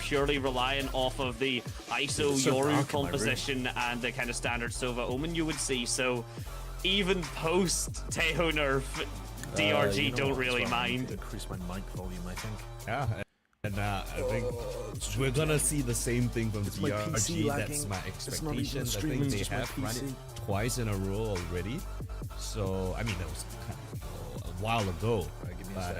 purely reliant off of the ISO Yoru composition and the kind of standard Sova Omen you would see. So even post Teho nerf, DRG don't really mind. Increase my mic volume, I think. Yeah, and I think we're gonna see the same thing from DRG. That's my expectation. I think they have run it twice in a row already. So, I mean, that was kind of a while ago, but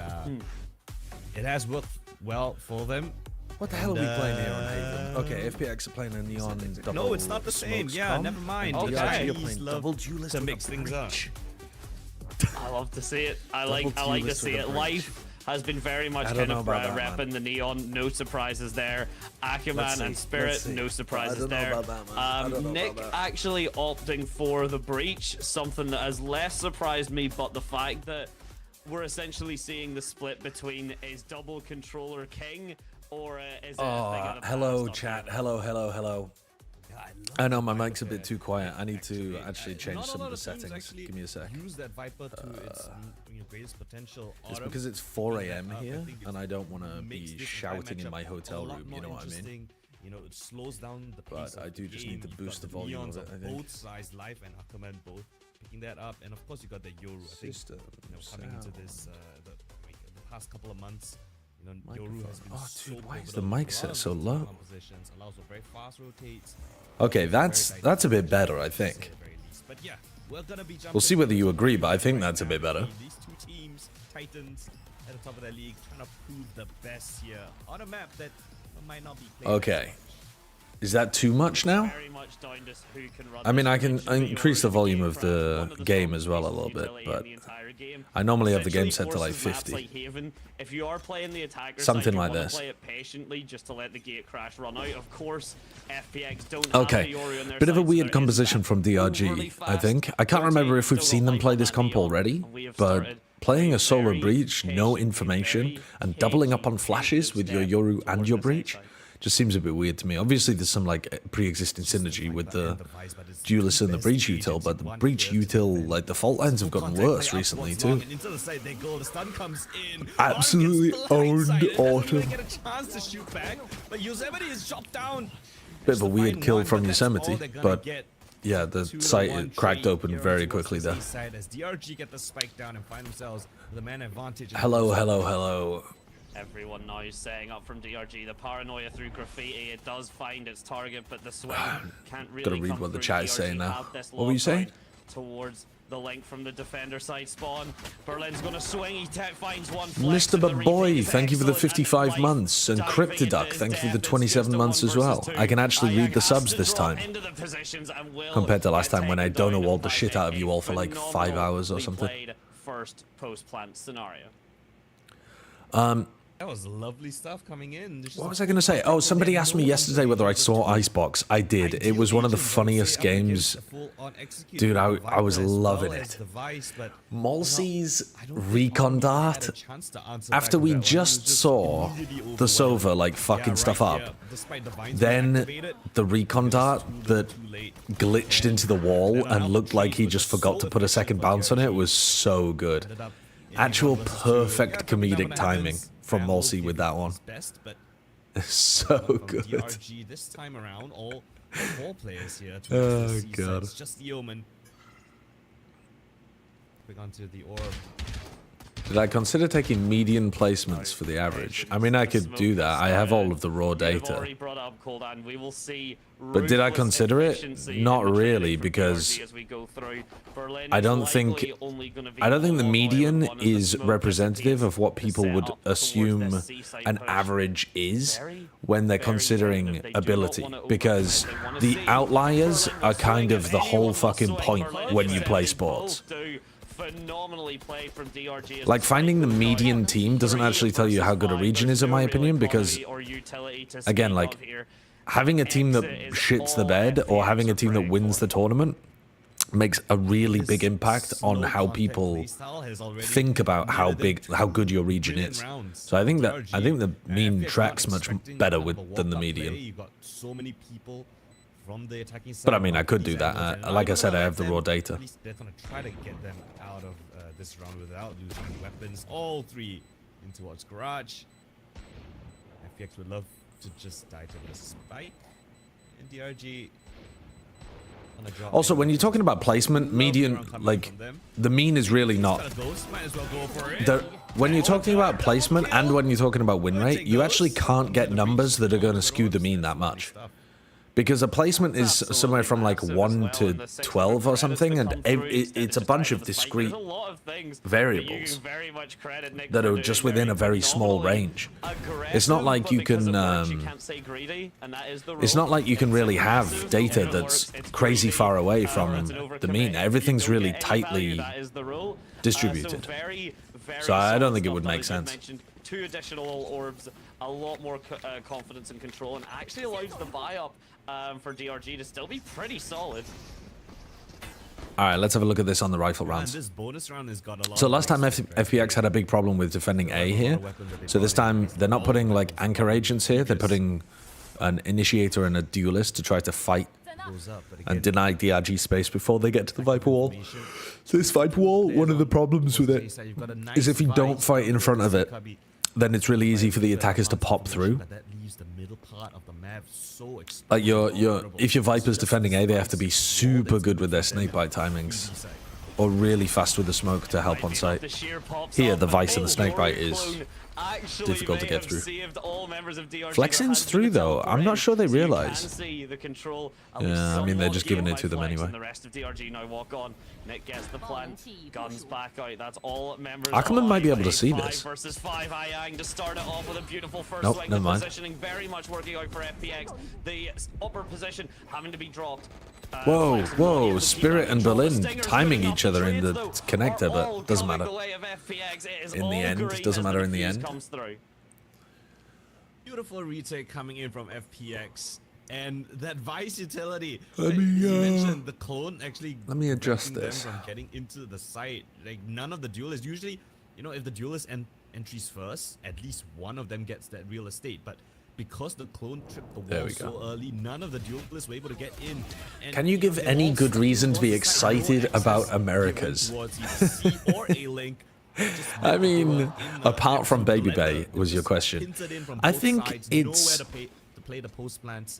it has worked well for them. What the hell are we playing here on Haven? Okay, FPX are playing a Neon double. No, it's not the same. Yeah, never mind. Okay, you're DRGs playing love double duelist to with mix a things up. breach. I love to see it. I like to see it. Life has been very much kind of repping the Neon. No surprises there. Akuman and Spirit, no surprises there. Nick actually opting for the breach, something that has less surprised me, but the fact that we're essentially seeing the split between is double controller king or is it a thing of the hello past? chat. Hello. I know my mic's a bit too quiet. I need to actually change some of the settings. Give me a sec. Use that Viper to its greatest potential. It's because it's 4 AM here, and I don't want to be shouting in my hotel room. You know what I mean? You know, it slows down the pace. But I do just need to boost the volume of it. I think. Both sides, Life and Aquaman both picking that up, and of course you got the Yoru. I think coming into this the past couple of months. Yoru has been dude, why is the mic set so low? Allows for very fast rotates. Okay, that's a bit better, I think. But yeah, we're gonna be We'll see whether you agree, but I think that's a bit better. These two teams, Titans at the top of their league, trying to prove the best here on a map that might not be played. Okay. Is that too much now? Very much down to who can run I mean, I can this increase the volume of from one the the game strongest as well a pieces little of bit, utility but in the entire game. I normally have the game Essentially set to like forces maps 50. like Haven, if you are playing the attacker Something side, you like wanna this. play it patiently just to let the gate crash run out. Of course, FPX don't Okay, have the Yoru on their bit of a side, so weird there is composition that from DRG, overly I fast think. I can't remember if we've still seen them got play life this on that comp Neon, already, and we have but started playing a solar very breach, no patient, information, very and doubling up on patient flashes with your step Yoru and towards your the safe breach side. just seems a bit weird to me. Obviously, there's some like pre-existing synergy with the duelist and the breach util, but the breach util, like the fault lines have gotten worse recently too. Into the side they go. The stun comes in. Absolutely owned Autumn. Get a chance to shoot back, but Yosemite is chopped down. Bit of a weird kill from But that's all Yosemite, they're gonna but get. yeah, the 2-1 site cracked trade open here very towards quickly the there. east side as DRG get the spike down and find themselves with a man advantage. Hello. Everyone now is setting up from DRG. The paranoia through graffiti, it does find its target, but the swing can't really Gotta read come what the through. chat is DRG saying now. have this What were you saying? lockdown towards the link from the defender side spawn. Berlin's gonna swing, he finds one flex, Mr. and the Baboy, retake is thank you for the excellent, and 55 Life months, and diving Cryptoduck, into his thank you for the death. It's 27 just a months as 1 well. versus 2. I can actually read the has subs to this drop time, into the positions and will compared to last get time when I taken down donawalled in the shit out of you all for like 5 hours or phenomenally something. played first post-plant scenario. That was lovely stuff coming in. What was I going to say? Oh, somebody asked me yesterday whether I saw Icebox. I did. It was one of the funniest games. Dude, I was loving it. Malsey's recon dart, after we just saw the Sova like fucking stuff up, then the recon dart that glitched into the wall and looked like he just forgot to put a second bounce on it was so good. Actual perfect comedic timing from Malsey with that one. So good. This time around, all four players here. Oh god. It's just the Omen. Quick onto the orb. Did I consider taking median placements for the average? I mean, I could do that. I have all of the raw data. But did I consider it? Not really, because I don't think the median is representative of what people would assume an average is when they're considering ability, because the outliers are kind of the whole fucking point when you play sports. Phenomenally played from DRG. Like, finding the median team doesn't actually tell you how good a region is, in my opinion, because, again, like, having a team that shits the bed or having a team that wins the tournament makes a really big impact on how people think about how good your region is. So I think the mean tracks much better than the median. From the attacking side, but I mean, I could do that. Like I said, I have the raw data. They're gonna try to get them out of this round without losing weapons. All three in towards garage. FPX would love to just die to the spike. And DRG. Also, when you're talking about placement, median, like, the mean is really not. When you're talking about placement and when you're talking about win rate, you actually can't get numbers that are going to skew the mean that much. Because a placement is somewhere from like 1 to 12 or something, and it's a bunch of discrete variables that are just within a very small range. It's not like you can. It's not like you can really have data that's crazy far away from the mean. Everything's really tightly distributed. So I don't think it would make sense. 2 additional orbs, a lot more confidence and control, and actually allows the buy-up for DRG to still be pretty solid. All right, let's have a look at this on the rifle rounds. This bonus round has got a lot So last time FPX had a big problem with defending A here. So this time they're not putting like anchor agents here. They're putting an initiator and a duelist to try to fight and deny DRG space before they get to the Viper Wall. So this Viper Wall, one of the problems with it is if you don't fight in front of it, then it's really easy for the attackers to pop through. Like if your Viper's defending A, they have to be super good with their snake bite timings, or really fast with the smoke to help on site. Here, the Vice and the snake bite is difficult to get through. Flexing's through though. I'm not sure they realize. Yeah, I mean they're just giving it to them anyway. Ackerman might be able to see this. Nope, never mind. Very much working out for FPX. The upper position having to be dropped. Whoa, whoa, Spirit and Berlin timing each other in the connector, but doesn't matter. In the end, doesn't matter in the end. Beautiful retake coming in from FPX. And that Vice utility, Let me, you mentioned the clone actually let me adjust this. from getting into the site. Like none of the duelists, usually, you know, if the duelist entries first, at least one of them gets that real estate. But because the clone tripped the wall so early, none of the duelists were able to get in. And can you give any good reason to be excited about Americas? I mean, apart from Baby Bay was your question. I think it's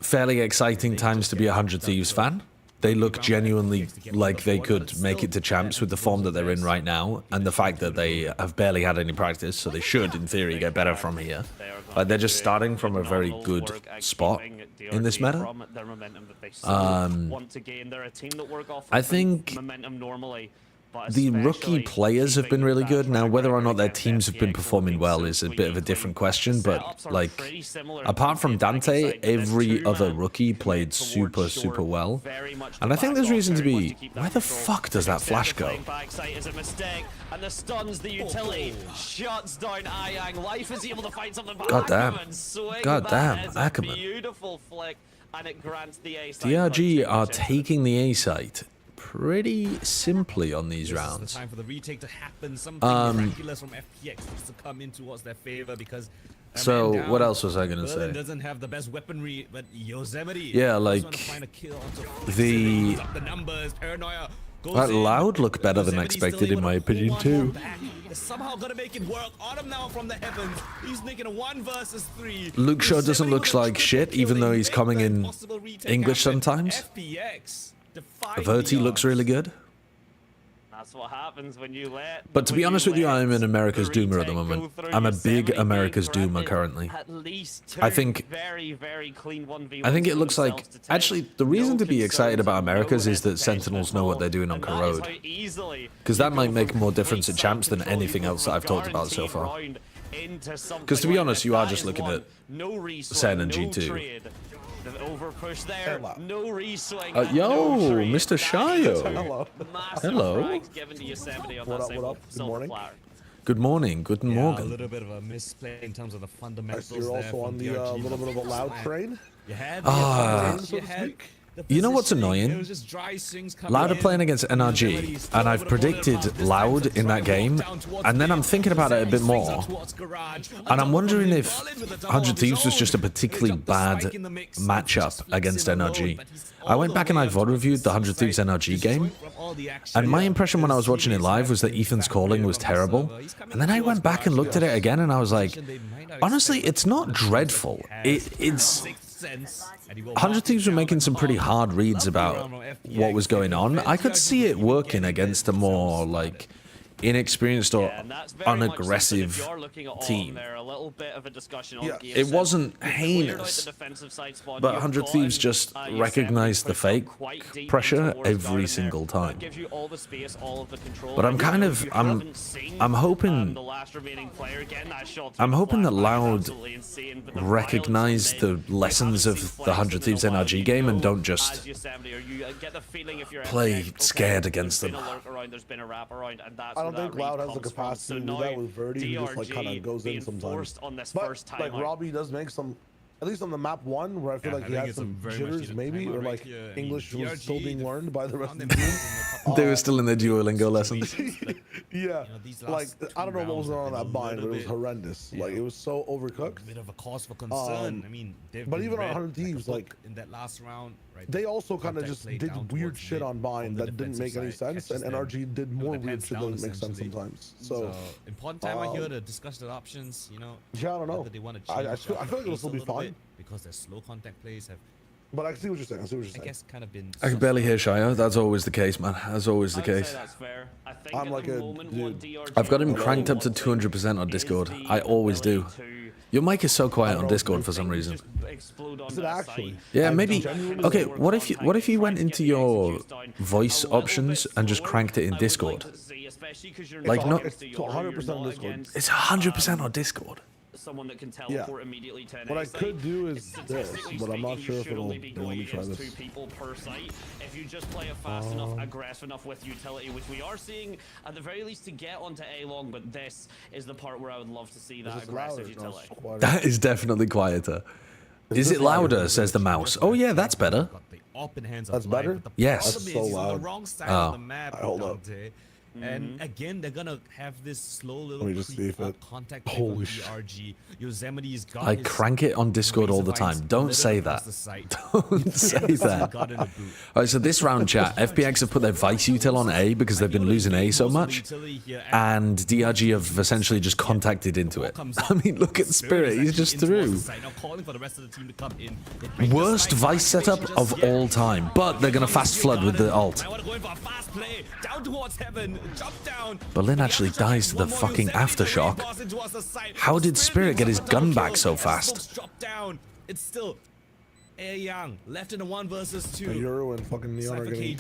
fairly exciting times to be a 100 Thieves fan. They look genuinely like they could make it to champs with the form that they're in right now, and the fact that they have barely had any practice, so they should, in theory, get better from here. Like they're just starting from a very good spot in this meta. I think the rookie players have been really good. Now, whether or not their teams have been performing well is a bit of a different question, but like, apart from Dante, every other rookie played super, super well. And I think there's reason to be, where the fuck does that flash go? And the stuns the utility, shuts down Ayang. Life is able to find something, but God damn. God damn, Ackerman. Beautiful flick, and it grants the A site. DRG are taking the A site pretty simply on these rounds. Time for the retake to happen. Something miraculous from FPX to come in towards their favor because. So what else was I gonna say? Doesn't have the best weaponry, but Yosemite. Yeah, like the numbers, paranoia. That Loud looked better than expected in my opinion too. Somehow gonna make it work. Autumn now from the heavens. He's making a 1 versus 3. Luke Shaw doesn't look like shit, even though he's coming in English sometimes. Verti looks really good. That's what happens when you let. But to be honest with you, I'm an America's Doomer at the moment. I'm a big America's Doomer currently. I think it looks like, actually, the reason to be excited about America's is that Sentinels know what they're doing on Corrode. Because that might make more difference at champs than anything else that I've talked about so far. Because to be honest, you are just looking at Sen and G2. Overpush there. No reswing. Yo, Mr. Shayo. Hello. Hello. Good morning. Good morning. Good morning. A little bit of a misplay in terms of the fundamentals. You're also on the little bit of a Loud train. You had You know what's annoying? It was just dry swings coming Loud are in. playing against NRG, and I've predicted Loud in that game, and then I'm thinking about it a bit more, and I'm wondering if 100 Thieves was just a particularly bad matchup against NRG. I went back and I VOD reviewed the 100 Thieves NRG game, and my impression when I was watching it live was that Ethan's calling was terrible, and then I went back and looked at it again, and I was like, honestly, it's not dreadful. It's... 100 Thieves were making some pretty hard reads about what was going on. I could see it working against a more, like, inexperienced or unaggressive team. It wasn't heinous, but 100 Thieves just recognized the fake pressure every single time. But I'm kind of, I'm hoping that Loud recognize the lessons of the 100 Thieves NRG game and don't just play scared against them. I don't think Loud has the capacity to do that with Verdi. He just like kind of goes in sometimes. But like Robbie does make some, at least on the map 1, where I feel like he had some jitters maybe, or like English was still being learned by the rest of the team. They were still in their Duolingo lessons. Yeah, like I don't know what was going on that bind, but it was horrendous. Like it was so overcooked. Bit of a cause for concern. I mean, but even on 100 Thieves, like in that last round, right, they also kind of just did weird shit on bind that didn't make any sense, and NRG did more weird shit that didn't make sense sometimes. So important time out here to discuss the options. You know, yeah, I don't know. I feel like it'll still be fun because their slow contact plays have. But I see what you're saying. I see what you're saying. I guess kind of been. I can barely hear Shio. That's always the case, man. That's always the case. I'm like a dude. I've got him cranked up to 200% on Discord. I always do. Your mic is so quiet on Discord for some reason. Is it actually? Yeah, maybe. Okay, what if you went into your voice options and just cranked it in Discord? Like not. It's 100% on Discord. It's 100% on Discord. Someone that can teleport immediately to an What I could do is this, but I'm not sure if it'll let me try this. 2 people per site. If you just play it fast enough, aggressive enough with utility, which we are seeing at the very least to get onto A long, but this is the part where I would love to see that aggressive utility. That is definitely quieter. Is it louder, says the mouse? Oh yeah, that's better. That's better? Yes. That's so loud. Hold up. And again, they're gonna have this slow little Let me just see if it. contact Holy DRG. Yosemite's got I crank it on Discord all the time. Don't say that. Don't say that. Alright, so this round, chat, FPX have put their Vice util on A because they've been losing A so much, and DRG have essentially just contacted into it. I mean, look at Spirit, he's just through. Worst Vice setup of all time, but they're gonna fast flood with the ult. Berlin actually dies to the fucking aftershock. How did Spirit get his gun back so fast? It's still A Young left in a 1 versus 2. Euro and fucking Neon are getting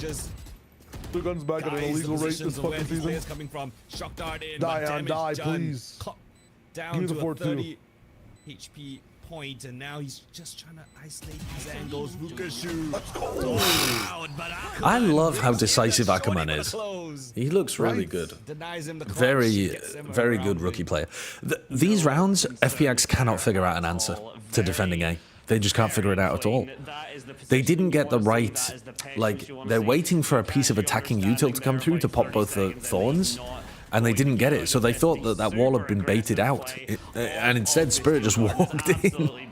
the guns back at an illegal rate this fucking season. Coming from. Shock dart in, die on, die, please. Down to a 30 HP point, and now he's just trying to isolate these angles. Let's go. I love how decisive Ackerman is. He looks really good. Very, very good rookie player. These rounds, FPX cannot figure out an answer to defending A. They just can't figure it out at all. They didn't get the right, like, they're waiting for a piece of attacking util to come through to pop both the Thorns, and they didn't get it, so they thought that that wall had been baited out, and instead Spirit just walked in.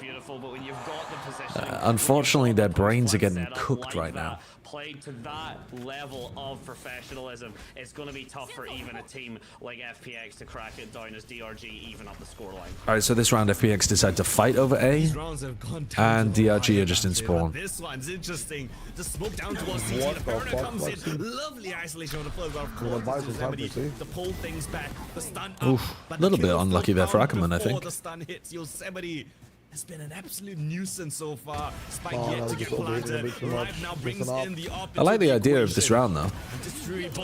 Unfortunately, their brains are getting cooked right now. Played to that level of professionalism, it's going to be tough for even a team like FPX to crack it down as DRG even up the scoreline. Alright, so this round FPX decide to fight over A, and DRG are just in spawn. This one's interesting. The smoke down towards CT. The burner comes in. Lovely isolation on the floor. Of course, Yosemite to pull things back. The stun up. Oof, a little bit unlucky there for Ackerman, I think. The stun hits Yosemite. Has been an absolute nuisance so far. Spike yet to get planted. Right now brings in the I like the idea of this round though.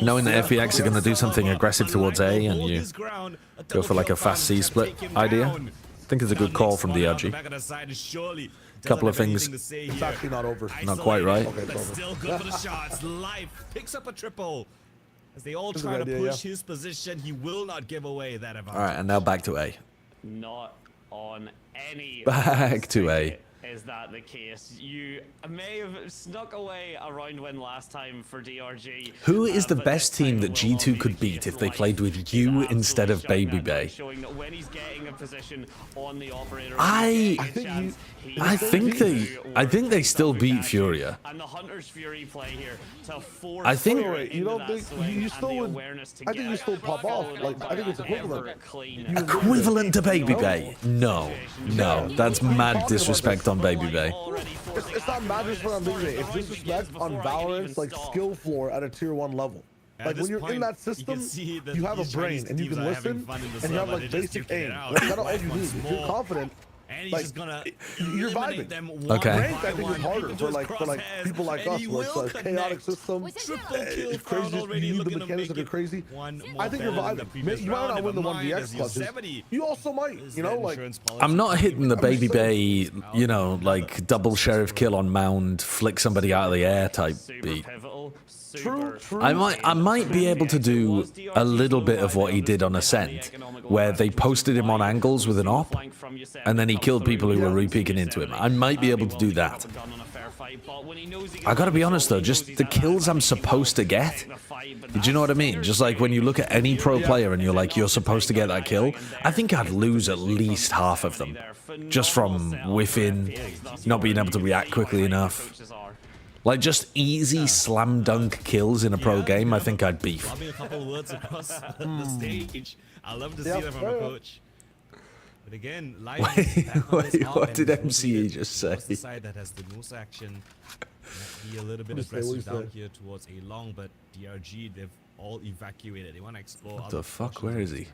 Knowing that FPX are going to do something aggressive towards A and you go for like a fast C split idea. I think it's a good call from DRG. Couple of things. It's actually not over. Not quite right. Okay, it's over. Still good for the shots. Life picks up a triple. As they all try to push his position, he will not give away that advantage. Alright, and now back to A. Not on any Back to A. is that the case? You may have snuck away a round win last time for DRG. Who is the best team that G2 could beat if they played with you instead of Baby Bay? I think they still beat Furia. And the Hunter's Fury play here to force I think you don't think you still would. I think you still pop off. Like I think it's equivalent. Equivalent to Baby Bay? No, that's mad disrespect on Baby Bay. It's not mad disrespect on Baby Bay. It's disrespect on Valorant's like skill floor at a tier 1 level. Like when you're in that system, you have a brain and you can listen and you have like basic aim. That's kind of all you need. If you're confident, and he's like, just gonna you're vibing. them okay. Ranked, I think is harder for like people like us, where it's like chaotic system. It's crazy. You need the mechanics that are crazy. I think you're vibing. You might not win the 1vx clutches. You also might, you know, like. I'm not hitting the Baby Bay, you know, like double sheriff kill on mound, flick somebody out of the air type beat. True. I might be able to do a little bit of what he did on Ascent, where they posted him on angles with an op, and then he killed people who were re-peeking into him. I might be able to do that. I gotta be honest though, just the kills I'm supposed to get. Do you know what I mean? Just like when you look at any pro player and you're like, you're supposed to get that kill, I think I'd lose at least half of them. Just from whiffing, not being able to react quickly enough. Like just easy slam dunk kills in a pro game, I think I'd beef. A couple words across the stage. I love to see that from a coach. But again, wait, what did MCE just say? The side that has the most action might be a little bit aggressive down here towards A long, but DRG, they've all evacuated. They want to explore. What the fuck? Where is he?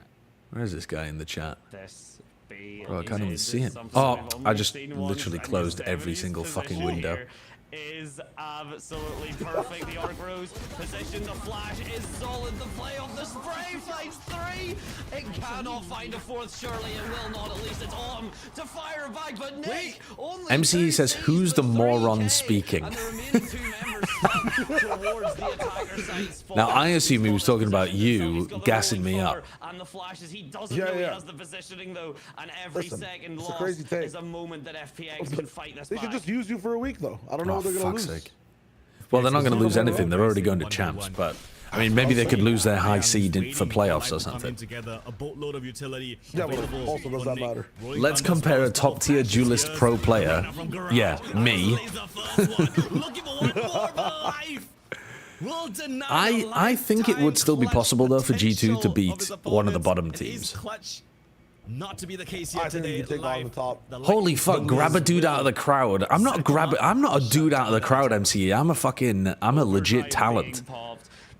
Where is this guy in the chat? Oh, I can't even see him. Oh, I just literally closed every single fucking window. Is absolutely perfect. The Arc Rose position, the flash is solid. The play of the spray finds 3. It cannot find a 4th. Surely it will not. At least it's Autumn to fire back. But Nick only MCE says, "Who's the moron speaking?" Now I assume he was talking about you gassing me up. And the flashes, he doesn't know he has the positioning though. And every second lost is a moment that FPX can fight this They should just use you for a week though. I don't know what they're gonna lose. Sake. Well, they're not going to lose anything. They're already going to champs, but I mean, maybe they could lose their high seed for playoffs or something. Yeah, but also does that matter? Let's compare a top tier duelist pro player. Yeah, me. I think it would still be possible though for G2 to beat one of the bottom teams. Not to be the case yet today. Holy fuck, grab a dude out of the crowd. I'm not a dude out of the crowd, MCE. I'm a legit talent.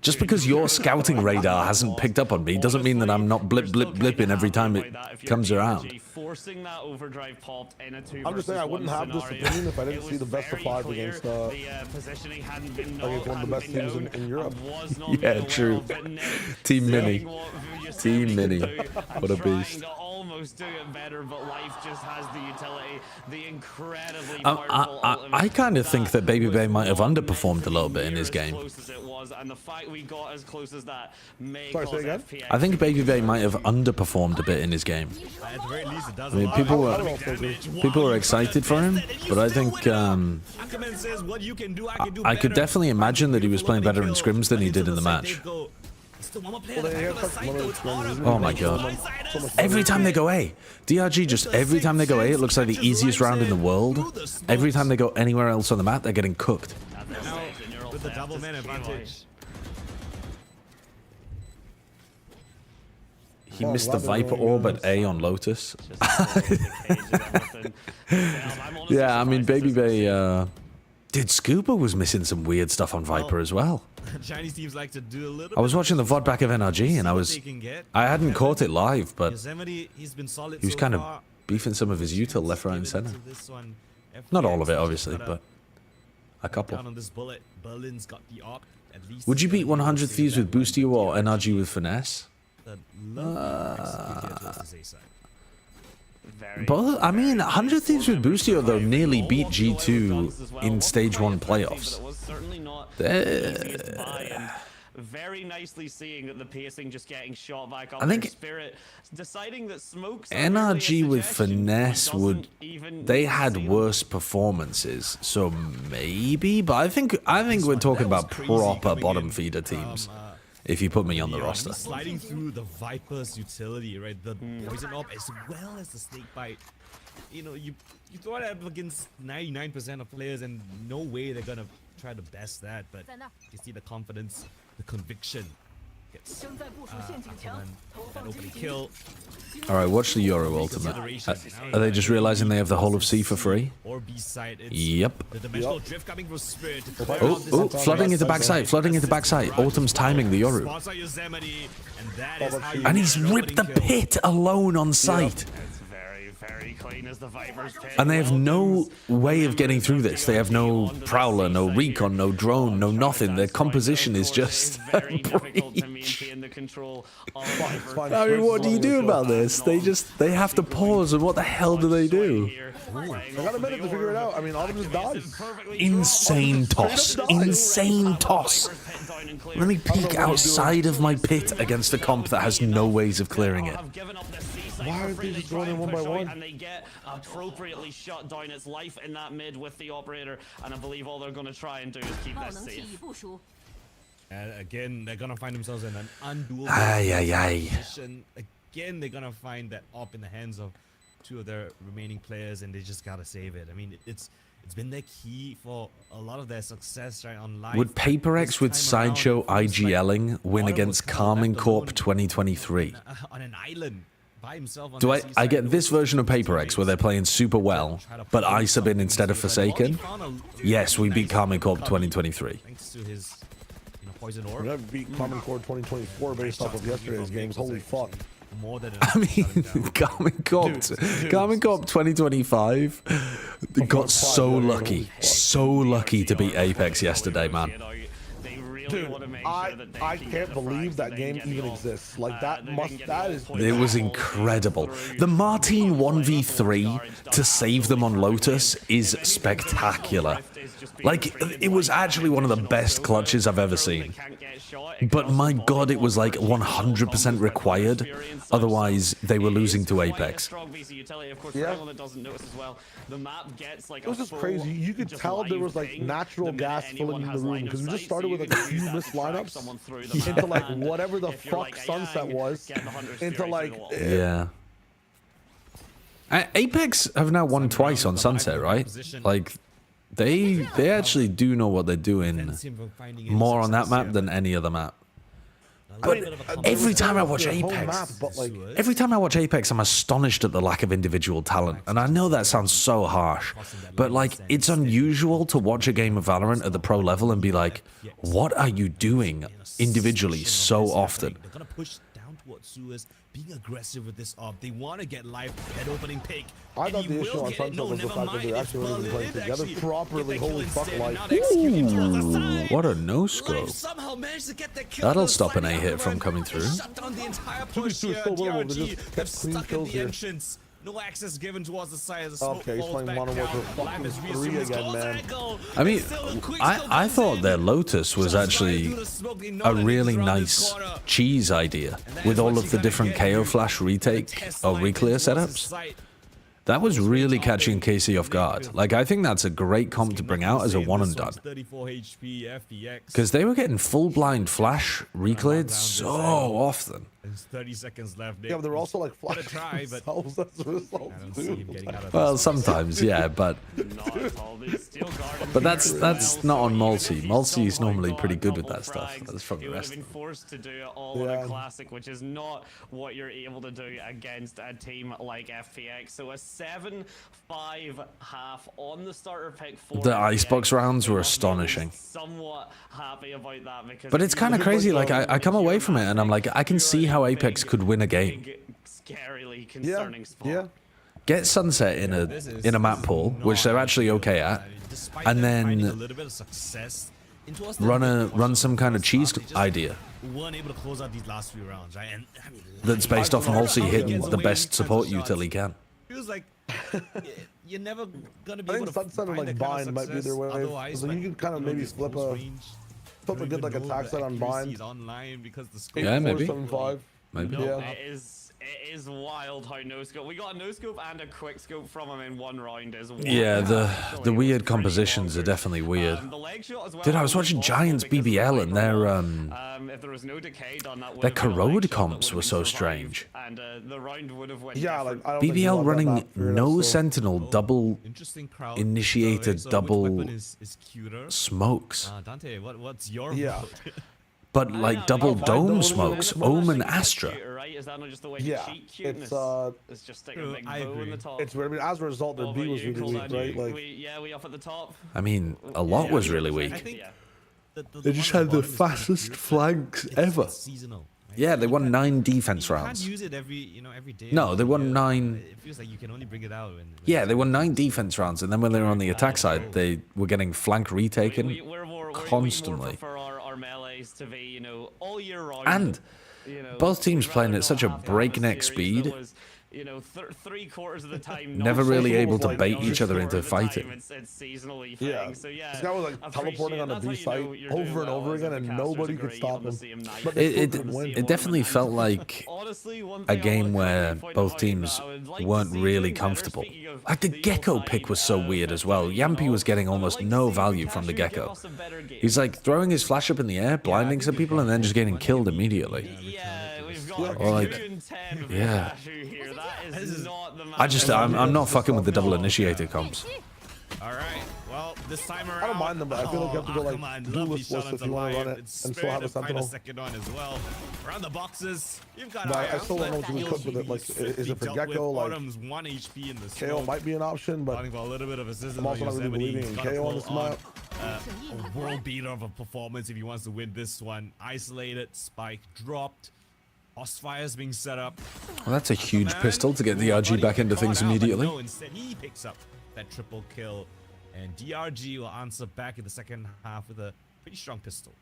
Just because your scouting radar hasn't picked up on me doesn't mean that I'm not blipping every time it comes around. I'm just saying I wouldn't have this opinion if I didn't see the best of 5 against one of the best teams in Europe. Yeah, true. Team Mini. Team Mini. What a beast. Almost do it better, but life just has the utility, the incredibly powerful I kind of think that Baby Bay might have underperformed a little bit in his game. And the fact we got as close as that may I think Baby Bay might have underperformed a bit in his game. I mean, people were excited for him, but I think I could definitely imagine that he was playing better in scrims than he did in the match. Oh my god. Every time they go A, DRG just every time they go A, it looks like the easiest round in the world. Every time they go anywhere else on the map, they're getting cooked. With the double man advantage. He missed the Viper orb at A on Lotus. Yeah, I mean, Baby Bay, Dude, Scuba was missing some weird stuff on Viper as well. Chinese teams like to do a little I was watching the VOD back of NRG and I hadn't caught it live, but he was kind of beefing some of his util left, right, and center. Not all of it, obviously, but a couple. Would you beat 100 Thieves with Boostio or NRG with Finesse? Both, I mean, 100 Thieves with Boostio, though, nearly beat G2 in Stage 1 playoffs. very nicely seeing that the pacing just getting shot back up. I think Spirit deciding that smokes NRG with finesse would they had worse performances, so maybe, but I think we're talking about proper bottom feeder teams. If you put me on the roster. Sliding through the Viper's utility, right? The poison orb as well as the snake bite. You know, you throw it up against 99% of players, and no way they're gonna try to best that. But you see the confidence, the conviction. Gets that opening kill. All right, watch the Yoru ultimate. Are they just realizing they have the whole of C for free? Yep. Oh, flooding into backside, flooding into backside. Autumn's timing the Yoru. And he's ripped the pit alone on sight. Very clean as the Viper's pit. And they have no way of getting through this. They have no Prowler, no Recon, no drone, no nothing. Their composition is just very difficult to maintain the control of I mean, what do you do about this? They have to pause, and what the hell do they do? I got a minute to figure it out. I mean, Autumn just dies. Insane toss. Insane toss. Let me peek outside of my pit against a comp that has no ways of clearing it. Why are they just going in one by one? And they get appropriately shut down. Its life in that mid with the operator, and I believe all they're going to try and do is keep this safe. And again, they're gonna find themselves in an undual position. Again, they're gonna find that op in the hands of two of their remaining players, and they just gotta save it. I mean, it's been their key for a lot of their success right on live. Would PaperX with Sideshow IGLing win against Carmine Corp 2023? On an island. Himself Do I get this version of PaperX where they're playing super well, but I sub in instead of Forsaken? Yes, we beat Carmine Corp 2023. Thanks to his poison orb. We're gonna beat Carmine Corp 2024 based off of yesterday's games. Holy fuck. I mean, Carmine Corp 2025 got so lucky to beat Apex yesterday, man. Dude, I can't believe that game even exists. Like, that is... It was incredible. The Martine 1v3 to save them on Lotus is spectacular. Like, it was actually one of the best clutches I've ever seen. But my god, it was like 100% required. Otherwise, they were losing to Apex. Yeah. It was just crazy. You could tell there was like natural gas filling in the room because we just started with like a few missed lineups into like whatever the fuck Sunset was into like... Yeah. Apex have now won twice on Sunset, right? Like, they actually do know what they're doing more on that map than any other map. But every time I watch Apex, I'm astonished at the lack of individual talent. And I know that sounds so harsh, but like, it's unusual to watch a game of Valorant at the pro level and be like, what are you doing individually so often? Being aggressive with this op, they want to get live at opening pick. I thought the issue on Sunset was the fact that they're actually really playing together properly. Holy fuck, like, ooh, what a no scope. That'll stop an A hit from coming through. No access given towards the side of the smoke. Okay, he's playing Modern Warfare fucking 3 again, man. I mean, I thought their Lotus was actually a really nice cheese idea with all of the different KO flash retake or reclear setups. That was really catching KC off guard. Like, I think that's a great comp to bring out as a one and done. Because they were getting full blind flash recleared so often. There's 30 seconds left. Yeah, but they're also like flashing themselves as a result. Well, sometimes, yeah, but that's not on Multi. Multi is normally pretty good with that stuff. That's from the rest. Been forced to do it all in a classic, which is not what you're able to do against a team like FPX. So a 7-5 half on the starter pick for the Icebox rounds were astonishing. Somewhat happy about that because but it's kind of crazy. Like, I come away from it and I'm like, I can see how Apex could win a game. Scarily concerning spot. Yeah. Get Sunset in a map pool, which they're actually okay at, and then run some kind of cheese idea that's based off Multi hitting the best support util he can. Feels like you're never gonna be I able think to Sunset and like Bind might be their way. So you can kind of maybe flip a Something good like attack set on bind. Online because the yeah, maybe. 475. Maybe. No, Yeah. it is wild how no scope. We got a no scope and a quick scope from him in one round as well. Yeah, the weird compositions are definitely weird. The leg shot as well. Dude, I was watching Giants BBL and if there was no decay done, that their corrode comps were so strange. And the round would have went Yeah, like I don't BBL running no sentinel double initiated double smokes. Dante, what's your Yeah. But like double dome smokes, Omen Astra. Right? Is that not just the way Yeah, cheat cuteness? it's just sticking a big bow in the top. It's weird. I mean, as a result, their B was really weak, right? Like, we up at the top. I mean, a lot was really weak. Yeah. They just had the fastest flanks ever. Seasonal. Yeah, they won 9 defense You rounds. can't use it every day. No, they won 9. It feels like you can only bring it out when Yeah, they won 9 defense rounds, and then when they were on the attack side, they were getting flank retaken constantly. We prefer our melees to be, all year round. And both teams playing at such a breakneck speed. Three-quarters of the time, Never really able to like, bait each other into fighting. It's seasonally yeah. thing. So yeah, This guy was like teleporting on the B site over and over again, and nobody could stop him. But It definitely felt like a game where both teams weren't really comfortable. Like the Gecko pick was so weird as well. Yampy was getting almost no value from the Gecko. He's like throwing his flash up in the air, blinding some people, and then just getting killed immediately. Yeah, we've got Or like, 2-10 yeah. here. That is not the I'm not fucking with the double initiator comps. All right. Well, this time around, I don't mind them, but I feel like you have to go like duelist list if you want to run it and still have a sentinel. Second on as well. Around the boxes, you've got. But I still don't know what you would cook with it. Like, is it for Gecko? Like, 1 HP in the KO might be an option, but for a little bit of assistance. I'm also not really believing in KO on this map. A world beater of a performance if he wants to win this one. Isolated, spike dropped. Ostfire's being set up. Well, that's a huge pistol to get DRG back into things immediately. No, instead he picks up that triple kill, and DRG will answer back in the second half with a pretty strong pistol.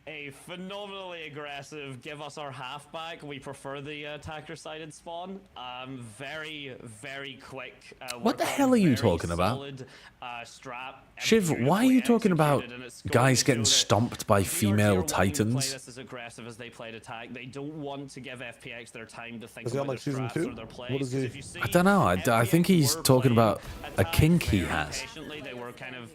A phenomenally aggressive, give us our half back. We prefer the attacker-sided spawn. Very, very quick. What the hell are you talking about? Solid, strap. Shiv, why are you talking about guys getting stomped by DRG female are wanting to play titans? this as aggressive as they played attack. They don't want to give FPX their time to think Is he on, about like, their season straps 2? or their plays. What is he? If you see I don't know. I think he's FPX talking were about a playing kink he very has. patiently. They were kind of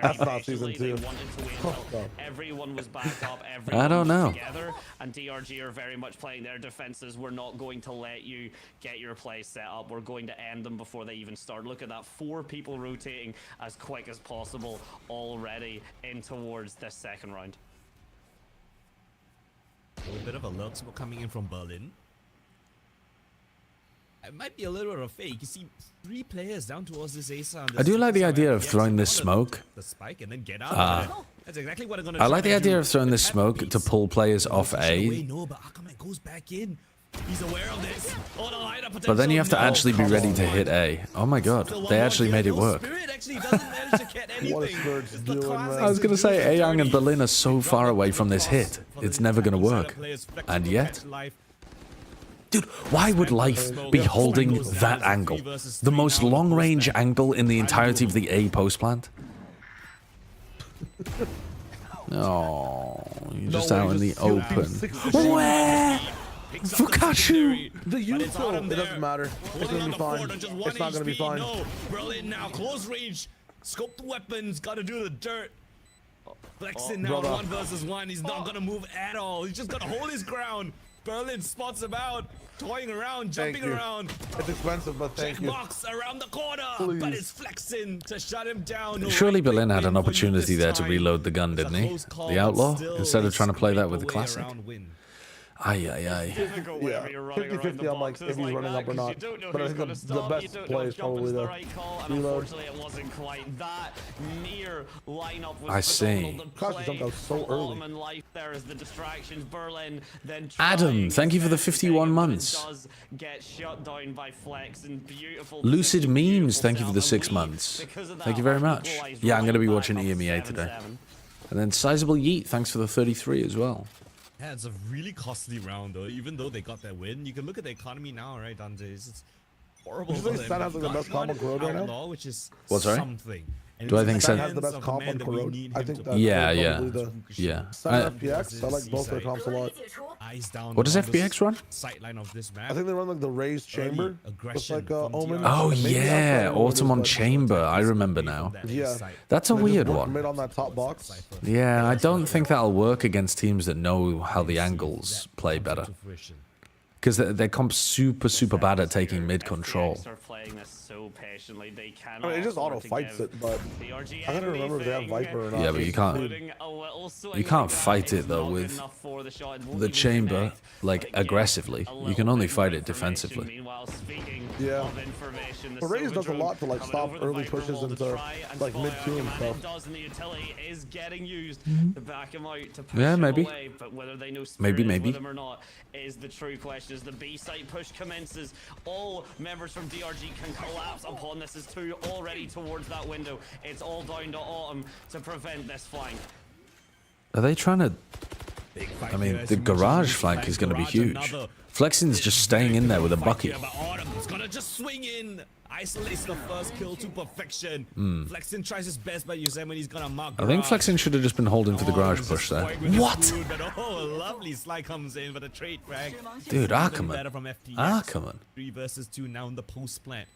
That's not season 2. They wanted to wait until everyone was back up, I don't know. together, and DRG are very much playing their defenses. We're not going to let you get your play set up. We're going to end them before they even start. Look at that, 4 people rotating as quick as possible already in towards this second round. A little bit of a lurk smoke coming in from Berlin. It might be a little bit of a fake. You see 3 players down towards this ace. I do like the idea of throwing this smoke. The spike and then get out of it. That's exactly what I'm gonna I like try the to do. idea of throwing this With smoke FPX. to pull players off A, No, but Akamet goes back in. He's aware of this. Oh, the lineup but then you have to potential. actually be ready to hit A. Oh my god, Still one they more actually kill. made it No, work. Spirit actually doesn't manage to get anything. What a Spirit's It's the doing, classic man. I was gonna say Suzuki Ayang and dirty. Berlin are so far away from this hit. It's never gonna work. Players flexible, And yet, catch life. dude, why would Life be holding that angle? The most long-range angle in the entirety of the A post plant? No, you're just out in the open. Where? Fukashu! The youth though, it doesn't matter. It's gonna be fine. It's not gonna be fine. No, Berlin now close range. Scope the weapons. Got to do the dirt. Flexing now brother. 1 versus 1. He's not gonna move at all. He's just gonna hold his ground. Berlin spots him out, toying around, jumping you. around. It's expensive, but thank you. Box around the corner, Please. but it's flexing to shut him down. No Surely right Berlin had win an for you opportunity this there to time. reload the gun, It's a didn't he? close call, The but Outlaw, still instead of a trying to play that scrape with the away Classic. around win. Aye, aye, aye. Difficult Yeah, whenever you're running around the 50-50 on, like, boxes if he's like running that, up or 'cause not. you don't know But I who's think gonna the stop, best you don't play know is if jumping's probably the the right call, and reload. unfortunately it wasn't quite. That near lineup was I see. phenomenal. The Classic jumped out so from early. Autumn and Life there is the distractions. Berlin then Adam, trying thank you for the to 51 but it months. does get shut down by Flex and beautiful Lucid position, Memes, beautiful thank you for the setup, 6 and we, months. because of Thank you that, very are much. equalised Yeah, I'm going to be right watching back up EMEA today. 7-7. And then Sizable Yeet, thanks for the 33 as well. Yeah, it's a really costly round though. Even though they got that win, you can look at the economy now, right, Dante? It's horrible. Would you say for them. Stan has, like, the Got best combo one growth right now? Outlaw, which is What, sorry? something. Do I think so? Has the best comp on Corrode. I think that's yeah. FPX. I like both their comps a lot. What does FPX run? Sightline of this map. I think they run like the raised chamber. It's like Omen. Oh yeah, Autumn Chamber. I remember now. Yeah, that's a weird one. Mid on that top box. Yeah, I don't think that'll work against teams that know how the angles play better. Because their comp's super bad at taking mid control. I mean, it just auto fights it, but I gotta remember if they have Viper or not. Yeah, but you can't fight it though with the chamber like aggressively. You can only fight it defensively. Yeah, but Raze does a lot to like stop early pushes into like mid 2 and stuff. Yeah, maybe. Maybe. Them or not is the true question. As the B site push commences, all members from DRG can collapse upon this as 2 already towards that window. It's all down to Autumn to prevent this flank. Are they trying to... I mean, the garage flank is going to be huge. Flexing's just staying in there with a bucket. Autumn's gonna just swing in. Isolates the first kill to perfection. Flexing tries his best, but Yosemite's gonna mark garage. I think Flexing should have just been holding for the garage push there. What? Oh, a lovely slide comes in, but a trade frag. Dude, Ackerman. 3 versus 2 now in the post plant.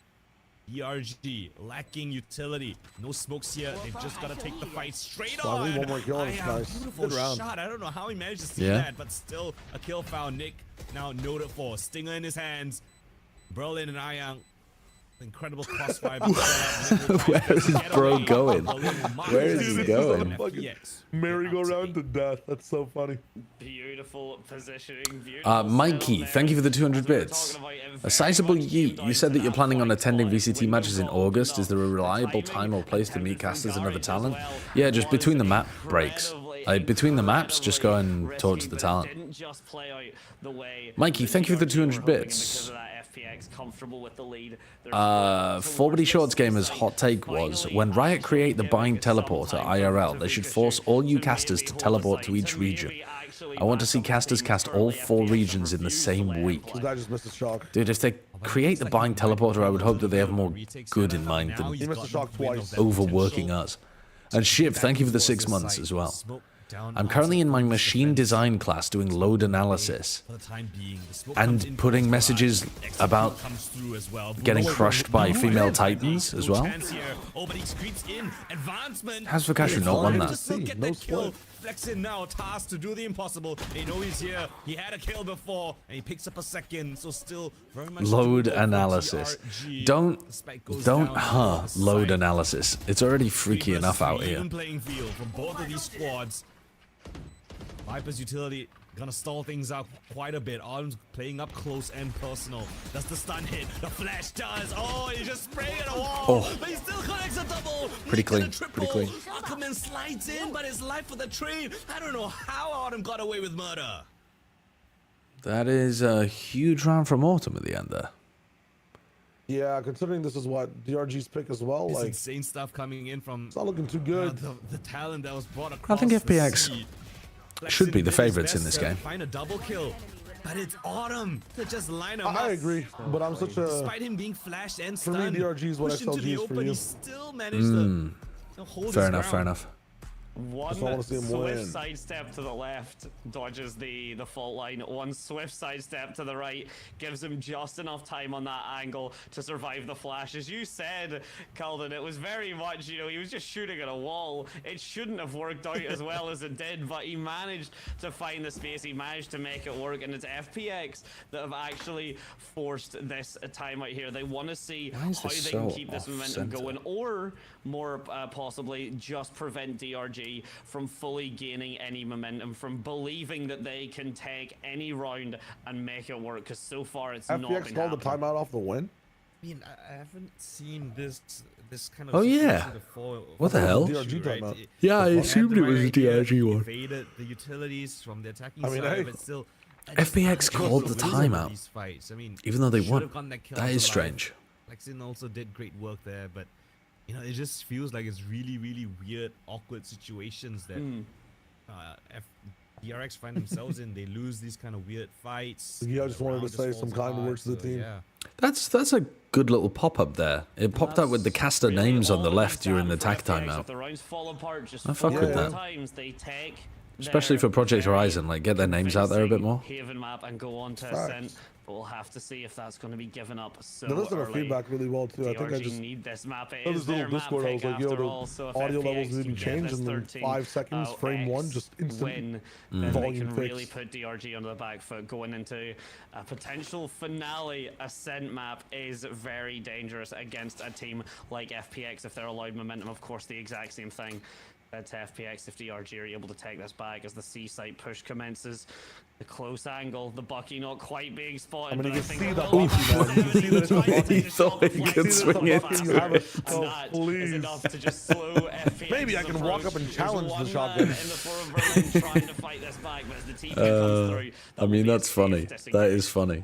DRG lacking utility. No smokes here. They've just got to take the fight straight on. One more kill. Nice. Beautiful Good round. shot. I don't know how he managed to see that, but still a kill found. Nick now noted for. Stinger in his hands. Berlin and Ayang. Incredible crossfire. Where is bro going? Where is he going? Merry-go-round to death. That's so funny. Beautiful positioning. Mikey, thank you for the 200 bits. A sizable yeet. You said that you're planning on attending VCT matches in August. Is there a reliable time or place to meet casters and other talent? Yeah, just between the map breaks. Between the maps, just going towards the talent. Mikey, thank you for the 200 bits. Forbody Shorts Gamer's hot take was, when Riot create the bind teleporter IRL, they should force all you casters to teleport to each region. I want to see casters cast all 4 regions in the same week. Dude, if they create the bind teleporter, I would hope that they have more good in mind than overworking us. And Shiv, thank you for the 6 months as well. I'm currently in my machine design class doing load analysis and putting messages about getting crushed by female titans as well. How's Vakashu not won that? Flexing now, tasked to do the impossible. They know he's here. He had a kill before, and he picks up a second. So still very much load analysis. Don't load analysis. It's already freaky enough out here. Playing field from both of these squads. Viper's utility gonna stall things out quite a bit. Autumn's playing up close and personal. Does the stun hit? The flash does. Oh, he just sprayed at a wall. Oh. But he still connects a double. Pretty clean. Pretty clean. Ackerman slides in, but his life for the trade. I don't know how Autumn got away with murder. That is a huge round from Autumn at the end there. Yeah, considering this is what DRG's pick as well. Like insane stuff coming in from. It's not looking too good. The talent that was brought across. I think FPX should be the favorites in this game. Find a double kill, but it's Autumn to just line him up. I agree, but I'm such a. Despite him being flashed and stunned, for me, DRG is what XLG is for you. He still managed to hold fair enough. Fair enough. One swift sidestep to the left dodges the fault line. One swift sidestep to the right gives him just enough time on that angle to survive the flash. As you said, Calden, it was very much, you know, he was just shooting at a wall. It shouldn't have worked out as well as it did, but he managed to find the space. He managed to make it work, and it's FPX that have actually forced this timeout here. They want to see how they can keep this momentum going, or more possibly just prevent DRG from fully gaining any momentum, from believing that they can take any round and make it work, because so far it's not been FPX called the timeout off the win. I mean, I haven't seen this kind of before. What the hell? DRG timeout. Yeah, I assumed it was a DRG one. Evaded the utilities from the attacking side, but still FPX called the timeout. I mean, even though they won. That is strange. Flexing also did great work there, but you know, it just feels like it's really, really weird, awkward situations that DRX find themselves in. They lose these kind of weird fights. Yeah, I just wanted to say some kind words to the team. Yeah. That's a good little pop-up there. It popped out with the caster names on the left during the attack timeout. I fuck with that. Especially for Project Horizon, like get their names out there a bit more. Haven map and go on to Ascent, but we'll have to see if that's going to be given up so they listen to early. feedback really well too. I think I just need this map. It this is their little Discord. I was like, yo, the audio levels need to be changed in 5 seconds. Frame 1, just instant then volume they can fix. really put DRG under the back foot going into a potential finale. Ascent map is very dangerous against a team like FPX if they're allowed momentum. Of course, the exact same thing. To FPX if DRG are able to take this back as the C site push commences. The close angle, the Bucky not quite being spotted. I mean, you but can see the Bucky, man. You can see that it's a Bucky. He thought he could swing it. You have it. Oh, Oh, please. enough to just slow FPX. Maybe I can walk up and challenge the shotgun. In the form of Berlin trying to fight this back, but as the TP comes through, I mean, that's funny. That is funny.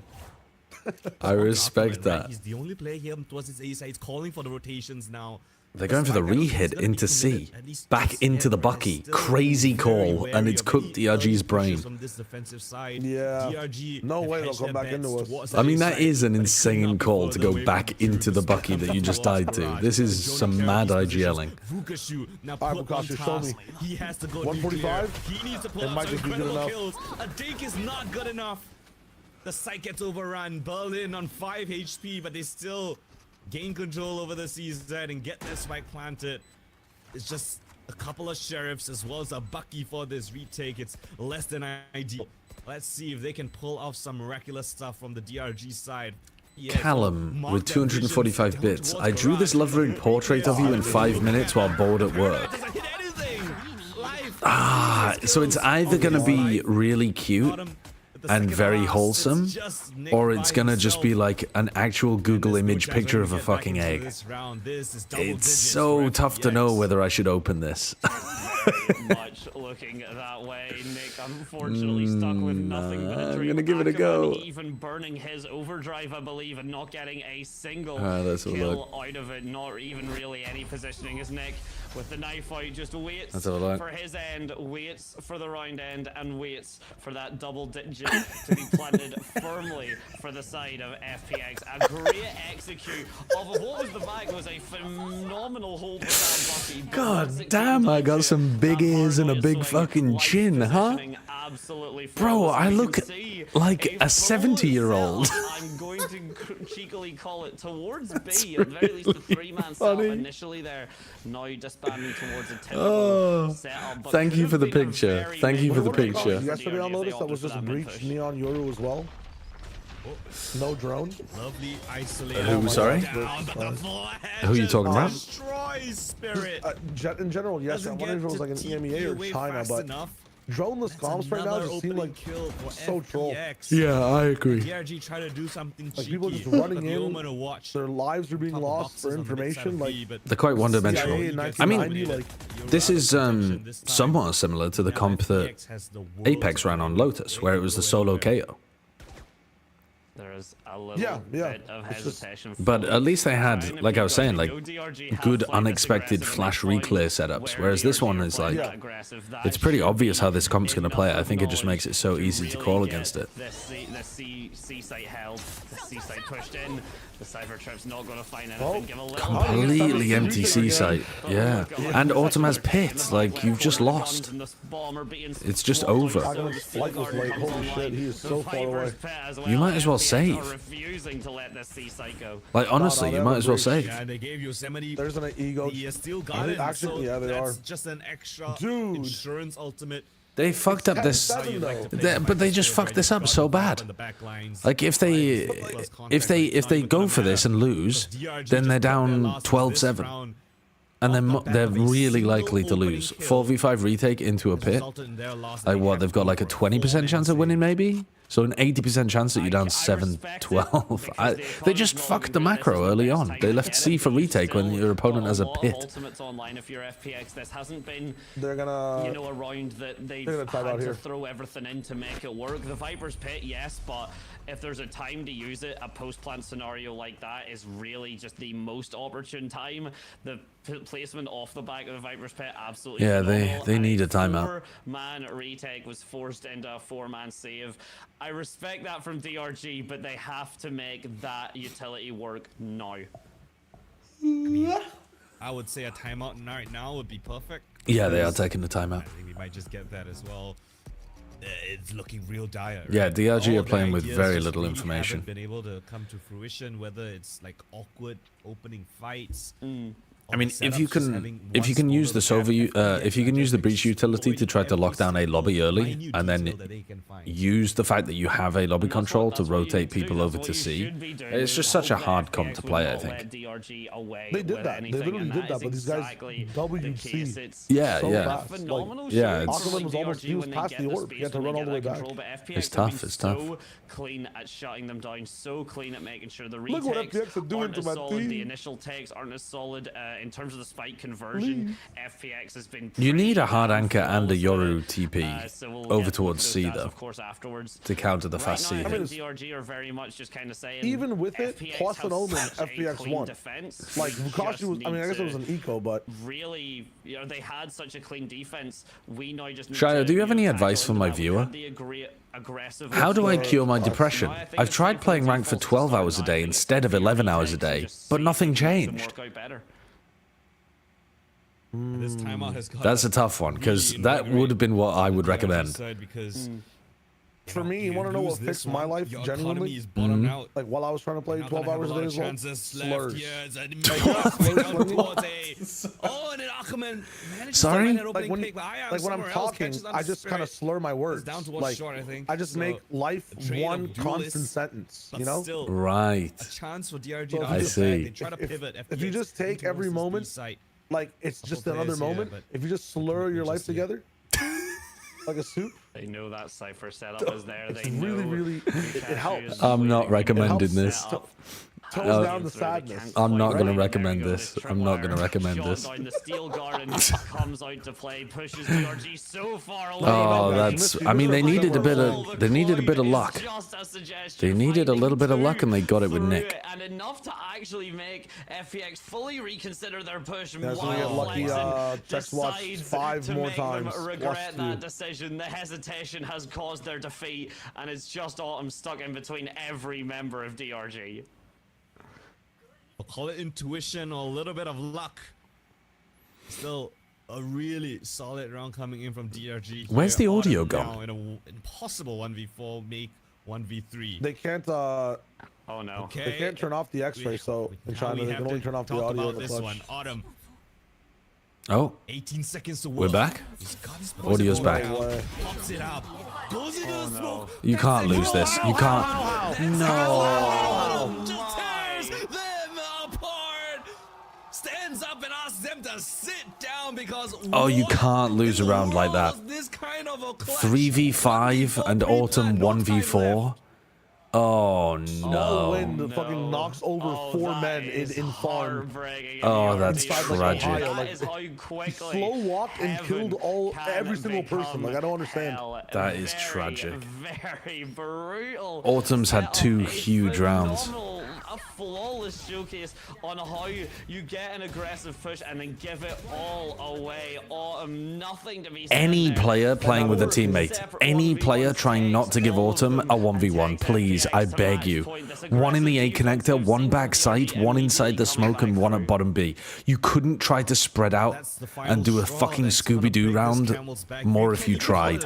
I respect that. He's the only player here towards his A side. He's calling for the rotations now. They're going for the re-hit into C. Back into the Bucky. Crazy call, and it's cooked DRG's brain. Yeah. No way they'll come back into us. I mean, that is an insane call to go back into the Bucky that you just died to. This is some mad IGLing. Alright, Bukasha, show me. He has to go 145? He needs to pull It out might some just be good incredible enough. kills. A dink is not good enough. The site gets overrun. Berlin on 5 HP, but they still gain control over the CZ and get their spike planted. It's just a couple of sheriffs as well as a Bucky for this retake. It's less than ideal. Let's see if they can pull off some miraculous stuff from the DRG side. Yeah, Callum with 245 bits. I drew this lovely portrait of you in 5 minutes while bored at work. So it's either going to be really cute and very wholesome, or it's gonna just be like an actual Google image picture of a fucking egg. It's so tough to know whether I should open this. Much looking that way. Nick unfortunately stuck with nothing but a dream. I'm gonna give it a go. Even burning his overdrive, I believe, and not getting a single kill out of it. Not even really any positioning as Nick, with the knife out, just waits for his end, waits for the round end, and waits for that double digit to be planted firmly for the side of FPX. A great execute of what was the back was a phenomenal hold for that Bucky. God damn, I got some big ears and a big fucking chin, huh? Bro, I look like a 70-year-old. I'm going to cheekily call it towards B, at the very least the 3-man setup initially there. Now disbanding towards a typical setup. Thank you for the picture. Thank you for the picture. Yesterday on Lotus, that was just Breach, Neon Yoru as well. No drone. Lovely isolate. Who, sorry? Who are you talking about? Spirit. In general, yes. I wonder if it was like an EMEA or China, but droneless comms right now just seem like so troll. Yeah, I agree. DRG try to do something like people just running in, their lives are being lost for information. Like they're quite one-dimensional. I mean, this is somewhat similar to the comp that Apex ran on Lotus, where it was the solo KO. There is a little bit of hesitation. But at least they had, like I was saying, like good unexpected flash reclear setups. Whereas this one is like, it's pretty obvious how this comp's going to play. I think it just makes it so easy to call against it. The C site held, the C site pushed in. The Cypher Trip's not going to find anything. Give a little completely empty C site. Yeah. And Autumn has pit. Like, you've just lost. It's just over. Holy shit, he is so far away. You might as well save. Like, honestly, you might as well save. Yeah, they gave Yosemite. There's an ego. He has still got it. Actually, yeah, they are. Just an extra insurance ultimate. They fucked up this, but they just fucked this up so bad. Like if they go for this and lose, then they're down 12-7, and then they're really likely to lose. 4v5 retake into a pit. Like what? They've got like a 20% chance of winning, maybe. So an 80% chance that you're down 7-12. They just fucked the macro early on. They left C for retake when your opponent has a pit. Ultimates online if you're FPX. This hasn't been, they're gonna, a round that they've had to throw everything in to make it work. The Viper's pit, yes, but if there's a time to use it, a post-plant scenario like that is really just the most opportune time. The placement off the back of the Viper's pit, absolutely phenomenal. They need a timeout. 4-man retake was forced into a 4-man save. I respect that from DRG, but they have to make that utility work now. I would say a timeout right now would be perfect. Yeah, they are taking the timeout. I think we might just get that as well. It's looking real dire. Right? Yeah, DRG are playing with very little really information. Haven't been able to come to fruition, whether it's like awkward opening fights. I mean, if you can use the if you can use the breach utility to try to lock down a lobby early, and then use the fact that you have a lobby control to rotate people over to C, it's just such a hard comp to play, I think. They did that. They literally did that, but these guys WC. Yeah, so yeah. fast. Yeah, Aquaman was almost, he was past the orb. He had to run all the way back. It's tough, it's tough. So clean at shutting them down, so clean at making sure the Look what retakes FPX are doing aren't to as my solid, team. the initial takes aren't as solid. In terms of the spike conversion, FPX has been. You need a hard anchor and a Yoru TP so we'll over get towards those C stats, though, of course, afterwards. to counter the fast C. Right now, I think DRG are very much just kind of saying. Even with it, FPX plus an have Omen, such a FPX clean won. defense. Like Mukashi was, I mean, I guess it was an eco, but really, you know, they had such a cclean defense. We now just. Shia, do you have any advice for my viewer? How do I cure my depression? I've tried playing ranked for 12 hours a day instead of 11 hours a day, but nothing changed. This timeout has That's a tough one, because that would have been what I would recommend. Because for me, you want to know what fixed my life genuinely? Like while I was trying to play 12 hours a day as well, slurs. Oh, and then Aquaman manages Sorry? to find that Like opening pick, but like when I'm talking, I just kind of slur my words. down to one Like short, I think. I just So, make life trade of one constant duelists, sentence. but You know? still, Right. a chance for DRG So to if I you- see. They try to pivot. If you just take every moment, like it's just another players here, moment. but If you just slur your life just, yeah. together, like a soup, They know that cipher setup is there. it's They really, know really, it helps. I'm not recommending this. Tones down the sadness. I'm not going to Right? recommend this. I'm not going to recommend this. The steel garden comes out to play, pushes DRG so far away. Oh, that's. I mean, they needed a bit of luck. They needed a little bit of luck, and they got it with Nick. And enough to actually make FPX fully reconsider their push. Yeah, so we get lucky, Text Watch decides 5 to more make them times, regret plus that 2. decision. The hesitation has caused their defeat, and it's just Autumn stuck in between every member of DRG. I'll call it intuition or a little bit of luck. Still a really solid round coming in from DRG. Where's the audio Autumn gone? now in an impossible 1v4, make 1v3. They can't. Oh no. Okay. They can't turn off the X-ray, so in Now China we they have can only to turn off the talk audio. about in the this clutch. one. Autumn, Oh, 18 seconds to work. we're back. He's got his Audio's possible back. now. Pops it up. Goes into the smoke. You can't lose this. You can't. No. Just tears them apart. Stands up and asks them to sit down because. Oh, you what can't lose in a the round like world that. was this kind of a clutch? 3v5 and Autumn 1v4. Oh Oh, when no. the fucking knocks over 4 that men is in farm. heartbreaking. Oh, that's Inside, like, tragic. Ohio, That like, is how quickly slow walked and heaven killed can every single person. become Like I don't understand. hell. That is Very, tragic. Very brutal. Autumn's had 2 setup. A huge rounds. phenomenal, a flawless showcase on how you get an aggressive push and then give it all away. Autumn, nothing to be said Any there. player playing with a teammate, any player trying not to give Autumn a 1v1, please, I beg you. 1 in the A connector, 1 backside, 1 inside the smoke, and 1 at bottom B. You couldn't try to spread out and do a fucking Scooby-Doo round more if you tried.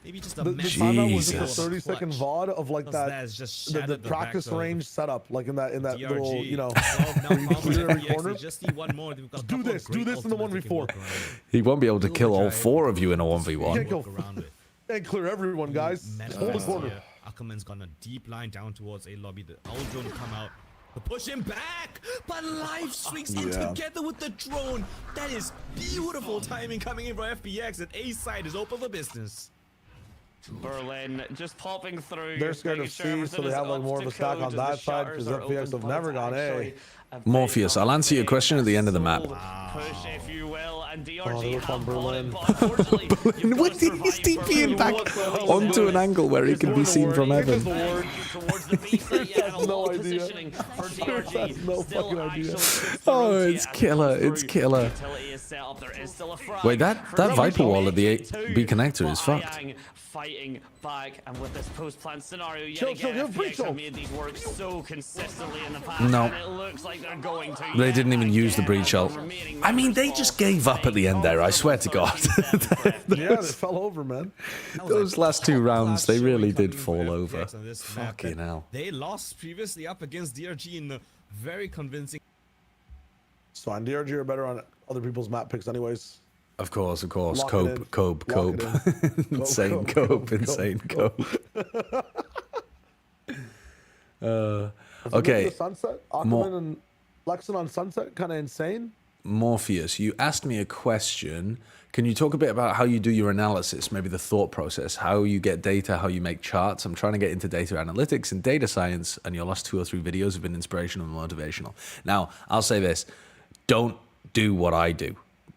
Maybe just a The mess. timeout was just a Jesus. 30-second VOD of like that, That is just the shattered the practice back, so range setup, like in that DRG, little, you know, 12 where you now clear every FPX, corner. they just need one more. They've got a Do couple of this great in the ultimates they can 1v4. work around with. He won't be able to kill all 4 of you in a 1v1. can't go Work around with. and clear everyone, guys. Just hold the corner. Ackerman's gone a deep line down towards A lobby. The owl drone will come out to push him back, but life streaks in Yeah. together with the drone. That is beautiful timing coming in for FPX, and A side is open for business. Berlin just popping through. They're scared of making sure C, so everything they is have like up more to of a stack code on as that the side shutters because are FPX open, have never but gone A. actually a Morpheus, very I'll answer your question at the end of the map. push, if you will, and and DRG look on have Berlin. but unfortunately, He's TPing back onto an angle where he can be seen from heaven. Towards the VCT, yeah, and a no lot of idea. positioning for DRG. No Still fucking idea. Oh, it's killer, it's killer. Wait, that Viper wall at the B connector is fucked. Fighting back, and with this post-plant scenario, yet Chill, again, chill, FPX have made these work so consistently in the past, No. and it looks like they're going to. They didn't even use the breach shell. I mean, they just gave up at the end there, I swear to God. Yeah, they fell over, man. Those last two rounds, they really did fall FPX over. on this map, Fucking but hell. They lost previously up against DRG in a very convincing. It's fine. DRG are better on other people's map picks anyways. Of course, of course. Lock it in. Cope. Lock it in. Insane Cope. insane cope. The Okay. Sunset, Aquaman and Lexon on Sunset, kind of insane. Morpheus, you asked me a question. Can you talk a bit about how you do your analysis, maybe the thought process, how you get data, how you make charts? I'm trying to get into data analytics and data science, and your last 2 or 3 videos have been inspirational and motivational. Now, I'll say this. Don't do what I do.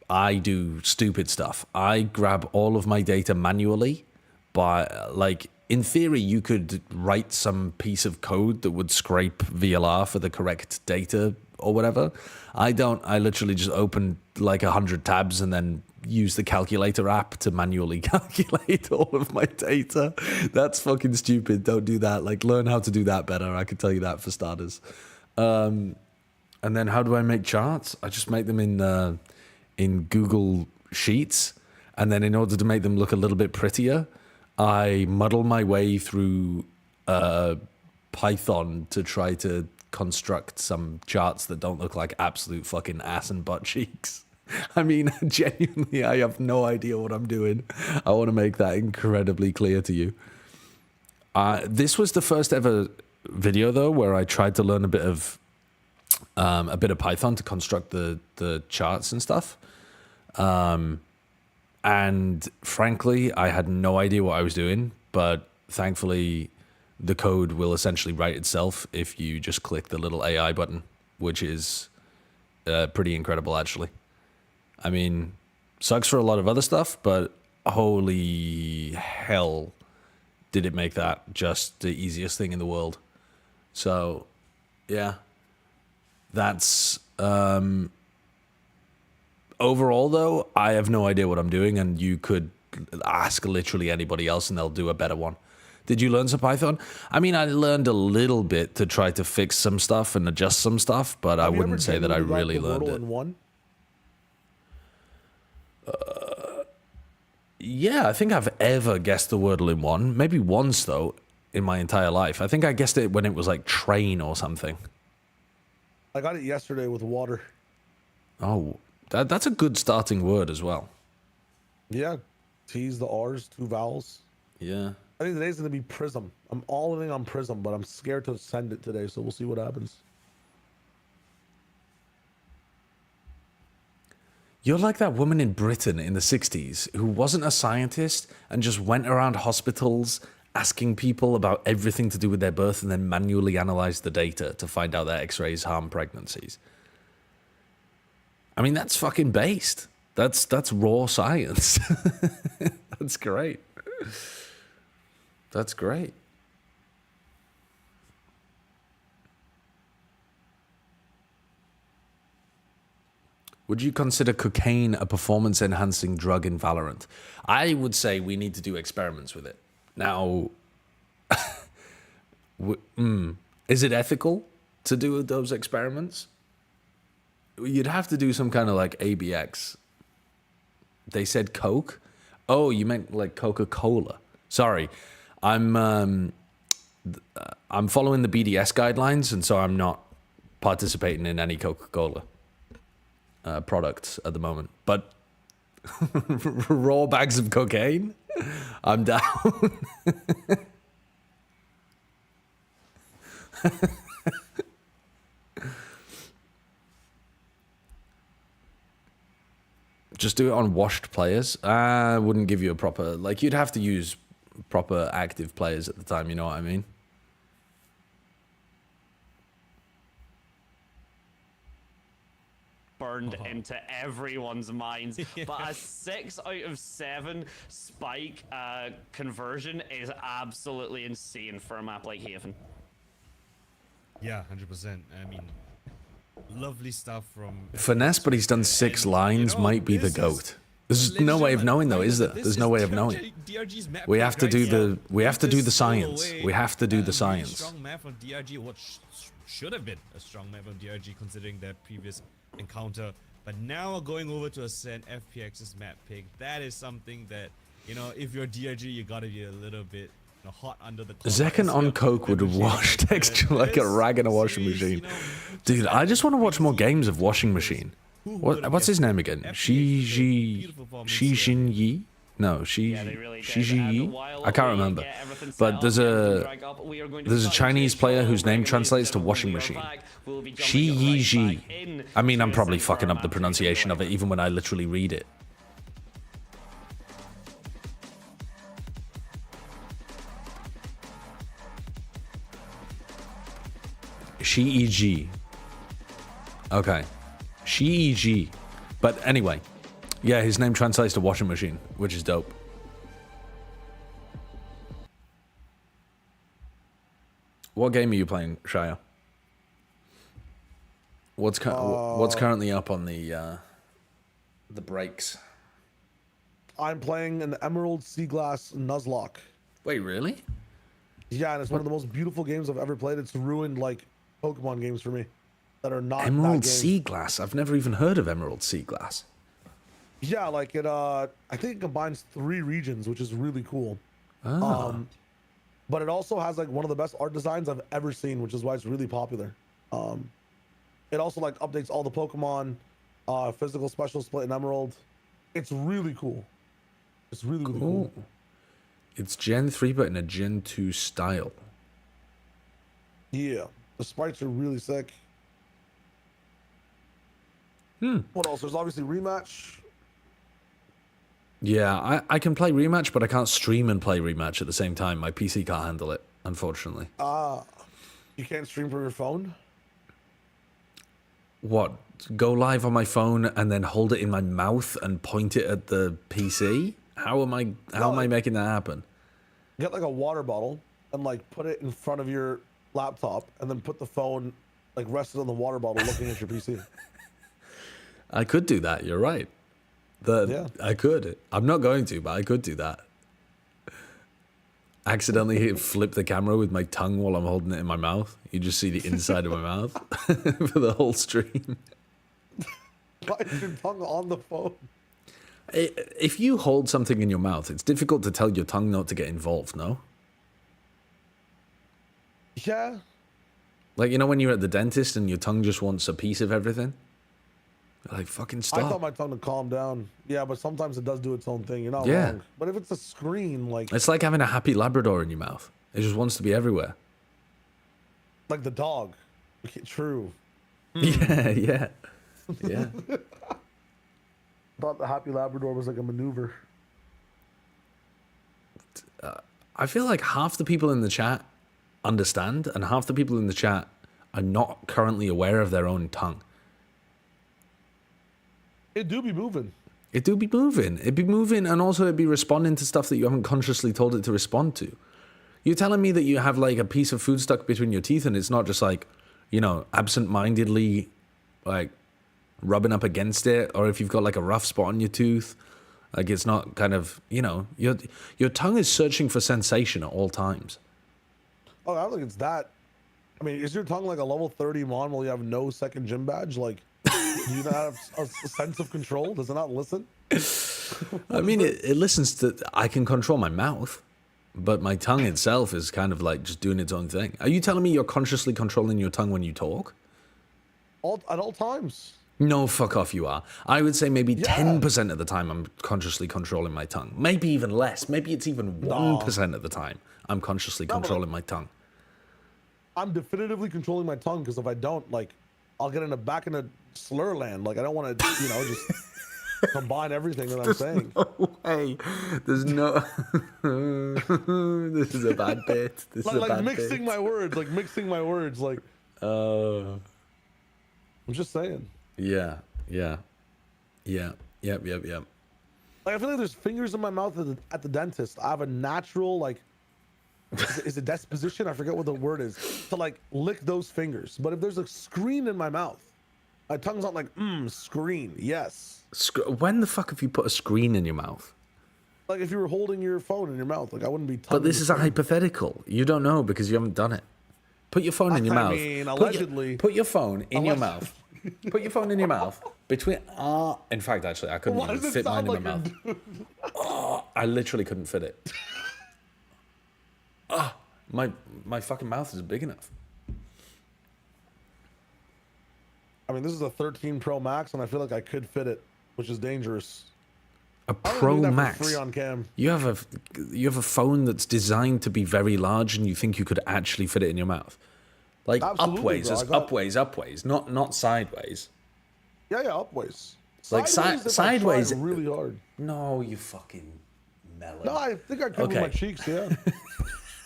I do stupid stuff. I grab all of my data manually by, like, in theory, you could write some piece of code that would scrape VLR for the correct data or whatever. I don't. I literally just open like 100 tabs and then use the calculator app to manually calculate all of my data. That's fucking stupid. Don't do that. Like, learn how to do that better. I could tell you that for starters. And then how do I make charts? I just make them in Google Sheets. And then in order to make them look a little bit prettier, I muddle my way through Python to try to construct some charts that don't look like absolute fucking ass and butt cheeks. I mean, genuinely, I have no idea what I'm doing. I want to make that incredibly clear to you. This was the first ever video, though, where I tried to learn a bit of Python to construct the charts and stuff. And frankly, I had no idea what I was doing, but thankfully, the code will essentially write itself if you just click the little AI button, which is pretty incredible, actually. I mean, sucks for a lot of other stuff, but holy hell, did it make that just the easiest thing in the world. So, yeah, that's... Overall, though, I have no idea what I'm doing, and you could ask literally anybody else, and they'll do a better one. Did you learn some Python? I mean, I learned a little bit to try to fix some stuff and adjust some stuff, but I wouldn't say that I really learned it. Yeah, I think I've ever guessed the Wordle in one. Maybe once, though, in my entire life. I think I guessed it when it was like train or something. I got it yesterday with water. Oh, that's a good starting word as well. Yeah. T's, the R's, 2 vowels. Yeah. I think today's going to be Prism. I'm all in on Prism, but I'm scared to send it today, so we'll see what happens. You're like that woman in Britain in the 60s who wasn't a scientist and just went around hospitals asking people about everything to do with their birth and then manually analyzed the data to find out that x-rays harm pregnancies. I mean, that's fucking based. That's raw science. That's great. That's great. Would you consider cocaine a performance-enhancing drug in Valorant? I would say we need to do experiments with it. Now, is it ethical to do those experiments? You'd have to do some kind of like ABX. They said Coke. Oh, you meant like Coca-Cola. Sorry, I'm following the BDS guidelines, and so I'm not participating in any Coca-Cola products at the moment. But raw bags of cocaine, I'm down. Just do it on washed players. I wouldn't give you a proper... Like, you'd have to use proper active players at the time, you know what I mean? burned into everyone's minds. But a 6 out of 7 spike conversion is absolutely insane for a map like Haven. Yeah, 100%. I mean, lovely stuff from Finesse, but he's done 6 lines, might be the GOAT. There's no way of knowing though, is there? There's no way of knowing. We have to do the science. We have to do the science. Strong map from DRG, what should have been a strong map from DRG considering their previous encounter. But now going over to Ascent, FPX's map pick, that is something that, you know, if you're DRG, you gotta be a little bit hot under the collar. Zekan on coke would wash texture like a rag in a washing machine. Dude, I just want to watch more games of Washing Machine. What's his name again? Shi Xin Yi? No, Shi Yi? I can't remember. But there's a Chinese player whose name translates to washing machine. Shi Yi Ji. I mean, I'm probably fucking up the pronunciation of it even when I literally read it. Shi Yi Ji. Okay. Shi Yi Ji. But anyway, yeah, his name translates to washing machine, which is dope. What game are you playing, Shia? What's currently up on the breaks? I'm playing an Emerald Sea Glass Nuzlocke. Wait, really? Yeah, and it's one of the most beautiful games I've ever played. It's ruined like Pokemon games for me that are not Emerald Sea Glass. I've never even heard of Emerald Sea Glass. Yeah, like it. I think it combines 3 regions, which is really cool. Oh. But it also has like one of the best art designs I've ever seen, which is why it's really popular. It also like updates all the Pokemon, physical special split in Emerald. It's really cool. It's really cool. It's Gen 3, but in a Gen 2 style. Yeah, the sprites are really sick. What else? There's obviously Rematch. Yeah, I can play Rematch, but I can't stream and play Rematch at the same time. My PC can't handle it, unfortunately. You can't stream from your phone? What? Go live on my phone and then hold it in my mouth and point it at the PC? How am I making that happen? Get like a water bottle and like put it in front of your laptop and then put the phone like rested on the water bottle looking at your PC. I could do that, you're right. Yeah. I could. I'm not going to, but I could do that. Accidentally flip the camera with my tongue while I'm holding it in my mouth. You just see the inside of my mouth for the whole stream. Why is your tongue on the phone? If you hold something in your mouth, it's difficult to tell your tongue not to get involved, no? Yeah. Like, you know when you're at the dentist and your tongue just wants a piece of everything? Like, fucking stop. I thought my tongue to calm down. Yeah, but sometimes it does do its own thing. You're not wrong. But if it's a screen, like... It's like having a happy Labrador in your mouth. It just wants to be everywhere. Like the dog. Okay, true. Yeah. I thought the happy Labrador was like a maneuver. I feel like half the people in the chat understand, and half the people in the chat are not currently aware of their own tongue. It do be moving. It do be moving. It be moving, and also it be responding to stuff that you haven't consciously told it to respond to. You're telling me that you have like a piece of food stuck between your teeth, and it's not just like, you know, absent-mindedly like rubbing up against it, or if you've got like a rough spot on your tooth, like it's not kind of, you know, your tongue is searching for sensation at all times. Oh, I don't think it's that. I mean, is your tongue like a level 30 mon while you have no second gym badge? Like, do you not have a sense of control? Does it not listen? I mean, it listens to... I can control my mouth, but my tongue itself is kind of like just doing its own thing. Are you telling me you're consciously controlling your tongue when you talk? At all times. No, fuck off, you are. I would say maybe 10% of the time I'm consciously controlling my tongue. Maybe even less. Maybe it's even 1% of the time I'm consciously controlling my tongue. I'm definitively controlling my tongue, because if I don't, like, I'll get back in a slur land. Like, I don't want to, you know, just combine everything that I'm saying. No way. There's no... This is a bad bit. This is a bad mixing bit. my words. I'm just saying. Yeah. Yeah. Yep. Like I feel like there's fingers in my mouth at the dentist. I have a natural like, is it disposition? I forget what the word is to like lick those fingers. But if there's a screen in my mouth, my tongue's not like screen. Yes. When the fuck have you put a screen in your mouth? Like if you were holding your phone in your mouth, like I wouldn't be. But this is a hypothetical. You don't know because you haven't done it. Put your phone in your mouth. I mean, allegedly. Put your phone in your mouth. Put your phone in your mouth. Between in fact, actually, I couldn't even fit mine in my mouth. I literally couldn't fit it. My fucking mouth is big enough. I mean, this is a 13 Pro Max, and I feel like I could fit it, which is dangerous. A Pro Max. Free on cam. You have a phone that's designed to be very large, and you think you could actually fit it in your mouth, like absolutely, upways, not sideways. Yeah, upways. Like sideways, really hard. No, you fucking melon. No, I think I could with my cheeks. Yeah,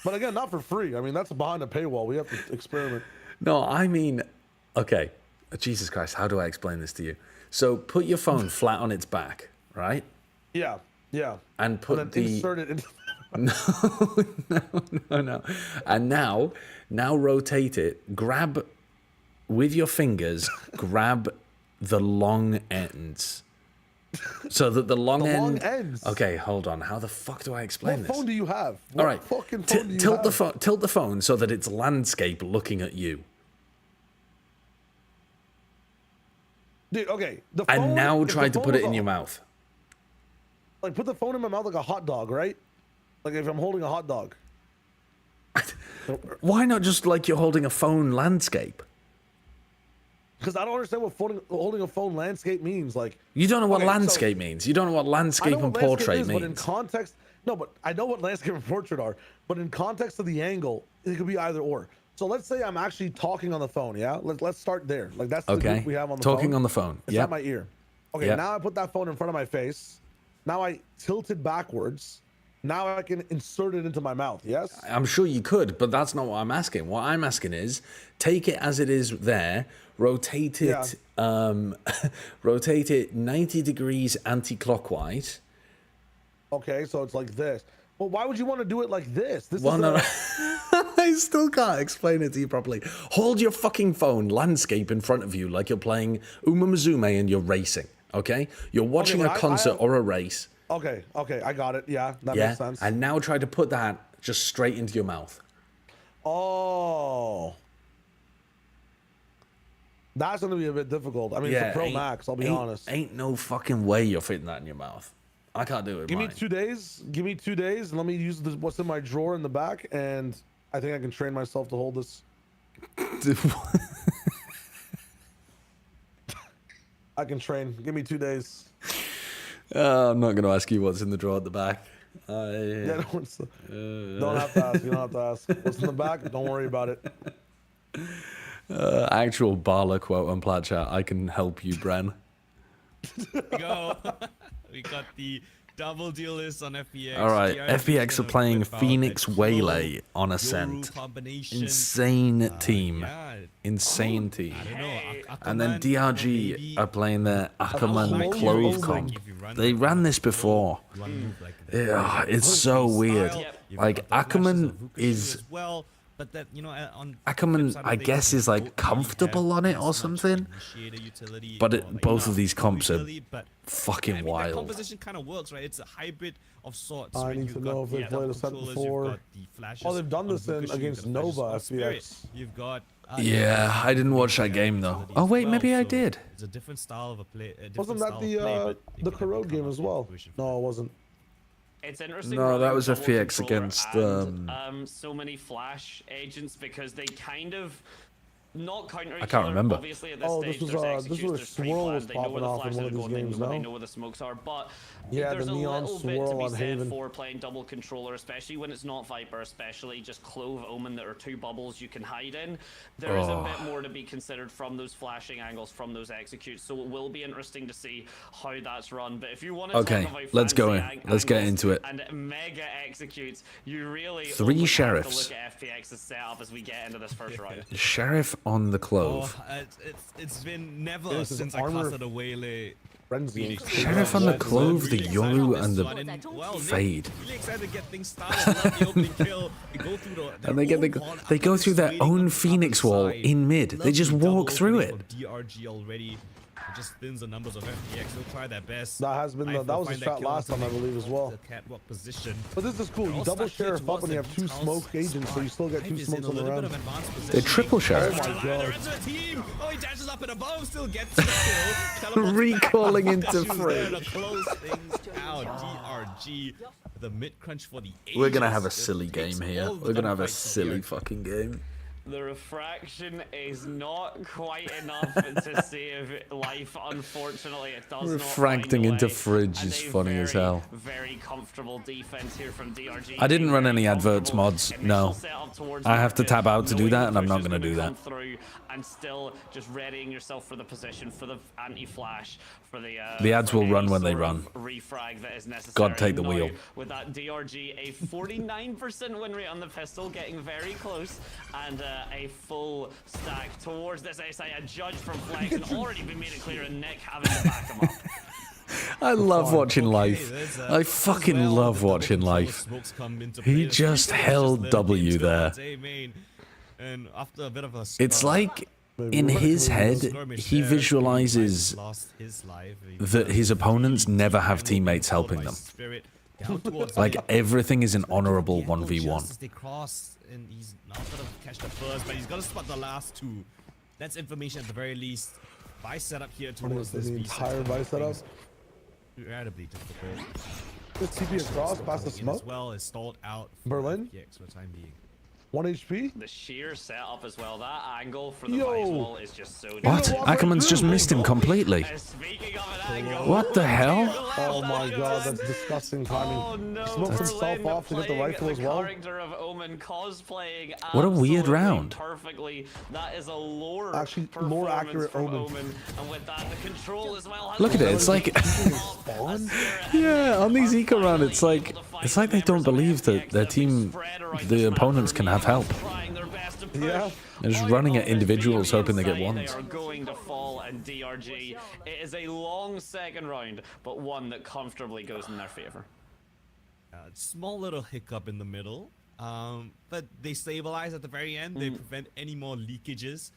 but again, not for free. I mean, that's behind a paywall. We have to experiment. No, I mean, okay. Jesus Christ, how do I explain this to you? So put your phone flat on its back, right? Yeah. And put and then insert it into. No. And now rotate it. Grab with your fingers. Grab the long ends, so that the long ends. Okay, hold on. How the fuck do I explain this? What phone do you have? All right. Fucking phone do you tilt have? Tilt the phone so that it's landscape looking at you. Dude, okay. The phone, and now try to put it in your mouth. Like put the phone in my mouth like a hot dog, right? Like if I'm holding a hot dog. Why not just like you're holding a phone landscape? Because I don't understand what holding a phone landscape means. Like you don't know what landscape means. You don't know what landscape and portrait means. But in context, no. But I know what landscape and portrait are. But in context of the angle, it could be either or. So let's say I'm actually talking on the phone. Yeah, let's start there. Like that's the group we have on the phone. Talking on the phone. It's at my ear. Okay, now I put that phone in front of my face. Now I tilt it backwards. Now I can insert it into my mouth. Yes. I'm sure you could, but that's not what I'm asking. What I'm asking is take it as it is there, rotate it, rotate it 90 degrees anti-clockwise. Okay, so it's like this. Well, why would you want to do it like this? No. I still can't explain it to you properly. Hold your fucking phone landscape in front of you like you're playing Uma Musume and you're racing, okay? You're watching a concert or a race. Okay, I got it. Yeah, that makes sense. And now try to put that just straight into your mouth. Oh. That's going to be a bit difficult. I mean, it's a Pro Max, I'll be honest. Ain't no fucking way you're fitting that in your mouth. I can't do it. Give me 2 days. Give me 2 days. And let me use what's in my drawer in the back. And I think I can train myself to hold this. I can train. Give me 2 days. I'm not going to ask you what's in the drawer at the back. Don't have to ask. You don't have to ask. What's in the back? Don't worry about it. Actual Bala quote on Plat Chat. I can help you, Bren. There we go. We got the double deal list on FPX. All right, DRG FPX are playing Phoenix Waylay on Ascent. Insane team. Insane team. And then DRG are playing their Ackerman Clove comp. They ran this before. Yeah, it's so weird. Like Ackerman is... But that, you know, on Ackerman, I guess, is like comfortable on it or something. But both of these comps are fucking wild. That composition kind of works, right? It's a hybrid of sorts. I need to know if they've played a set before. Oh, they've done this against Nova FPX. You've got. Yeah, I didn't watch that game though. Oh wait, maybe I did. It's a different style of a play. Wasn't that the Corrode game as well? No, it wasn't. It's interesting. No, that was FPX against so many flash agents because they kind of not counter each I can't remember. Obviously, at this stage, this was a swirl was popping off in one of these games now. They know where the smokes are, but there's the neon a little bit to swirl be on said Haven for playing double controller, especially when it's not Viper, especially just Clove, Omen, that are two bubbles you can hide in. There is a bit more to be considered from those flashing angles, from those executes, so it will be interesting to see how that's run. But if you want to talk about let's go in. Let's get into it. And mega executes, you really Three Sheriffs. have to look at FPX's setup as we get into this first round. Sheriff on the clove. It's been never since I casted a Waylay. Sheriff on the clove, the Yoru, and the Fade. Really excited to get things started. Love the opening kill. They go through their own Phoenix wall in mid. They just walk through it. DRG already. It just thins the numbers of FPX. They'll try their best. That has been that was a strat last time, I believe, as well. The catwalk position. But this is cool. You double sheriff up when you have 2 smoke agents, so you still get 2 smokes on the round. They triple sheriff. Oh my god. Oh, he dashes up and above, still gets the kill. Recalling into fridge. Close things out. DRG. The mid crunch for the We're gonna have a silly game here. We're gonna have a silly fucking game. The refraction is not quite enough to save life. Unfortunately, it does Refracting not into fridge is funny as hell. Very comfortable defense here from DRG. I didn't run any adverts mods. No, I have to tab out to do that, and I'm not gonna do that. And still just readying yourself for the position, for the anti-flash, for the ads will run when they run. Refrag that is necessary. God take the wheel. With that DRG, a 49% win rate on the pistol, getting very close, and a full stack towards this SI. A judge from Flex and already been made it clear, and Nick having to back him up. I love watching life. I fucking love watching life. He just held W there. And after a bit of a it's like in his head, he visualizes that his opponents never have teammates helping them. Like everything is an honorable 1v1. They cross, and he's not gonna catch the first, but he's gonna spot the last 2. That's information at the very least. Buy setup here towards this entire buy setup. Incredibly difficult. Good TP across, past the smoke. As well as stalled out. Berlin. FPX for the time being. 1 HP. The sheer setup as well. That angle for the vice wall is just so. What? Ackerman's just missed him completely. Speaking of an angle, what the hell? Oh my god, that's disgusting timing. Oh no, Smoked himself off to get the rifle as well. Character of Omen cosplaying what a weird round. Perfectly. That is a lore. Actually, more accurate from Omen. And with that, the control as well. Look at it. It's like yeah, on these eco round, it's like they don't believe that their team, the opponents, can have help. Yeah. They're just running at individuals hoping they get ones. They are going to fall, and DRG. It is a long second round, but one that comfortably goes in their favor. Small little hiccup in the middle, but they stabilize at the very end. They prevent any more leakages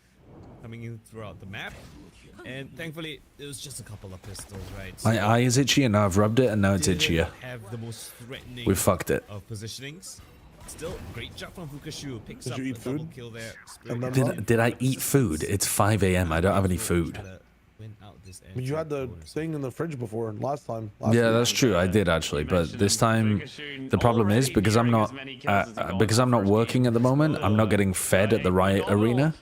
coming in throughout the map. And thankfully, it was just a couple of pistols, right? So my eye is itchy, and now I've rubbed it, and now it's itchier. Have the most threatening we fucked it. Of positionings. Still, great job from Fukashu. Picks Did up you eat a food? double kill there. Did I eat food? It's 5 a.m. I don't have any food. You had the thing in the fridge before last time. Yeah, that's true. I did actually, but this time the problem is because I'm not working at the moment. I'm not getting fed at the Riot Arena,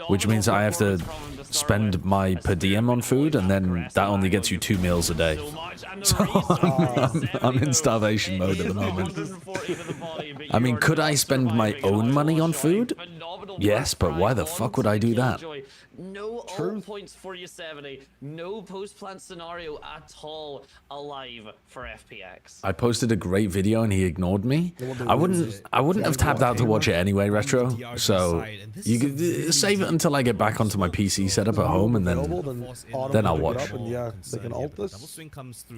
which means I have to spend my per diem on food, and then that only gets you 2 meals a day. So I'm in starvation mode at the moment. I mean, could I spend my own money on food? Yes, but why the fuck would I do that? No all points for you, 70. No post-plant scenario at all alive for FPX. I posted a great video and he ignored me. I wouldn't have tapped out to watch it anyway, Retro. So you could save it until I get back onto my PC setup at home, and then I'll watch. Yeah, they can ult this.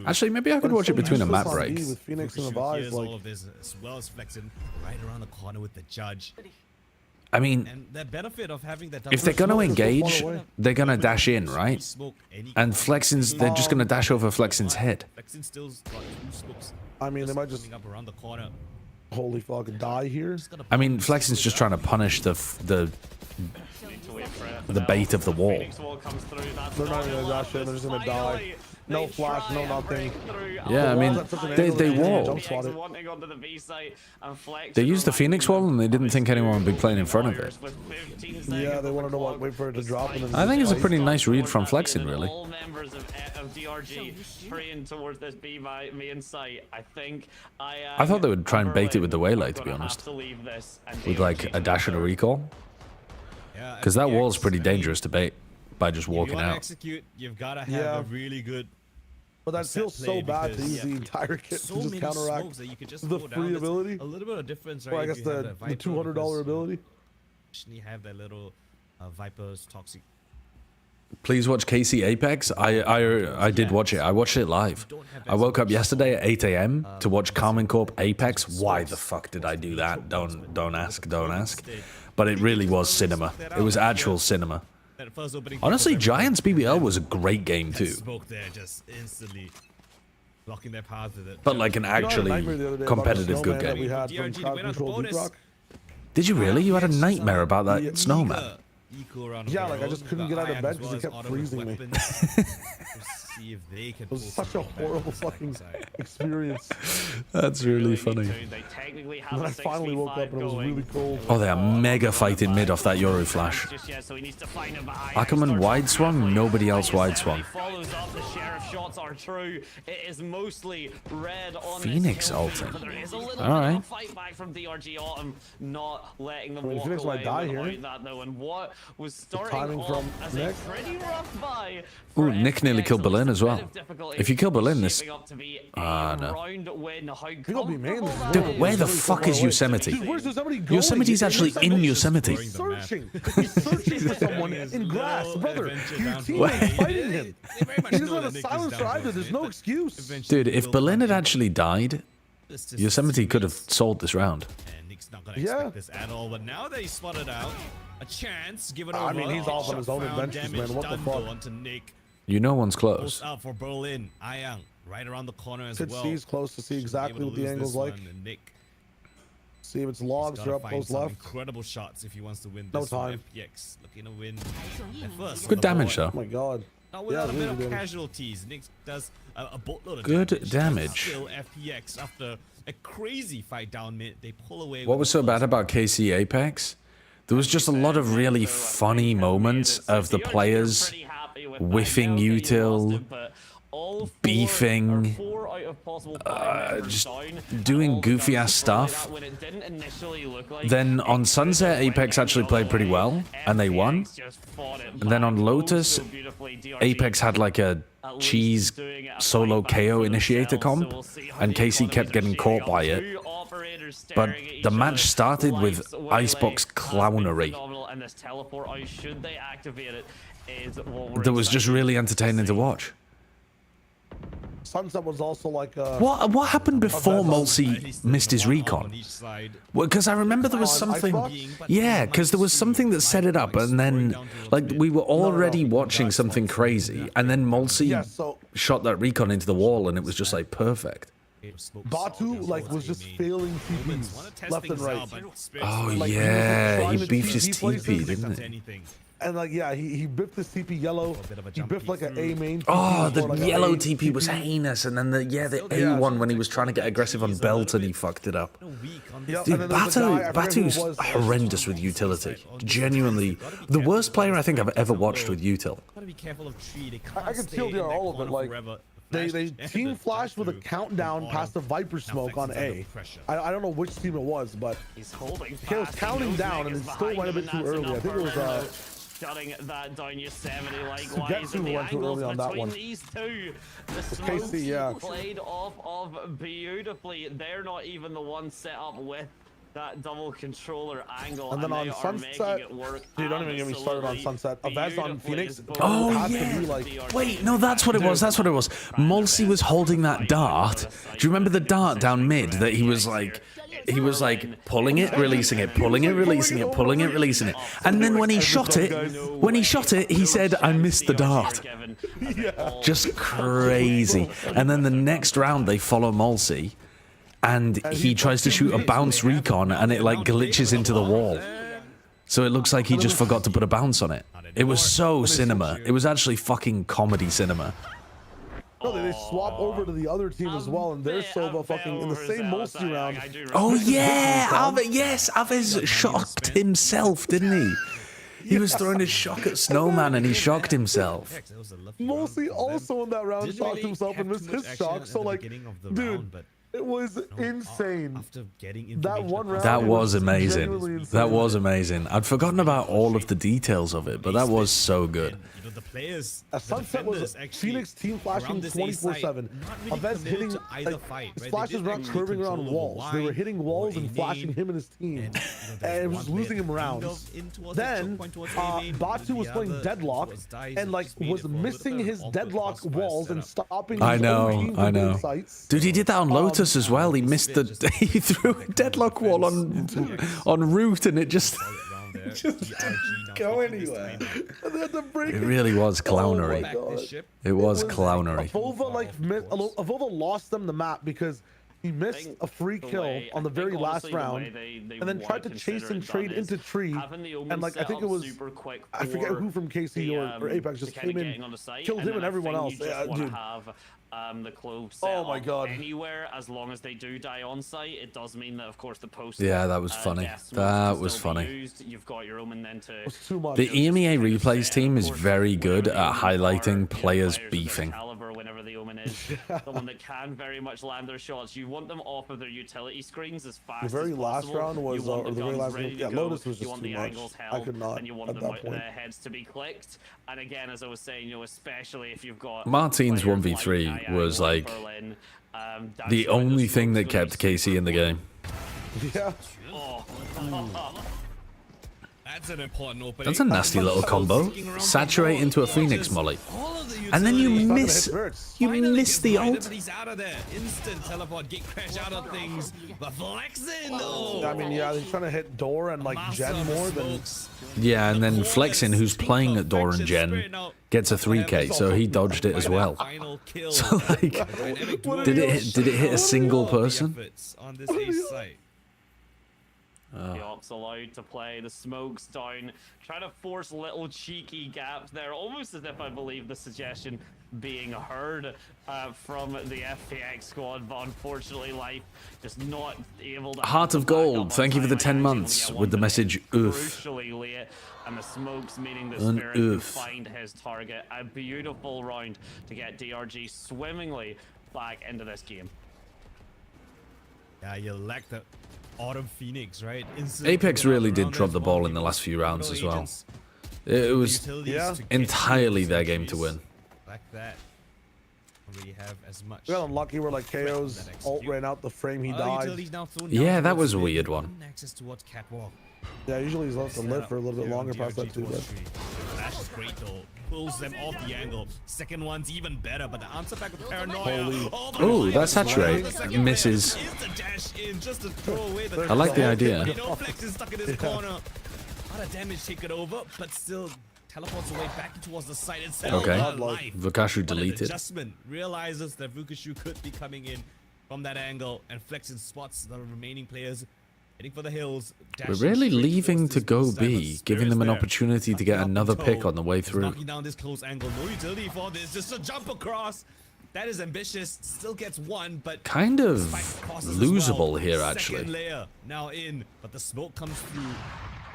Actually, maybe I could watch it between a map break. With Phoenix and the Vice, all of this as well as flexing right around the corner with the judge. I mean, and the benefit of having that if they're going to engage, they're going to dash in, right? And Flexin's, they're just going to dash over Flexin's head. I mean, they might just holy fuck die here. I mean, Flexin's just trying to punish the bait of the wall. They're not going to dash in, they're just going to die. No flash, no nothing. Yeah, I mean, they wall. They used the Phoenix wall and they didn't think anyone would be playing in front of it. Yeah, they wanted to wait for it to drop. I think it's a pretty nice read from Flexin, really. All members of DRG praying towards this B main site. I thought they would try and bait it with the Waylay, to be honest. With like a dash and a recall. Because that wall is pretty dangerous to bait by just walking out. Execute, you've got to have a really good. But that feels so bad to use the entire kit to just counteract the free ability. A little bit of difference, right? Or I guess the $200 ability. You have that little Viper's toxic. Please watch KC Apex. I did watch it. I watched it live. I woke up yesterday at 8 a.m. to watch Carmen Corp Apex. Why the fuck did I do that? Don't ask. But it really was cinema. It was actual cinema. Honestly, Giants BBL was a great game too. But like an actually competitive good game. Did you really? You had a nightmare about that snowman? Yeah, like I just couldn't get out of bed because it kept freezing me. It was such a horrible fucking experience. That's really funny. When I finally woke up and it was really cold. Oh, they are mega fighting mid off that Euro flash. Ackerman wide swung, nobody else wide swung. Phoenix ulting. Alright. Phoenix might die here. Timing from Nick. Ooh, Nick nearly killed Berlin as well. If you kill Berlin, this... no. Dude, where the fuck is Yosemite? Yosemite's actually in Yosemite. He's searching for someone in grass. Brother, your teammate is fighting him. He doesn't have a silencer either. There's no excuse. Dude, if Berlin had actually died, Yosemite could have sold this round. Yeah. This at all, but now they spotted out a chance. Give it over. I mean, he's off on his own adventures, man. What the fuck? You know one's close. Out for Berlin. Ayang right around the corner as well. He's close to see exactly what the angle's like. See if it's logs or up close left. Incredible shots if he wants to win this. No time. FPX looking to win. Good damage though. Oh my god. Without a bit of casualties, Nick does a boatload of good damage. Still FPX after a crazy fight down mid. They pull away. What was so bad about KC Apex? There was just a lot of really funny moments of the players whiffing util, beefing, just doing goofy ass stuff. Then on Sunset, Apex actually played pretty well and they won. And then on Lotus, Apex had like a cheese solo KO initiator comp and KC kept getting caught by it. But the match started with Icebox clownery. That was just really entertaining to watch. Sunset was also like what happened before Mulsey missed his recon? Well, because I remember there was something. Yeah, because there was something that set it up, and then like we were already watching something crazy, and then Mulsey shot that recon into the wall, and it was just like perfect. Batu like was just failing TPs left and right. Oh yeah, he beefed his TP, didn't he? And like yeah, he biffed his TP yellow. He biffed like an A main. Oh, the yellow TP was heinous, and then the A one when he was trying to get aggressive on Belt and he fucked it up. Dude, Batu's horrendous with utility. Genuinely, the worst player I think I've ever watched with util. I can TLDR all of it. Like they team flashed with a countdown past the Viper smoke on A. I don't know which team it was, but he was counting down and it still went a bit too early. I think it was shutting that down Yosemite likewise. Getsu went too early on that one. These two, the smoke played off of beautifully. They're not even the ones set up with that double controller angle, and then on Sunset, dude, don't even get me started on Sunset. Avaz on Phoenix. Oh yeah. Wait, no, that's what it was. That's what it was. Mulsey was holding that dart. Do you remember the dart down mid that he was like pulling it, releasing it, pulling it, releasing it, pulling it, releasing it, and then when he shot it, he said, "I missed the dart." Just crazy. And then the next round they follow Mulsey. And he tries to shoot a bounce recon and it like glitches into the wall. So it looks like he just forgot to put a bounce on it. It was so cinema. It was actually fucking comedy cinema. No, they swap over to the other team as well, and they're so fucking in the same multi round. Oh yeah, Avez shocked himself, didn't he? He was throwing a shock at Snowman and he shocked himself. Mulsey also in that round shocked himself and missed his shock. So like, dude, It was insane. After getting that one round, that was amazing. That was amazing. I'd forgotten about all of the details of it, but that was so good. And, you know, the players, a sunset was Phoenix team flashing 24/7. Avez hitting flashes around, curving around walls. They were hitting walls and flashing him and his team, and it was losing him rounds. Then Batu was playing Deadlock and like was missing his Deadlock walls and stopping. I know. Dude, he did that on Lotus as well. He missed the he threw a Deadlock wall on route and it just didn't go anywhere. It really was clownery. It was clownery. Avova lost them the map because he missed a free kill on the very last round, and then tried to chase and trade into tree, and like I think it was, I forget who from KC or Apex just came in, killed him and everyone else. Yeah, dude. The close oh my god, anywhere as long as they do die on site. It does mean that of course the post, yeah, that was funny. That was funny. You've got your omen then to the EMEA replays team is very good at highlighting players beefing. Whenever the omen is someone that can very much land their shots, you want them off of their utility screens as fast as possible. The very last round was, or the very last round, yeah, Lotus was just too much. I could not, and you want the heads to be clicked. And again, as I was saying, you know, especially if you've got Martin's 1v3 was like the only thing that kept KC in the game. Yeah. That's an important opening. That's a nasty little combo. Saturate into a Phoenix molly. And then you miss the ult. He's out of there. Instant teleport, get crash out of things. But flexing. I mean, yeah, they're trying to hit Door and like Gen more than. Yeah, and then Flexin, who's playing at Door and Gen, gets a 3k, so he dodged it as well. So like, did it hit a single person? On this ace site. The ops allowed to play, the smokes down, trying to force little cheeky gaps there, almost as if I believe the suggestion being heard from the FPX squad, but unfortunately Life just not able to. Heart of Gold, thank you for the 10 months with the message oof. Crucially late, and the smokes meaning the Spirit can find his target. A beautiful round to get DRG swimmingly back into this game. Yeah, you lack the Autumn Phoenix, right? Apex really did drop the ball in the last few rounds as well. It was entirely their game to win. Like that. We have as much. We got unlucky where like KO's ult ran out the frame, he died. Yeah, that was a weird one. Access towards catwalk. Yeah, usually he's left to live for a little bit longer past that too. Flash is great though. Pulls them off the angle. Second one's even better, but the answer back with paranoia. Oh, that's saturate. Misses. I like the idea. Flex is stuck in his corner. A lot of damage taken over, but still teleports away back towards the site itself. Okay. Vukashu deleted. Adjustment realizes that Vukashu could be coming in from that angle, and Flexin spots the remaining players. Heading for the hills. We're really leaving to go B, giving them an opportunity to get another pick on the way through. Knocking down this close angle. No utility for this. Just a jump across. That is ambitious. Still gets one, but kind of losable here actually. Second layer now in, but the smoke comes through.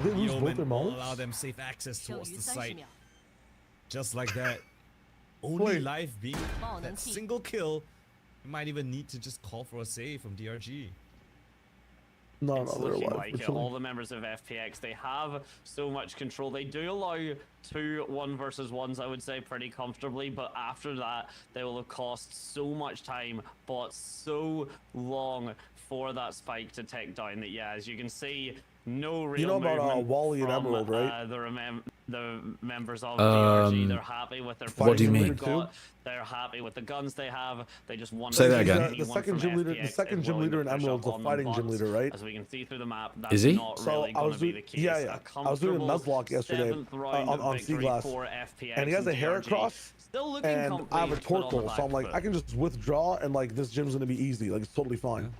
They lose both their modes? Allow them safe access towards the site. Just like that. Only life being that single kill. You might even need to just call for a save from DRG. No, it's they're alive. Like all the members of FPX, they have so much control. They do allow 2 1v1s, I would say, pretty comfortably, but after that, they will have cost so much time, but so long for that spike to take down that, yeah, as you can see, no real You know about Wally and from, Emerald, right? The members of DRG, they're happy with their what do you mean? They're happy with the guns they have. They just want say that again. The second gym leader in Emerald's a fighting gym leader, right? As we can see through the map, that's is he? Not really I was doing, the case. Yeah. I was doing a Nuzlocke yesterday on C-Glass, and he has a hair across, and I have a Torkoal, so I'm like, I can just withdraw, and like this gym's gonna be easy, like it's totally fine.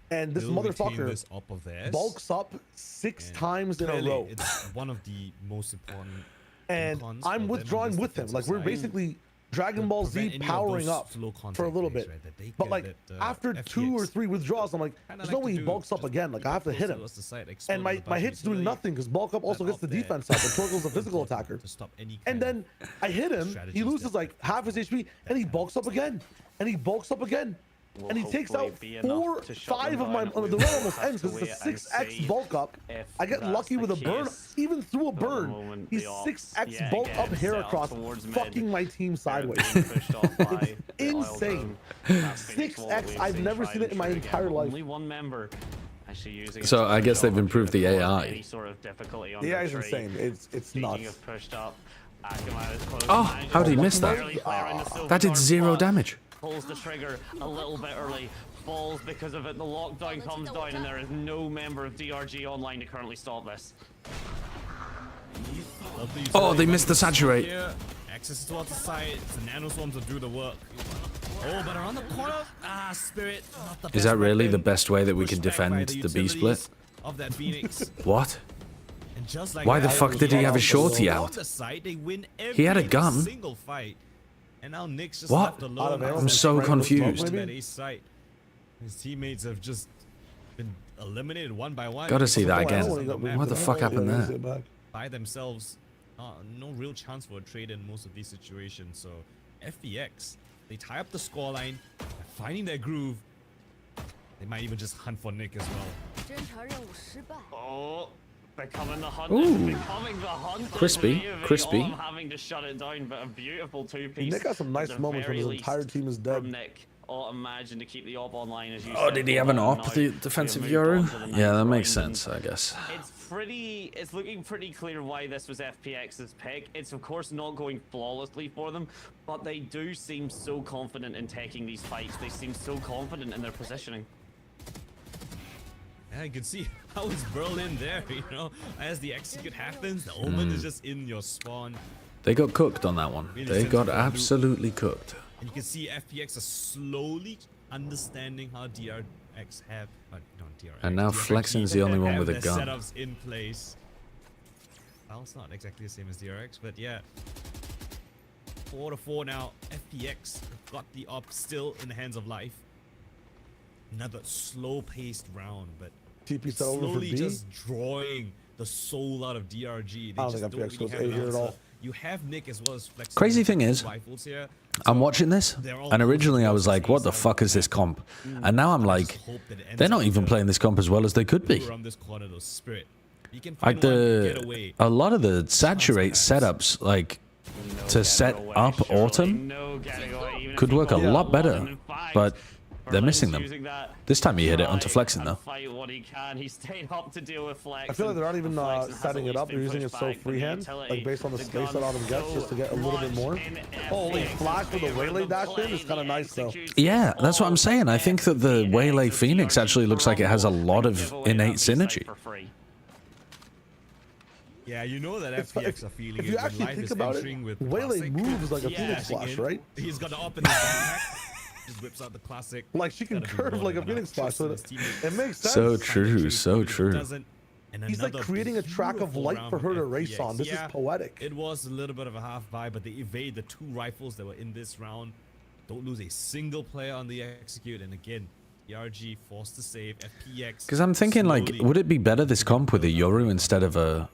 And this motherfucker bulks up 6 times in a row. It's one of the most important. And I'm withdrawing with him. Like we're basically Dragon Ball Z powering up for a little bit. But like after 2 or 3 withdrawals, I'm like, there's no way he bulks up again. Like I have to hit him. And my hit's doing nothing because bulk up also gets the defense up. And Torkoal's a physical attacker. And then I hit him. He loses like half his HP, and he bulks up again. And he bulks up again. and he takes out 5 of my. The run almost ends because it's a 6x bulk up. I get lucky with a burn, even through a burn. He's 6x bulk up hair across, fucking my team sideways. It's insane. 6x. I've never seen it in my entire life. Only one member actually using. So I guess they've improved the AI. Any sort of difficulty on the AI is insane. It's nuts. Oh, how did he miss that? That did 0 damage. Pulls the trigger a little bit early, falls because of it. The lockdown comes down, and there is no member of DRG online to currently stop this. Oh, they missed the saturate. Access towards the side. It's the nano swarms that do the work. Oh, but around the corner, Spirit. Is that really the best way that we can defend the B split? Of that Phoenix. What? And just like Why the fuck did he have a shorty out? He had a gun. Single fight. And now Nick's just What? left alone. I'm so confused. His teammates have just been eliminated one by one. Gotta see that again. What the fuck happened there? By themselves. No real chance for a trade in most of these situations. So FPX, they tie up the scoreline, finding their groove. They might even just hunt for Nick as well. Oh, becoming the hunt. Ooh. Becoming the hunt. Crispy, crispy. I'm having to shut it down, but a beautiful 2-piece. Nick got some nice moments when his entire team is dead. From Nick. Imagine to keep the op online as you Oh, said. did he have an op, the defensive Yoru? Yeah, that makes sense, I guess. It's looking pretty clear why this was FPX's pick. It's of course not going flawlessly for them, but they do seem so confident in taking these fights. They seem so confident in their positioning. Yeah, you can see how is Berlin there, you know, as the execute happens, the omen is just in your spawn. They got cooked on that one. They got absolutely cooked. And you can see FPX are slowly understanding how DRX have, not DRX. And now Flexen's the only one with a gun. Setups in place. Well, it's not exactly the same as DRX, but yeah. 4-4 now. FPX got the op still in the hands of life. Another slow-paced round, but TP slowly just drawing the soul out of DRG. They I don't think FPX goes A here at all. You have Nick as well as Flex. Crazy thing is, here. I'm watching this, and originally I was like, what the fuck is this comp? And now I'm like, they're not even playing this comp as well as they could be. Like a lot of the saturate setups, like to set up Autumn, could work a lot better, but they're missing them. This time he hit it onto Flexen though. He stayed up to deal with Flex. I feel like they're not even setting it up. They're using it so freehand, like based on the space that Autumn gets, just to get a little bit more. Holy flash with a waylay dash in is kind of nice though. Yeah, that's what I'm saying. I think that the waylay Phoenix actually looks like it has a lot of innate synergy. Yeah, you know that FPX are feeling if you actually think about it, waylay moves like a Phoenix flash, right? He's got the op in his backpack. Just whips out the classic. Like she can curve like a Phoenix flash, so it makes sense. So true, so true. He's like creating a track of light for her to race on. This is poetic. It was a little bit of a half buy, but they evade the 2 rifles that were in this round. Don't lose a single player on the execute, and again, DRG forced to save FPX. Because I'm thinking, like, would it be better this comp with a Yoru instead of a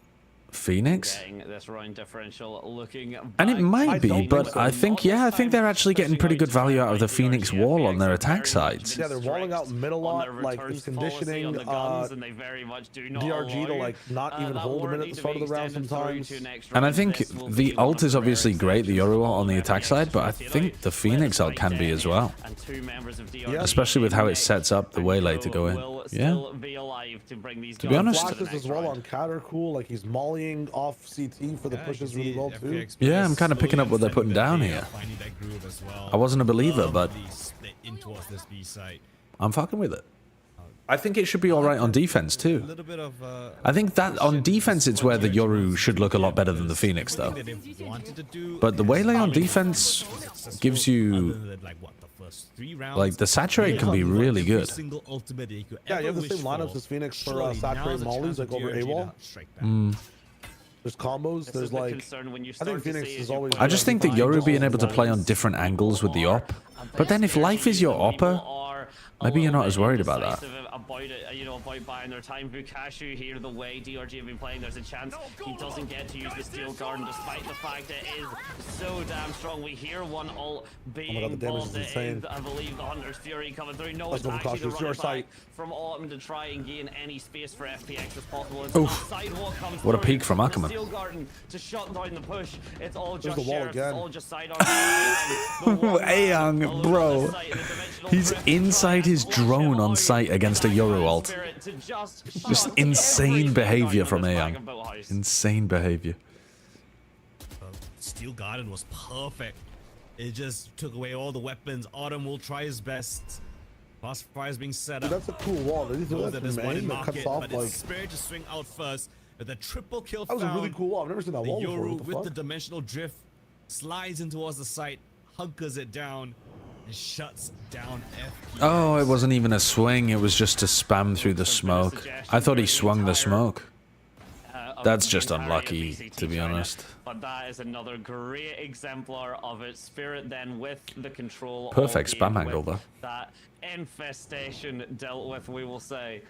Phoenix? This round differential looking And it might be, but I think, yeah, I think they're actually getting pretty good value out of the Phoenix wall on their attack sides. Yeah, they're walling out mid a lot, like it's conditioning DRG to like not even hold them in at the start of the round sometimes. And I think the ult is obviously great, the Yoru ult on the attack side, but I think the Phoenix ult can be as well. Especially with how it sets up the waylay to go in. Yeah. To be honest. Flashes as well on Cat are cool, like he's mollying off CT for the pushes really well too. Yeah, I'm kind of picking up what they're putting down here. I wasn't a believer, but I'm fucking with it. I think it should be alright on defense too. I think that on defense it's where the Yoru should look a lot better than the Phoenix though. But the waylay on defense gives you, like, the saturate can be really good. Yeah, you have the same lineups as Phoenix for saturate mollies, like over AWOL. There's combos, there's like, I think Phoenix is always... I just think that Yoru being able to play on different angles with the op. But then if life is your opper, Maybe you're not as worried about that. About it, you know, about buying their time. Vukashu here, the way DRG have been playing, there's a chance he doesn't get to use the Steel Garden, despite the fact that it is so damn strong. We hear one ult being bombed in, I believe, the Hunter's Fury coming through. No, it's actually the runner back from Autumn to try and gain any space for FPX as possible. Sidewalk comes what a peek from Ackerman. Steel Garden to shut down the push. It's all just the wall Sheriff, again. it's all just sidearm. Aang, bro. He's inside his drone on site against a Euro ult. Just insane behavior from Aang. Insane behavior. Steel Garden was perfect. It just took away all the weapons. Autumn will try his best. Fast fire is being set up. Dude, that's a cool wall. There's one in market, but it's Spirit to swing out first with a triple kill. That was a really cool wall. I've never seen that wall before. Yoru with the dimensional drift slides in towards the site, hunkers it down, and shuts down FPX. Oh, it wasn't even a swing. It was just to spam through the smoke. I thought he swung the smoke. That's just unlucky, to be honest. But that is another great exemplar of it. Spirit then with the control. Perfect spam angle, though. That infestation dealt with, we will say.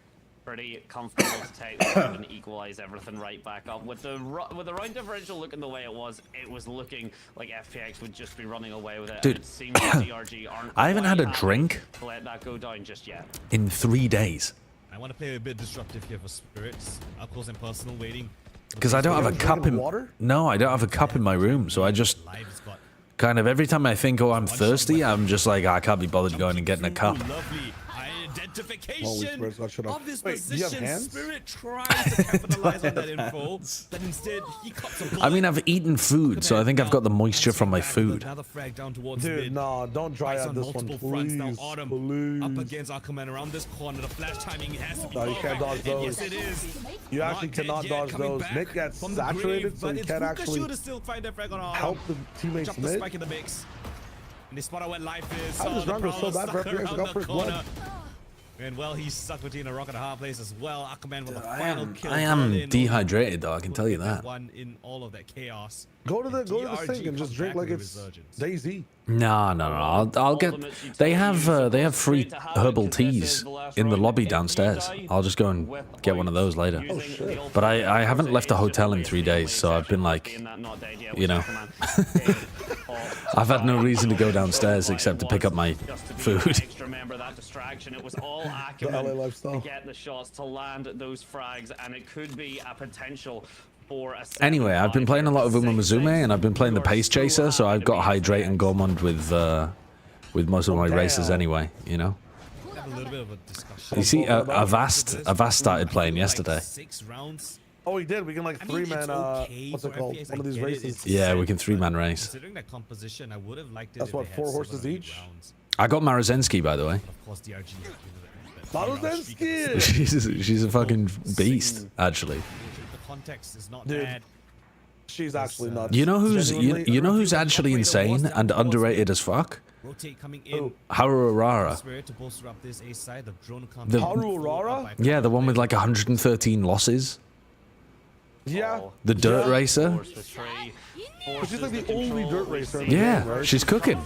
Pretty comfortable to take the and equalize everything right back up. With the round differential looking the way it was looking like FPX would just be running away with it. Dude, and it seems like DRG aren't I haven't had a quite drink to let that go down just yet. in 3 days. I want to play a bit disruptive here for Spirits. Up close and personal waiting. Because I don't have a cup in... water? No, I don't have a cup in my room, so I just... Kind of every time I think, oh, I'm thirsty, I'm just like, I can't be bothered going and getting a cup. Lovely identification of this Wait, do you have position. hands? Spirit tries to capitalize on that info, but instead he cuts a bullet. I mean, I've eaten food, so I think I've got the moisture from my food. Another frag down towards Dude, mid. no, don't dry out this one, please. Now Autumn Please. up against Ackerman around this corner. The flash timing has to be No, you can't dodge those. Yes, it is. You actually cannot dodge those. Nick gets saturated, so you can't actually help the teammates Jump the spike in the mix. And they spot out where life is. How does Run go so bad for FPX to go for his blood? And well, he's stuck between a rock and a hard place as well. Ackerman with the final kill. I am dehydrated, though, I can tell you that. One in all of that chaos. Go to the sink and just drink like it's Daisy. No. I'll get... They have free herbal teas in the lobby downstairs. I'll just go and get one of those later. Oh, shit. But I haven't left the hotel in 3 days, so I've been like, you know... I've had no reason to go downstairs except to pick up my food. Remember that distraction. It was all Ackerman to get the shots to land those frags, and it could be a potential for a... Anyway, I've been playing a lot of Umamuzume, and I've been playing the Pace Chaser, so I've got Hydrate and Gormond with most of my races anyway, you know? You see, Avast started playing yesterday. Oh, we did. We can like 3-man. What's it called? One of these races. Yeah, we can 3-man race. Considering that composition, I would have liked it. That's what, 4 horses each. I got Marozensky, by the way. Of course, DRG. Marozensky! she's a fucking beast, actually. The context is not Dude, bad. she's actually not. You know who's actually insane and underrated as fuck? Rotate coming in. Haru Arara. Haru Arara? Yeah, the one with like 113 losses. Yeah. The dirt racer. But she's like the only dirt racer. In the Yeah, game, right? she's cooking.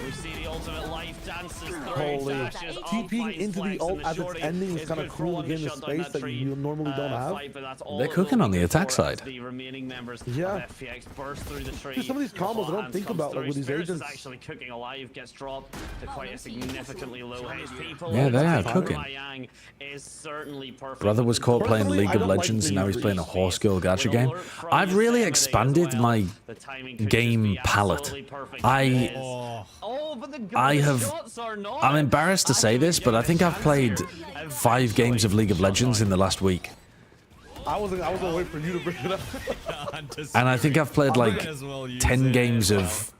We see the ultimate life dances through. Holy. TPing into the ult as it's ending is kind of cool to gain the space that you normally don't have. They're cooking on the attack side. The remaining members Yeah. of FPX burst through the tree. Dude, some of these combos I don't think about, like with these Spirits is agents. actually cooking alive, gets dropped to quite a significantly low HP. Yeah, they are cooking. Yang is certainly perfect. Brother was caught playing League of Legends and now he's playing a horse girl gacha game. I've really expanded my game palette. I'm embarrassed to say this, but I think I've played 5 games of League of Legends in the last week. I was gonna wait for you to bring it up. And I think I've played like 10 games of,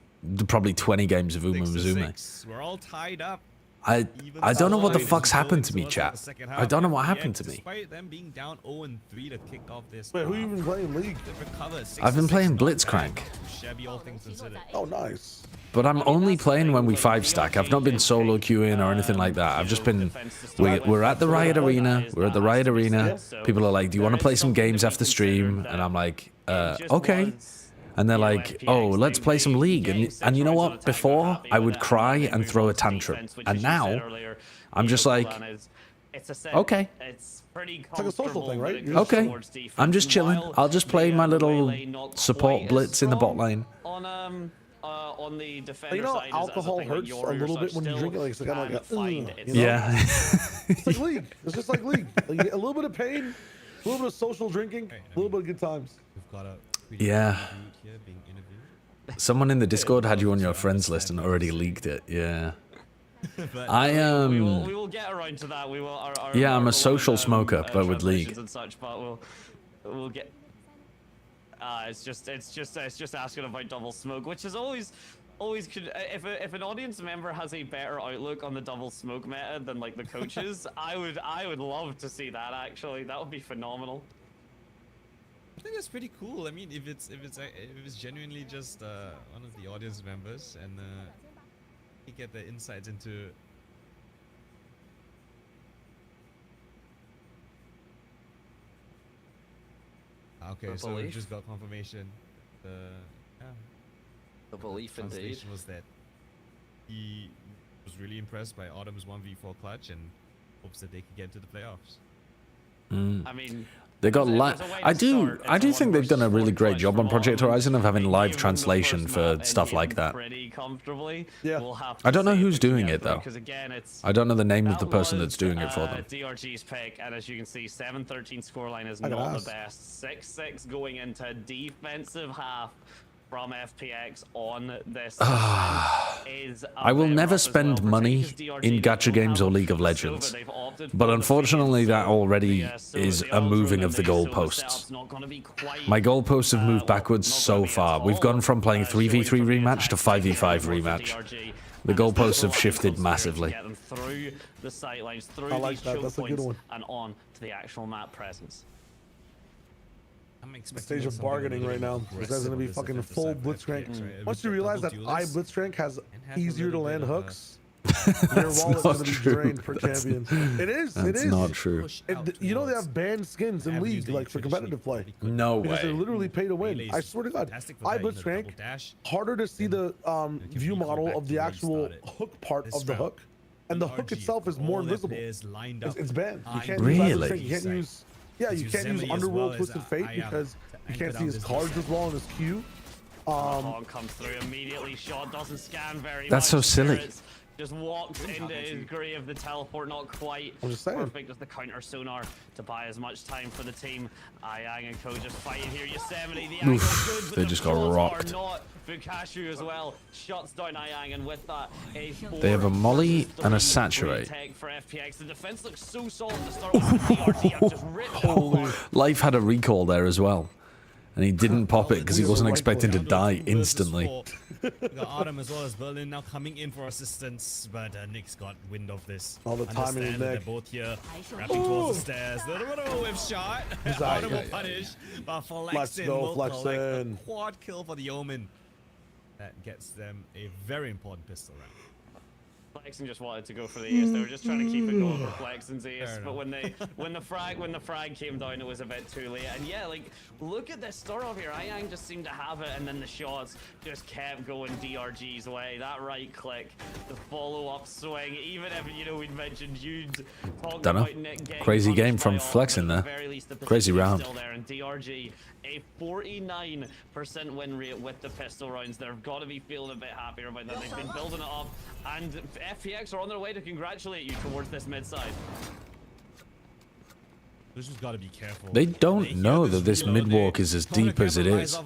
probably 20 games of Umamuzume. We're all tied up. I don't know what the fuck's happened to me, chat. I don't know what happened to me. Despite them being down 0-3 to kick off this. Wait, who you been playing League? I've been playing Blitzcrank. Oh, nice. But I'm only playing when we 5-stack. I've not been solo queuing or anything like that. I've just been... We're at the Riot Arena. We're at the Riot Arena. People are like, do you want to play some games after stream? And I'm like, okay. And they're like, oh, let's play some League. And you know what? Before, I would cry and throw a tantrum. And now, I'm just like, okay. It's pretty like a social thing, right? Okay. I'm just chilling. I'll just play my little support blitz in the bot lane. On the defender side, alcohol hurts a little bit when you drink it. Like, it's kind of like a, yeah. It's like League. It's just like League. Like, a little bit of pain, a little bit of social drinking, a little bit of good times. Yeah. Someone in the Discord had you on your friends list and already leaked it. Yeah. I we will get around to that. We will. Yeah, I'm a social smoker, but with League. And such, but we'll get. It's just asking about double smoke, which is always could. If an audience member has a better outlook on the double smoke meta than like the coaches, I would love to see that. Actually, that would be phenomenal. I think that's pretty cool. I mean, if it's genuinely just one of the audience members and you get the insights into. Okay, so we just got confirmation. The belief indeed was that he was really impressed by Autumn's 1v4 clutch and hopes that they could get into the playoffs. I mean, they got I do think they've done a really great job on Project Horizon of having live translation for stuff like that. Yeah. I don't know who's doing it though. I don't know the name of the person that's doing it for them. DRG's pick, and as you can see, 7-13 scoreline is not the best. 6-6 going into defensive half from FPX on this. I will never spend money in gacha games or League of Legends, but unfortunately that already is a moving of the goalposts. My goalposts have moved backwards so far. We've gone from playing 3v3 rematch to 5v5 rematch. The goalposts have shifted massively. Through the sightlines, through like that. That's a good one. And on to the actual map presence. The stage of bargaining right now. This guy's gonna be fucking full blitzcrank. Once you realize that blitzcrank has easier to land hooks, your wallet's gonna be drained per champion. It is. It is. That's not true. You know they have banned skins in League, like for competitive play. No way. Because they're literally pay to win. I swear to God, blitzcrank harder to see the view model of the actual hook part of the hook, and the hook itself is more invisible. It's banned. You can't really. You can't use. Yeah, you can't use Underworld Twisted Fate because you can't see his cards as well in his queue. Comes through immediately. Shot doesn't scan very That's much. so silly. Just walks into his grave. The teleport not quite perfect as the counter sonar to buy as much time for the team. Ayang and Co just fighting here. Yosemite, the angle's good, but they just got rocked. Not. Bukashu as well shuts down Ayang, and with that, they have a molly and a saturate. For FPX. The defense looks so solid to start with. DRG have just ripped Life had a recall there as well. And he didn't pop it because he wasn't expecting to die instantly. We got Autumn as well as Berlin now coming in for assistance, but Nick's got wind of this. All the time in his neck. They're both here, wrapping towards the stairs. Little bit of a whiff shot. Autumn will punish, but Flexin will collect the quad kill for the Omen. That gets them a very important pistol round. Flexin just wanted to go for the ace. They were just trying to keep it going for Flexin's ace, but when the frag came down, it was a bit too late. And yeah, like look at this start off here. Ayang just seemed to have it, and then the shots just kept going DRG's way. That right click, the follow-up swing. Even if we'd mentioned you'd talk about Nick getting crazy game from Flexin there. Crazy round. Still there, and DRG a 49% win rate with the pistol rounds. They've got to be feeling a bit happier about that. They've been building it up, and FPX are on their way to congratulate you towards this mid side. This has got to be careful. They don't know that this mid walk is as deep as it is.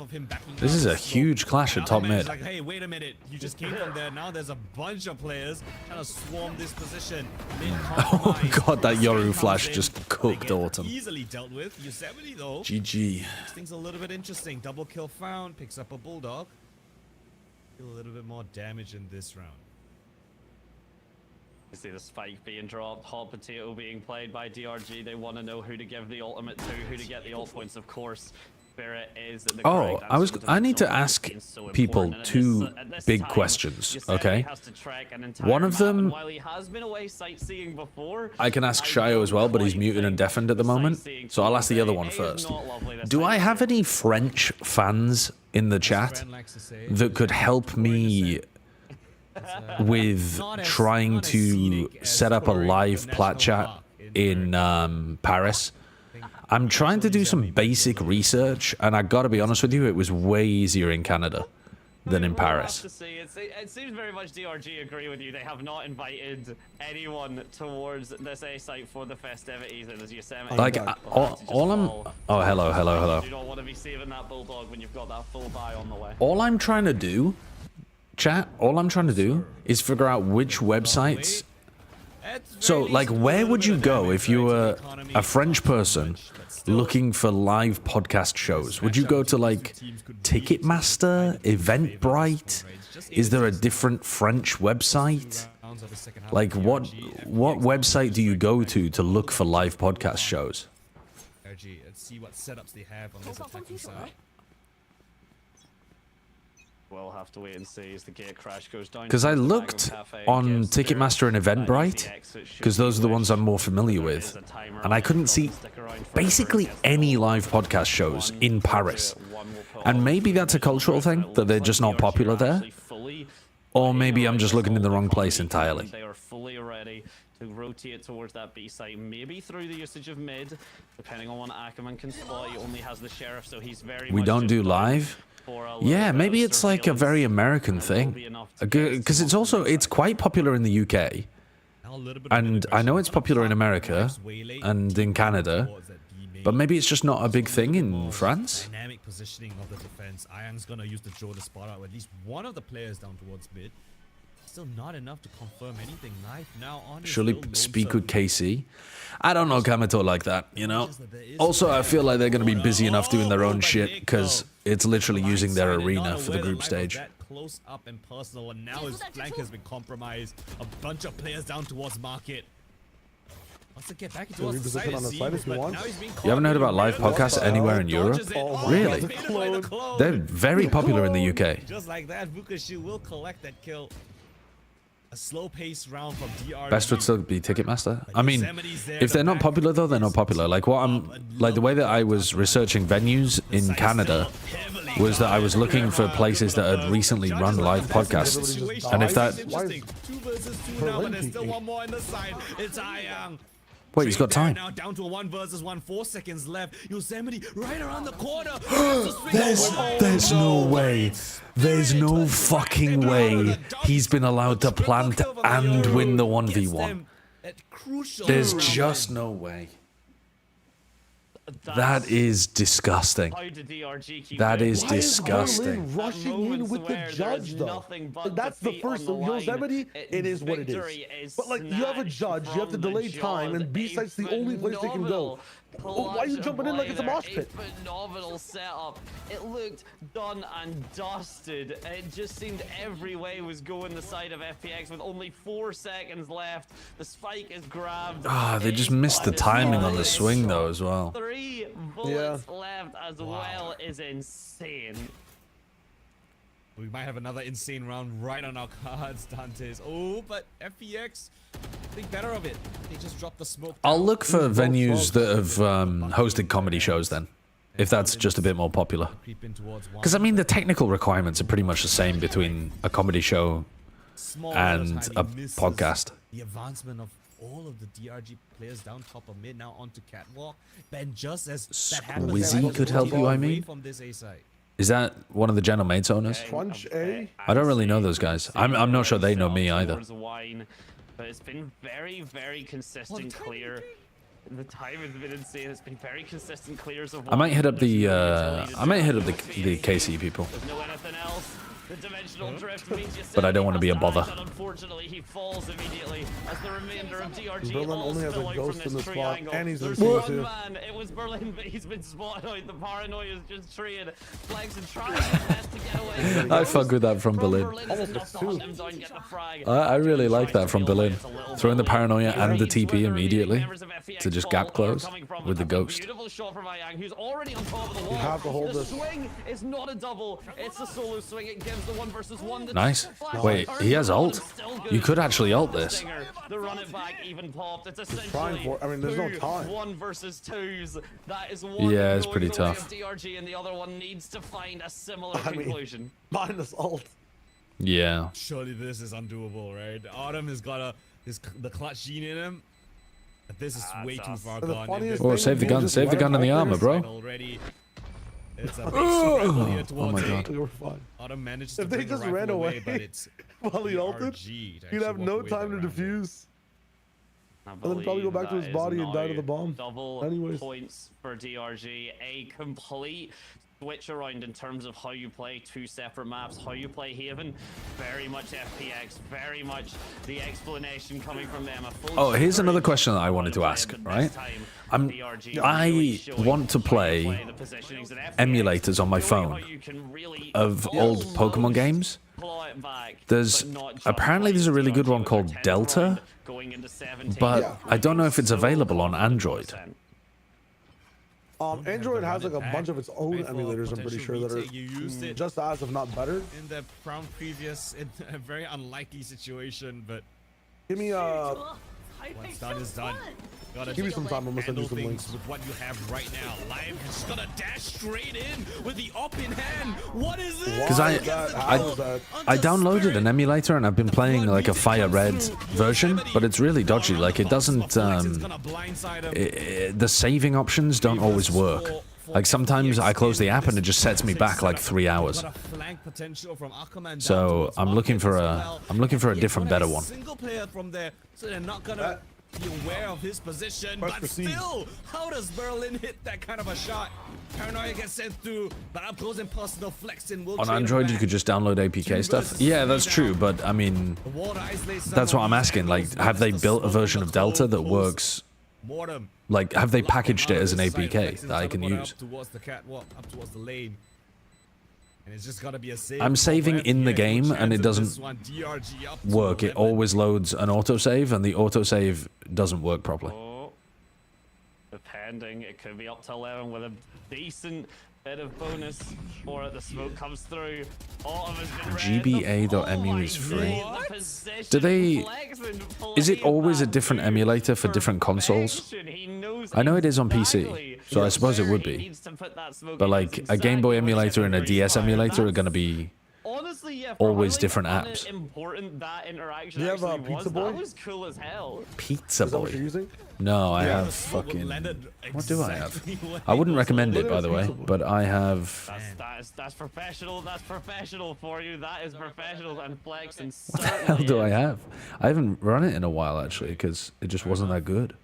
This is a huge clash at top mid. Like, hey, wait a minute. You just came from there. Now there's a bunch of players trying to swarm this position. Oh god, that Yoru flash just cooked Autumn. Easily dealt with. Yosemite though. GG. This thing's a little bit interesting. Double kill found. Picks up a bulldog. Feel a little bit more damage in this round. You see the spike being dropped, hot potato being played by DRG. They want to know who to give the ultimate to, who to get the ult points, of course. Oh, I need to ask people two big questions, okay? One of them, I can ask Shio as well, but he's muted and deafened at the moment, so I'll ask the other one first. Do I have any French fans in the chat that could help me with trying to set up a live plat chat in Paris? I'm trying to do some basic research, and I gotta be honest with you, it was way easier in Canada than in Paris. It seems very much DRG agree with you. They have not invited anyone towards this A site for the festivities in Yosemite. Like, all I'm... Oh, hello. You don't want to be saving that bulldog when you've got that full buy on the way. All I'm trying to do, chat, is figure out which websites... So, like, where would you go if you were a French person looking for live podcast shows? Would you go to, like, Ticketmaster, Eventbrite? Is there a different French website? Like, what website do you go to look for live podcast shows? Let's see what setups they have on this attacking side. We'll have to wait and see as the gate crash goes down. Because I looked on Ticketmaster and Eventbrite, because those are the ones I'm more familiar with, and I couldn't see basically any live podcast shows in Paris. And maybe that's a cultural thing, that they're just not popular there. Or maybe I'm just looking in the wrong place entirely. They are fully ready to rotate towards that B site, maybe through the usage of mid, depending on what Ackerman can spot. He only has the sheriff, so he's very We don't do live? Yeah, maybe it's like a very American thing. Because it's quite popular in the UK. And I know it's popular in America and in Canada. But maybe it's just not a big thing in France? Dynamic positioning of the defense. Iron's gonna use the draw to spot out at least one of the players down towards mid. Still not enough to confirm anything. Knife now on. Surely speak with KC. I don't know Kamato like that, you know. Also, I feel like they're going to be busy enough doing their own shit because it's literally using their arena for the group stage. Close up and personal, and now his flank has been compromised. A bunch of players down towards market. Wants to get back towards the side if you want. You haven't heard about live podcasts anywhere in Europe? Really? They're very popular in the UK. Just like that, Vukashu will collect that kill. A slow-paced round from DRG. Best would still be Ticketmaster. I mean, if they're not popular though, they're not popular. Like the way that I was researching venues in Canada was that I was looking for places that had recently run live podcasts. And if that... 2 versus 2 now, but there's still one more in the side. It's Ayang. Wait, he's got time. Now down to a 1 versus 1, 4 seconds left. Yosemite right around the corner. There's no way. There's no fucking way he's been allowed to plant and win the 1v1. There's just no way. That is disgusting. That is disgusting. Rushing in with the judge, though. That's the first Yosemite. It is what it is. But like, you have a judge, you have to delay time, and B site's the only place they can go. Why are you jumping in like it's a mosh pit? Phenomenal setup. It looked done and dusted. It just seemed every way was going the side of FPX with only 4 seconds left. The spike is grabbed. They just missed the timing on the swing though as well. 3 bullets left as well is insane. We might have another insane round right on our cards, Dantes. Oh, but FPX think better of it. They just dropped the smoke. I'll look for venues that have hosted comedy shows then, if that's just a bit more popular. Because I mean, the technical requirements are pretty much the same between a comedy show and a podcast. The advancement of all of the DRG players down top of mid, now onto Catwalk. Ben, just as that happens, Squizzy could help you, I mean. Is that one of the General Mates owners? I don't really know those guys. I'm not sure they know me either. But it's been very, very consistent clear. The time has been insane. It's been very consistent clears of. I might hit up the KC people. There's no anything else. The dimensional drift means but I don't want to be a bother. Unfortunately, he falls immediately as the remainder of DRG Berlin all only has a spill out ghost from in the this spot, triangle. and he's in There's one man. It was Berlin, but he's been spotted out. The paranoia is just treated. Flags and trying to get away. I fuck with that from Berlin. I really like that from Berlin. It's a little Throwing the paranoia and the TP immediately to just gap close with the ghost. Beautiful shot from Yang, who's already on top of the wall. You have to hold the this. swing is not a double, it's a solo swing. It gives the 1 versus 1. Nice. Wait, he has ult. You could actually ult this. The run it back even popped. It's essentially trying for, I mean, there's no time. 1 versus 2s. That is one. Yeah, it's going pretty the way tough. of DRG, and the other one needs to find a similar conclusion. Minus ult. Yeah. Surely this is undoable, right? Autumn has got the clutch gene in him. But this is way too far gone. Oh, save the gun. Save the gun and the armor, bro. Already. It's a big struggle here Oh towards my it. god. We were fine. Autumn managed to If they bring the just rifle ran away but it's while he ulted, DRG to he'd have actually no walk away time to the round. defuse. I And then probably go back to believe his that body is and die to now the bomb. Double Anyways. points for DRG. A complete switch around in terms of how you play 2 separate maps, how you play Haven. Very much FPX, very much the explanation coming from them. Oh, here's another question that I wanted to ask, right? I want to play emulators on my phone of old Pokemon games. Apparently there's a really good one called Delta, but I don't know if it's available on Android. Android has like a bunch of its own emulators, I'm pretty sure, that are just as, if not better. In the round previous, in a very unlikely situation, but Give me once done is done. Gotta Give me some time, I'm gonna send you handle some things links. with what you have right now. Live is just gonna dash straight in with the up in hand. What is this? Because I downloaded an emulator and I've been playing like a Fire Red version, but it's really dodgy. Like it doesn't, the saving options don't always work. Like sometimes I close the app and it just sets me back like 3 hours. So I'm looking for a different, better one. Single player from there, so they're not gonna be aware of his position. But still, how does Berlin hit that kind of a shot? Paranoia gets sent through, but up close and personal flexing will. On Android, you could just download APK stuff. Yeah, that's true, but I mean, that's what I'm asking. Like, have they built a version of Delta that works? Like, have they packaged it as an APK that I can use? I'm saving in the game and it doesn't work. It always loads an autosave and the autosave doesn't work properly. Oh, depending, it could be up to 11 with a decent bit of bonus, or the smoke comes through. GBA.mu is free. Do they... Is it always a different emulator for different consoles? I know it is on PC, so I suppose it would be. But like, a Game Boy emulator and a DS emulator are going to be always different apps. Do you have a Pizza Boy? That was cool as hell. Pizza Is that what Boy? you're using? No, I have fucking... What do I have? I wouldn't recommend it, by the way, but I have... That's professional. That's professional for you. That is professional and flex and What the hell do I have? I haven't run it in a while, actually, because it just wasn't that good.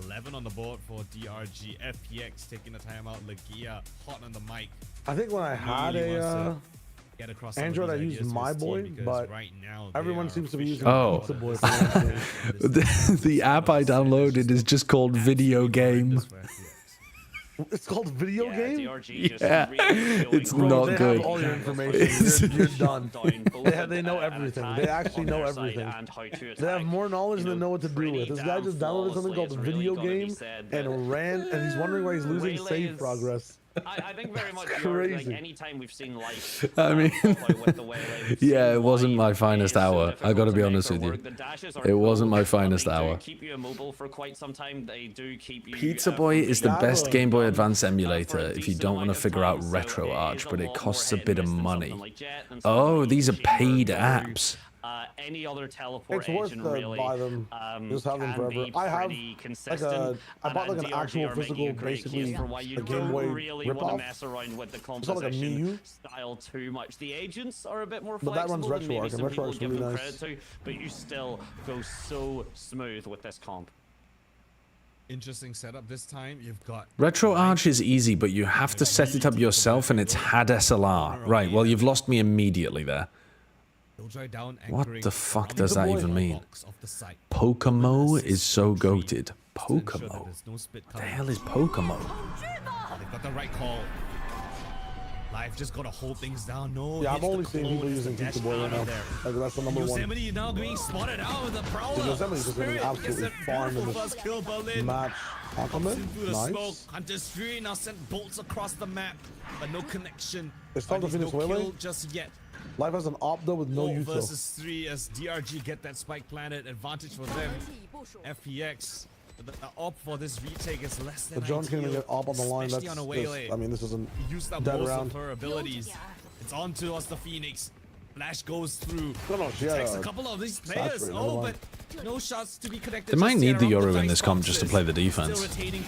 11 on the board for DRG. FPX taking the timeout. Lagia hot on the mic. I think when I had a Android, I used My Boy, but right now everyone seems to be using Oh. Pizza Boy. The app I downloaded is just called Video Game. It's called Video Game? Yeah, it's not They good. have all your information. You're done. They know everything. They actually know everything. They have more knowledge than they know what to do with. This guy just downloaded something called Video Game and ran, and he's wondering why he's losing save progress. I think very much Crazy. like anytime we've seen life. I mean, yeah, it wasn't my finest hour. I gotta be honest with you. It wasn't my finest hour. Keep you immobile for quite some time. They do keep you. Pizza Boy is the best Game Boy Advance emulator if you don't want to figure out Retro Arch, but it costs a bit of money. Oh, these are paid apps. Any other teleport It's worth engine to really buy them. Just have them forever. I have like I bought like an actual physical, basically a Game Boy ripoff. Mess around with the It's not like a Miu style too much. The agents are a bit more but that flexible runs than maybe RetroArch, and some people RetroArch's give really them nice. credit to, but you still go so smooth with this comp. Interesting setup this time. You've got Retro Arch is easy, but you have to set it up yourself and it's HAD SLR. Right, well, you've lost me immediately there. What the fuck does that even mean? Pokemo is so goated. Pokemo? What the hell is Pokemo? They've got the right call. Live just gotta hold things down. No. Yeah, I'm only seeing people using Pizza Boy right now. Like, that's the number one. Yosemite now being spotted out with a prowler. Yosemite's just getting absolutely farmed in this match. Nice. Hunter Fury now sent bolts across the map, but no connection. It's time to finish kill just yet. Live has an Opto with no util. Versus 3 as DRG get that spike planet advantage for them. FPX. The op for this retake is less than The John can't even get op on the line. That's just, I mean, this isn't used up dead most around. of her abilities. It's on to us, the Phoenix. Flash goes through. No, she takes a couple of these players. Oh, but no shots to be connected. They might need the Euro in this comp just to play the defense. Honestly,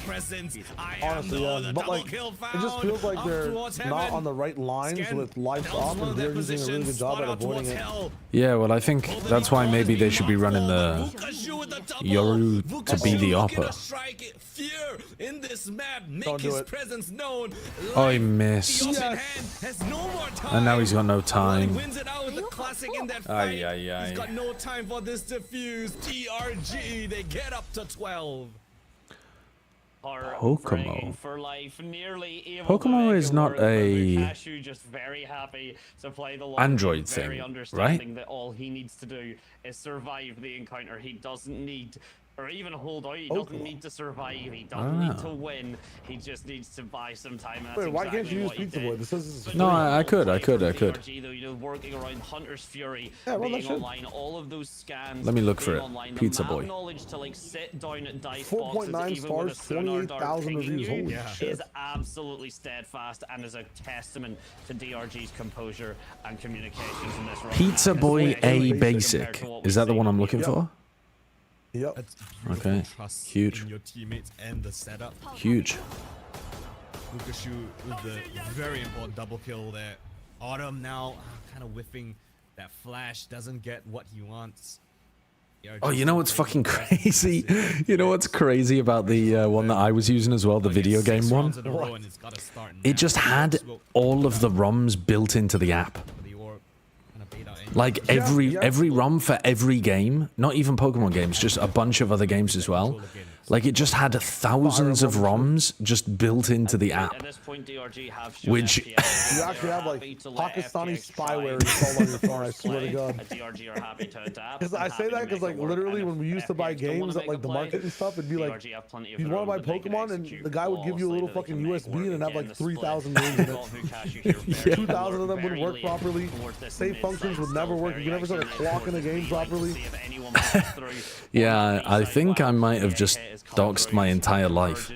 yeah. But like, it just feels like they're not on the right lines with Life's op, and they're using a really good job at avoiding it. Yeah, well, I think that's why maybe they should be running the Yoru to be the opper. Don't do it. Oh, he missed. And now he's got no time. Aye, aye, aye. He's got no time for this defuse. DRG, they get up to 12. Pokémon. For life, nearly Pokémon is not a just very happy to play the Android thing, right? That all he needs to do is survive the encounter. He doesn't need, or even hold out. He doesn't need to survive. He doesn't need to win. He just needs to buy some time. Wait, why can't you use Pizza Boy? This is no, I could. DRG, though, you know, working around Hunter's Fury, being online, all of those scans. Let me look for it. Online, Pizza Boy. Knowledge to like sit down at dice 4.9 stars, 28,000 reviews. Holy shit! Is absolutely steadfast and is a testament to DRG's composure and communications in this run. Pizza Boy A basic. Is that the one I'm looking for? Yep. Okay. Huge. Your teammates and the setup. Huge. Lukashu with the very important double kill there. Autumn now kind of whiffing that flash, doesn't get what he wants. Oh, you know what's fucking crazy? You know what's crazy about the one that I was using as well, the video game one? It just had all of the ROMs built into the app. Like every ROM for every game, not even Pokemon games, just a bunch of other games as well. Like it just had thousands of ROMs just built into the app. At this point, DRG have Which you actually have like Pakistani spyware installed on your phone. I swear to God. DRG are happy to adapt. Because I say that because like literally when we used to buy games at like the market and stuff, it'd be like you want to buy Pokemon and the guy would give you a little fucking USB and it'd have like 3,000 games in it. 2,000 of them wouldn't work properly. Save functions would never work. You could never set a clock in a game properly. Yeah, I think I might have just doxed my entire life.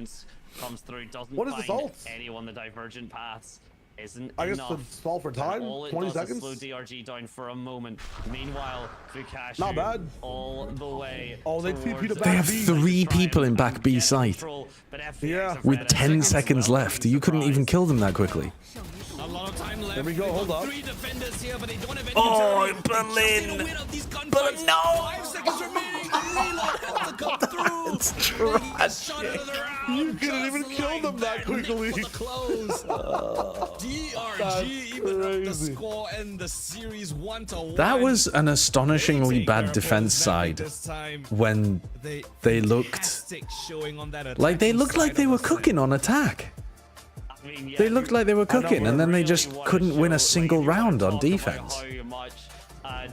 What is this ult? Anyone the divergent paths isn't I guess enough. to stall for time, 20 seconds. Slow DRG down for a moment. Meanwhile, Fukashi not bad. All the way. Oh, they TP to back They have B. 3 people in back B site. Yeah. With 10 seconds left. You couldn't even kill them that quickly. A lot of time left. There we go, hold up. 3 defenders here, but they don't have any Oh, Berlin! But no! 5 seconds remaining. Lilo has to come through. It's trash. You couldn't even kill them that quickly. DRG even up the score and the series 1-1. That was an astonishingly bad defense side when they looked like they were cooking on attack. They looked like they were cooking, and then they just couldn't win a single round on defense. How much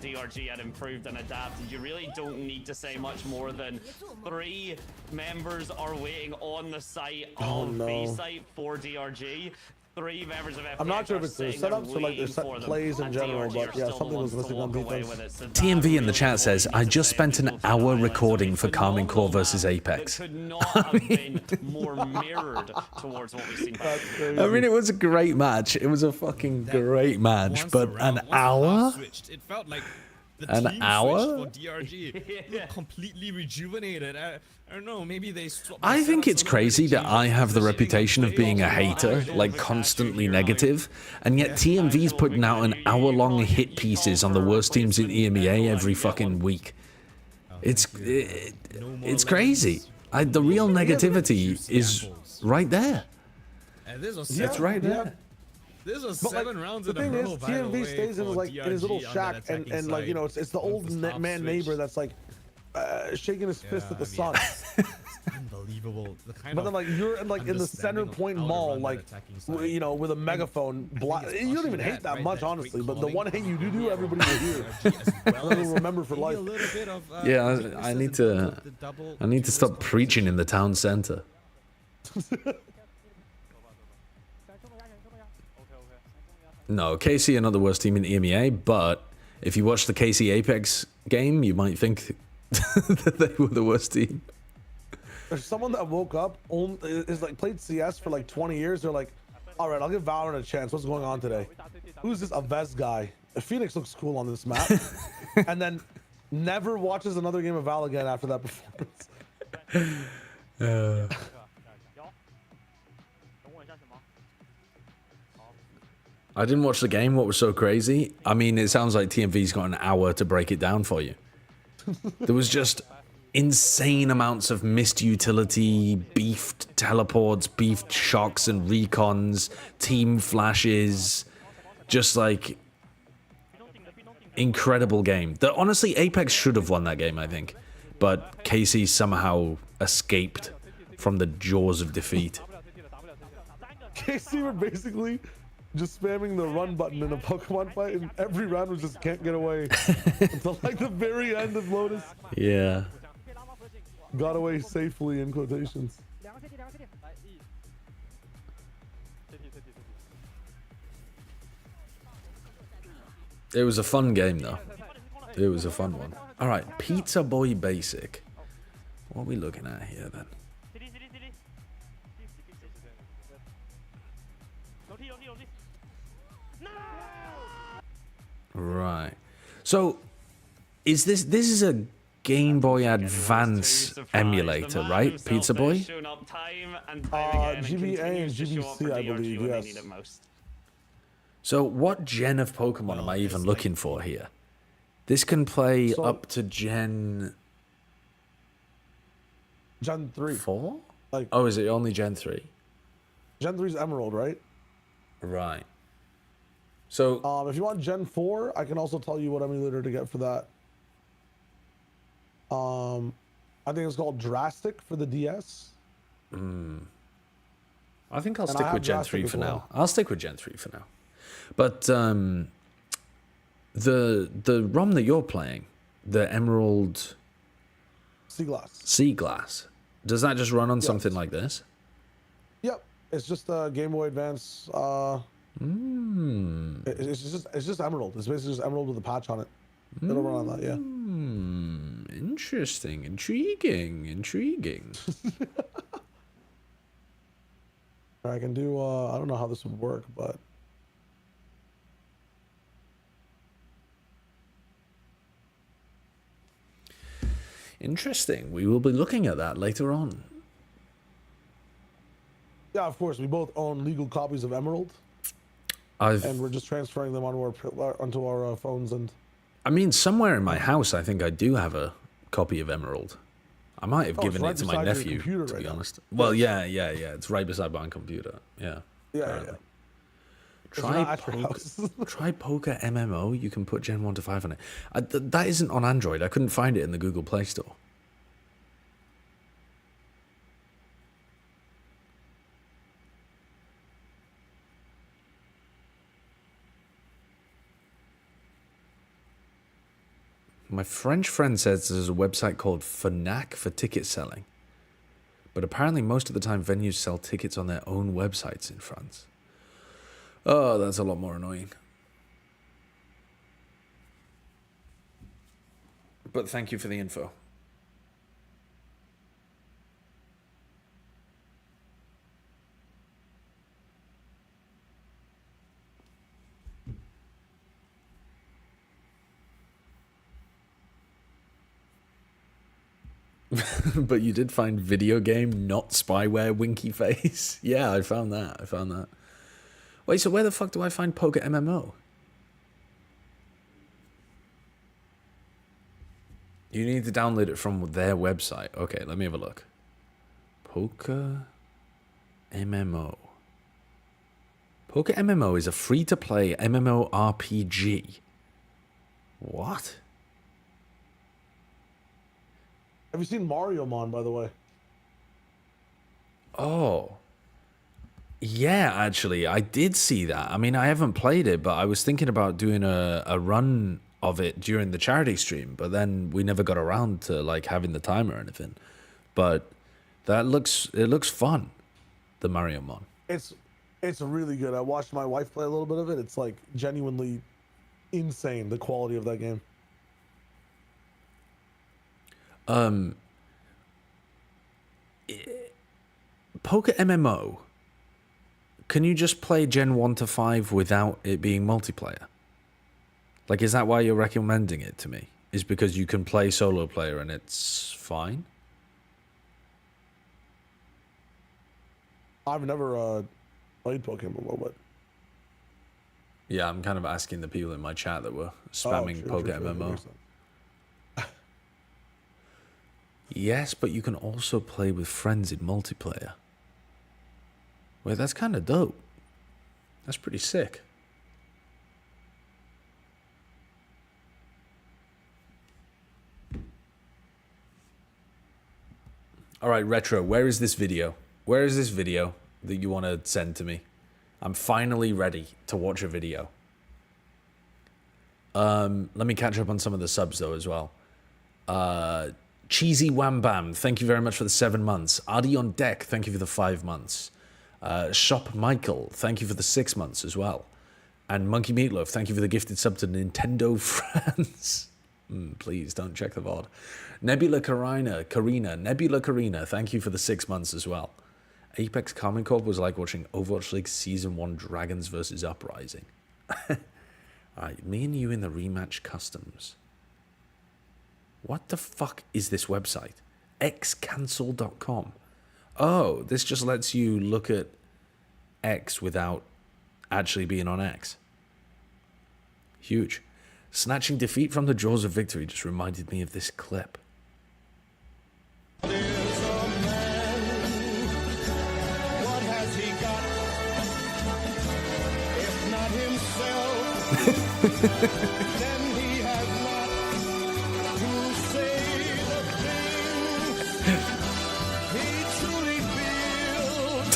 DRG had improved and adapted. You really don't need to say much more than 3 members are waiting on the site of B site for DRG. 3 members of FPX. I'm not sure if it's their setups or like their set plays in general, but yeah, something was missing on defense. TMV in the chat says, I just spent an hour recording for Carmine Core versus Apex. Could not have been more mirrored towards what we've seen. I mean, it was a great match. It was a fucking great match, but an hour? It felt like An hour? For DRG completely rejuvenated. I don't know, maybe they swapped. I think it's crazy that I have the reputation of being a hater, like constantly negative, and yet TMV's putting out an hour-long hit pieces on the worst teams in EMEA every fucking week. It's crazy. The real negativity is right there. It's right there. This was But 7 rounds the in a thing row. is, TMV stays in like in his little shack, and like you know, it's the old man neighbor that's like shaking his fist at the sun. unbelievable. But then like you're in the center point mall, like you know, with a megaphone. You don't even hate that much, honestly. But the one hate you do, everybody will hear. They'll remember for life. Yeah, I need to stop preaching in the town center. No, KC are not the worst team in EMEA, but if you watch the KC Apex game, you might think that they were the worst team. There's someone that woke up, is like played CS for like 20 years. They're like, all right, I'll give Valorant a chance. What's going on today? Who's this Avez guy? Phoenix looks cool on this map. And then never watches another game of Val again after that performance. I didn't watch the game. What was so crazy? I mean, it sounds like TMV's got an hour to break it down for you. There was just insane amounts of missed utility, beefed teleports, beefed shocks and recons, team flashes, just like incredible game. Honestly, Apex should have won that game, I think, but KC somehow escaped from the jaws of defeat. KC were basically just spamming the run button in a Pokemon fight, and every round was just can't get away until like the very end of Lotus. Yeah. Got away safely in quotations. It was a fun game though. It was a fun one. All right, Pizza Boy Basic. What are we looking at here then? Right. So, is this is a Game Boy Advance emulator, right? Pizza Boy? GBA and GBC, I believe, yes. So, what gen of Pokemon am I even looking for here? This can play up to Gen 3. 4? Like, oh, is it only Gen 3? Gen 3 is Emerald, right? Right. So, if you want Gen 4, I can also tell you what emulator to get for that. I think it's called Drastic for the DS. I think I'll stick with Gen 3 for now. I'll stick with Gen 3 for now. But the ROM that you're playing, the Emerald Sea Glass, does that just run on something like this? Yep, it's just a Game Boy Advance. It's just Emerald. It's basically just Emerald with a patch on it. It'll run on that, yeah. Interesting, intriguing. I can do. I don't know how this would work, but. Interesting. We will be looking at that later on. Yeah, of course. We both own legal copies of Emerald. And we're just transferring them onto our phones. And I mean, somewhere in my house, I think I do have a copy of Emerald. I might have given it to my nephew, to be honest. Well, yeah. It's right beside my computer. Yeah. Yeah. Try Poker MMO. You can put Gen 1 to 5 on it. That isn't on Android. I couldn't find it in the Google Play Store. My French friend says there's a website called Fnac for ticket selling. But apparently most of the time venues sell tickets on their own websites in France. Oh, that's a lot more annoying. But thank you for the info. But you did find video game, not spyware, winky face. Yeah, I found that. Wait, so where the fuck do I find Poker MMO? You need to download it from their website. Okay, let me have a look. Poker MMO. Poker MMO is a free-to-play MMORPG. What? Have you seen Mario Mon, by the way? Oh. Yeah, actually, I did see that. I mean, I haven't played it, but I was thinking about doing a run of it during the charity stream, but then we never got around to like having the time or anything. But it looks fun, the Mario Mon. It's really good. I watched my wife play a little bit of it. It's like genuinely insane, the quality of that game. Poker MMO. Can you just play Gen 1 to 5 without it being multiplayer? Like, is that why you're recommending it to me? Is because you can play solo player and it's fine? I've never played Pokemon before, but... Yeah, I'm kind of asking the people in my chat that were spamming Poker MMO. Yes, but you can also play with friends in multiplayer. Wait, that's kind of dope. That's pretty sick. All right, Retro, where is this video? Where is this video that you want to send to me? I'm finally ready to watch a video. Let me catch up on some of the subs, though, as well. Cheesy Wham Bam, thank you very much for the 7 months. Ardy on Deck, thank you for the 5 months. Shop Michael, thank you for the 6 months as well. And Monkey Meatloaf, thank you for the gifted sub to Nintendo France. Please don't check the VOD. Nebula Nebula Karina, thank you for the 6 months as well. Apex Common Corp was like watching Overwatch League Season 1 Dragons vs. Uprising. Alright, me and you in the rematch customs. What the fuck is this website? xcancel.com. Oh, this just lets you look at X without actually being on X. Huge. Snatching defeat from the jaws of victory just reminded me of this clip. Then he has not to say the things he truly feels,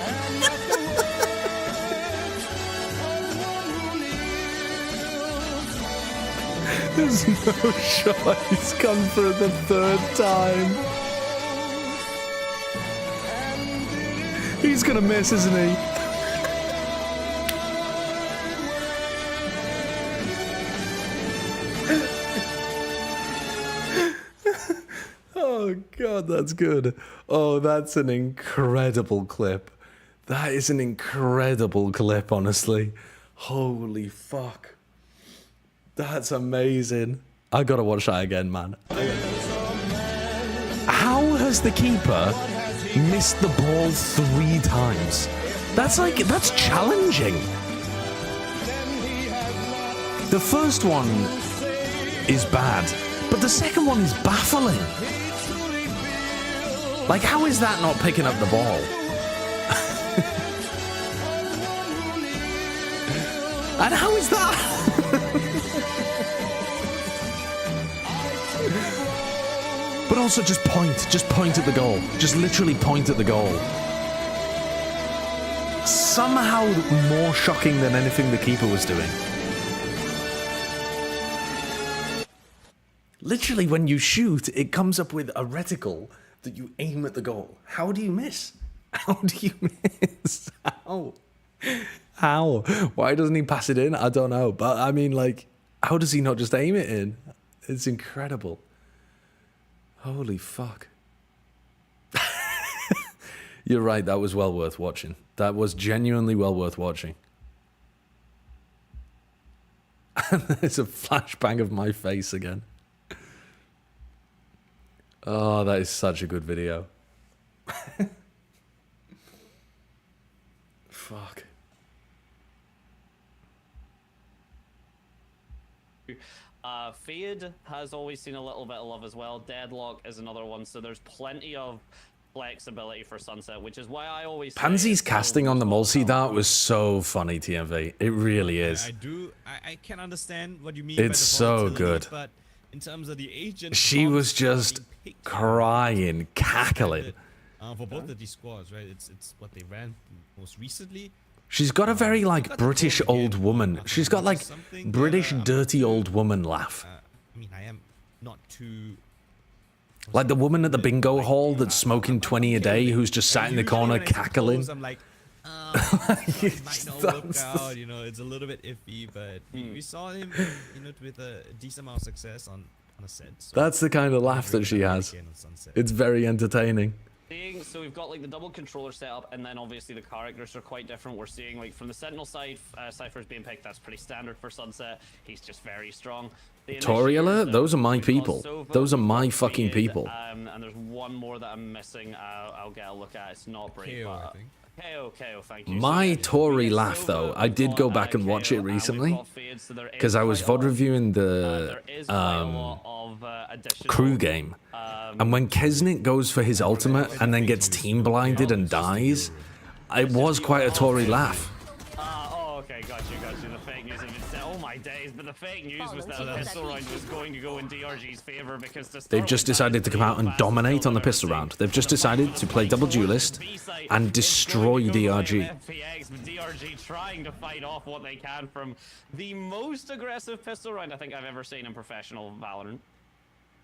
and not the words of one who kneels. There's no shot. He's come for the 3rd time. He's gonna miss, isn't he? Oh god, that's good. Oh, that's an incredible clip. That is an incredible clip, honestly. Holy fuck. That's amazing. I gotta watch that again, man. How has the keeper missed the ball 3 times? That's challenging. The first one is bad, but the second one is baffling. Like, how is that not picking up the ball? And how is that? But also just point at the goal. Just literally point at the goal. Somehow more shocking than anything the keeper was doing. Literally, when you shoot, it comes up with a reticle that you aim at the goal. How do you miss? How do you miss? How? Why doesn't he pass it in? I don't know. But I mean, like, how does he not just aim it in? It's incredible. Holy fuck. You're right, that was well worth watching. That was genuinely well worth watching. And there's a flashbang of my face again. Oh, that is such a good video. Fuck. Fade has always seen a little bit of love as well. Deadlock is another one, so there's plenty of flexibility for Sunset, which is why I always Pansy's casting on the Multi Dart was so funny, TMV. It really is. I can understand what you mean. It's so good. But in terms of the agent, she was just crying, cackling. For both of these squads, right? It's what they ran most recently. She's got a very like British old woman. She's got like British dirty old woman laugh. I mean, I am not too. Like the woman at the bingo hall that's smoking 20 a day, who's just sat in the corner cackling. I'm like, it might not work out. You know, it's a little bit iffy, but we saw him, you know, with a decent amount of success on a set. So That's the kind of laugh that she has. It's very entertaining. So we've got like the double controller setup, and then obviously the characters are quite different. We're seeing like from the Sentinel side, Cypher's being picked. That's pretty standard for Sunset. He's just very strong. Tory alert, those are my people. Those are my fucking people. And there's one more that I'm missing. I'll get a look at. It's not Brave, KO, but I think. KO, thank you. My Tory laugh though, I did go back and watch it recently because I was VOD reviewing the crew game, and when Kesnick goes for his ultimate and then gets team blinded and dies, it was quite a Tory laugh. Okay, got you. The fake news. Oh my days, but the fake news was that the pistol round was going to go in DRG's favor because They've just decided to come out and dominate on the pistol round. They've just decided to play double duelist and destroy DRG. FPX, but DRG trying to fight off what they can from the most aggressive pistol round I think I've ever seen in professional Valorant.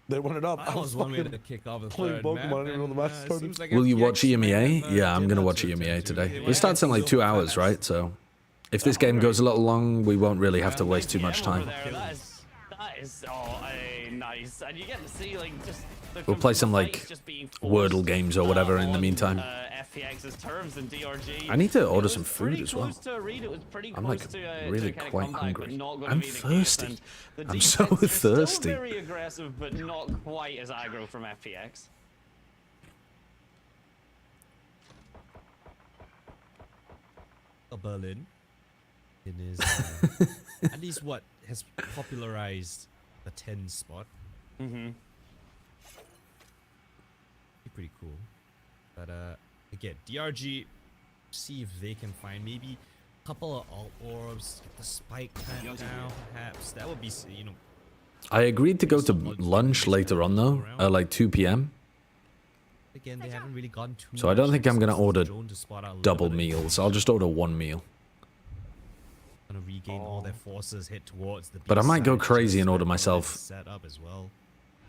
They won it up. I was one way to kick off the third map. Will you watch EMEA? Yeah, I'm gonna watch EMEA today. It starts in like 2 hours, right? So if this game goes a little long, we won't really have to waste too much time. That is nice, and you get to see like just. We'll play some like Wordle games or whatever in the meantime. FPX's terms and DRG. I need to order some food as well. I'm like really to quite comeback, hungry. but not gonna I'm be the case, thirsty. and the I'm so defense is still thirsty. Very aggressive, but not quite as aggro from FPX. Berlin in his at least what has popularized the 10 spot. Pretty cool. But again, DRG, see if they can find maybe a couple of alt orbs, get the spike plant down, perhaps. That would be, you know. I agreed to go to lunch later on though, at like 2 p.m. Again, they haven't really gone too So I don't think I'm gonna order double double meals. I'll just order one meal. Gonna regain all their forces, head towards the. But I might go crazy and order myself. Set up as well.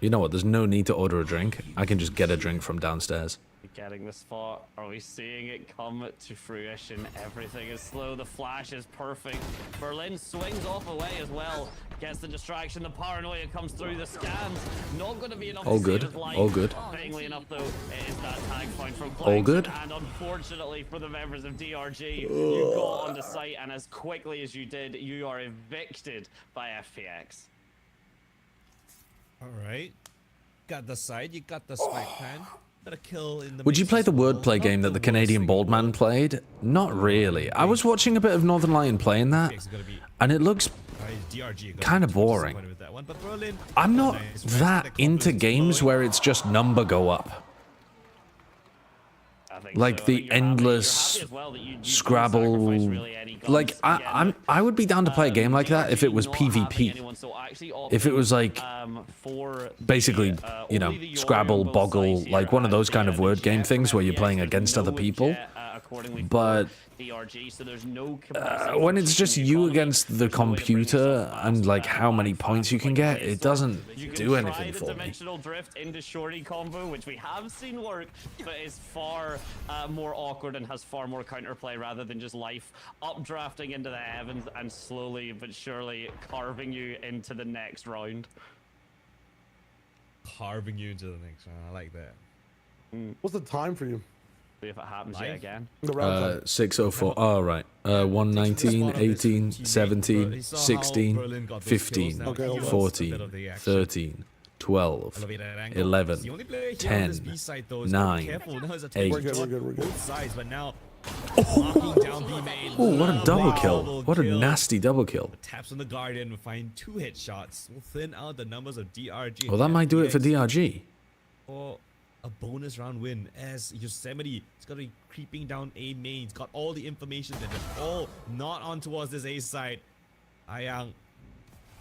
You know what? There's no need to order a drink. I can just get a drink from downstairs. Getting the spot. Are we seeing it come to fruition? Everything is slow. The flash is perfect. Berlin swings off away as well. Gets the distraction. The paranoia comes through the scans. Not going to be enough All to good. save his life. All good. Fittingly enough, though, it is that tag point from All good. And unfortunately for the members of DRG, you got onto site, and as quickly as you did, you are evicted by FPX. All right. Got the side, you got the spike plan. Got a kill in the. Would you play the wordplay game that the Canadian bald man played? Not really. I was watching a bit of Northern Lion playing that, and it looks kind of boring. I'm not that into games where it's just number go up. Like the endless Scrabble. Like I would be down to play a game like that if it was PvP. If it was like basically, you know, Scrabble, Boggle, like one of those kind of word game things where you're playing against other people. But when it's just you against the computer and like how many points you can get, it doesn't do anything for me. Dimensional drift into shorty combo, which we have seen work, but is far more awkward and has far more counterplay rather than just life updrafting into the heavens and slowly but surely carving you into the next round. Carving you into the next round. I like that. What's the time for you? See if it happens yet again. 6:04. Oh, right. 119, 18, 17, 16, 15, 14, 13, 12, 11, 10, 9, 8. Oh, what a double kill. What a nasty double kill. Taps on the Guardian will find 2 headshots. Will thin out the numbers of DRG. Well, that might do it for DRG. Or a bonus round win as Yosemite is going to be creeping down A main. It's got all the information that they're all not on towards this A side. Ayang,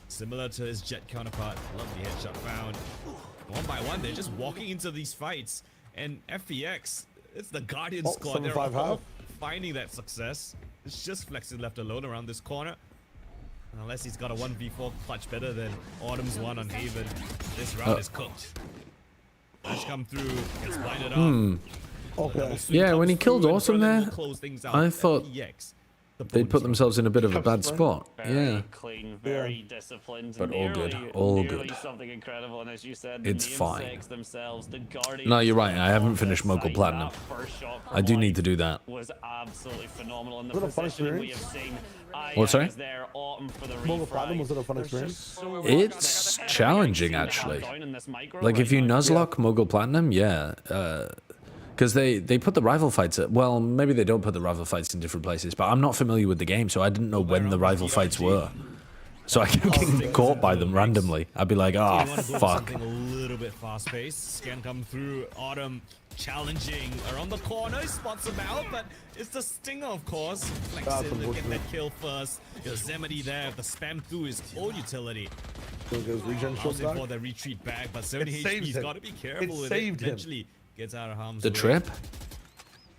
similar to his Jet counterpart, lovely headshot found. One by one, they're just walking into these fights. And FPX, It's the Guardian Oh, squad. They're 7-5 all half. finding that success. It's just Flexi left alone around this corner. Unless he's got a 1v4 clutch better than Autumn's one on Haven, this round is cooked. Flash come through, gets blinded up. Okay. Yeah, when he killed Autumn there, I thought FPX, they'd put themselves in a bit of a bad spot. Very Yeah. clean, very disciplined, But all nearly, good, all nearly good. something incredible. And as you said, It's the fine. namesakes themselves, the Guardians. No, you're right. I haven't on finished the Mogul site, Platinum. that first shot I do from need to Life do that. was absolutely phenomenal. And Was the it a fun positioning we have experience? seen. What, sorry? Is there, Autumn for the Mogul refrag. Platinum, was it a fun There's experience? just so much It's that- challenging, they have actually. down in this micro Like, right if you now. nuzlocke Mogul Platinum, yeah. Because they put the rival fights at, well, maybe they don't put the rival fights in different places, but I'm not familiar with the game, so I didn't know when the rival fights were. So I kept getting caught by them randomly. I'd be like, oh, They want to go fuck. something a little bit fast-paced. Scan come through. Autumn challenging around the corner. He spots him out, but it's the stinger, of course. Flex in to get that kill first. Yosemite there. The spam through his own utility. So it goes regen shield Allows him back. for the retreat back, but 70 It saved HP's him. got to be careful It with saved it. him. Eventually gets out of harm's The way. trip?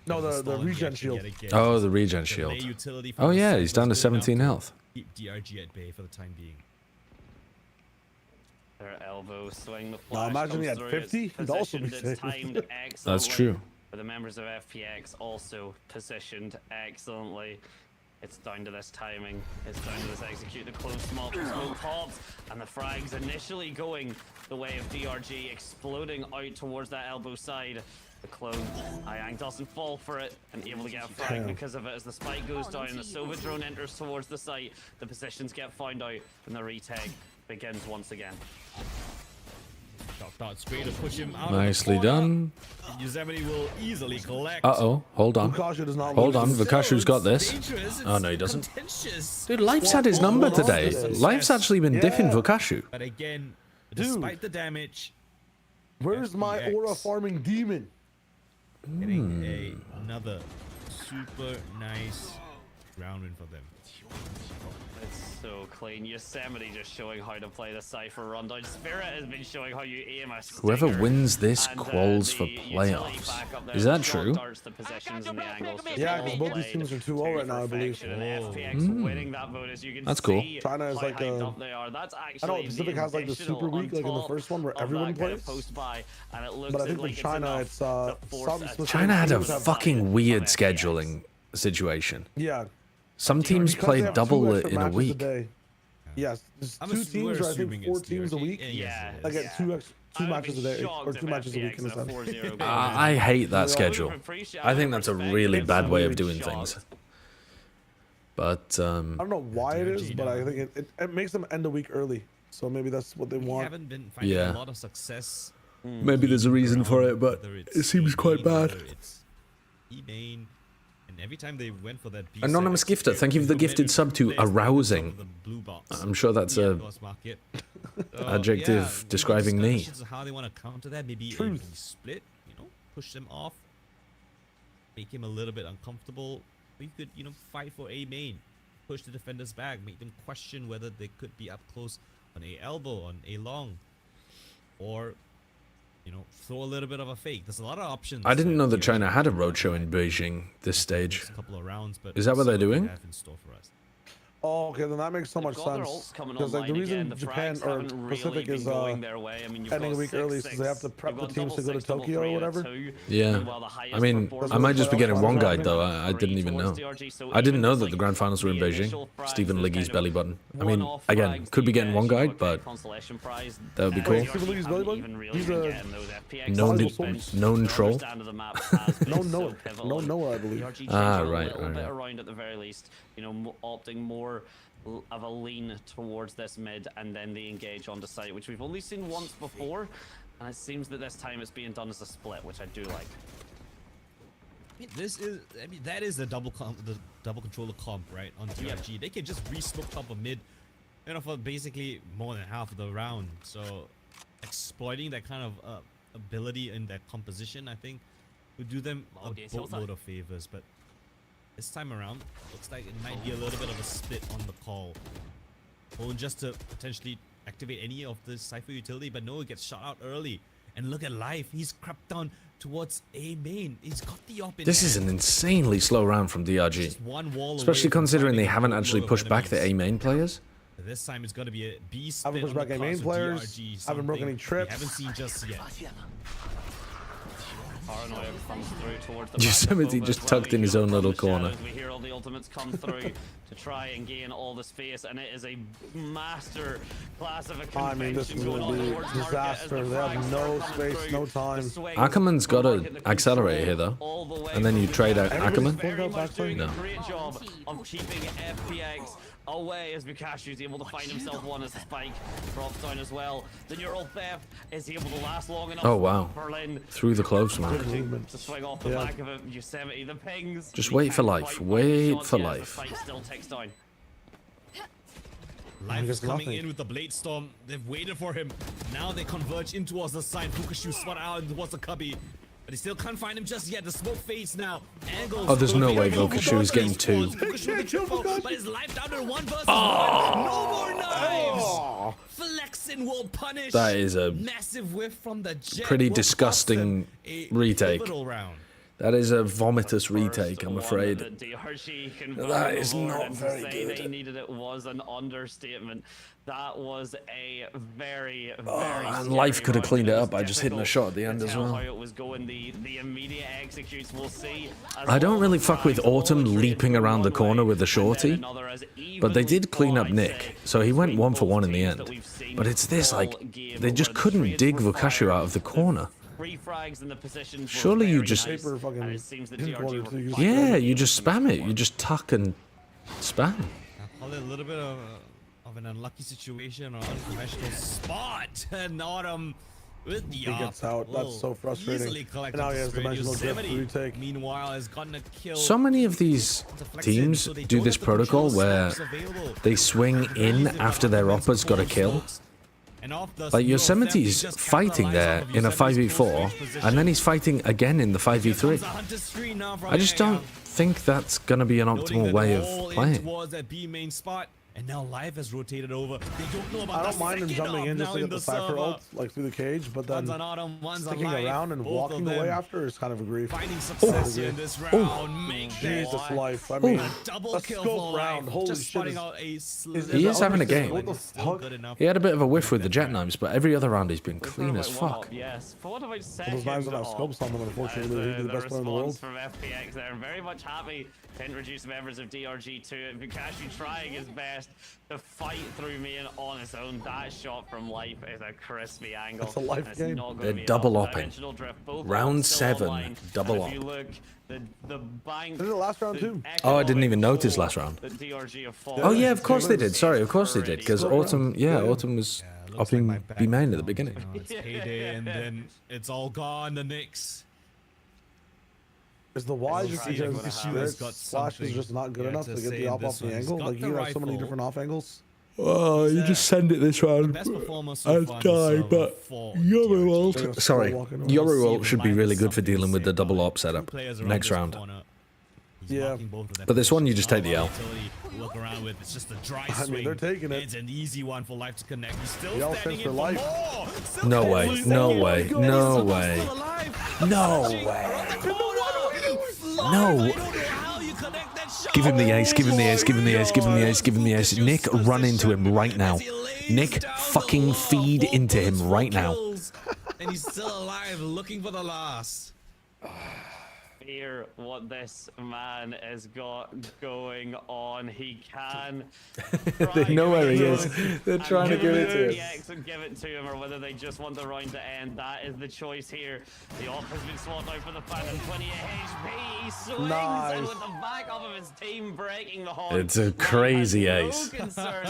No, the Stalling regen yet shield. again. Oh, the regen The shield. lay utility from Oh, the yeah, side he's down to was good enough 17 health. Keep DRG at bay for the time being. Their elbow swing, the Now flash imagine he comes had through, 50, it's he'd also be positioned, it's safe. timed That's excellently, true. but the members of FPX also positioned excellently. It's down to this timing, it's down to this execute, the close smoke pops, and the frags initially going the way of DRG, exploding out towards that elbow side. The clone, Ayang doesn't fall for it and able to get a frag because of it as the spike goes down and the Sova drone enters towards the site. The positions get found out and the retake begins once again. Shock dart straight to push him out. Nicely of the corner. done. Yosemite will easily collect. Uh-oh, hold on. Bukasha does not Hold on, lose. Vakashu's got this. Dangerous, Oh, no, he it's doesn't. contentious. Dude, Life's had his number today. Life's actually been diffing Vakashu. But again, despite the damage, Where's my FPX. aura farming demon? getting another super nice round win for them. It's so clean. Yosemite just showing how to play the Cypher rundown. Spirit has been showing how you aim a Whoever stinger. wins this And, quals for the utility playoffs. backup there, Is the that short true? darts, the positions and the angles just Yeah, all because both these played teams are 2-0 to right now, I believe. perfection, and FPX winning that bonus. You can That's cool. see China is how like hyped a- up they are. That's I actually know Pacific has like the super week, like in the first one where everyone plays. Post-buy, and it looks But I think like with China, enough it's to force some a specific China had a teams have- fucking weird FPX. scheduling situation. Yeah. Some teams Because they played have double two it extra in a matches week. day. Yes, there's I'm two we're teams, or I assuming think 4 it's teams a DRG. week. Yeah, Like at two matches a day, or 2 matches a week in a sense. I hate that Yeah. schedule. I think that's a really bad way of doing things. But I don't know why it is, DRG but I now. think it makes them end a week early. So maybe that's what they We want. haven't been finding Yeah. a lot of success. maybe there's a reason for it, but Whether it's it seems quite E-main, bad. whether it's E-main, and every time they went for that Anonymous Gifter, thank you for the gifted sub to arousing. I'm sure that's a adjective describing me. How they want to counter that? Maybe a Truth. B split. You know, push them off, make him a little bit uncomfortable. We could, you know, fight for A main, push the defenders back, make them question whether they could be up close on A elbow, on A long, or you know, throw a little bit of a fake. There's a lot of options. I didn't know that DRG China had a roadshow in Beijing this stage. next couple of rounds, but Is that what see they're they doing? have in store for us. Oh, okay, then that makes so much sense. Because like the reason Japan or Pacific is ending a week early is because they have to prep the teams to go to Tokyo or whatever. Yeah. I mean, I might just be getting one guide though. I didn't even know. I didn't know that the grand finals were in Beijing. Stephen Liggy's belly button. I mean, again, could be getting one guide, but that would be cool. Stephen Liggy's belly button? He's a Known troll. No Noah, I believe. Ah, A right, little right, bit right. around at the very least, you know, opting more of a lean towards this mid and then the engage onto site, which we've only seen once before, and it seems that this time it's being done as a split, which I do like. This is, I mean, that is the double controller comp, right? On DRG, they can just re-smoke top of mid, you know, for basically more than half of the round. So exploiting that kind of ability in that composition, I think, would do them a boatload of favors. But this time around, looks like it might be a little bit of a split on the call. Or just to potentially activate any of the Cypher utility, but no, it gets shot out early. And look at Life. He's crept down towards A main. He's got the op in This is an insanely slow round from DRG. Just one wall Especially away from considering they finding a haven't whole actually row of pushed back the enemies. A main players. This time it's going to be a B split. Haven't pushed on the back A main cards with players. DRG, Haven't broken any something trips. We haven't seen just yet. Paranoia comes through towards the Yosemite back just as well. tucked in his own little corner. We hear all the ultimates come through to try and gain all the space, and it is a master class of a convention. I mean, this is going on going to be towards a market as disaster. the They have frags no start space, coming no through. time. The swing Ackerman's got from an market, the accelerator control here, though. all the way And then you from trade the out back. Ackerman? Very much doing No. a great job of keeping FPX away as Bukashu's able to find himself one as the spike drops down as well. The neural theft is able to last long enough. Oh, wow. Berlin Through the close, man. managing to swing off the back of it. Yosemite, the pings. Just He wait for can't life. quite find Wait the shots for yet as life. The fight still ticks down. Life is Just coming nothing. in with the Blade Storm. They've waited for him. Now they converge in towards the side. Fukashu spot out towards the cubby. But he still can't find him just yet. The smoke fades now. Angles. Oh, there's no way Fukashu Fukashu is getting two. Fukashu with the triple, but his life down to 1 versus 1. No more knives. Flexin will punish. That is a massive whiff from the jet. pretty will cost disgusting them a retake. pivotal round. That is a vomitous retake, I'm First afraid. one that DRG can That value is more, not and to very say good. They needed it was an understatement. That was a very, very. And scary Life could have round, cleaned and it was up by just hitting a difficult shot at the end to as tell well. How it was going. The immediate executes. We'll see. As I don't all really the fuck with frags, all Autumn the trades leaping go around the one corner way, with the and then shorty, another as but they evenly did clean up I'd Nick, say, so he went between 1 for 1 both in the teams end. that we've seen But it's this, all like, game, they where just the couldn't trades dig were Vukashu fired, out of the corner. Free frags and the positions were Surely you very just- nice, Paper fucking and it seems that in DRG corner were too, you fine. Yeah, you just spam it. You just tuck and spam. I call it a little bit of an unlucky situation or unconventional spot. And Autumn with the He gets out. That's so frustrating. And now he has dimensional drift retake. Meanwhile, has gotten a kill. So many of these teams do this protocol where they swing in after their oppa's got a kill. Like Yosemite's fighting there in a 5v4, and then he's fighting again in the 5v3. I just don't think that's gonna be an optimal way of playing. Towards that B main spot. And now Life has rotated over. They don't know about I the don't mind him second jumping op in just now to in get the the Cypher server. ult, like through the cage, but then One's on Autumn, one's on sticking Life. around and Both walking of away them after is kind of a grief. finding success here in this round. Make that Jesus life. I mean, double a kill scope for round. Life. Holy Just shit. spotting out a He that is having a game. What the Still fuck? good enough. He had a bit of a whiff with the jet knives, but every other round he's been clean as fuck. Yes. For what about Those second knives don't have op? scopes on them, unfortunately. He'd be the best player in the world. From FPX there, very much happy to introduce members of DRG to it. Bukashi trying his best to fight through me and on his own. That shot from Life is a crispy angle. It's a Life It's game. not gonna They're be double enough. opping. Dimensional drift, both Round options still 7, online. double And if you op. look, the bank. This is the last round too. Oh, I didn't even notice last round. that DRG have Oh yeah, of course they did. Sorry, of course they did. Because Already. Autumn, Autumn was Looks like my upping back B main at the now. beginning. You know, it's payday and then it's all gone. The Knicks. Is the why just Right, because gonna the have- has got slash is something, just not good enough to to get say the in op this off the one. He's angle? got Like the you have so many rifle. different off angles. Oh, you just send it this round. Best performer so far in the server for Yoru DRG. ult. Sorry, Still walking around. Yoru ult should be Life really is good for something to dealing with say the double about op it. setup Two players around next this round. corner. He's Yeah. marking both of them. But this one you just take the L. Utility to look around with. It's just a dry I mean, swing. they're taking it. It's an easy one for Life to connect. He's still The L standing stands in for for life. more. Still No standing way, for no more. way, He's no still way. alive. No Punching way. around the corner. No. I don't know how you connect that shot. Give him the ace, give him the ace, give him the ace, give him the ace, give him the ace. Nick, run into him right now. Nick, fucking feed into him right now. And he's still alive, looking for the last. Hear what this man has got going on. He can. They know where he is. They're trying to give it to him. FPX and give it to him, or whether they just want the round to end. That is the choice here. The op has been swapped out for the Phantom. 28 HP. He swings, Nice. and with the backup of his team breaking the horn. It's a Life has crazy no ace. concern.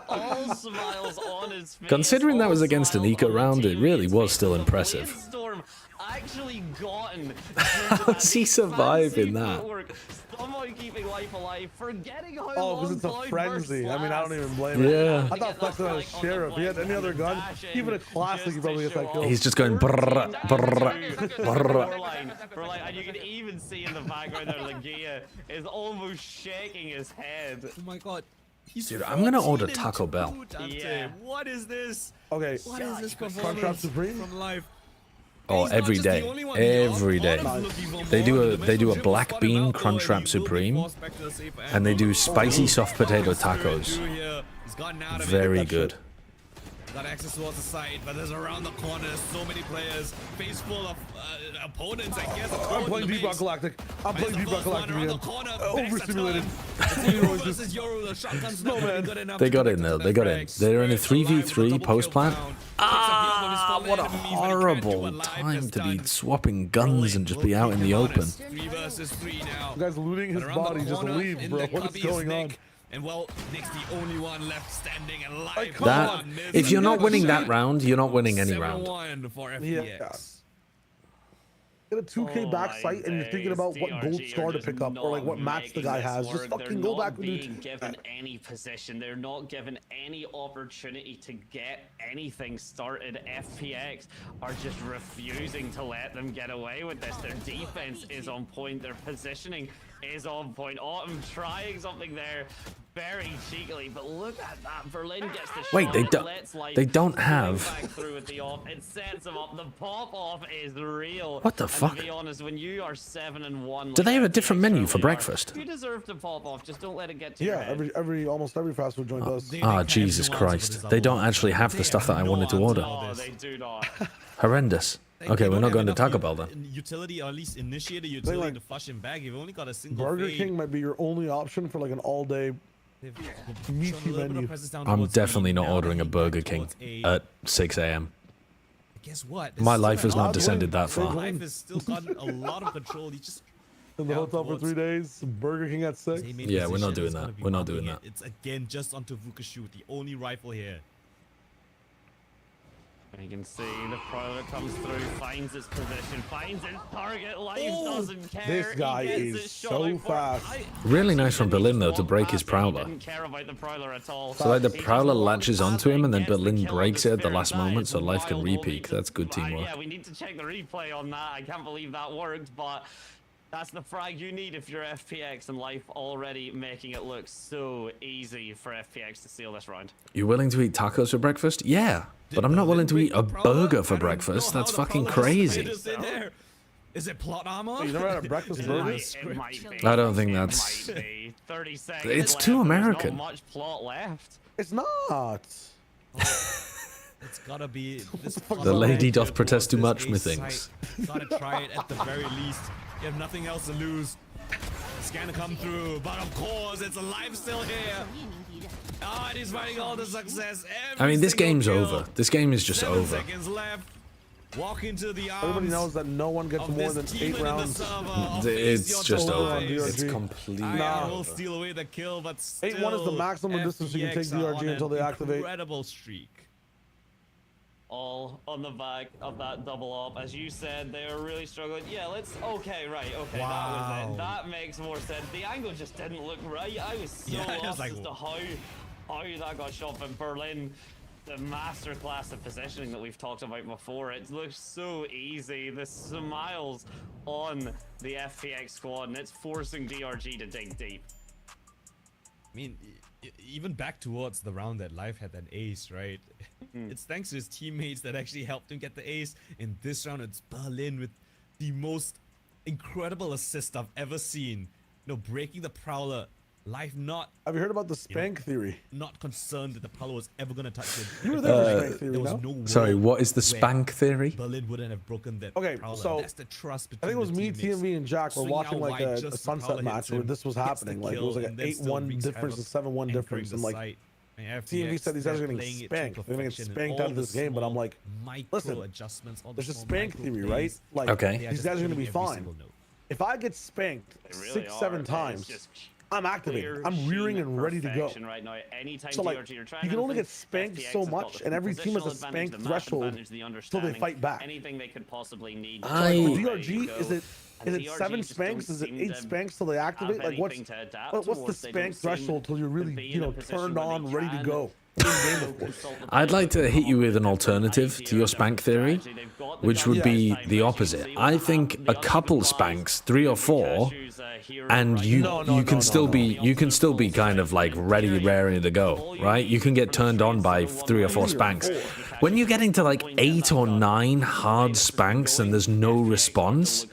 All smiles on his face. Considering that was all against an smiles eco on the round, it really teammates' was still faces. The impressive. Blade actually gotten. How's he survive in that? Somehow keeping Life alive, forgetting how Oh, long because it's a Cloud frenzy. bursts I mean, I don't last. even blame him. Yeah. I thought Flex had a sheriff. If he had any other gun, even a classic, he probably gets that kill. He's just going brrr, brrr, brrr. And you can even see in the background there, Lagia is almost shaking his head. Oh my god. He's Dude, I'm gonna 14 order and Taco 2, Bell. Dante. Yeah. What is this? Okay, What is this Crunchwrap performance Supreme. from Life? Oh, every day, every day. They do a black bean Crunchwrap Supreme, and they do spicy soft potato tacos. Very good. Got access towards the side, but there's around the corner so many players, face full of opponents, I guess. I'm playing Deep Rock Galactic. I'm playing Deep Rock Galactic again. Overstimulated. No, man. They got in though. They got in. They're in a 3v3 post plant. Ah, what a horrible time to be swapping guns and just be out in the open. 3 versus 3 now. You guys looting his body. Just leave, bro. What is going on? And well, Nick's the only one left standing alive. That, if you're not winning that round, you're not winning any round. 7-1 for FPX. Yeah. Get a 2K back sight and you're thinking about what gold star to pick up or like what mats the guy has. Just fucking go back and do. They're not being given any position. They're not given any opportunity to get anything started. FPX are just refusing to let them get away with this. Their defense is on point. Their positioning is on point. Autumn trying something there very cheekily, but look at that. Berlin gets the shot. Wait, they don't have. Back through with the off. It sets them up. The pop off is real. What the and fuck? to be honest, when you are 7-1, Do they have a different menu for breakfast? You deserve to pop off. Just don't let it get to your head. Almost every fast food joint does. Ah, Jesus Christ. They don't actually have the stuff that I wanted to order. Oh, they do not. Horrendous. Okay, we're not going to Taco Bell then. Utility, or at least initiate a utility to flush him back. You've only got a single Burger fade. King might be your only option for like an all-day meaty menu. I'm definitely not ordering a Burger King at 6 a.m. Guess what? My life has not descended that far. Life has still gotten a lot of control. He just In the hotel for 3 days, Burger King at 6. Yeah, we're not doing that. We're not doing that. It's again just onto Vukashu, the only rifle here. You can see the Prowler comes through, finds his position, finds his target, Life doesn't care. This guy is so fast. Really nice from Berlin though to break his Prowler. Didn't care about the Prowler at all. So like the Prowler latches onto him and then Berlin breaks it at the last moment so Life can repeak. That's good teamwork. Yeah, we need to check the replay on that. I can't believe that worked, but that's the frag you need if you're FPX, and Life already making it look so easy for FPX to seal this round. You willing to eat tacos for breakfast? Yeah, but I'm not willing to eat a burger for breakfast. That's fucking crazy. Is it plot armor? You never had a breakfast burger? It might be. I don't think that's... It might be. 30 seconds It's left, too there's American. Not much plot left. It's not. It's gotta be. This The lady doth protest too much, methinks. Gotta try it at the very least. You have nothing else to lose. Scan to come through, but of course it's alive still here. Oh, and he's finding all the success. I mean, this game's kill. over. This game is just 7 over. seconds left. Walk into the arms. Everybody knows that no one gets of more this than demon 8 in the rounds. server, of It's face just your over. demise. It's completely Iron will over. steal away the kill, but still 8-1 is the maximum distance you can take FPX are DRG on until they an activate. Incredible streak. All on the back of that double up. As you said, they were really struggling. Yeah, let's... Okay, right. Okay, that was it. That makes more sense. The angle just didn't look right. I was so lost like, as to how that got shot in Berlin. The masterclass of positioning that we've talked about before. It looks so easy. The smiles on the FPX squad, and it's forcing DRG to dig deep. I mean, even back towards the round that Life had an ace, right? It's thanks to his teammates that actually helped him get the ace. In this round, it's Berlin with the most incredible assist I've ever seen. You know, breaking the Prowler. Life not... Have you heard about the spank theory? Not concerned that the Prowler was ever going to touch it. You were there for spank theory, There was no? no Sorry, world what is the where spank theory? Berlin wouldn't have broken that Okay, Prowler. so That's the trust I between think it was the me, teammates. TMV, and Jack were Swinging watching out like wide, a just the sunset Prowler match hits where him, this was gets the happening. Like it was kill, like an and then still 8-1 wreaks difference to havoc, 7-1 anchoring difference, the and like site. And TMV FPX, said these guys are they're getting playing it to spanked. They're gonna get perfection. spanked All out of the this game, but I'm small like, micro listen, adjustments, all the there's a small spank micro theory, plays. right? Like Okay. They are these just guys are gonna hitting be every fine. single note. If I get spanked They really 6-7 are. It's times, just I'm activated. clear I'm rearing sheen and ready to go. perfection right now. Anytime So like, DRG are trying you can only anything, get spanked FPX so has got much, the and every team has a positional advantage, spank the map threshold advantage, the till they understanding, fight back. Anything they could possibly need. I- With Ready to DRG, go. is it And 7 DRG just spanks? don't Is it seem 8 to spanks till they activate? have Like what's anything to adapt what's the towards. They don't spank seem threshold till you're to really, be you in a know, position turned where they on, ready to can go? In game, of course. I'd like to hit you with an alternative to your spank theory, which would be the opposite. I think a couple spanks, 3 or 4, and you can still be kind of like ready to go, right? You can get turned on by 3 or 4 spanks. when you're getting to like 8 or 9 hard spanks and there's no response,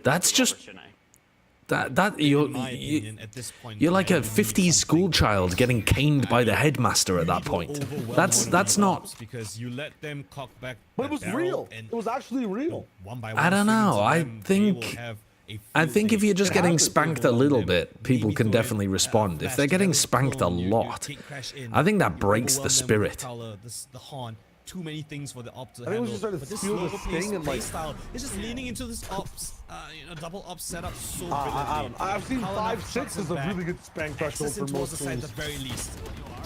that's just you're like a 50s school child getting caned by the headmaster at that point. That's not because you let them cock back. But it was real. It was actually real. I don't know. I think if you're just getting spanked a little bit, people can definitely respond. If they're getting spanked a lot, I think that breaks the spirit. Too many things for the ops to I think we handle. should start to But this feel the slower sting pace and like style is just leaning into this ops, double ops setup so I've seen 5-6 is a really good spank threshold for most at teams. the very least.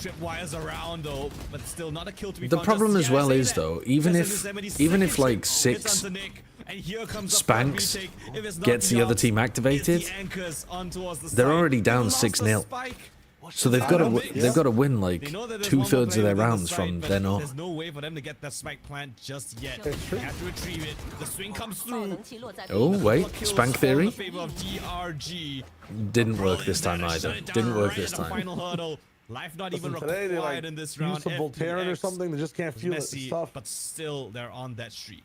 Trip wires around though, but still not a kill to be The found problem just as yet. well I say is that. though, Just even in if like Hits 6 onto Nick, and here comes the spanks retake. If it's not gets the other jobs, team it's activated, the anchors on towards the they're side. already down They lost the 6-0. spike. So they've got to win like They know that there's 2/3 one more of player their within the rounds site, from but then on. There's no way for them to get that spike plant just yet. It's true. They have to retrieve it. The swing comes through. Oh wait, Kills spank fall in theory favor of DRG. didn't work this time Berlin either. shut it Didn't down work right this at the time. Final hurdle. Life not even Listen, today they required like in this use round. some Voltaren or FPX something. They just can't was feel it. messy, It's tough. but still they're on that streak.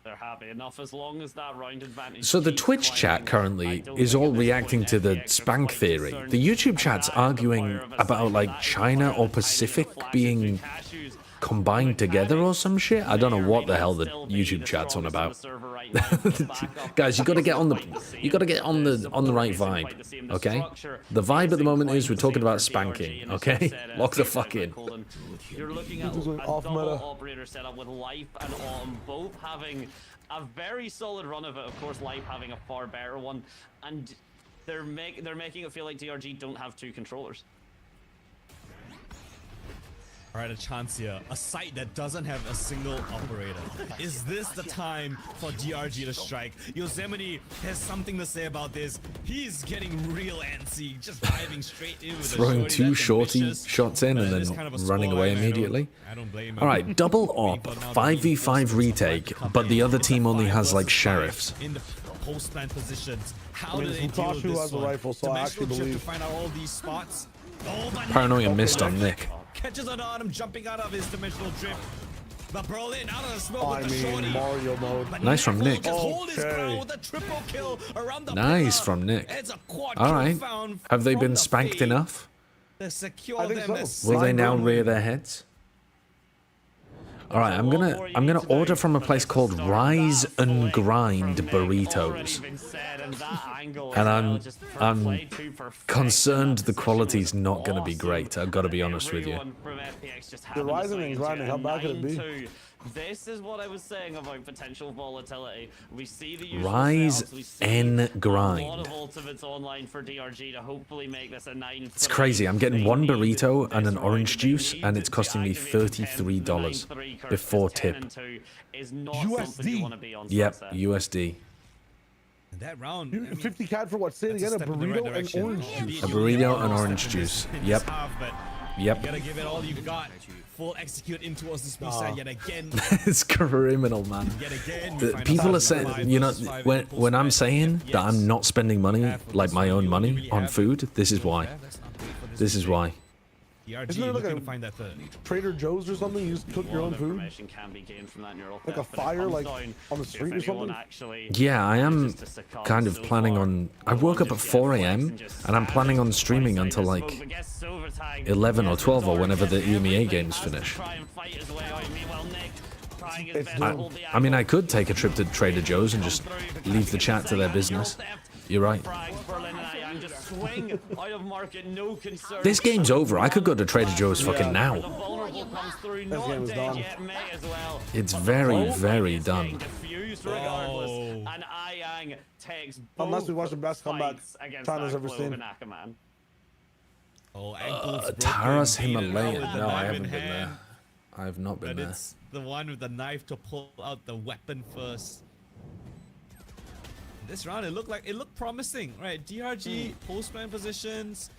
They're happy enough as long as that round advantage. So the keeps Twitch climbing. chat I currently don't is think all at this reacting point to the FPX are spank quite theory. concerned. The YouTube chat's And that is the arguing fire of a about side, like that is the China fire of or a tiny Pacific little flashes being through cashews. combined together or some shit. I don't know May or what may the hell not the still be YouTube the chat's on strongest on about. the server right now, but the backup Guys, you got to get on the quite the same. you got to get on the right Support vibe, isn't quite the same. The okay? structure The vibe at the isn't moment quite is we're the talking same about for DRG, spanking, and as okay? you said, Lock the it's fuck in. Colin. You're looking at Just a going off double meta. operator setup with Life and Autumn both having a very solid run of it. Of course, Life having a far better one, and they're making it feel like DRG don't have 2 controllers. Alright, a chance here. A site that doesn't have a single operator. Is this the time for DRG to strike? Yosemite has something to say about this. He's getting real antsy, just diving straight in with Throwing a 2 shorty ambitious, shots in but and it is then kind of a running scoreline. away immediately. I don't blame him. All right, double op, But now 5v5 retake, but the other team only has like versus sheriffs. five in the post-plant positions. How I mean, do they deal with Futashu this has a one? rifle, so I actually Dimensional believe. trip to find out all these spots. Oh, but Paranoia missed on Nick. catches an Autumn jumping out of his dimensional trip. But Berlin out of the smoke I with the shorty. mean, Mario mode. But Nice from Nick. Just hold his Okay. ground with a triple kill around the Nice pillar. from Nick. It's a quad All kill right, found have they from been the spanked fade enough? to secure I think them so. as Will they now Simon rear their heads? All right, I'm gonna order from a place called Rise and Grind Burritos, and I'm concerned the quality's not gonna be great. I've got to be honest with you. The rising and grinding, how bad could it be? This is what I was saying about potential volatility. We see the usual Rise setups, we see and a lot grind. of ultimates online for DRG to hopefully make this a 9-3. It's crazy. I'm getting 1 They need burrito and this an round. orange They juice, need and it's to costing me activate the 10 $33 9-3 curve, before because 10 tip. and 2 is not something you USD. want to be on Yep, sunset. USD. That round. You- 50 CAD for what? Say it that's again. A step in the right burrito and direction. orange juice. A burrito and Step orange in juice. this Yep. half, but Yep. you gotta give it all you got. Full execute in towards the speed side yet again. It's criminal, man. Yet again. The we find people are ourselves saying, five you know, versus five when in when I'm post-match. saying that I'm Yes. not spending money, Yeah, for like this my one, own you money really on have- food, this is why. Yeah, that's not great for this This is team. why. DRG Isn't there like looking a to find that third. Trader Joe's or something? You just cook your own food? Information can be gained from that neural Like a theft, but it fire, comes like, down on the to street if or anyone something? actually Yeah, I am manages to succumb kind of so planning far. on. I woke up at 4 a.m. and I'm planning on streaming until like 11 or 12 or whenever the EMEA games finish. I mean, I could take a trip to Trader Joe's and just leave the chat to their business. You're right. This game's over. I could go to Trader Joe's fucking now. This game is done. It's very, very done. Unless we watch the best comeback China's ever seen. Oh, ankles Taras broken, beaten Himalayan. with the No, I knife haven't in been there. hand, I have not been But there. it's the one with the knife to pull out the weapon first. This round, it looked promising, right? DRG post-man positions,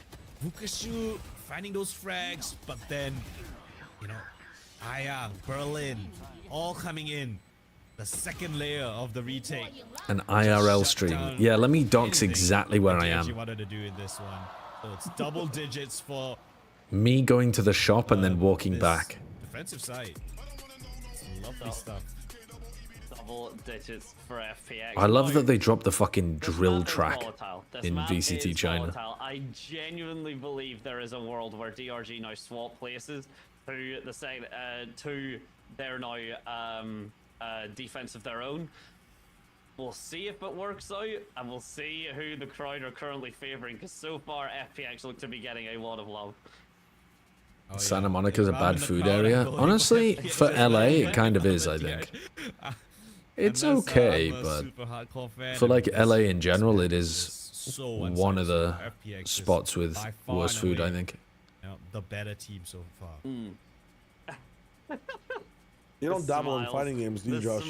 Vukashu finding those frags, but then, you know, Ayang, Berlin, all coming in. The second layer of the retake. An IRL stream. Yeah, let me dox exactly where I DRG am. wanted to do in this one. So it's double digits for Me going to the shop and then walking this back. defensive side. Lovely stuff. Double digits for FPX. I love that they dropped the fucking drill track in VCT China. Volatile. I genuinely believe there is a world where DRG now swap places to the second, to their now defense of their own. We'll see if it works out, and we'll see who the crowd are currently favoring, because so far FPX look to be getting a lot of love. Oh, Santa Monica's a bad food area. Honestly, for LA, it kind of is, I think. It's okay, but for like LA in general, it is one of the spots with worse food, I think. The better team so far. You don't dabble in fighting games, do you, Josh?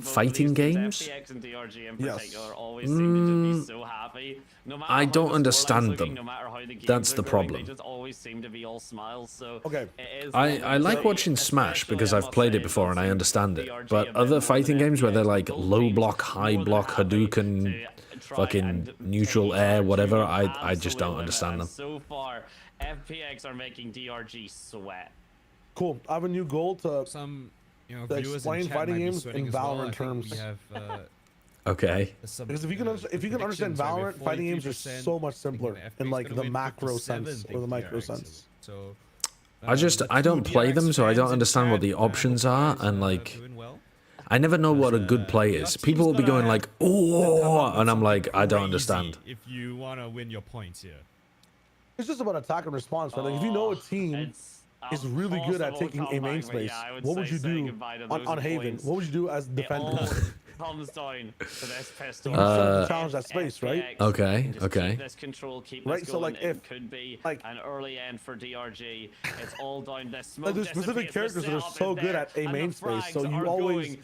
Fighting games? FPX and DRG in particular always seem to just be so happy. No matter I how don't the understand score's looking, them. no matter how the games That's are the going, problem. They just always seem to be all smiles. So okay, I like watching Smash because I've played it before and I understand it. But other fighting games where they're like low block, high block, Hadouken, fucking neutral air, whatever, I just don't understand them. So far, FPX are making DRG sweat. Cool. I have a new goal to viewers explain fighting games in Valorant terms. Okay. Because if you can understand Valorant, fighting games are so much simpler in like the macro sense or the micro sense. So I don't play them, so I don't understand what the options are, and like I never know what a good play is. People will be going like, oh, and I'm like, I don't understand. If you want to win your points here, it's just about attack and response, right? Like if you know a team is really good at taking a main space, what would you do on Haven? What would you do as defender? Comes down to this pistol. To challenge that space, right? Okay, okay. Keep this control, keep right, this so going. like if could be like an early end for DRG. It's all down this smoke. there's specific characters that are so good at a main space, so you always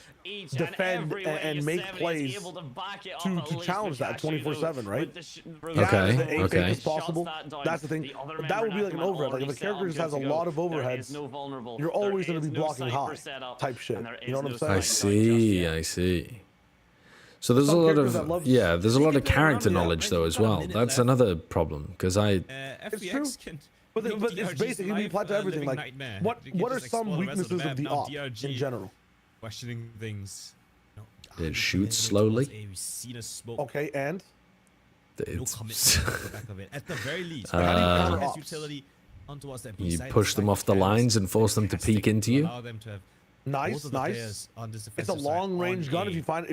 defend and make plays to challenge that 24/7, right? Okay, okay. If possible, that's the thing. But that would be like an overhead. Like if a character just has a lot of overheads, you're always going to be blocking high type shit. You know what I'm saying? I see, I see. So there's a lot of there's a lot of character knowledge though as well. That's another problem because it's true. But it's basically applied to everything. Like what are some weaknesses of the op in general? Questioning things. It shoots slowly. Okay, and at the very least, you push them off the lines and force them to peek into you. Nice, nice. It's a long-range gun. If you find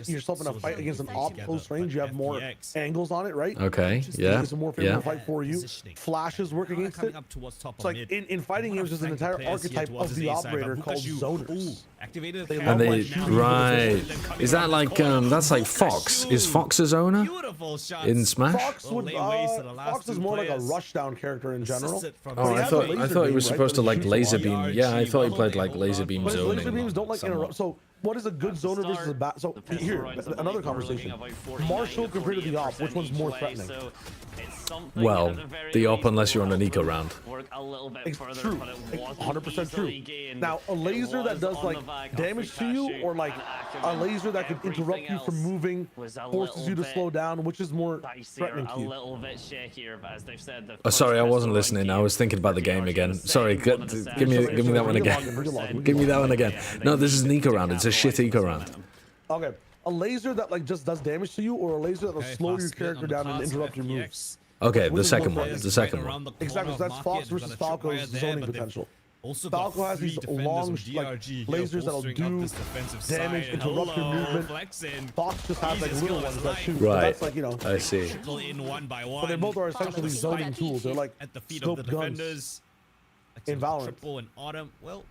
yourself in a fight against an op close range, you have more angles on it, right? Okay, yeah, it's a more favorable fight for you. Flashes work against it. It's like in fighting games, there's an entire archetype of the operator called zoners. And they right. Is that like that's like Fox? Is Fox a zoner in Smash? Fox is more like a rushdown character in general. Oh, I thought he was supposed to like laser beam. Yeah, I thought he played like laser beam zoning. Laser beams don't like interrupt. So what is a good zoner versus a bat? So here, another conversation. Marshall compared to the op, which one's more threatening? Well, the op unless you're on an eco round. It's true. 100% true. Now, a laser that does like damage to you, or like a laser that could interrupt you from moving, forces you to slow down, which is more threatening to you? Sorry, I wasn't listening. I was thinking about the game again. Sorry, give me that one again. Give me that one again. No, this is an eco round. It's a shit eco round. Okay. A laser that like just does damage to you, or a laser that will slow your character down and interrupt your moves? Okay, the second one. The second one. Exactly. So that's Fox versus Falco's zoning potential. Falco has these long like lasers that'll do damage, interrupt your movement. Fox just has like little ones that shoot. Right. So that's like, I see. But they both are essentially zoning tools. They're like scope guns in Valorant. Triple and Autumn. Well,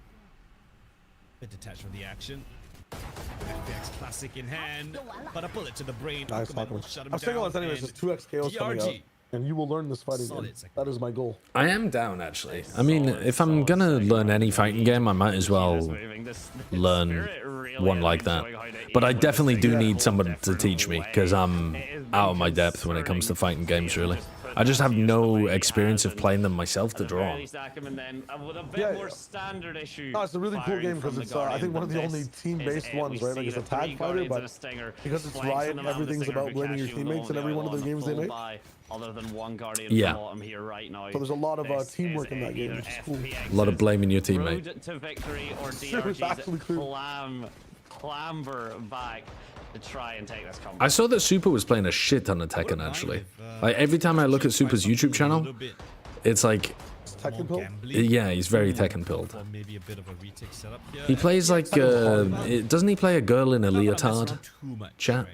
bit detached from the action. FPX classic in hand, but a bullet to the brain. Nice, I'm saying all this anyways. It's 2x KOs coming out, and you will learn this fighting game. That is my goal. I am down actually. I mean, if I'm gonna learn any fighting game, I might as well learn one like that. But I definitely do need someone to teach me because I'm out of my depth when it comes to fighting games, really. I just have no experience of playing them myself to draw on. With a bit more standard issue. No, it's a really cool game because it's I think one of the only team-based ones, right? Like it's a tag fighter, but because it's Riot, everything's about blaming your teammates in every one of the games they make. Other than one Guardian Yeah. bottom here right now. So there's a lot of teamwork in that game, which is cool. A lot of blaming your teammate. Road to victory or It's actually DRG's clamber back to try and take this comeback. I saw that Super was playing a shit ton of Tekken actually. Like every time I look at Super's YouTube channel, it's like, yeah, he's very Tekken pilled. He plays like, doesn't he play a girl in a leotard? Chat.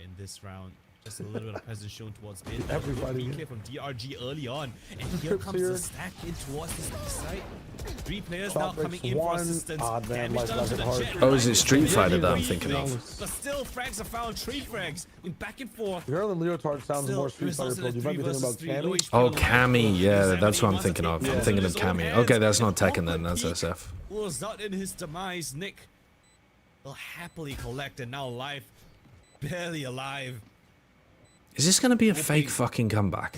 Just a little bit of presence shown towards mid. Everybody from DRG early on, and here comes the stack in towards this side. 3 players now coming in for assistance. Damage done to the jet. Oh, is it Street Fighter that I'm thinking of? But still, frags are found. 3 frags. Back and forth. Girl in leotard sounds more Street Fighter build. You might be thinking about Cammy. Oh, Cammy. Yeah, that's what I'm thinking of. I'm thinking of Cammy. Okay, that's not Tekken then. That's SF. Was not in his demise. Nick will happily collect, and now alive, barely alive. Is this going to be a fake fucking comeback?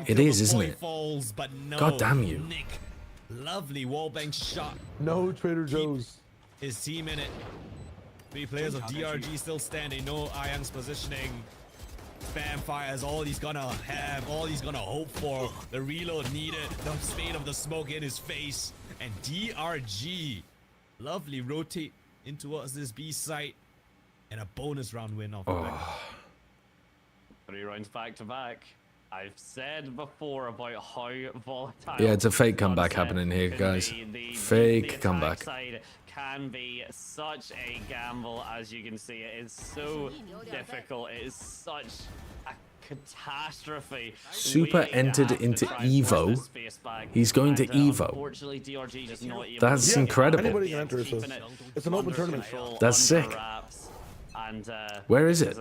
It is, isn't it? Falls, but no. God damn you. Nick, lovely wallbang shot. No Trader Joe's. His team in it. 3 players of DRG still standing. No Iang's positioning. Spam fires. All he's gonna have. All he's gonna hope for. The reload needed. The speed of the smoke in his face. And DRG. Lovely rotate in towards this B site. And a bonus round win off the back. 3 rounds back to back. I've said before about how volatile. Yeah, it's a fake comeback happening here, guys. Fake comeback. Side can be such a gamble, as you can see. It is so difficult. It is such a catastrophe. Super entered into Evo. He's going to Evo. Unfortunately, DRG just not able That's to incredible. Anybody can enter, so it's an open tournament. That's sick. And Where is it?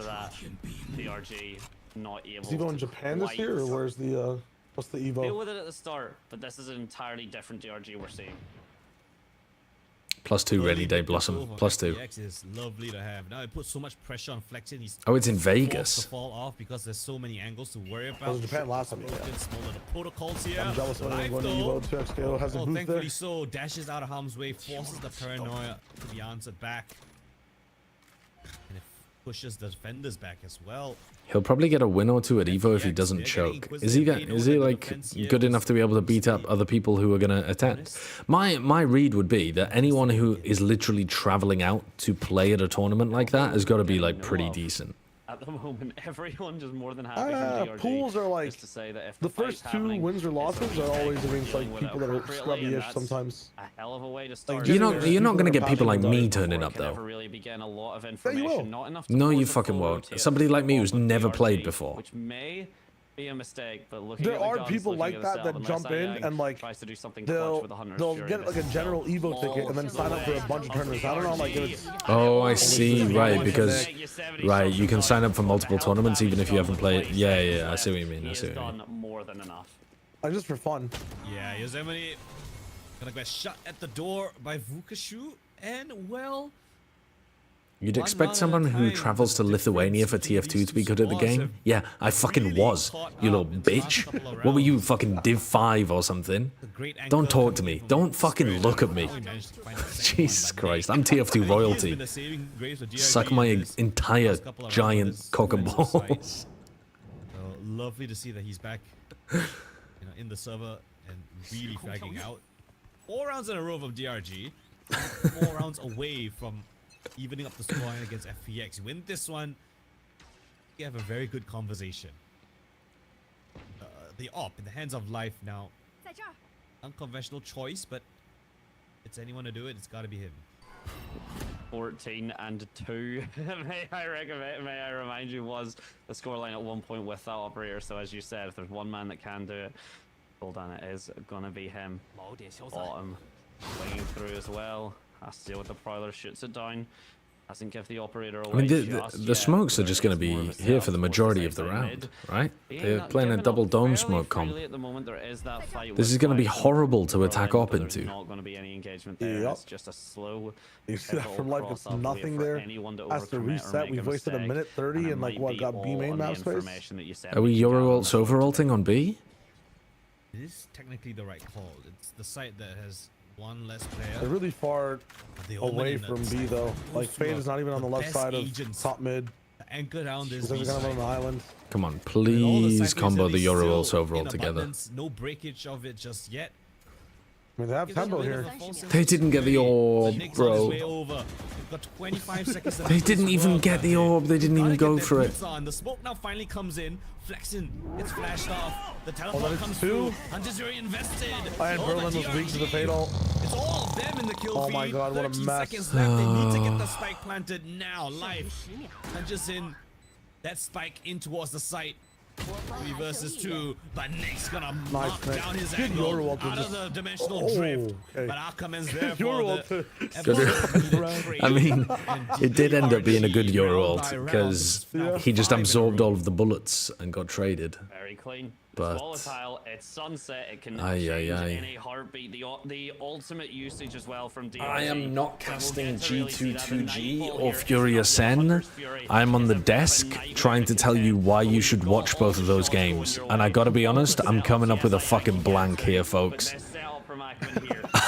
DRG not able. Is he going Japan this year, or where's the what's the Evo? Deal with it at the start, but this is an entirely different DRG we're seeing. +2 ready day blossom. +2. FPX is lovely to have. Now it puts so much pressure on Flexin. He's Oh, it's in forced Vegas. to fall off because there's so many angles to worry about. I was in Japan last time. Small little protocols here. I'm jealous when I'm going to Evo. 2XKO has a booth Thankfully there. so. Dashes out of harm's way, forces the paranoia to be answered back. And it pushes the defenders back as well. He'll probably get a win or 2 at Evo if he doesn't choke. Is he like good enough to be able to beat up other people who are going to attend? My read would be that anyone who is literally traveling out to play at a tournament like that has got to be like pretty decent. At the moment, everyone just more than happy for DRG. Pools are like to say that if the first 2 wins or losses are always against like people that are scrubby-ish sometimes. A hell of a way to start. You're not going to get people like me turning up though. Really begin a lot of Yeah, you will. information, not enough to No, you force a fucking full won't. rotate Somebody like me who's of never DRG, played before. Which may be a mistake, but looking There at the are guns, people looking like at the that setup, that unless jump in Iang and like tries to do something clutch with the Hunters they'll during get this like a general Evo ticket and then sign up for a bunch of tournaments. I don't know, like it's Oh, I see. Right, because you can sign up for multiple tournaments even if you haven't played. Yeah, I see what you mean. I see what you mean. done more than enough. just for fun. Yeah, Yosemite gonna get shot at the door by Vukashu, and well, You'd expect someone who travels to Lithuania for TF2 to be good at the game? Yeah, I fucking was, you little bitch. What were you, fucking Div 5 or something? Don't talk to me. Don't fucking look at me. Jesus Christ, I'm TF2 royalty. Suck my entire giant cock and balls. Lovely to see that he's back in the server and really fragging out. 4 rounds in a row from DRG. 4 rounds away from evening up the scoreline against FPX. Win this one, you have a very good conversation. The op in the hands of life now. Unconventional choice, but it's anyone to do it, it's got to be him. 14-2. May I remind you, was the scoreline at one point with that operator. So as you said, if there's one man that can do it, hold on, it is gonna be him. Bottom, swinging through as well. Has to deal with the Prowler, shoots it down. Hasn't give the operator away. I mean, the smokes are just going to be here for the majority of the round, right? They're playing a double dome smoke comp. This is going to be horrible to attack up into. Not going to be any engagement there. It's just a slow. You see that from like it's nothing there. Has to reset. We've wasted a minute 30 and like what got B main map space. Are we Euro ults over ulting on B? It is technically the right call. It's the site that has one less player. They're really far away from B though. Like Fade is not even on the left side of top mid. The anchor down this. They're gonna run on the island. Come on, please combo the Euro ults over altogether. No breakage of it just yet. I mean, they have tempo here. They didn't get the orb, bro. They didn't even get the orb. They didn't even go for it. The smoke now finally comes in. Flexing. It's flashed off. The teleport comes through. Hunter's very invested. And Berlin was weak to the fatal. It's all of them in the kill feed. Oh my god, what a mess. Seconds left. They need to get the spike planted now. Live. Hunter's in. That spike in towards the site. 3 versus 2, but Nick's gonna knock down his angle out of the dimensional drift. But Aquaman's there for the I mean, it did end up being a good Euro ult because he just absorbed all of the bullets and got traded. Very clean. But it's volatile, it's sunset, it can change in a heartbeat. The ultimate usage as well from DRG. I am not casting G22G or Fury Ascend. I'm on the desk trying to tell you why you should watch both of those games. And I gotta be honest, I'm coming up with a fucking blank here, folks.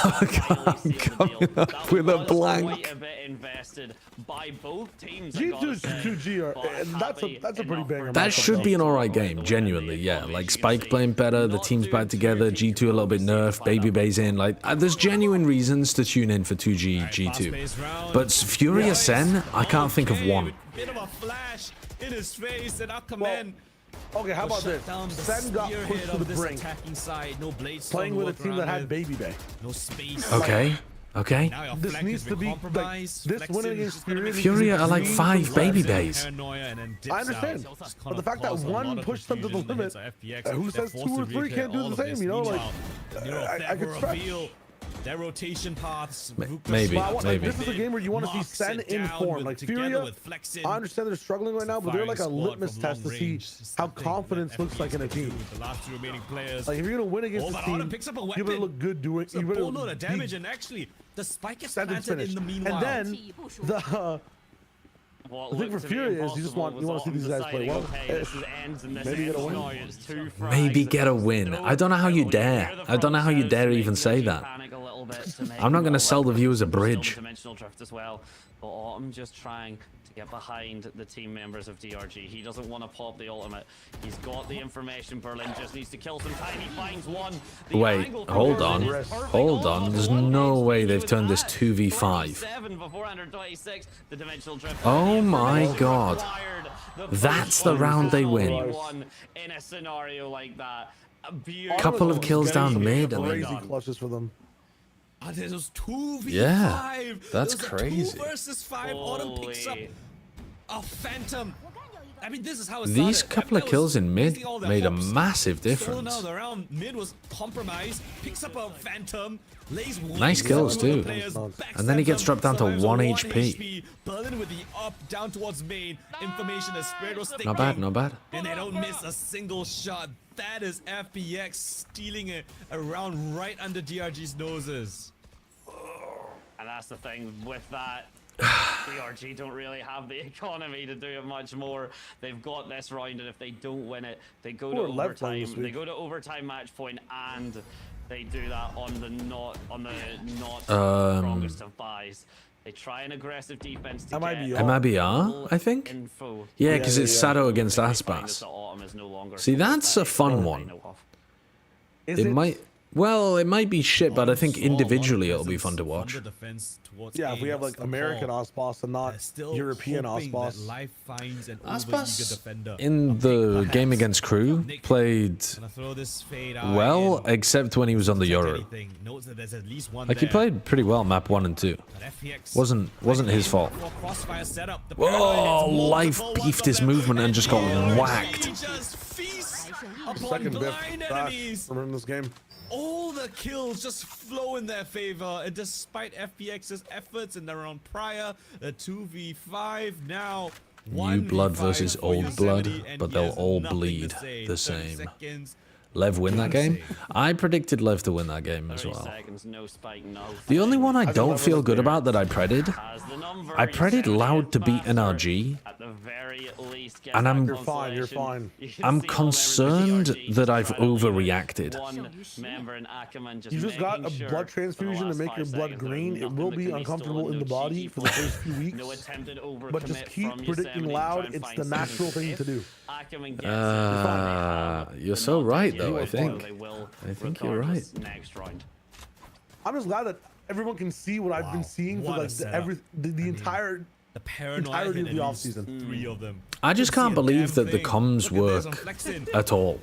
I'm coming up with a blank. By both teams. G2G, that's a pretty banger. That should be an alright game, genuinely, yeah. Like Spike playing better, the team's back together, G2 a little bit nerfed, Baby Bay's in. Like, there's genuine reasons to tune in for 2G, G2. But Fury Ascend, I can't think of one. Bit of a flash in his face and Aquaman. Okay, how about this? Sen got pushed to the brink. No blades playing with a team that had Baby Bay. No space. Okay. Okay. This needs to be like this winning against Furia are like 5 Baby Bays. I understand, but the fact that one pushed them to the limit, who says 2 or 3 can't do the same? You know, like I could stretch. Their rotation paths. Maybe. This is a game where you want to see Sen in form. Like Furia, I understand they're struggling right now, but they're like a litmus test to see how confidence looks like in a team. Like if you're gonna win against the team, you better look good doing. You better load of damage, and actually the spike is planted finished. in the meanwhile. And then the thing for Furia is you want to see these guys play well. Maybe get a win. Maybe get a win. I don't know how you dare. I don't know how you dare even say that. I'm not going to sell the viewers a bridge. Dimensional drift as well, but I'm just trying to get behind the team members of DRG. He doesn't want to pop the ultimate. He's got the information. Berlin just needs to kill some time. He finds one. Wait, hold on. Hold on. There's no way they've turned this 2v5. Oh my god. That's the round they win. In a scenario like that. Couple of kills down mid and crazy clutches for them. There's 2v5. Yeah, that's crazy. 2 versus 5. Autumn picks up a Phantom. I mean, this is how it These started. couple of kills in mid made a massive difference. So now the round mid was compromised. Picks up a Phantom. Lays nice kills too. And then he gets dropped down to 1 HP. Berlin with the up down towards main. Information as Spirit was thinking. Not bad, not bad. And they don't miss a single shot. That is FPX stealing it around right under DRG's noses. And that's the thing with that. DRG don't really have the economy to do it much more. They've got this round, and if they don't win it, they go to overtime. They go to overtime match point, and they do that on the not strongest of buys. They try an aggressive defense to MIBR, I think? Info. Yeah, because it's Sado against Icebox. See, that's a fun one. It might... Well, it might be shit, but I think individually it'll be fun to watch. Yeah, if we have like American Icebox and not European Icebox. Icebox in the game against Crew played well, except when he was on the Euro. Like he played pretty well map 1 and 2. Wasn't his fault. Whoa, Life beefed his movement and just got whacked. Second biff in this game. All the kills just flow in their favor, and despite FPX's efforts in the round prior, the 2v5 now. New blood versus old blood, but they'll all bleed the same. Lev win that game? I predicted Lev to win that game as well. The only one I don't feel good about that I predicted Loud to beat NRG. And You're fine. I'm concerned that I've overreacted. You just got a blood transfusion to make your blood green. It will be uncomfortable in the body for the first few weeks, but just keep predicting Loud. It's the natural thing to do. You're so right, though. I think you're right. I'm just glad that everyone can see what I've been seeing for like the entire. The paranoia entirety of the off offseason. 3 of them. I just can't believe that the comms work at all.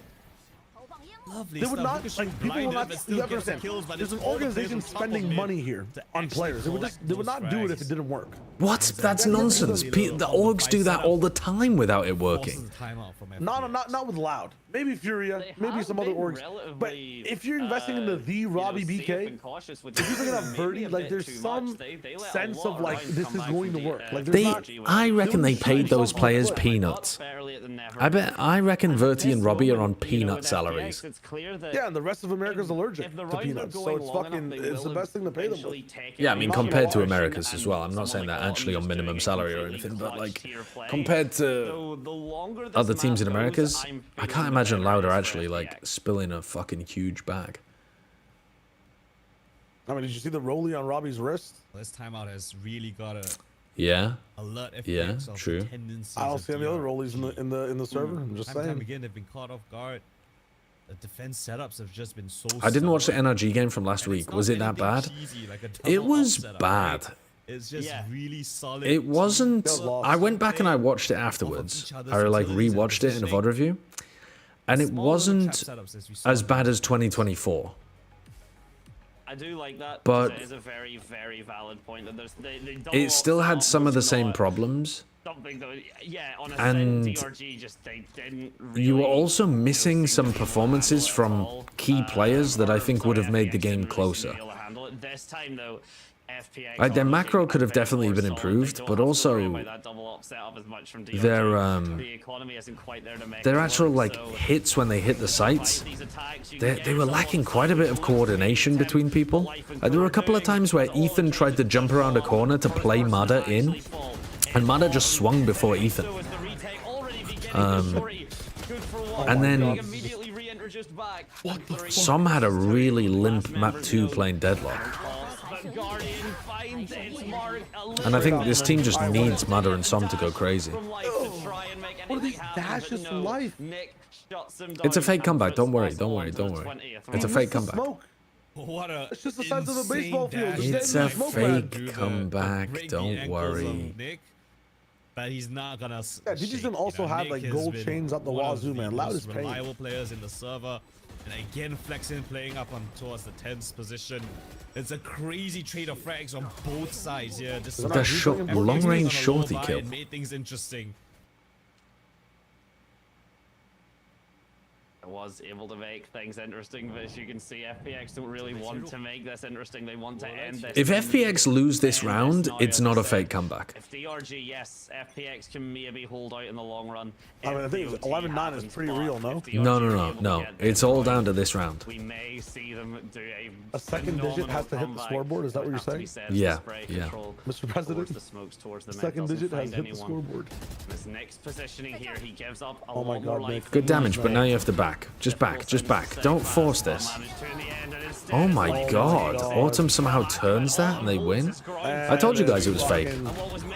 They would not, like, people will not, you have to understand, there's an organization spending money here on players. They would not do it if it didn't work. What? That's nonsense. The orgs do that all the time without it working. Not with Loud. Maybe Furia, maybe some other orgs. But if you're investing in the Robbie BK, if you're looking at Verdi, like, there's some sense of, like, this is going to work. Like, I reckon they paid those players peanuts. I reckon Verti and Robbie are on peanut salaries. Yeah, and the rest of America's allergic to peanuts, so it's the best thing to pay them with. Yeah, I mean, compared to America's as well. I'm not saying they're actually on minimum salary or anything, but, like, compared to other teams in America's, I can't imagine Loud are actually, like, spilling a fucking huge bag. I mean, did you see the rollie on Robbie's wrist? This timeout has really got a alert FPX yeah, true. I don't see any other rollies in the server. I'm just saying. Time again, they've been caught off guard. The defense setups have just been so. I didn't watch the NRG game from last week. Was it that bad? It was bad. It's just really solid. It wasn't. I went back and I watched it afterwards. I like rewatched it in a VOD review, and it wasn't as bad as 2024. I do like that, but it is a very, very valid point that it still had some of the same problems. And DRG just they didn't really you were also missing some performances from key players that I think would have made the game closer. This time though, FPX like their macro could have definitely been improved, but also their actual like hits when they hit the sights, they were lacking quite a bit of coordination between people. Like, there were a couple of times where Ethan tried to jump around a corner to play Mada in, and Mada just swung before Ethan. And then Som had a really limp map 2 playing Deadlock. And I think this team just needs Mada and Som to go crazy. What are these dashes from life? It's a fake comeback. Don't worry. It's a fake comeback. It's just the size of a baseball field. It's a fake comeback. Don't worry. But he's not gonna. Yeah, DJs also have like gold chains up the wazoo, man. Loud is pain. Reliable players in the server, and again flexing, playing up on towards the 10th position. It's a crazy trade of frags on both sides here. The long-range shorty kill made things interesting. Was able to make things interesting, but as you can see, FPX don't really want to make this interesting. They want to end this. If FPX lose this round, it's not a fake comeback. If DRG, yes, FPX can maybe hold out in the long run. I mean, I think 11-9 is pretty real, no? No. It's all down to this round. We may see them do a second digit has to hit the scoreboard. Is that what you're saying? Yeah. Mr. President, the second digit has hit the scoreboard. This next positioning here, he gives up a lot more life. Good damage, but now you have to back. Just back. Don't force this. Oh my god. Autumn somehow turns that and they win? I told you guys it was fake.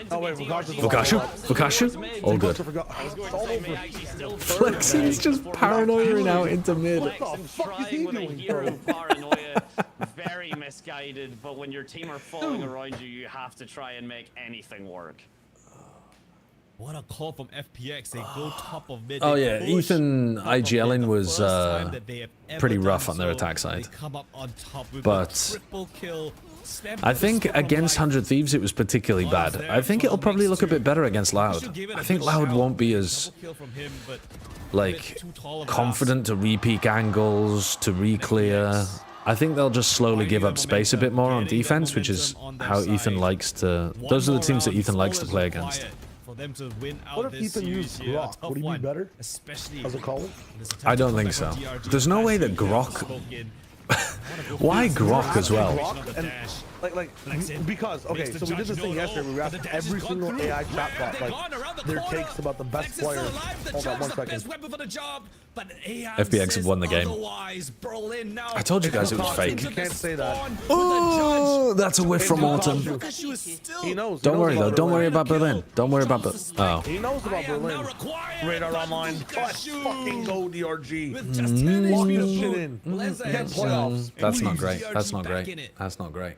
Vukashu? All good. Flexing's just paranoiaing out into mid. Very misguided, but when your team are falling around you, you have to try and make anything work. What a call from FPX. They go top of mid. Oh yeah, Ethan IGLing was pretty rough on their attack side. But I think against 100 Thieves it was particularly bad. I think it'll probably look a bit better against Loud. I think Loud won't be as like confident to re-peek angles, to re-clear. I think they'll just slowly give up space a bit more on defense, which is how Ethan likes to... Those are the teams that Ethan likes to play against. What if Ethan used Grok? Would he be better as a caller? I don't think so. There's no way that Grok... Why Grok as well? Because okay, so we did this thing yesterday. We asked every single AI chatbot like their takes about the best player. Hold on 1 second. FPX have won the game. I told you guys it was fake. You can't say that. Oh, that's a whiff from Autumn. He knows. Don't worry though. Don't worry about Berlin. Don't worry about Berlin. Oh. He knows about Berlin. Radar online. Let's fucking go, DRG. Lock this shit in. Get playoffs. That's not great. That's not great. That's not great.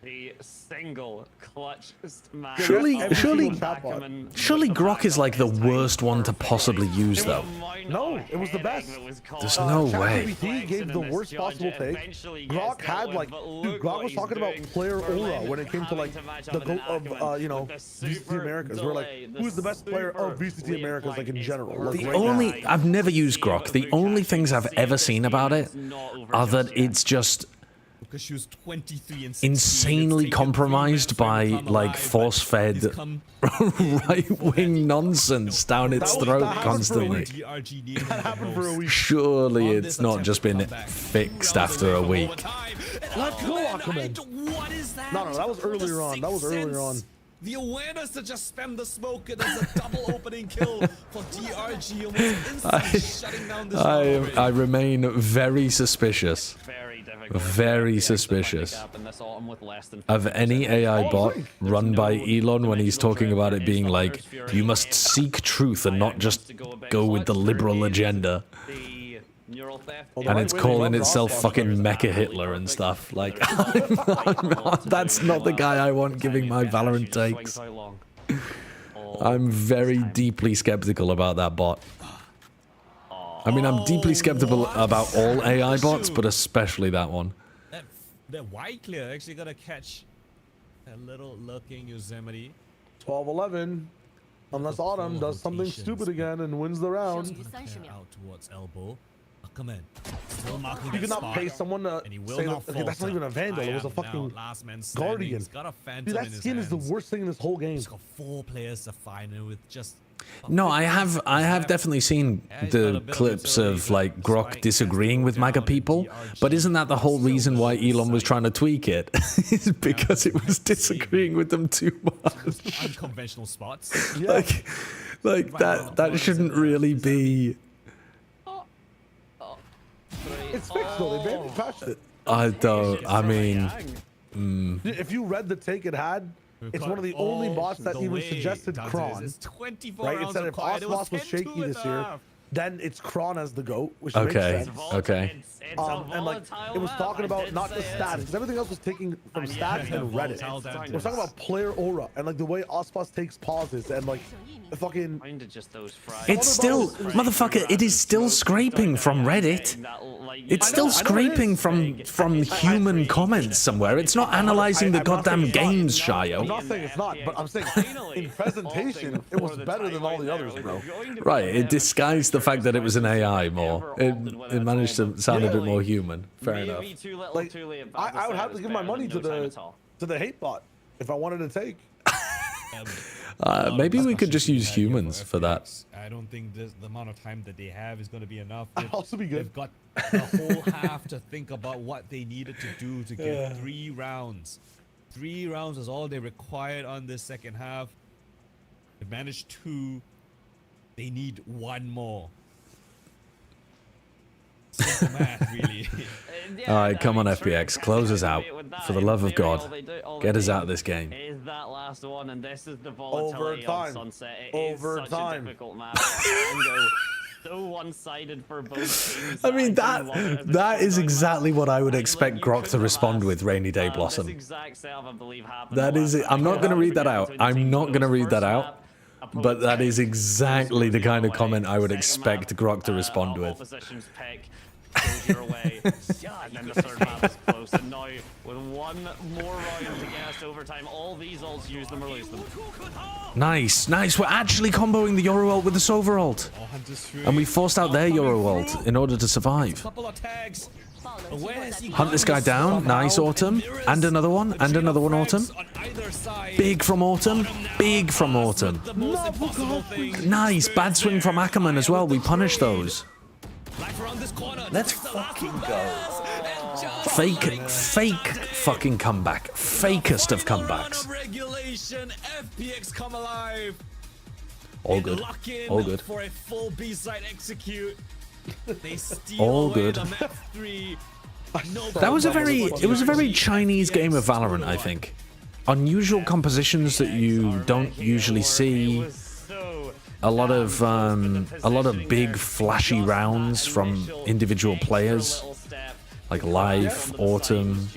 The single clutchest man. Surely Grok is like the worst one to possibly use though. No, it was the best. There's no way. ChatGPT gave the worst possible take. Grok had like, dude, Grok was talking about player aura when it came to like the GOAT of you know, VCT Americas. We're like, who's the best player of VCT Americas like in general? Like, The only I've never used Grok. The only things I've ever seen about it are that it's just She was 23 and insanely compromised by like force-fed right-wing nonsense down its throat constantly. that happened for a week. Surely it's not just been fixed after a week. Let's go, Aquaman. No, that was earlier on. That was earlier on. The awareness to just spam the smoke, and there's a double opening kill for DRG, almost instantly shutting down the show. I remain very suspicious. Very suspicious of any AI bot run by Elon when he's talking about it being like, you must seek truth and not just go with the liberal agenda. And it's calling itself fucking Mecha Hitler and stuff. Like, that's not the guy I want giving my Valorant takes. I'm very deeply skeptical about that bot. I mean, I'm deeply skeptical about all AI bots, but especially that one. That white clear actually gonna catch a little looking Yosemite. 12-11. Unless Autumn does something stupid again and wins the round. Out towards elbow. Oh, come in. You cannot pay someone to say that, okay, that's not even a Vandal. It was a fucking Guardian. Dude, that skin is the worst thing in this whole game. He's got 4 players to find with just... No, I have definitely seen the clips of like Grok disagreeing with MAGA people, but isn't that the whole reason why Elon was trying to tweak it? It's because it was disagreeing with them too much. Unconventional spots. Like that shouldn't really be. It's fixed though. They barely patched it. I mean, if you read the take it had. It's one of the only bots that even suggested Kron. Right? It said if Osmos was shaky this year, then it's Kron as the GOAT, which makes sense. Okay. And like it was talking about not just stats, because everything else was taking from stats and Reddit. It was talking about player aura and like the way Osmos takes pauses and like the fucking. It's still, motherfucker. It is still scraping from Reddit. It's still scraping from human comments somewhere. It's not analyzing the goddamn games, Shayo. I'm not saying it's not, but I'm saying in presentation it was better than all the others, bro. Right. It disguised the fact that it was an AI more. It managed to sound a bit more human. Fair enough. Like, I would have to give my money to the hate bot if I wanted to take. Maybe we could just use humans for that. I don't think the amount of time that they have is going to be enough. That'd also be good. They've got a whole half to think about what they needed to do to get 3 rounds. 3 rounds is all they required on this second half. They managed 2. They need 1 more. Simple math, really. All right, come on, FPX, close us out. For the love of God, get us out of this game. Is that last one, and this is the volatility on Sunset. It is such a difficult map. So one-sided for both teams. I mean, that is exactly what I would expect Grok to respond with, Rainy Day Blossom. That is it. I'm not going to read that out. I'm not going to read that out. But that is exactly the kind of comment I would expect Grok to respond with. Goes your way. And then the third map is close. And now, with 1 more round to get us to overtime, all these ults, use them or lose them. Nice, nice. We're actually comboing the Euro ult with the Sova ult. And we forced out their Euro ult in order to survive. Couple of tags. Hunt this guy down. Nice, Autumn. And another one. And another one, Autumn. Big from Autumn. Big from Autumn. Nice. Bad swing from Ackerman as well. We punish those. Let's fucking go. Fake fucking comeback. Fakest of comebacks. FPX come alive. All good. All good. For a full B-side execute. They steal All away good. the map 3. That was a very Chinese game of Valorant, I think. Unusual compositions that you don't usually see. A lot of big flashy rounds from individual players, like Live, Autumn.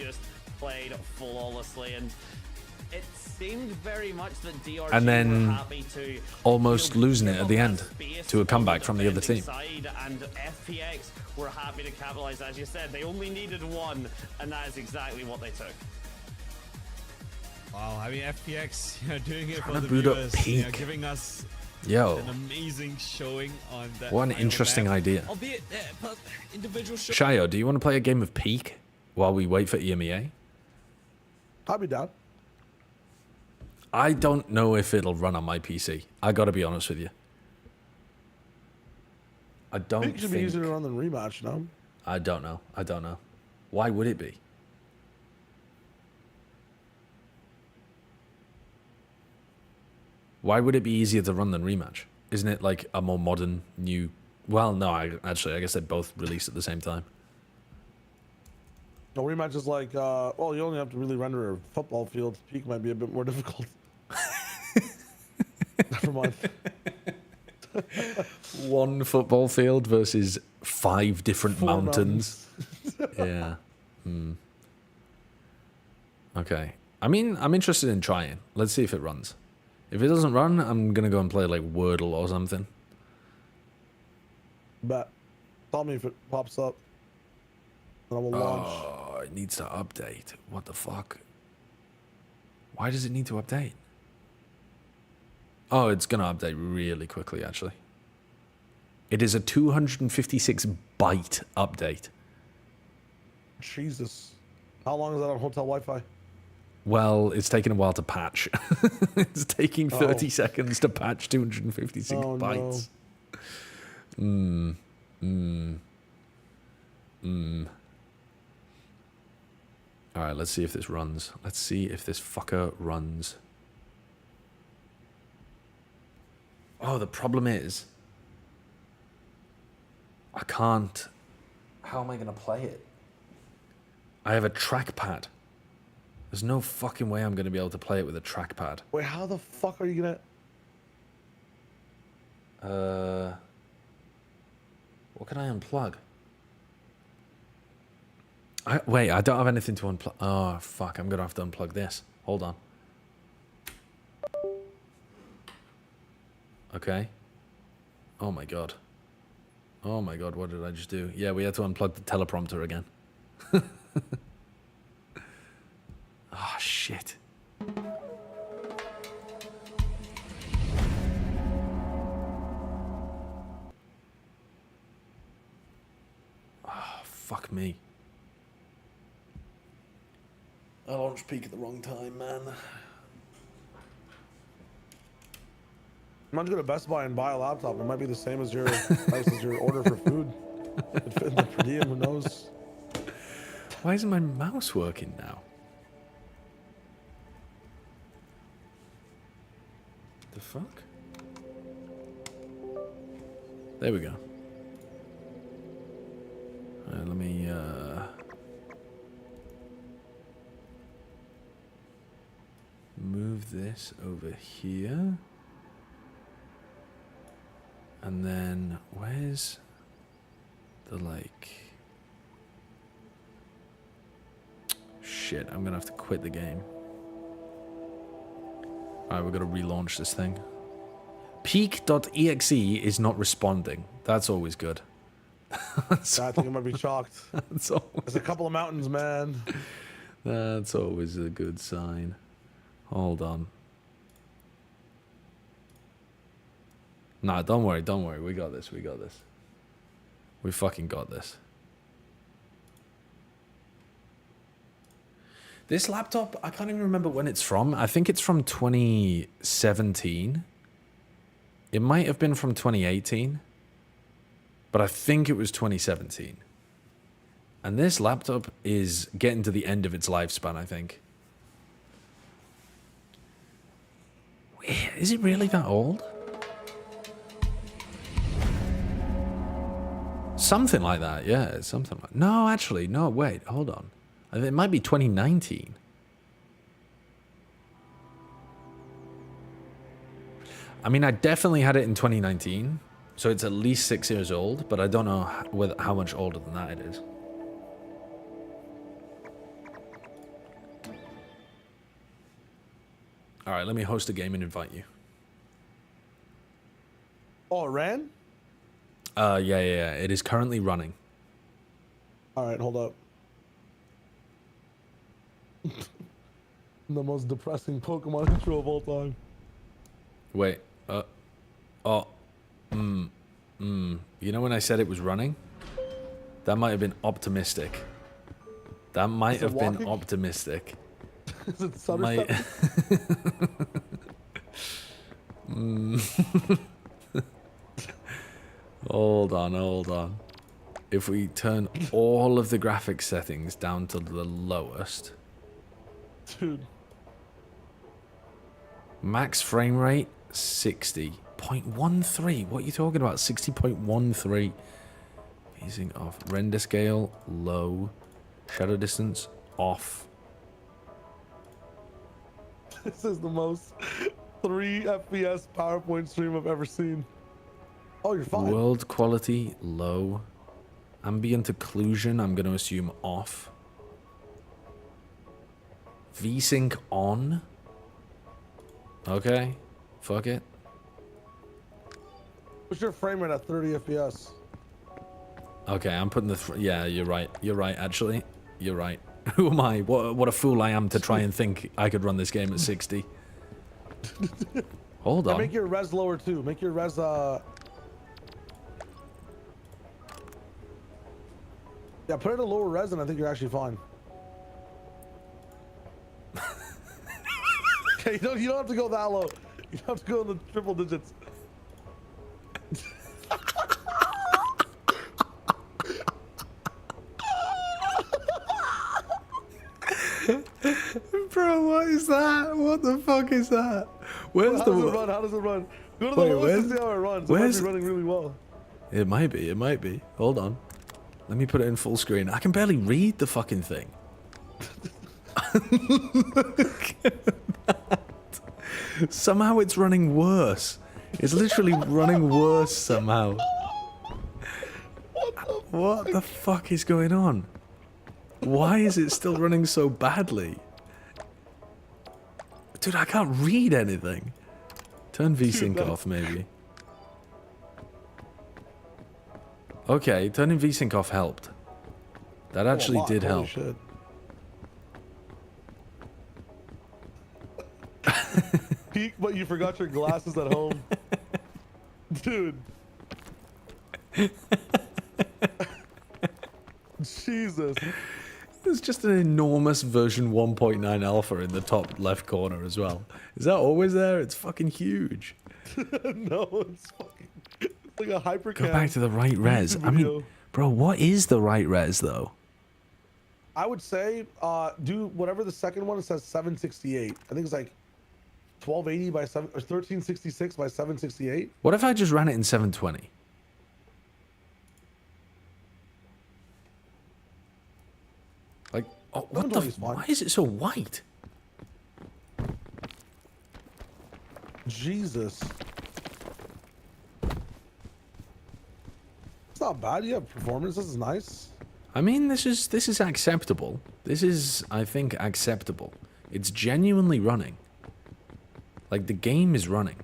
And then almost losing it at the end to a comeback from the other team. And FPX were happy to capitalize, as you said. They only needed one, and that is exactly what they took. Wow, I mean FPX, doing it for the boot up viewers, Peak. giving us Yo, an amazing showing on that. what an interesting idea. Albeit, individual show. Shayo, do you want to play a game of Peak while we wait for EMEA? I'll be down. I don't know if it'll run on my PC. I gotta be honest with you. I don't It should be easier to run than rematch, no? I don't know. I don't know. Why would it be? Why would it be easier to run than rematch? Isn't it like a more modern, new... Well, no, I guess they both released at the same time. No, rematch is like, well, you only have to really render a football field. Peak might be a bit more difficult. Never mind. One football field versus 5 different 4 mountains. Yeah. Okay. I mean, I'm interested in trying. Let's see if it runs. If it doesn't run, I'm going to go and play like Wordle or something. But tell me if it pops up. And I will launch. Oh, it needs to update. What the fuck? Why does it need to update? Oh, it's going to update really quickly, actually. It is a 256 byte update. Jesus. How long is that on hotel Wi-Fi? Well, it's taken a while to patch. It's taking 30 seconds to patch 256 bytes. All right, let's see if this runs. Let's see if this fucker runs. Oh, the problem is I can't. How am I going to play it? I have a trackpad. There's no fucking way I'm going to be able to play it with a trackpad. Wait, how the fuck are you going to... What can I unplug? Wait, I don't have anything to unplug. Oh, fuck. I'm going to have to unplug this. Hold on. Okay. Oh, my God. Oh, my God. What did I just do? Yeah, we had to unplug the teleprompter again. Oh, shit. Oh, fuck me. I launched Peak at the wrong time, man. I'm not going to Best Buy and buy a laptop. It might be the same as your price as your order for food. It fit in the per diem, who knows? Why isn't my mouse working now? The fuck? There we go. Let me move this over here. And then where's the like... Shit, I'm gonna have to quit the game. Alright, we're gonna relaunch this thing. Peak.exe is not responding. That's always good. I think it might be shocked. That's always, There's a couple of mountains, man. that's always a good sign. Hold on. Nah, don't worry, don't worry. We got this, we got this. We fucking got this. This laptop, I can't even remember when it's from. I think it's from 2017. It might have been from 2018. But I think it was 2017. And this laptop is getting to the end of its lifespan, I think. Is it really that old? Something like that, yeah. Something like... No, actually, no, wait, hold on. It might be 2019. I mean, I definitely had it in 2019. So it's at least 6 years old, but I don't know how much older than that it is. All right, let me host a game and invite you. Oh, it ran? Yeah. It is currently running. All right, hold up. The most depressing Pokemon intro of all time. Wait. You know when I said it was running? That might have been optimistic. That might have been optimistic. Is it stutter Hold on. If we turn all of the graphics settings down to the lowest. Dude. Max frame rate, 60.13. What are you talking about? 60.13. Easing off. Render scale, low. Shadow distance, off. This is the most 3 FPS PowerPoint stream I've ever seen. Oh, you're fine. World quality, low. Ambient occlusion, I'm going to assume off. VSync on. Okay. Fuck it. What's your frame rate at 30 FPS? Okay, I'm putting the... yeah, you're right. You're right, actually. You're right. Who am I? What a fool I am to try and think I could run this game at 60. Hold on. Make your res lower too. Make your res yeah, put it at lower res and I think you're actually fine. Okay, you don't have to go that low. You don't have to go in the triple digits. Bro, what is that? What the fuck is that? Where's How the... does it run? How does it run? Go to the lowest to see how it runs. It might be running really well. It might be. It might be. Hold on. Let me put it in full screen. I can barely read the fucking thing. Look at that. Somehow it's running worse. It's literally running worse somehow. What the fuck is going on? Why is it still running so badly? Dude, I can't read anything. Turn VSync off, maybe. Okay, turning VSync off helped. That actually did help. Shit. Peak, but you forgot your glasses at home. Dude. Jesus. There's just an enormous version 1.9 alpha in the top left corner as well. Is that always there? It's fucking huge. No, it's fucking... It's like a hypercam. Go back to the right res. I mean, bro, what is the right res, though? I would say, do whatever the second one says 768. I think it's like 1280 by 7 or 1366 by 768. What if I just ran it in 720? Like, oh, what the? Why is it so white? Jesus. It's not bad. You have performance. This is nice. I mean, this is acceptable. This is, I think, acceptable. It's genuinely running. Like, the game is running.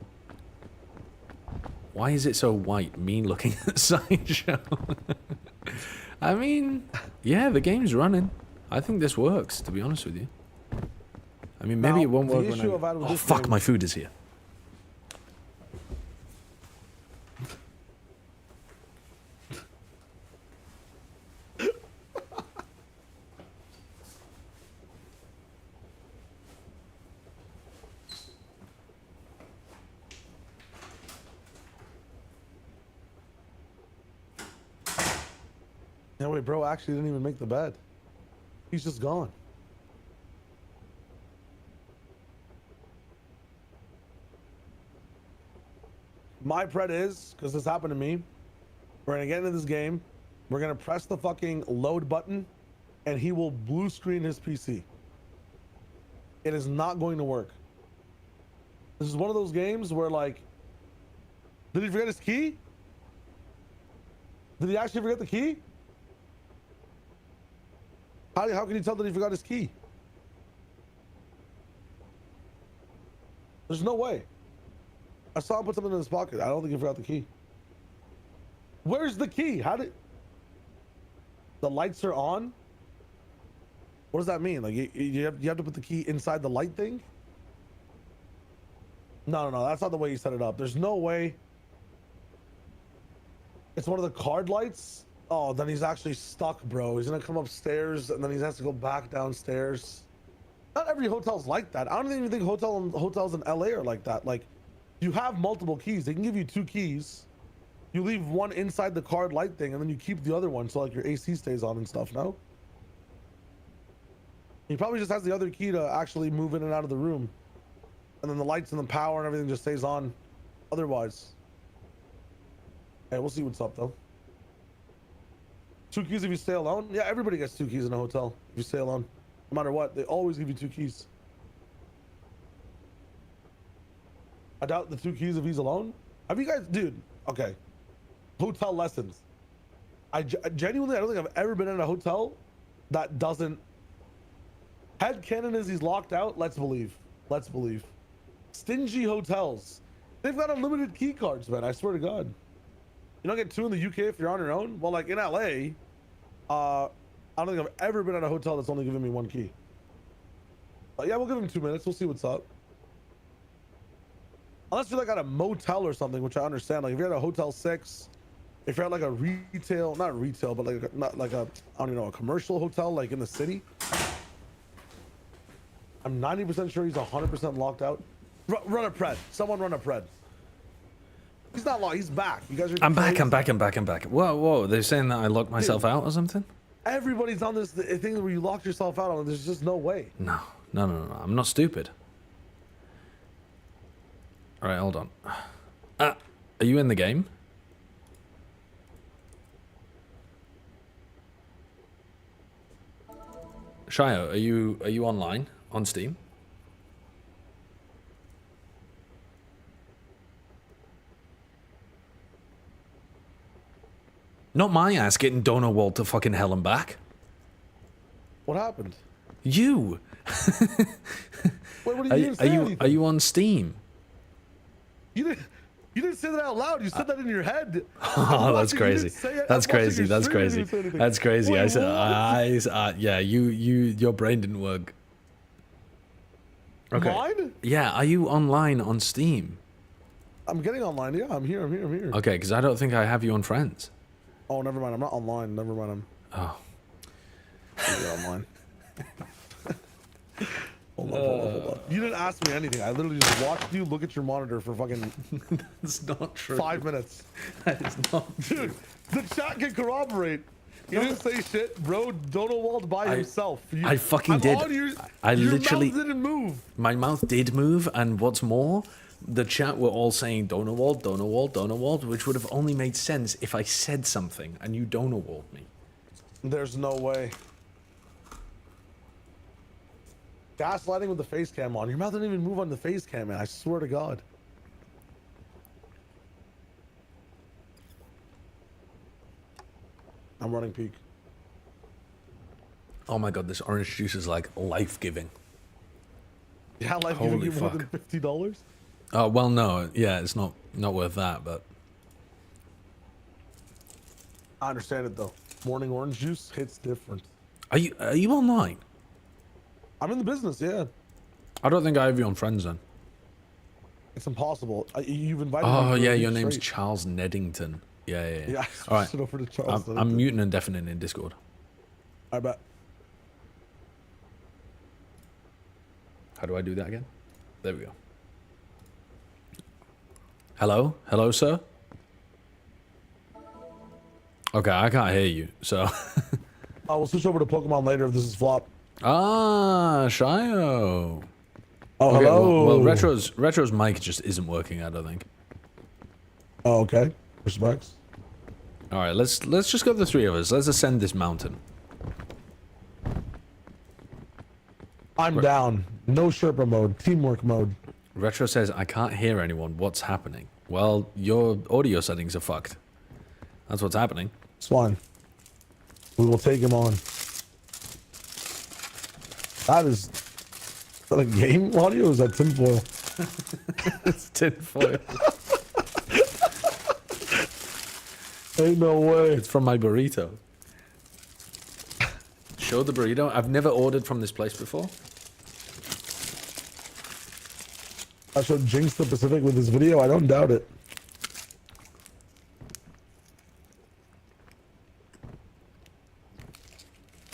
Why is it so white? Me looking at Sideshow. I mean, yeah, the game's running. I think this works, to be honest with you. I mean, maybe it won't work when oh, fuck, my food is here. Yeah, wait, bro actually didn't even make the bed. He's just gone. My pred is, because this happened to me, we're gonna get into this game, we're gonna press the fucking load button, and he will blue screen his PC. It is not going to work. This is one of those games where, like, did he forget his key? Did he actually forget the key? How can you tell that he forgot his key? There's no way. I saw him put something in his pocket. I don't think he forgot the key. Where's the key? How did... The lights are on? What does that mean? Like, you have to put the key inside the light thing? No, that's not the way you set it up. There's no way. It's one of the card lights? Oh, then he's actually stuck, bro. He's gonna come upstairs and then he has to go back downstairs. Not every hotel's like that. I don't even think hotels in LA are like that. Like, you have multiple keys. They can give you 2 keys. You leave one inside the card light thing and then you keep the other one so like your AC stays on and stuff, no? He probably just has the other key to actually move in and out of the room. And then the lights and the power and everything just stays on otherwise. Hey, we'll see what's up though. 2 keys if you stay alone? Yeah, everybody gets 2 keys in a hotel if you stay alone. No matter what, they always give you 2 keys. I doubt the 2 keys if he's alone. Have you guys, dude, okay. Hotel lessons. I genuinely, I don't think I've ever been in a hotel that doesn't. Headcanon is he's locked out. Let's believe. Stingy hotels. They've got unlimited key cards, man. I swear to God. You don't get 2 in the UK if you're on your own. Well, like in LA, I don't think I've ever been at a hotel that's only given me 1 key. But yeah, we'll give him 2 minutes. We'll see what's up. Unless you're like at a motel or something, which I understand. Like if you're at a Hotel 6, if you're at like a retail, not retail, but like not like a, I don't even know, a commercial hotel like in the city. I'm 90% sure he's 100% locked out. Run a pred. Someone run a pred. He's not locked. He's back. You guys are. I'm back. Whoa. They're saying that I locked myself out or something? Everybody's on this thing where you locked yourself out on. There's just no way. No. I'm not stupid. All right, hold on. Are you in the game? Shio, are you online on Steam? Not my ass getting Donowald to fucking hell and back. What happened? You. Wait, what are you on Steam? You didn't say that out loud. You said that in your head. Oh, that's crazy. That's crazy. That's crazy. That's crazy. Wait, I said, yeah, your brain didn't work. Okay. Mine? Yeah, are you online on Steam? I'm getting online. Yeah, I'm here. Okay, because I don't think I have you on Friends. Oh, never mind. I'm not online. Never mind. Oh. You're online. Hold on. You didn't ask me anything. I literally just watched you look at your monitor for fucking. That's not true. 5 minutes. That is not true. Dude, the chat can corroborate. You didn't say shit, bro. Donowald by himself. I fucking did. I literally. Your mouth didn't move. My mouth did move, and what's more, the chat were all saying Donowald, which would have only made sense if I said something and you Donowald me. There's no way. Gaslighting with the face cam on. Your mouth didn't even move on the face cam, man. I swear to God. I'm running peak. Oh my God, this orange juice is like life-giving. Yeah, life-giving you more than $50? Oh, well, no. Yeah, it's not worth that, but... I understand it, though. Morning orange juice hits different. Are you online? I'm in the business, yeah. I don't think I have you on Friends, then. It's impossible. You've invited me. Oh, yeah, your name's Charles Neddington. Yeah. All right. Over to Charles I'm muting and deafening in Discord. I bet. How do I do that again? There we go. Hello, sir. Okay, I can't hear you, so. I will switch over to Pokemon later if this is flop. Ah, Shio. Oh, okay, hello. Well, Retro's mic just isn't working, I don't think. Oh, okay. Respects. All right, let's just go the three of us. Let's ascend this mountain. I'm down. No Sherpa mode. Teamwork mode. Retro says, I can't hear anyone. What's happening? Well, your audio settings are fucked. That's what's happening. It's fine. We will take him on. Is that a game audio or is that tinfoil? It's tinfoil. Ain't no way. It's from my burrito. Show the burrito. I've never ordered from this place before. I showed Jinx the Pacific with this video. I don't doubt it.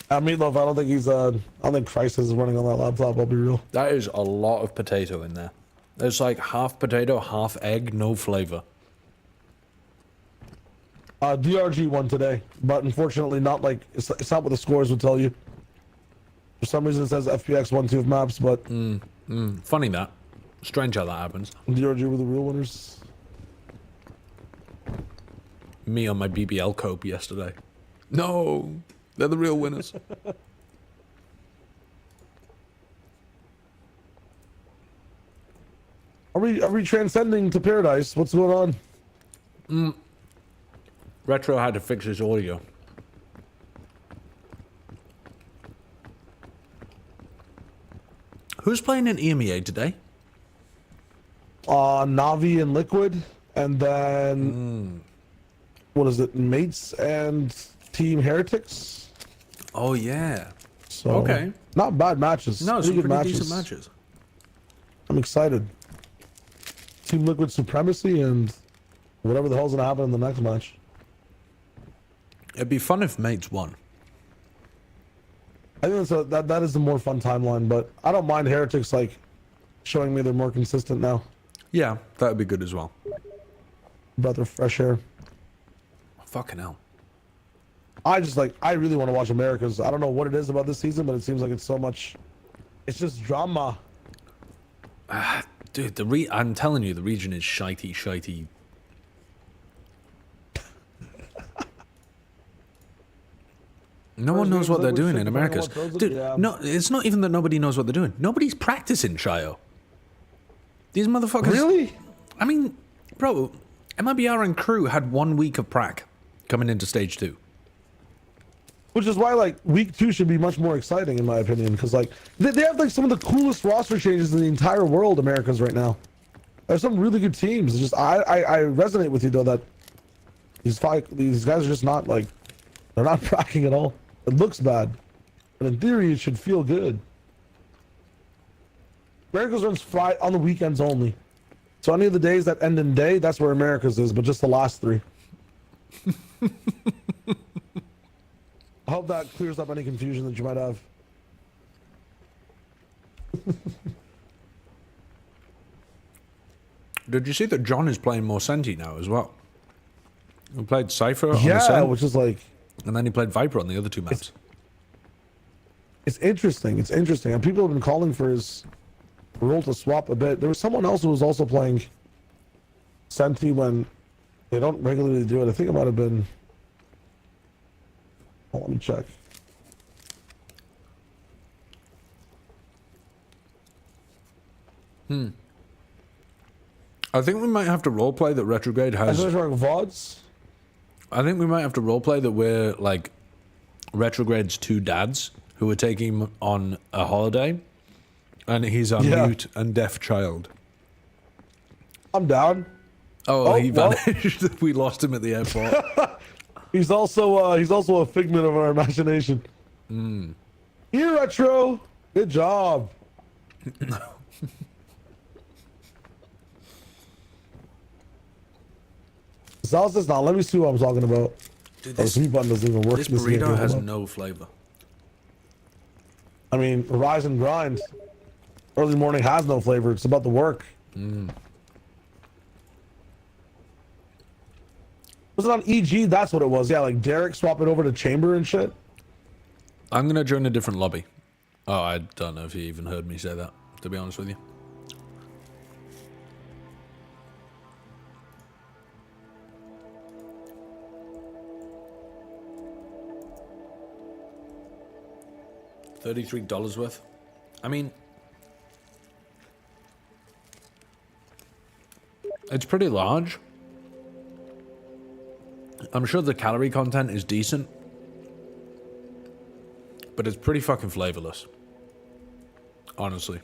Meatloaf, I don't think he's I don't think Crisis is running on that laptop, I'll be real. That is a lot of potato in there. There's like half potato, half egg, no flavor. DRG won today, but unfortunately not like it's not what the scores would tell you. For some reason it says FPX won 2 of maps, but Funny that. Strange how that happens. DRG were the real winners. Me on my BBL cope yesterday. No, they're the real winners. Are we transcending to paradise? What's going on? Retro had to fix his audio. Who's playing in EMEA today? NaVi and Liquid, and then what is it? Mates and Team Heretics. Oh yeah. So okay. Not bad matches. No, some pretty decent matches. I'm excited. Team Liquid supremacy and whatever the hell's gonna happen in the next match. It'd be fun if Mates won. I think that is the more fun timeline, but I don't mind Heretics like showing me they're more consistent now. Yeah, that would be good as well. Breath of fresh air. Fucking hell. I really want to watch Americas. I don't know what it is about this season, but it seems like it's so much. It's just drama. Dude, I'm telling you, the region is shitey. No one knows what they're doing in Americas. Dude, no, it's not even that nobody knows what they're doing. Nobody's practicing, Shio. These motherfuckers... Really? I mean, bro, MIBR and crew had 1 week of prac coming into stage 2. Which is why, like, week 2 should be much more exciting, in my opinion, because, like, they have, like, some of the coolest roster changes in the entire world, Americas, right now. There's some really good teams. It's just, I resonate with you, though, that these guys are just not, like, they're not pracking at all. It looks bad, but in theory, it should feel good. Americas runs Friday on the weekends only. So any of the days that end in day, that's where Americas is, but just the last 3. I hope that clears up any confusion that you might have. Did you see that John is playing more Senti now as well? He played Cypher on the Yeah, Sen, which is like... and then he played Viper on the other 2 maps. It's interesting. It's interesting. And people have been calling for his role to swap a bit. There was someone else who was also playing Senti when they don't regularly do it. I think it might have been... Oh, let me check. I think we might have to roleplay that Retrograde has... VODs? I think we might have to roleplay that we're, like, Retrograde's 2 dads who are taking him on a holiday, and he's a mute and deaf child. I'm down. Oh, he vanished. We lost him at the airport. He's also a figment of our imagination. Here, Retro. Good job. Salsa's now. Let me see what I'm talking about. Dude, this mute button doesn't even work. This burrito has no flavor. I mean, rise and grind. Early morning has no flavor. It's about the work. Was it on EG? That's what it was. Yeah, like Derek swap it over to Chamber and shit. I'm gonna join a different lobby. Oh, I don't know if you even heard me say that, to be honest with you. $33 worth. I mean, it's pretty large. I'm sure the calorie content is decent, but it's pretty fucking flavorless, honestly.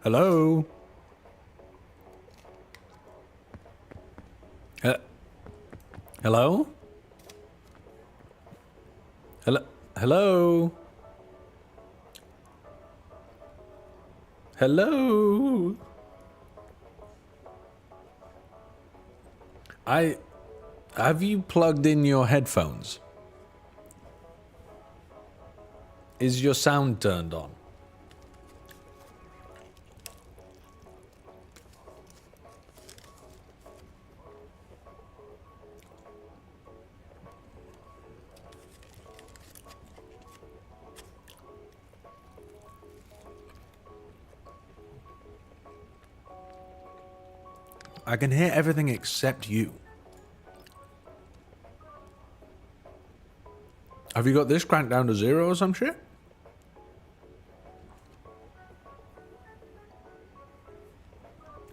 Hello? Hello? Hello? Hello? Hello? Have you plugged in your headphones? Is your sound turned on? I can hear everything except you. Have you got this cranked down to 0 or some shit?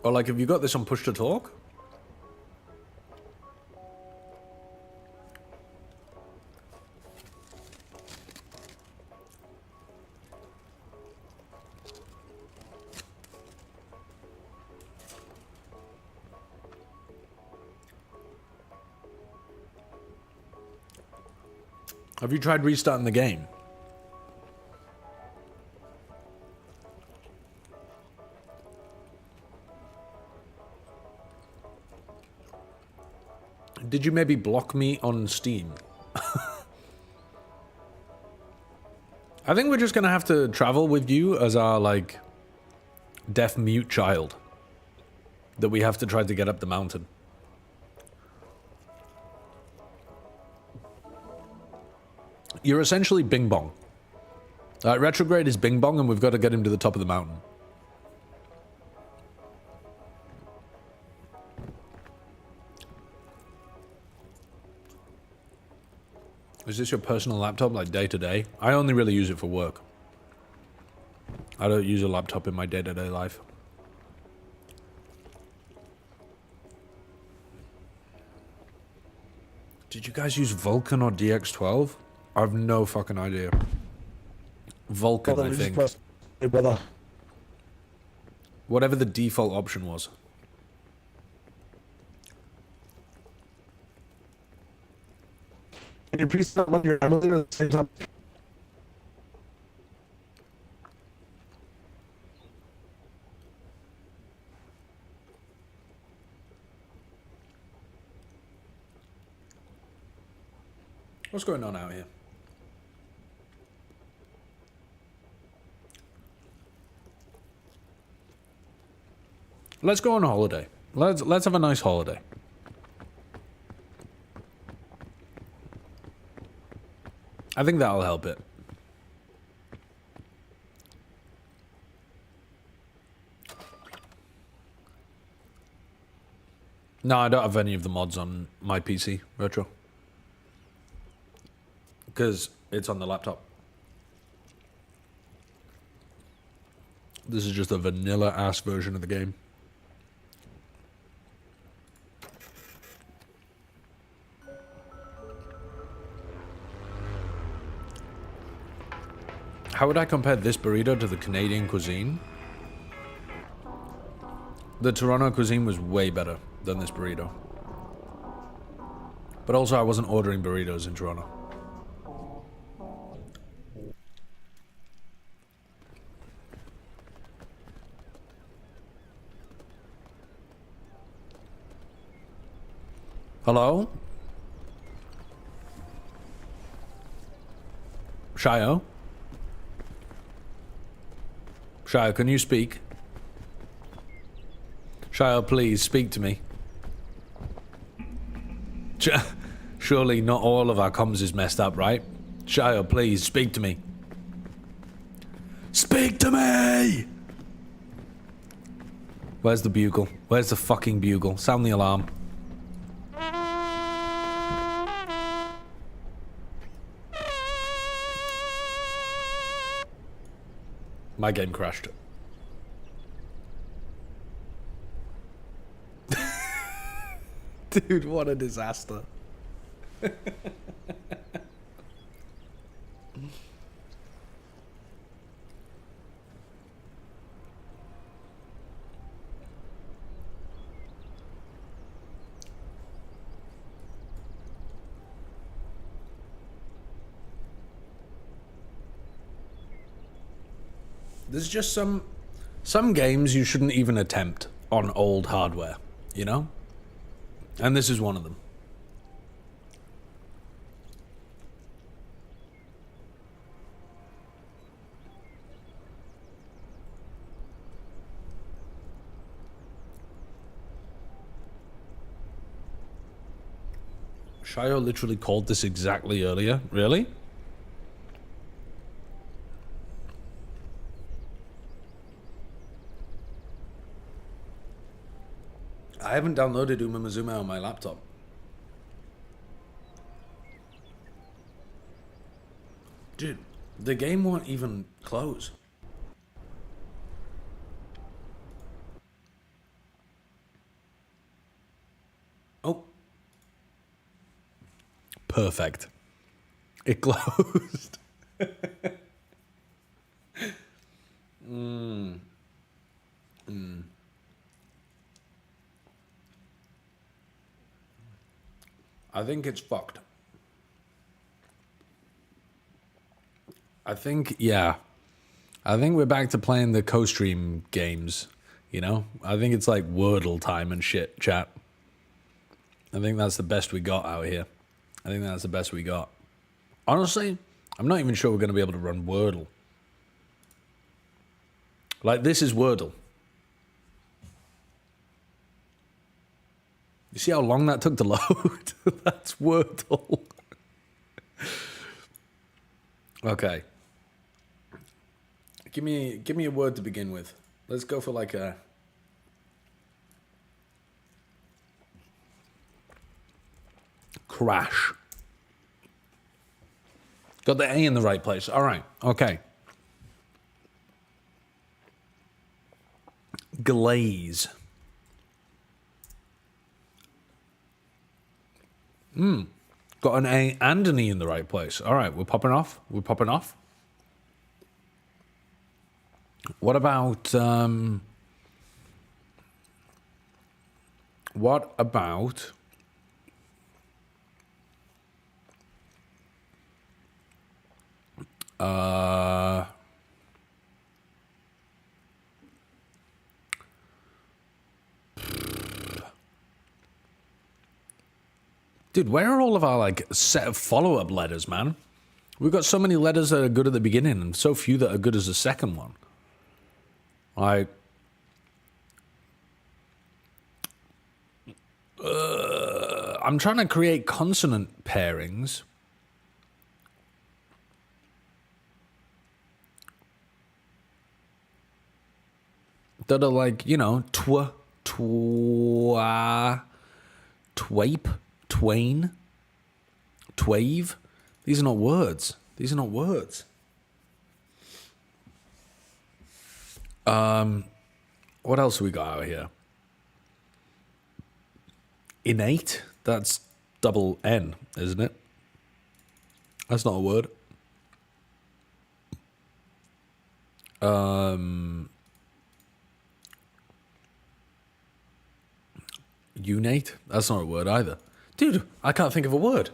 Or like, have you got this on push to talk? Have you tried restarting the game? Did you maybe block me on Steam? I think we're just gonna have to travel with you as our, like, deaf mute child that we have to try to get up the mountain. You're essentially Bing Bong. Retrograde is Bing Bong, and we've got to get him to the top of the mountain. Is this your personal laptop, like day to day? I only really use it for work. I don't use a laptop in my day-to-day life. Did you guys use Vulkan or DX12? I have no fucking idea. Vulkan, I think. Hey, brother. Whatever the default option was. Can you please not run your emulator at the same time? What's going on out here? Let's go on a holiday. Let's have a nice holiday. I think that'll help it. No, I don't have any of the mods on my PC, Retro. Because it's on the laptop. This is just a vanilla-ass version of the game. How would I compare this burrito to the Canadian cuisine? The Toronto cuisine was way better than this burrito. But also I wasn't ordering burritos in Toronto. Hello? Shio? Shio, can you speak? Shio, please, speak to me. Surely not all of our comms is messed up, right? Shio, please, speak to me. Speak to me! Where's the bugle? Where's the fucking bugle? Sound the alarm. My game crashed. Dude, what a disaster. There's just some games you shouldn't even attempt on old hardware, you know? And this is one of them. Shio literally called this exactly earlier. Really? I haven't downloaded Umamuzume on my laptop. Dude, the game won't even close. Oh. Perfect. It closed. I think it's fucked. I think, yeah. I think we're back to playing the co-stream games, you know? I think it's like Wordle time and shit, chat. I think that's the best we got out here. I think that's the best we got. Honestly, I'm not even sure we're going to be able to run Wordle. Like, this is Wordle. You see how long that took to load? That's Wordle. Okay. Give me a word to begin with. Let's go for like a... Crash. Got the A in the right place. All right. Okay. Glaze. Got an A and an E in the right place. All right, we're popping off. We're popping off. What about dude, where are all of our like set of follow-up letters, man? We've got so many letters that are good at the beginning and so few that are good as the second one. Like, I'm trying to create consonant pairings. That are like, you know, twape, twain, twave. These are not words. These are not words. What else have we got out here? Innate? That's double N, isn't it? That's not a word. Unate? That's not a word either. Dude, I can't think of a word.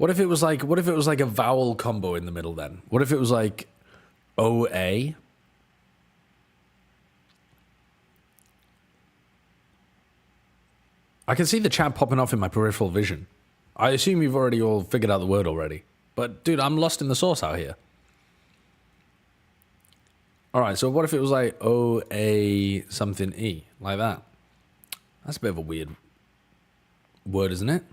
What if it was like a vowel combo in the middle then? What if it was like OA? I can see the chat popping off in my peripheral vision. I assume you've already all figured out the word already. But dude, I'm lost in the sauce out here. Alright, so what if it was like OA something E? Like that. That's a bit of a weird word, isn't it?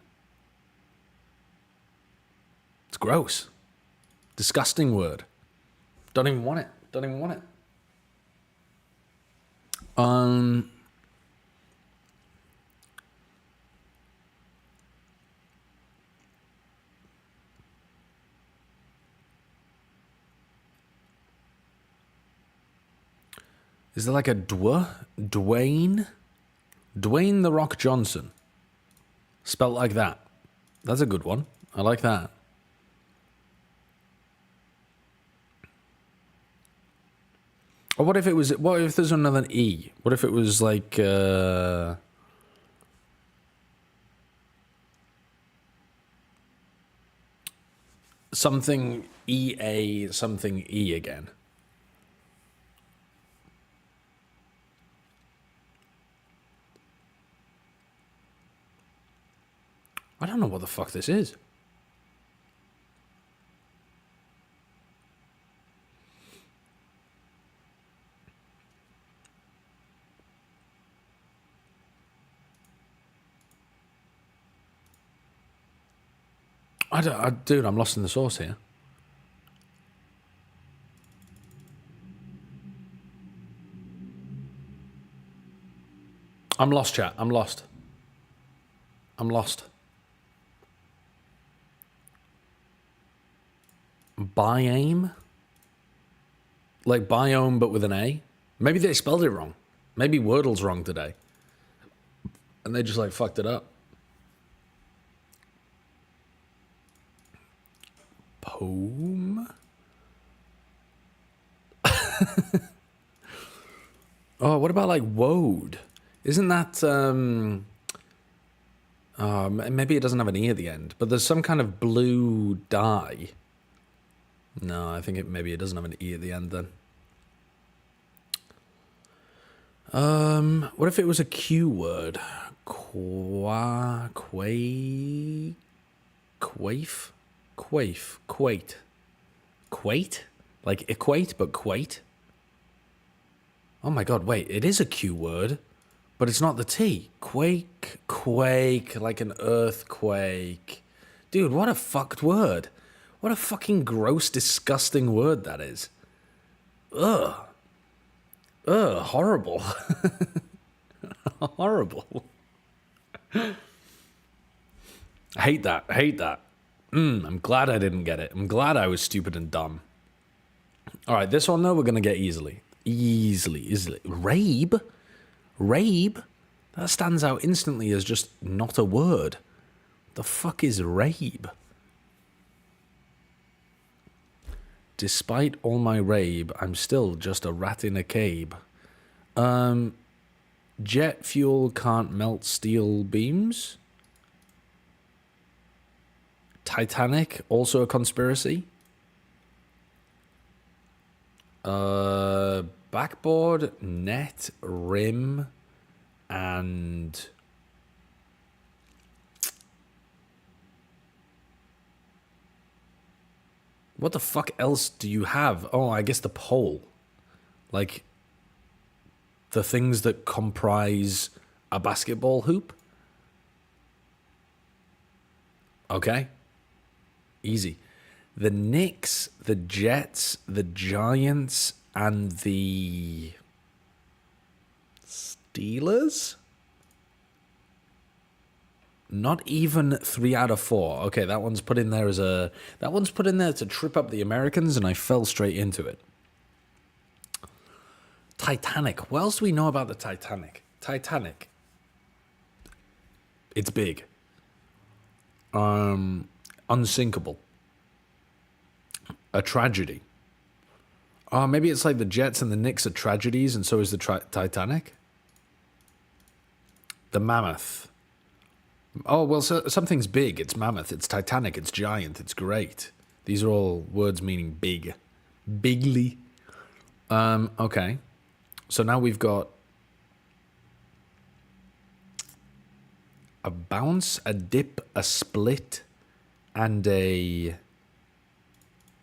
It's gross. Disgusting word. Don't even want it. Don't even want it. Is there like a Dwayne? Dwayne The Rock Johnson. Spelt like that. That's a good one. I like that. Or what if it was, what if there's another E? What if it was like, something EA, something E again? I don't know what the fuck this is. Dude, I'm lost in the sauce here. I'm lost, chat. I'm lost. I'm lost. Biome? Like biome, but with an A? Maybe they spelled it wrong. Maybe Wordle's wrong today. And they just like fucked it up. Poem? Oh, what about like woad? Isn't that maybe it doesn't have an E at the end, but there's some kind of blue dye. No, I think maybe it doesn't have an E at the end then. What if it was a Q word? Quaif? Quate? Like equate, but quate? Oh my god, wait, it is a Q word, but it's not the T. Quake, like an earthquake. Dude, what a fucked word. What a fucking gross, disgusting word that is. Ugh. Ugh, horrible. Horrible. I hate that. I'm glad I didn't get it. I'm glad I was stupid and dumb. Alright, this one though we're gonna get easily. Easily. Rabe? That stands out instantly as just not a word. The fuck is rabe? Despite all my rabe, I'm still just a rat in a cave. Jet fuel can't melt steel beams. Titanic, also a conspiracy. Backboard, net, rim, and what the fuck else do you have? Oh, I guess the pole. Like the things that comprise a basketball hoop. Okay. Easy. The Knicks, the Jets, the Giants, and the Steelers? Not even 3 out of 4. Okay, that one's put in there as a... That one's put in there to trip up the Americans, and I fell straight into it. Titanic. What else do we know about the Titanic? Titanic. It's big. Unsinkable. A tragedy. Maybe it's like the Jets and the Knicks are tragedies, and so is the Titanic. The Mammoth. Oh, well, so, something's big. It's mammoth. It's titanic. It's giant. It's great. These are all words meaning big. Bigly. Okay. So now we've got a bounce, a dip, a split, and a...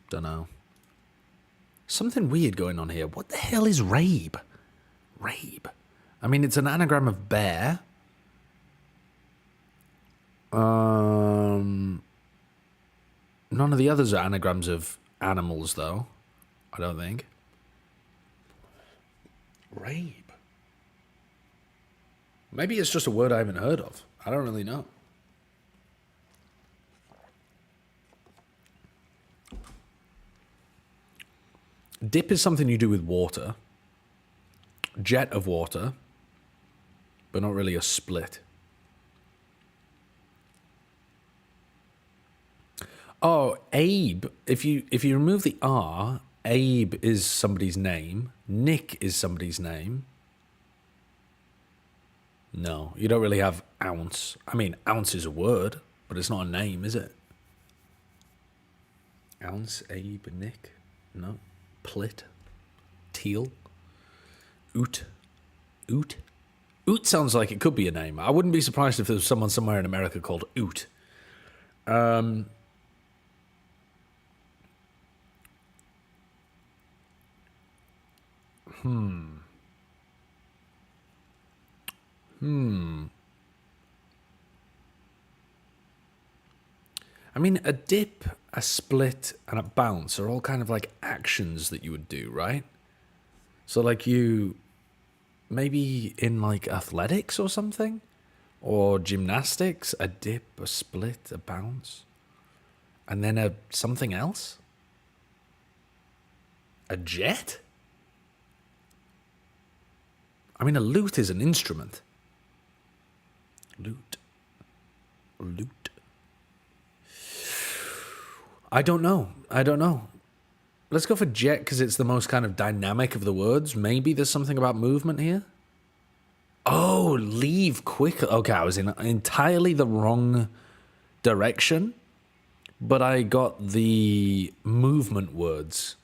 Dunno. Something weird going on here. What the hell is rabe? Rabe. I mean, it's an anagram of bear. None of the others are anagrams of animals, though. I don't think. Rabe. Maybe it's just a word I haven't heard of. I don't really know. Dip is something you do with water. Jet of water. But not really a split. Oh, Abe. If you remove the R, Abe is somebody's name. Nick is somebody's name. No, you don't really have ounce. I mean, ounce is a word, but it's not a name, is it? Ounce, Abe, Nick. No. Plit. Teal. Oot. Oot. Oot sounds like it could be a name. I wouldn't be surprised if there was someone somewhere in America called Oot. I mean, a dip, a split, and a bounce are all kind of like actions that you would do, right? So like you, maybe in like athletics or something? Or gymnastics, a dip, a split, a bounce. And then a something else? A jet? I mean, a lute is an instrument. Lute. Lute. I don't know. Let's go for jet because it's the most kind of dynamic of the words. Maybe there's something about movement here. Oh, leave quickly. Okay, I was in entirely the wrong direction, but I got the movement words.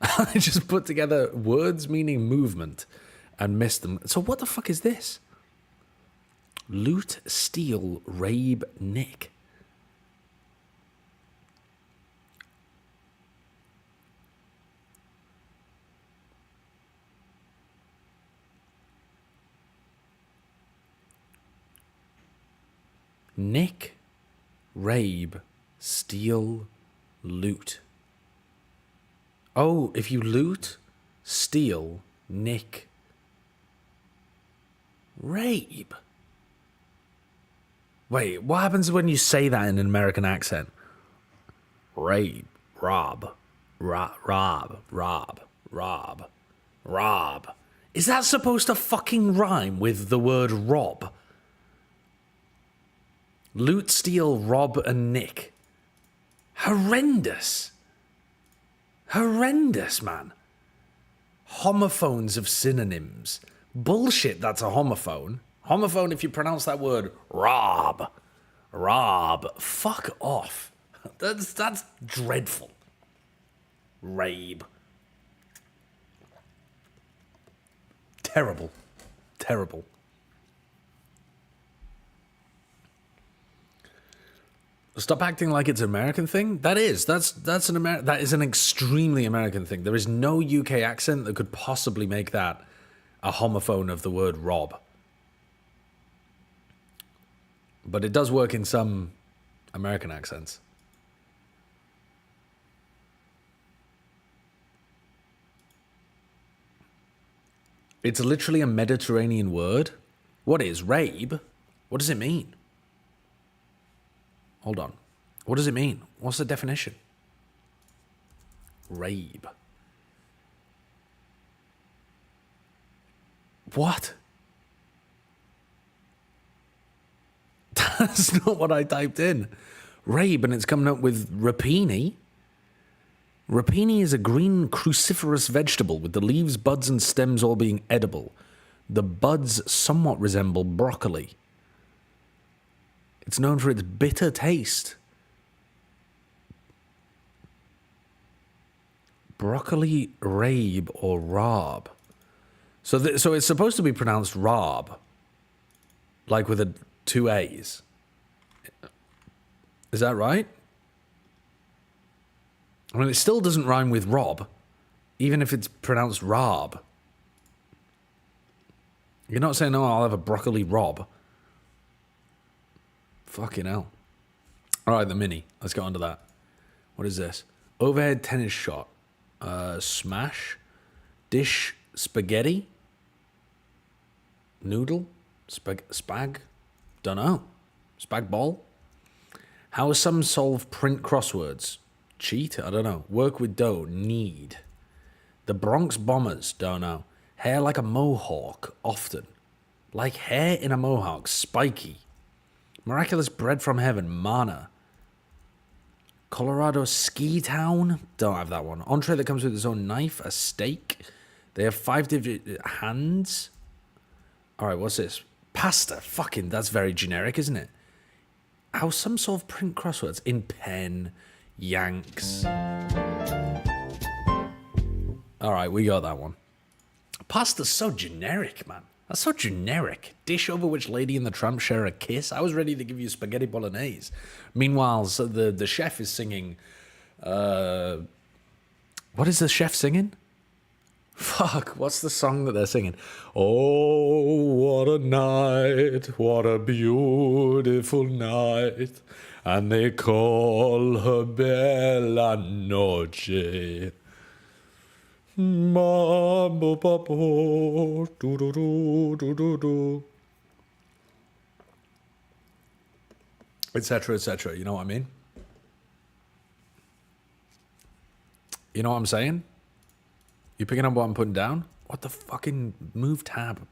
I just put together words meaning movement and missed them. So what the fuck is this? Loot, steal, rabe, nick. Nick, rabe, steal, loot. Oh, if you loot, steal, nick, rabe. Wait, what happens when you say that in an American accent? Rabe, rob, rob. Is that supposed to fucking rhyme with the word rob? Loot, steal, rob, and nick. Horrendous. Horrendous, man. Homophones of synonyms. Bullshit, that's a homophone. Homophone if you pronounce that word rob. Rob. Fuck off. That's dreadful. Rabe. Terrible. Terrible. Stop acting like it's an American thing. That is an extremely American thing. There is no UK accent that could possibly make that a homophone of the word rob. But it does work in some American accents. It's literally a Mediterranean word. What is rabe? What does it mean? Hold on. What does it mean? What's the definition? Rabe. What? That's not what I typed in. Rabe, and it's coming up with rapini. Rapini is a green cruciferous vegetable with the leaves, buds, and stems all being edible. The buds somewhat resemble broccoli. It's known for its bitter taste. Broccoli rabe or raab. So, so it's supposed to be pronounced raab, like with 2 A's. Is that right? I mean, it still doesn't rhyme with Rob, even if it's pronounced raab. You're not saying, "Oh, I'll have a broccoli Rob." Fucking hell. All right, the mini. Let's get on to that. What is this? Overhead tennis shot. Smash. Dish spaghetti. Noodle. Spag. Dunno. Spag ball. How some solve print crosswords. Cheat? I don't know. Work with dough. Need. The Bronx Bombers. Don't know. Hair like a mohawk. Often. Like hair in a mohawk. Spiky. Miraculous bread from heaven. Mana. Colorado Ski Town. Don't have that one. Entree that comes with its own knife. A steak. They have 5 hands. Alright, what's this? Pasta. Fucking, that's very generic, isn't it? How some solve print crosswords. In pen. Yanks. Alright, we got that one. Pasta's so generic, man. That's so generic. Dish over which Lady and the Tramp share a kiss. I was ready to give you spaghetti bolognese. Meanwhile, so the chef is singing... what is the chef singing? Fuck, what's the song that they're singing? Oh, what a night, what a beautiful night. And they call her Bella Noche. Mambo papo, do do do do do do, etc. etc. You know what I mean? You know what I'm saying? You picking up what I'm putting down? What the fucking move tab?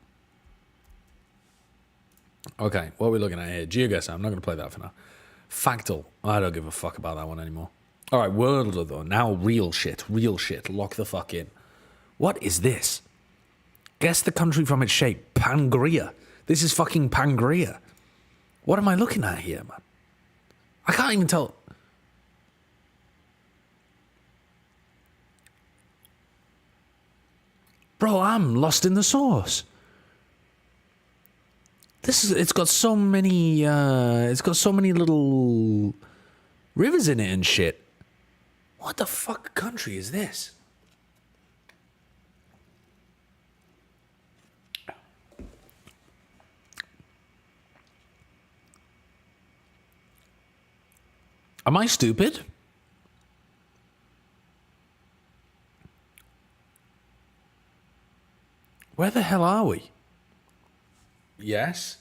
Okay, what are we looking at here? GeoGuessr. I'm not going to play that for now. Factal. I don't give a fuck about that one anymore. All right, Worldler though. Now real shit. Real shit. Lock the fuck in. What is this? Guess the country from its shape. Pangria. This is fucking Pangria. What am I looking at here, man? I can't even tell. Bro, I'm lost in the sauce. It's got so many little rivers in it and shit. What the fuck country is this? Am I stupid? Where the hell are we? Yes.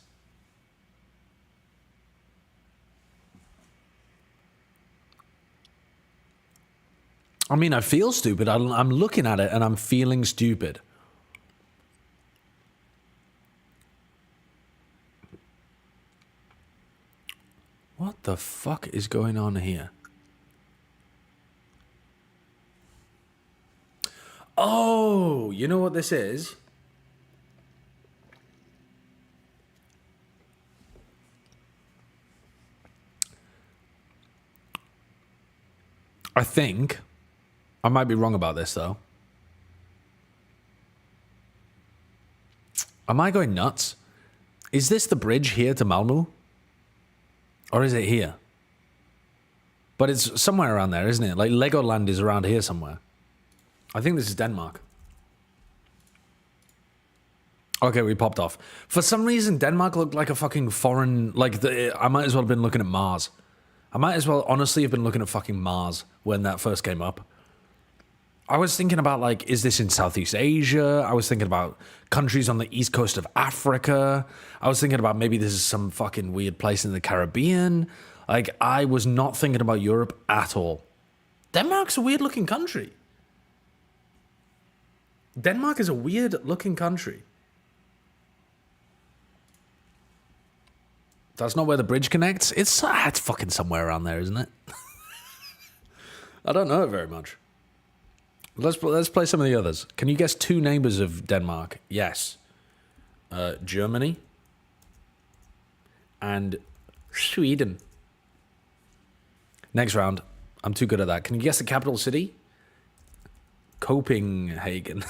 I mean, I feel stupid. I'm looking at it and I'm feeling stupid. What the fuck is going on here? Oh, you know what this is? I think, I might be wrong about this though. Am I going nuts? Is this the bridge here to Malmö? Or is it here? But it's somewhere around there, isn't it? Like Legoland is around here somewhere. I think this is Denmark. Okay, we popped off. For some reason, Denmark looked like a fucking foreign... I might as well have been looking at Mars. I might as well honestly have been looking at fucking Mars when that first came up. I was thinking about, like, is this in Southeast Asia? I was thinking about countries on the east coast of Africa. I was thinking about maybe this is some fucking weird place in the Caribbean. Like, I was not thinking about Europe at all. Denmark's a weird-looking country. Denmark is a weird-looking country. That's not where the bridge connects? It's fucking somewhere around there, isn't it? I don't know it very much. Let's play some of the others. Can you guess 2 neighbors of Denmark? Yes. Germany and Sweden. Next round. I'm too good at that. Can you guess the capital city? Copenhagen.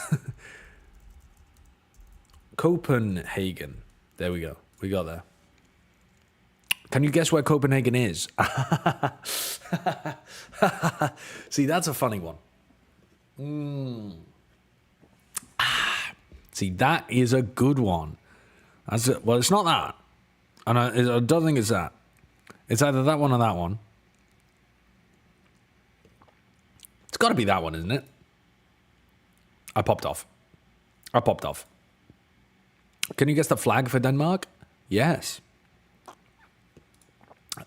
Copenhagen. There we go. We got there. Can you guess where Copenhagen is? See, that's a funny one. See, that is a good one. Well, it's not that. And I don't think it's that. It's either that one or that one. It's got to be that one, isn't it? I popped off. Can you guess the flag for Denmark? Yes.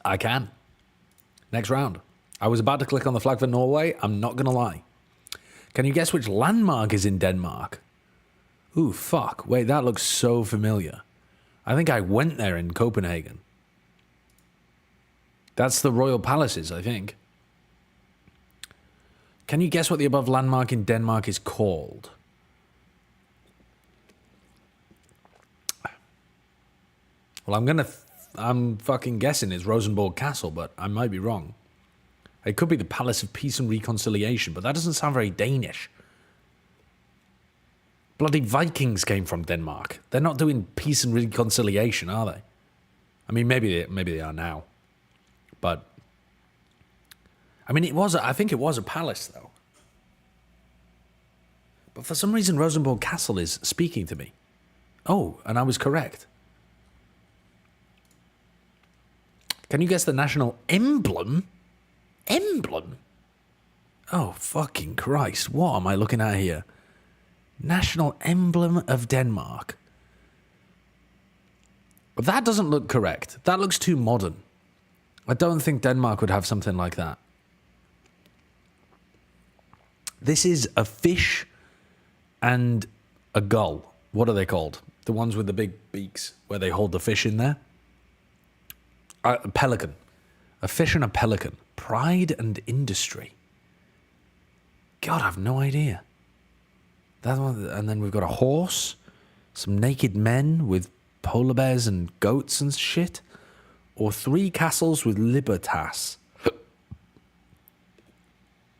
I can. Next round. I was about to click on the flag for Norway. I'm not going to lie. Can you guess which landmark is in Denmark? Ooh, fuck. Wait, that looks so familiar. I think I went there in Copenhagen. That's the Royal Palaces, I think. Can you guess what the above landmark in Denmark is called? Well, I'm fucking guessing it's Rosenborg Castle, but I might be wrong. It could be the Palace of Peace and Reconciliation, but that doesn't sound very Danish. Bloody Vikings came from Denmark. They're not doing peace and reconciliation, are they? I mean, maybe they are now. But I mean, I think it was a palace, though. But for some reason, Rosenborg Castle is speaking to me. Oh, and I was correct. Can you guess the national emblem? Emblem? Oh, fucking Christ. What am I looking at here? National emblem of Denmark. But that doesn't look correct. That looks too modern. I don't think Denmark would have something like that. This is a fish and a gull. What are they called? The ones with the big beaks where they hold the fish in there? A pelican. A fish and a pelican. Pride and industry. God, I have no idea. That one, and then we've got a horse, some naked men with polar bears and goats and shit, or 3 castles with libertas.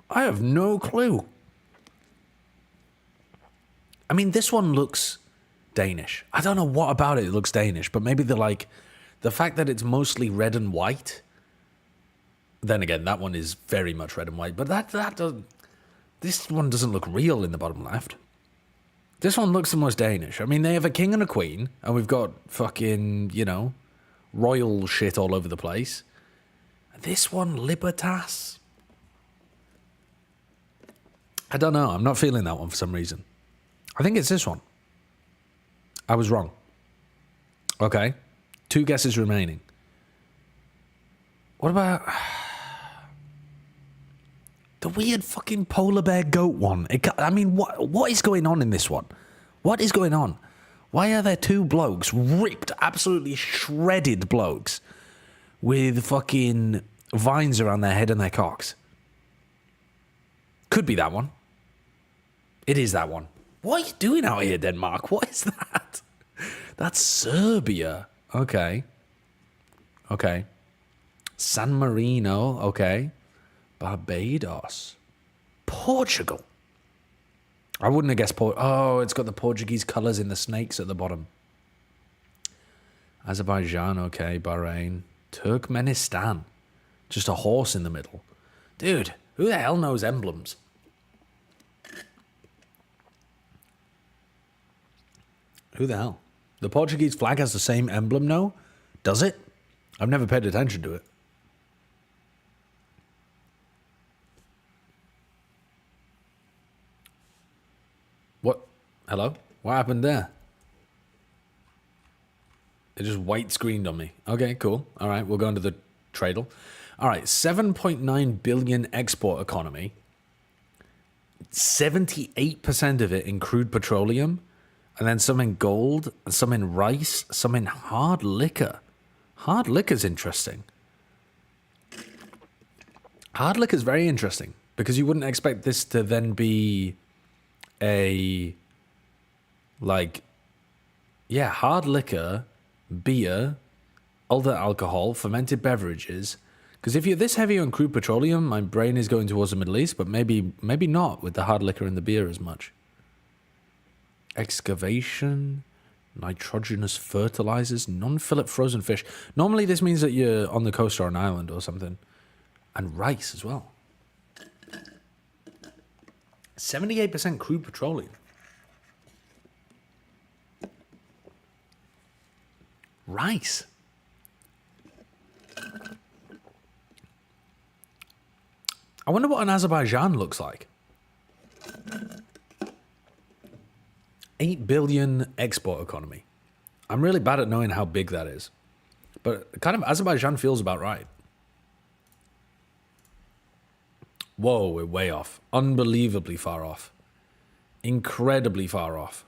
I have no clue. I mean, this one looks Danish. I don't know what about it looks Danish, but maybe the fact that it's mostly red and white. Then again, that one is very much red and white, but this one doesn't look real in the bottom left. This one looks the most Danish. I mean, they have a king and a queen, and we've got fucking, royal shit all over the place. This one, Libertas? I don't know. I'm not feeling that one for some reason. I think it's this one. I was wrong. Okay. 2 guesses remaining. What about the weird fucking polar bear goat one? I mean, what is going on in this one? What is going on? Why are there 2 blokes, ripped, absolutely shredded blokes, with fucking vines around their head and their cocks? Could be that one. It is that one. What are you doing out here, Denmark? What is that? That's Serbia. Okay. San Marino. Okay. Barbados. Portugal. I wouldn't have guessed Oh, it's got the Portuguese colours in the snakes at the bottom. Azerbaijan. Okay. Bahrain. Turkmenistan. Just a horse in the middle. Dude, who the hell knows emblems? Who the hell? The Portuguese flag has the same emblem now? Does it? I've never paid attention to it. What? Hello? What happened there? It just white screened on me. Okay, cool. All right, we'll go into the tradle. All right, 7.9 billion export economy. 78% of it in crude petroleum. And then some in gold, some in rice, some in hard liquor. Hard liquor's interesting. Hard liquor's very interesting because you wouldn't expect this to then be hard liquor, beer, other alcohol, fermented beverages. Because if you're this heavy on crude petroleum, my brain is going towards the Middle East, but maybe not with the hard liquor and the beer as much. Excavation, nitrogenous fertilizers, non-fillet frozen fish. Normally this means that you're on the coast or an island or something. And rice as well. 78% crude petroleum. Rice. I wonder what an Azerbaijan looks like. 8 billion export economy. I'm really bad at knowing how big that is. But kind of Azerbaijan feels about right. Whoa, we're way off. Unbelievably far off. Incredibly far off.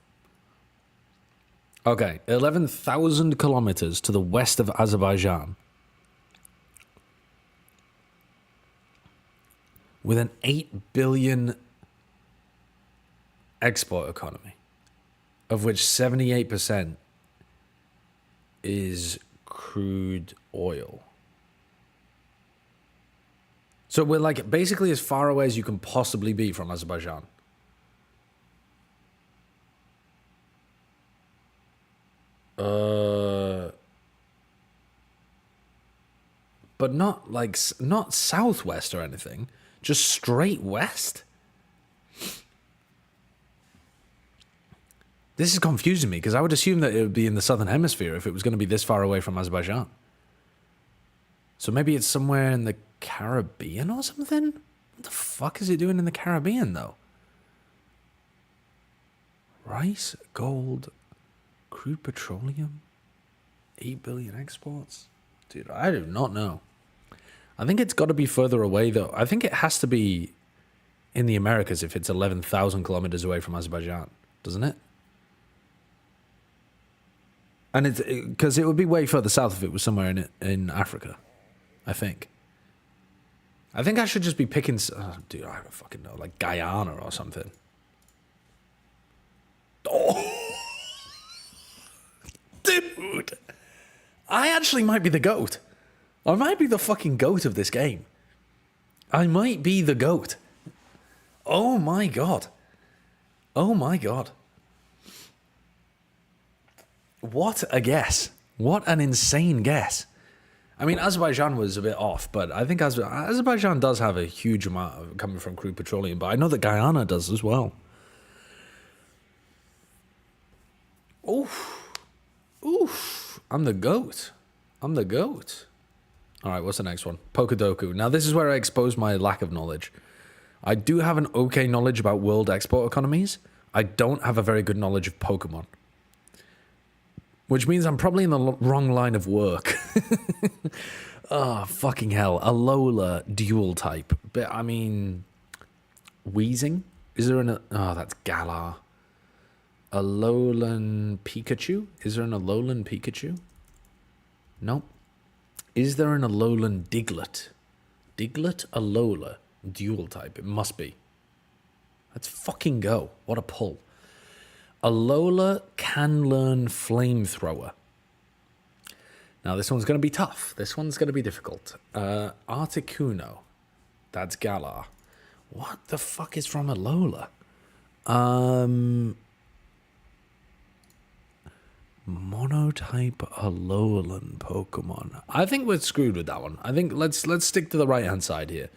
Okay, 11,000 kilometers to the west of Azerbaijan. With an 8 billion export economy, of which 78% is crude oil. So we're like basically as far away as you can possibly be from Azerbaijan. But not southwest or anything, just straight west. This is confusing me because I would assume that it would be in the southern hemisphere if it was going to be this far away from Azerbaijan. So maybe it's somewhere in the Caribbean or something? What the fuck is it doing in the Caribbean though? Rice, gold, crude petroleum, 8 billion exports. Dude, I do not know. I think it's got to be further away though. I think it has to be in the Americas if it's 11,000 kilometers away from Azerbaijan, doesn't it? And it's because it would be way further south if it was somewhere in Africa, I think. I think I should just be picking, dude, I don't fucking know, like Guyana or something. Oh, dude, I actually might be the GOAT. I might be the fucking GOAT of this game. I might be the GOAT. Oh my god. Oh my god. What a guess. What an insane guess. I mean, Azerbaijan was a bit off, but I think Azerbaijan does have a huge amount of coming from crude petroleum, but I know that Guyana does as well. Oof. Oof. I'm the GOAT. I'm the GOAT. All right, what's the next one? Pokedoku. Now, this is where I expose my lack of knowledge. I do have an okay knowledge about world export economies. I don't have a very good knowledge of Pokemon. Which means I'm probably in the wrong line of work. Oh, fucking hell. Alola dual type. But, I mean... Wheezing? Is there an... Oh, that's Galar. Alolan Pikachu? Is there an Alolan Pikachu? Nope. Is there an Alolan Diglett? Diglett Alola dual type. It must be. Let's fucking go. What a pull. Alola can learn Flamethrower. Now, this one's going to be tough. This one's going to be difficult. Articuno. That's Galar. What the fuck is from Alola? Monotype Alolan Pokemon. I think we're screwed with that one. I think let's stick to the right-hand side here.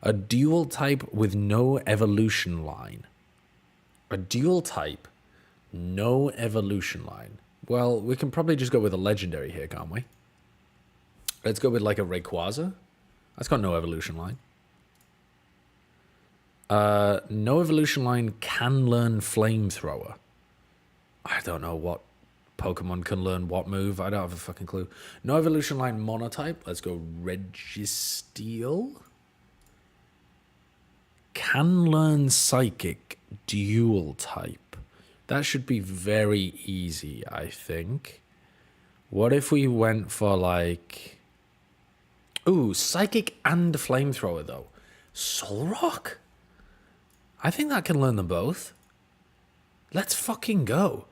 A dual type with no evolution line. A dual type... No evolution line. Well, we can probably just go with a legendary here, can't we? Let's go with like a Rayquaza. That's got no evolution line. No evolution line can learn Flamethrower. I don't know what Pokemon can learn what move. I don't have a fucking clue. No evolution line monotype. Let's go Registeel. Can learn Psychic dual type. That should be very easy, I think. What if we went for like... Ooh, Psychic and Flamethrower, though. Solrock? I think that can learn them both. Let's fucking go.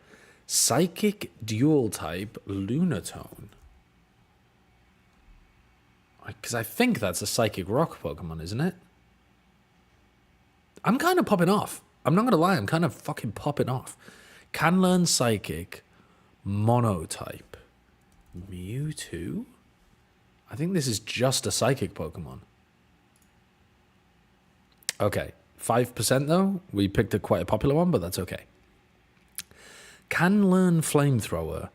Psychic dual type Lunatone. Because I think that's a Psychic Rock Pokemon, isn't it? I'm kind of popping off. I'm not going to lie, I'm kind of fucking popping off. Can learn Psychic, Monotype, Mewtwo? I think this is just a Psychic Pokemon. Okay, 5% though. We picked quite a popular one, but that's okay. Can learn Flamethrower,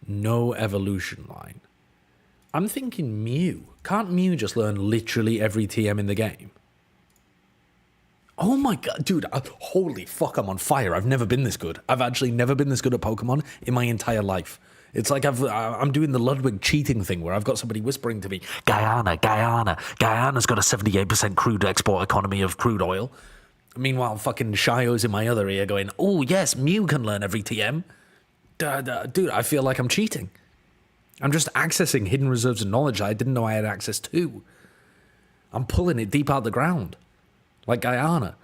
no evolution line. I'm thinking Mew. Can't Mew just learn literally every TM in the game? Oh my god, dude, holy fuck, I'm on fire. I've never been this good. I've actually never been this good at Pokemon in my entire life. It's like I'm doing the Ludwig cheating thing where I've got somebody whispering to me, Guyana. Guyana's got a 78% crude export economy of crude oil. Meanwhile, fucking Shio's in my other ear going, oh yes, Mew can learn every TM. Dude, I feel like I'm cheating. I'm just accessing hidden reserves of knowledge I didn't know I had access to. I'm pulling it deep out the ground. Like Guyana.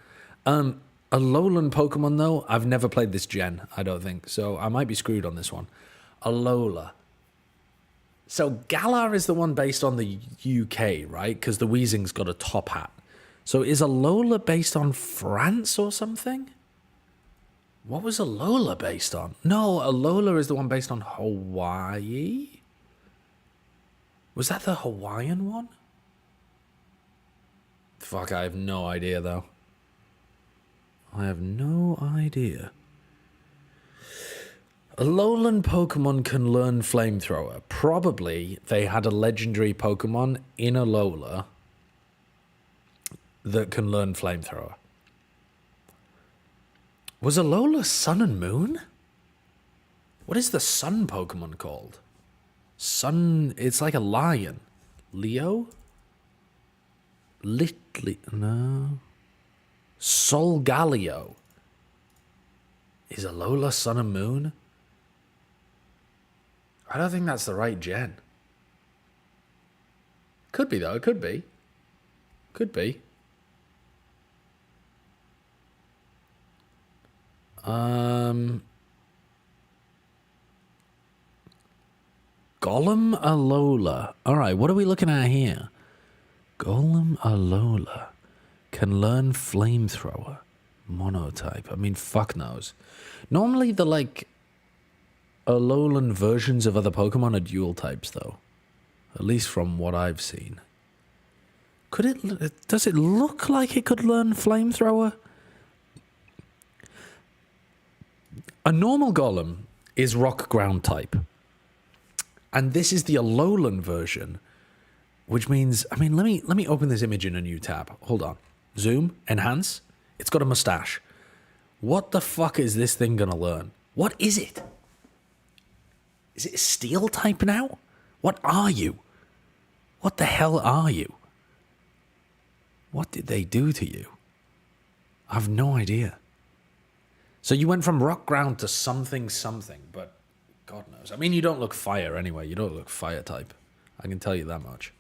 A Alolan Pokemon, though, I've never played this gen, I don't think. So I might be screwed on this one. Alola. So Galar is the one based on the UK, right? Because the Weezing's got a top hat. So is Alola based on France or something? What was Alola based on? No, Alola is the one based on Hawaii? Was that the Hawaiian one? Fuck, I have no idea, though. I have no idea. Alolan Pokemon can learn Flamethrower. Probably they had a legendary Pokemon in Alola that can learn Flamethrower. Was Alola Sun and Moon? What is the Sun Pokemon called? Sun, it's like a lion. Leo? No. Solgaleo. Is Alola Sun and Moon? I don't think that's the right gen. Could be, though. It could be. Could be. Golem Alola. Alright, what are we looking at here? Golem Alola can learn Flamethrower. Monotype. I mean, fuck knows. Normally the, like, Alolan versions of other Pokemon are dual types, though. At least from what I've seen. Could it... Does it look like it could learn Flamethrower? A normal Golem is Rock Ground type. And this is the Alolan version, which means... I mean, let me open this image in a new tab. Hold on. Zoom. Enhance. It's got a mustache. What the fuck is this thing gonna learn? What is it? Is it a steel type now? What are you? What the hell are you? What did they do to you? I have no idea. So you went from rock ground to something, but God knows. I mean, you don't look fire anyway. You don't look fire type. I can tell you that much.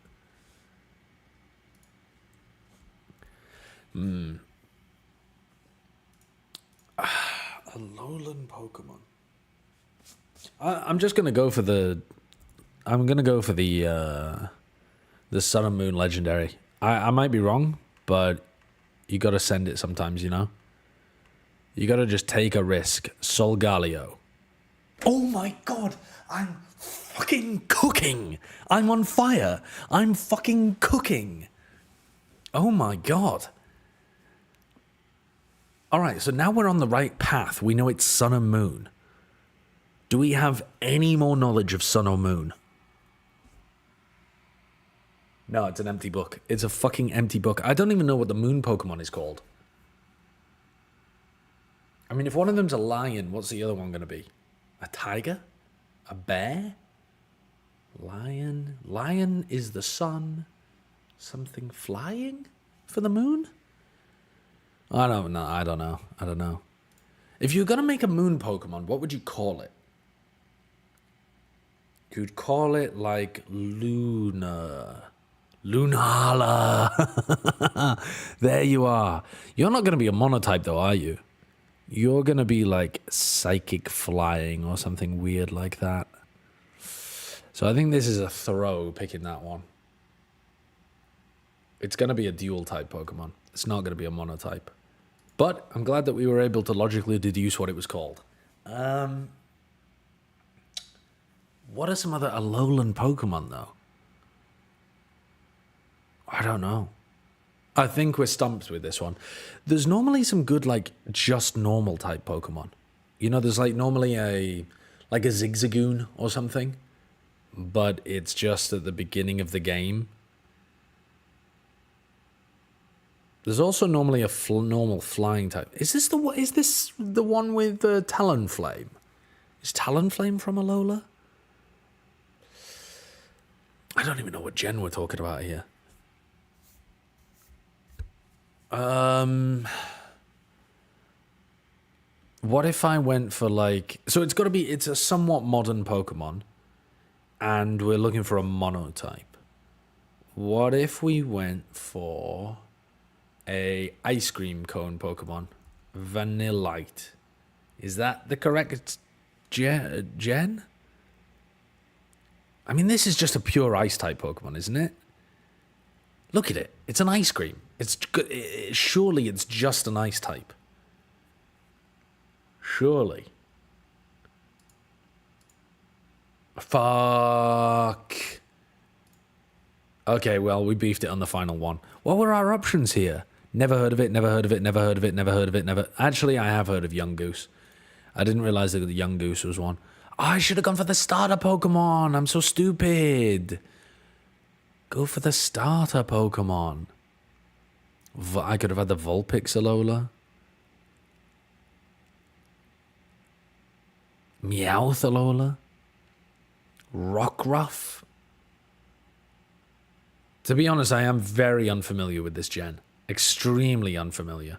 Alolan Pokemon. I'm just gonna go for the. I'm gonna go for the Sun and Moon legendary. I might be wrong, but you gotta send it sometimes, you know. You gotta just take a risk. Solgaleo. Oh my god! I'm fucking cooking. I'm on fire. I'm fucking cooking. Oh my god. All right, so now we're on the right path. We know it's Sun and Moon. Do we have any more knowledge of Sun or Moon? No, it's an empty book. It's a fucking empty book. I don't even know what the Moon Pokemon is called. I mean, if one of them's a lion, what's the other one going to be? A tiger? A bear? Lion? Lion is the sun. Something flying for the moon? I don't know. If you're going to make a moon Pokemon, what would you call it? You'd call it like Lunala. There you are. You're not going to be a monotype though, are you? You're going to be like psychic flying or something weird like that. So I think this is a throw picking that one. It's going to be a dual type Pokemon. It's not going to be a monotype. But I'm glad that we were able to logically deduce what it was called. What are some other Alolan Pokemon, though? I don't know. I think we're stumped with this one. There's normally some good, like, just normal type Pokemon. You know, there's, like, normally a Zigzagoon or something. But it's just at the beginning of the game. There's also normally a normal flying type. Is this the one with Talonflame? Is Talonflame from Alola? I don't even know what gen we're talking about here. What if I went for like... So it's a somewhat modern Pokemon. And we're looking for a monotype. What if we went for a ice cream cone Pokemon? Vanillite. Is that the correct gen? I mean, this is just a pure ice type Pokemon, isn't it? Look at it. It's an ice cream. It's good. Surely it's just an ice type. Surely. Fuck. Okay, well, we beefed it on the final one. What were our options here? Never heard of it, never heard of it, never heard of it, never heard of it, never... Actually, I have heard of Young Goose. I didn't realize that the Young Goose was one. Oh, I should have gone for the starter Pokemon. I'm so stupid. Go for the starter Pokemon. I could have had the Vulpix Alola. Meowth Alola. Rockruff. To be honest, I am very unfamiliar with this gen. Extremely unfamiliar.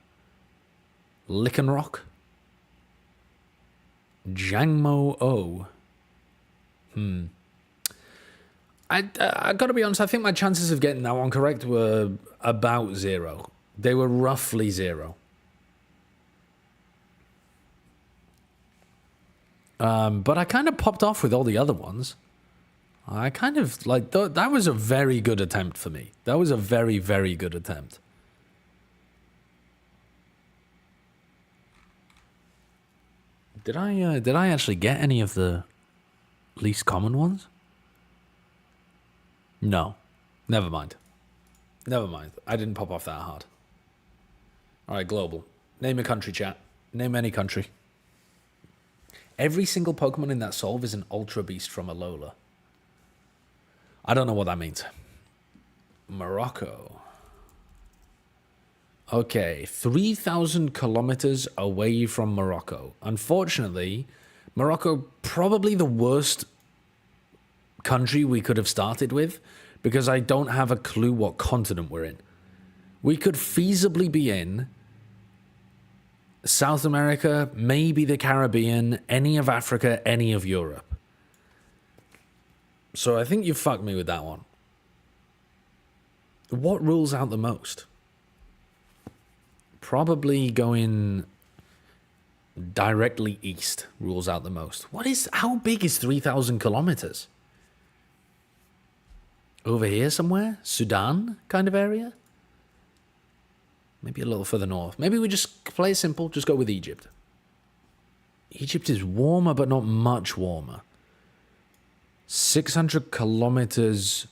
Lycanroc. Jangmo O. I gotta be honest, I think my chances of getting that one correct were about 0. They were roughly 0. But I kind of popped off with all the other ones. I kind of, like, that was a very good attempt for me. That was a very, very good attempt. Did I actually get any of the least common ones? No. Never mind. Never mind. I didn't pop off that hard. Alright, global. Name a country, chat. Name any country. Every single Pokemon in that solve is an Ultra Beast from Alola. I don't know what that means. Morocco. Okay, 3,000 kilometers away from Morocco. Unfortunately, Morocco probably the worst country we could have started with because I don't have a clue what continent we're in. We could feasibly be in South America, maybe the Caribbean, any of Africa, any of Europe. So I think you fucked me with that one. What rules out the most? Probably going directly east rules out the most. How big is 3,000 kilometers? Over here somewhere? Sudan kind of area? Maybe a little further north. Maybe we just play it simple, just go with Egypt. Egypt is warmer, but not much warmer. 600 kilometers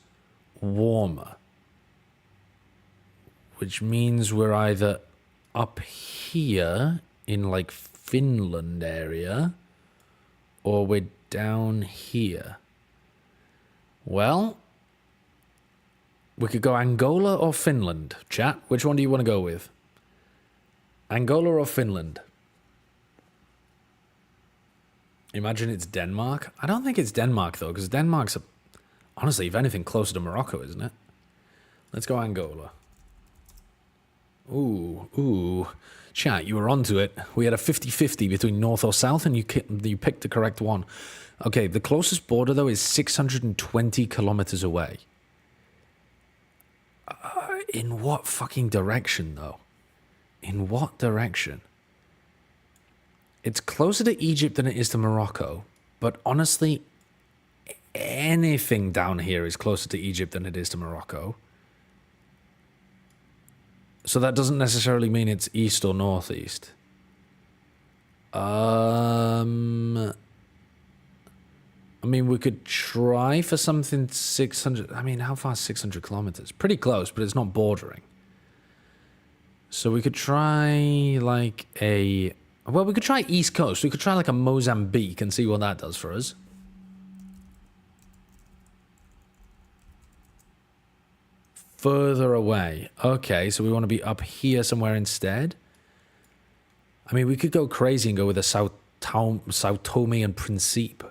warmer. Which means we're either up here in like Finland area or we're down here. Well, we could go Angola or Finland. Chat, which one do you want to go with? Angola or Finland? Imagine it's Denmark. I don't think it's Denmark, though, because Denmark's, honestly, if anything, closer to Morocco, isn't it? Let's go Angola. Ooh. Chat, you were onto it. We had a 50-50 between north or south, and you picked the correct one. Okay, the closest border, though, is 620 kilometers away. In what fucking direction, though? In what direction? It's closer to Egypt than it is to Morocco, but honestly, anything down here is closer to Egypt than it is to Morocco. So that doesn't necessarily mean it's east or northeast. I mean, we could try for something 600. I mean, how far is 600 kilometers? Pretty close, but it's not bordering. So we could try like a... Well, we could try East Coast. We could try like a Mozambique and see what that does for us. Further away. Okay, so we want to be up here somewhere instead. I mean, we could go crazy and go with a Sao Tome and Principe.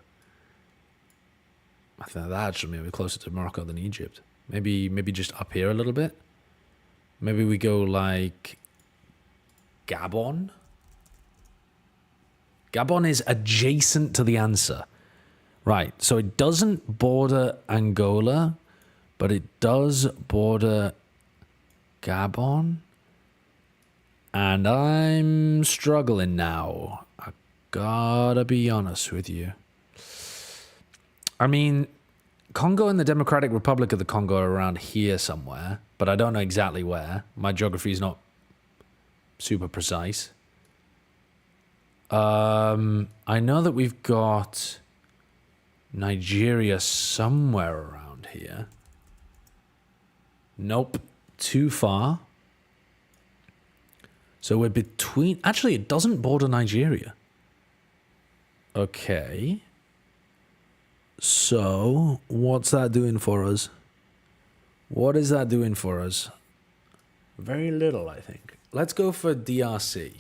I think that should maybe closer to Morocco than Egypt. Maybe just up here a little bit. Maybe we go like Gabon. Gabon is adjacent to the answer. Right, so it doesn't border Angola, but it does border Gabon. And I'm struggling now. I gotta be honest with you. I mean, Congo and the Democratic Republic of the Congo are around here somewhere, but I don't know exactly where. My geography is not super precise. I know that we've got Nigeria somewhere around here. Nope, too far. So we're between... Actually, it doesn't border Nigeria. Okay. So, what's that doing for us? What is that doing for us? Very little, I think. Let's go for DRC.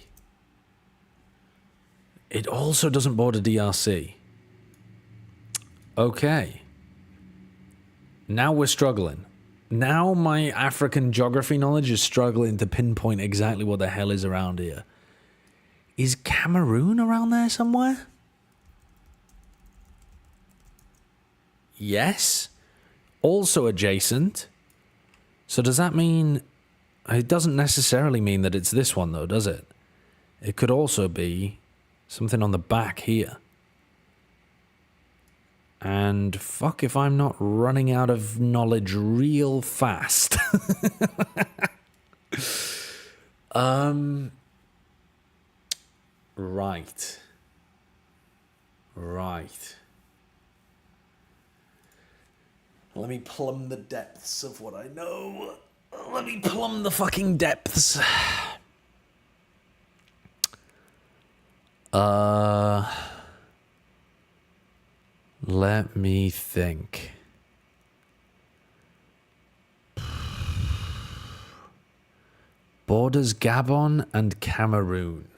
It also doesn't border DRC. Okay. Now we're struggling. Now my African geography knowledge is struggling to pinpoint exactly what the hell is around here. Is Cameroon around there somewhere? Yes. Also adjacent. So does that mean... It doesn't necessarily mean that it's this one though, does it? It could also be something on the back here. And fuck if I'm not running out of knowledge real fast. Right. Right. Let me plumb the depths of what I know. Let me plumb the fucking depths. Let me think. Borders Gabon and Cameroon.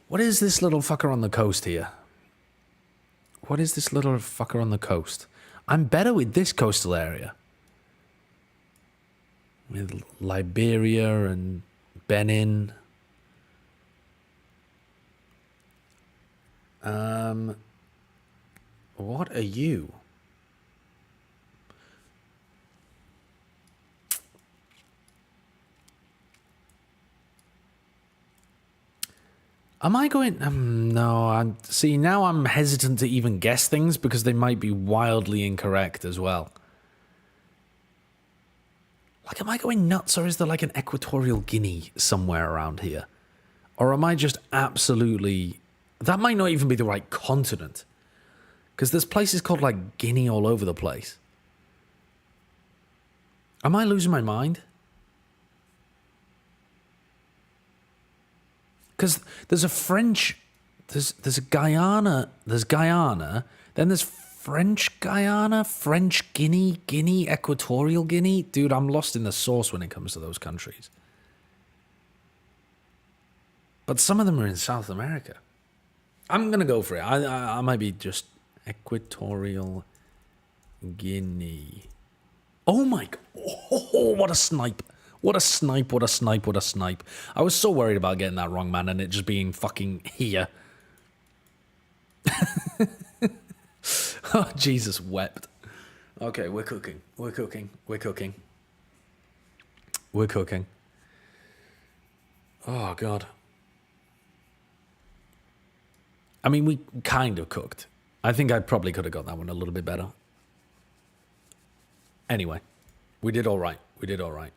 What is this little fucker on the coast here? What is this little fucker on the coast? I'm better with this coastal area. With Liberia and Benin. What are you? Am I going... no, see, now I'm hesitant to even guess things because they might be wildly incorrect as well. Like, am I going nuts, or is there like an Equatorial Guinea somewhere around here? Or am I just absolutely... That might not even be the right continent. Because there's places called, like, Guinea all over the place. Am I losing my mind? Because there's a French... There's a Guyana... There's Guyana. Then there's French Guyana, French Guinea, Guinea, Equatorial Guinea. Dude, I'm lost in the sauce when it comes to those countries. But some of them are in South America. I'm going to go for it. I might be just Equatorial Guinea. Oh my God. Oh, what a snipe. What a snipe, what a snipe, what a snipe. I was so worried about getting that wrong, man, and it just being fucking here. Oh, Jesus wept. Okay, we're cooking. We're cooking. We're cooking. We're cooking. Oh, God. I mean, we kind of cooked. I think I probably could have got that one a little bit better. Anyway, we did all right. We did all right.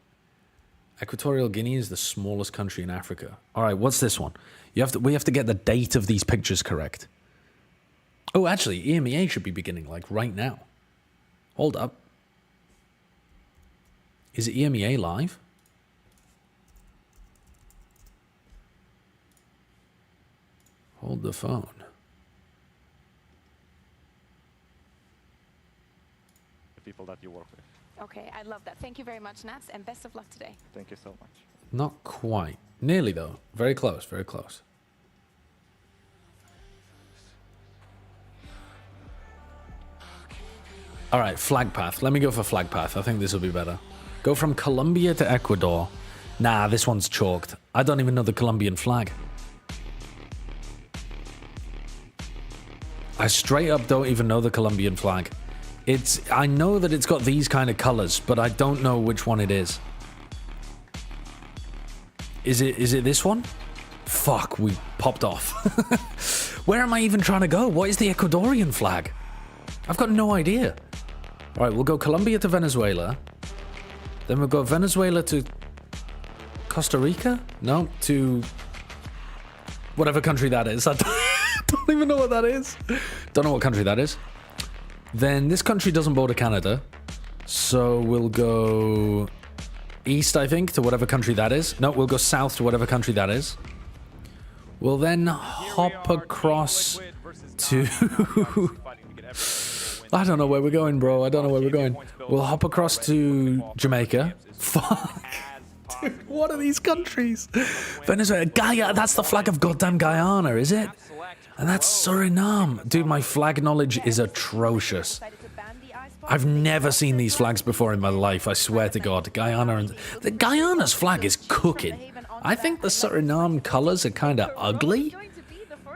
Equatorial Guinea is the smallest country in Africa. All right, what's this one? We have to get the date of these pictures correct. Oh, actually, EMEA should be beginning like right now. Hold up. Is it EMEA live? Hold the phone. The people that you work with. Okay, I love that. Thank you very much, Nats, and best of luck today. Thank you so much. Not quite. Nearly, though. Very close, very close. All right, flag path. Let me go for flag path. I think this will be better. Go from Colombia to Ecuador. Nah, this one's chalked. I don't even know the Colombian flag. I straight up don't even know the Colombian flag. I know that it's got these kind of colors, but I don't know which one it is. Is it this one? Fuck, we popped off. Where am I even trying to go? What is the Ecuadorian flag? I've got no idea. All right, we'll go Colombia to Venezuela. Then we'll go Venezuela to Costa Rica? No, to whatever country that is. I don't even know what that is. Don't know what country that is. Then this country doesn't border Canada. So we'll go east, I think, to whatever country that is. No, we'll go south to whatever country that is. We'll then hop across to... I don't know where we're going, bro. I don't know where we're going. We'll hop across to Jamaica. Fuck. Dude, what are these countries? Venezuela. Guyana. That's the flag of goddamn Guyana, is it? And that's Suriname. Dude, my flag knowledge is atrocious. I've never seen these flags before in my life, I swear to God. The Guyana's flag is cooking. I think the Suriname colors are kind of ugly,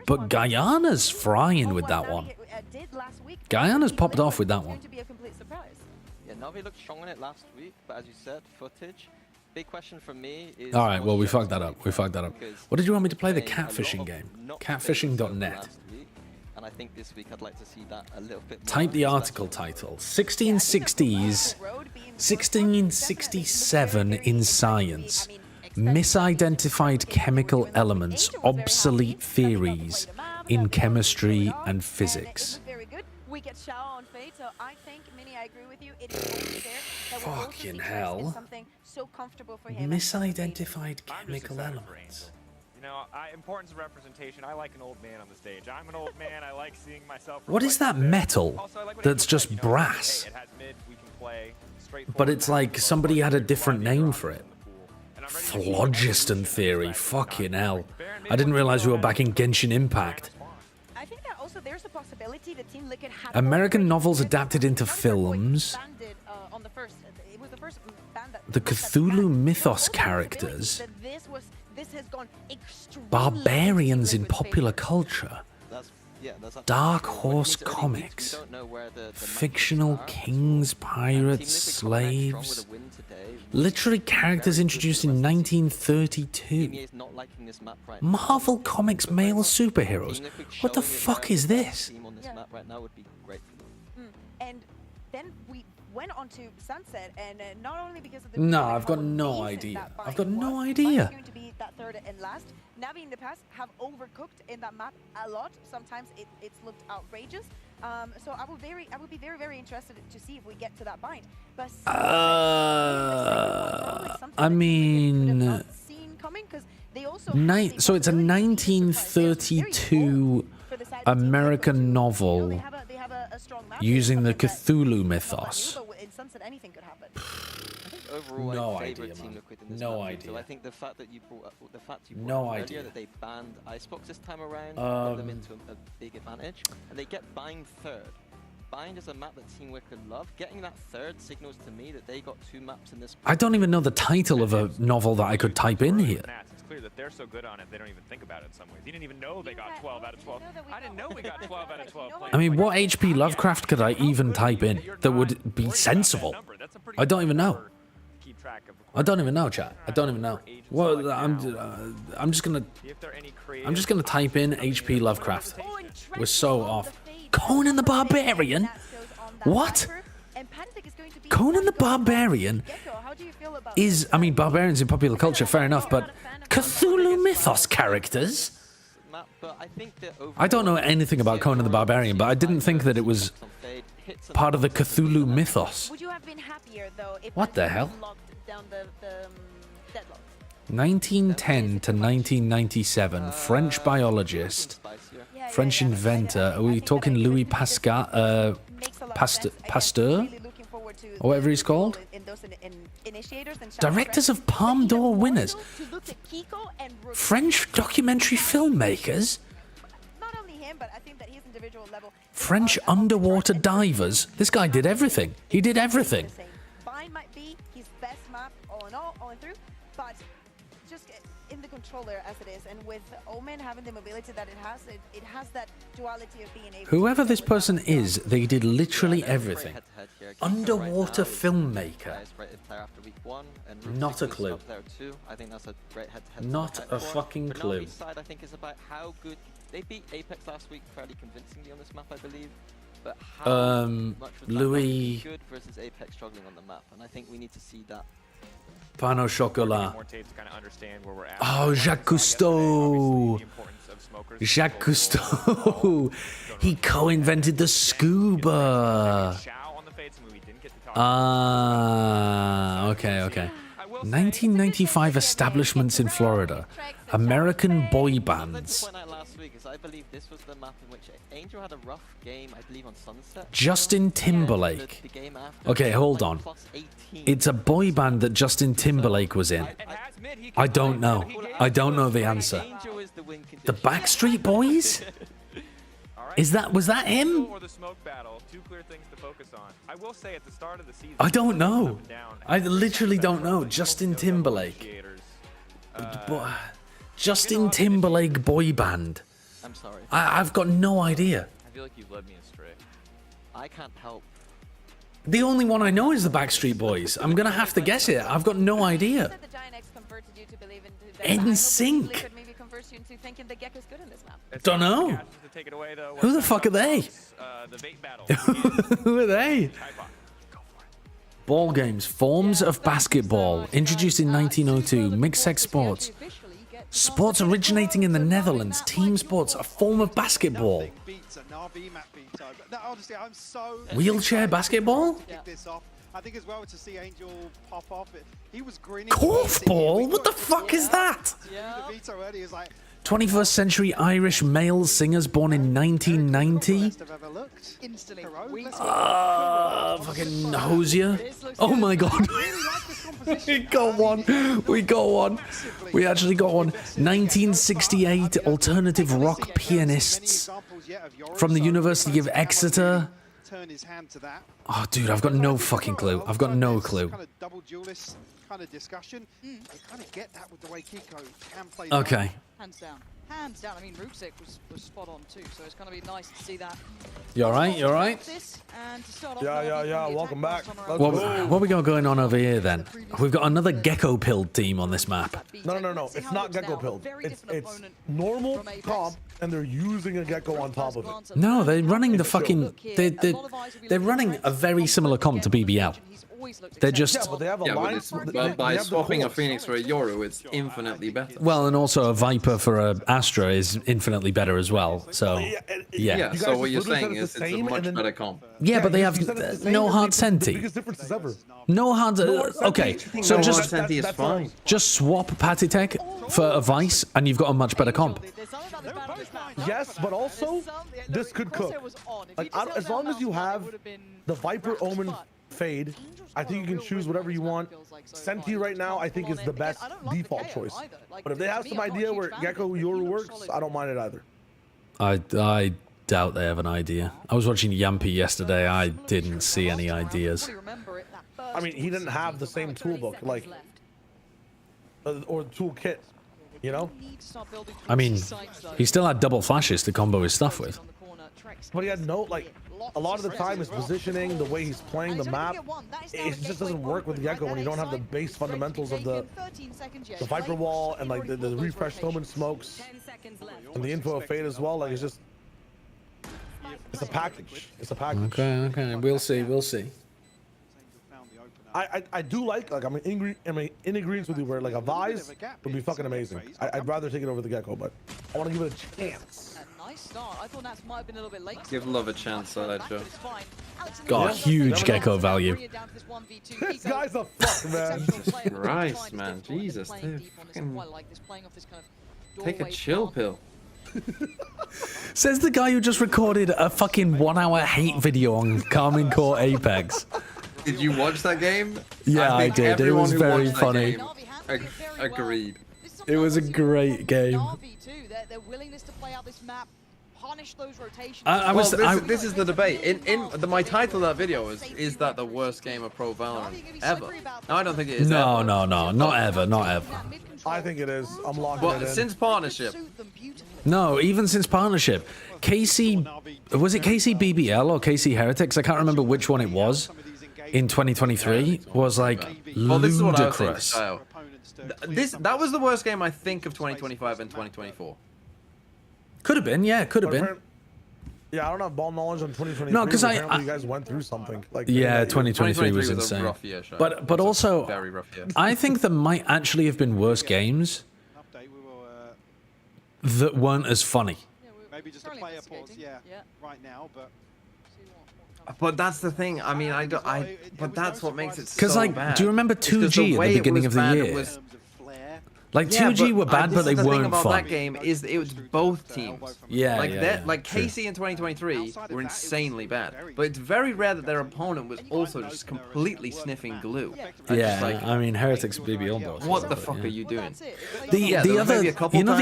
but Guyana's frying with that one. Guyana's popped off with that one. Yeah, NaVi looked strong on it last week, but as you said, footage. Big question for me is... All right, well, we fucked that up. We fucked that up. What did you want me to play? The catfishing game? Catfishing.net. And I think this week I'd like to see that a little bit more. Type the article title. 1667 in science. Misidentified chemical elements, obsolete theories in chemistry and physics. We get shower on fade, so I think, Minnie, I agree with you. It is only fair that we'll also see hell. Chris in something so comfortable for him. Misidentified chemical elements. You know, importance of representation. I like an old man on the stage. I'm an old man. I like seeing myself. What is that metal that's just brass? But it's like somebody had a different name for it. Phlogiston theory. Fucking hell. I didn't realize we were back in Genshin Impact. I think that also there's a possibility that Team Liquid had American novels adapted into films. The Cthulhu mythos characters. Barbarians in popular culture. Dark Horse comics. Fictional kings, pirates, slaves. Literary characters introduced in 1932. Marvel Comics male superheroes. What the fuck is this? And then we went on to Sunset, and not only because of the... No, I've got no idea. I've got no idea. Going to be that third and last. NaVi in the past have overcooked in that map a lot. Sometimes it's looked outrageous. So I would be very, very interested to see if we get to that bind. But I mean, so it's a 1932 American novel using the Cthulhu mythos. Overall, no I idea, Team man. Liquid in this No map. idea. So I think the fact that you brought up, No earlier idea. that they banned Icebox this time around put them into a big advantage, and they get Bind third. Bind is a map that Team Liquid love. Getting that third signals to me that they got two maps in this. I don't even know the title of a novel that I could type in here. It's clear that they're so good on it, they don't even think about it in some ways. You didn't even know they got 12 out of 12. I didn't know we got 12 out of 12. I mean, what HP Lovecraft could I even type in that would be sensible? I don't even know. I don't even know, chat. I don't even know. Well, I'm just gonna type in HP Lovecraft. We're so off. Conan the Barbarian? What? Conan the Barbarian is, I mean, barbarians in popular culture, fair enough, but Cthulhu Mythos characters? I don't know anything about Conan the Barbarian, but I didn't think that it was part of the Cthulhu Mythos. What the hell? 1910 to 1997, French biologist, French inventor. Are we talking Louis Pasteur? Or whatever he's called? Directors of Palme d'Or winners. French documentary filmmakers. French underwater divers. This guy did everything. He did everything. Bind might be his best map all in all and through, but just in the controller as it is, and with Omen having the mobility that it has that duality of being able. Whoever this person is, they did literally everything. Underwater filmmaker. Not a clue. Not a fucking clue. I think is about how good they beat Apex last week fairly convincingly on this map, I believe. But how much was Louis that good versus Apex struggling on the map, and I think we need to see that. Pain au chocolat. Oh, Jacques Cousteau. Jacques Cousteau. He co-invented the scuba. Okay. 1995 establishments in Florida. American boy bands. I believe this was the map in which Angel had a rough game, I believe, on Sunset. Justin Timberlake. Okay, hold on. It's a boy band that Justin Timberlake was in. I don't know. I don't know the answer. The Backstreet Boys? Was that him? I don't know. I literally don't know. Justin Timberlake. Justin Timberlake boy band. I'm sorry. I've got no idea. I feel like you've led me astray. I can't help. The only one I know is the Backstreet Boys. I'm gonna have to guess it. I've got no idea. NSYNC. Don't know. Who the fuck are they? Who are they? Ball games, forms of basketball, introduced in 1902, mixed-sex sports. Sports originating in the Netherlands, team sports, a form of basketball. Wheelchair basketball? I think as well to see Angel pop off. He was grinning. Korfball? What the fuck is that? 21st century Irish male singers born in 1990. Fucking Hosier. Oh my god. We got one. We got one. We actually got one. 1968 alternative rock pianists from the University of Exeter. Oh, dude, I've got no fucking clue. I've got no clue. Kind of discussion. You kind of get that with the way Kiko can play. Okay. Hands down. Hands down. I mean, Rusick was spot on too, so it's going to be nice to see that. You alright? You alright? Yeah. Welcome back. What we got going on over here then? We've got another gecko-pilled team on this map. No. It's not gecko-pilled. It's normal comp, and they're using a gecko on top of it. No, they're running the fucking... They're running a very similar comp to BBL. They're just... but by swapping a Phoenix for a Yoru, it's infinitely better. Well, and also a Viper for a Astra is infinitely better as well, so... Yeah, so what you're saying is it's a much better comp. Yeah, but they have no hard Senti. Biggest difference is ever. No hard... Okay, so just swap Patitech for a Vice, and you've got a much better comp. Yes, but also, this could cook. Like, as long as you have the Viper Omen Fade, I think you can choose whatever you want. Senti right now, I think is the best default choice. But if they have some idea where Gecko Yoru works, I don't mind it either. I doubt they have an idea. I was watching Yampy yesterday. I didn't see any ideas. I mean, he didn't have the same toolbook, like, or toolkit, you know? I mean, he still had double flashes to combo his stuff with. But he had no, like, a lot of the time his positioning, the way he's playing the map, it just doesn't work with Gecko when you don't have the base fundamentals of the Viper wall and like the refresh Omen smokes and the info of Fade as well. Like, it's just... It's a package. It's a package. Okay. We'll see. I do like I'm in agreement with you where like a Vise would be fucking amazing. I'd rather take it over the Gecko, but I want to give it a chance. Nice start. I thought Nats might have been a little bit late. Give love a chance, Joe. Got huge Gecko value. This guy's a fuck, man. Jesus Christ, man. Jesus, take a chill pill. Says the guy who just recorded a fucking 1 hour hate video on Carmine Court Apex. Did you watch that game? Yeah, I did. It was very funny. Agreed. It was a great game. Their willingness to play out this map, punish those rotations. This is the debate. My title of that video is that the worst game of Pro Valorant ever? No, I don't think it is. No, not ever. I think it is. I'm locking it in. Since partnership. No, even since partnership. Was it KC BBL or KC Heretics? I can't remember which one it was. In 2023 was like ludicrous. That was the worst game I think of 2025 and 2024. Could have been, yeah, could have been. Yeah, I don't have ball knowledge on 2023. No, because you guys went through something. Like yeah, 2023 was insane. A rough year, but also, very rough year. I think there might actually have been worse games that weren't as funny. Maybe just a player pause, right now, but. But that's the thing. I mean, but that's what makes it so bad. Because like, do you remember 2G at the beginning of the year? Like 2G were bad, but they weren't fun. The thing about that game is it was both teams. Yeah, like KC in 2023 were insanely bad, but it's very rare that their opponent was also just completely sniffing glue. Yeah, I mean Heretics BBL both. What the fuck are you doing? The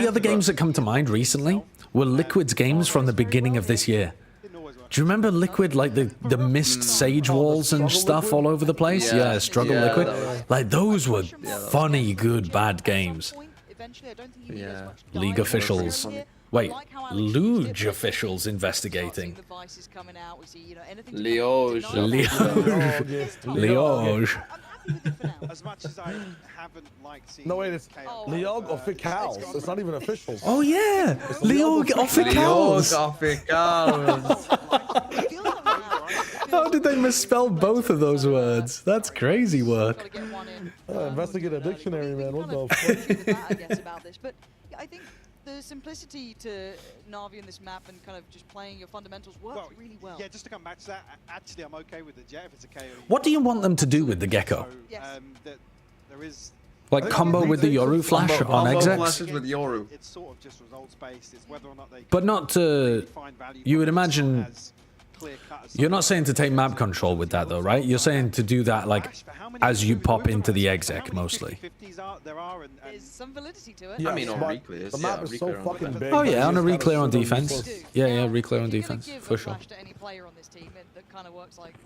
other games that come to mind recently were Liquid's games from the beginning of this year. Do you remember Liquid, like the missed Sage walls and stuff all over the place? Yeah, Struggle Liquid. Like those were funny, good, bad games. Yeah. League officials. Wait, Luge officials investigating. Liège. As much as I haven't liked seeing it's Liog officials. It's not even officials. Oh yeah, Liog officials. How did they misspell both of those words? That's crazy work. Investigate a dictionary, man. What the fuck? I think the simplicity to NaVi in this map and kind of just playing your fundamentals works really well. Yeah, just to come back to that, actually I'm okay with the Jet if it's a KO. What do you want them to do with the Gecko? There is like combo with the Yoru flash on execs? Flashes with Yoru. It's sort of just results based. It's whether or not they but not to, you would imagine, you're not saying to take map control with that though, right? You're saying to do that like as you pop into the exec mostly. There's some validity to it. I mean on reclears. The map is so fucking big. Oh yeah, on a reclear on defense. Yeah, reclear on defense, for sure.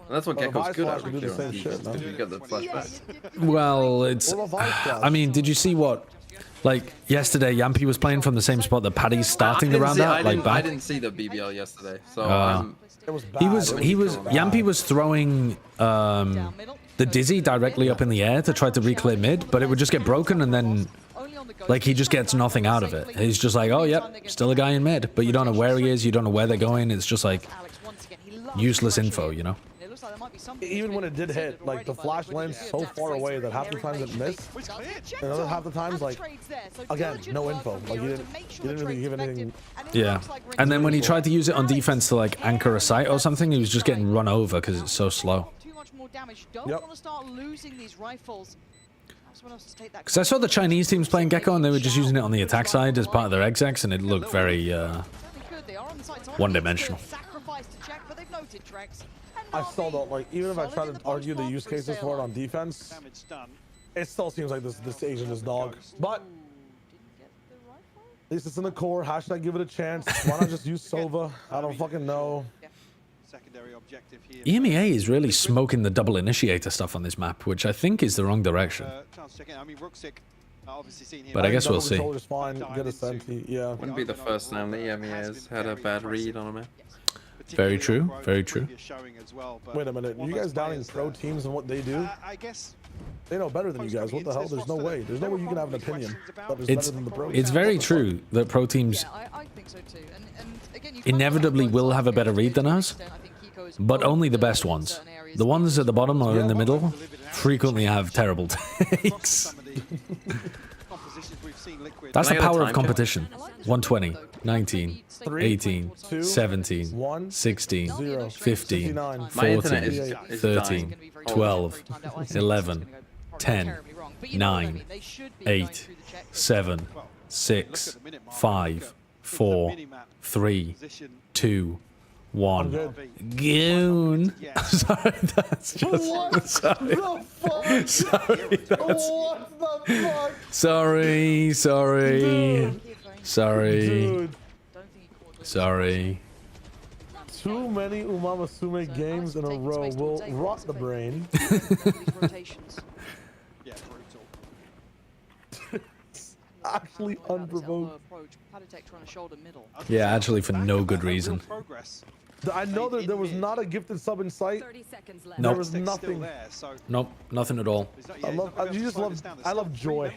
That's what Gecko's good at, reclear on defense. You get the flashback. Well, it's, I mean, did you see what, like yesterday Yampy was playing from the same spot that Paddy's starting the round at? Like I didn't see the BBL yesterday, so Yampy was throwing the Dizzy directly up in the air to try to reclear mid, but it would just get broken and then like he just gets nothing out of it. He's just like, oh yep, still a guy in mid, but you don't know where he is, you don't know where they're going. It's just like useless info, you know. Even when it did hit, like the flash lands so far away that half the times it missed, and other half the times, like again, no info. Like you didn't really give anything. Yeah, and then when he tried to use it on defense to like anchor a site or something, he was just getting run over because it's so slow. Because I saw the Chinese teams playing Gecko and they were just using it on the attack side as part of their execs, and it looked very one-dimensional. I still don't like, even if I try to argue the use cases for it on defense, it still seems like this Asian is dog. But at least it's in the core. Hashtag give it a chance. Why not just use Sova? I don't fucking know. Secondary objective here. EMEA is really smoking the double initiator stuff on this map, which I think is the wrong direction. I mean, obviously seen here. But I guess we'll see. Fine. Get a senti. Yeah. Wouldn't be the first time the EMEA has had a bad read on a map. Very true. Very true. Wait a minute. You guys doubting pro teams and what they do? I guess they know better than you guys. What the hell? There's no way. There's no way you can have an opinion that is better than the pro. It's very true that pro teams I think so too. And again, you inevitably will have a better read than us, but only the best ones. The ones at the bottom or in the middle frequently have terrible takes. That's the power of competition. 120, 19, 18, 17, 16, 15, 14, 13, 12, 11, 10, 9, 8, 7, 6, 5, 4, 3, 2, 1. Goon. Sorry, that's just... Sorry. Too many Umamasume games in a row will rot the brain. Actually unprovoked. Yeah, actually for no good reason. I know that there was not a gifted sub in sight. There was nothing. Nope, nothing at all. I love Joy.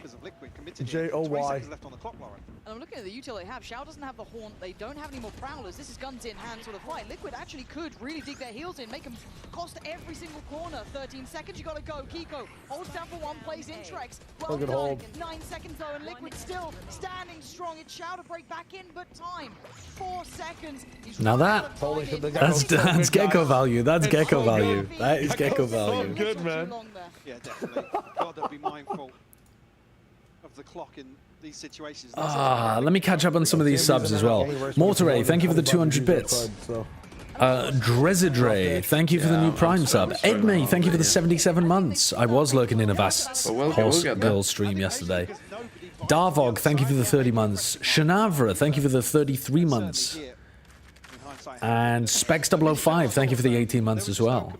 J-O-Y. And I'm looking at the utility they have. Shao doesn't have the Haunt. They don't have any more Prowlers. This is guns in hand sort of fight. Liquid actually could really dig their heels in, make them cost every single corner. 13 seconds, you gotta go. Kiko holds down for one, plays in Trex. Well done. 9 seconds though, and Liquid still standing strong. It's Shao to break back in, but time. 4 seconds. Now that's gecko value. That's gecko value. That is gecko value. So good, man. Yeah, definitely. Gotta be mindful of the clock in these situations. Let me catch up on some of these subs as well. Mortaray, thank you for the 200 bits. Drezidre, thank you for the new Prime sub. Edmey, thank you for the 77 months. I was lurking in a vast horse girl stream yesterday. Darvog, thank you for the 30 months. Shanavra, thank you for the 33 months. And Specs005, thank you for the 18 months as well.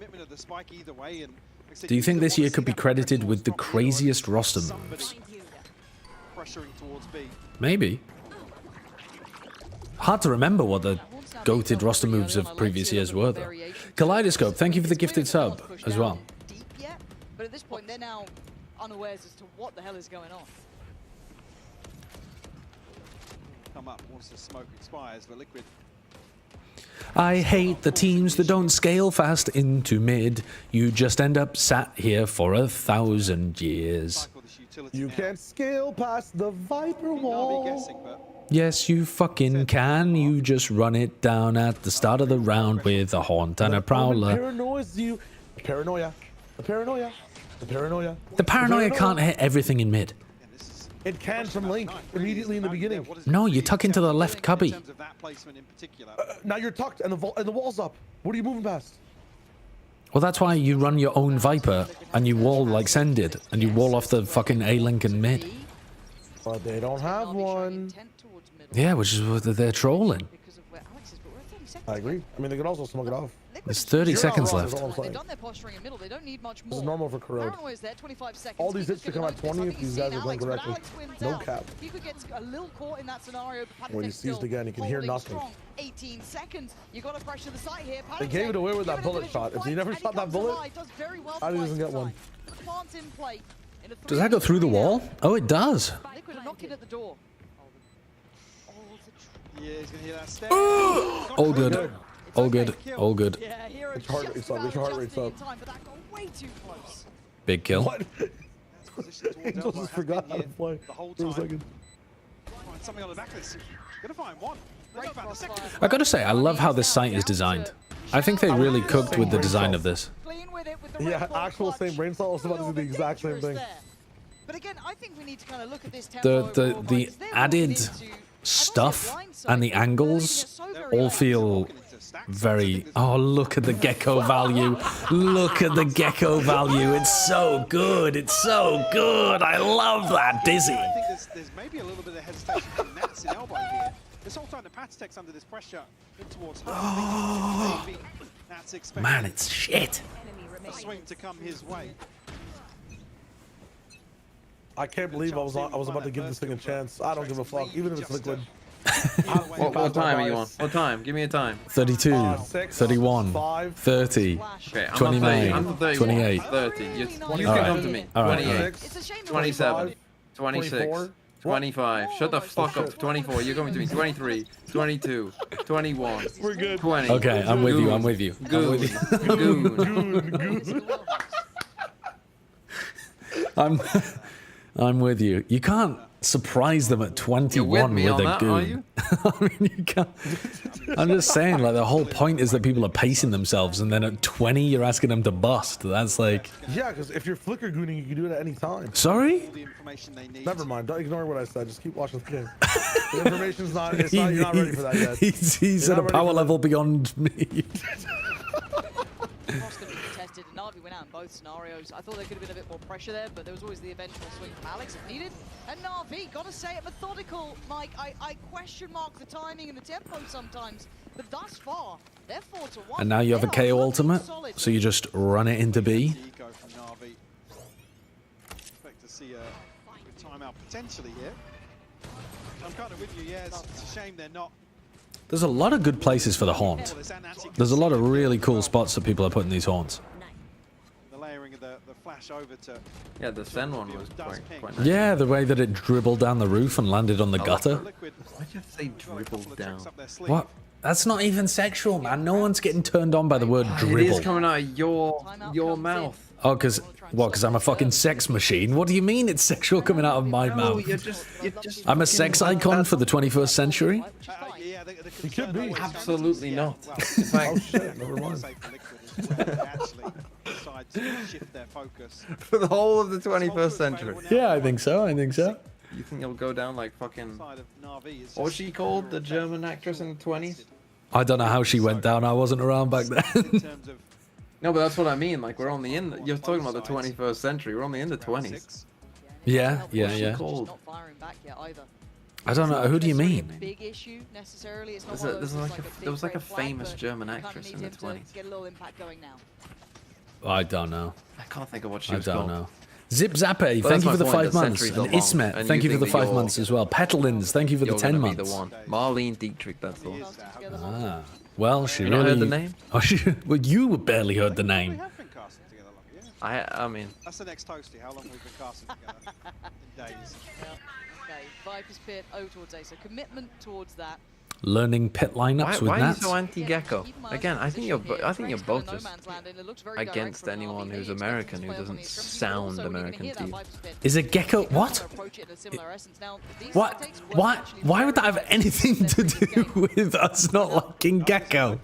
Do you think this year could be credited with the craziest roster moves? Maybe. Hard to remember what the goated roster moves of previous years were, though. Kaleidoscope, thank you for the gifted sub as well. But at this point, they're now unawares as to what the hell is going on. Come up once the smoke expires, but Liquid. I hate the teams that don't scale fast into mid. You just end up sat here for 1,000 years. You can't scale past the Viper wall. Yes, you fucking can. You just run it down at the start of the round with a Haunt and a Prowler. Paranoia. The Paranoia can't hit everything in mid. It can from Link immediately in the beginning. No, you tuck into the left cubby. Now you're tucked and the wall's up. What are you moving past? Well, that's why you run your own Viper and you wall like Sen did, and you wall off the fucking A-Link and mid. But they don't have one. Yeah, which is what they're trolling. I agree. I mean, they could also smoke it off. There's 30 seconds left. They've done their posturing in middle. They don't need much more. This is normal for Corrode. All these hits to come at 20 if these guys are going correctly. No cap. He could get a little caught in that scenario. When he sees the gun, he can hear nothing. 18 seconds. You got to pressure the side here. They gave it away with that bullet shot. If he never shot that bullet, how he doesn't get one. Does that go through the wall? Oh, it does. Liquid are knocking at the door. Yeah, he's gonna hear that step. All good. All good. All good. It's heart rate's up. Big kill. What? Angel just forgot how to play for a second. Something on the back of this. Gonna find one. I gotta say, I love how this site is designed. I think they really cooked with the design of this. Yeah, actual same brain cell. I was about to do the exact same thing. But again, I think we need to kind of look at this The added stuff and the angles all feel very... Oh, look at the gecko value. Look at the gecko value. It's so good. It's so good. I love that, Dizzy. I think there's maybe a little bit of hesitation from Nats in elbow here. This whole time the Pat's under this pressure in towards home. Man, it's shit. A swing to come his way. I can't believe I was about to give this thing a chance. I don't give a fuck, even if it's Liquid. What time are you on? What time? Give me a time. 32, 31, 30, 29, 28. 30. You can come to me. 28, 27, 26, 25. Shut the fuck up. 24. You're coming to me. 23, 22, 21. We're good. 20. Okay, I'm with you. I'm with you. Goon. I'm with you. You can't surprise them at 21 with a goon. I mean, you can't. I'm just saying, like, the whole point is that people are pacing themselves, and then at 20, you're asking them to bust. That's like. Yeah, because if you're flicker gooning, you can do it at any time. Sorry? Never mind. Don't ignore what I said. Just keep watching the game. The information's not. It's not. You're not ready for that yet. He's at a power level beyond me. Contested, and NaVi went out in both scenarios. I thought there could have been a bit more pressure there, but there was always the eventual swing from Alex if needed. And NaVi, gotta say it, methodical. Mike, I question mark the timing and the tempo sometimes, but thus far, they're 4-1. And now you have a KO ultimate, so you just run it into B. Expect to see a timeout potentially here. I'm kind of with you, yeah, it's a shame they're not. There's a lot of good places for the haunt. There's a lot of really cool spots that people are putting these haunts. The layering of the flash over to. Yeah, the Sen one was quite nice. Yeah, the way that it dribbled down the roof and landed on the gutter. Why'd you have to say dribbled down? What? That's not even sexual, man. No one's getting turned on by the word dribble. It is coming out of your mouth. Oh, because what? Because I'm a fucking sex machine? What do you mean it's sexual coming out of my mouth? You're just I'm a sex icon for the 21st century? You could be. Absolutely not. Oh shit, never mind. For the whole of the 21st century. Yeah, I think so. I think so. You think it'll go down like fucking... What was she called? The German actress in the 20s? I don't know how she went down. I wasn't around back then. No, but that's what I mean. Like, we're only in... You're talking about the 21st century. We're only in the 20s. Yeah. Called? I don't know. Who do you mean? Big issue necessarily. It's not there was like a famous German actress in the 20s. Get a little impact going now. I don't know. I can't think of what she was called. I don't know. Zip Zappe, thank you for the 5 months. And Ismet, thank you for the 5 months as well. Petalins, thank you for the 10 months. Marlene Dietrich, that's the one. Ah, well, she really... heard the name? Oh, well, you barely heard the name. I mean... That's the next toasty. How long we've been casting together? In days. Okay, Viper's Pit, towards A. So commitment towards that. Learning pit lineups with Why are you Nats. so anti-Gecko? Again, I think you're both just against anyone who's American who doesn't sound American to you. Is it Gecko? What? What? Why would that have anything to do with us not liking Gecko?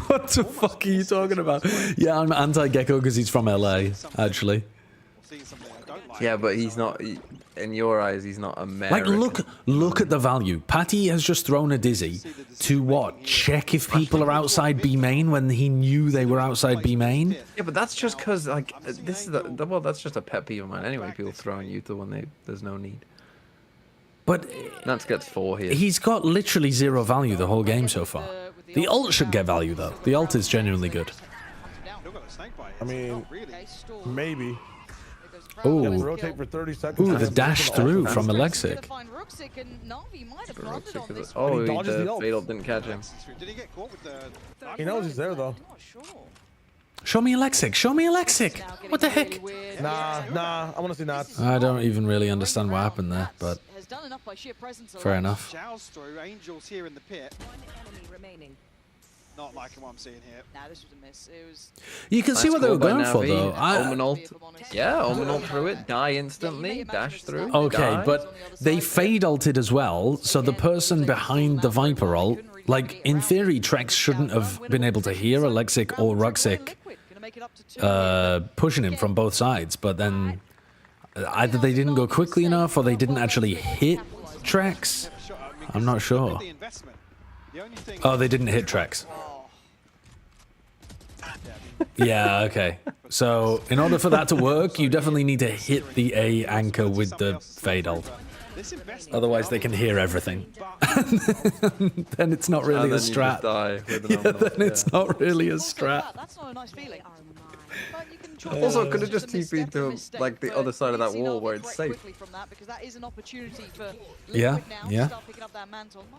What the fuck are you talking about? Yeah, I'm anti-Gecko because he's from LA, actually. Yeah, but he's not. In your eyes, he's not American. Like, look at the value. Patty has just thrown a dizzy to what? Check if people are outside B main when he knew they were outside B main. Yeah, but that's just because like this is well, that's just a pet peeve of mine anyway. People throwing Utah when there's no need. But Nats gets 4 here. He's got literally 0 value the whole game so far. The ult should get value though. The ult is genuinely good. I mean, maybe. Ooh, rotate for 30 seconds. Ooh, the dash through from Alexic. Oh, the fatal didn't catch him. He knows he's there though. Show me Alexic. Show me Alexic. What the heck? Nah. I want to see Nats. I don't even really understand what happened there, but fair enough. Angels here in the pit. Not liking what I'm seeing here. Nah, this was a miss. It was... You can see what they were going for, though. Omen ult through it, die instantly, dash through. Okay, die. but they fade ulted as well, so the person behind the Viper ult, like, in theory, Trex shouldn't have been able to hear Alexic or Ruxic pushing him from both sides, but then either they didn't go quickly enough or they didn't actually hit Trex. I'm not sure. Oh, they didn't hit Trex. Yeah, okay. So, in order for that to work, you definitely need to hit the A anchor with the fade ult. Otherwise, they can hear everything. Then it's not really a strat. Yeah, then it's not really a strat. That's not a nice feeling. Also, could have just TP'd to like the other side of that wall where it's safe. Yeah, yeah.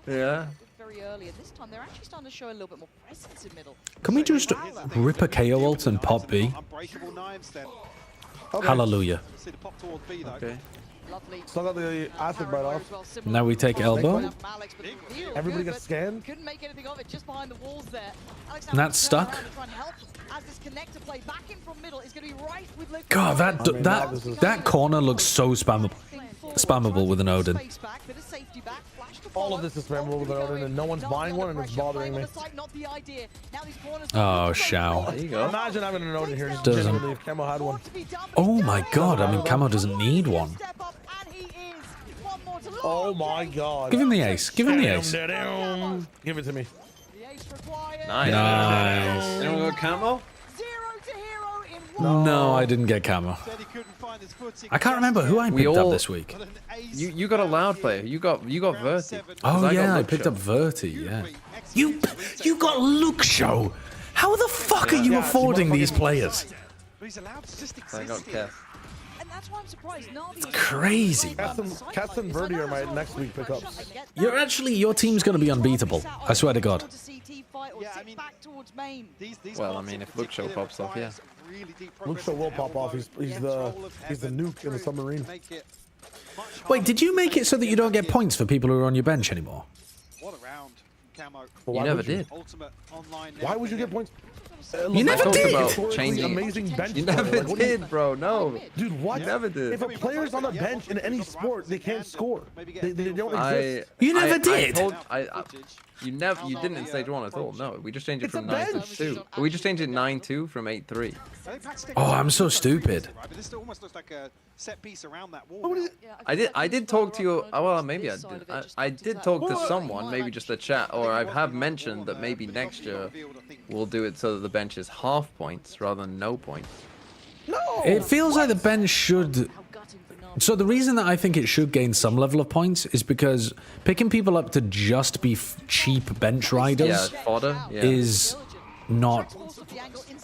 Yeah. Very early, and this time they're actually starting to show a little bit more presence in middle. Can we just rip a KO ult and pop B? Hallelujah. Okay. Still got the acid right off. Now we take elbow. Everybody gets scanned. Couldn't make anything of it just behind the walls there. And that's stuck. God, that corner looks so spammable with an Odin. All of this is spammable with an Odin, and no one's buying one, and it's bothering me. Oh, Shao. There you go. Imagine having an Odin here. Just Doesn't. genuinely if Camo had one. Oh my God! I mean, Camo doesn't need one. Oh my God. Give him the ace. Give him the ace. Give it to me. Nice. Nice. Anyone got camo? No, I didn't get Camo. I can't remember who I picked up this week. You got a loud player. You got Verti. Oh yeah, I picked up Verti. Yeah. You got Luxo. How the fuck are you affording these players? I got Kev. It's crazy, man. Cats and Verti are my next week pickups. Your team's gonna be unbeatable. I swear to God. Well, I mean, if Luxo pops off, yeah. Luxo will pop off. He's the nuke in the submarine. Wait, did you make it so that you don't get points for people who are on your bench anymore? You never did. Why would you get points? You never did. About changing. Amazing bench. You never did, bro. No. Dude, what? You never did. If a player's on the bench in any sport, they can't score. They don't exist. You never did. You didn't in stage 1 at all. No, we just changed it from 9 to 2. We just changed it 9-2 from 8-3. Oh, I'm so stupid. I did talk to you. Well, maybe I did. I did talk to someone, maybe just a chat, or I have mentioned that maybe next year we'll do it so that the bench is half points rather than no points. No. It feels like the bench should. So the reason that I think it should gain some level of points is because picking people up to just be cheap bench riders fodder, is not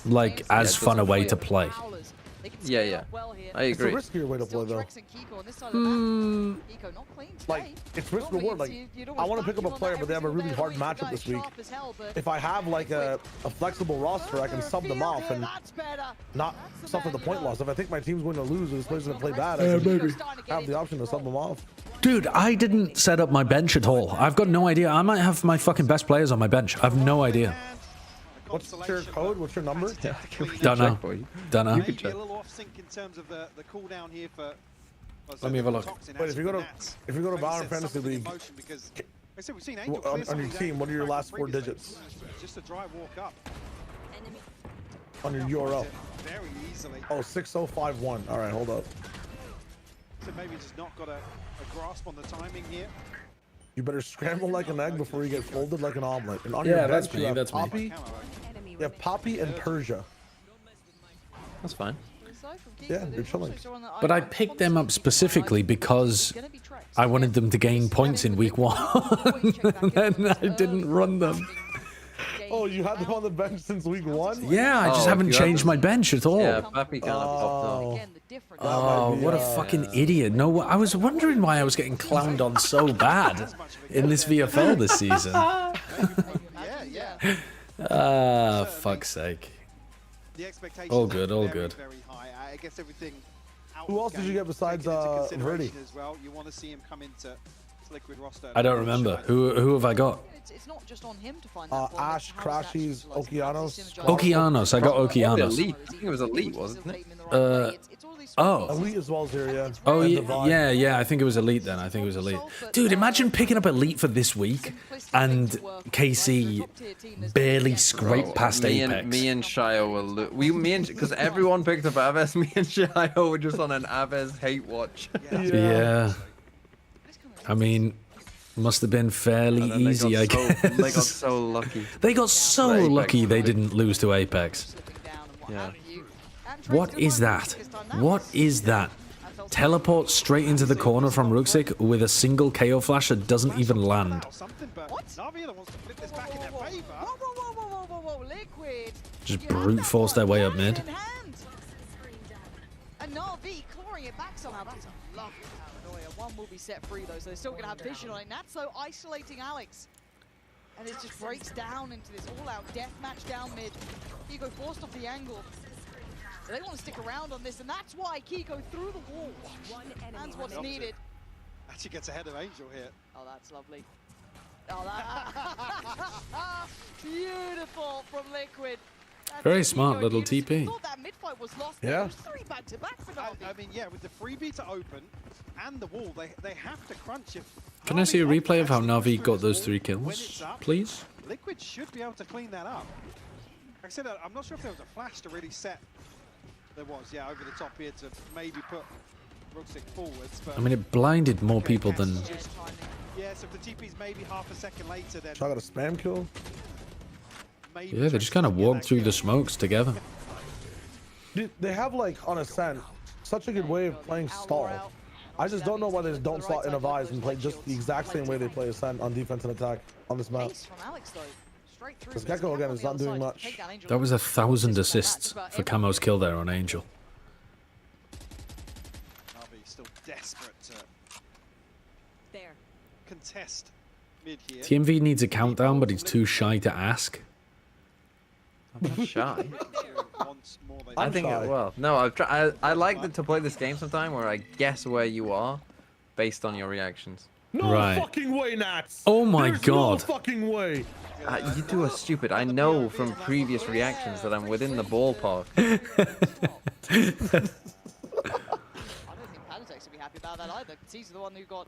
like as fun a way to play. Yeah, I agree. It's a riskier way to play, though. Like, it's risk reward. Like, I want to pick up a player, but they have a really hard matchup this week. If I have like a flexible roster, I can sub them off and not suffer the point loss. If I think my team's going to lose or this player's going to play bad, I can have the option to sub them off. Dude, I didn't set up my bench at all. I've got no idea. I might have my fucking best players on my bench. I have no idea. What's your code? What's your number? Don't know. Don't know. Maybe a little off sync in terms of the cooldown here for. Let me have a look. Wait, if you go to Valorant Fantasy League, on your team, what are your last 4 digits? Just a dry walk up. On your URL. Very easily. Oh, 6051. All right, hold up. So maybe just not got a grasp on the timing here. You better scramble like an egg before you get folded like an omelet. And on Yeah, your that's bench, me, you have that's me. Poppy. You have Poppy and Persia. That's fine. Yeah, you're chilling. But I picked them up specifically because I wanted them to gain points in week 1, and then I didn't run them. Oh, you had them on the bench since week 1? Yeah, I just haven't changed my bench at all. Yeah, Pappy kind of popped up. Oh, what a fucking idiot. No, I was wondering why I was getting clowned on so bad in this VFL this season. Ah, fuck's sake. All good, all good. Who else did you get besides Verti? I don't remember. Who have I got? It's not just on him to find that Ash, Crashies, Okeanos. Okeanos, I got Okeanos. Elite. I think it was Elite, wasn't it? Oh. Elite as well as here, yeah. Oh, yeah, I think it was Elite then. I think it was Elite. Dude, imagine picking up Elite for this week and KC barely scraped past Apex. Me and Shio were because everyone picked up Aves. Me and Shio were just on an Aves hate watch. Yeah. I mean, must have been fairly easy, I guess. They got so lucky. They got so lucky they didn't lose to Apex. Yeah. What is that? What is that? Teleport straight into the corner from Ruxic with a single KO flash that doesn't even land. Liquid. Just brute force their way up mid. And NaVi clawing it back somehow. That's a lovely paranoia. One will be set free though, so they're still going to have vision on it. Natso isolating Alex. And it just breaks down into this all-out deathmatch down mid. Kiko forced off the angle. They want to stick around on this, and that's why Kiko threw the wall. That's what's needed. Actually gets ahead of Angel here. Oh, that's lovely. Oh, that beautiful from Liquid. That's Very smart little TP. Thought that mid-fight was lost. Yeah. It was 3 back-to-back for NaVi. I mean, yeah, with the freebie to open and the wall, they have to crunch it. Can I see a replay of how Navi got those 3 kills, please? Liquid should be able to clean that up. Like I said, I'm not sure if there was a flash to really set. There was, yeah, over the top here to maybe put Ruxic forwards. But I mean, it blinded more people than... Yeah, so if the TP's maybe half a second later, then... I got a spam kill? Yeah, they just kind of walked through the smokes together. Dude, they have, like, on Ascent, such a good way of playing stall. I just don't know why they just don't slot in a Vise and play just the exact same way they play Ascent on defense and attack on this map. This Gecko, again, is not doing much. That was 1,000 assists for Camo's kill there on Angel. NaVi still desperate to contest mid here. TMV needs a countdown, but he's too shy to ask. I'm not shy. I think shy. well, no, I like to play this game sometime where I guess where you are based on your reactions. No Right. fucking way, Nats! Oh my There's god. No fucking way! You two are stupid. I know from previous reactions that I'm within the ballpark.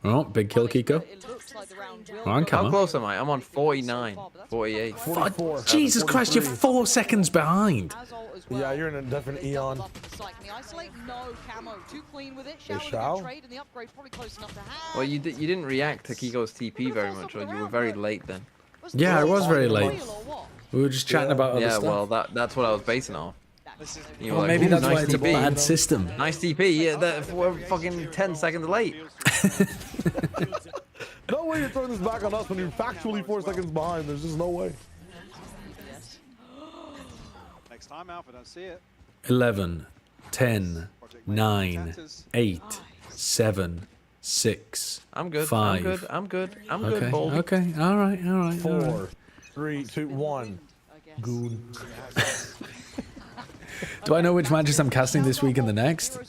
Oh, big kill, Kiko. On, come How on. close am I? I'm on 49, 48. Oh, Jesus Christ, you're 4 seconds behind. Yeah, you're in a different eon. Well, you didn't react to Kiko's TP very much, or you were very late then. Yeah, I was very late. We were just chatting about other Yeah, stuff. well, that's what I was basing off. You were Well, like, maybe "Ooh, that's nice why it's a TP. bad system. Nice TP. Yeah, we're fucking 10 seconds late. No way you're throwing this back on us when you're factually 4 seconds behind. There's just no way. Next time out, I don't see it. 11, 10, 9, 8, 7, 6, I'm good. 5. I'm good. Okay, Bold. okay, alright, alright. 4, 3, 2, 1. Goon. Do I know which matches I'm casting this week and the next?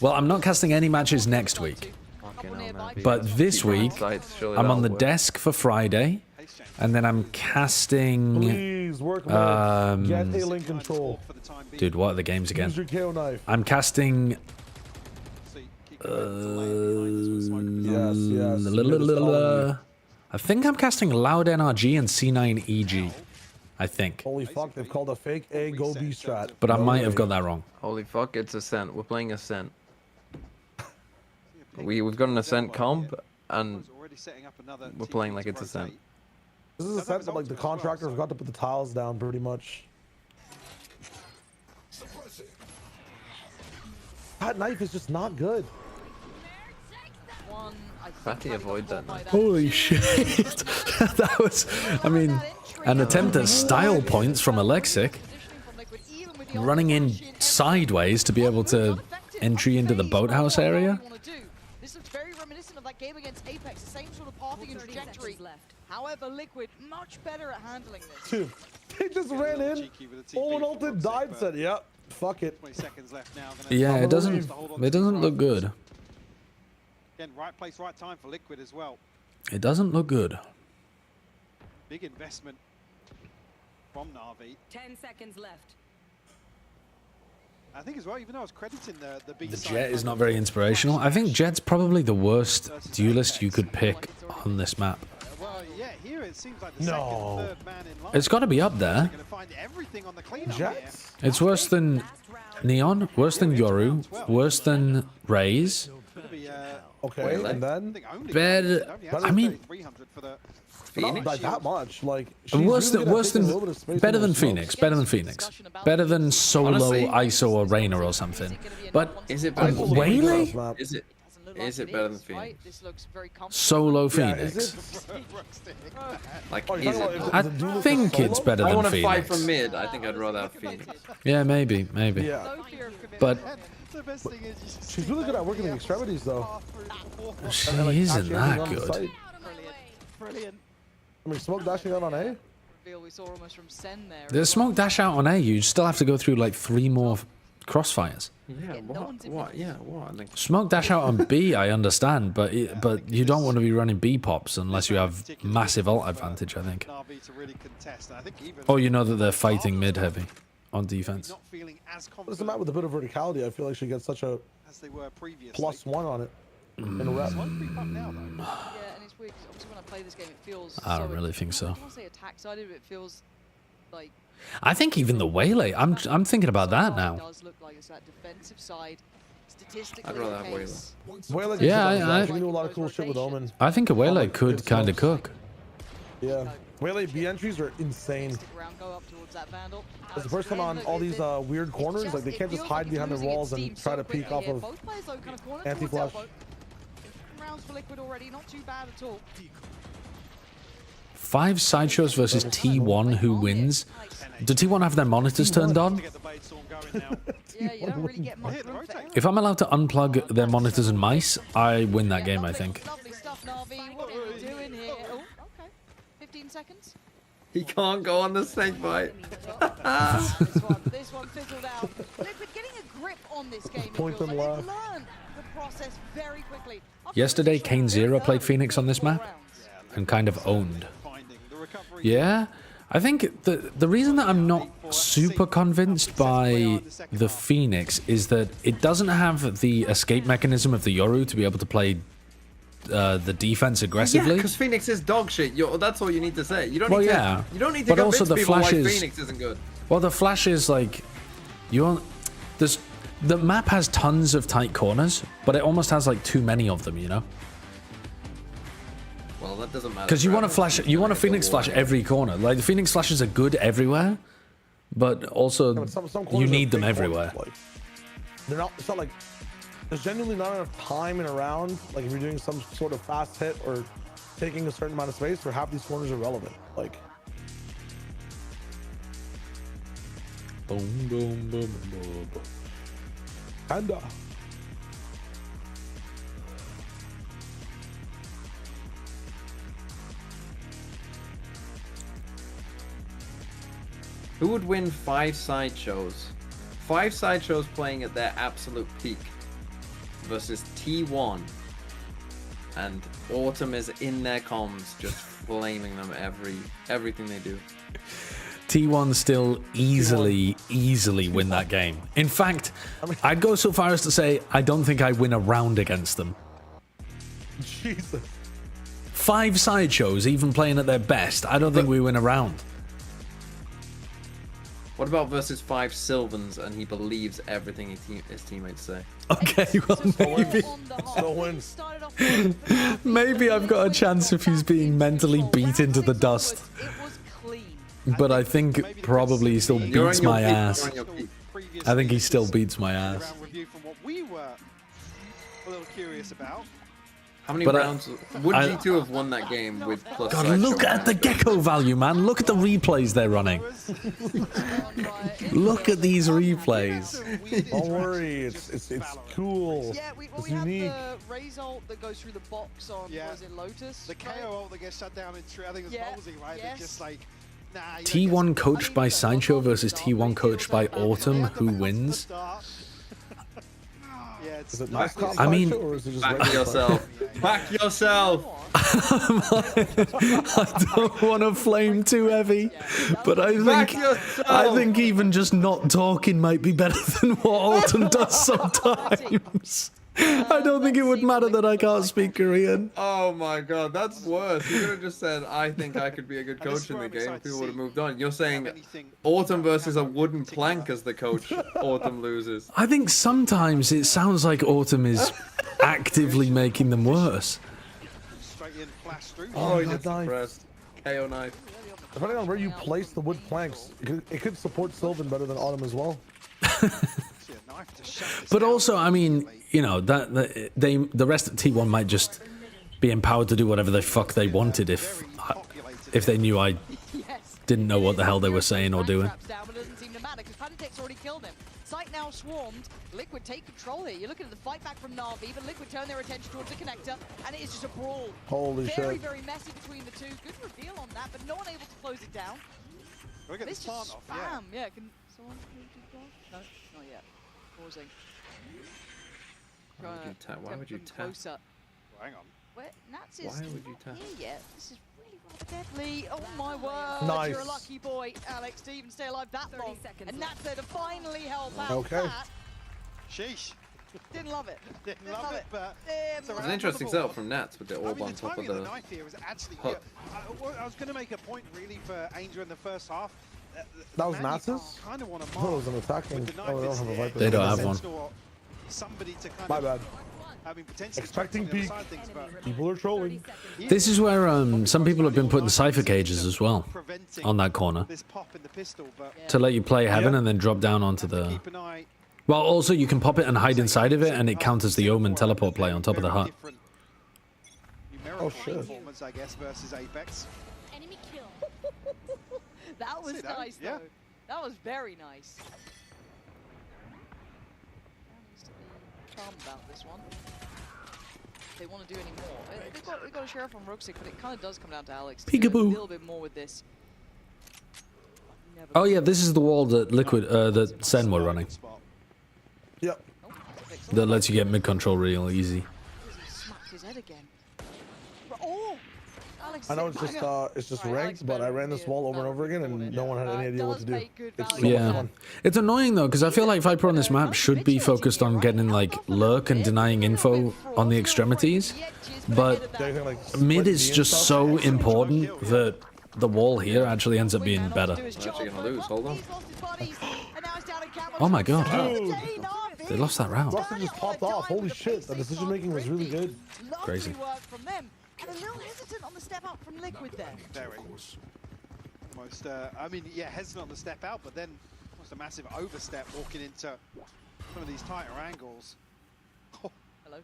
Well, I'm not casting any matches next week. But this week, I'm on the desk for Friday, and then I'm casting... Please work with get a link control. Dude, what are the games again? Use your KO knife. I'm casting... Yes. I think I'm casting Loud NRG and C9 EG. I think. Holy fuck, they've called a fake A go B strat. But I might have got that wrong. Holy fuck, it's Ascent. We're playing Ascent. We've got an Ascent comp, and we're playing like it's Ascent. This is a sense that like the contractor forgot to put the tiles down pretty much. That knife is just not good. Fatty, avoid that knife. Holy shit. That was, I mean, an attempt at style points from Alexic. Running in sideways to be able to entry into the boathouse area. This looks very reminiscent of that game against Apex, the same sort of pathing and trajectory. However, Liquid much better at handling this. Dude, they just ran in, all ulted, died, said, yep, fuck it. 20 seconds left now. Yeah, it doesn't look good. Again, right place, right time for Liquid as well. It doesn't look good. Big investment from NaVi. 10 seconds left. I think as well, even though I was crediting the B The side, Jet is not very inspirational. I think Jet's probably the worst duelist you could pick on this map. Well, yeah, here it seems like the second, third man in line. It's got to be up there. Gonna find everything on the cleanup Jets? It's worse than Neon, worse than Yoru, worse than Raze. Okay, and then better. I mean, not like that much. Like worse than better than Phoenix. Better than Phoenix. Better than solo Honestly, ISO Arena or something. But is it better than Waylay? Phoenix? Is it better than Phoenix? Solo Phoenix. Like, is it? I think it's better I than want to fight Phoenix. from mid. I think I'd rather have Phoenix. Yeah, maybe. Yeah. But she's really good at working the extremities, though. she isn't that good. Brilliant. I mean, smoke dashing out on A. We saw almost from Sen there. The smoke dash out on A, you still have to go through like 3 more crossfires. Yeah, what? Yeah, what? Like, Smoke dash out on B, I understand, but you don't want to be running B pops unless you have massive ult advantage, I think. Oh, you know that they're fighting mid heavy on defense. What's the map with a bit of verticality? I feel like she gets such a +1 on it in a rep. Yeah, and it's weird 'cause obviously when I play this game, it feels. I don't really think so. I don't want to say attack-sided, but it feels like. I think even the Waylay, I'm thinking about that now. It does look like it's that defensive side. Statistically, I'd rather have case. Waylay Yeah, can do a lot of cool shit with Omen. I think a Waylay could kind of cook. Yeah, Waylay B entries are insane. Stick around, go up towards that Vandal. As a person on all these weird corners, like they can't just hide behind their walls and try to peek off of Both players, though, kind of cornered anti-flash. towards elbow. Rounds for Liquid already, not too bad at all. 5 sideshows versus T1, who wins? Do T1 have their monitors turned on? Yeah, you don't really get much room for If I'm allowed to unplug their monitors and mice, I win that game, I think. Lovely stuff, NaVi. What are you doing here? Oh, okay. 15 seconds. he can't go on the snake bite. This one fizzled out. Liquid getting a grip on this game. Point them left. They've learned the process very quickly. Yesterday, Kane Zero played Phoenix on this map and kind of owned. Yeah, I think the reason that I'm not super convinced by the Phoenix is that it doesn't have the escape mechanism of the Yoru to be able to play the defense aggressively. Yeah, because Phoenix is dog shit. That's all you need to say. You don't Well, need yeah. to. You don't need to But also convince the people why flashes- Phoenix isn't good. Well, the flash is like, the map has tons of tight corners, but it almost has like too many of them, you know? Well, that doesn't matter. Because you want to flash, you want a Phoenix flash every corner. Like the Phoenix flashes are good everywhere, but also Yeah, but some you corners are need them big everywhere. corners, like, they're not. It's not like there's genuinely not enough time in a round. Like if you're doing some sort of fast hit or taking a certain amount of space, where half these corners are relevant. Like. Boom, boom, boom, boom, boom. Panda. Who would win 5 sideshows? 5 sideshows playing at their absolute peak versus T1, and Autumn is in their comms, just flaming them everything they do. T1 still easily win that game. In fact, I'd go so far as to say I don't think I win a round against them. Jesus. 5 sideshows, even playing at their best, I don't think we win a round. What about versus 5 Sylvans and he believes everything his teammates say? Okay, well maybe. Still wins. Maybe I've got a chance if he's being mentally beat into the dust. But I think probably he still beats my ass. I think he still beats my ass. How many But rounds would G2 have won that game with plus God, sideshow look at the gecko value, man. Look at the replays they're running. Look at these replays. Don't worry, it's cool. Yeah, we it's have unique. the Raze ult that goes through the box on, was it Lotus? The KO ult that gets shut down in tree, I think it's Ballsy, right? They're just like, nah. T1 coached by Sideshow versus T1 coached by Autumn. Who wins? Is it nice I mean, or is it just Back regular yourself. Back yourself. I don't want to flame too heavy, but I think even just not talking might be better than what Autumn does sometimes. I don't think it would matter that I can't speak Korean. Oh my god, that's worse. You could have just said, I think I could be a good coach in the game. People would have moved on. You're saying Autumn versus a wooden plank as the coach. Autumn loses. I think sometimes it sounds like Autumn is actively making them worse. Straight in, flash through. Oh, he just pressed. KO knife. Depending on where you place the wood planks, it could support Sylvan better than Autumn as well. But also, I mean, you know, the rest of T1 might just be empowered to do whatever the fuck they wanted if they knew I didn't know what the hell they were saying or doing. Site now swarmed. Liquid take control here. You're looking at the fight back from NaVi, but Liquid turn their attention towards the connector, and it is just a brawl. Holy very, shit. very messy between the two. Good reveal on that, but no one able to close it down. Look at this plant off, yeah. Can someone move to the door? No, not yet. Pausing. Why would you tap? Closer. Hang on. Where Nats is Why would you tap? here yet. This is really rather deadly. Oh my word. Nice. You're a lucky boy, Alex. To even stay alive that long. And Nats there to finally help out. Okay. That. Sheesh. Didn't love it. Didn't love it, but It was an interesting setup from Nats with the orb on top of the knife here was actually hook. I was going to make a point really for Angel in the first half. That was Nats's? Kind of want to I thought it was an attacking. Oh, they don't have a Viper. They don't have one. Somebody to kind My of bad. having potentially Expecting peak. People are trolling. This is where some people have been putting Cypher cages as well on that corner this pop in the pistol, but to let you play Heaven and then drop down onto the... keep an eye. Well, also you can pop it and hide inside of it, and it counters the Omen teleport play on top of the hut. Oh shit. Performance, I guess, versus Apex. Enemy kill. That was nice, yeah. though. That was very nice. Needs to be calm about this one. If they want to do any more. They've got a sheriff on Roxic, but it kind of does come down to Alex to do a little bit more with this. Oh yeah, this is the wall that that Sen were running. Yep. That lets you get mid control real easy. Smacked his head again. Oh! Alex, I know it's just ranked, but I ran this wall over and over again, and no one had any idea what to do. It's so much fun. It's annoying though, because I feel like Viper on this map should be focused on getting like lurk and denying info on the extremities, but mid is just so important that the wall here actually ends up being better. I'm actually gonna lose. Hold on. Oh my god. They lost that round. Rustin just popped off. Holy shit, the decision making was really good. Crazy. From them. And a little hesitant on the step out from Liquid there. Very. Almost, I mean, yeah, hesitant on the step out, but then almost a massive overstep walking into some of these tighter angles. Oh. Hello.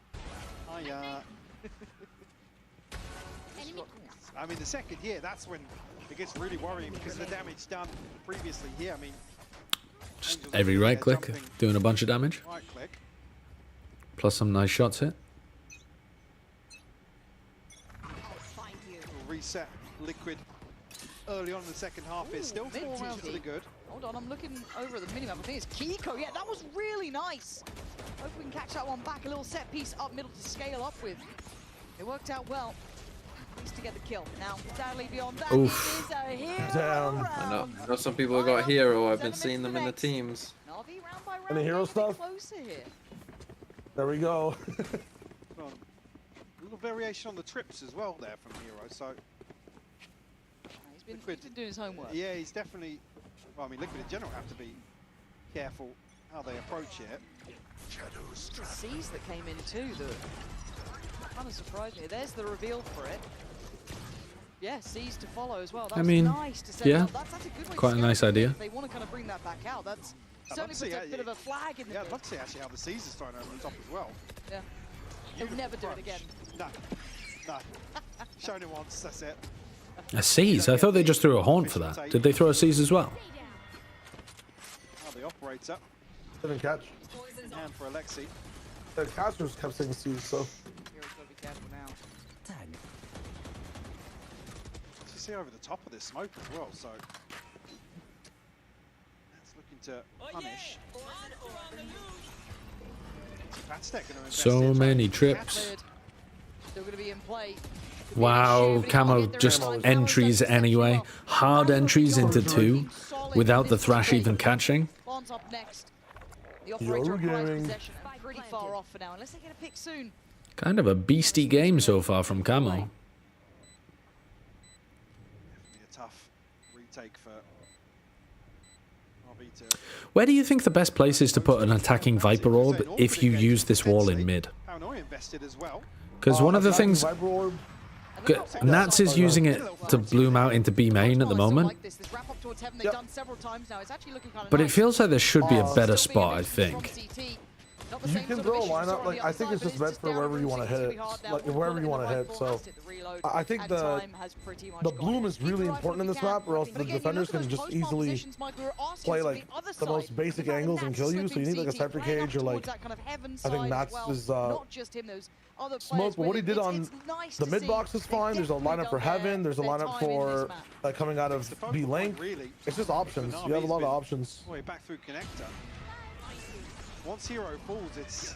I mean, the second here, that's when it gets really worrying because the damage done previously here. I mean, just every right click doing a bunch of damage. Right click. Plus some nice shots hit. We'll reset Liquid early on in the second half. It's still 4 rounds to the good. Hold on, I'm looking over at the minimap. I think it's Kiko. Yeah, that was really nice. Hope we can catch that one back. A little set piece up middle to scale up with. It worked out well. Needs to get the kill. Now, sadly beyond that, it is a hero round. I know some people have got hero. I've been seeing them in the teams. NaVi round by round. Any hero stuff? Here. There we go. A little variation on the trips as well there from Hero. So he's been doing his homework. Yeah, he's definitely. Well, I mean, Liquid in general have to be careful how they approach it. The C's that came in too that kind of surprised me. There's the reveal for it. Yeah, C's to follow as well. That's nice to set up. That's a good way quite to a nice idea. If they want to kind of bring that back out. That's certainly puts a bit of a flag in the I'd love to see actually how the C's is thrown over the top as well. Yeah. He'll never do it again. No. No. Shown it once, that's it. A Seize? I thought they just threw a Haunt for that. Did they throw a Seize as well? Now the operator. Didn't catch. And for Alexi. The casters kept saying Seize, so. Hero's got to be careful now. You see over the top of this smoke as well, so. That's looking to punish. So many trips. Still gonna be in play. Wow, Camo just entries anyway. Hard entries into 2 without the Thrash even catching. Bonds up next. The operator acquires possession. Pretty far off for now, unless they get a pick soon. Kind of a beastie game so far from Camo. Definitely a tough retake for RB to. Where do you think the best place is to put an attacking Viper orb if you use this wall in mid? Paranoia invested as well. Because one of the things... Nats is using it to bloom out into B main at the moment. But it feels like there should be a better spot, I think. You can throw a lineup, like, I think it's just meant for wherever you want to hit it, like, wherever you want to hit, so I think the bloom is really important in this map, or else the defenders can just easily play, like, the most basic angles and kill you, so you need, like, a Cypher Cage, or, like, I think Nats is, Smoke, but what he did on the mid box is fine. There's a lineup for Heaven, there's a lineup for, like, coming out of B-Link. It's just options, you have a lot of options. Back through connector. Once Hero falls, it's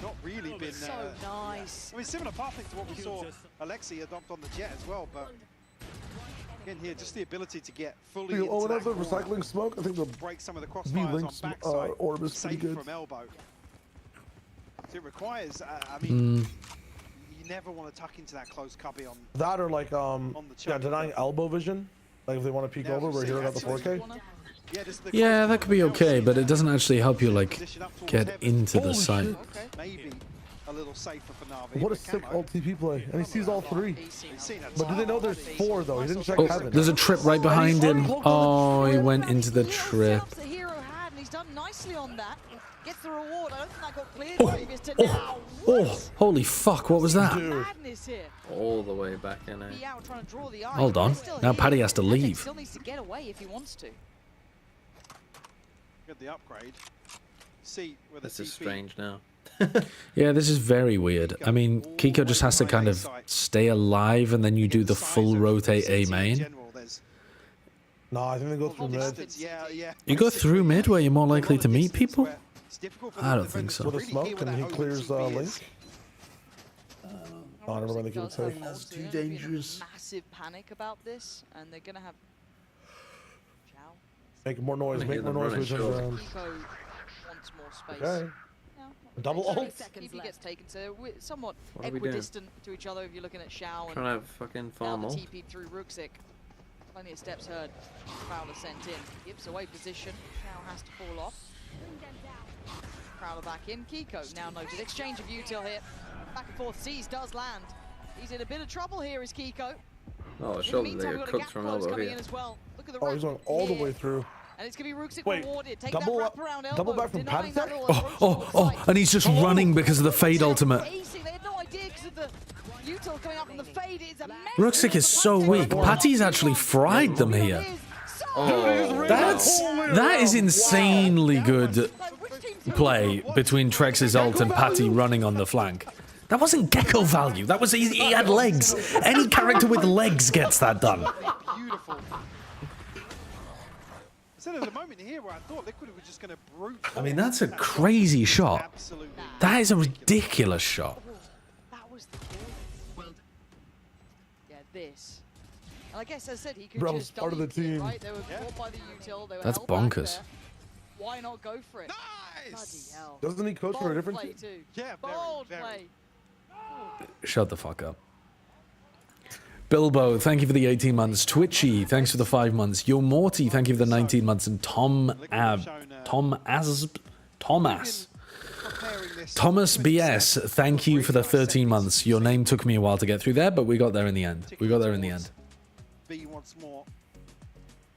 not really been so nice. I mean, similar pathing to what we saw Alexi adopt on the Jet as well, but again here, just the ability to get fully into that recycling smoke, I think the break some of the crossfires on backside, orb is pretty good. From elbow. So it requires, I mean, you never want to tuck into that close cubby on that, or like denying elbow vision, like if they want to peek over where Hero got the 4K. Yeah, that could be okay, but it doesn't actually help you, like, get into the site. Maybe a little safer for NaVi. What a sick alt TP play, and he sees all three. But do they know there's 4 though? He didn't check Heaven. There's a trip right behind him. Oh, he went into the trip. He's done nicely on that. Gets the reward. I don't think that got cleared previous to now. Oh, holy fuck, what was that? All the way back in it. Hold on, now Paddy has to leave. Still needs to get away if he wants to. Get the upgrade. See where the this is strange now. Yeah, this is very weird. I mean, Kiko just has to kind of stay alive, and then you do the full rotate A main. No, I think they go through mid. You go through mid where you're more likely to meet people? I don't think so. With a smoke and he clears Link. I don't know when they keep it safe. That's too dangerous. Massive panic about this, and they're gonna have. Make more noise. Make more noise. Wants more space. Okay. Double ult. TP gets taken, so we're somewhat equidistant to each other if you're looking at Shao and trying to fucking farm ult. TP through Ruxic. Plenty of steps heard. Prowler sent in. Gives away position. Shao has to fall off. Prowler back in. Kiko now noted. Exchange of util here. Back and forth. Seas does land. He's in a bit of trouble here, is Kiko. Oh, surely they get cooked from elbow here. Well. Oh, he's going all the way through. And it's going to be Ruxic rewarded. Take double, that wrap around elbow. Double back from Paddy. Oh, and he's just running because of the fade ultimate. They had no idea because of the util coming up from the fade. It's amazing. Ruxic is so weak. Patty's actually fried them here. Oh, that is insanely good play between Trex's ult and Patty running on the flank. That wasn't Gecko value. That was he had legs. Any character with legs gets that done. Beautiful. So there's a moment here where I thought Liquid was just going to brute. I mean, that's a crazy shot. Absolutely. That is a ridiculous shot. That was the kill. Yeah, this. And I guess as I said, he could just part of the team. Right? They were brought by the util. They were That's held back bonkers. there. Why not go for it? Nice. Bloody hell. Doesn't he coach for a different team? Too. Yeah, bold very. play. Shut the fuck up. Bilbo, thank you for the 18 months. Twitchy, thanks for the 5 months. Yo Morty, thank you for the 19 months. And Thomas BS, thank you for the 13 months. Your name took me a while to get through there, but we got there in the end. We got there in the end. B once more.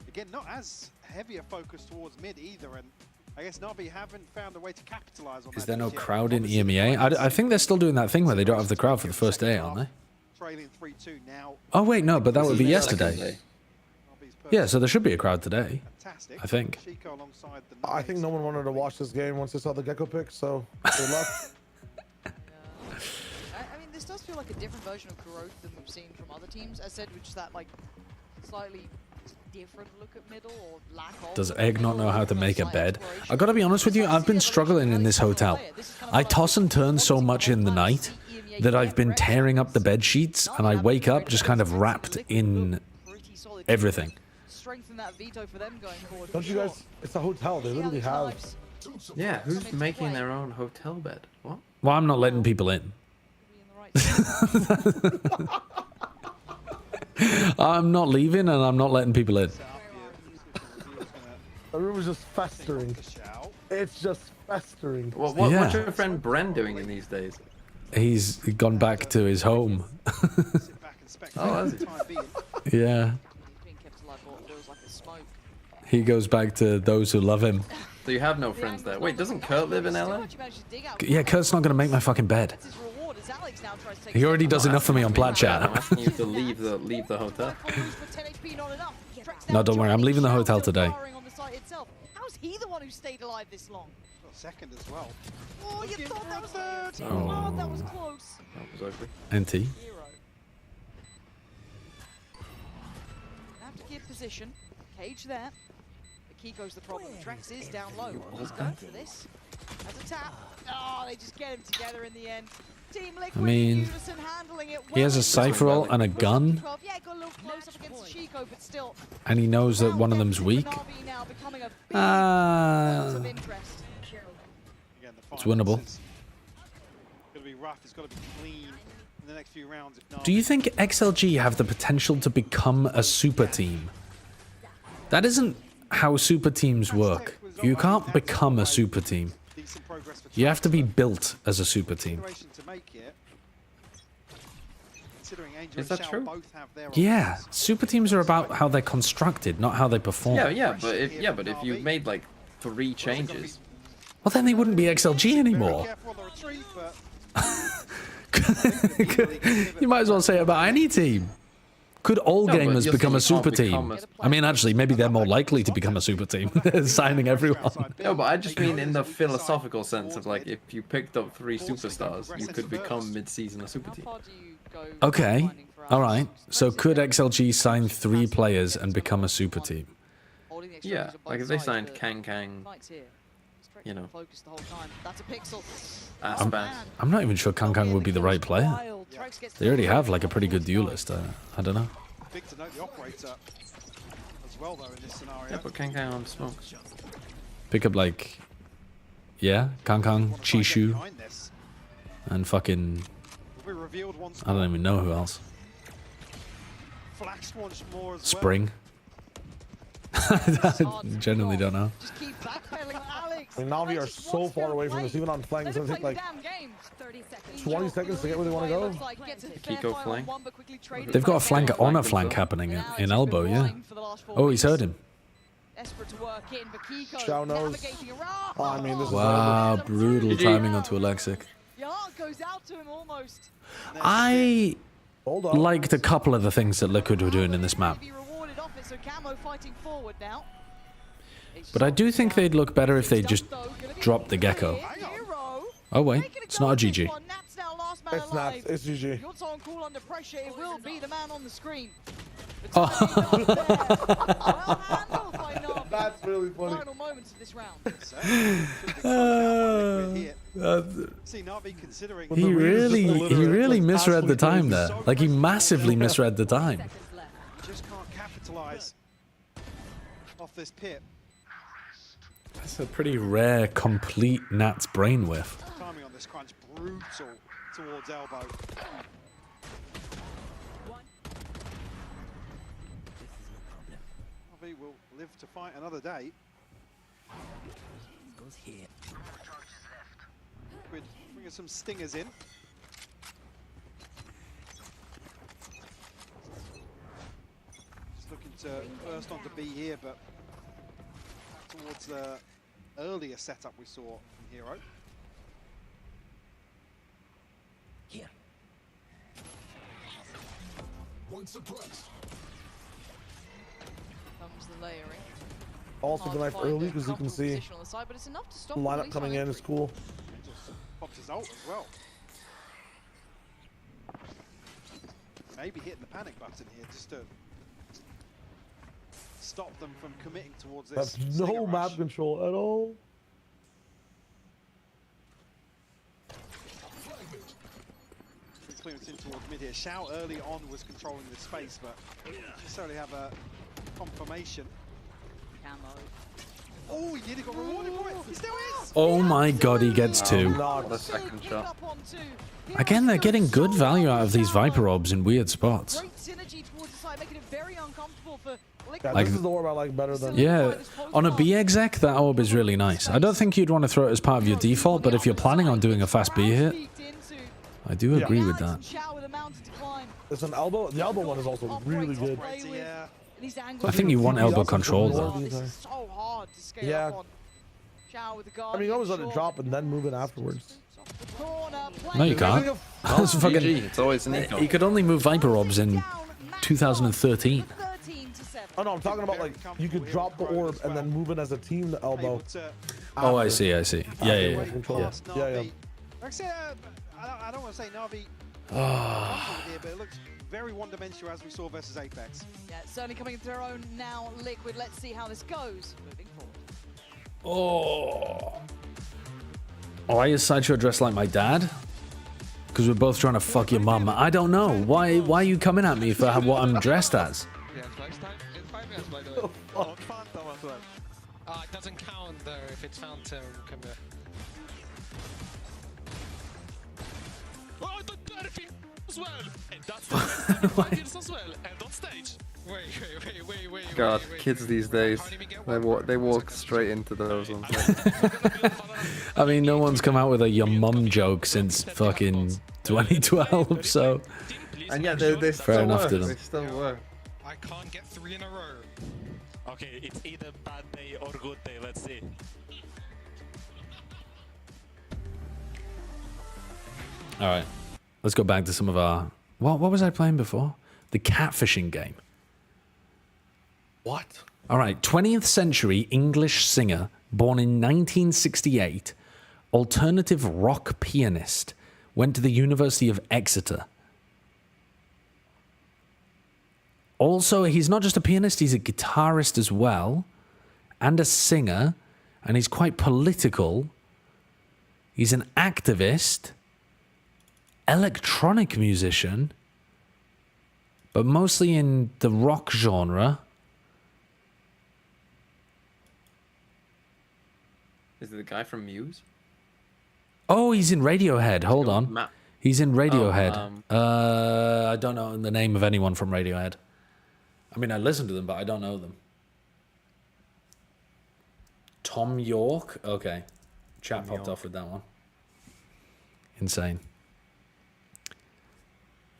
Again, not as heavy a focus towards mid either, and I guess NaVi haven't found a way to capitalize on that. Is there no crowd in EMEA? I think they're still doing that thing where they don't have the crowd for the first day, aren't they? Trailing 3-2 now. Oh wait, no, but that would be yesterday. Yeah, so there should be a crowd today. Fantastic. I think. I think no one wanted to watch this game once they saw the Gecko pick, so they left. I mean, this does feel like a different version of growth than we've seen from other teams. As I said, which is that like slightly different look at middle or lack of. Does Egg not know how to make a bed? I gotta be honest with you, I've been struggling in this hotel. I toss and turn so much in the night that I've been tearing up the bed sheets, and I wake up just kind of wrapped in everything. Don't you guys? It's a hotel. They literally have. Yeah, who's making their own hotel bed? What? Well, I'm not letting people in. I'm not leaving, and I'm not letting people in. The room is just festering. It's just Festering. What's your friend Bren doing in these days? He's gone back to his home. Oh, has he? Yeah. He goes back to those who love him. So you have no friends there. Wait, doesn't Kurt live in LA? Yeah, Kurt's not going to make my fucking bed. He already does enough for me on Plat Chat. I'm asking you to leave the hotel. No, don't worry. I'm leaving the hotel today. How's he the one who stayed alive this long? Second as well. Oh, you thought that was third. Oh. Oh, that was close. That was ugly. NT. Have to give position. Cage there. The Kiko's the problem. Trex is down low. He's going for this. As a tap. Oh, they just get him together in the end. Team Liquid, I mean, Unison handling it well. he has a Cypher ult and a gun. Yeah, got a little close up against Chico, but still. And he knows that one of them's weak. It's winnable. Do you think XLG have the potential to become a super team? That isn't how super teams work. You can't become a super team. You have to be built as a super team. Is that true? Yeah, super teams are about how they're constructed, not how they perform. Yeah, but if you made like 3 changes, well then they wouldn't be XLG anymore. You might as well say it about any team. Could all gamers become a super team? I mean, actually, maybe they're more likely to become a super team. Signing everyone. No, but I just mean in the philosophical sense of like, if you picked up 3 superstars, you could become mid-season a super team. Okay, all right. So could XLG sign 3 players and become a super team? Yeah, like if they signed Kang, you know, I'm not even sure Kang would be the right player. They already have like a pretty good duelist. I don't know. Yeah, but Kang on smoke. Pick up like, yeah, Kang, Chishu, and fucking, I don't even know who else. Spring. I genuinely don't know. I mean, NaVi are so far away from this, even on flank. It's going to take like 20 seconds to get where they want to go. Kiko flank. They've got a flank on a flank happening in elbow, yeah. Oh, he's heard him. Shao knows. Oh, I mean, this wow, brutal timing onto Alexic. I liked a couple of the things that Liquid were doing in this map. But I do think they'd look better if they just dropped the Gecko. Oh wait, it's not a GG. It's not, it's GG. That's really funny. He really misread the time there. Like, he massively misread the time. Just can't capitalize off this pit. That's a pretty rare, complete Nat's brain whiff. Timing on this crunch brutal towards elbow. NaVi will live to fight another day. Goes here. Bringing some stingers in. Just looking to first on to B here, but towards the earlier setup we saw from Hero. Here. One suppressed. Comes the layering. Also the knife early because you can see the lineup coming in is cool. Pops his ult as well. Maybe hitting the panic button here just to stop them from committing towards this. That's no map control at all. Clearance in towards mid here. Shao early on was controlling the space, but didn't necessarily have a confirmation. Camo. Oh, he nearly got rewarded for it. He still is. Oh my god, he gets two. Not a second shot. Again, they're getting good value out of these Viper Orbs in weird spots. Great synergy towards the side, making it very uncomfortable for Yeah, Like- this is the orb I like better than. Yeah, on a B exec, that orb is really nice. I don't think you'd want to throw it as part of your default, but if you're planning on doing a fast B hit, I do agree with that. It's an elbow. The elbow one is also really good. Yeah. I think you want elbow control though. This is so hard to scale Yeah. up on. Shower with the guard. I mean, you always let it drop and then move it afterwards. No, you can't. That's GG, fucking. it's always an eco. You could only move Viper Orbs in 2013. Oh no, I'm talking about like you could drop the orb and then move it as a team to elbow. Oh, I see, I see. Yeah, yeah, yeah. Control. yeah. Yeah, yeah. Like I said, I don't want to say NaVi, but it looks very one-dimensional as we saw versus Apex. Yeah, certainly coming into their own now, Liquid. Let's see how this goes moving forward. Oh. Why is Sideshow dressed like my dad? Because we're both trying to fuck your mum. I don't know. Why are you coming at me for what I'm dressed as? Yeah, next time in 5 minutes, by the way. On Phantom as well. It doesn't count though if it's Phantom. Come here. Oh, the dirty as well! And that's the as well, and on stage. Wait. God, kids these days, they walk straight into those ones. I mean, no one's come out with a your mum joke since fucking 2012, so. And yeah, they Fair still enough work. to them. They still work. I can't get 3 in a row. Okay, it's either bad day or good day. Let's see. All right, let's go back to some of our. What was I playing before? The catfishing game. What? All right, 20th century English singer, born in 1968, alternative rock pianist, went to the University of Exeter. Also, he's not just a pianist, he's a guitarist as well, and a singer, and he's quite political. He's an activist, electronic musician, but mostly in the rock genre. Is it the guy from Muse? Oh, he's in Radiohead. Hold on. Matt. He's in Radiohead. I don't know the name of anyone from Radiohead. I mean, I listen to them, but I don't know them. Tom York? Okay. Chat popped off with that one. Insane.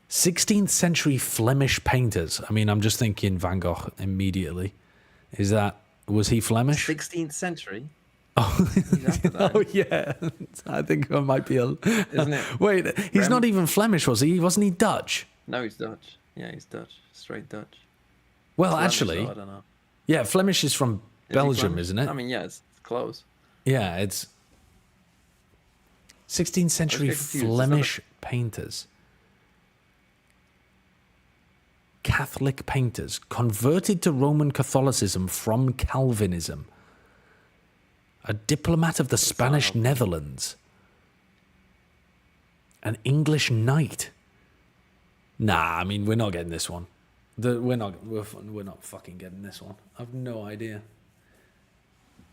16th century Flemish painters. I mean, I'm just thinking Van Gogh immediately. Was he Flemish? 16th century? Oh yeah, I think I might be Isn't it? Wait, he's not even Flemish, was he? Wasn't he Dutch? No, he's Dutch. Yeah, he's Dutch. Straight Dutch. Well, Flemish, actually, though, I don't know. Yeah, Flemish is from Belgium, isn't it? I mean, yeah, it's close. Yeah, it's 16th century Flemish painters. Catholic painters converted to Roman Catholicism from Calvinism. A diplomat of the Spanish Netherlands. An English knight. Nah, I mean, we're not getting this one. We're not fucking getting this one. I've no idea.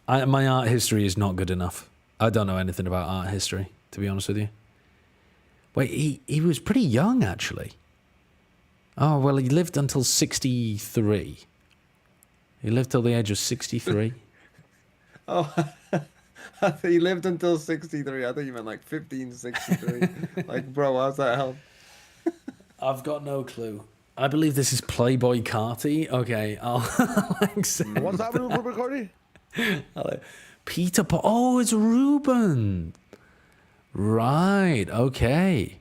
My art history is not good enough. I don't know anything about art history, to be honest with you. Wait, he was pretty young, actually. Oh, well, he lived until 63. He lived till the age of 63. Oh, I thought he lived until 63. I thought you meant like 1563. Like, bro, how's that help? I've got no clue. I believe this is Playboy Carty. Okay, I'll accept. What's happening with Ruben Carty? Peter Paul. Oh, it's Ruben. Right, okay.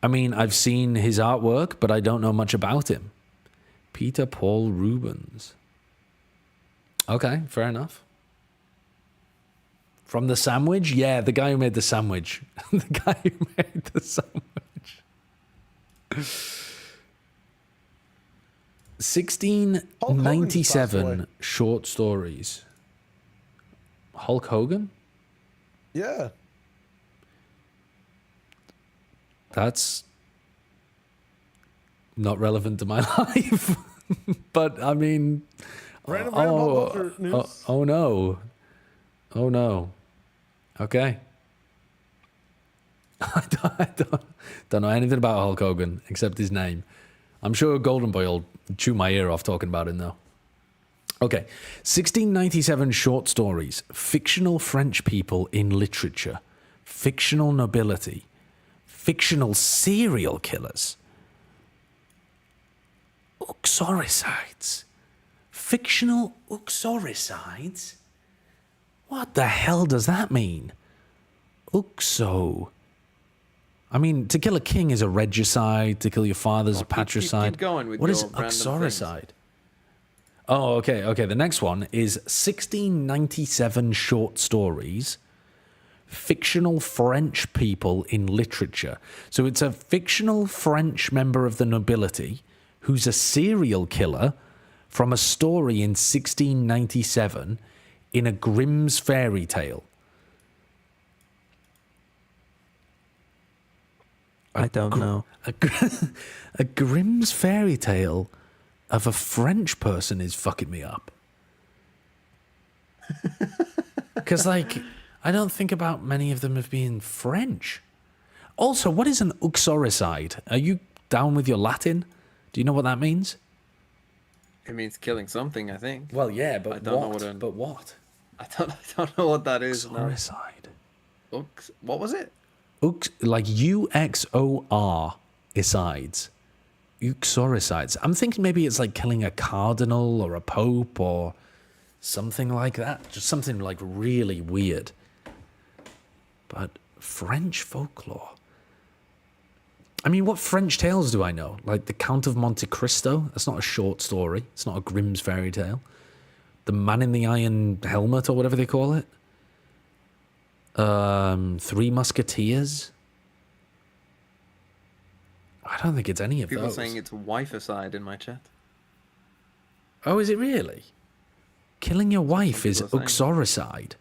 I mean, I've seen his artwork, but I don't know much about him. Peter Paul Rubens. Okay, fair enough. From the sandwich? Yeah, the guy who made the sandwich. The guy who made the sandwich. 1697 short stories. Hulk Hogan? Yeah. That's not relevant to my life. But, I mean, Random Hulk news. Oh no. Oh no. Okay. I don't know anything about Hulk Hogan except his name. I'm sure Golden Boy will chew my ear off talking about him though. Okay. 1697 short stories. Fictional French people in literature. Fictional nobility. Fictional serial killers. Uxoricides. Fictional uxoricides? What the hell does that mean? Uxo. I mean, to kill a king is a regicide. To kill your father is a patricide. Keep going with what your is random uxoricide? things. Oh, okay, okay. The next one is 1697 short stories. Fictional French people in literature. So it's a fictional French member of the nobility who's a serial killer from a story in 1697 in a Grimm's fairy tale. I don't know. A Grimm's fairy tale of a French person is fucking me up. Because, like, I don't think about many of them as being French. Also, what is an uxoricide? Are you down with your Latin? Do you know what that means? It means killing something, I think. Well, yeah, but I don't know but what? I don't know what that is. Uxoricide. No. What was it? Like UXOR-icides. Uxoricides. I'm thinking maybe it's like killing a cardinal or a pope or something like that. Just something like really weird. But French folklore. I mean, what French tales do I know? Like the Count of Monte Cristo? That's not a short story. It's not a Grimm's fairy tale. The Man in the Iron Helmet or whatever they call it. Three Musketeers. I don't think it's any of People those. saying it's wife-icide in my chat. Oh, is it really? Killing your wife is uxoricide.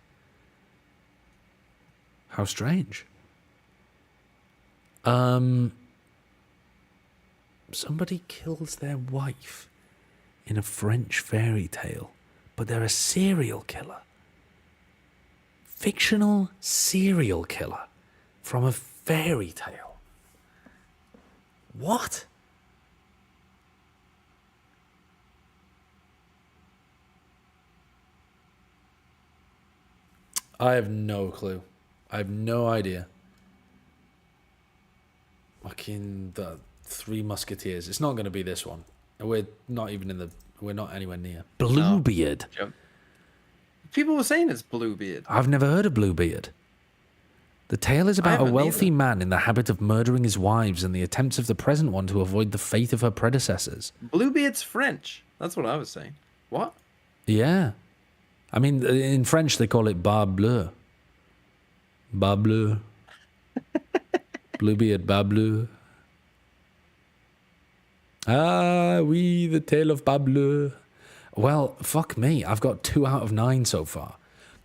How strange. Somebody kills their wife in a French fairy tale, but they're a serial killer. Fictional serial killer from a fairy tale. What? I have no clue. I have no idea. Fucking the Three Musketeers. It's not going to be this one. We're not even in the... We're not anywhere near. Bluebeard. No. People were saying it's Bluebeard. I've never heard of Bluebeard. The tale is about a wealthy man in the habit of murdering his wives and the attempts of the present one to avoid the fate of her predecessors. Bluebeard's French. That's what I was saying. What? Yeah. I mean, in French, they call it Bar Bleu. Bar Bleu. Bluebeard, Bar Bleu. Ah, oui, the tale of Bar Bleu. Well, fuck me. I've got 2 out of 9 so far.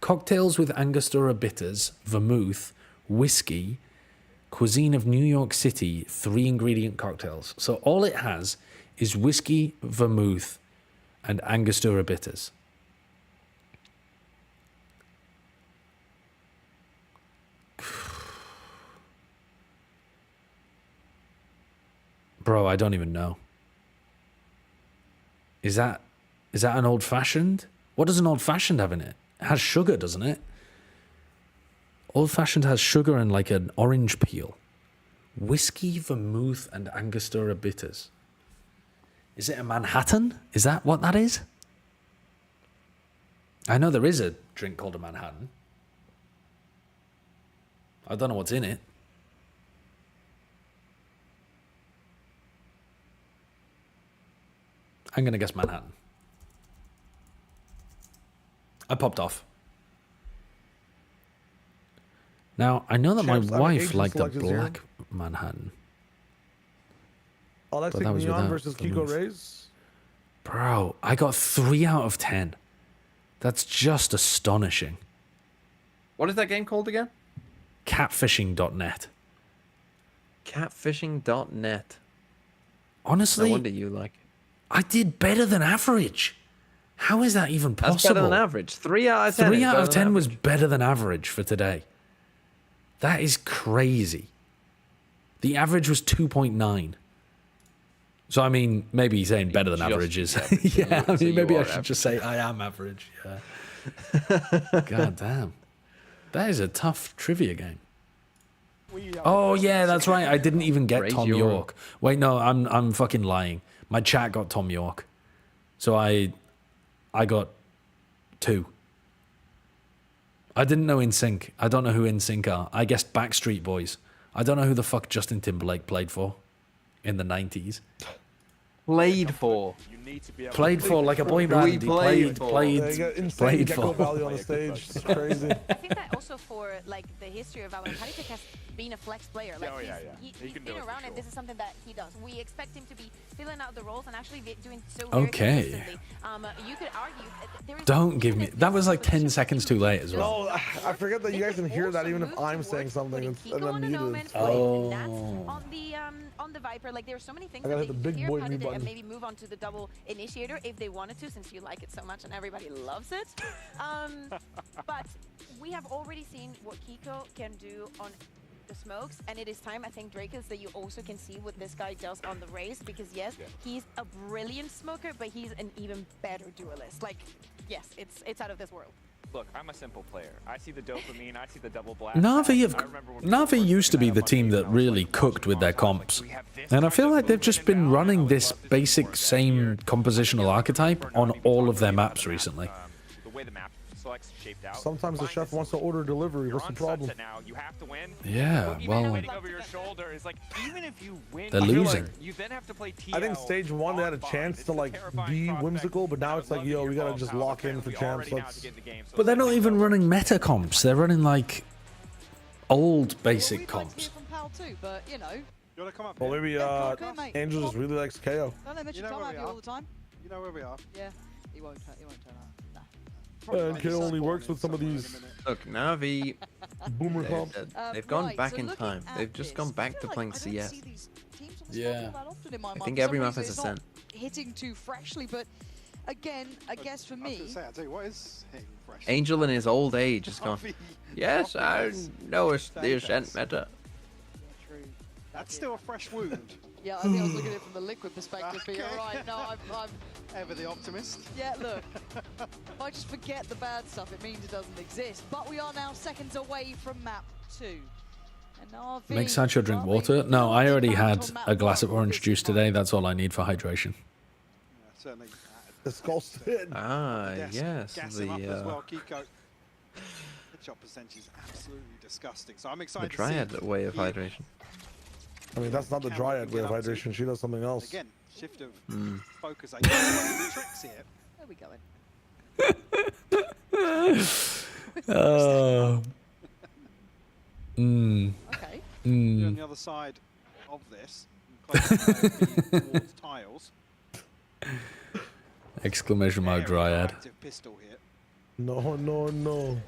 Cocktails with Angostura bitters, vermouth, whiskey, cuisine of New York City, 3-ingredient cocktails. So all it has is whiskey, vermouth, and Angostura bitters. Bro, I don't even know. Is that an old-fashioned? What does an old-fashioned have in it? It has sugar, doesn't it? Old-fashioned has sugar and like an orange peel. Whiskey, vermouth, and Angostura bitters. Is it a Manhattan? Is that what that is? I know there is a drink called a Manhattan. I don't know what's in it. I'm going to guess Manhattan. I popped off. Now, I know that my wife liked the black Manhattan. Alexis Neon versus Kiko Reyes. Bro, I got 3 out of 10. That's just astonishing. What is that game called again? Catfishing.net. Catfishing.net. Honestly, No wonder you like it. I did better than average. How is that even possible? That's better than average. 3 out of 10. 3 out of 10 was better than average for today. That is crazy. The average was 2.9. So, I mean, maybe saying better than average is... yeah, I mean, maybe I should just say I am average. Yeah. God damn. That is a tough trivia game. Oh, yeah, that's right. I didn't even get Tom York. Wait, no, I'm fucking lying. My chat got Tom York. So I got 2. I didn't know NSYNC. I don't know who NSYNC are. I guessed Backstreet Boys. I don't know who the fuck Justin Timberlake played for in the 90s. Played for. Played for like a boy band. He played for. Valley on the stage. It's crazy. I think that also for like the history of Valorant, Haritek has been a flex player. Like he's been around, and this is something that he does. We expect him to be filling out the roles and actually doing so very consistently. You could argue there is don't give me that was like 10 seconds too late as well. No, I forget that you guys can hear that even if I'm saying something and then muted. On the Viper, like there are so many things that they can hear and maybe move on to the double initiator if they wanted to, since you like it so much and everybody loves it. But we have already seen what Kiko can do on the smokes, and it is time, I think, Dracus, that you also can see what this guy does on the race, because yes, he's a brilliant smoker, but he's an even better duelist. Like, yes, it's out of this world. Look, I'm a simple player. I see the dopamine, I see the double blast. NaVi used to be the team that really cooked with their comps. And I feel like they've just been running this basic same compositional archetype on all of their maps recently. The way the map selects shaped out. Sometimes the chef wants to order delivery. What's the problem? Now. You have to win. Yeah, well, over your shoulder is like, even if you win, they're losing. You then have to play I think stage 1 they had a chance to like be whimsical, but now it's like, yo, we gotta just lock in for champs. But they're not even running meta comps. They're running like old basic comps. But, you know, well, maybe Angel just really likes KO. Don't they mention Tom happy all the time? You know where we are. Yeah, he won't turn up. And KO only works with some of these. Look, Navi, boomer comps. They've gone back in time. They've just gone back to playing CS. Yeah. I think every map has a scent. Hitting too freshly, but again, I guess for me, I tell you what is hitting fresh. Angel in his old age has gone. Yes, I know it's the scent meta. That's still a fresh wound. Yeah, I think I was looking at it from the liquid perspective, but you're right. No, I'm ever the optimist. Yeah, look, if I just forget the bad stuff, it means it doesn't exist. But we are now seconds away from map 2. And NaVi, Make Sancho drink water? No, I already had a glass of orange juice today. That's all I need for hydration. Yeah, certainly. The skull spin. Yes. Gas him up as well, Kiko. Headshot percentage is absolutely disgusting. So I'm excited The triad way of hydration. I mean, that's not the dryad way of hydration. She does something else. Again, shift of focus. I guess tricks here. There we go. Okay. On the other side of this, towards tiles. Exclamation mark dryad. Pistol here. No.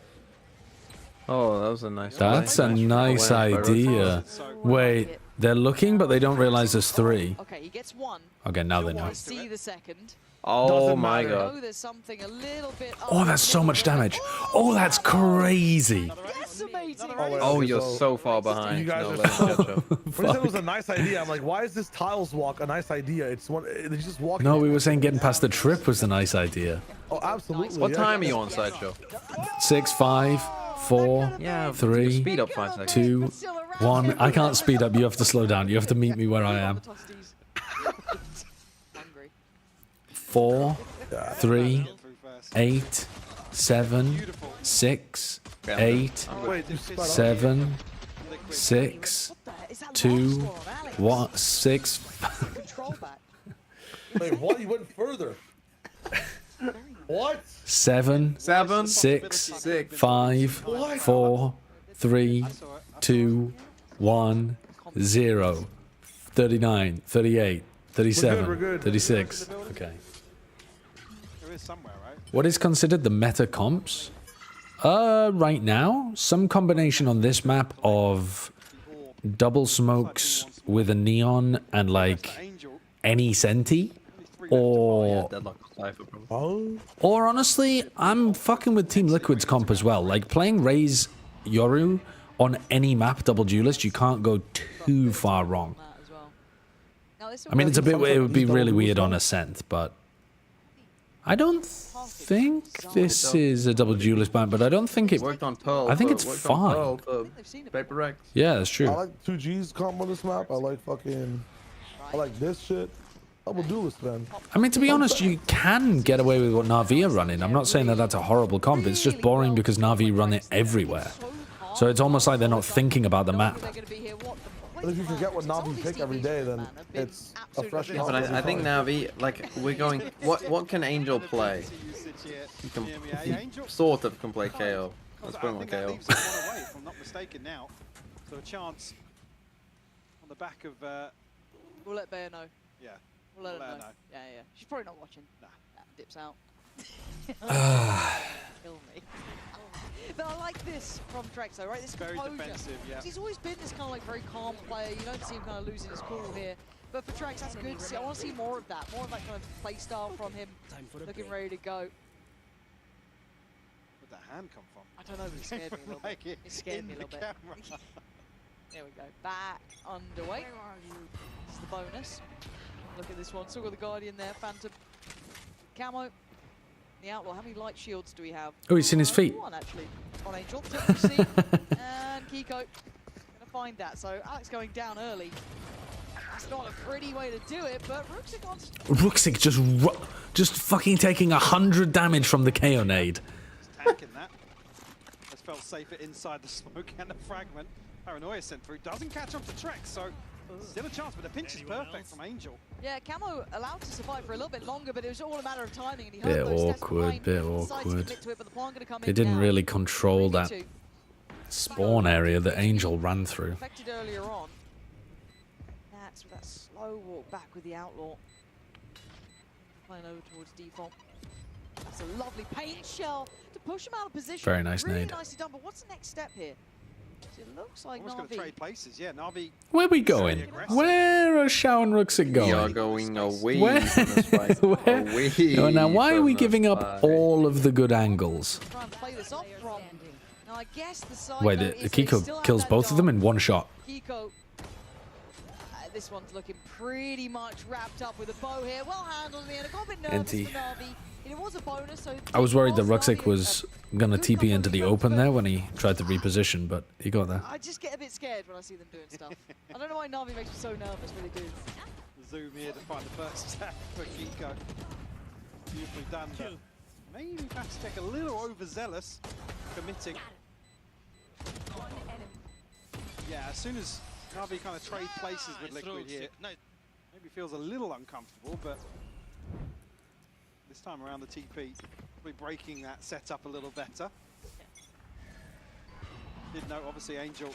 Oh, that was a nice. That's a nice idea. Wait, they're looking, but they don't realize there's 3. Okay, he gets 1. Okay, now they know. See the second. Oh my god. There's something a little bit. Oh, that's so much damage. Oh, that's crazy. Oh, you're so far behind. You guys No, are let so... it catch up. When you said it was a nice idea, I'm like, why is this tiles walk a nice idea? It's one. They just walk. No, we were saying getting past the trip was a nice idea. Oh, absolutely. What time are you on, Sideshow? 6, 5, 4, Yeah, 3, speed up 5 seconds. 2, 1. I can't speed up. You have to slow down. You have to meet me where I am. 4, 3, 8, 7, 6, 8, 7, 6, 2, 1, 6. Wait, what? You went further. What? 7, 6, 5, 4, 3, 2, 1, 0. 39, 38, 37, 36. Okay. There is somewhere, right? What is considered the meta comps? Right now, some combination on this map of double smokes with a neon and like any senti or honestly, I'm fucking with Team Liquid's comp as well. Like playing Raze Yoru on any map double duelist, you can't go too far wrong. I mean, it's a bit. It would be really weird on Ascent, but I don't think this is a double duelist map. But I don't think it worked on Pearl. I think it's fine. Paper X. Yeah, that's true. I like 2G's comp on this map. I like this shit. Double duelist, man. I mean, to be honest, you can get away with what NaVi are running. I'm not saying that that's a horrible comp. It's just boring because NaVi run it everywhere. So it's almost like they're not thinking about the map. But if you forget what NaVi pick every day, then it's a fresh. Yeah, but I think NaVi, like, we're going. What can Angel play? He sort of can play KO. Let's put him on KO. If I'm not mistaken now, so a chance on the back of. We'll let Bear know. Yeah. We'll let her know. Yeah. She's probably not watching. Nah. Dips out. Kill me. But I like this from Trexo, right? This very composure. Defensive, yeah. He's always been this kind of like very calm player. You don't see him kind of losing his cool here. But for Trex, that's good to see. I want to see more of that kind of play style from him. Looking ready to go. Where'd that hand come from? I don't know, but it scared me a little bit. It scared me a little bit. There we go. Back underway. This is the bonus. Look at this one. Still got the Guardian there. Phantom. Camo. The Outlaw. How many light shields do we have? Oh, he's seen his feet. One, actually. On Angel. And Kiko. Gonna find that. So Alex going down early. That's not a pretty way to do it, but Ruxic just fucking taking 100 damage from the KO nade. Tanking that. Has felt safer inside the smoke and the fragment. Paranoia sent through. Doesn't catch up to Trex, so still a chance, but the pinch is perfect from Angel. Yeah, Camo allowed to survive for a little bit longer, but it was all a matter of timing. And he Bit awkward. They didn't really control that spawn area that Angel ran through. Affected earlier on. That's with that slow walk back with the Outlaw. Playing over towards default. That's a lovely paint shell to push him out of position. Very nice really nade. Nicely done, but what's the next step here? It looks like Almost going to trade places, yeah. NaVi. Where are we going? Where are Shao and Ruxic going? We are going away Where? from this fight. Away No, now, why are we giving up fight. all of the good angles? Try and play this off from. Now I guess the side Wait, the Kiko kills both of them in one shot. Kiko. This one's looking pretty much wrapped up with a bow here. Well handled in the end. I got a bit nervous for NaVi. It was a bonus, so I was worried that Ruxic was going to TP into the open there when he tried to reposition, but he got there. I just get a bit scared when I see them doing stuff. I don't know why NaVi makes me so nervous when they do. Zoom here to find the first attack for Kiko. Beautifully done, but maybe Vastek a little overzealous, committing. Yeah, as soon as NaVi kind of trade places with Liquid here, maybe feels a little uncomfortable, but this time around the TP, probably breaking that setup a little better. Did note, obviously, Angel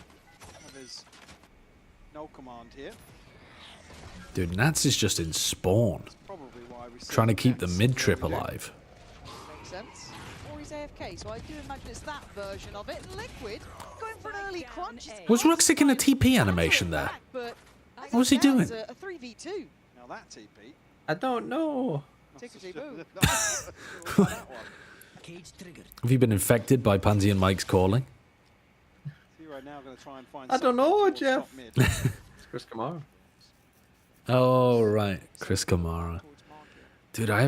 have his null command here. Dude, Nats is just in spawn. Probably why we see Trying to keep the Nats mid-trip really alive. Makes sense. Or he's AFK, so I do imagine it's that version of it. Liquid going for an early crunch. Was Ruxic in a TP animation there? But What was he doing? a 3v2. Now that TP. I don't know. Have you been infected by Pansy and Mike's calling? I don't know, Jeff. It's Chris Kamara. Oh, right. Chris Kamara. Dude, I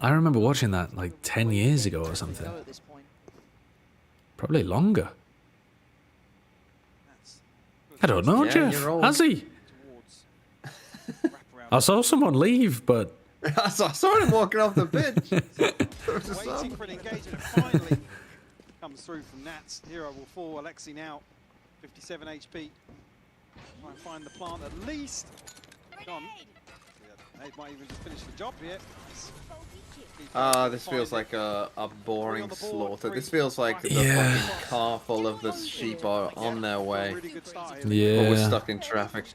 remember watching that like 10 years ago or something. Probably longer. I don't know, Jeff. Has he? I saw someone leave, but... I saw him walking off the pitch. Waiting for an engagement. Finally comes through from Nats. Hero will fall. Alexi now 57 HP. Try and find the plant at least. Gone. Yeah, might even just finish the job here. This feels like a boring slaughter. This feels like the fucking car full of the sheep are on their way. Yeah. Or we're stuck in traffic.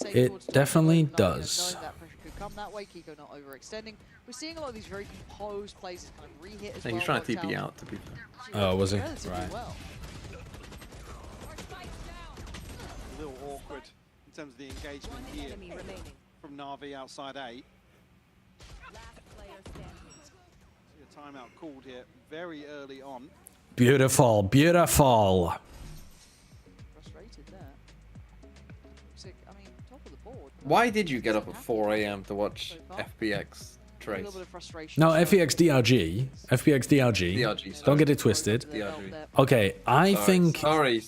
It definitely does. Come that way, Kiko not overextending. We're seeing a lot of these very composed places kind of re-hit as well. He's trying to TP out, to be fair. Oh, was he? Right. Well. A little awkward in terms of the engagement here from NaVi outside A. timeout called here very early on. Beautiful, beautiful. Frustrated there. I mean, top of the board. Why did you get up at 4 a.m. to watch FPX A little trace? bit of frustration. No, FPX DRG. FPX DRG. DRG, Don't get it twisted. DRG. Okay, I think... Sorry.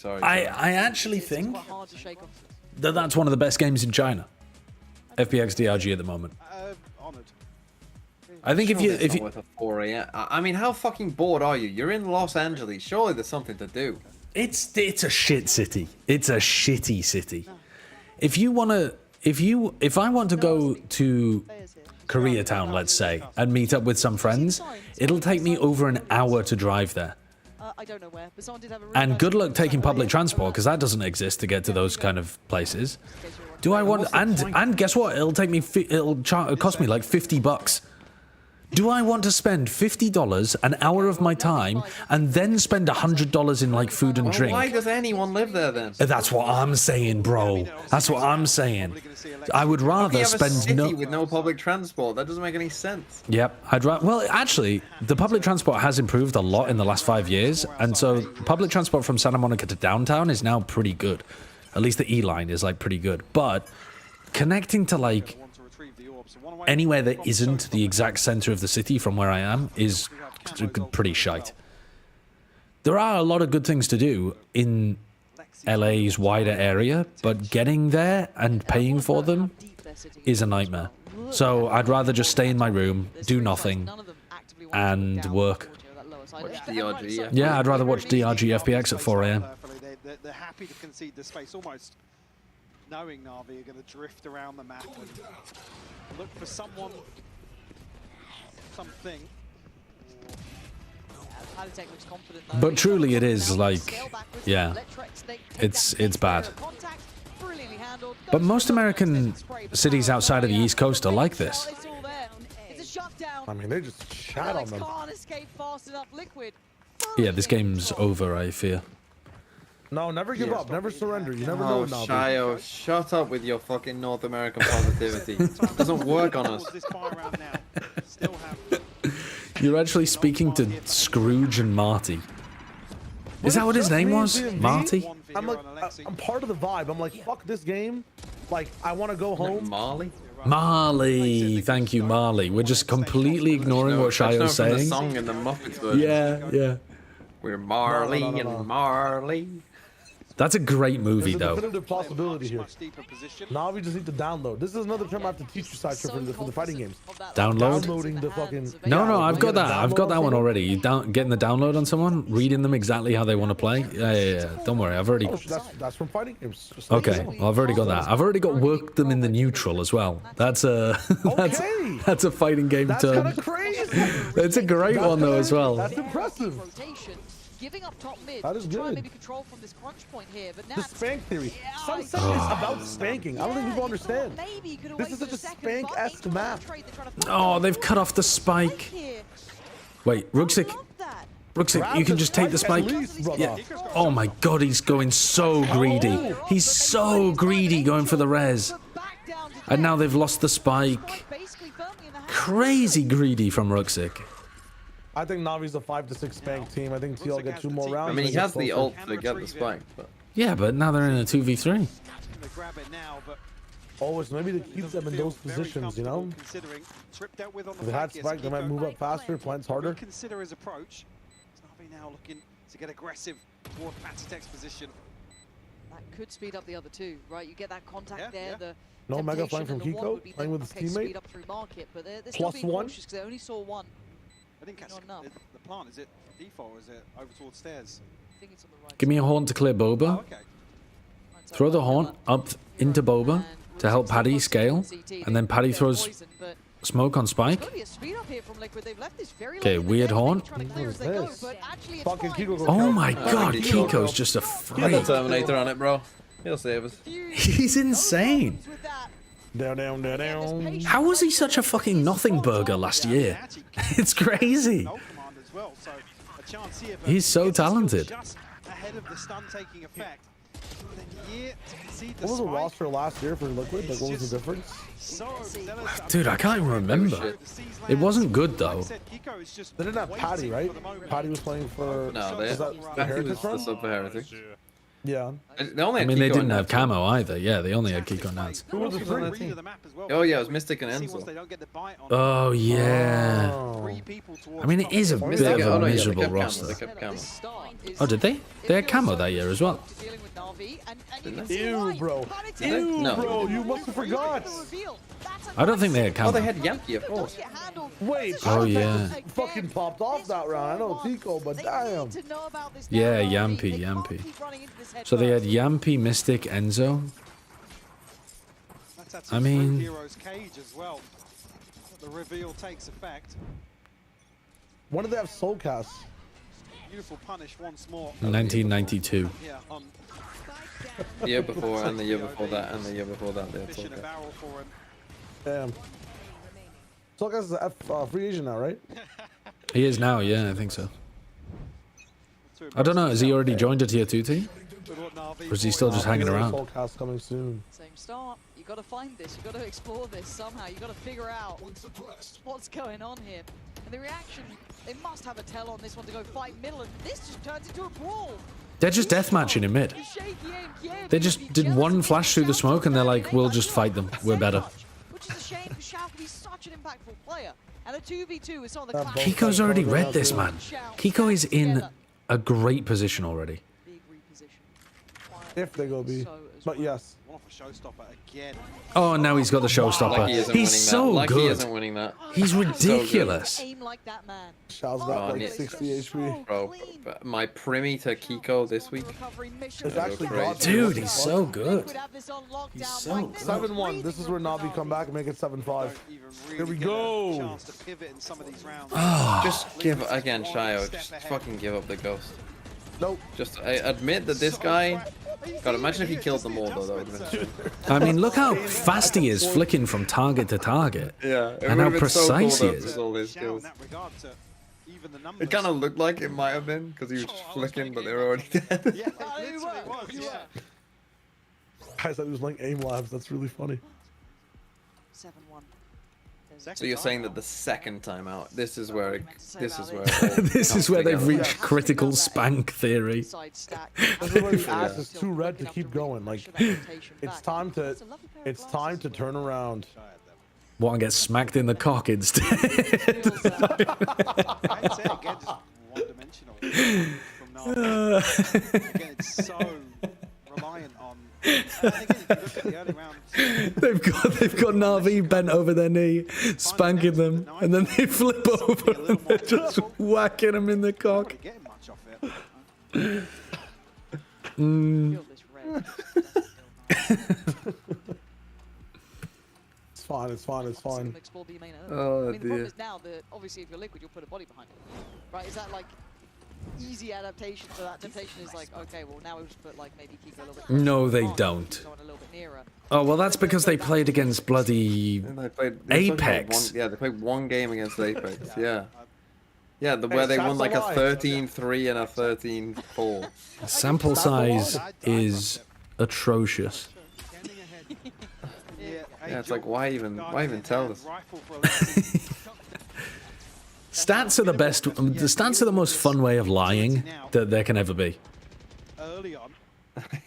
I actually think Quite hard to shake off. that that's one of the best games in China. FPX DRG at the moment. Honored. I think if you... With a 4 a.m. I mean, how fucking bored are you? You're in Los Angeles. Surely there's something to do. It's a shit city. It's a shitty city. If you want to... If I want to go to Koreatown, let's say, and meet up with some friends, it'll take me over an hour to drive there. I don't know where, but someone did have a really And nice good luck taking public transport, because that doesn't exist to get to those kind of places. Do I want... And guess what? It'll take me... It'll cost me like $50. Do I want to spend $50, an hour of my time, and then spend $100 in like food and drink? Why does anyone live there then? That's what I'm saying, bro. That's what I'm saying. I would rather You have a spend city with no public transport. That doesn't make any sense. Yep, I'd rather. Well, actually, the public transport has improved a lot in the last 5 years, and so public transport from Santa Monica to downtown is now pretty good. At least the E line is like pretty good. But connecting to like anywhere that isn't the exact center of the city from where I am is pretty shite. There are a lot of good things to do in LA's wider area, but getting there and paying for them is a nightmare. So I'd rather just stay in my room, do nothing, and work. Watch DRG. Yeah, I'd rather watch DRG FPX at 4 a.m. They're happy to concede the space, almost knowing NaVi are going to drift around the map and look for someone, something. But truly it is like, yeah, it's bad. But most American cities outside of the East Coast are like this. I mean, they just chat on them. Yeah, this game's over, I fear. No, never give up. Never surrender. You never know. Oh, Shio, shut up with your fucking North American positivity. It doesn't work on us. You're actually speaking to Scrooge and Marty. Is that what his name was? Marty? I'm like, I'm part of the vibe. I'm like, fuck this game. Like, I want to go home. Marley? Marley. Thank you, Marley. We're just completely ignoring what Shio's saying. The song in the Muppets version. Yeah. We're Marley and Marley. That's a great movie, though. There's a definitive possibility here. NaVi just need to download. This is another term I have to teach you, Sideshow, for the fighting games. Download? Downloading the fucking... No, I've got that. I've got that one already. You getting the download on someone, reading them exactly how they want to play. Yeah. Don't worry, I've already. Oh, that's from fighting games. Okay, well, I've already got that. I've already got worked them in the neutral as well. That's a that's a fighting game term. That's kind of crazy. It's a great one though as well. That's impressive. Giving up top mid that is to try good. and maybe control from this crunch point here, but now the spank theory. Sunset is about spanking. I don't think people understand. This is such a spank-esque map. Oh, they've cut off the spike. Wait, Ruxic, you can just take the spike. Yeah. Oh my god, he's going so greedy. He's so greedy going for the res. And now they've lost the spike. Crazy greedy from Ruxic. I think Navi's a 5 to 6 spank team. I think TL get 2 more rounds. I mean, he has the ult to get the spike, but... Yeah, but now they're in a 2v3. Always, maybe to keep them in those positions, you know? If they had spike, they might move up faster, plants harder. Consider his approach. NaVi now looking to get aggressive toward Patitek's position. That could speed up the other two, right? You get that contact there. The no mega flying from Kiko, playing with his teammate. Speed up through market, but they're still being cautious because they only saw one. I didn't catch the plant. Is it default or is it over towards stairs? I think it's on the right. Give me a horn to clear Boba. Oh, okay. Throw the horn up into Boba to help Paddy scale. And then Paddy throws smoke on Spike. Okay, weird horn. Oh my god, Kiko's just a freak. Get the Terminator on it, bro. He'll save us. He's insane. How was he such a fucking nothing burger last year? It's crazy. He's so talented. Ahead of the stun taking effect. What was the roster last year for Liquid? Like, what was the difference? Dude, I can't even remember. It wasn't good though. They didn't have Patty, right? Patty was playing for. No, they Patty was the sub for Heretics. Yeah. They only I had mean, they Kiko didn't and have Nats. camo either. Yeah, they only had Kiko and Nats. Who was on that team? Oh yeah, it was Mystic and Enzo. Oh yeah. I mean, it is a bit of a miserable roster. They kept camo. Oh, did they? They had camo that year as well. Ew, bro. Ew, No. bro. You must have forgot. I don't think they had camo. Oh, they had Yankee, of course. Wait. Oh yeah. Fucking popped off that round. I know Tico, but damn. Yeah, Yampy. So they had Yampy, Mystic, Enzo. I mean, Hero's cage as well. The reveal takes effect. When did they have Soulcast? Beautiful punish once more. 1992. Yeah, The year before, and the year before that, and the year before that, they had fish in a Soulcast. barrel for him. Damn. Soulcast is a free agent now, right? He is now, yeah, I think so. I don't know, has he already joined a tier 2 team? Or is he still just hanging around? Soulcast coming soon. Same start. You got to find this. You got to explore this somehow. You got to figure out what's going on here. And the reaction, they must have a tell on this one to go fight middle, and this just turns into a brawl. They're just deathmatching in mid. They just did one flash through the smoke and they're like, we'll just fight them. We're better. Which is a shame because Shao can be such an impactful player. And a 2v2 with some of the Kiko's already read this, man. Kiko is in a great position already. If they go B. But yes. Oh, now he's got the showstopper. He's so good. He isn't winning that. He's ridiculous. Shao's got like 60 HP. Bro, my Primi to Kiko this week. It's actually got Dude, he's so good. He's so good. 7-1. This is where Navi come back and make it 7-5. Here we go. Just give again, Shio. Just fucking give up the ghost. Nope. Just admit that this guy. God, imagine if he killed them all though. That would have been. I mean, look how fast he is flicking from target to target. Yeah, and how precise he is. All his skills. It kind of looked like it might have been because he was just flicking, but they were already dead. Guys, I was like aim labs. That's really funny. 7-1. So you're saying that the second time out, this is where this is where they've reached critical spank theory. This is where the ass is too red to keep going. Like it's time to turn around. Want to get smacked in the cock instead? Again, it's so reliant on. They've got Na'Vi bent over their knee, spanking them, and then they flip over and they're just whacking them in the cock. It's fine. Oh, I mean, the problem is now that obviously if you're Liquid, you'll put a body behind it, right? Is that like easy adaptation? So that temptation is like, okay, well now we just put like maybe Kiko a little bit. No, they don't. Oh well, that's because they played against bloody Apex. They played one game against Apex. Yeah. Yeah, where they won like a 13-3 and a 13-4. Sample size is atrocious. Yeah, it's like why even tell us? Stats are the best. The stats are the most fun way of lying that there can ever be.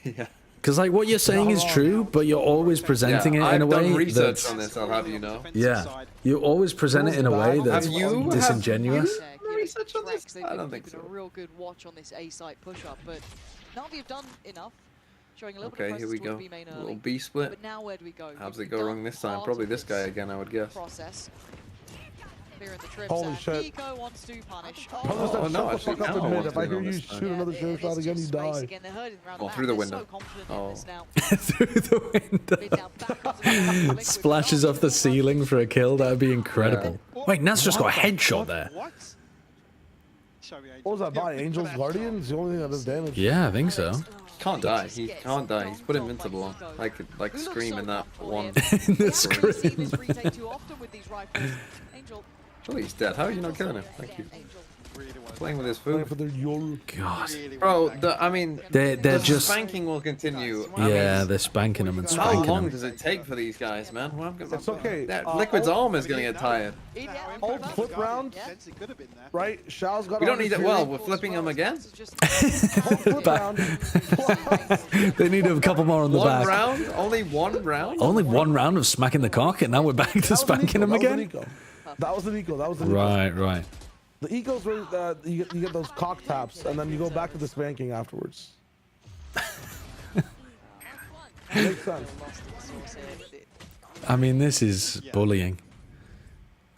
Yeah. Because like what you're saying is true, but you're always presenting it in a way research on this. I'll have you know. Yeah, you always present it in a way that's disingenuous. Research on this? I don't think so. A real good watch on this A site push up, but Navi have done enough. Showing a little bit of here we go. B main A little early. B split. But now where do we go? How does it go wrong this time? Probably this guy again, I would guess. Process. Holy shit. Kiko wants to punish. Oh no, I should if I hear you shoot another shot shot again, you die. Oh, through the window. Oh. Through the window. Splashes off the ceiling for a kill. That would be incredible. Yeah. Wait, Nats just got a headshot there. What was that by? Angels Guardians? The only thing that does damage. Yeah, I think so. Can't die. He can't die. He's put invincible on. Like Scream in that one. In the Scream. Surely he's dead. How are you not killing him? Thank you. Playing with his food. For their Yoru. God. Bro, I mean, they're the just spanking will continue. Yeah, they're spanking them and spanking them. How long does it take for these guys, man? It's okay. Liquid's arm is gonna get tired. Old flip round, right? Shao's got. We don't need it. Well, we're flipping him again. Flip round. They need a couple more on the back. One round? Only one round? Only one round of smacking the cock, and now we're back to spanking him again. That was an eco. That was an Right. The ecos where you get those cock taps, and then you go back to the spanking afterwards. Makes sense. I mean, this is bullying.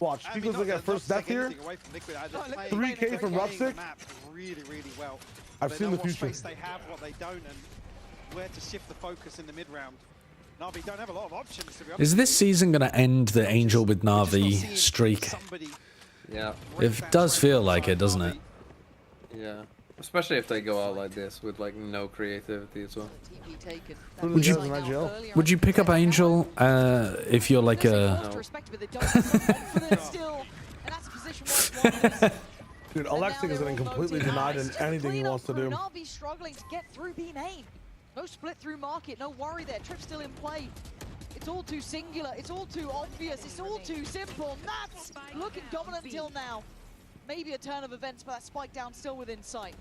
Watch, Pico's gonna get first death here. 3K from Rupstick. Really well. I've seen the future. They have what they don't, and where to shift the focus in the mid round. NaVi don't have a lot of options, to be honest. Is this season going to end the Angel with NaVi streak? Yeah. It does feel like it, doesn't it? Yeah. Especially if they go out like this with like no creativity as well. Would you pick up Angel if you're like a... Dude, Alexi is getting completely denied in anything he wants to do. NaVi struggling to get through B-main. No split through market, no worry there. Trip's still in play. It's all too singular, it's all too obvious, it's all too simple. Nats looking dominant until now. Maybe a turn of events, but that spike down still within sight.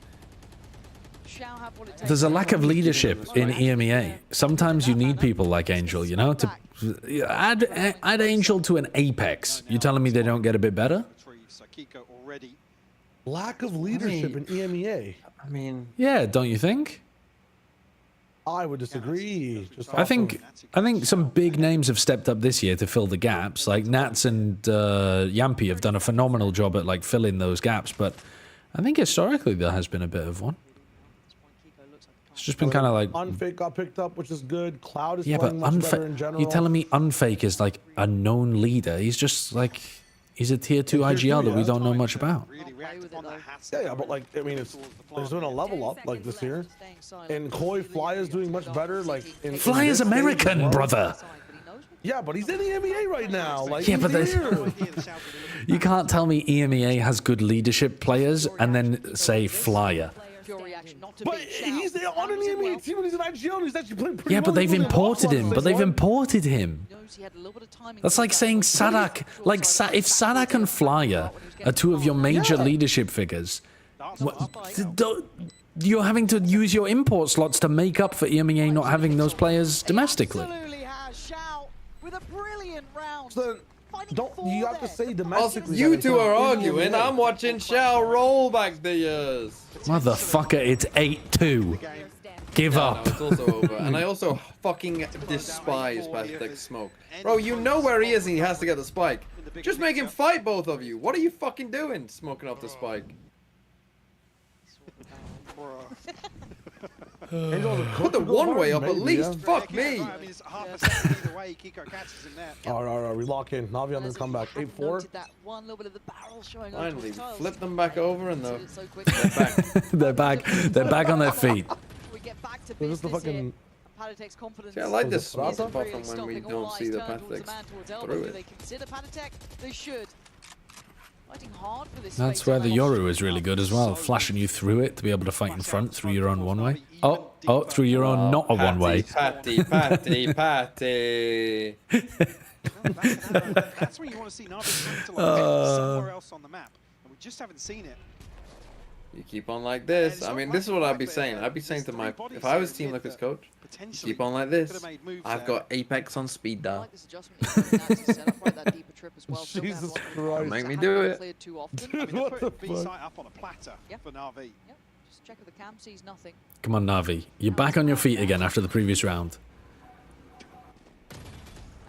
Shall have what it takes. There's a lack of leadership in EMEA. Sometimes you need people like Angel, you know, to add Angel to an Apex. You're telling me they don't get a bit better? Lack of leadership in EMEA. I mean, yeah, don't you think? I would disagree. I think some big names have stepped up this year to fill the gaps. Like Nats and Yampy have done a phenomenal job at like filling those gaps, but I think historically there has been a bit of one. It's just been kind of like Unfake got picked up, which is good. Cloud is playing much better in general. You're telling me Unfake is like a known leader? He's just like he's a tier 2 IGL that we don't know much about. Yeah, but like I mean, there's been a level up like this year, and Koi Fly is doing much better. Like Fly is American, brother. Yeah, but he's in the EMEA right now. Like, yeah, but you can't tell me EMEA has good leadership players and then say Flyer. But he's on an EMEA team and he's an IGL and he's actually playing pretty well. Yeah, but they've imported him. That's like saying Sadak. Like, if Sadak and Flyer are two of your major leadership figures, you're having to use your import slots to make up for EMEA not having those players domestically. So, you have to say domestically. You two are arguing. I'm watching Shao roll back the years. Motherfucker, it's 8-2. Give up. No, it's also over. And I also fucking despise Pathetic Smoke. Bro, you know where he is and he has to get the spike. Just make him fight both of you. What are you fucking doing smoking off the spike? Put the one way up at least. Yeah. Fuck me. Alright, we lock in. NaVi on the comeback. 8-4. Finally, flip them back over and they're back. They're back on their feet. This is the fucking. See, I like this smoke apart from when we don't see the Pathetics through it. That's where the Yoru is really good as well, flashing you through it to be able to fight in front through your own one-way. Oh, through your own not a one-way. Patty. That's where you want to see NaVi somewhere else on the map, and we just haven't seen it. You keep on like this. I mean, this is what I'd be saying. I'd be saying to my, if I was Team Liquid's coach, keep on like this. I've got Apex on speed dial. Jesus Christ. Don't make me do it. What the fuck? Up on a platter for NaVi. Just check if the cam sees nothing. Come on, NaVi. You're back on your feet again after the previous round.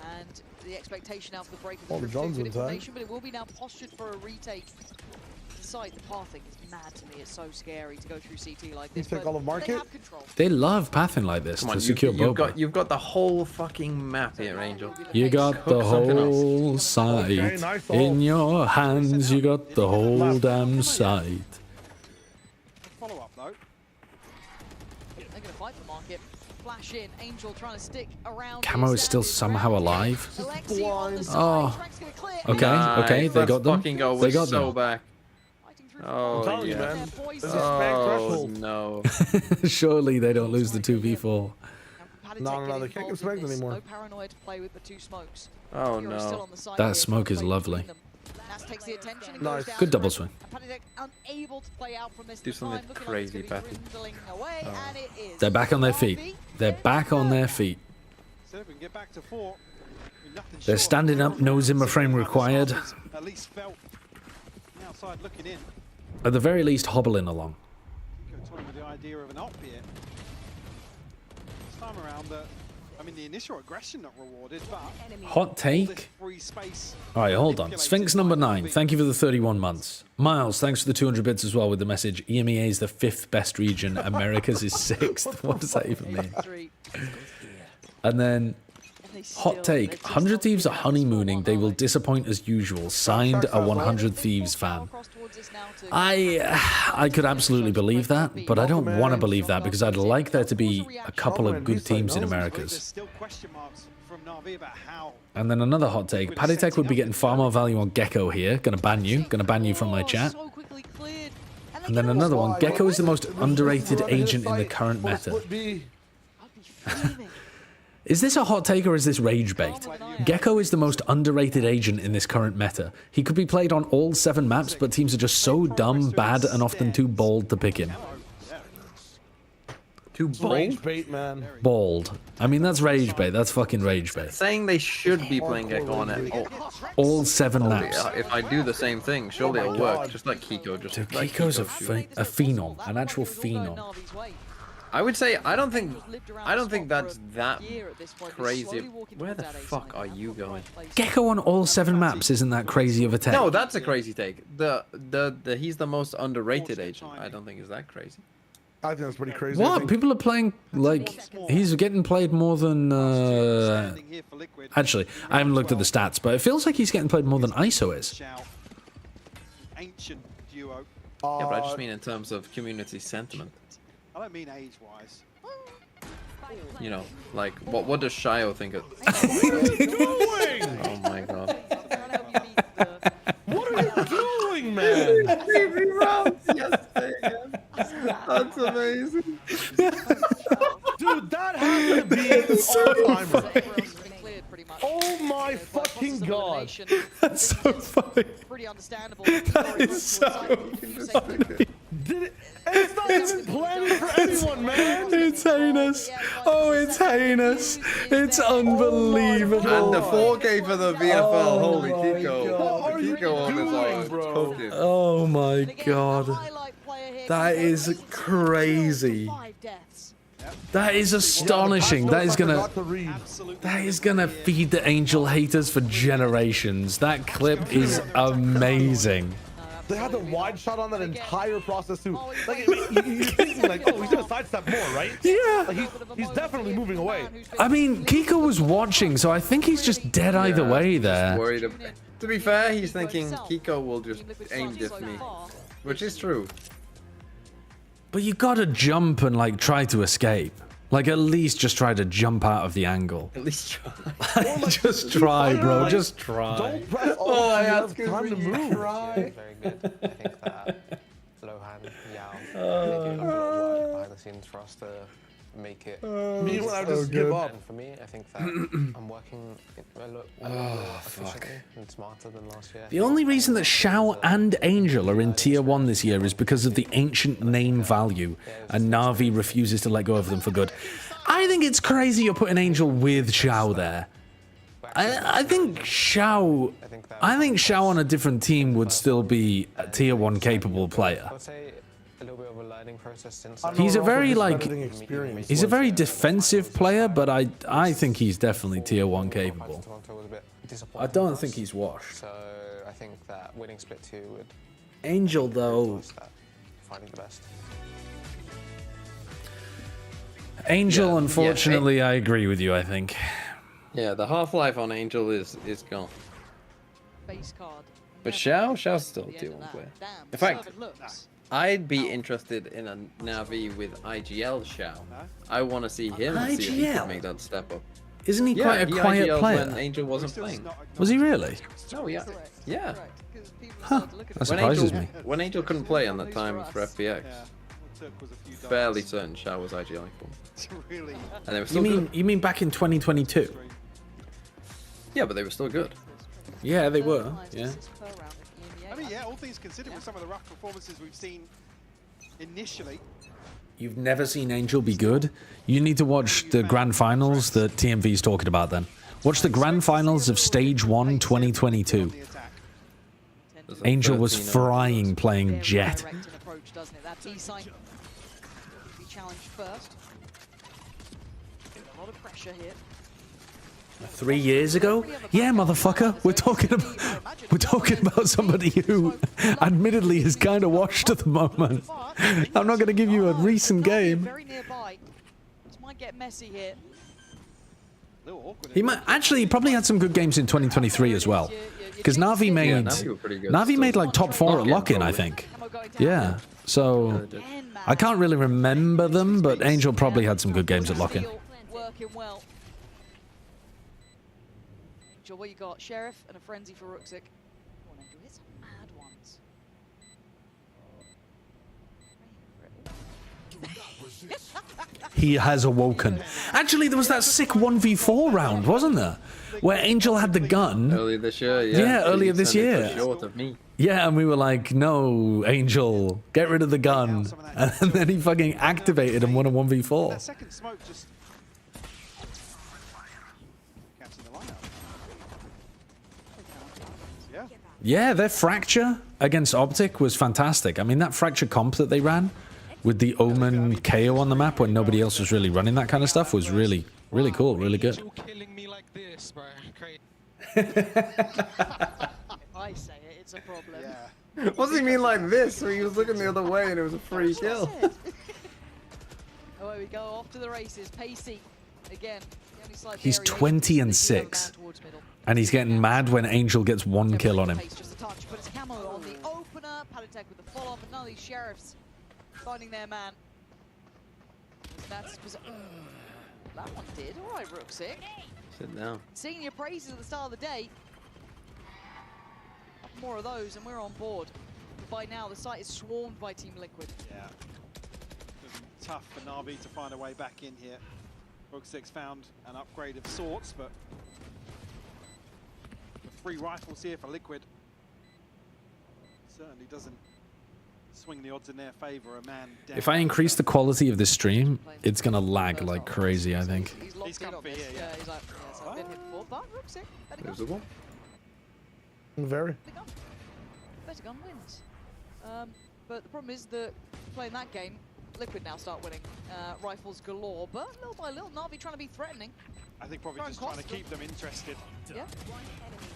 And the expectation now for the break of the good information, but it will be now postured for a retake. The pathing is mad to me. It's so scary to go through CT like this. Take all of market. They love pathing like this to secure both. You've got the whole fucking map here, Angel. You got the whole site in your hands. You got the whole damn site. Follow up though. They're gonna fight for market. Flash in. Angel trying to stick around. Camo is still somehow alive. Oh. Okay. They got them. They got them. Oh, I'm telling you, yeah. man. This is spank threshold. No. Surely they don't lose the 2v4. No, they can't get spanked anymore. No paranoia to play with the two smokes. Oh, no. That smoke is lovely. Takes the attention and Nice. goes down. Good double swing. Unable to play out from this Do something time, crazy, like Patty. away, and it is. They're back on their feet. They're back on their feet. So if we can get back to 4, nothing They're short. standing up, no Zimmer frame required. At least felt outside looking in. At the very least, hobbling along. Toying with the idea of an op here. This time around, I mean, the initial aggression not rewarded, but Hot take. All right, hold on. Sphinx number 9. Thank you for the 31 months. Miles, thanks for the 200 bits as well with the message. EMEA is the 5th best region. America's is 6th. What does that even mean? And then hot take. 100 Thieves are honeymooning. They will disappoint as usual. Signed, a 100 Thieves fan. I could absolutely believe that, but I don't want to believe that because I'd like there to be a couple of good teams in Americas. And then another hot take. Paddytech would be getting far more value on Gecko here. Gonna ban you. Gonna ban you from my chat. And then another one. Gecko is the most underrated agent in the current meta. Is this a hot take or is this rage bait? Gecko is the most underrated agent in this current meta. He could be played on all 7 maps, but teams are just so dumb, bad, and often too bold to pick him. Too bold? Rage bait, man. Bald. I mean, that's rage bait. That's fucking rage bait. Saying they should be playing Gecko on it. All 7 maps. If I do the same thing, surely it'll work. Just like Kiko. Just Dude, like Kiko's a phenom. An actual phenom. I would say I don't think that's that crazy. Where the fuck are you going? Gecko on all 7 maps isn't that crazy of a take. No, that's a crazy take. He's the most underrated agent. I don't think is that crazy. I think that's pretty crazy. What? People are playing, like, he's getting played more than, actually, I haven't looked at the stats, but it feels like he's getting played more than ISO is. Ancient duo. Yeah, but I just mean in terms of community sentiment. I don't mean age-wise. You know, like, what does Shio think of? What are you doing? Oh my god. What are you doing, man? That's amazing. Dude, that has to be an all-timer. Oh my fucking god. That's so funny. Pretty understandable. That is so funny. It's not even planning for anyone, man. It's heinous. Oh, it's heinous. It's unbelievable. And the 4K for the VFL. Oh Holy my Kiko. God. What are you Kiko on his doing, own. bro? Oh my god. That is crazy. That is astonishing. That is gonna feed the Angel haters for generations. That clip is amazing. They had the wide shot on that entire process too. Like you're thinking like, oh, he's gonna sidestep more, right? Yeah. Like he's definitely moving away. I mean, Kiko was watching, so I think he's just dead either way there. Worried to be fair, he's thinking Kiko will just aim diff me, which is true. But you gotta jump and like try to escape. Like at least just try to jump out of the angle. At least try. Just try, bro. Just try. Don't press all I have ask time to move. Very good. I think that Lohan, Yao, they do a lot of work behind the scenes for us to make it. Me when I just give up. And for me, I think that I'm working efficiently and smarter than last year. The only reason that Xiao and Angel are in tier 1 this year is because of the ancient name value, and Na'Vi refuses to let go of them for good. I think it's crazy you're putting Angel with Xiao there. I think Xiao on a different team would still be a tier 1 capable player. A little bit of a learning process since He's a very he's a very defensive player, but I think he's definitely tier 1 capable. I don't think he's washed. So I think that winning split 2 would Angel though. Finding the best. Angel, unfortunately, I agree with you. I think. Yeah, the half-life on Angel is gone. Base card. But Xiao's still a tier 1 player. In fact, I'd be interested in a NaVi with IGL Xiao. I want to see him and see if he can make that step up. Isn't he quite a quiet player? When Angel wasn't playing. Was he really? Oh yeah. Yeah. Huh. That surprises me. When Angel couldn't play on that time for FPX, fairly certain Shao was IGI for. And they were still good. You mean back in 2022? Yeah, but they were still good. Yeah, they were. Yeah. I mean, yeah, all things considered, with some of the rough performances we've seen initially. You've never seen Angel be good? You need to watch the grand finals that TMV is talking about then. Watch the grand finals of Stage 1 2022. Angel was frying playing Jet. First. A lot of pressure here. 3 years ago? Yeah, motherfucker. We're talking about somebody who, admittedly, is kind of washed at the moment. I'm not going to give you a recent game. Very nearby. This might get messy here. He might actually. He probably had some good games in 2023 as well, because NaVi made like top 4 at lock-in, I think. Yeah. So I can't really remember them, but Angel probably had some good games at lock-in. Working well. Angel, what you got? Sheriff and a frenzy for Ruxic. Come on, Angel, hit some mad ones. He has awoken. Actually, there was that sick 1v4 round, wasn't there? Where Angel had the gun. Earlier this year, yeah. Yeah, earlier this year. Short of me. Yeah, and we were like, no, Angel, get rid of the gun. And then he fucking activated and won a 1v4. That second smoke just catching the lineup. Yeah. Yeah, their fracture against Optic was fantastic. I mean, that fracture comp that they ran with the Omen KO on the map when nobody else was really running that kind of stuff was really, really cool, really good. Killing me like this, bro. If I say it, it's a problem. Yeah. What does he mean like this? So he was looking the other way and it was a free kill. Away we go, off to the races. Pacey again. He's 20 and 6, and he's getting mad when Angel gets 1 kill on him. Just a touch, but it's Camo on the opener. Palitek with the follow-up, and none of these sheriffs finding their man. That's that one did. All right, Ruxic. Sit down. Singing your praises at the start of the day. More of those, and we're on board. But by now, the site is swarmed by Team Liquid. Yeah. Tough for NaVi to find a way back in here. Ruxic's found an upgrade of sorts, but the 3 rifles here for Liquid certainly doesn't swing the odds in their favor. A man down. If I increase the quality of this stream, it's gonna lag like crazy, I think. He's comfy here, yeah. He's like, yes, I've been here before, but Ruxic, better gun. Visible. Very. Better gun wins. But the problem is that playing that game, Liquid now start winning. Rifles galore, but little by little, NaVi trying to be threatening. I think probably just trying to keep them interested. Yeah,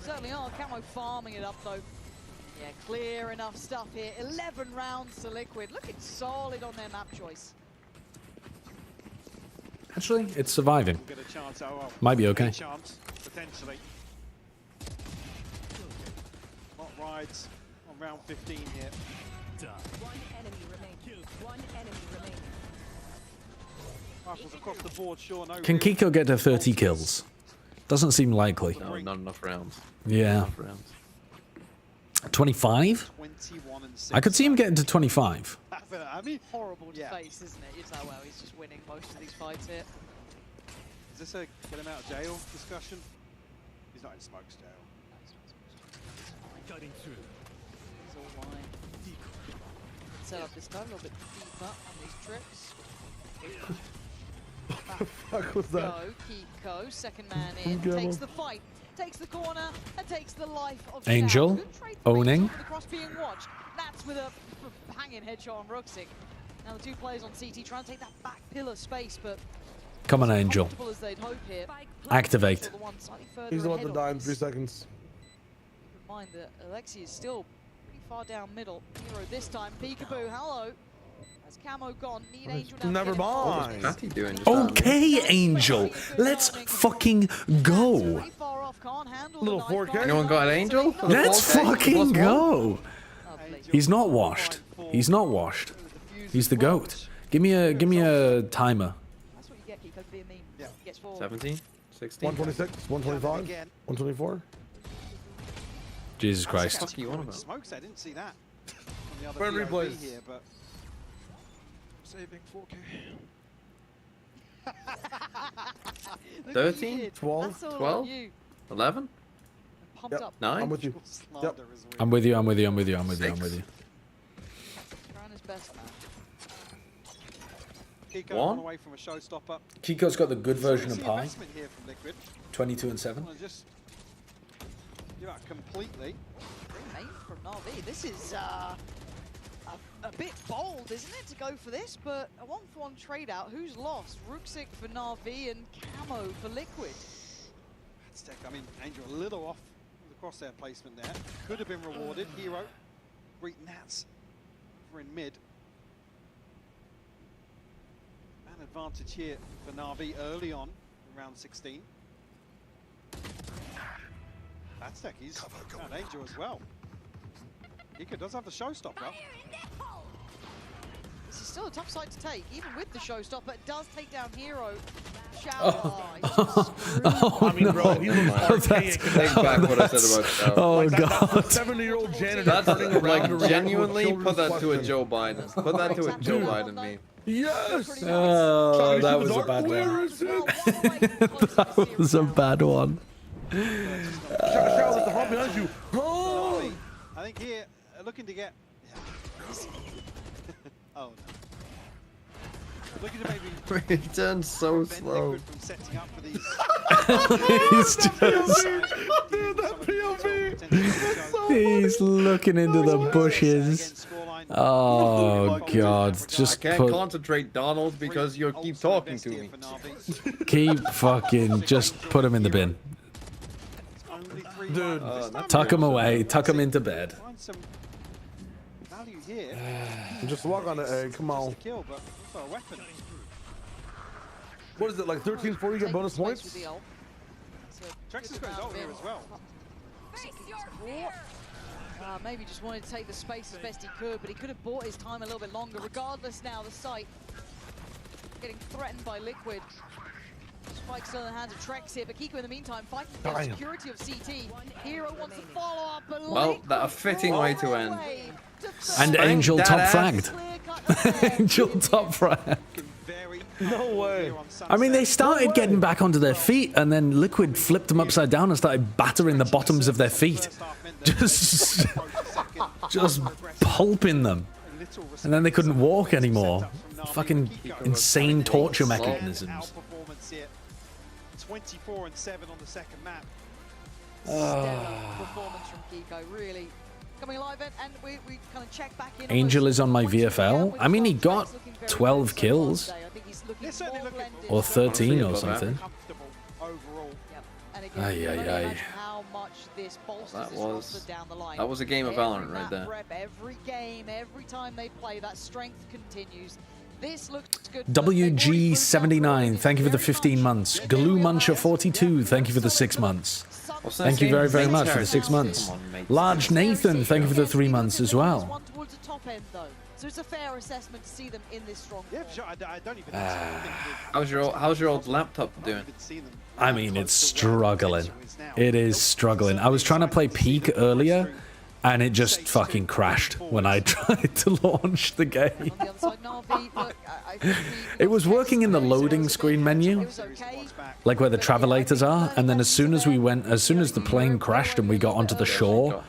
certainly are. Camo farming it up though. Yeah, clear enough stuff here. 11 rounds to Liquid, looking solid on their map choice. Actually, it's surviving. We'll get a chance. Oh, well, might be okay. Chance, potentially. Hot rides on round 15 here. One enemy remains. One enemy remains. Rifles across the board, sure. No. Can Kiko get to 30 kills? Doesn't seem likely. No, not enough rounds. Yeah. Not enough rounds. 21 25? and 6. I could see him getting to 25. I mean, horrible to face, isn't it? It's like, well, he's just winning most of these fights here. Is this a get him out of jail discussion? He's not in Smoke's jail. Cutting through. It's all mine. Set up this time a little bit deeper on these trips. What the fuck was that? Kiko, second man in, takes the fight, takes the corner, and takes the life of Angel, owning. The cross being watched. That's with a hanging headshot on Ruxic. Now the 2 players on CT trying to take that back pillar space, but come on, Angel. as they'd hope here. Activate. He's about to die in 3 seconds. Keep in mind that Alexi is still pretty far down middle. Hero this time. Peekaboo, hello. Has Camo gone? Need Angel now. Never mind. What's Patty doing? Okay, Angel. Let's fucking go. Little 4K. Anyone got an Angel? Let's fucking go. He's not washed. He's not washed. He's the GOAT. Give me a timer. That's what you get, Kiko, being mean. Yeah. 17? 16? 126, 125, 124. Jesus Christ. What you want about? Smokes, I didn't see that. On the other Friendly POV plays. here, but Saving 4K. 13? 12? 12? 11? Pumped up. 9? I'm with you. Yep. I'm with you. I'm with you. I'm with you. Six. Trying his best, man. Kiko One. run away from a showstopper. Kiko's got the good version It's of the pie. investment here from Liquid. 22 and 7. Wanna just give out completely. Great name from NaVi. This is a bit bold, isn't it, to go for this? But a 1-for-1 trade out. Who's lost? Ruxic for NaVi and Camo for Liquid. I mean, Angel a little off the crosshair placement there. Could have been rewarded. Hero, great Nats for in mid. An advantage here for NaVi early on in round 16. That's tech. He's found Angel as well. Ika does have the showstopper. This is still a tough side to take, even with the showstopper. It does take down Hero. I mean, bro, he was archaic. Take back what I said about Shower. Oh, Like God. That's a 70-year-old janitor. That's turning around to like genuinely children's put that to a questions. Joe Biden. Put that to a Joe Biden meme. Yes. Oh, that was a bad Where one. is it? That was a bad one. Shower at the heart behind you. Oh. I think here, looking to get. Oh no. Looking to maybe. He turns so prevent slow. Liquid from setting up for these. He's just. Dude, that POV. He's looking into the bushes. Oh, God. Just I can't put. concentrate, Donald, because you keep talking to me. Keep fucking. Just put him in the bin. Dude, Tuck him away. Tuck him into bed. Find some value here. just walk on it. Hey, come on. Kill, but also a weapon. What is it, like 13, 40 get bonus points? Trex's got his ult here as well. Maybe just wanted to take the space as best he could, but he could have bought his time a little bit longer. Regardless now, the site getting threatened by Liquid. Spike still in the hands of Trex here, but Kiko in the meantime fighting for the security of CT. Hero wants to follow up, but Well, that a fitting way to end. And Angel that top ass. fragged. Angel top fragged. No way. I mean, they started getting back onto their feet, and then Liquid flipped them upside down and started battering the bottoms of their feet. Just pulping them. And then they couldn't walk anymore. Fucking insane torture mechanisms. 24 and 7 on the second map. Stellar performance from Kiko, really coming alive, and we kind of check back in. Angel is on my VFL. I mean, he got 12 kills. Or 13 or something. Ay, ay, ay. That was a game of Valorant right there. Every game, every time they play, that strength continues. This looks good. WG79, thank you for the 15 months. Glue Muncher 42, thank you for the 6 months. Thank you very, very much for the 6 months. Large Nathan, thank you for the 3 months as well. So it's a fair assessment to see them in this strong. Yeah, sure. I don't even. How's your old laptop doing? I mean, it's struggling. It is struggling. I was trying to play Peak earlier, and it just fucking crashed when I tried to launch the game. It was working in the loading screen menu, like where the travelators are, and then as soon as the plane crashed and we got onto the shore,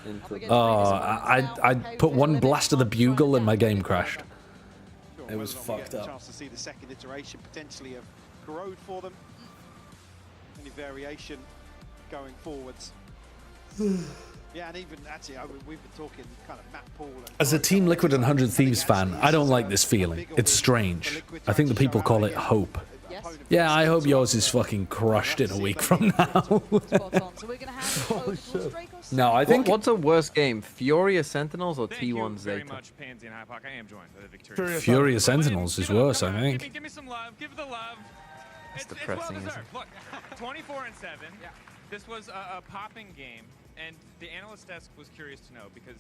I put one blast of the bugle and my game crashed. It was fucked up. Chance to see the second iteration potentially of corrode for them. Any variation going forwards. Yeah, and even actually, we've been talking kind of map pool. As a Team Liquid and 100 Thieves fan, I don't like this feeling. It's strange. I think the people call it hope. Yeah, I hope yours is fucking crushed in a week from now. No, I think... What's a worse game, Furious Sentinels or T1 Zeta? Furious Sentinels is worse, I think. Give me some love. Give the love. It's depressing, isn't it? Look, 24 and 7. This was a popping game. And the analyst desk was curious to know because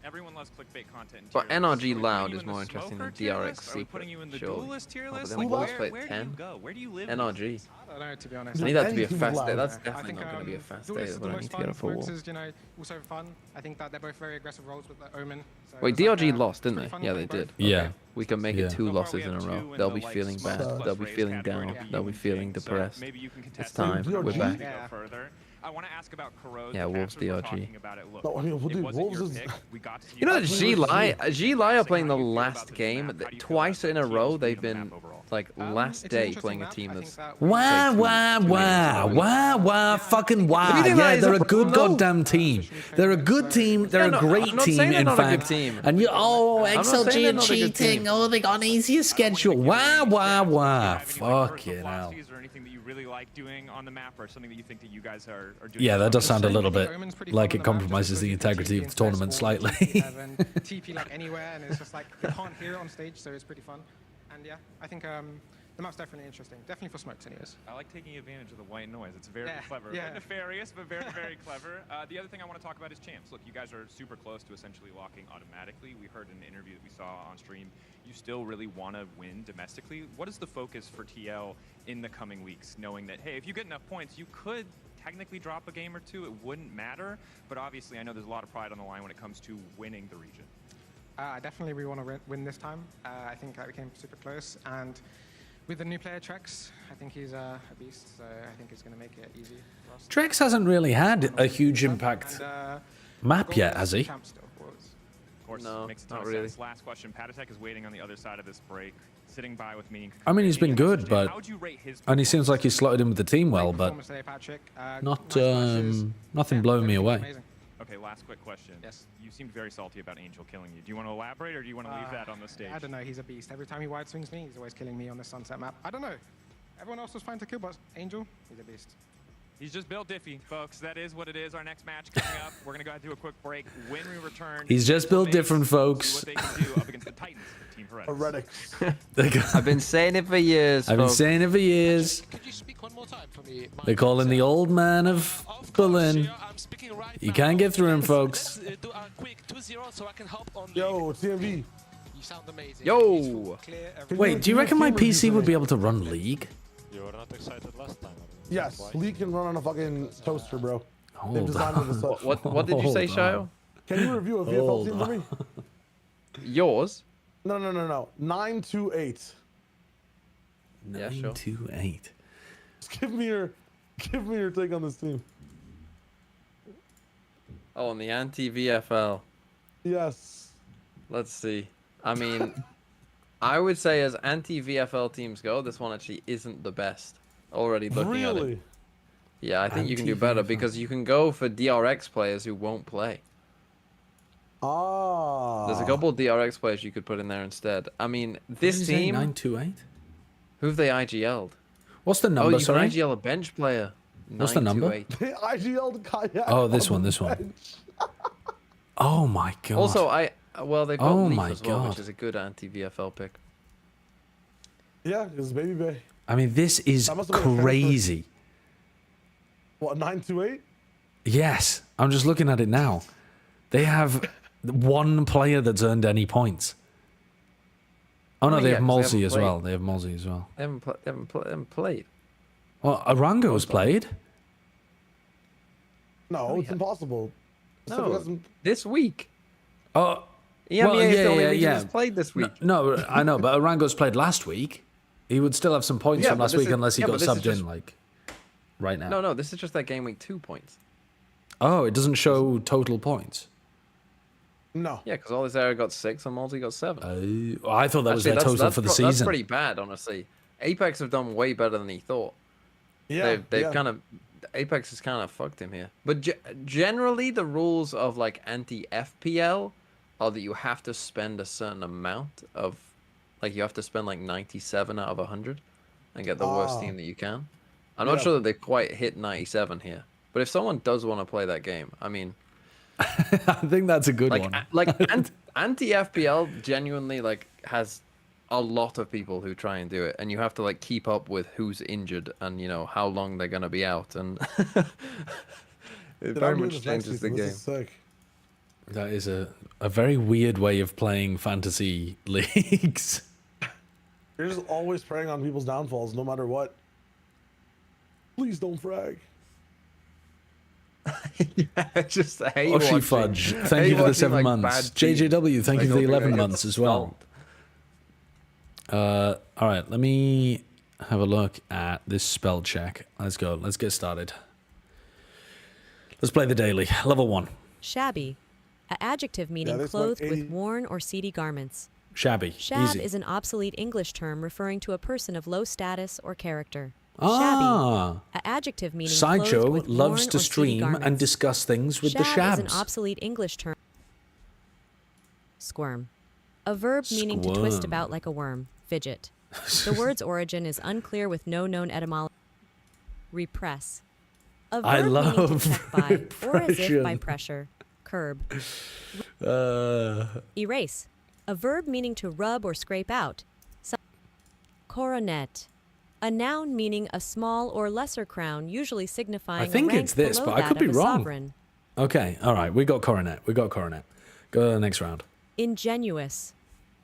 Everyone loves clickbait content. But NRG Are we Loud putting you is in the more interesting than smoker tier DRX list? Are we Secret. putting you in the Surely. duelist tier Oh, but list? then Like, we just where played do you 10. go? Where do you live? NRG. I don't know, to be honest. I need that to be a Anything fast day. loud. That's I definitely think not going to be a fast duelists day. are But the I most need to fun. get a full Smokes wall. is, also fun. I think that they're both very aggressive roles with the Omen. So Wait, it's like, DRG lost, didn't pretty they? fun Yeah, they playing did. both. Yeah. Okay. We can make Yeah. it 2 So far, losses we in a have row. 2 in They'll the, be like, feeling smart bad. plus They'll be raise feeling category down. to be They'll be even feeling king. So depressed. maybe you can It's contest time. that. We're Before we back. go further, I want to ask about Corrode. Yeah, The Wolves faster we're DRG. talking about it. Look, No, I mean, it dude, wasn't Wolves your is. pick. We got to see You know, Absolutely. G-Li are playing the How do you feel about last this game. map? How do you feel Twice about in a the row, teams they've being on the been map overall? like It's last an day interesting playing a map. team I think that's that Wah, fucking wah. Maybe Yeah, not, they're a it's good no. goddamn team. They're a good team. They're Yeah, a great I'm not team, saying they're in not a good fact. team. And you, oh, I'm not saying XLG they're are not a good cheating. team. Oh, they got an easier schedule. Wah, wah, wah. Personal Fucking hell. philosophies or anything that you really like doing on the map, or something that you think that you guys are doing? Yeah, that does sound a little bit Omen's pretty like fun it on the map, compromises just the because you can integrity TP of the into their tournament spawn, slightly. TP heaven, TP like anywhere, and it's just like you can't hear it on stage, so it's pretty fun. And yeah, I think the map's definitely interesting. Definitely for smokes, anyways. I like taking advantage of the white noise. It's very Yeah, clever. yeah. Nefarious, but very, very clever. The other thing I want to talk about is champs. Look, you guys are super close to essentially locking automatically. We heard in an interview that we saw on stream, you still really want to win domestically. What is the focus for TL in the coming weeks, knowing that, hey, if you get enough points, you could technically drop a game or two. It wouldn't matter. But obviously, I know there's a lot of pride on the line when it comes to winning the region. Definitely we want to win this time. I think that we came super close. And with the new player Trex, I think he's a beast, so I think it's going to make it easy for us. Trex hasn't really had a huge impact map yet, has he? Of course, No, makes a ton not of really. sense. Last question. Patatek is waiting on the other side of this break, sitting by with me. I mean, he's been good, but How'd you rate his and he seems like he's slotted in with the team well, but Performance today, Patrick. not Nice flashes. nothing Yeah, blowing me everything's away. amazing. Okay, last quick question. Yes. You seemed very salty about Angel killing you. Do you want to elaborate, or do you want to leave that on the stage? I don't know, he's a beast. Every time he wide swings me, he's always killing me on the sunset map. I don't know. Everyone else was fine to kill, but Angel, he's a beast. He's just built diffy, folks. That is what it is. Our next match coming up. We're going to go ahead and do a quick break. When we return, He's just built different, see folks. what they can do up against the Titans of Team Heretics. I've been saying it for years. I've been folks. saying it for years. Could you speak one more time for me? They call him the old man of Berlin. You can't get through him, folks. Let's do a quick 2-0 so I can help on Yo, TMV. You sound amazing. Yo. Wait, do you reckon my PC would be able to run League? You were not excited last time. Yes, Lee can run on a fucking toaster, bro. They've Hold designed it as such. What did you say, Hold Shayo? Can you review a VFL Hold team for me? Yours? No. 928. Yeah, sure. 928. Just give me your take on this team. Oh, on the anti-VFL. Yes. Let's see. I mean, I would say as anti-VFL teams go, this one actually isn't the best. Already looking at it. Really? Yeah, I think you can do better because you can go for DRX players who won't play. Ah. There's a couple of DRX players you could put in there instead. I mean, this team... 928? Who've they IGL'd? What's the Oh, number, you can sorry? IGL a bench player. What's the number? 928. They IGL'd Kayak. Oh, this one. Oh my god. Also, well, they've got Oh Leaf my as well, which God. is a good anti-VFL pick. Yeah, it's Baby Bay. I mean, this is That must have been a crazy. What, 928? Yes, I'm just looking at it now. They have one player that's earned any points. Oh no, mean, they yeah, have 'cause they Molsey haven't as played. well. They have Molsey as well. They haven't played. Well, Arango's played. No, it's impossible. No, this week. Oh, EMEA well, is the only yeah, region yeah. that's played this week. No, I know, but Arango's played last week. He would still have some points Yeah, from but last this week is- unless he yeah, got but this is subbed just- in, like, right now. No, this is just that game week 2 points. Oh, it doesn't show total points. No. Yeah, because all this area got 6 and Multi got 7. Oh, I thought that was their Actually, total for the That's season. pretty bad, honestly. Apex have done way better than he thought. Yeah. They've kind of... Apex has kind of fucked him here. But generally, the rules of, like, anti-FPL are that you have to spend a certain amount of... Like, you have to spend, like, 97 out of 100 and get the worst team that you can. I'm not sure that they quite hit 97 here. But if someone does want to play that game, I mean... I think that's a good one. Anti-FPL genuinely, like, has a lot of people who try and do it. And you have to, like, keep up with who's injured and, you know, how long they're going to be out. And it very much changes the game. Sick. That is a very weird way of playing fantasy leagues. You're just always preying on people's downfalls, no matter what. Please don't frag. Yeah, just hate Oshi watching. Fudge, thank you for the 7 months. JJW, thank you for the 11 months as well. All right, let me have a look at this spell check. Let's go. Let's get started. Let's play the daily. Level 1. Shabby. An adjective meaning clothed with worn or seedy garments. Shabby. Shab Easy. is an obsolete English term referring to a person of low status or character. Ah. Shabby. An adjective meaning Sideshow clothed with loves worn to or seedy stream garments. and discuss things with the Shab is shabs. an obsolete English term. Squirm. A verb meaning to twist Squirm. about like a worm. Fidget. The word's origin is unclear with no known etymology. Repress. A verb I meaning love to check by or as if by repression. pressure. Curb. Uh, Erase. A verb meaning to rub or scrape out. Coronet. A noun meaning a small or lesser crown, usually signifying I think a rank it's this, below but I that could be of a wrong. sovereign. Okay, all right. We got coronet. We got coronet. Go to the next round. Ingenuous.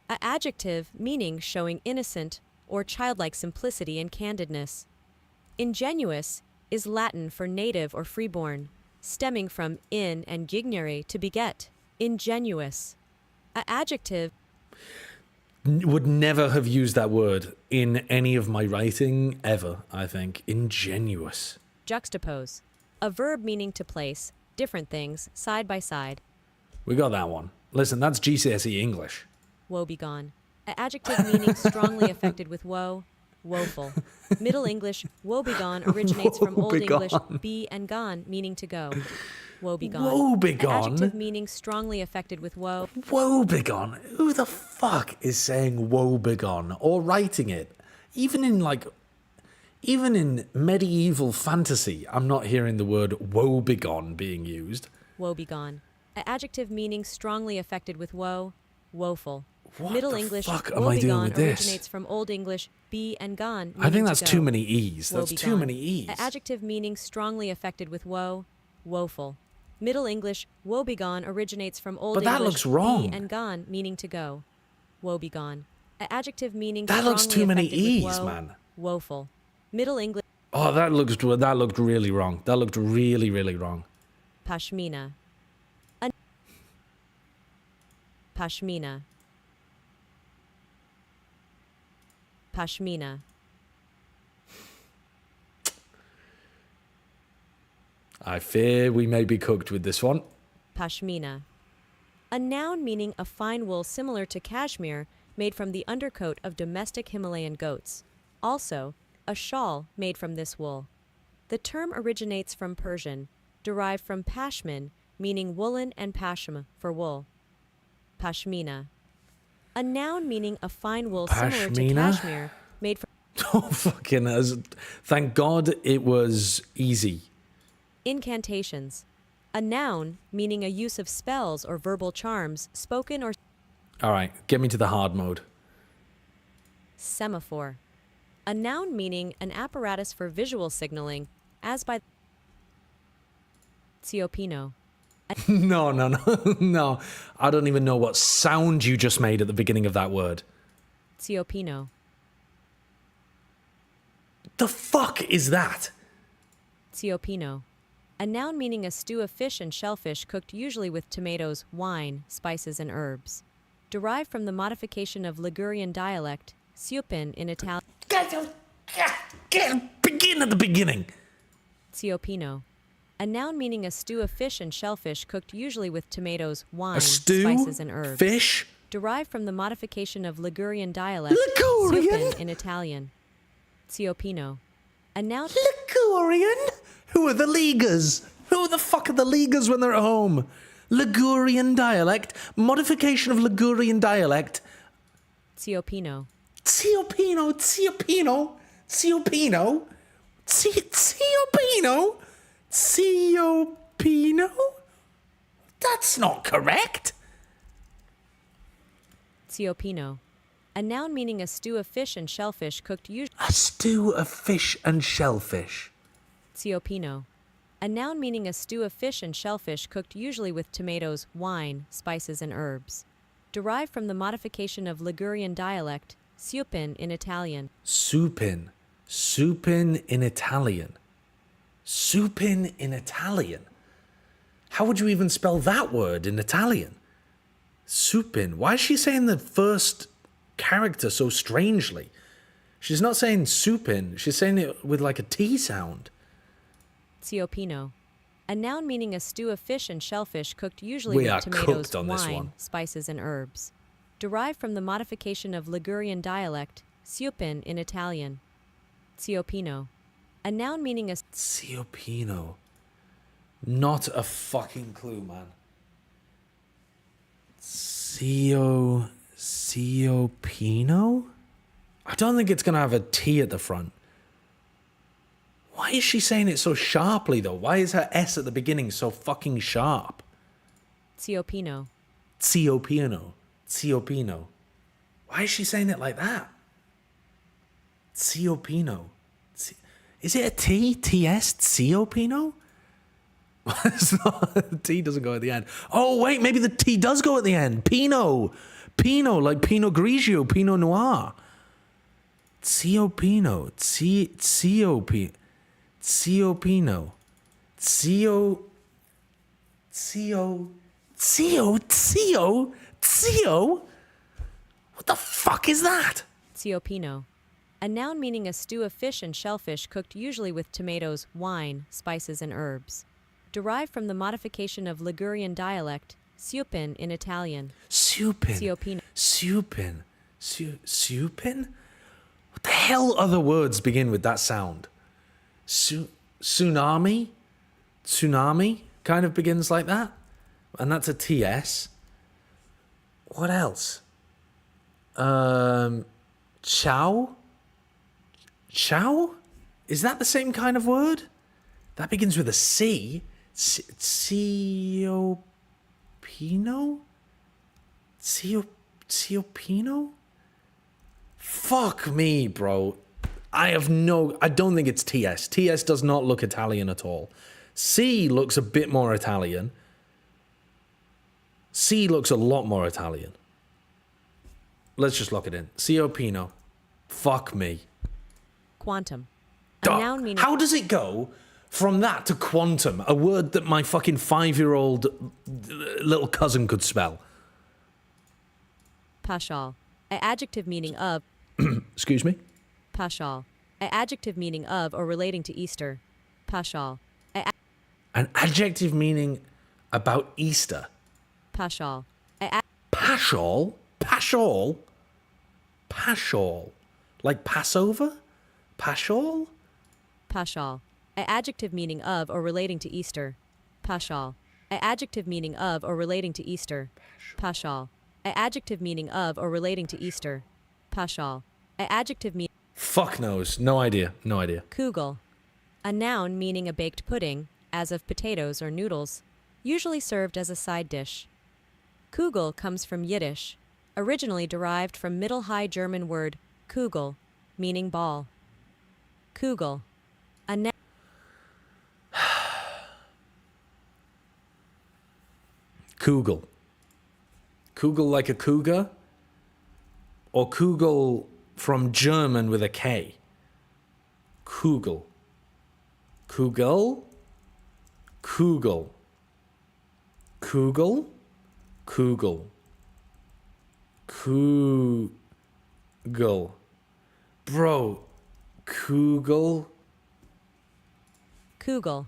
An adjective meaning showing innocent or childlike simplicity and candidness. Ingenuous is Latin for native or freeborn, stemming from in and gignere to beget. Ingenuous. An adjective Would never have used that word in any of my writing ever, I think. Ingenuous. juxtapose. A verb meaning to place different things side by side. We got that one. Listen, that's GCSE English. Woebegone. An adjective meaning strongly affected with woe, woeful. Middle English, woebegone originates from Old English Woebegone. be and gone, meaning to go. Woebegone. Woebegone? An adjective meaning strongly affected with woe. Woebegone? Who the fuck is saying woebegone or writing it? Even in medieval fantasy, I'm not hearing the word woebegone being used. Woebegone. An adjective meaning strongly affected with woe, woeful. What Middle the English, fuck am I doing woebegone with this? originates from Old English be and gone. I think meaning that's to too go. many E's. That's too Woebegone. many E's. An adjective meaning strongly affected with woe, woeful. Middle English, woebegone originates from Old But that English looks wrong. be and gone, meaning to go. Woebegone. An adjective meaning That looks strongly too many affected with E's, woe, man. Woeful. Middle English, Oh, that looked really wrong. That looked really, really wrong. pashmina. Pashmina. Pashmina. I fear we may be cooked with this one. Pashmina. A noun meaning a fine wool similar to cashmere made from the undercoat of domestic Himalayan goats. Also, a shawl made from this wool. The term originates from Persian, derived from pashmin, meaning woolen, and pashma for wool. Pashmina. A noun meaning a fine wool similar to Pashmina? cashmere made from Oh, fucking thank God it was easy. incantations. A noun meaning a use of spells or verbal charms spoken or All right, get me to the hard mode. semaphore. A noun meaning an apparatus for visual signaling, as by Ciopino. No. No. I don't even know what sound you just made at the beginning of that word. Ciopino. The fuck is that? Ciopino. A noun meaning a stew of fish and shellfish cooked usually with tomatoes, wine, spices, and herbs. Derived from the modification of Ligurian dialect, siupin in Italian. Begin at the beginning. Ciopino. A noun meaning a stew of fish and shellfish cooked usually with tomatoes, wine, A stew? spices, and herbs. Fish? Derived from the modification of Ligurian dialect, Ligurian? siupin in Italian. Ciopino. A noun. Ligurian? Who are the Leaguers? Who the fuck are the Leaguers when they're at home? Ligurian dialect? Modification of Ligurian dialect? Ciopino. Ciopino? That's not correct. Ciopino. A noun meaning a stew of fish and shellfish cooked usually. A stew of fish and shellfish. Ciopino. A noun meaning a stew of fish and shellfish cooked usually with tomatoes, wine, spices, and herbs. Derived from the modification of Ligurian dialect, supin in Italian. Supin. Supin in Italian. Supin in Italian. How would you even spell that word in Italian? Supin. Why is she saying the first character so strangely? She's not saying supin. She's saying it with like a T sound. Ciopino. A noun meaning a stew of fish and shellfish cooked usually with tomatoes, wine, spices, and herbs. Derived from the modification of Ligurian dialect, supin in Italian. Ciopino. A noun meaning a... Ciopino. Not a fucking clue, man. Ciopino? I don't think it's going to have a T at the front. Why is she saying it so sharply, though? Why is her S at the beginning so fucking sharp? Ciopino. Ciopino. Ciopino. Why is she saying it like that? Ciopino. Is it a T? TS? Ciopino? It's not. The T doesn't go at the end. Oh, wait, maybe the T does go at the end. Pinot. Pinot, like Pinot Grigio, Pinot Noir. Ciopino. Ciopino. Ciopino. Cio. What the fuck is that? Ciopino. A noun meaning a stew of fish and shellfish cooked usually with tomatoes, wine, spices, and herbs. Derived from the modification of Ligurian dialect, supin in Italian. Supin. Ciopino. Supin. Supin? What the hell other words begin with that sound? Tsunami? Tsunami kind of begins like that. And that's a TS. What else? Chow? Chow? Is that the same kind of word? That begins with a C. Ciopino? Ciopino? Fuck me, bro. I don't think it's TS. TS does not look Italian at all. C looks a bit more Italian. C looks a lot more Italian. Let's just lock it in. Ciopino. Fuck me. Quantum. A noun meaning... How does it go from that to quantum? A word that my fucking 5-year-old little cousin could spell. Pashal. An adjective meaning of... Excuse me? Pashal. An adjective meaning of or relating to Easter. Pashal. An adjective meaning about Easter. Pashal. Pashal? Pashal? Pashal. Like Passover? Pashal? Pashal. An adjective meaning of or relating to Easter. Pashal. An adjective meaning of or relating to Easter. Pashal. An adjective meaning of or relating to Easter. Pashal. An adjective meaning... Fuck knows. No idea. No idea. Kugel. A noun meaning a baked pudding, as of potatoes or noodles, usually served as a side dish. Kugel comes from Yiddish, originally derived from Middle High German word Kugel, meaning ball. Kugel. A noun... Kugel. Kugel like a cougar? Or Kugel from German with a K? Kugel. Kugel? Kugel. Kugel? Kugel. Kugel. Bro. Kugel? Kugel.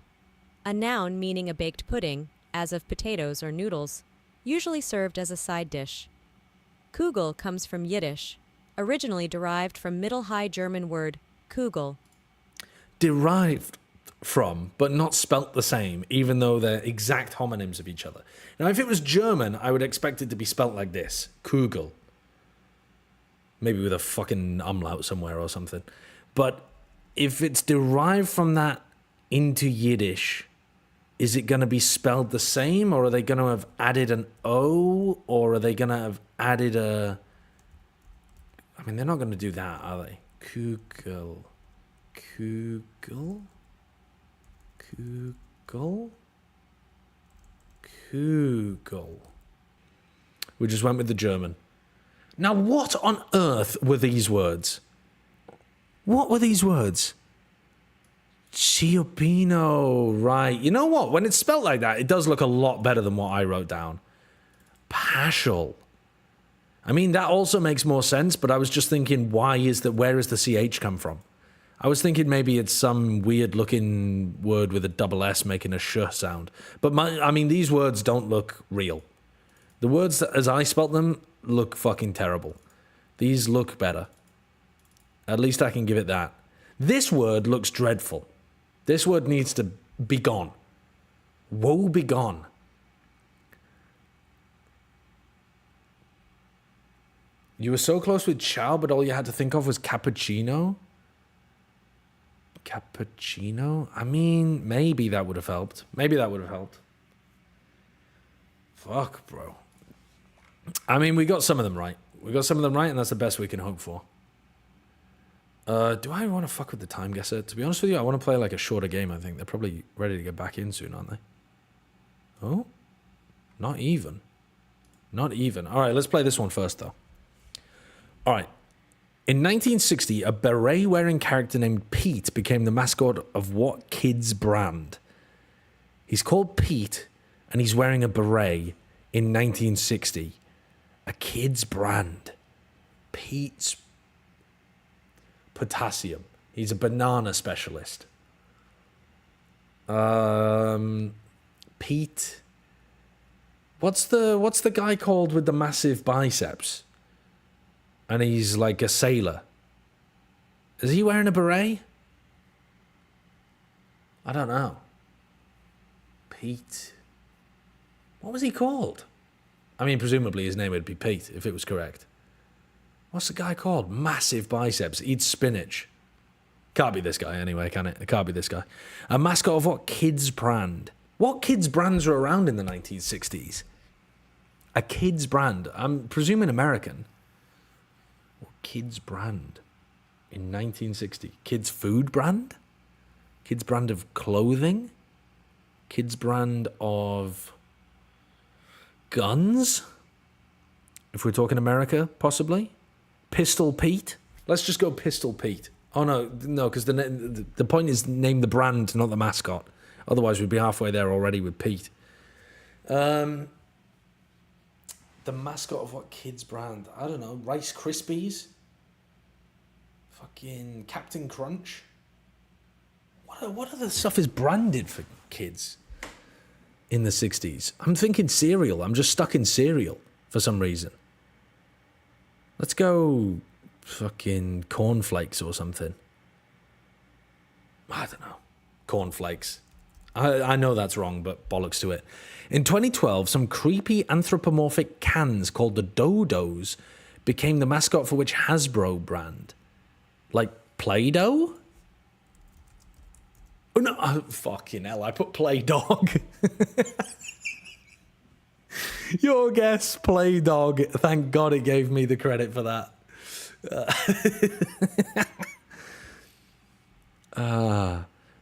A noun meaning a baked pudding, as of potatoes or noodles, usually served as a side dish. Kugel comes from Yiddish, originally derived from Middle High German word Kugel. Derived from, but not spelt the same, even though they're exact homonyms of each other. Now, if it was German, I would expect it to be spelt like this. Kugel. Maybe with a fucking umlaut somewhere or something. But if it's derived from that into Yiddish, is it going to be spelled the same, or are they going to have added an O, or are they going to have added a... I mean, they're not going to do that, are they? Kugel. Kugel? Kugel? Kugel? Kugel. We just went with the German. Now, what on earth were these words? What were these words? Chiopino, right. You know what? When it's spelled like that, it does look a lot better than what I wrote down. Paschal. I mean, that also makes more sense, but I was just thinking, where is the CH come from? I was thinking maybe it's some weird-looking word with a double S making a sh sound. But, I mean, these words don't look real. The words, as I spelt them, look fucking terrible. These look better. At least I can give it that. This word looks dreadful. This word needs to be gone. Woe be gone. You were so close with chow, but all you had to think of was cappuccino? Cappuccino? I mean, maybe that would have helped. Maybe that would have helped. Fuck, bro. I mean, we got some of them right. We got some of them right, and that's the best we can hope for. Do I want to fuck with the time guesser? To be honest with you, I want to play like a shorter game, I think. They're probably ready to get back in soon, aren't they? Oh? Not even. Not even. All right, let's play this one first, though. All right. In 1960, a beret-wearing character named Pete became the mascot of what kids brand? He's called Pete, and he's wearing a beret in 1960. A kid's brand. Pete's Potassium. He's a banana specialist. Pete. What's the guy called with the massive biceps? And he's like a sailor. Is he wearing a beret? I don't know. Pete. What was he called? I mean, presumably his name would be Pete, if it was correct. What's the guy called? Massive biceps. Eats spinach. Can't be this guy anyway, can it? It can't be this guy. A mascot of what kids brand? What kids brands were around in the 1960s? A kids brand. I'm presuming American. What kids brand in 1960? Kids food brand? Kids brand of clothing? Kids brand of guns? If we're talking America, possibly. Pistol Pete? Let's just go Pistol Pete. Oh, no, because the point is name the brand, not the mascot. Otherwise, we'd be halfway there already with Pete. The mascot of what kids brand? I don't know. Rice Krispies? Fucking Captain Crunch? What other stuff is branded for kids in the 60s? I'm thinking cereal. I'm just stuck in cereal for some reason. Let's go fucking cornflakes or something. I don't know. Cornflakes. I know that's wrong, but bollocks to it. In 2012, some creepy anthropomorphic cans called the Dodos became the mascot for which Hasbro brand? Like Play-Doh? Oh, no. Oh, fucking hell, I put Play-Dog. Your guess, Play-Dog. Thank God it gave me the credit for that.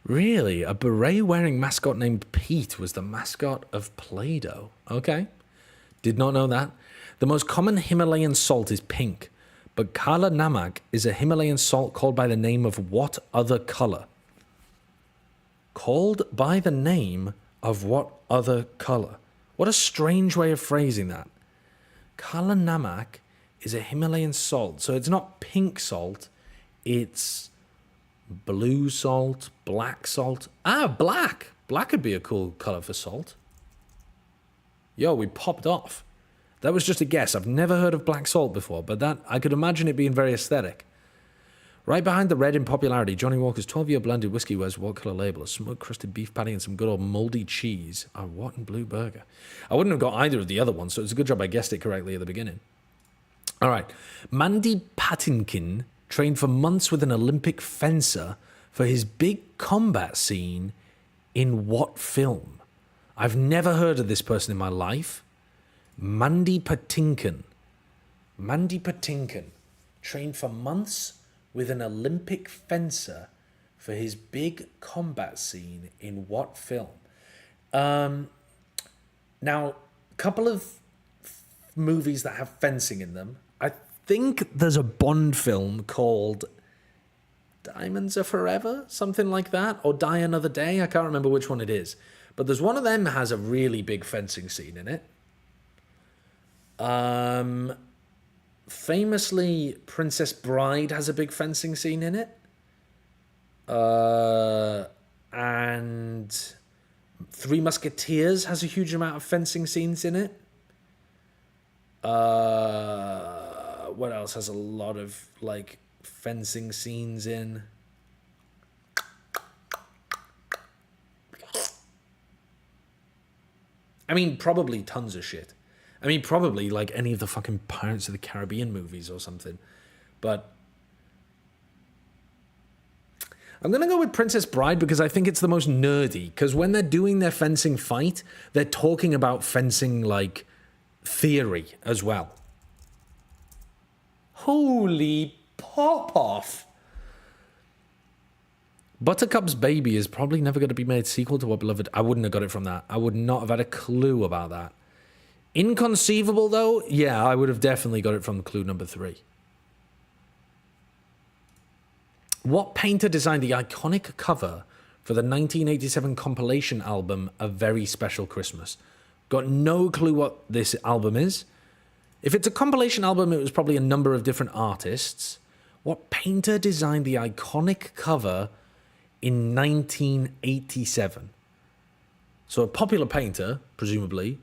Really? A beret-wearing mascot named Pete was the mascot of Play-Doh. Okay. Did not know that. The most common Himalayan salt is pink, but Kala Namak is a Himalayan salt called by the name of what other color? Called by the name of what other color? What a strange way of phrasing that. Kala Namak is a Himalayan salt. So it's not pink salt, it's blue salt, black salt. Ah, black. Black would be a cool color for salt. Yo, we popped off. That was just a guess. I've never heard of black salt before, but that I could imagine it being very aesthetic. Right behind the red in popularity, Johnny Walker's 12-year blended whiskey wears what color label? A smoke-crusted beef patty and some good old moldy cheese. A what and blue burger? I wouldn't have got either of the other ones, so it's a good job I guessed it correctly at the beginning. All right. Mandy Patinkin trained for months with an Olympic fencer for his big combat scene in what film? I've never heard of this person in my life. Mandy Patinkin. Mandy Patinkin trained for months with an Olympic fencer for his big combat scene in what film? Now, a couple of movies that have fencing in them. I think there's a Bond film called Diamonds Are Forever, something like that, or Die Another Day. I can't remember which one it is. But there's one of them that has a really big fencing scene in it. Famously, Princess Bride has a big fencing scene in it. And Three Musketeers has a huge amount of fencing scenes in it. What else has a lot of, like, fencing scenes in? I mean, probably tons of shit. I mean, probably like any of the fucking Pirates of the Caribbean movies or something. But I'm going to go with Princess Bride because I think it's the most nerdy. Because when they're doing their fencing fight, they're talking about fencing, like, theory as well. Holy pop-off. Buttercup's Baby is probably never going to be made sequel to What Beloved. I wouldn't have got it from that. I would not have had a clue about that. Inconceivable, though? Yeah, I would have definitely got it from clue number 3. What painter designed the iconic cover for the 1987 compilation album A Very Special Christmas? Got no clue what this album is. If it's a compilation album, it was probably a number of different artists. What painter designed the iconic cover in 1987? So a popular painter, presumably,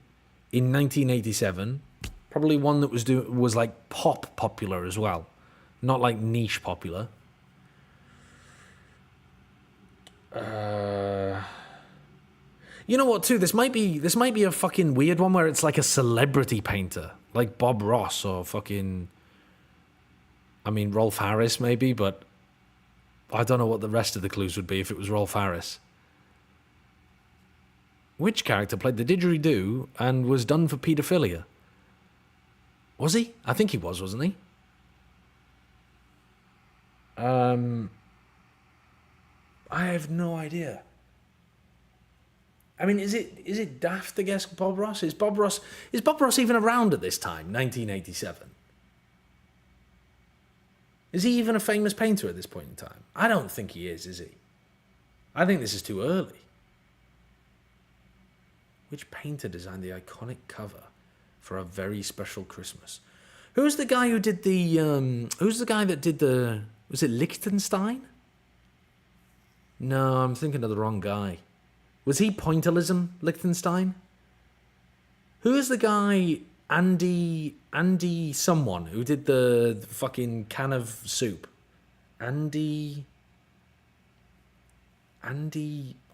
in 1987. Probably one that was like pop popular as well. Not like niche popular. You know what, too? This might be a fucking weird one where it's like a celebrity painter. Like Bob Ross or fucking... I mean, Rolf Harris maybe, but I don't know what the rest of the clues would be if it was Rolf Harris. Which character played the didgeridoo and was done for paedophilia? Was he? I think he was, wasn't he? I have no idea. I mean, is it daft to guess Bob Ross? Is Bob Ross even around at this time, 1987? Is he even a famous painter at this point in time? I don't think he is he? I think this is too early. Which painter designed the iconic cover for A Very Special Christmas? Who's the guy who did the... who's the guy that did the... Was it Liechtenstein? No, I'm thinking of the wrong guy. Was he Pointillism, Liechtenstein? Who is the guy, Andy someone, who did the fucking can of soup? Andy,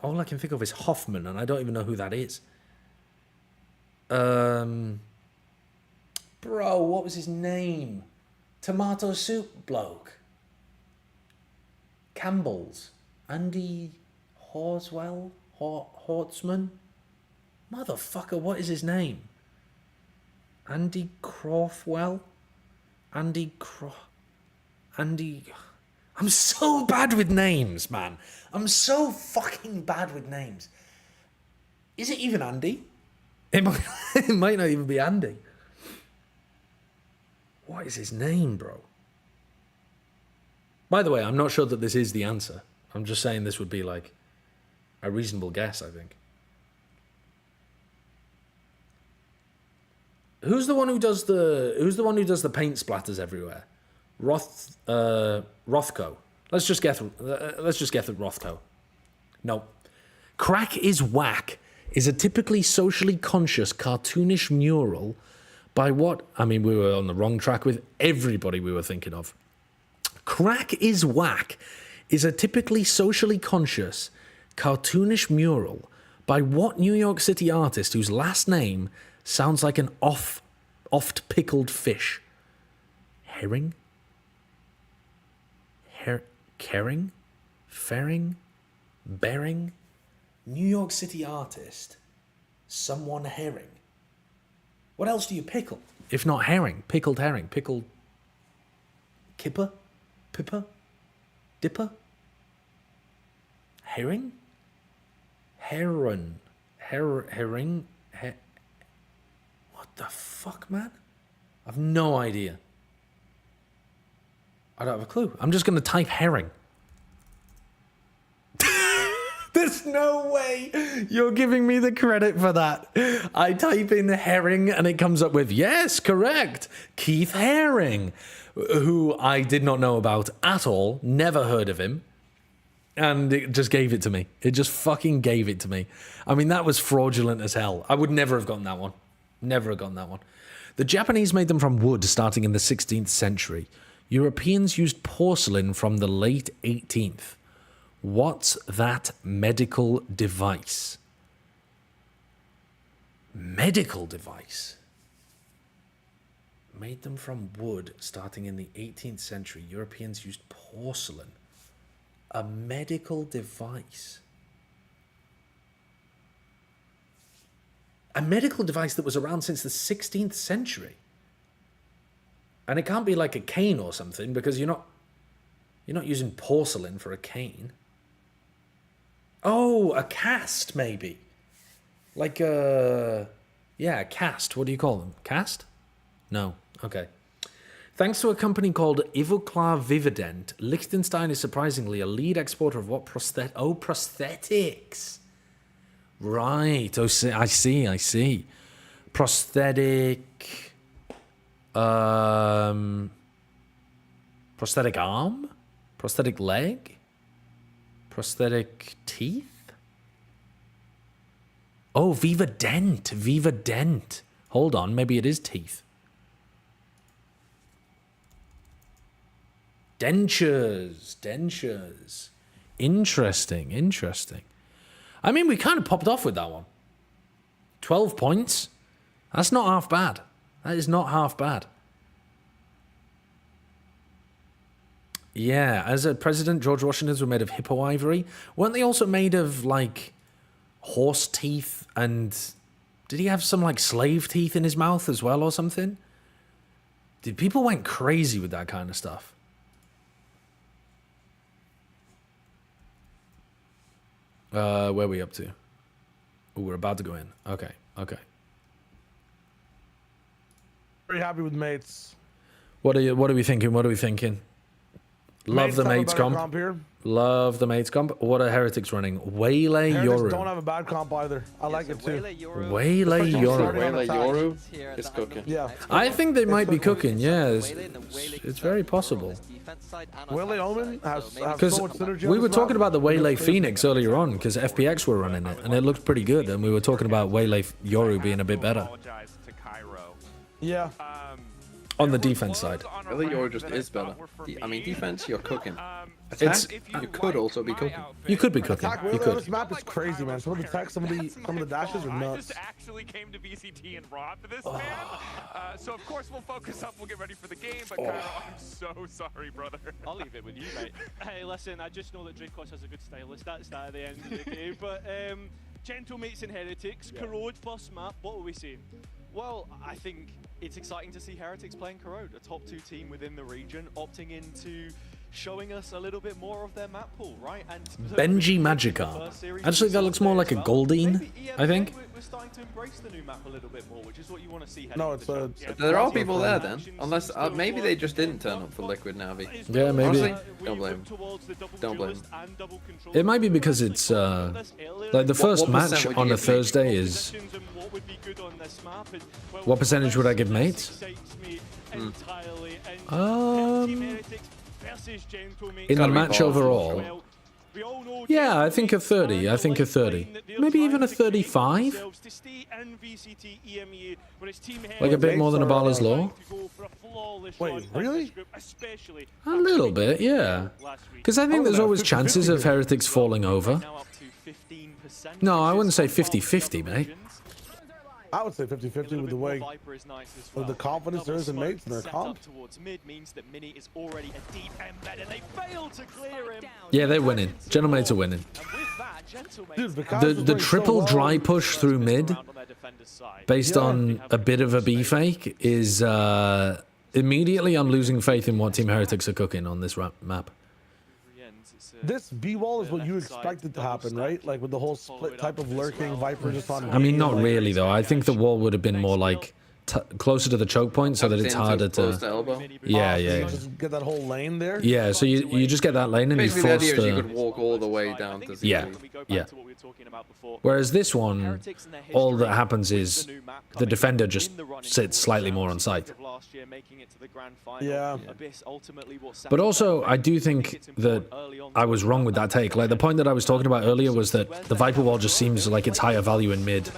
all I can think of is Hoffman, and I don't even know who that is. Bro, what was his name? Tomato soup bloke. Campbell's. Andy Horswell? Hortzman? Motherfucker, what is his name? Andy Crofwell? Andy... I'm so bad with names, man. I'm so fucking bad with names. Is it even Andy? It might not even be Andy. What is his name, bro? By the way, I'm not sure that this is the answer. I'm just saying this would be like a reasonable guess, I think. Who's the one who does the paint splatters everywhere? Rothko. Let's just guess at Rothko. No. Crack is Whack is a typically socially conscious cartoonish mural by what... I mean, we were on the wrong track with everybody we were thinking of. Crack is Whack is a typically socially conscious cartoonish mural by what New York City artist whose last name sounds like an oft pickled fish? Herring? Kering? Ferring? Bering? New York City artist. Someone herring. What else do you pickle? If not herring. Pickled herring. Pickled... Kipper? Pipper? Dipper? Herring? Heron. Herring? What the fuck, man? I've no idea. I don't have a clue. I'm just going to type herring. There's no way you're giving me the credit for that. I type in herring and it comes up with, yes, correct, Keith Haring, who I did not know about at all, never heard of him, and it just gave it to me. It just fucking gave it to me. I mean, that was fraudulent as hell. I would never have gotten that one. Never have gotten that one. The Japanese made them from wood starting in the 16th century. Europeans used porcelain from the late 18th. What's that medical device? Medical device? Made them from wood starting in the 18th century. Europeans used porcelain. A medical device. A medical device that was around since the 16th century. And it can't be like a cane or something because you're not using porcelain for a cane. Oh, a cast, maybe. Like a... Yeah, a cast. What do you call them? Cast? No. Okay. Thanks to a company called Ivoclar Vivident, Liechtenstein is surprisingly a lead exporter of what prosthetics. Right. Oh, I see. Prosthetic... prosthetic arm? Prosthetic leg? Prosthetic teeth? Oh, Viva Dent. Hold on, maybe it is teeth. Dentures. Interesting. I mean, we kind of popped off with that one. 12 points? That's not half bad. That is not half bad. Yeah, as a president, George Washington's were made of hippo ivory. Weren't they also made of, like, horse teeth? And did he have some, like, slave teeth in his mouth as well or something? People went crazy with that kind of stuff. Where are we up to? Oh, we're about to go in. Okay. Very happy with mates. What are we thinking? Love the mates comp. Love the mates comp. What are Heretics running? Waylay Yoru. Don't have a bad comp either. I like it too. Waylay Yoru is cooking. Yeah. I think they might be cooking. Yeah, it's very possible. Waylay Omen has so much synergy. We were talking about the Waylay Phoenix earlier on because FPX were running it and it looked pretty good. And we were talking about Waylay Yoru being a bit better. Yeah. On the defense side. Really, Yoru just is better. I mean, defense, you're cooking. Attack, you could also be cooking. You could be cooking. You could. This map is crazy, man. Some of the attacks, some of the dashes are nuts. Actually came to VCT and raw for this man. So of course we'll focus up. We'll get ready for the game. But Cairo, I'm so sorry, brother. I'll leave it with you, mate. Hey, listen, I just know that Dracos has a good stylist. That's that at the end of the game. But Gentlemates and Heretics, Corrode first map. What are we saying? Well, I think it's exciting to see Heretics playing Corrode, a top 2 team within the region, opting into showing us a little bit more of their map pool, right? And Benji Magikarp. Actually, that looks more like a Goldeen, I think. We're starting to embrace the new map a little bit more, which is what you want to see. No, it's there are people there then, unless maybe they just didn't turn up for Liquid NaVi. Yeah, maybe. Honestly, don't blame them. It might be because it's like the first match on a Thursday is. What percentage would I give mates? In the match overall, yeah, I think a 30. Maybe even a 35. Like a bit more than a Baller's Law. Wait, really? A little bit, yeah. Because I think there's always chances of Heretics falling over. No, I wouldn't say 50-50, mate. I would say 50-50 with the way, with the confidence there is in mates and their comp. Yeah, they're winning. Gentlemates are winning. Dude, the triple dry push through mid, based on a bit of a B fake, is immediately I'm losing faith in what Team Heretics are cooking on this map. this B wall is what you expected to happen, right? Like with the whole split type of lurking, Viper just on. I mean, not really though. I think the wall would have been more like closer to the choke point, so that it's harder to. Yeah. Just get that whole lane there. Yeah, so you just get that lane and you Basically, force the idea is you could walk all the way down to Yeah. Whereas this one, all that happens is the defender just sits slightly more on site. Yeah. But also, I do think that I was wrong with that take. Like, the point that I was talking about earlier was that the Viper wall just seems like it's higher value in mid.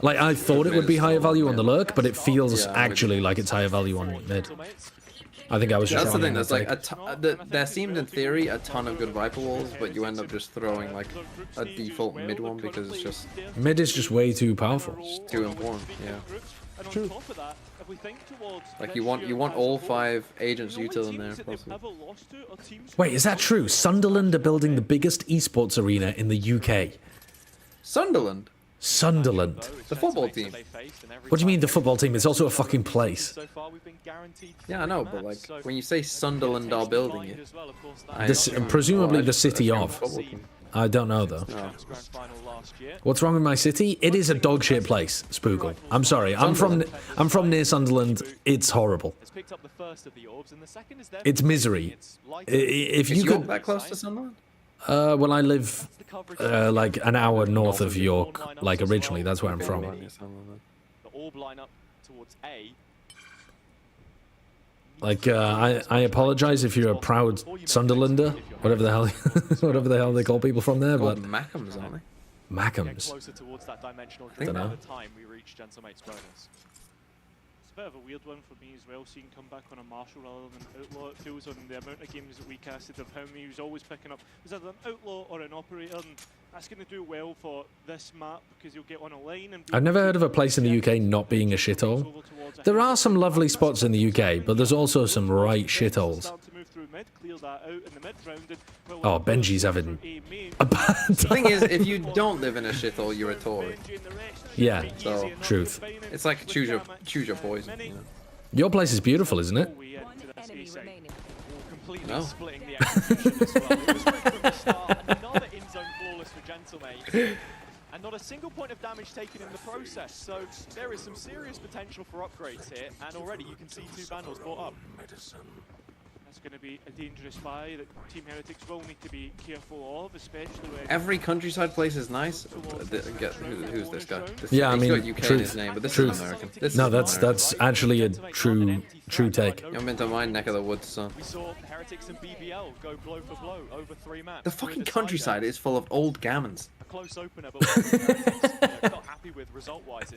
Like, I thought it would be higher value on the lurk, but it feels actually like it's higher value on mid. I think I was just That's the wrong thing. on There's like there seemed in theory a ton of good Viper walls, but you end up just throwing like a default mid one because it's just mid is just way too powerful. It's too important. Yeah. True. Like you want all 5 agents util in there. Possibly. Wait, is that true? Sunderland are building the biggest esports arena in the UK. Sunderland? Sunderland. The football team. What do you mean the football team? It's also a fucking place. Yeah, I know, but like when you say Sunderland are building it, Presumably the city of. I don't know though. No. What's wrong with my city? It is a dog shit place, Spoogle. I'm sorry. I'm from near Sunderland. It's horrible. It's misery. If you could that close to Sunderland? Well, I live like an hour north of York. Like originally, that's where I'm from. Like, I apologize if you're a proud Sunderlander, whatever the hell they call people from there, but Mackhams, aren't they? Mackhams. I don't know. It's a bit of a weird one for me as well, seeing come back on a Marshall rather than Outlaw. It feels on the amount of games that we casted of him, he was always picking up, was either an Outlaw or an Operator, and that's going to do well for this map because you'll get on a line and... I've never heard of a place in the UK not being a shithole. There are some lovely spots in the UK, but there's also some right shitholes. Oh, Benji's having a bad time. The thing is, if you don't live in a shithole, you're a Tory. Yeah, so truth. It's like choose your poison. You know? Your place is beautiful, isn't it? No. Splitting the execution as well. It was right from the start. Another in-zone flawless for Gentlemate. And not a single point of damage taken in the process. So there is some serious potential for upgrades here. And already you can see 2 Vandals brought up. That's going to be a dangerous buy that Team Heretics will need to be careful of, especially when... Every countryside place is nice. Who's this guy? Yeah, I mean, he's got UK in his name, but this is American. No, that's actually a true take. I'm into my neck of the woods, son. We saw Heretics and BBL go blow for blow over 3 maps. The fucking countryside is full of old gammons. A close opener, but not happy with result-wise.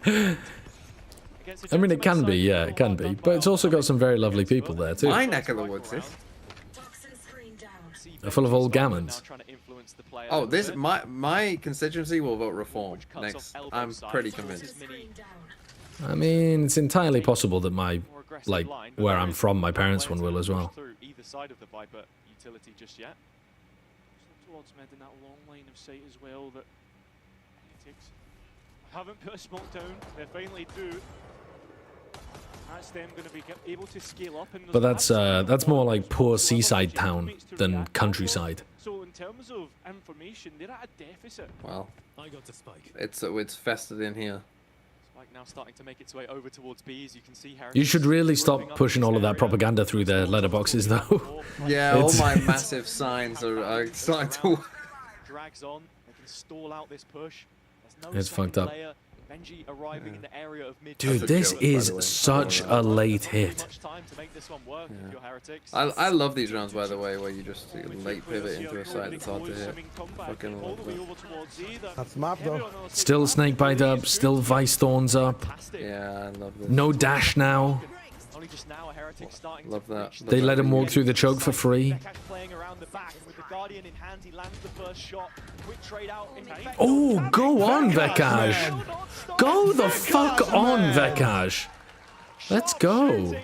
I mean, it can be, yeah, it can be. But it's also got some very lovely people there, too. My neck of the woods is. They're full of old gammons. Oh, this my constituency will vote Reform next. I'm pretty convinced. I mean, it's entirely possible that like, where I'm from, my parents' one will as well. Either side of the Viper utility just yet. Towards mid in that long line of sight as well that Heretics haven't put a smoke down. They finally do. That's them going to be able to scale up. But that's more like poor seaside town than countryside. So in terms of information, they're at a deficit. Well, it's fested in here. Spike now starting to make its way over towards B, as you can see. You should really stop pushing all of that propaganda through their letterboxes, though. Yeah, all my massive signs are starting to. Drags on. They can stall out this push. It's fucked up. Benji arriving in the area of mid. Dude, this is such a late hit. I love these rounds, by the way, where you just late pivot into a side that's hard to hit. Fucking love that. That's the map, though. Still Snakebite up, still Vice Thorns up. Yeah, I love this. No dash now. Love that. They let him walk through the choke for free. Oh, go on, Vekaj. Go the fuck on, Vekaj. Let's go.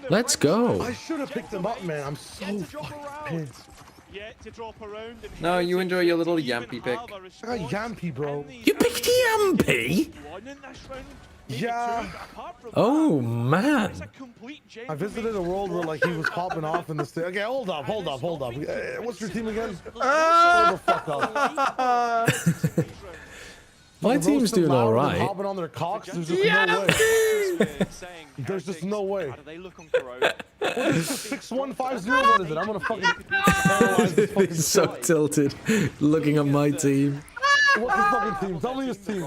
Let's go. I should have picked him up, man. I'm so fucking pissed. yet to drop around. And No, you enjoy your little Yampy pick. I got Yampy, bro. You picked Yampy? Yeah. Oh man. I visited a world where like he was popping off in this thing. Okay, hold up. What's your team again? Hold the fuck up. My team's doing all right. Hopping on their cocks. There's just no way. There's just no way. What is 6150? What is it? I'm gonna fucking analyze this fucking He's so shit. tilted looking at my team. What's the fucking team? Tell me his team.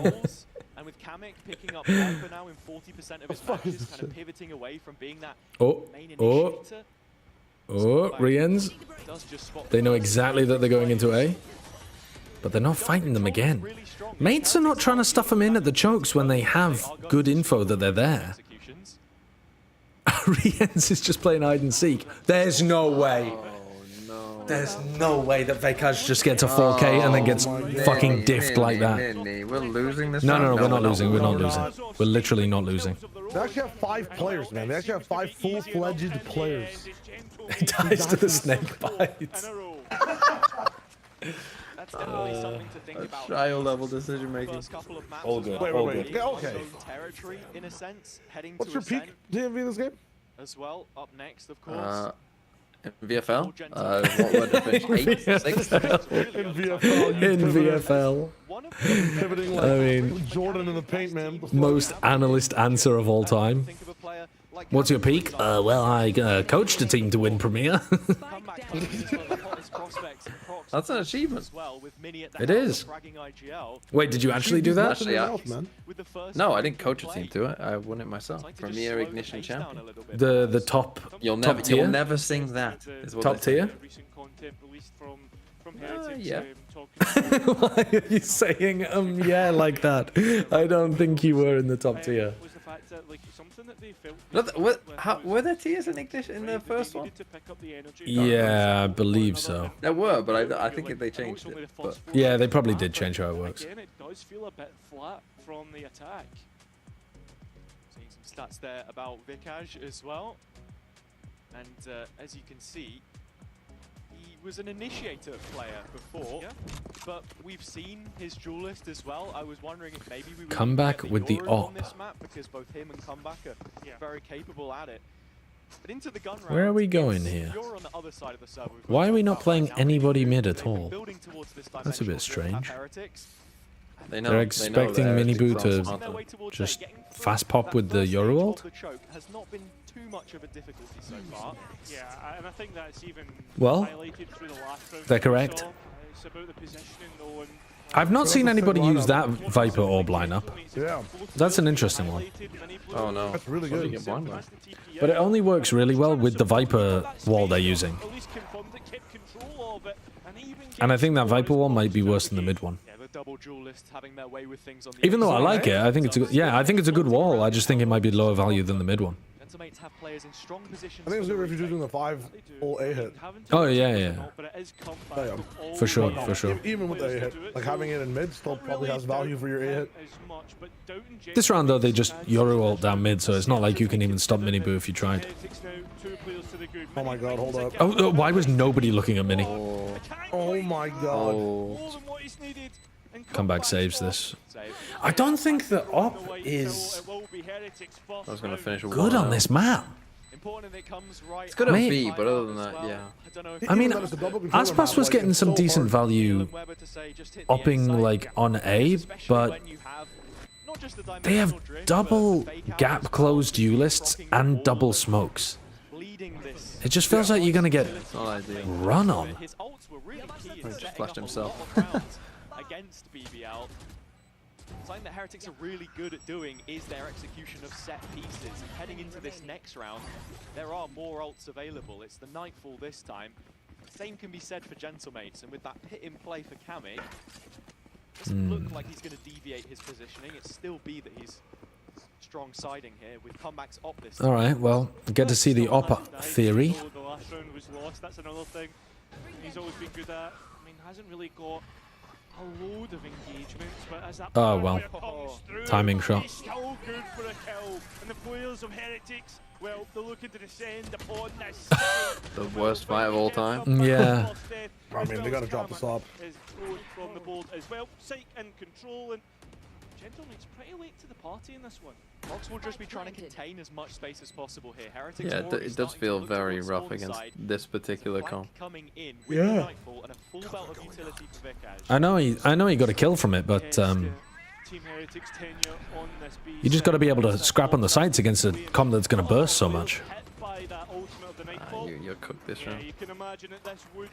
And with Kamek picking up Viper now in 40% of his matches, kind of pivoting away from being that main initiator. Riens. They know exactly that they're going into A. But they're not fighting them again. Mates are not trying to stuff them in at the chokes when they have good info that they're there. Riens is just playing hide and seek. There's no way. There's no way that Vekaj just gets a 4K and then gets fucking diffed like that. We're losing this. No, we're not losing. We're not losing. We're literally not losing. They actually have 5 players, man. They actually have 5 full-fledged players. He dies to the snake bites. That's definitely something to think about. Trial level decision making. All good. Wait. Okay. Territory in a sense, heading What's to your peak DMV in this game? as well. Up next, of course. VFL? What would it be? 8? 6? In VFL. In VFL. Pivoting like I mean, Jordan in the paint, man. most analyst answer of all time. What's your peak? Well, I coached a team to win Premier. That's an achievement. It is. Wait, did you actually do that? Actually, no, I didn't coach a team to it. I won it myself. Premier Ignition champion. The top. You'll top tier? You'll never sing that. Is what Top tier? Yeah. Why are you saying yeah like that? I don't think you were in the top tier. Were there tiers in Ignition in the first one? Yeah, I believe so. There were, but I think they changed it. But. Yeah, they probably did change how it works. Again, it does feel a bit flat from the attack. Seeing some stats there about Vikaj as well. And as you can see, he was an initiator player before, but we've seen his duelist as well. I was wondering if maybe we would Comeback with the Yoru on op. this map, because both him and Comeback are very capable at it. But into the gun round, Where are we going here? you're on the other side of the server. We've got Why are we not playing now. anybody mid at They've been all? building towards this That's a bit dimensional drift strange. at Heretics. They're expecting Miniboo to just fast pop with the Yoru ult? The choke has not been too much of a difficulty so far. Yeah, and I think that's even Well, highlighted through the last round. they're correct. It's about the positioning though, and I've not seen anybody use that Viper orb lineup. Yeah. That's an interesting one. Oh no. That's really good. Get blind by. But it only works really well with the Viper wall they're using. at least confirmed it, kept control of it, and even And I think that Viper wall might be worse than the mid one. Yeah, the double duelists having their way with things on the Even though I other like side. it, I think it's a good, yeah, I think it's a good wall. I just think it might be lower value than the mid one. Gentlemen have players in strong positions. I think it's good if you're doing the 5 full A hit. Oh yeah, yeah, But it is Yeah. for sure, for sure. Even with the A hit, like having it in mid still probably has value for your A hit. This round though, they just Yoru ult down mid, so it's not like you can even stop Miniboo if you tried. Oh my god, hold up. Oh, why was nobody looking at Mini? Oh my god. Oh. Comeback saves this. I don't think the op is I was gonna finish good on this map. It's good at Mate. B, but other than that, yeah. I mean, Icebox was getting some decent value opping like on A, but they have double gap closed duelists and double smokes. It just feels like you're gonna get Not ideal. run on. His ults were really key He in just setting flashed up a himself. lot of rounds against BBL. Something that Heretics are really good at doing is their execution of set pieces. And heading into this next round, there are more ults available. It's the Nightfall this time. Same can be said for Gentlemates, and with that pit in play for Kami, it doesn't look like he's going to deviate his positioning. It's still B that he's strong siding here with comebacks op this time. All right, well, get to see the op theory. The last round was lost. That's another thing he's always been good at. I mean, hasn't really got a load of engagements, but as that Oh, well. comes through, Timing shot. he's still good for a kill. And the players of Heretics Well, they're looking to descend upon this. The worst fight of all time. Yeah. I mean, they gotta drop the stop. Is thrown from the board as well. Psych in control, and Gentleman's pretty late to the party in this one. Fox will just be trying to contain as much space as possible here. Heretics Yeah, it does feel very rough against this particular comp. Coming in with Yeah. Nightfall and a full belt of utility for Vikash. I know he got a kill from it, but Team Heretics tenure on this B. you just got to be able to scrap on the sides against a comp that's going to burst so much. By that ultimate of the Nightfall. You're cooked this round. You can imagine that this would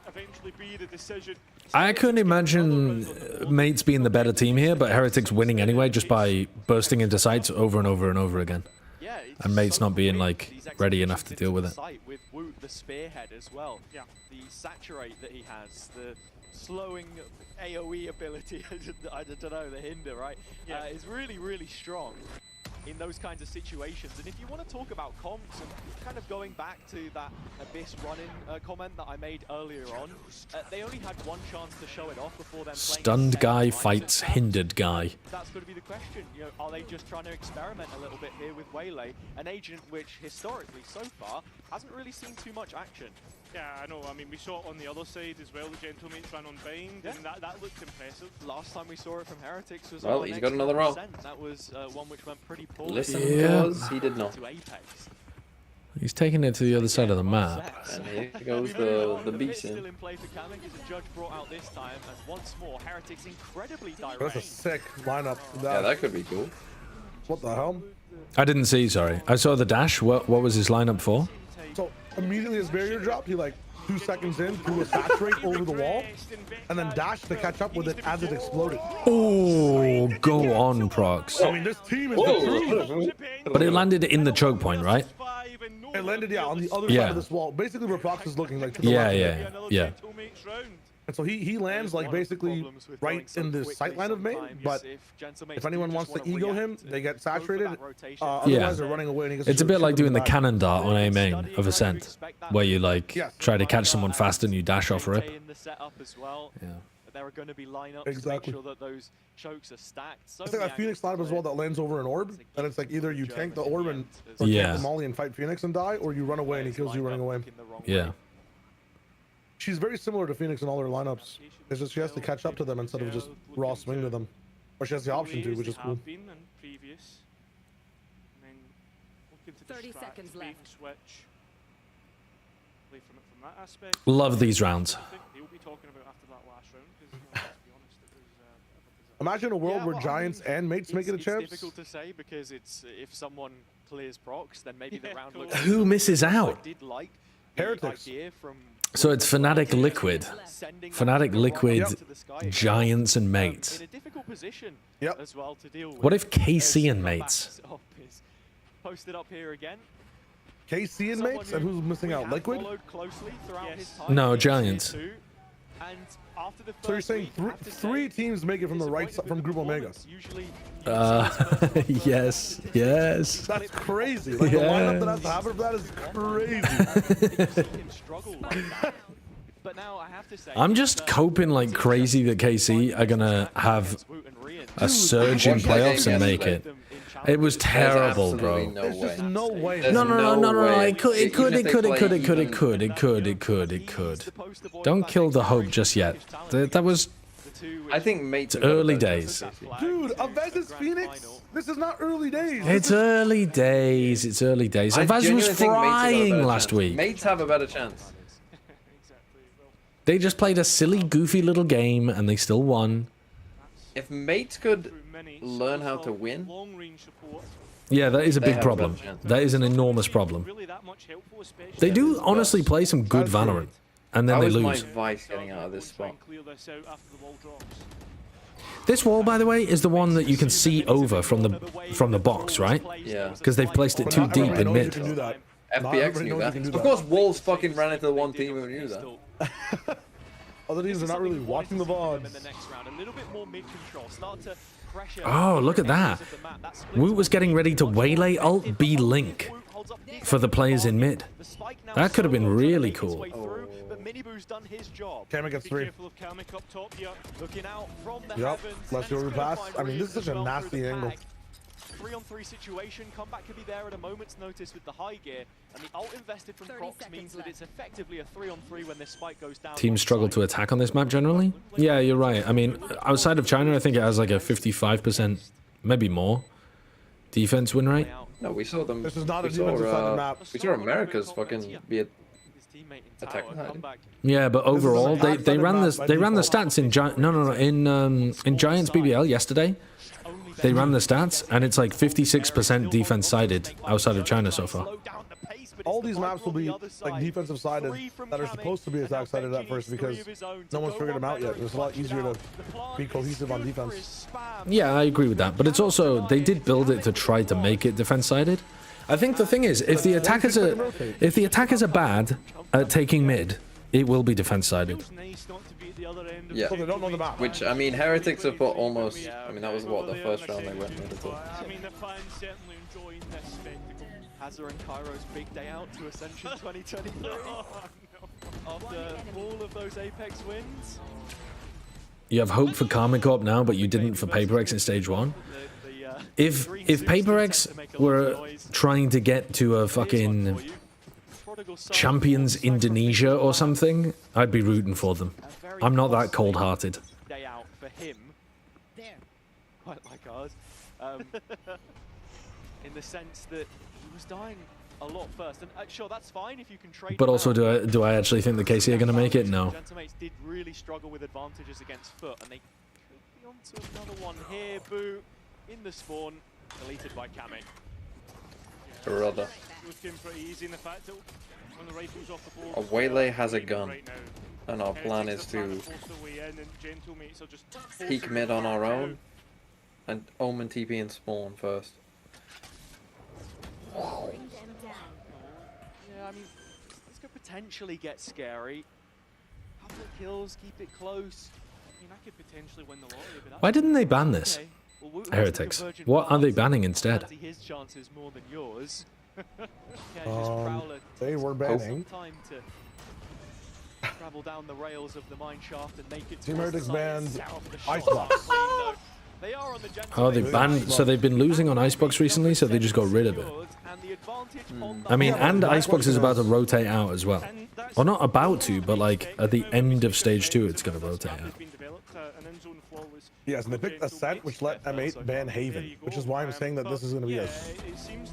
eventually be the decision. I couldn't imagine Mates being the better team here, but Heretics winning anyway just by bursting into sites over and over and over again. And Mates not being like ready enough to deal with it. With Woot, the spearhead as well. Yeah. The saturate that he has, the slowing AoE ability, I don't know, the hinder, right? Yeah. Is really, really strong in those kinds of situations. And if you want to talk about comps and kind of going back to that Abyss run-in comment that I made earlier on, they only had one chance to show it off before then playing Stunned guy fights hindered guy. That's going to be the question. You know, are they just trying to experiment a little bit here with Waylay, an agent which historically so far hasn't really seen too much action? Yeah, I know. I mean, we saw it on the other side as well. The Gentlemates ran on bind, and that looked impressive. Last time we saw it from Heretics was well, on he's got another roll. That was one which went pretty poorly. Listen, because he did not. To Apex. He's taking it to the other side of the map. And here goes the beast in. Still in play for Kamek as a judge brought out this time, and once more, Heretics incredibly direct. That's a sick lineup. Yeah, that could be cool. What the hell? I didn't see, sorry. I saw the dash. What was his lineup for? So immediately as barrier dropped, he like 2 seconds in threw a saturate over the wall, and then dashed to catch up with it as it exploded. Oh, go on, Prox. I mean, this team is the truth. But it landed in the choke point, right? It landed, yeah, on the other side of this wall, basically where Prox is looking, like to the left. Yeah. And so he lands like basically right in the sight line of main, but if anyone wants to ego him, they get saturated. Otherwise they're running away. And he gets It's a bit like doing the cannon dart on A main of Ascent, where you like try to catch someone fast and you dash off rip. Yeah. There are going to be lineups to make sure that those chokes are stacked. It's like that Phoenix lineup as well that lands over an orb, and it's like either you tank the orb and or tank the molly and fight Phoenix and die, or you run away and he kills you running away. Yeah. She's very similar to Phoenix in all her lineups. It's just she has to catch up to them instead of just raw swing to them. Or she has the option to, which is cool. 30 seconds left. Love these rounds. Imagine a world where Giants and Mates make it a chance. It's difficult to say because it's if someone clears Prox, then maybe the round looks. Who misses out? Heretics. So it's Fnatic Liquid. Fnatic Liquid, Giants and Mates. Yep. As well to deal with. What if KC and Mates? Posted up here again. KC and Mates? And who's missing out? Liquid? No, Giants. So you're saying three teams make it from the right side, from Group Omega? Yes. That's crazy. Like the lineup that has to happen for that is crazy. But now I have to say, I'm just coping like crazy that KC are gonna have a surge in playoffs and make it. It was terrible, bro. There's just no way. No. It could. Don't kill the hope just yet. That was. I think Mates. It's early days. Dude, Avez's Phoenix. This is not early days. It's early days. Avaz was frying last week. Mates have a better chance. They just played a silly, goofy little game and they still won. If Mates could learn how to win. Yeah, that is a big problem. That is an enormous problem. They do honestly play some good Valorant, and then they lose. How is my Vice getting out of this spot? This wall, by the way, is the one that you can see over from the box, right? Yeah. Because they've placed it too deep in mid. FPX knew that. Of course, Wolves fucking ran into the one team who knew that. Other teams are not really watching the VODs. Oh, look at that. Woot was getting ready to waylay ult B Link for the players in mid. That could have been really cool. Kamek gets 3. Yep, let's go pass. I mean, this is such a nasty angle. 3-on-3 situation. Comeback could be there at a moment's notice with the high gear, and the ult invested from Crocs means that it's effectively a 3-on-3 when this spike goes down. Teams struggle to attack on this map generally. Yeah, you're right. I mean, outside of China, I think it has like a 55%, maybe more, defense win rate. No, we saw them. This is not a defensive map. We saw America's fucking be a attack. Yeah, but overall, they ran the stats in in Giants BBL yesterday. They ran the stats, and it's like 56% defense sided outside of China so far. All these maps will be like defensive sided that are supposed to be attack sided at first because no one's figured them out yet. It's a lot easier to be cohesive on defense. Yeah, I agree with that. But it's also, they did build it to try to make it defense sided. I think the thing is, if the attackers are bad at taking mid, it will be defense sided. Yeah, which, I mean, Heretics have put almost, I mean, that was what, the first round they went mid at all. I mean, the fans certainly enjoying this spectacle. Hazard and Cairo's big day out to Ascension 2023. After all of those Apex wins. You have hope for Karma Corp now, but you didn't for PaperX in stage 1. If PaperX were trying to get to a fucking Champions Indonesia or something, I'd be rooting for them. I'm not that cold-hearted. Day out for him. Quite like ours. In the sense that he was dying a lot first, and sure, that's fine if you can trade. But also, do I actually think the KC are going to make it? No. Gentamates did really struggle with advantages against Foot, and they could be onto another one here. Boo in the spawn, deleted by Kame. Brother. Looking pretty easy in the fact that when the rifle's off the board, Waylay has a gun, and our plan is to peek mid on our own, and Omen TP and spawn first. Yeah, I mean, this could potentially get scary. Couple of kills, keep it close. I mean, I could potentially win the lottery, but Why didn't they ban this? Heretics. What are they banning instead? His chances more than yours. They were banning. Time to travel down the rails of the mine shaft and make it Team Heretics banned Icebox. Oh, they banned. So they've been losing on Icebox recently, so they just got rid of it. I mean, and Icebox is about to rotate out as well. Or not about to, but like at the end of stage 2, it's going to rotate out. Yes, and they picked Ascent, which let M8 ban Haven, which is why I'm saying that this is going to be a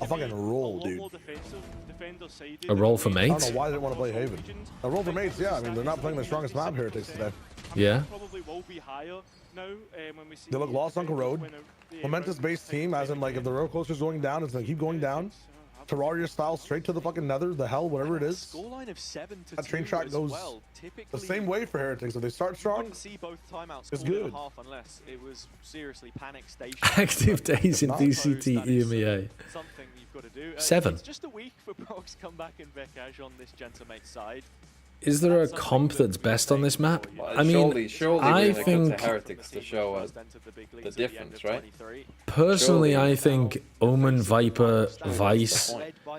fucking roll, dude. A roll for mates? I don't know why they didn't want to play Haven. A roll for mates, yeah. I mean, they're not playing the strongest map Heretics today. Yeah. They look lost on Corrode. Momentous-based team, as in, like, if the roller coaster's going down, it's going to keep going down. Terraria style, straight to the fucking nether, the hell, whatever it is. That train track goes the same way for Heretics. If they start strong, it's good. Unless it was seriously panic station. Active days in VCT EMEA. Something you've got to do. 7. It's just a week for Prox comeback and Vekaj on this Gentamate side. Is there a comp that's best on this map? I mean, surely I think think Heretics to show us the difference, right? Personally, I think Omen, Viper, Vice,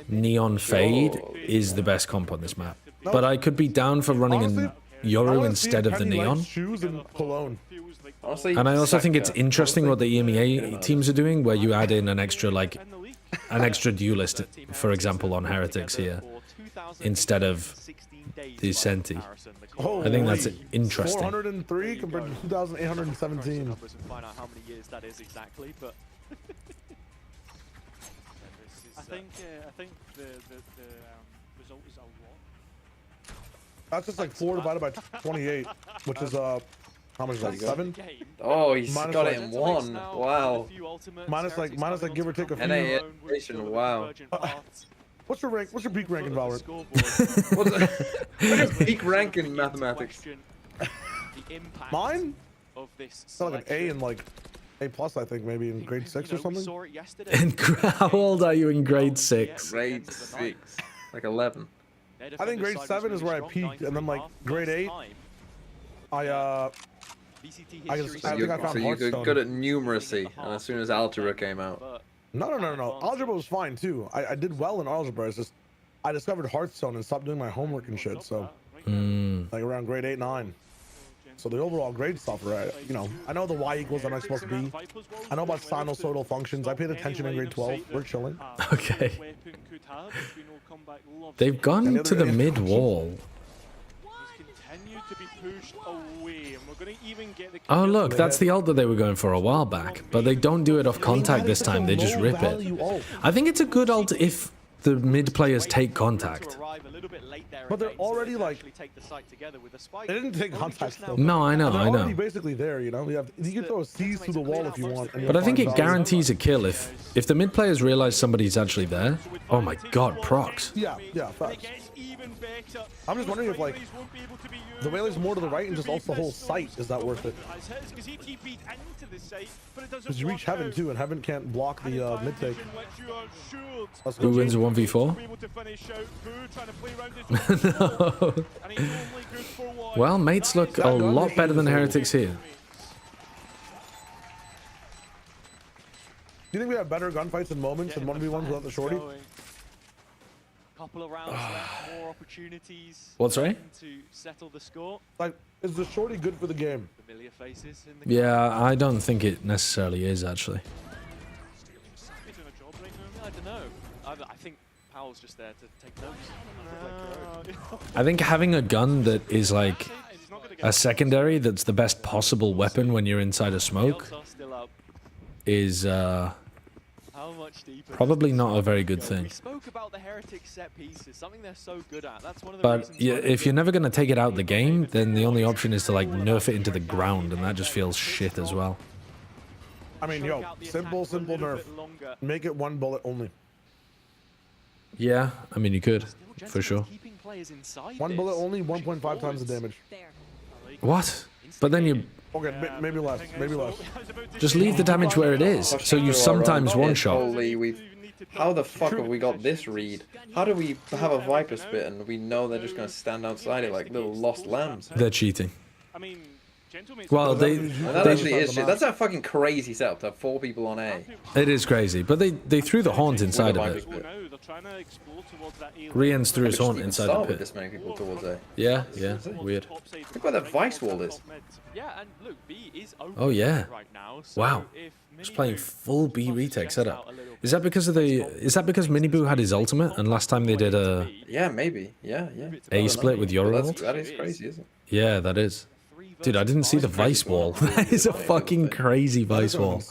Neon, Fade is the best comp on this map. But I could be down for running a Yoru instead of the Neon. And I also think it's interesting what the EMEA teams are doing, where you add in an extra duelist, for example, on Heretics here, instead of the Senti. I think that's interesting. 403 compared to 2,817. Find out how many years that is exactly, but I think the result is a lot. That's just like 4 divided by 28, which is how much is that? 7? Oh, he's got it in 1. Wow. Minus like give or take a few. NA wow. What's your rank? What's your peak rank in Valorant? What's your peak rank in mathematics? Mine? It's not like an A and like A+, I think, maybe in grade 6 or something. And how old are you in grade 6? Grade 6, like 11. I think grade 7 is where I peaked, and then like grade 8, I think I found so you got good at numeracy, and as soon as algebra came out. No. Algebra was fine too. I did well in algebra. It's just I discovered Hearthstone and stopped doing my homework and shit. So like around grade 8, 9. so the overall grade suffer. You know, I know the Y equals MX plus B. I know about sinusoidal functions. I paid attention in grade 12. We're chilling. Okay. They've gone to the mid wall. Oh look, that's the ult that they were going for a while back, but they don't do it off contact this time, they just rip it. I think it's a good ult if the mid players take contact. But they're already like, they didn't take contact though. No, I know, they're I know. already basically there, you know? You can throw a C's through the wall if you want. But I think it guarantees a kill if the mid players realize somebody's actually there. Oh my god, procs. Yeah, facts. I'm just wondering if like the Whaley's more to the right and just ults the whole site. Is that worth it? Because you reach Heaven too, and Heaven can't block the mid take. Who wins a 1v4? No. Well, mates look a lot better than Heretics here. Do you think we have better gunfights and moments and 1v1s without the shorty? Couple of rounds left, more opportunities. What's right? To settle the score. Like, is the shorty good for the game? Familiar faces in the Yeah, I don't think it necessarily is actually. I don't know. I think Powell's just there to take notes. I think having a gun that is like a secondary that's the best possible weapon when you're inside a smoke is probably not a very good thing. We spoke about the Heretic set pieces, something they're so good at. That's one of the But reasons yeah, if you're never going to take it out the game, then the only option is to like nerf it into the ground, and that just feels shit as well. I mean, yo, simple nerf. Make it one bullet only. Yeah, I mean, you could, for sure. One bullet only, 1.5 times the damage. What? But then you... Okay, maybe less, maybe less. Just leave the damage where it is, so you sometimes one-shot. Holy, how the fuck have we got this read? How do we have a Viper Spit and we know they're just going to stand outside it like little lost lambs? They're cheating. I mean, well, that actually is shit. That's a fucking crazy setup to have 4 people on A. It is crazy, but they threw the haunt inside of it. Rien's threw his haunt inside the pit. This many people towards A. Yeah, weird. Look where that Vice Wall is. Yeah, and look, B is open Oh yeah. right now. So Wow. Just playing full B retake setup. Is that because of the? Is that because Miniboo had his ultimate and last time they did a? Yeah, maybe. Yeah. A split with your ult. That is crazy, isn't it? Yeah, that is. Dude, I didn't see the Vice Wall. That is a fucking crazy Vice Wall.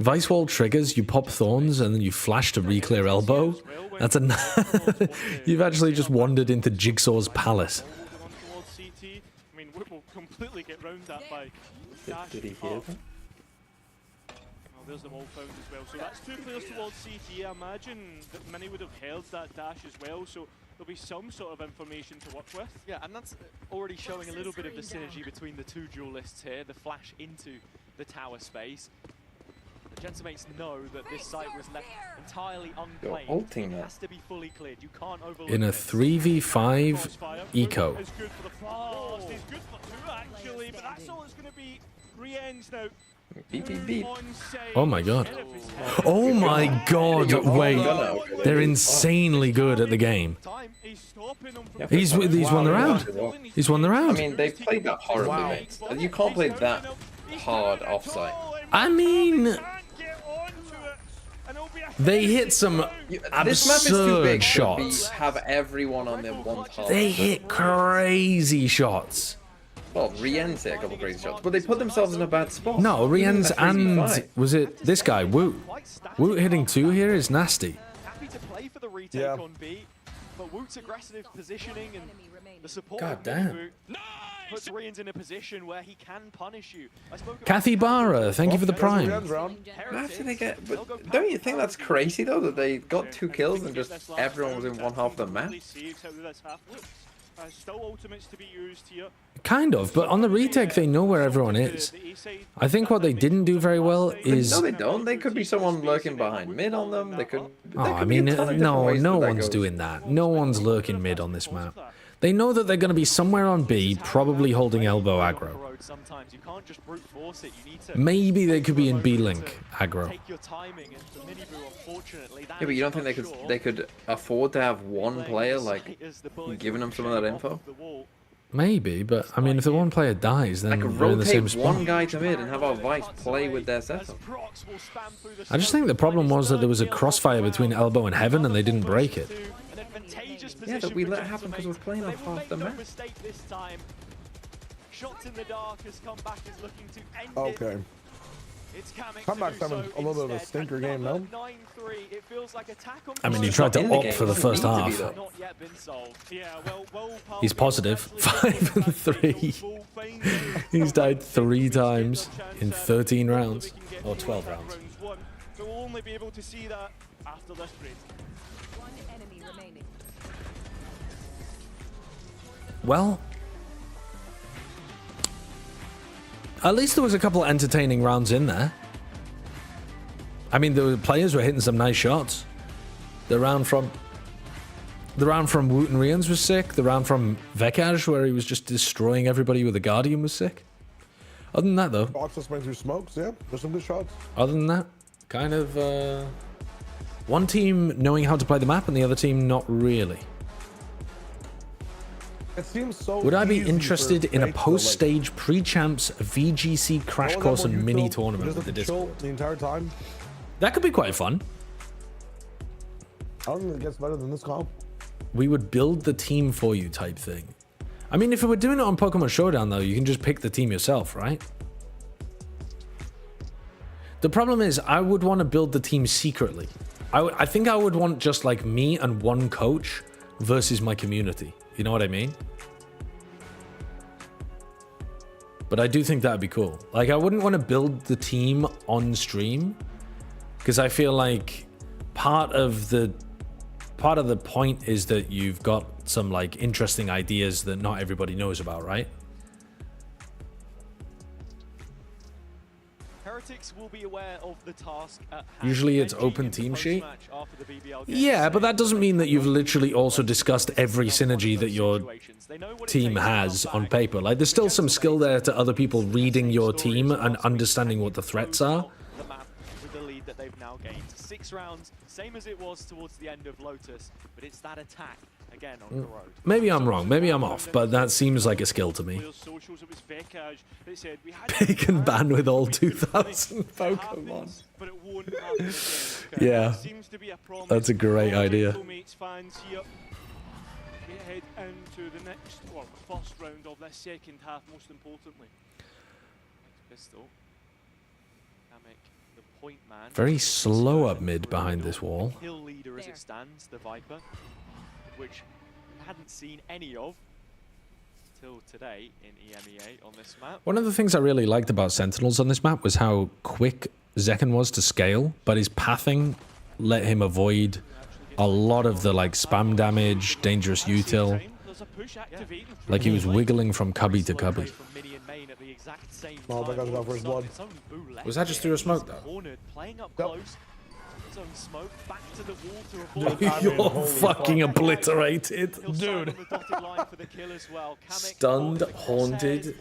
Vice Wall triggers, you pop Thorns, and then you flash to re-clear elbow. That's a... You've actually just wandered into Jigsaw's palace. I mean, will completely get round that by Did he hear that? Well, there's them all found as well. So that's 2 players towards CT. I imagine that many would have held that dash as well. So there'll be some sort of information to work with. Yeah, and that's already showing a little bit of the synergy between the 2 duelists here. The flash into the tower space. The Gentamates know that this site was left entirely unclaimed. You're ulting It has to be fully cleared. You can't overlook In a 3v5 eco. It's good for the flash. It's good for 2 actually, but that's all it's going to be. Re-ends now. Beep. Oh my god. Oh my god, wait. They're insanely good at the game. He's won the round. He's won the round. I mean, they played that horribly, mate. You can't play that hard offsite. I mean... They hit some This map is too big absurd shots. to have everyone on their one part. They hit crazy shots. Well, Rien's hit a couple crazy shots, but they put themselves in a bad spot. No, Rien's and... Was it this guy, Woot? Woot hitting 2 here is nasty. Happy to play for the retake on B, but Woot's aggressive positioning and the support God of damn. Woot puts Rien's in a position where he can punish you. Kathy Barra, thank you for the prime. After they get, but don't you think that's crazy though that they got 2 kills and just everyone was in one half of the map? Still ultimates to be used here. Kind of, but on the retake they know where everyone is. I think what they didn't do very well is... No, they don't. They could be someone lurking behind mid on them. They could... Oh, I mean, no one's doing that. No one's lurking mid on this map. They know that they're going to be somewhere on B, probably holding elbow aggro. Maybe they could be in B-link aggro. Yeah, but you don't think they could afford to have one player like giving them some of that info? Maybe, but I mean, if the one player dies, then I could we're in the same rotate spot. one guy to mid and have our Vice play with their setup. I just think the problem was that there was a crossfire between Elbow and Heaven, and they didn't break it. Yeah, that we let happen because we're playing on half the map. Shots in the dark has come back is looking to end Okay. it. It's Comeback's having a little bit of a stinker game, no? 9-3. It feels like attack on I mean, he tried to opt for the first half. not yet been solved. Yeah, well He's positive. 5 and 3. He's died 3 times in 13 rounds. Or 12 rounds. But we'll only be able to see that after this break. One enemy remaining. Well, at least there was a couple of entertaining rounds in there. I mean, the players were hitting some nice shots. The round from Woot and Rians was sick. The round from Vekaj, where he was just destroying everybody with the Guardian, was sick. Other than that, though. Box just went through smokes, yeah. There's some good shots. Other than that, kind of one team knowing how to play the map and the other team not really. It seems so. Would I be interested in a post-stage pre-champs VGC crash course and mini tournament with the Discord? The entire time. That could be quite fun. I don't think it gets better than this comp. We would build the team for you type thing. I mean, if we were doing it on Pokemon Showdown, though, you can just pick the team yourself, right? The problem is, I would want to build the team secretly. I think I would want just like me and one coach versus my community. You know what I mean? But I do think that'd be cool. Like, I wouldn't want to build the team on stream because I feel like part of the point is that you've got some like interesting ideas that not everybody knows about, right? Heretics will be aware of the task at hand. Usually it's open team sheet. Yeah, but that doesn't mean that you've literally also discussed every synergy that your team has on paper. Like, there's still some skill there to other people reading your team and understanding what the threats are. The map with the lead that they've now gained. 6 rounds, same as it was towards the end of Lotus, but it's that attack again on the road. Maybe I'm wrong, maybe I'm off, but that seems like a skill to me. Pick and ban with all 2,000 Pokemon. Yeah, that's a great idea. Head into the next, well, first round of this second half, most importantly. Pistol. The point man. Very slow up mid behind this wall. Hill leader as it stands, the Viper, which I hadn't seen any of till today in EMEA on this map. One of the things I really liked about Sentinels on this map was how quick Zekken was to scale, but his pathing let him avoid a lot of the like spam damage, dangerous util. Like, he was wiggling from cubby to cubby. Oh, that guy's got first blood. Was that just through a smoke though? You're fucking obliterated, dude. Stunned, haunted,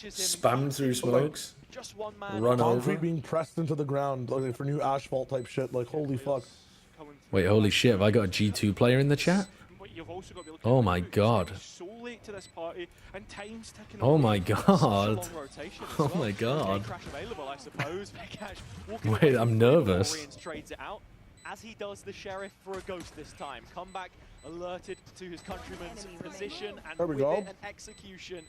spam through smokes, run over. Concrete being pressed into the ground like, for new asphalt type shit. Like, holy fuck. Wait, holy shit, have I got a G2 player in the chat? Oh my god. Oh my god. Oh my god. Wait, I'm nervous. As he does the Sheriff for a ghost this time. Comeback alerted to his countryman's position and with it an execution.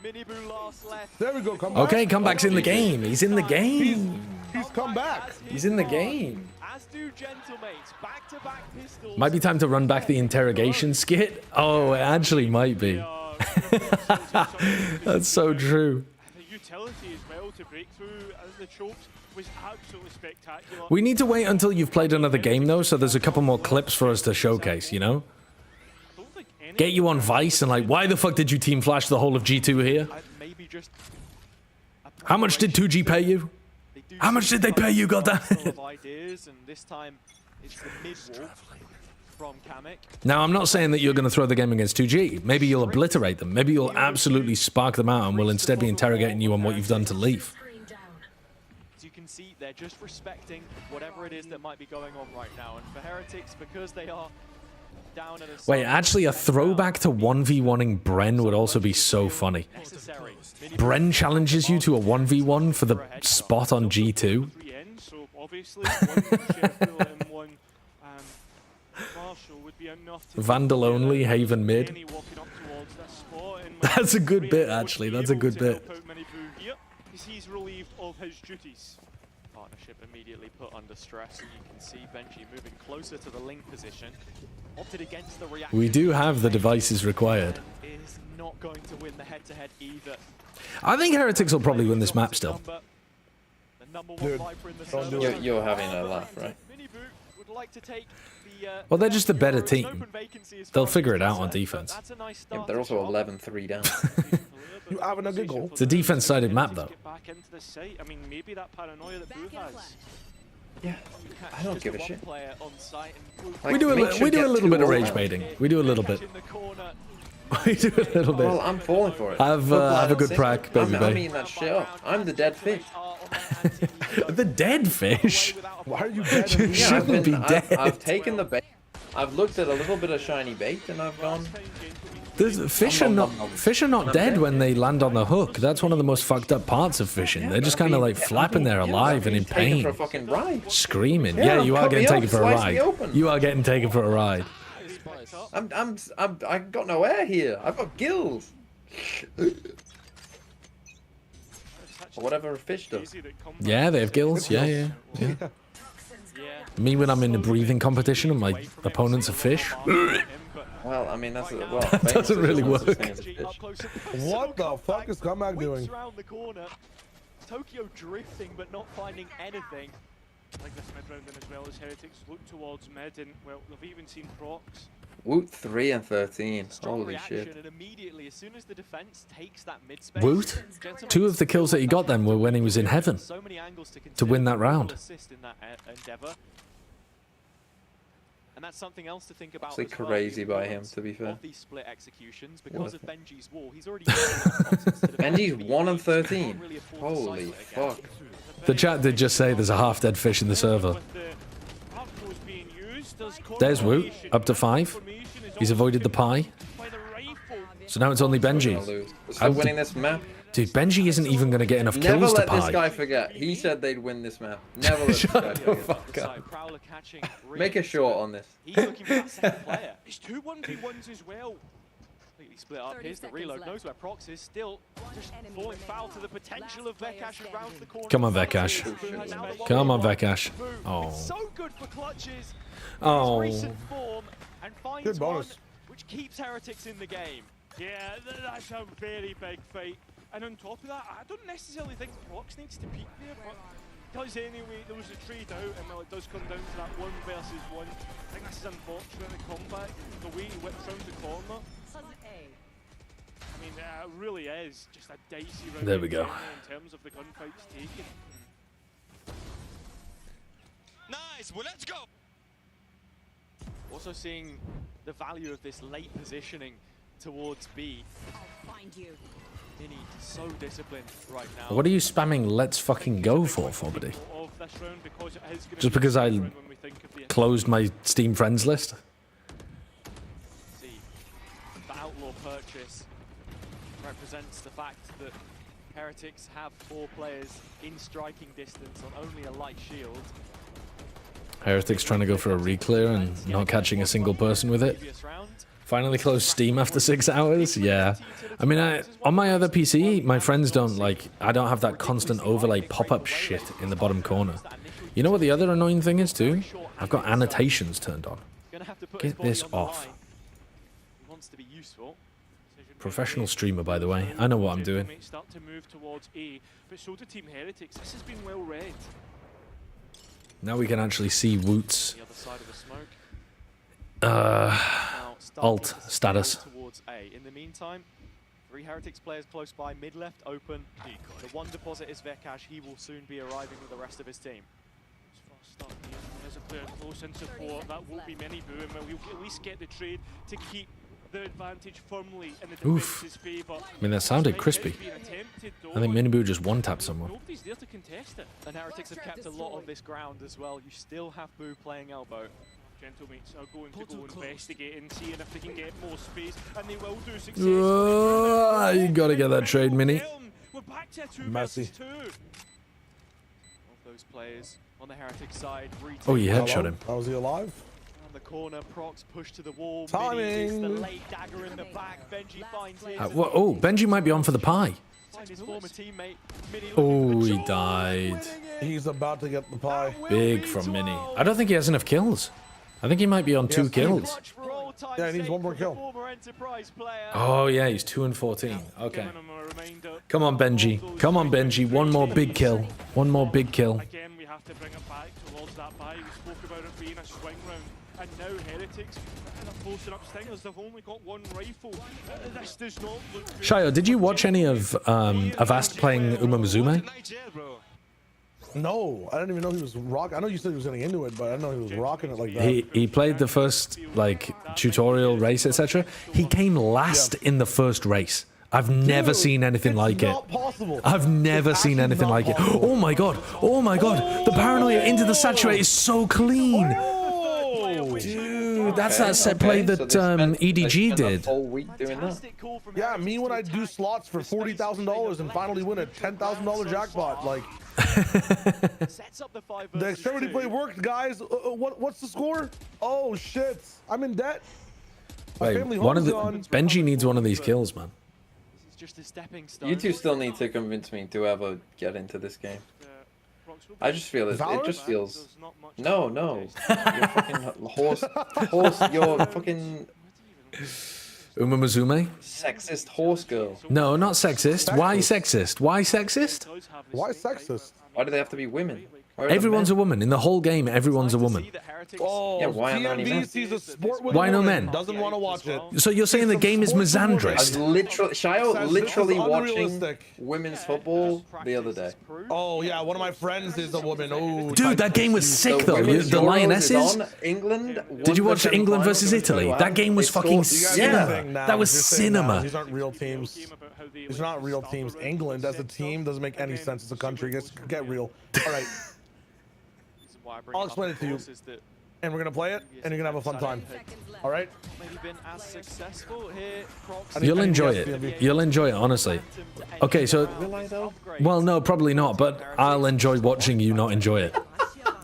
Miniboo last left. There we go, come back. Okay, comeback's in the game. He's in the game. He's come back. He's in the game. As do Gentlemates, back-to-back pistols. Might be time to run back the interrogation skit. Oh, it actually might be. That's so true. The utility as well to break through as the chokes was absolutely spectacular. We need to wait until you've played another game though, so there's a couple more clips for us to showcase, you know? Get you on Vice and like, why the fuck did you team flash the whole of G2 here? How much did 2G pay you? How much did they pay you, goddammit? Now, I'm not saying that you're going to throw the game against 2G. Maybe you'll obliterate them. Maybe you'll absolutely spark them out and we'll instead be interrogating you on what you've done to Leaf. As you can see, they're just respecting whatever it is that might be going on right now. And for Heretics, because they are down at a Wait, actually, a throwback to 1v1ing Bren would also be so funny. Bren challenges you to a 1v1 for the spot on G2. So obviously, one Sheffield and one Marshall would be enough to Vandal only, Haven mid. That's a good bit, actually. That's a good bit. He's relieved of his duties. Partnership immediately put under stress, and you can see Benji moving closer to the link position. Opted against the reaction. We do have the devices required. Is not going to win the head-to-head either. I think Heretics will probably win this map still. Dude, you're having a laugh, right? Well, they're just a better team. They'll figure it out on defense. Yeah, but they're also 11-3 down. You having a good goal? It's a defense-sided map, though. Back into the site. I mean, maybe that paranoia that Boo has. Yeah, I don't give a shit. We do a little bit of rage baiting. We do a little bit. We do a little bit. Well, I'm falling for it. Have a good prac, baby. I'm eating that shit up. I'm the dead fish. The dead fish? Why are you dead? You shouldn't be dead. I've taken the bait. I've looked at a little bit of shiny bait, and I've gone. Fish are not dead when they land on the hook. That's one of the most fucked up parts of fishing. They're just kind of like flapping there alive and in pain, For a fucking ride. screaming. Yeah, you are getting taken for a ride. You are getting taken for a ride. I got no air here. I've got gills. Or whatever a fish does. Yeah, they have gills. Yeah. Me when I'm in a breathing competition and my opponent's a fish. Well, I mean, that's well. That doesn't really work. What the fuck is Comeback doing? Around the corner. Tokyo drifting but not finding anything. Like this mid round as well as Heretics look towards mid, and well, they've even seen procs. Woot 3 and 13. Strong Holy reaction, shit. and immediately, as soon as the defense takes that mid space, Woot? 2 of the kills that he got then were when he was in heaven so many angles to win that round. assist in that endeavor. And that's something else to think about. Actually crazy by him, to be fair. Of these split executions, because Worth of Benji's wall, he's already. Benji's 1 and 13. Holy fuck. The chat did just say there's a half-dead fish in the server. There's Woot, up to 5. He's avoided the pie. So now it's only Benji. We're still winning this map. Dude, Benji isn't even going to get enough Never kills to let this pie. guy forget. He said they'd win this map. Never let this guy forget. Make a short on this. He's looking for that second player. It's 2 1v1s as well. Completely split up. Here's the reload. Knows where Prox is. Still just falling foul to the potential of Vekash around the corner. Come on, Vekash. Come on, Vekash. Oh. So good for clutches. Oh. Recent form and finds Good bonus. one which keeps Heretics in the game. Yeah, that's a very big fight. And on top of that, I don't necessarily think Prox needs to peek there, but does anyway. There was a trade out, and well, it does come down to that 1 versus 1. I think this is unfortunate in the combat, the way he whips round the corner. I mean, it really is just a dicey round. There we go. In terms of the gunfights taken. Nice, well, let's go. Also seeing the value of this late positioning towards B. I'll find you. Dini so disciplined right now. What are you spamming let's fucking go for, Forbody? Just because I closed my Steam friends list? See, the Outlaw purchase represents the fact that Heretics have 4 players in striking distance on only a light shield. Heretics trying to go for a re-clear and not catching a single person with it. Finally closed Steam after 6 hours? Yeah. I mean, on my other PC, my friends don't like... I don't have that constant overlay pop-up shit in the bottom corner. You know what the other annoying thing is too? I've got annotations turned on. Get this off. Professional streamer, by the way. I know what I'm doing. Start to move towards A, but so do Team Heretics. This has been well read. Now we can actually see Woot's alt status. Towards A. In the meantime, 3 Heretics players close by, mid left open. The one deposit is Vekash. He will soon be arriving with the rest of his team. There's a player close in support. That won't be many Boo, and we'll at least get the trade to keep the advantage firmly in the defense's favour. I mean, that sounded crispy. I think Minibu just one-tapped someone. Nobody's there to contest it. And Heretics have kept a lot of this ground as well. You still have Boo playing elbow. Gentlemates are going to go investigating, seeing if they can get more space, and they will do successfully. You gotta get that trade, Mini. We're back to 2 Messy. versus 2. Of those players on the Heretic side. Oh, you headshot him. How was he alive? On the corner, Prox pushed to the wall. Timing. Mini gets the late dagger in the back. Benji finds it. Oh, Benji might be on for the pie. His former teammate, Mini Oh, he died. He's about to get the pie. Big from Mini. I don't think he has enough kills. I think he might be on 2 kills. Yeah, he needs 1 more kill. Oh, yeah, he's 2 and 14. Okay. Come on, Benji. Come on, Benji. 1 more big kill. 1 more big kill. Again, we have to bring it back towards that buy. We spoke about it being a swing round, and now Heretics are posting up stingers. They've only got 1 rifle. This does not look good. Shayo, did you watch any of Avast playing Umamuzume? No, I didn't even know he was rocking. I know you said he was getting into it, but I didn't know he was rocking it like that. He played the first like tutorial race, etc. He came last in the first race. I've never seen anything like it. Possible. I've never seen anything like it. Oh my god! Oh my god! The paranoia into the saturate is so clean. Dude, that's that set play that EDG did. Yeah, me when I do slots for $40,000 and finally win a $10,000 jackpot, like. The extremity play worked, guys. What's the score? Oh shit! I'm in debt. Wait, Benji needs one of these kills, man. Just a stepping stone. You two still need to convince me to ever get into this game. I just feel it. It just feels. No. You're fucking horse. You're fucking. Umamuzume? Sexist horse girl. No, not sexist. Why sexist? Why sexist? Why sexist? Why do they have to be women? Everyone's a woman. In the whole game, everyone's a woman. Oh, yeah, why aren't any men? sees a sport with Why no woman, men? Doesn't want to watch it. So you're saying the game is misandrist? Shayo literally watching women's football the other day. Oh yeah, one of my friends is a woman. Oh, dude, that game was sick though. The Lionesses. England. Did you watch England versus Italy? That game was fucking cinema. That was cinema. These aren't real teams. These are not real teams. England as a team doesn't make any sense as a country. Get real. All right. I'll explain it to you. And we're gonna play it, and you're gonna have a fun time. All right? You'll enjoy it. You'll enjoy it, honestly. Okay, so... Well, no, probably not, but I'll enjoy watching you not enjoy it.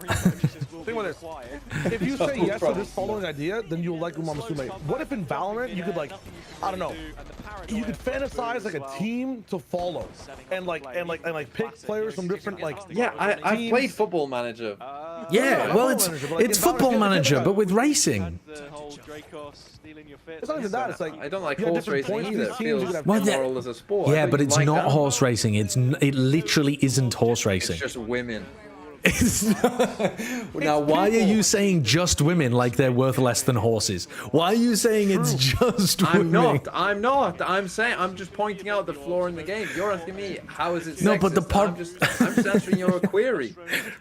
Think about this. If you say yes to this following idea, then you'll like Umamusume. What if in Valorant you could like, I don't know, you could fantasize like a team to follow, and pick players from different like. Yeah, I've played Football Manager. Yeah, well, it's Football Manager, but with racing. It's not even that. It's like I don't like horse racing either. It feels immoral as a sport. Yeah, but it's not horse racing. It literally isn't horse racing. It's just women. Now, why are you saying just women like they're worth less than horses? Why are you saying it's just women? I'm not. I'm saying, I'm just pointing out the flaw in the game. You're asking me, how is it sexist? No, but I'm just answering your query.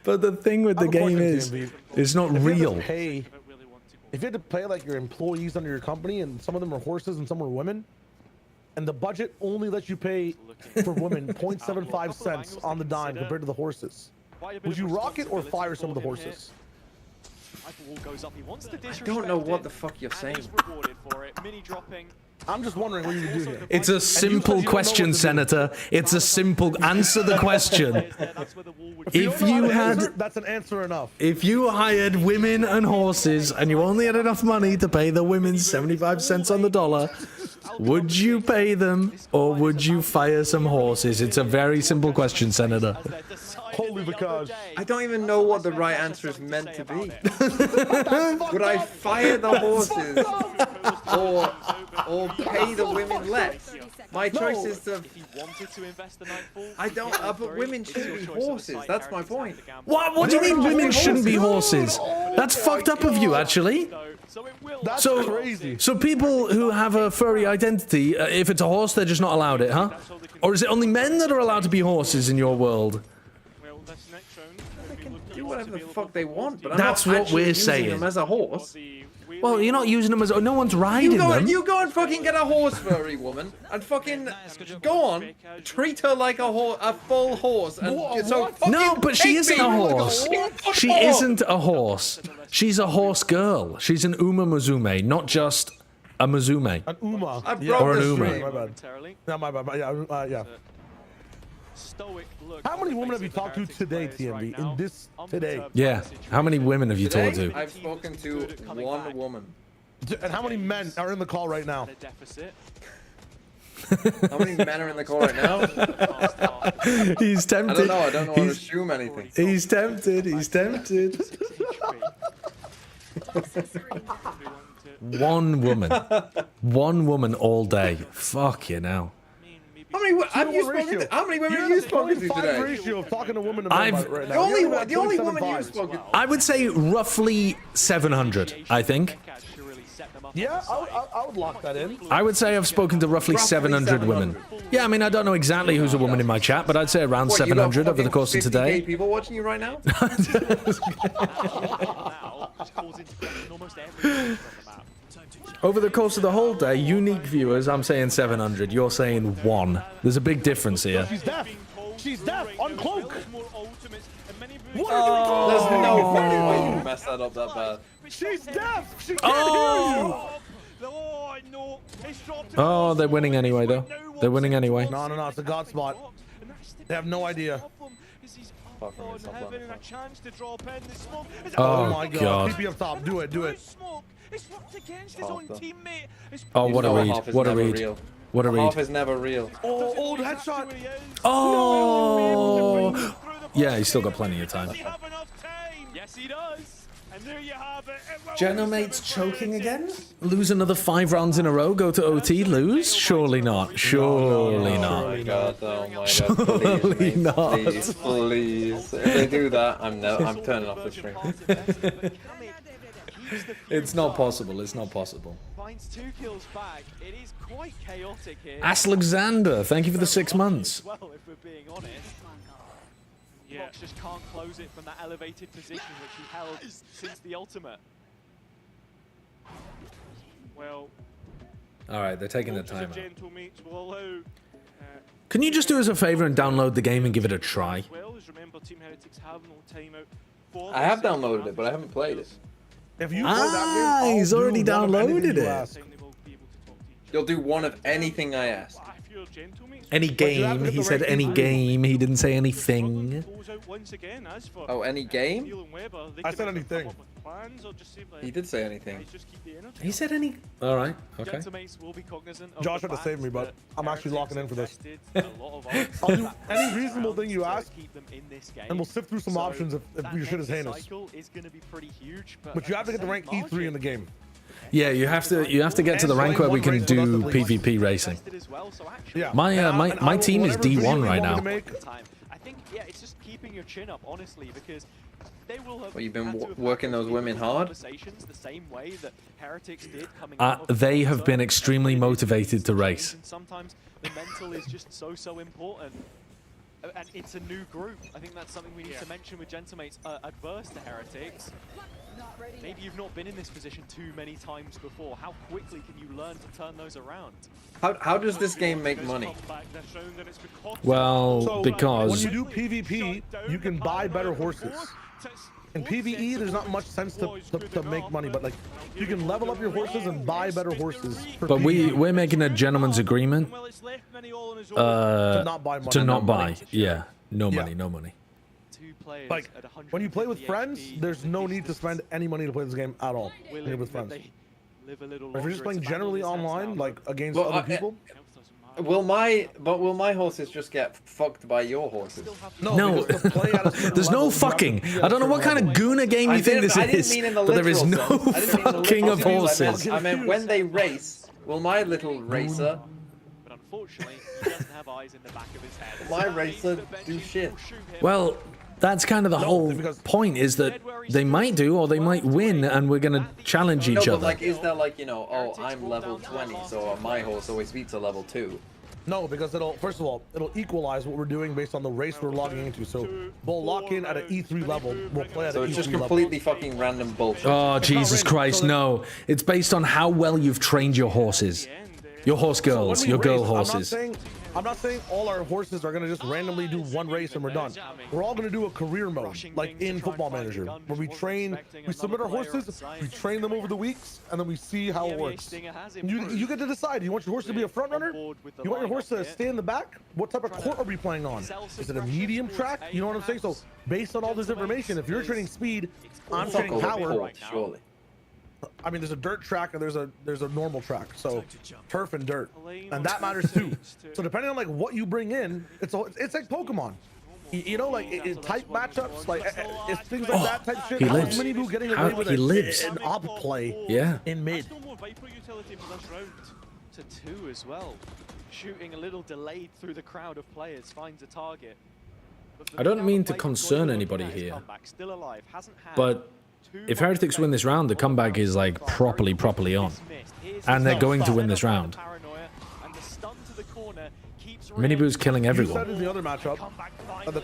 But the thing with the game is, it's not real. If you had to pay like your employees under your company, and some of them are horses and some are women, and the budget only lets you pay for women 0.75 cents on the dime compared to the horses. Would you rock it or fire some of the horses? I don't know what the fuck you're saying. I'm just wondering what you would do here. It's a simple question, Senator. It's a simple answer the question. If you had, that's an answer enough. If you hired women and horses and you only had enough money to pay the women 75 cents on the dollar, would you pay them or would you fire some horses? It's a very simple question, Senator. Holy because I don't even know what the right answer is meant to be. Would I fire the horses or pay the women less? My choice is to. I don't. But women shouldn't be horses. That's my point. What do you mean women shouldn't be horses? That's fucked up of you, actually. That's crazy. So people who have a furry identity, if it's a horse, they're just not allowed it, huh? Or is it only men that are allowed to be horses in your world? Do whatever the fuck they want, but I'm that's not what we're saying. Them as a horse. Well, you're not using them as... No one's riding them. You go and fucking get a horse furry woman and fucking go on, treat her like a full horse. And No, but she isn't a horse. She isn't a horse. She's a horse girl. She's an Uma Musume, not just a Musume. An Uma. Or an Uma. My bad. No, my bad. Yeah. How many women have you talked to today, TMB? In this today? Yeah. How many women have you talked to? I've spoken to one woman. And how many men are in the call right now? How many men are in the call right now? He's tempted. I don't know how to assume anything. He's tempted. One woman. One woman all day. Fuck you now. How many women have you spoken to today? Ratio of talking to women to I've right now. The only woman you've spoken to. I would say roughly 700, I think. Yeah, I would lock that in. I would say I've spoken to roughly 700 women. Yeah, I mean, I don't know exactly who's a woman in my chat, but I'd say around 700 over the course of today. People watching you right now? Over the course of the whole day, unique viewers, I'm saying 700. You're saying 1. There's a big difference here. She's deaf. She's deaf. Uncloak. What are you doing? There's no fucking way you messed that up that bad. She's deaf. She can't hear you. Oh, they're winning anyway, though. They're winning anyway. No. It's a god spot. They have no idea. Oh my god. Keep me up top. Do it. Oh, what a read. What a read. What a read. Half is never real. Oh, old headshot. Oh. Yeah, he's still got plenty of time. Yes, he does. And there you have it. Genomate's choking again? Lose another 5 rounds in a row? Go to OT? Lose? Surely not. Surely not. Oh my god, Surely not. Please. If they do that, I'm turning off the stream. It's not possible. It's not possible. Finds 2 kills back. It is quite chaotic here. Alexander, thank you for the 6 months. Well, if we're being honest. Fox just can't close it from that elevated position which he held since the ultimate. Well, all right, they're taking the time out. Will allow, Can you just do us a favor and download the game and give it a try? remember, Team Heretics have no timeout. I have downloaded it, but I haven't played it. If you play that game, he's already downloaded it. You'll do one of anything I ask. Any game. He said any game. He didn't say anything. Oh, any game? I said anything. He did say anything. He said any... Alright, okay. Josh had to save me, but I'm actually locking in for this. I'll do any reasonable thing you ask, and we'll sift through some options if your shit is heinous. But you have to get the rank E3 in the game. Yeah, you have to get to the rank where we can do PvP racing. Yeah. My team is D1 right now. I think it's just keeping your chin up, honestly, because they will have. Well, you've been working those women hard. The same way that Heretics did coming They have been extremely motivated to race. And sometimes the mental is just so important. And it's a new group. I think that's something we need to mention with Gentamates adverse to Heretics. Maybe you've not been in this position too many times before. How quickly can you learn to turn those around? How does this game make money? Well, because... When you do PvP, you can buy better horses. In PvE, there's not much sense to make money, but like you can level up your horses and buy better horses. But we're making a gentleman's agreement to not buy money. To not buy. Yeah, no money, no money. Like when you play with friends, there's no need to spend any money to play this game at all. When you're with friends. If you're just playing generally online, like against other people. Will my horses just get fucked by your horses? No, there's no fucking. I don't know what kind of Guna game you think this is, but there is no fucking of horses. I mean, when they race, will my little racer? But unfortunately, he doesn't have eyes in the back of his head. My racer do shit. Well, that's kind of the whole point, is that they might do or they might win, and we're gonna challenge each other. But like, is there like, you know, oh, I'm level 20, so my horse always beats a level 2. No, because it'll, first of all, it'll equalize what we're doing based on the race we're logging into. So we'll lock in at an E3 level. We'll play at an E3 level. So it's just completely fucking random bullshit. Oh, Jesus Christ, no. It's based on how well you've trained your horses. Your horse girls, your girl horses. I'm not saying all our horses are going to just randomly do one race and we're done. We're all going to do a career mode, like in Football Manager, where we train, we submit our horses, we train them over the weeks, and then we see how it works. You get to decide. You want your horse to be a front runner? You want your horse to stay in the back? What type of court are we playing on? Is it a medium track? You know what I'm saying? So based on all this information, if you're training speed, I'm training power. Surely. I mean, there's a dirt track and there's a normal track, so turf and dirt, and that matters too. So depending on like what you bring in, it's like Pokemon. You know, like type matchups, like it's things like that type shit. He lives. Many people getting away with an op play. Yeah. In mid. Viper utility for this round to 2 as well. Shooting a little delayed through the crowd of players, finds a target. I don't mean to concern anybody here, but if Heretics win this round, the comeback is like properly on. And they're going to win this round. Miniboo's killing everyone. You said in the other matchup.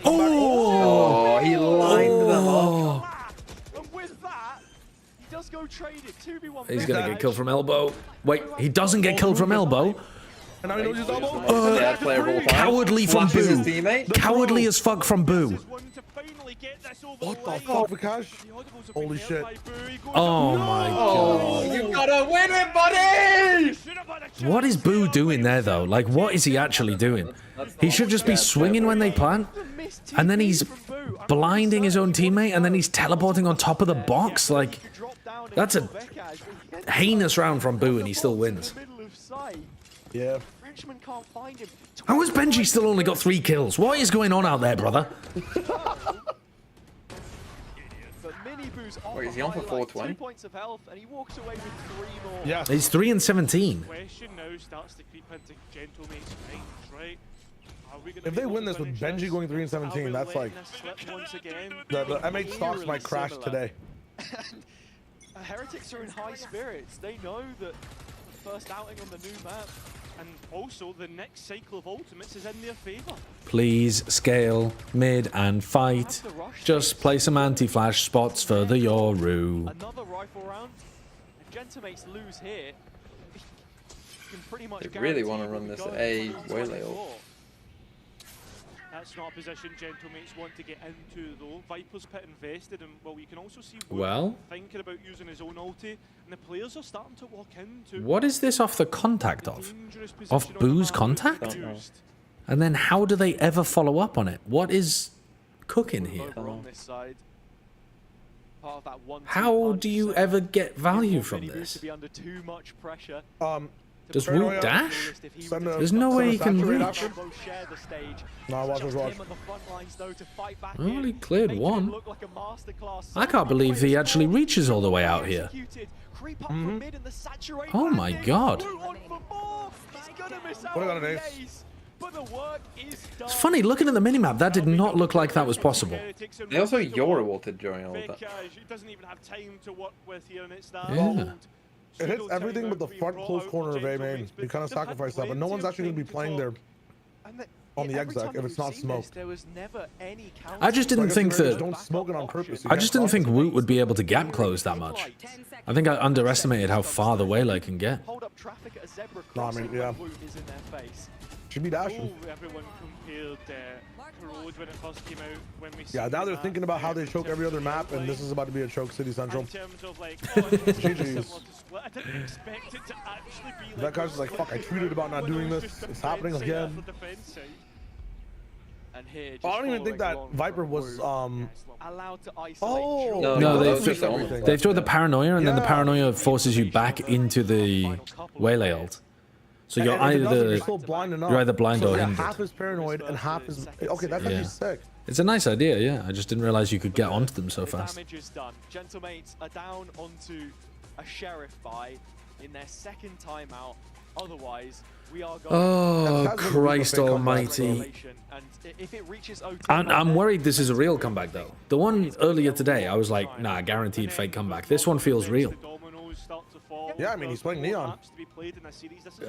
Oh, he lined them up. And with that, he does go trade it. 2v1. He's gonna get killed from elbow. Wait, he doesn't get killed from elbow. And now he knows his elbow. Cowardly from Boo. Cowardly as fuck from Boo. What the fuck, Vikash? Holy shit. Oh my god. You gotta win it, buddy! What is Boo doing there though? Like, what is he actually doing? He should just be swinging when they plant, and then he's blinding his own teammate, and then he's teleporting on top of the box. Like, that's a heinous round from Boo, and he still wins. Yeah. How has Benji still only got 3 kills? What is going on out there, brother? Wait, is he on for 420? 2 points of health, and he walks away with 3 more. Yeah. He's 3 and 17. Question now starts to creep into Gentlemate's minds, right? If they win this with Benji going 3 and 17, that's like the M8 stocks might crash today. Heretics are in high spirits. They know that the first outing on the new map, and also the next cycle of ultimates is in their favor. Please scale mid and fight. Just play some anti-flash spots for the Yoru. another rifle round. If Gentamates lose here, you can pretty much They really want to run this A waylay ult. That's not a position Gentlemates want to get into though. Viper's pit invested, and well, you can also see Well, thinking about using his own ulti, and the players are starting to walk into. what is this off the contact of? Off Boo's contact? And then how do they ever follow up on it? What is cooking here? How do you ever get value from this? Does Wu dash? There's no way he can reach. No, watch. Well, he cleared one. I can't believe he actually reaches all the way out here. Oh my god. What about an ace? It's funny, looking at the minimap, that did not look like that was possible. They also Yoru ulted during all of that. It doesn't even have time to work with here, and it's Yeah. It hits everything but the front close corner of A main. You kind of sacrifice that, but no one's actually going to be playing there on the exec if it's not smoked. I just didn't think that. Don't smoke it on purpose. I just didn't think Woot would be able to gap close that much. I think I underestimated how far the waylay can get. No, I mean, yeah. Should be dashing. Everyone compared Corrode when it first came out. When we Yeah, now they're thinking about how they choke every other map, and this is about to be a choke City Central. In terms of like, GG's. I didn't expect it to actually be That guy's just like, fuck, I tweeted about not doing this. It's happening again. I don't even think that Viper was, allowed to isolate. Oh! No, they throw the paranoia, and then the paranoia forces you back into the waylay ult. So you're either blind or hindered. Half is paranoid and half is okay. That's actually sick. It's a nice idea, yeah. I just didn't realize you could get onto them so fast. Damage is done. Gentlemates are down onto a sheriff buy in their second timeout. Otherwise, we are going. Oh Christ Almighty! And if it reaches I'm worried this is a real comeback though. The one earlier today, I was like, nah, guaranteed fake comeback. This one feels real. fall. Yeah, I mean, he's playing Neon. Maps to be played in a series. This is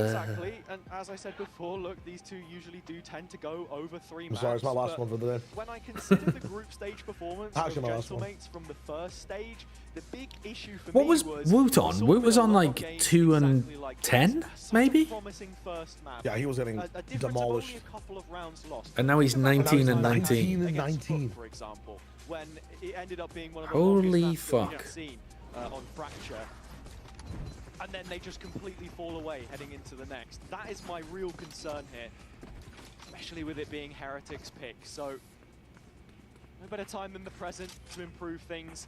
Exactly, and as I said before, look, these two usually do tend to go over 3 maps. I'm sorry, it's my last one for the day. When I consider the group stage performance of Actually, my last one. Gentlemates from the first stage, the big issue for What me was Woot on? Woot was on like 2 and 10, maybe? Yeah, he was getting demolished. And now he's 19 and 19. 19 and 19. For example, when it ended up being one of the Holy longest maps that we fuck. have seen on Fracture. And then they just completely fall away heading into the next. That is my real concern here, especially with it being Heretics' pick. So, no better time than the present to improve things.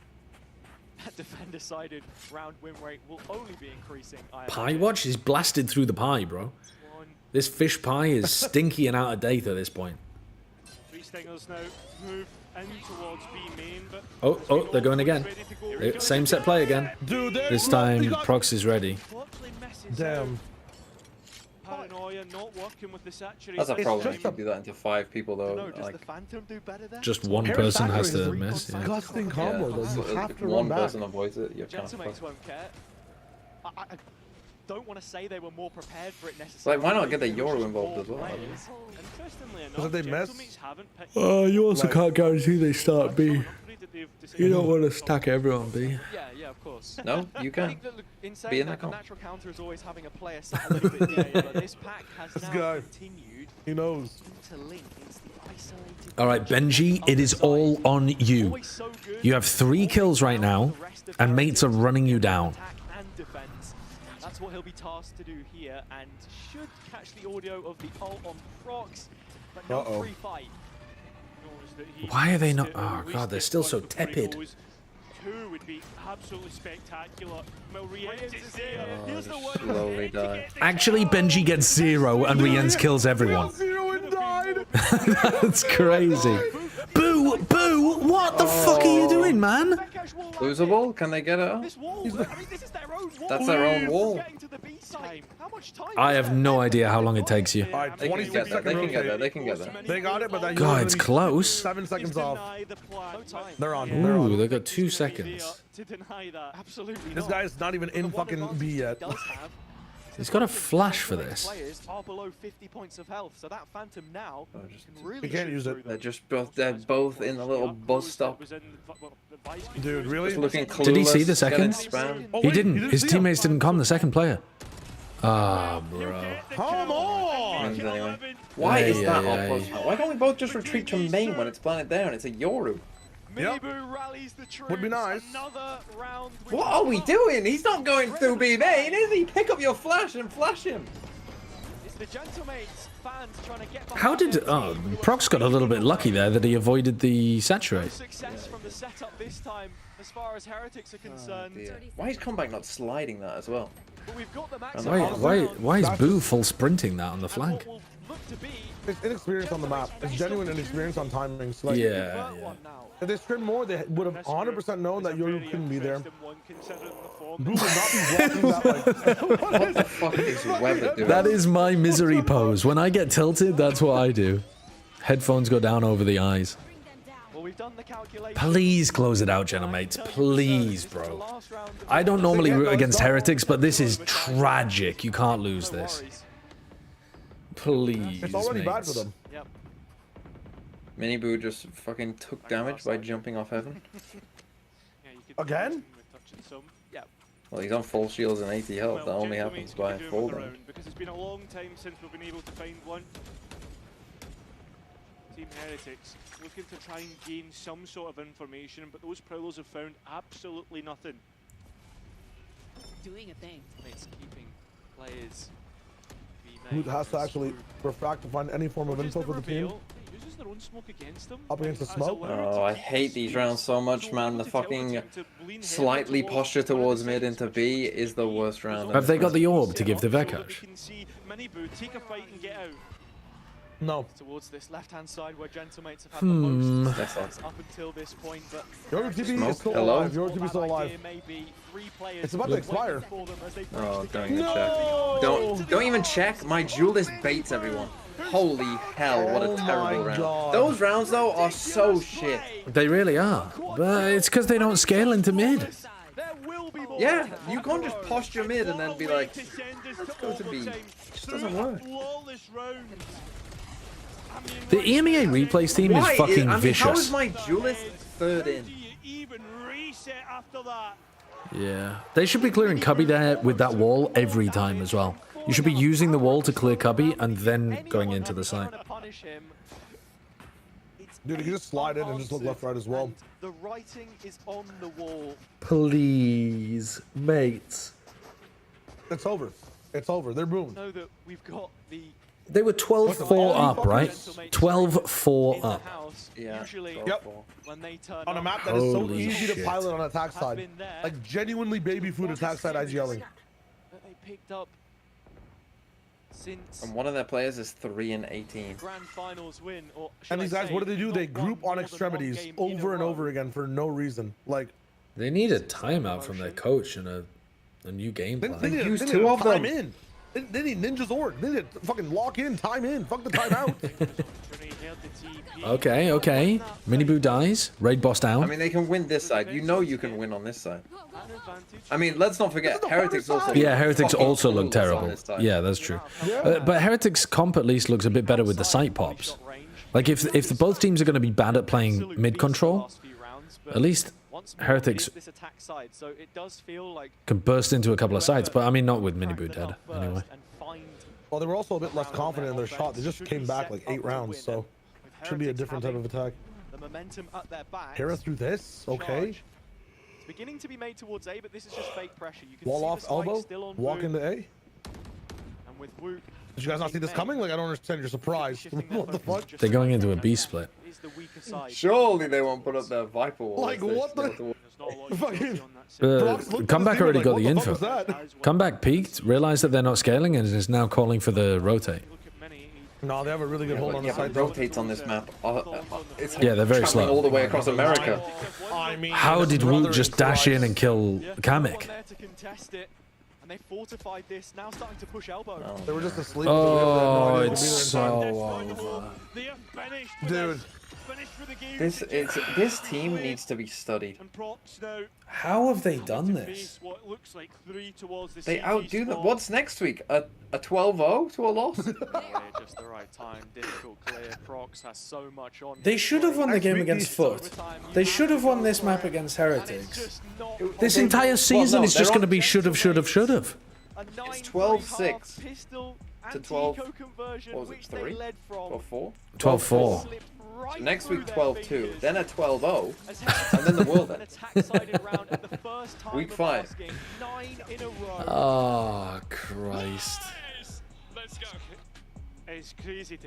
That defender-sided round win rate will only be increasing. Pie watch is blasted through the pie, bro. This fish pie is stinky and out of date at this point. 3 Stingers now move in towards B main, but Oh, they're going again. Same set play again. Dude, this time, Prox is ready. Damn. Paranoia not working with the saturated. That's a problem if you do that into 5 people though. No, does like, the Phantom do better there? Just one person has to miss. Yeah. Disgusting combo, though. You have to one run back. person avoids it, you're kind of Gentlemates fucked. won't care. I don't want to say they were more prepared for it necessarily. Like, why not get the Euro involved as well? Interestingly Because enough, if they miss, Gentlemates haven't picked You also can't guarantee they start B. You don't want to stack everyone B. Yeah, of course. No, you I can. think that, look, in Be saying in that, the the comp. natural counter is always having a player sat a little bit deep, but this pack has This now guy. continued He knows. to link. It's the isolated. All right, Benji, it is all on you. You have 3 kills right now, and mates are running you down. Attack and defense. That's what he'll be tasked to do here, and should catch the audio of the ult on Prox, but no free fight. Why are they not? Oh god, they're still so tepid. 2 would be absolutely spectacular. Rienz is there. Oh, Here's the just one. slowly die. Actually, Benji gets 0 and Rienz kills everyone. 0 and died. That's crazy. Boo! Boo! What the fuck are you doing, man? Losable? Can they get it? This wall, I mean, this is their own wall. That's their own wall. Getting to the B side. How much time? I have no idea how long it takes you. All right, They can 26 get that. They second can get rotate. that. They can get that. They got it, but that God, it's close. 7 seconds off. No time. They're on. They're Ooh, on. they got 2 seconds. To deny that. Absolutely This not. guy's not even in fucking B yet. Does have He's got a flash for this. players are below 50 points of health, so that Phantom now can really He can't shoot use through it. them. They're both in a little bus stop. Dude, really? Just looking clueless. Did he see the getting second? spammed. Oh, He wait, didn't. His see him. teammates didn't come, the second player. Ah, bro. Come on! Wins anyway. Why is that Ay, up? ay, Why don't we both just retreat to main when it's planted there and it's a Yoru? Yep. Minibu rallies the troops. Would be nice. Another round. What are we doing? He's not going through B main, is he? Pick up your flash and flash him. It's the Gentlemates fans trying to get How did... Oh, Prox got a little bit lucky there that he avoided the saturate. success from the setup this time as far as Heretics are concerned. Why is Comeback not sliding that as well? But we've got the max Why is Boo full sprinting that on the flank? It's inexperience on the map. It's genuine inexperience on timings. Like, Yeah. if they scrimmed more, they would have 100% known that Yoru couldn't be there. Boo would not be blocking that. Like, What the fuck is Weather doing? That is my misery pose. When I get tilted, that's what I do. Headphones go down over the eyes. Well, we've done the calculation. Please close it out, Gentlemates. Please, bro. I don't normally root against Heretics, but this is tragic. You can't lose this. Please, it's already bad for mates. them. Yep. Mini Boo just fucking took damage by jumping off heaven. Again? Yeah. Well, he's on full shields and 80 health. That only happens by full damage. Because it's been a long time since we've been able to find one. Team Heretics looking to try and gain some sort of information, but those prowlers have found absolutely nothing. Doing a thing. It's keeping players. Who has to actually refract to find any form of info for the team? Uses their own smoke against them. Up against the smoke? Oh, I hate these rounds so much, man. The fucking slightly posture towards mid into B is the worst round. Have they got the orb to give the Vekash? We can see Minibu take a fight and get out. No. Towards this left-hand side where Gentlemates have had the most That's success up until this point, but Your TB Smoke? is still Hello? alive. Your TB is still alive. It's about to expire. Oh, don't even check. Don't even check. My duelist baits everyone. Holy hell, what a terrible round. God. Those rounds though are so shit. They really are. But it's because they don't scale into mid. there will be more Yeah, you can't just posture mid and then be like, let's go to B. It just doesn't work. The EMEA replays team is fucking vicious. How is my duelist third in? Yeah, they should be clearing Cubby there with that wall every time as well. You should be using the wall to clear Cubby and then going into the site. Dude, you can just slide in and just look left, right as well. The writing is on the wall. Please, mates. It's over. It's over. They're boomed. Know that we've got the. They were 12-4 up, right? 12-4 up. Yeah. Yep. When they turn on a map that is so Holy easy to shit. pilot on attack side. Like genuinely baby food attack side IGLing. That they picked up since. And one of their players is 3-18. Grand finals win. Or And these guys, what do? They group on extremities over and over again for no reason. Like they need a timeout from their coach and a new game plan. They need two of them. In. They need Ninja's org. They need to fucking lock in, time in. Fuck the timeout. Okay. Miniboo dies. Raid boss down. I mean, they can win this side. You know you can win on this side. I mean, let's not forget, Heretics also. Yeah, Heretics also look terrible. Yeah, that's true. But Heretics comp at least looks a bit better with the sight pops. Like if both teams are going to be bad at playing mid control, at least Heretics can burst into a couple of sites. But I mean, not with Miniboo dead anyway. Well, they were also a bit less confident in their shot. They just came back like 8 rounds, so should be a different type of attack. The momentum at their back. Hera through this, okay. It's beginning to be made towards A, but this is just fake pressure. You can Wall see off the spike elbow, still on walk Wu. into A. And with Wu, Did you guys not see this coming? Like I don't understand your surprise. What the fuck? They're going into a B split. Surely they won't put up their Viper wall. Like what the? Fucking. Comeback already got the What the info. fuck was that? Comeback peaked, realized that they're not scaling, and is now calling for the rotate. No, they have a really good hold on the side. Rotates on this map. It's Yeah, they're very traveling slow. all the way across America. I mean, How did Woot just dash in and kill Kamek? And they fortified this, now starting to push elbow. They were just asleep. Oh, it's so over. Dude. This team needs to be studied. How have they done this? They outdo them. What's next week? A 12-0 to a loss? Just the right time, difficult clear. Prox has so much on. They should have won the game against Foot. They should have won this map against Heretics. This entire season is just going to be should have. It's 12-6 to 12. What was it? 3? 12-4? 12-4. So next week 12-2, then a 12-0, and then the world end. Week 5. Oh, Christ.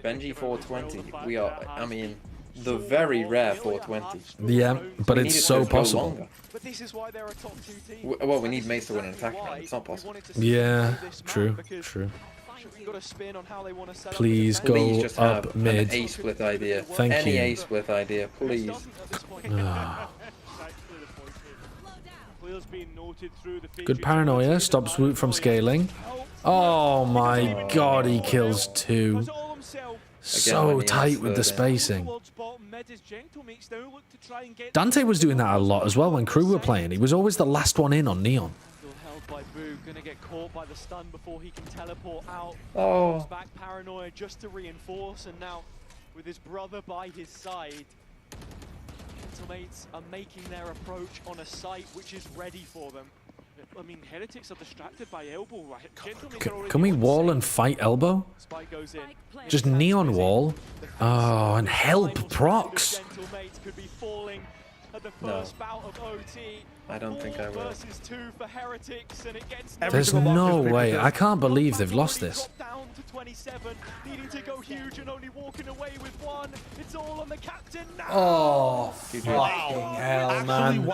Benji 420. We are, I mean, the very rare 420. Yeah, but it's so possible. But this is why they're a top 2 team. Well, we need Mace to win an attack round. It's not possible. Yeah, true. Please go just up have mid. An A split idea. Thank Any you. A split idea, please. Good paranoia stops Woot from scaling. Oh my god, he kills 2. So tight with the spacing. Dante was doing that a lot as well when Crew were playing. He was always the last one in on Neon. By Boo, gonna get caught by the stun before he can teleport out. Oh. Back paranoia just to reinforce, and now with his brother by his side, Gentleman's are making their approach on a site which is ready for them. I mean, Heretics are distracted by elbow. Can we wall and fight elbow? Spike goes in. Just Neon wall. Oh, and help Prox. Gentlemates could be falling at the first bout of OT. I don't think I will. Versus 2 for Heretics, and it gets There's no way. I can't believe they've lost this. down to 27, needing to go huge and only walking away with 1. It's all on the captain now. Oh, fucking hell, man.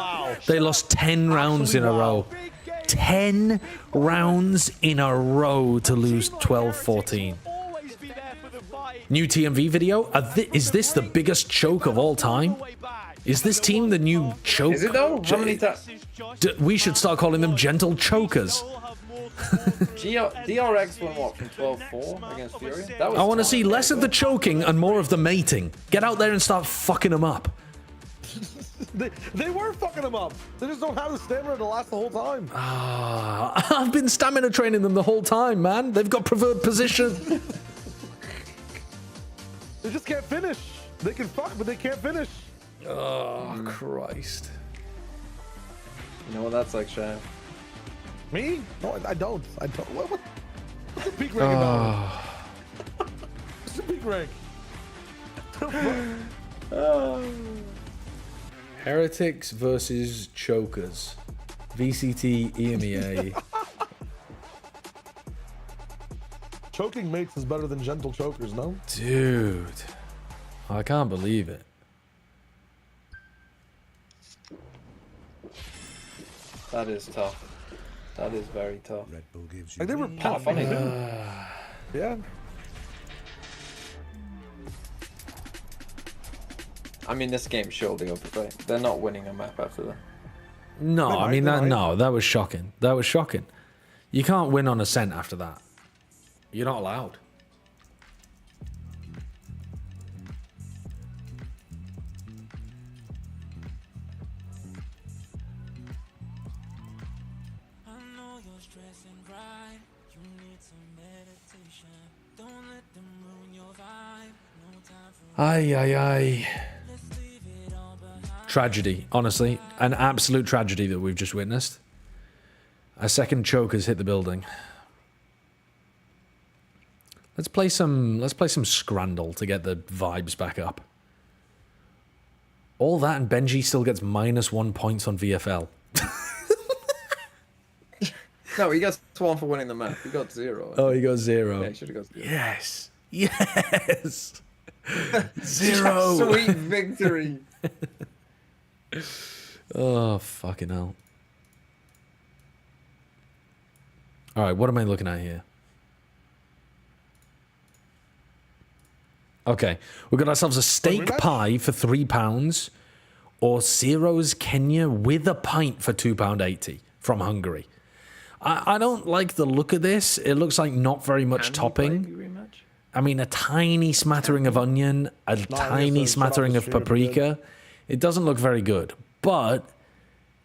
They lost 10 rounds in a row. 10 rounds in a row to lose 12-14. New TMV video? Is this the biggest choke of all time? Is this team the new choke? Is it though? How many times? We should start calling them gentle chokers. DRX won what, from 12-4 against Fury? That was I want to see less of the choking and more of the mating. Get out there and start fucking them up. They were fucking them up. They just don't have the stamina to last the whole time. I've been stamina training them the whole time, man. They've got preferred position. They just can't finish. They can fuck, but they can't finish. Oh, Christ. You know what that's like, Shay? Me? No, I don't. I don't. What's the peak rank about? What's the peak rank? Heretics versus Chokers. VCT EMEA. Choking mates is better than gentle chokers, no? Dude. I can't believe it. That is tough. That is very tough. Red Bull gives you like they were kind of funny, yeah. I mean, this game's surely over, right? They're not winning a map after that. No, I mean that was shocking. That was shocking. You can't win on Ascent after that. You're not allowed. Ay, ay, ay. Tragedy, honestly. An absolute tragedy that we've just witnessed. A second choke has hit the building. Let's play some Scrandle to get the vibes back up. All that and Benji still gets -1 points on VFL. No, he gets 1 for winning the map. He got 0. Oh, he got 0. Yeah, he should have got 0. Yes. Yes. 0. Sweet victory. Oh, fucking hell. All right, what am I looking at here? Okay, we've got ourselves a steak pie for £3 or Ciro's Kenya with a pint for £2.80 from Hungary. I don't like the look of this. It looks like not very much topping. I mean, a tiny smattering of onion, a tiny smattering of paprika. It doesn't look very good, but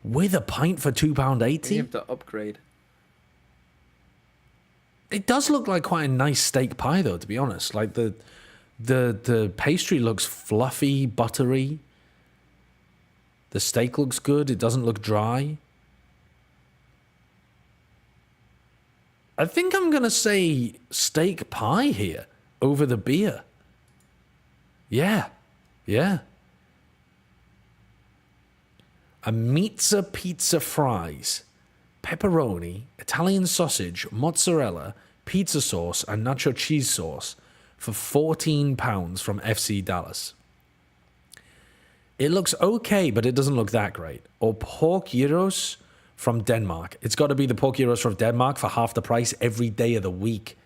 with a pint for £2.80, You have to upgrade. It does look like quite a nice steak pie, though. To be honest, like the pastry looks fluffy, buttery. The steak looks good. It doesn't look dry. I think I'm gonna say steak pie here over the beer. Yeah, yeah. A pizza fries, pepperoni, Italian sausage, mozzarella, pizza sauce, and nacho cheese sauce for £14 from FC Dallas. It looks okay, but it doesn't look that great. Or pork gyros from Denmark. It's got to be the pork gyros from Denmark for half the price every day of the week.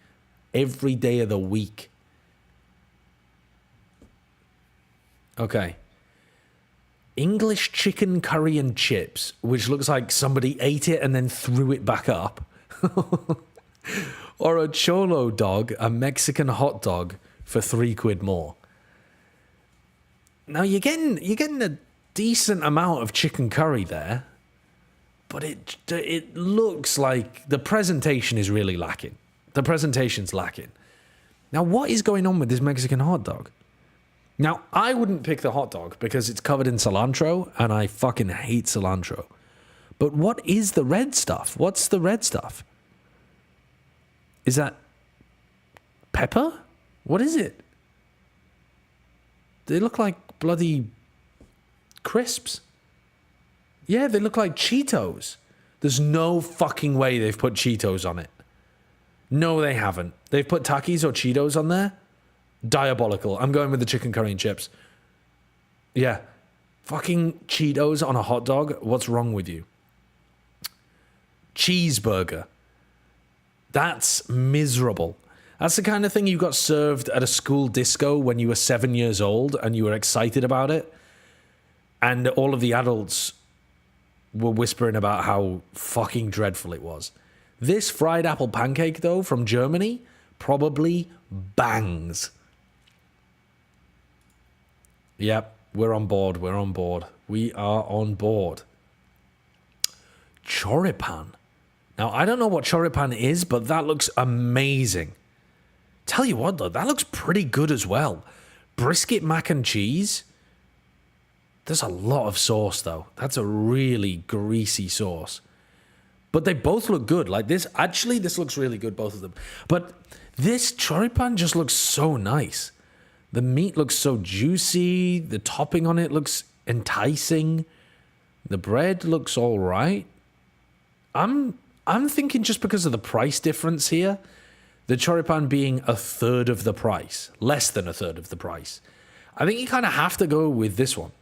Every day of the week. Okay. English chicken curry and chips, which looks like somebody ate it and then threw it back up. Or a cholo dog, a Mexican hot dog for £3 more. Now you're getting a decent amount of chicken curry there, but it looks like the presentation is really lacking. The presentation's lacking. Now what is going on with this Mexican hot dog? Now, I wouldn't pick the hot dog because it's covered in cilantro, and I fucking hate cilantro. But what is the red stuff? What's the red stuff? Is that pepper? What is it? They look like bloody crisps. Yeah, they look like Cheetos. There's no fucking way they've put Cheetos on it. No, they haven't. They've put Takis or Cheetos on there. Diabolical. I'm going with the chicken curry and chips. Yeah. Fucking Cheetos on a hot dog. What's wrong with you? Cheeseburger. That's miserable. That's the kind of thing you got served at a school disco when you were 7 years old and you were excited about it. And all of the adults were whispering about how fucking dreadful it was. This fried apple pancake, though, from Germany, probably bangs. Yep, We're on board. We're on board. We are on board. Choripan. Now, I don't know what choripan is, but that looks amazing. Tell you what, though, that looks pretty good as well. Brisket mac and cheese. There's a lot of sauce, though. That's a really greasy sauce. But they both look good. Like this, actually, this looks really good, both of them. But this choripan just looks so nice. The meat looks so juicy. The topping on it looks enticing. The bread looks all right. I'm thinking just because of the price difference here, the choripan being a third of the price, less than a third of the price, I think you kind of have to go with this one.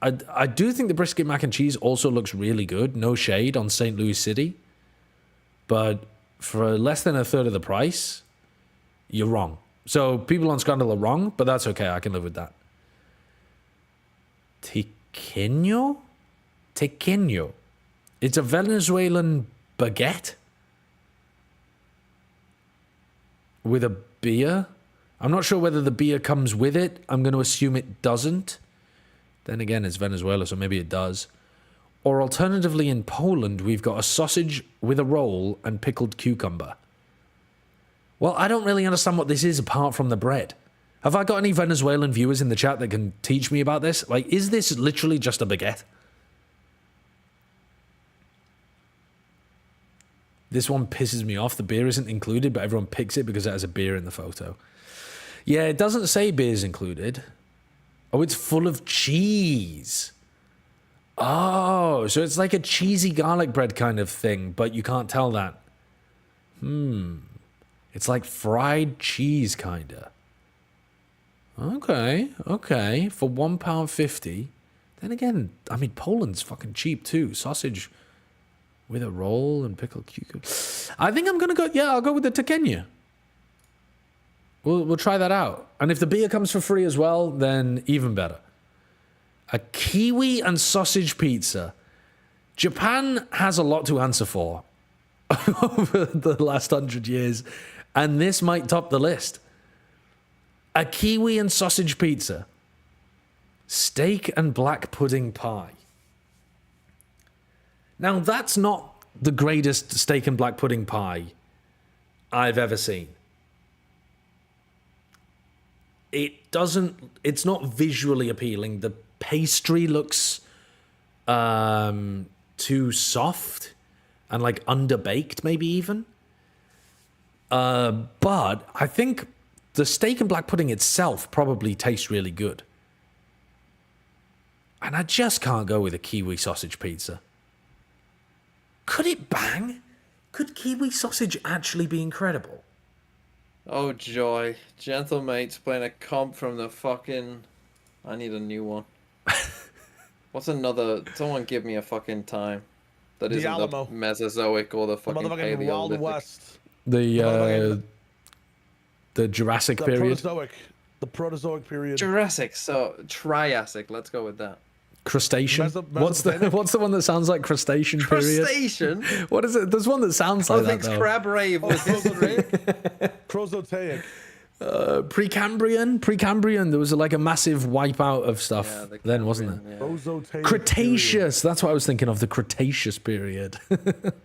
I do think the brisket mac and cheese also looks really good. No shade on St. Louis City. But for less than a third of the price, you're wrong. So people on Scandal are wrong, but that's okay. I can live with that. Tequeño? Tequeño. It's a Venezuelan baguette with a beer. I'm not sure whether the beer comes with it. I'm going to assume it doesn't. Then again, it's Venezuela, so maybe it does. Or alternatively, in Poland, we've got a sausage with a roll and pickled cucumber. Well, I don't really understand what this is apart from the bread. Have I got any Venezuelan viewers in the chat that can teach me about this? Like, is this literally just a baguette? This one pisses me off. The beer isn't included, but everyone picks it because it has a beer in the photo. Yeah, it doesn't say beer's included. Oh, it's full of cheese. Oh, so it's like a cheesy garlic bread kind of thing, but you can't tell that. It's like fried cheese, kinda. Okay. For £1.50. Then again, I mean, Poland's fucking cheap too. Sausage with a roll and pickled cucumber. I think I'm gonna go. Yeah, I'll go with the tequeño. We'll try that out. And if the beer comes for free as well, then even better. A kiwi and sausage pizza. Japan has a lot to answer for over the last 100 years, and this might top the list. A kiwi and sausage pizza. Steak and black pudding pie. Now, that's not the greatest steak and black pudding pie I've ever seen. It's not visually appealing. The pastry looks too soft and like underbaked, maybe even. But I think the steak and black pudding itself probably tastes really good. And I just can't go with a kiwi sausage pizza. Could it bang? Could kiwi sausage actually be incredible? Oh joy. Gentlemate's playing a comp from the fucking... I need a new one. What's another... Someone give me a fucking time. That isn't the Mesozoic or the fucking Paleolithic. Wild West. The Jurassic period. The Proterozoic period. Jurassic, so Triassic, let's go with that. Crustacean. What's the one that sounds like crustacean period? Crustacean? What is it? There's one that sounds like that. I think crab rave was history. Prosotaic. Precambrian. There was like a massive wipeout of stuff then, wasn't there? Yeah. Cretaceous. That's what I was thinking of. The Cretaceous period.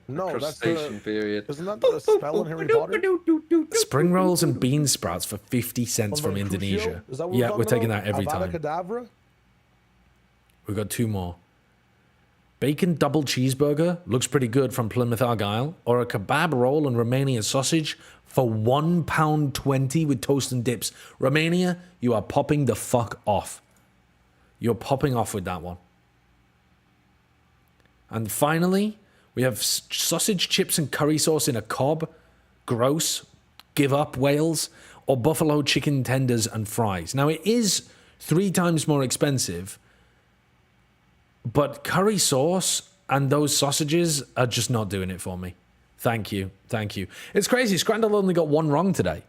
No, Crustacean that's period. Isn't that the spell in Harry Potter? Spring rolls and bean sprouts for 50 cents from Indonesia. Yeah, we're taking that every time. Cadavra? We've got two more. Bacon double cheeseburger looks pretty good from Plymouth Argyle, or a kebab roll and Romanian sausage for £1.20 with toast and dips. Romania, you are popping the fuck off. You're popping off with that one. And finally, we have sausage chips and curry sauce in a cob. Gross. Give up, Wales. Or buffalo chicken tenders and fries. Now, it is 3 times more expensive, but curry sauce and those sausages are just not doing it for me. Thank you. It's crazy. Scrandal only got one wrong today.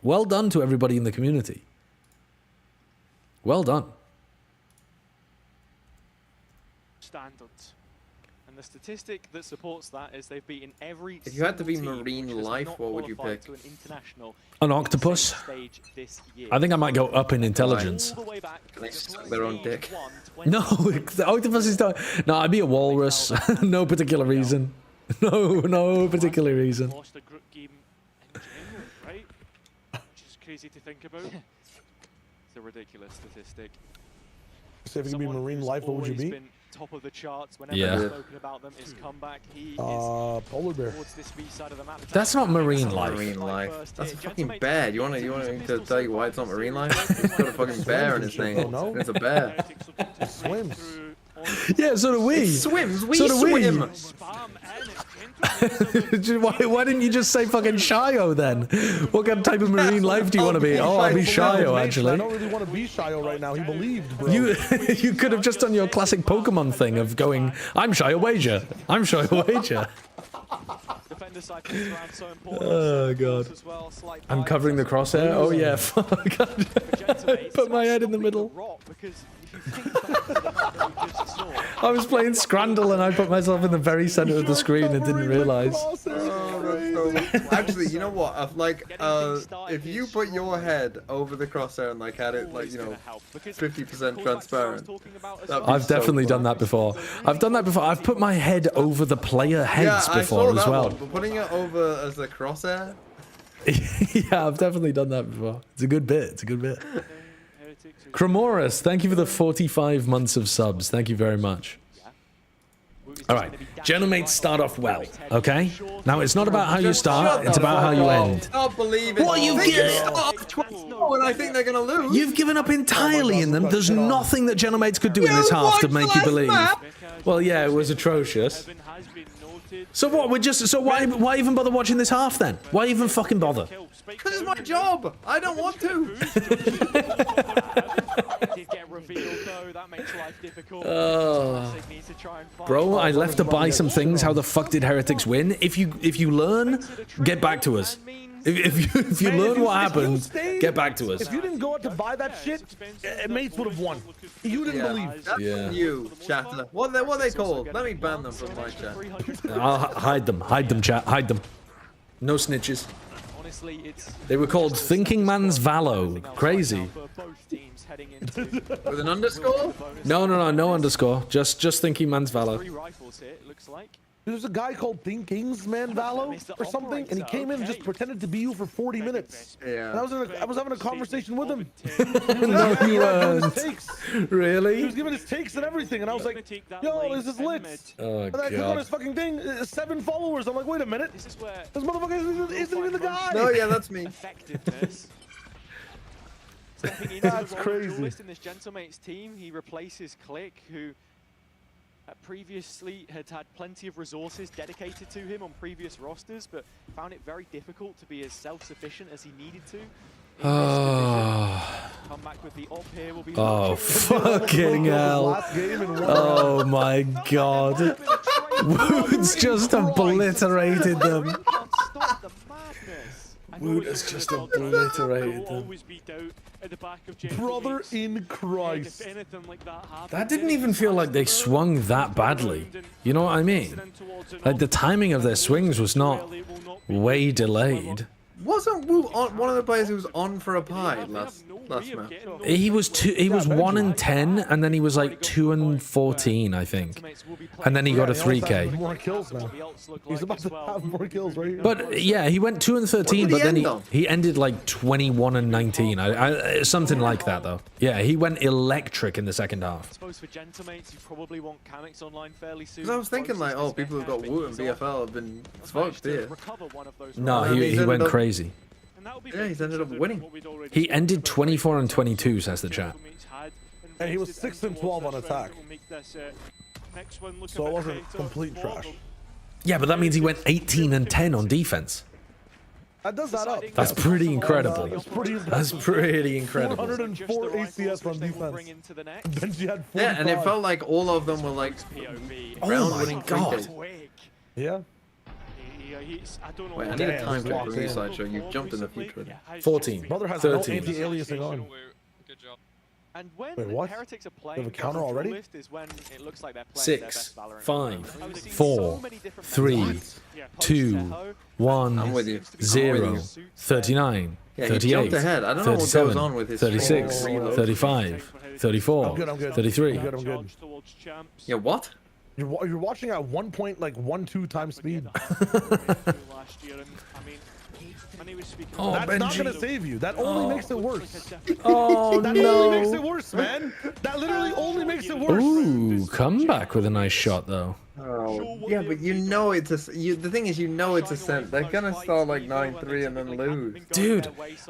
Well done to everybody in the community. Well done. Standards. And And the statistic that supports that is they've beaten every If you had to be single team Marine which has Life, not what would you qualified pick? to an international An octopus? stage this year. I think I might go up in intelligence. All the way back They suck their own dick. No, the octopus is not. No, I'd be a walrus. No particular reason. No particular reason. Lost a group game in general, right? Which is crazy to think about. It's a ridiculous statistic. So if you could be Marine Life, what would you be? Been top of the charts whenever Yeah. I've spoken about them is comeback. He is Polar bear. towards this B side of the map. That's not Marine Life. Marine Life. That's a fucking bear. You want me to tell you why it's not Marine Life? It's got a fucking bear in its name. No. It's a bear. It swims. Yeah, so do we. It swims. We So do we. swim. Why didn't you just say fucking Shio then? What kind of type of Marine Life do you want to be? Oh, I'll be Shio I actually. don't really want to be Shio right now. He believed, bro. You could have just done your classic Pokemon thing of going, I'm Shio Wager. I'm Shio Wager. Oh god. I'm covering the crosshair. Oh yeah, fuck. Put my head in the middle. I was playing Scrandle and I put myself in the very center of the screen and didn't realize. Actually, you know what? If you put your head over the crosshair and had it 50% transparent. I've definitely done that before. I've done that before. I've put my head over the player heads before as well. But putting it over as a crosshair? Yeah, I've definitely done that before. It's a good bit. It's a good bit. Cremoris, thank you for the 45 months of subs. Thank you very much. All right, Genomates start off well, okay? Now, it's not about how you start, it's about how you end. Stop believing. What, you've given up? And I think they're going to lose. You've given up entirely in them. There's nothing that Genomates could do in this half to make you believe. Well, yeah, it was atrocious. So what, why even bother watching this half then? Why even fucking bother? Because it's my job. I don't want to. Bro, I left to buy some things. How the fuck did Heretics win? If you learn, get back to us. If you learn what happened, get back to us. If you didn't go out to buy that shit, mates would have won. You didn't believe. That's you, chatter. What are they called? Let me ban them from my chat. I'll hide them. Hide them, chat. Hide them. No snitches. They were called Thinking Man's Valo. Crazy. With an underscore? No underscore. Just Thinking Man's Valo. There's a guy called Thinking's Man Valo or something, and he came in and just pretended to be you for 40 minutes. Yeah. And I was having a conversation with him. No, you weren't. Really? He was giving his takes and everything, and I was like, yo, this is lit. Oh, and I click on his fucking thing, 7 followers. I'm like, wait a minute. This motherfucker isn't even the guy. No, yeah, that's me. That's crazy. In this Gentlemates team, he replaces Click, who previously had plenty of resources dedicated to him on previous rosters, but found it very difficult to be as self-sufficient as he needed to. Come back with the op here will be fucking hell. Oh my god. Wood's just obliterated them. Wood has just obliterated them. Brother in Christ. That didn't even feel like they swung that badly. You know what I mean? Like the timing of their swings was not way delayed. Wasn't Wu one of the players who was on for a pie last match? He was 1-10, and then he was like 2-14, I think, and then he got a 3K. More kills now. He's about to have more kills right here. But yeah, he went 2-13, but then he ended like 21-19, something like that though. Yeah, he went electric in the second half. I suppose for Gentlemates, you probably want Kamix online fairly soon. Because I was thinking like, oh, people who've got Wu and BFL have been fucked here. No, he went crazy. Yeah, he's ended up winning. He ended 24-22, says the chat. And he was 6-12 on attack. So it wasn't complete trash. Yeah, but that means he went 18-10 on defense. That does that up. That's pretty incredible. That's pretty incredible. 404 ACS on defense. And then she had 45. Yeah, and it felt like all of them were like round-winning 3Ks. Yeah. Wait, I need a time check for you, Sideshow. You jumped in the future. 14. Brother has 13. no anti-aliasing on. And when Wait, what? Heretics are They have playing a counter already? List is when it looks like they're playing their 6, best Valorant. 5, 4, 3, 2, 1, I'm with you. 0, 39, Yeah, he 38, jumped ahead. I don't know what goes 37, on with his 36, reload. 35, 34, I'm good. 33. I'm good. Yeah, what? You're watching at 1.12 times speed. Oh, That's Benji. not gonna save you. That only makes it worse. Oh, that no. only makes it worse, man. That literally only makes it worse. Ooh, comeback with a nice shot, though. Oh, yeah, but you know it's a. The thing is, you know it's a cent. They're gonna start like 9-3 and then lose. Dude,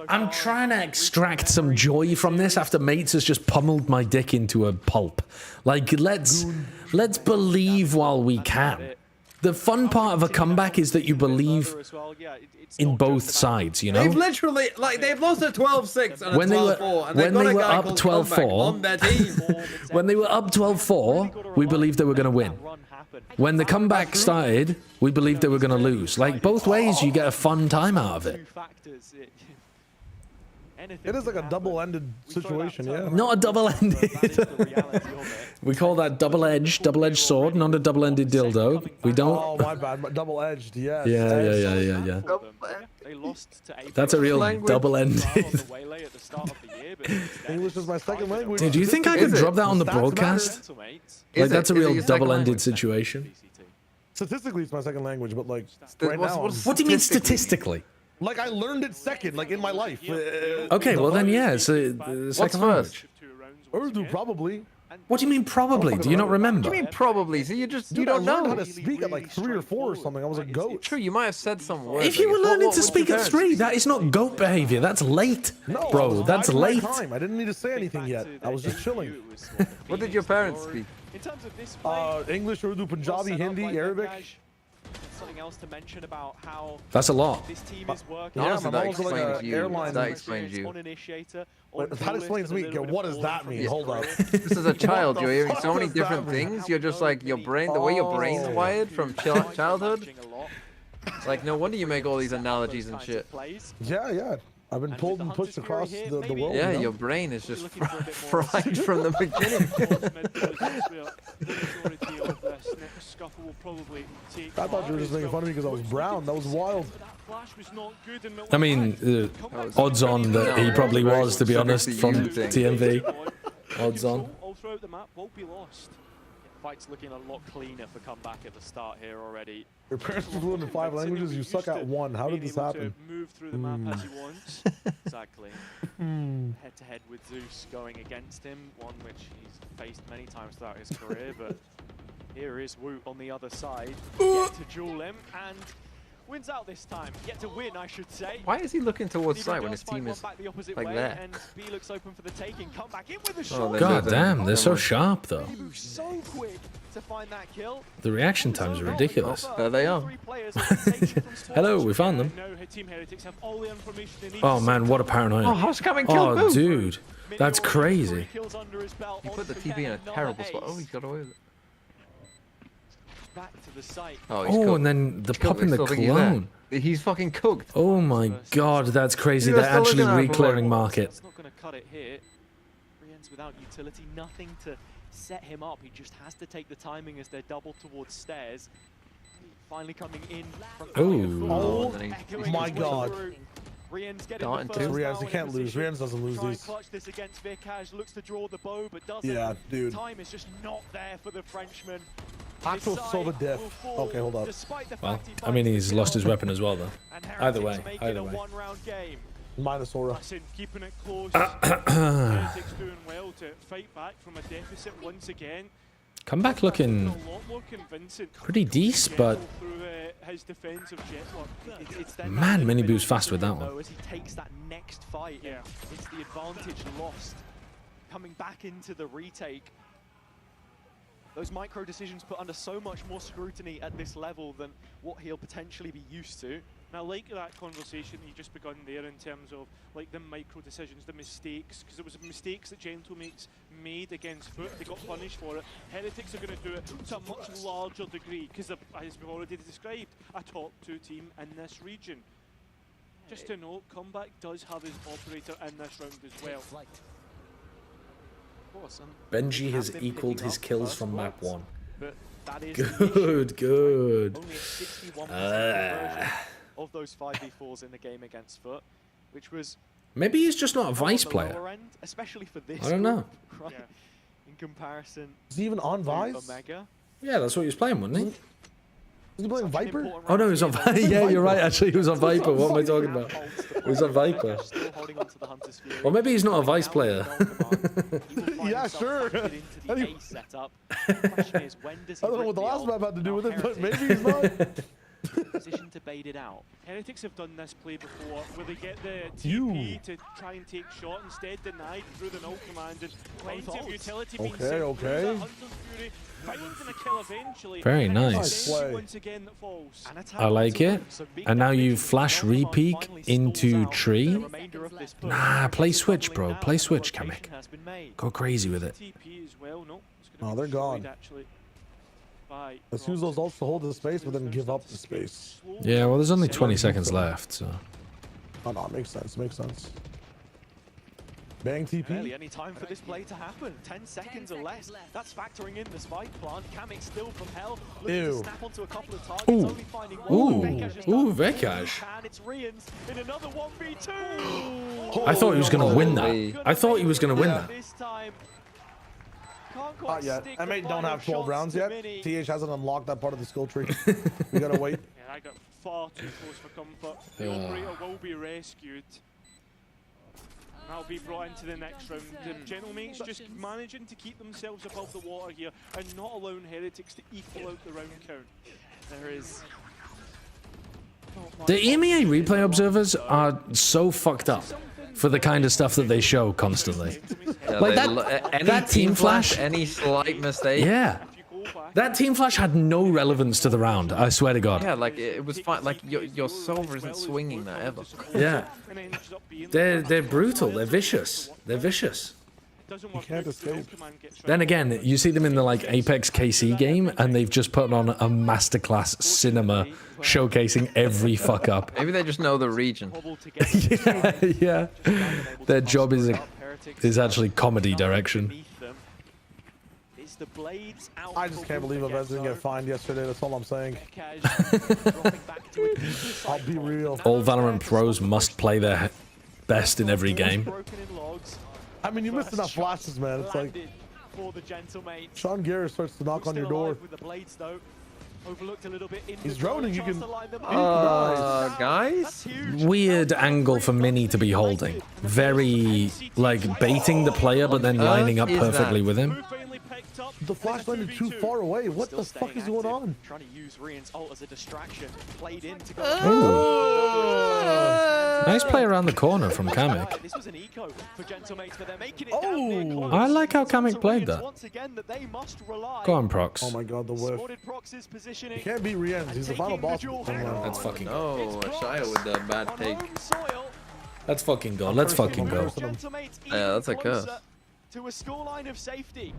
I'm trying to extract some joy from this after Mates has just pummeled my dick into a pulp. Like, let's believe while we can. The fun part of a comeback is that you believe in both sides, you know? They've literally, like, they've lost a 12-6 and a When they were 12-4, and they've got a guy up called 12-4 Comeback on their team. when they were up 12-4, we believed they were going to win. When the comeback started, we believed they were going to lose. Like, both ways, you get a fun time out of it. It is like a double-ended situation, yeah. Not a double-ended. We call that double-edged sword, not a double-ended dildo. We don't. Oh, my bad. Double-edged, yes. Yeah. That's a real double-ended. English is my second language. Dude, do you think I could drop that on the broadcast? Like, that's a real double-ended situation. Statistically, it's my second language, but like right now. What do you mean statistically? Like I learned it second, like in my life. Okay, well then, yeah, it's the second language. Urdu, probably. What do you mean probably? Do you not remember? What do you mean probably? So you don't know. I learned how to speak at like 3 or 4 or something. I was a goat. True, you might have said some words. If you were learning to speak at 3, that is not goat behavior. That's late, No, bro. That's late. Time. I didn't need to say anything yet. I was just chilling. What did your parents speak? In terms of this English, Urdu, Punjabi, Hindi, Arabic. Something else to mention about how That's a lot. this team is working. Yeah, Honestly, my that mom's like explains an you. airline. That explains you. That explains me. What does that mean? Hold up. Just as a child, you're hearing so many different things. You're just like your brain, the way your brain's wired from childhood. Like, no wonder you make all these analogies and shit. Yeah. I've been pulled and pushed across the world. Yeah, you know? your brain is just fried from the beginning. I thought you were just making fun of me because I was brown. That was wild. I mean, odds on that he probably was, to be honest, from TMV. Odds on. All throughout the map won't be lost. Fight's looking a lot cleaner for comeback at the start here already. Your parents are fluent in 5 languages. You suck at 1. How did this happen? Move through the map as he wants. Exactly. Head to head with Zeus going against him, one which he's faced many times throughout his career. But here is Woot on the other side, yet to duel him and wins out this time. Yet to win, I should say. Why is he looking towards side when his team is like that? And B looks open for the taking. Come back in with a Oh, shot. God damn, they're so sharp, though. He moves so quick to find that kill. The reaction times are ridiculous. There they are. Hello, we found them. Now Team Heretics have all the information they need. Oh man, what a paranoia. Oh, how's coming kill Oh, Boo? dude. That's crazy. Kills under his belt. He put the TP in a terrible spot. Oh, he's got away with it. Back to the site. Oh, he's Oh, cooked. and then the He's pop cooked. in We the still think he's there. clone. He's fucking cooked. Oh my god, that's crazy. You're They're still actually looking at it for re-clearing like- market. It's not going to cut it here. Rien's without utility, nothing to set him up. He just has to take the timing as they're double towards stairs. Finally coming in from Ooh. Oh my god. Rien's getting Darting the too. first Rienz, foul you in can't lose. position. Rienz doesn't lose Try and these. clutch this against Vikaj, looks to draw the bow, but doesn't. Yeah, dude. Time is just not there for the Frenchman. Actual His Sova side diff. will fall Okay, hold up. despite the Well, fact he I mean, finds he's the lost kill. his weapon as well, though. And Either Heretics way, make it either a way. one-round game. Minusora. Listen, keeping it close. Heretics doing well to fight back from a deficit once again. Comeback looking A lot more convincing. pretty decent, but Through his defensive jet work. It's then man, that Mini little Boo's bit fast with that of one. though, as he takes that next fight, Yeah. it's the advantage lost. Coming back into the retake. Those micro decisions put under so much more scrutiny at this level than what he'll potentially be used to. And I like that conversation you just begun there in terms of like the micro decisions, the mistakes, because it was mistakes that Gentlemates made against Foot. They got punished for it. Heretics are going to do it to a much larger degree because, as we've already described, a top 2 team in this region. Just to note, Comeback does have his operator in this round as well. course. Benji has equaled his kills from map 1. But that is Good. Only a 61% conversion of those 5v4s in the game against Foot, which was Maybe he's just not a Vice on the player. lower end, especially for this I don't know. group, right? In comparison, is he even on Vice? Omega. Yeah, that's what he was playing, wasn't he? Is he playing Viper? Oh no, he was on Viper. Yeah, you're right. Actually, he was on Viper. What am I talking about? He was on Viper. Or maybe he's not a Vice player. Yeah, sure. I don't know what the last map had to do with it, but maybe he's not. Position to bait it out. Heretics have done this play before, where they get the TP to try and take shot, instead denied through the null command, and plenty of utility being sent through that Hunter's Fury, finding a kill eventually. Very nice. Once again that falls. I like it. And now you flash re-peek into tree. Nah, play switch, bro. Play switch, Kamek. Go crazy with it. Oh, they're gone. Let's use those ults to hold the space, but then give up the space. Yeah, well, there's only 20 seconds left, so. Oh no, makes sense. Makes sense. Bang TP. Barely any time for this play to happen. 10 seconds or less. That's factoring in the spike plant. Kamek still from hell. Looking to snap onto a couple of targets. Ooh. Only finding one. Ooh, Vekaj. And it's Rians in another 1v2. I thought he was going to win that. I thought he was going to win that. This time, not yet. M8 don't have 12 rounds yet. TH hasn't unlocked that part of the skill tree. We gotta wait. Yeah, I got far too close for comfort. The operator will be rescued. That'll be brought into the next round. The Gentlemates just managing to keep themselves above the water here and not allowing Heretics to equal out the round count. There is... The EMEA replay observers are so fucked up for the kind of stuff that they show constantly. Yeah, like any that team flash, any slight mistake. Yeah. That team flash had no relevance to the round, I swear to God. Yeah, like it was fine. Like your Silver isn't swinging that ever. Yeah. They're brutal. They're vicious. They're vicious. You can't escape. Then again, you see them in the like Apex KC game, and they've just put on a masterclass cinema showcasing every fuck up. Maybe they just know the region. Yeah. Their job is actually comedy direction. I just can't believe Avez didn't get fined yesterday. That's all I'm saying. I'll be real. All Valorant pros must play their best in every game. I mean, you missed enough flashes, man. It's like Sean Garrett starts to knock on your door. He's droning. You can. Guys. Weird angle for Mini to be holding. Very like baiting the player, but then lining up perfectly with him. The flash landed too far away. What the fuck is going on? Trying to use Rian's ult as a distraction. Played in to go. Nice play around the corner from Kamek. This was an eco for Gentlemates, but they're making it I like how Kamek played that. Go on, Prox. Oh my god, the whiff. You can't beat Rian. He's the final boss. That's fucking go. Shia with the bad take. Let's fucking go. Let's fucking go. Yeah, that's a curse. To a scoreline of safety.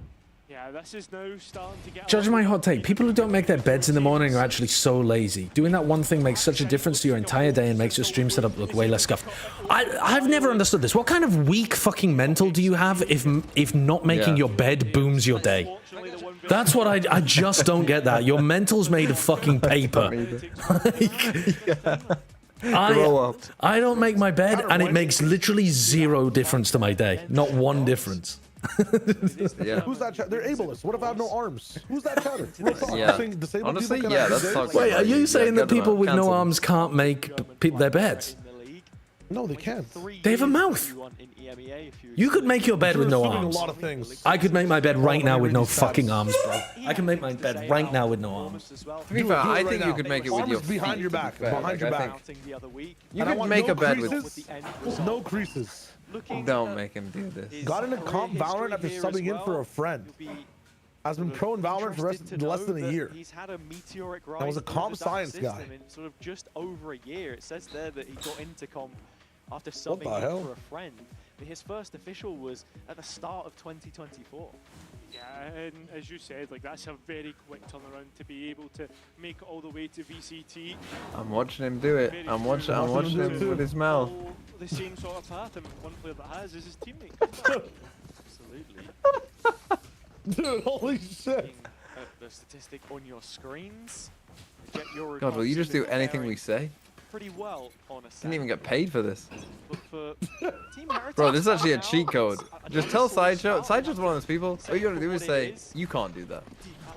Yeah, this is now starting to get... Judge my hot take. People who don't make their beds in the morning are actually so lazy. Doing that one thing makes such a difference to your entire day and makes your stream setup look way less scuffed. I've never understood this. What kind of weak fucking mental do you have if not making your bed booms your day? That's what I just don't get that. Your mental's made of fucking paper. I don't make my bed and it makes literally zero difference to my day. Not one difference. Yeah. Who's that chatter? They're ableist. What if I have no arms? Who's that chatter? Yeah. Honestly, yeah, that's toxic. Wait, are you saying that people with no arms can't make their beds? No, they can't. They have a mouth. You could make your bed with no arms. A lot of things. I could make my bed right now with no fucking arms, bro. I can make my bed right now with no arms. To be fair, I think you could make it with your feet. Behind your back. Behind your back. You could make a bed with no creases. Don't make him do this. Got into comp Valorant after subbing in for a friend. Has been pro in Valorant for less than a year. He's had a meteoric rise. I was a comp science guy. In sort of just over a year. It says there that he got into comp after subbing in for a friend. But his first official was at the start of 2024. Yeah, and as you said, like that's a very quick turnaround to be able to make it all the way to VCT. I'm watching him do it. I'm watching him with his mouth. The same sort of path, and one player that has is his teammate. Absolutely. Dude, holy shit. The statistic on your screens. God, will you just do anything we say? Pretty well on a Didn't even get paid for this. for Bro, this is actually a cheat code. Just tell Sideshow. Sideshow's one of those people. All you gotta do is say, you can't do that.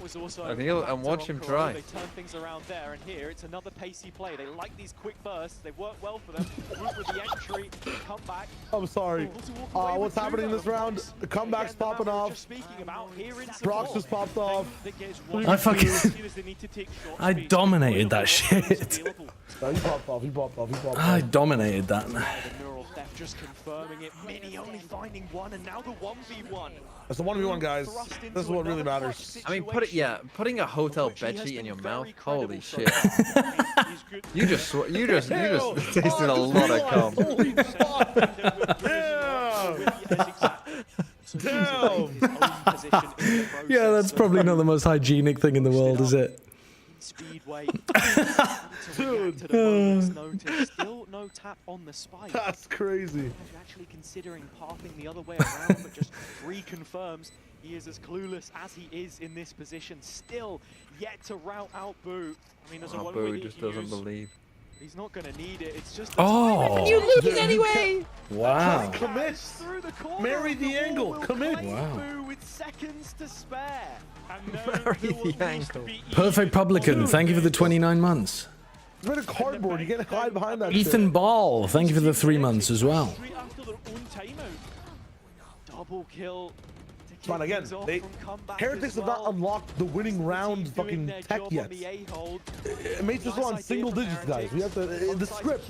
Was also and watch him try. They turn things around there, and here it's another pacey play. They like these quick bursts. They work well for them. Move with the entry, come back. I'm sorry. What's happening in this round? The comeback's popping off. Brock's just popped off. I fucking... I dominated that shit. He popped off. He popped off. He popped off. I dominated that. Just confirming it. Mini only finding one, and now the 1v1. It's the 1v1, guys. This is what really matters. I mean, putting a hotel bedsheet in your mouth. Holy shit! you just tasted a lot of cum. Damn. Yeah, that's probably not the most hygienic thing in the world, is it? Speedway. Dude. Still no tap on the spike. That's crazy. Actually considering pathing the other way around, but just reconfirms he is as clueless as he is in this position. Still yet to route out Boo. I mean, there's a Boo just doesn't believe. He's not going to need it. It's just oh. You lose anyway. Wow. Commit. Marry the angle. Commit. Wow. Boo with seconds to spare. Marry the angle. Perfect Publican, thank you for the 29 months. It's made of cardboard. You can't hide behind that. Ethan shit. Ball, thank you for the 3 months as well. Double kill. Fine, again, Heretics have not unlocked the winning round fucking tech yet. M8s are still on single digits, guys. We have to, the script.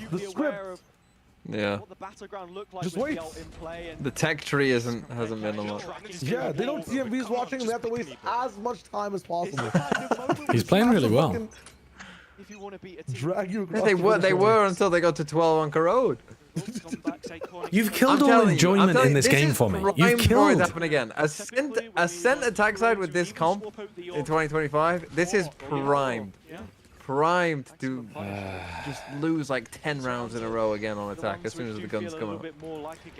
Yeah. Just wait. The tech tree hasn't been unlocked. Yeah, they don't see MVs watching, and they have to waste as much time as possible. He's playing really well. Drag you across They were until they got to 12 on Corrode. You've killed all enjoyment in this game for me. You've killed. Happen again. Ascent attack side with this comp in 2025. This is primed. Primed to just lose like 10 rounds in a row again on attack as soon as the guns come out.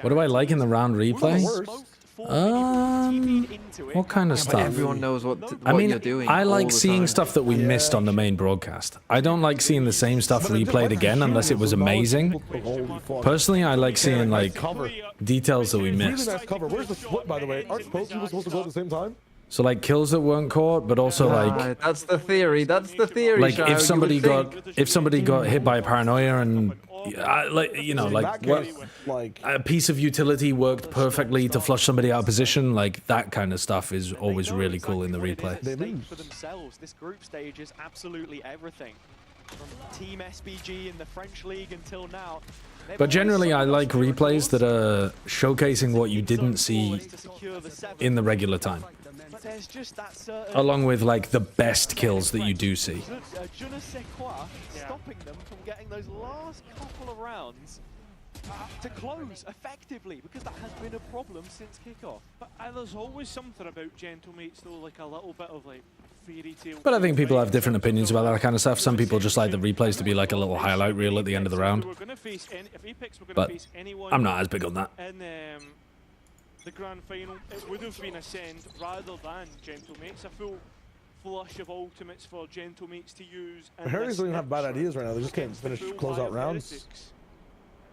What do I like in the round replay? What kind of stuff? Everyone knows what you're doing. I like seeing stuff that we missed on the main broadcast. I don't like seeing the same stuff replayed again unless it was amazing. Personally, I like seeing like details that we missed. Really nice cover. Where's the split, by the way? Aren't both people supposed to go at the same time? So like kills that weren't caught, but also like that's the theory. That's the theory. Like if somebody got hit by a paranoia and a piece of utility worked perfectly to flush somebody out of position, like that kind of stuff is always really cool in the replay. For themselves, this group stage is absolutely everything. From Team SBG in the French league until now. But generally, I like replays that are showcasing what you didn't see in the regular time. Along with like the best kills that you do see. Stopping them from getting those last couple of rounds to close effectively, because that has been a problem since kickoff. But there's always something about Gentlemates though, like a little bit of like fairy tale. But I think people have different opinions about that kind of stuff. Some people just like the replays to be like a little highlight reel at the end of the round. But I'm not as big on that. In the grand final, it would have been Ascend rather than Gentlemates. A full flush of ultimates for Gentlemates to use. Heretics don't even have bad ideas right now. They just can't close out rounds.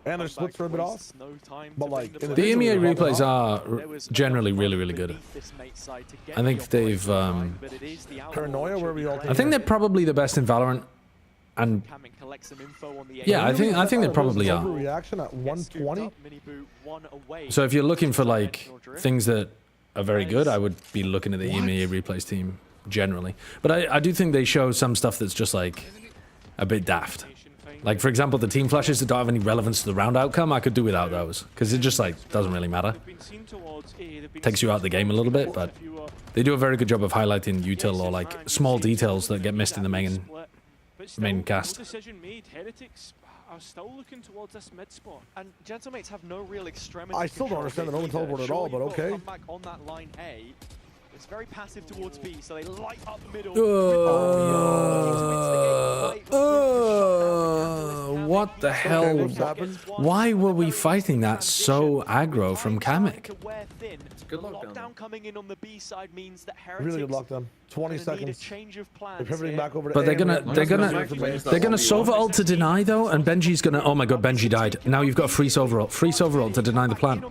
And their splits are a bit off. But like, the EMEA replays are generally really, really good. I think they've Paranoia, where we all I think they're probably the best in Valorant. And yeah, I think they probably are. Reaction at 120. So if you're looking for like things that are very good, I would be looking at the EMEA replays team generally. But I do think they show some stuff that's just like a bit daft. Like for example, the team flashes that don't have any relevance to the round outcome, I could do without those because it just like doesn't really matter. Takes you out of the game a little bit, but they do a very good job of highlighting util or like small details that get missed in the main cast. Decision made. Heretics are still looking towards this mid spot, and Gentlemates have no real extremity. I still don't understand the Roman teleport at all, but okay. Come back on that line A. It's very passive towards B, so they light up middle. what the hell? Why were we fighting that so aggro from Kamek? Good lockdown coming in on the B side means that Really good lockdown. 20 seconds. They're pivoting back over to But they're A, gonna Sova ult to deny though, and Benji's gonna. Oh my god, Benji died. Now you've got a free Sova ult. Free Sova ult to deny the plant.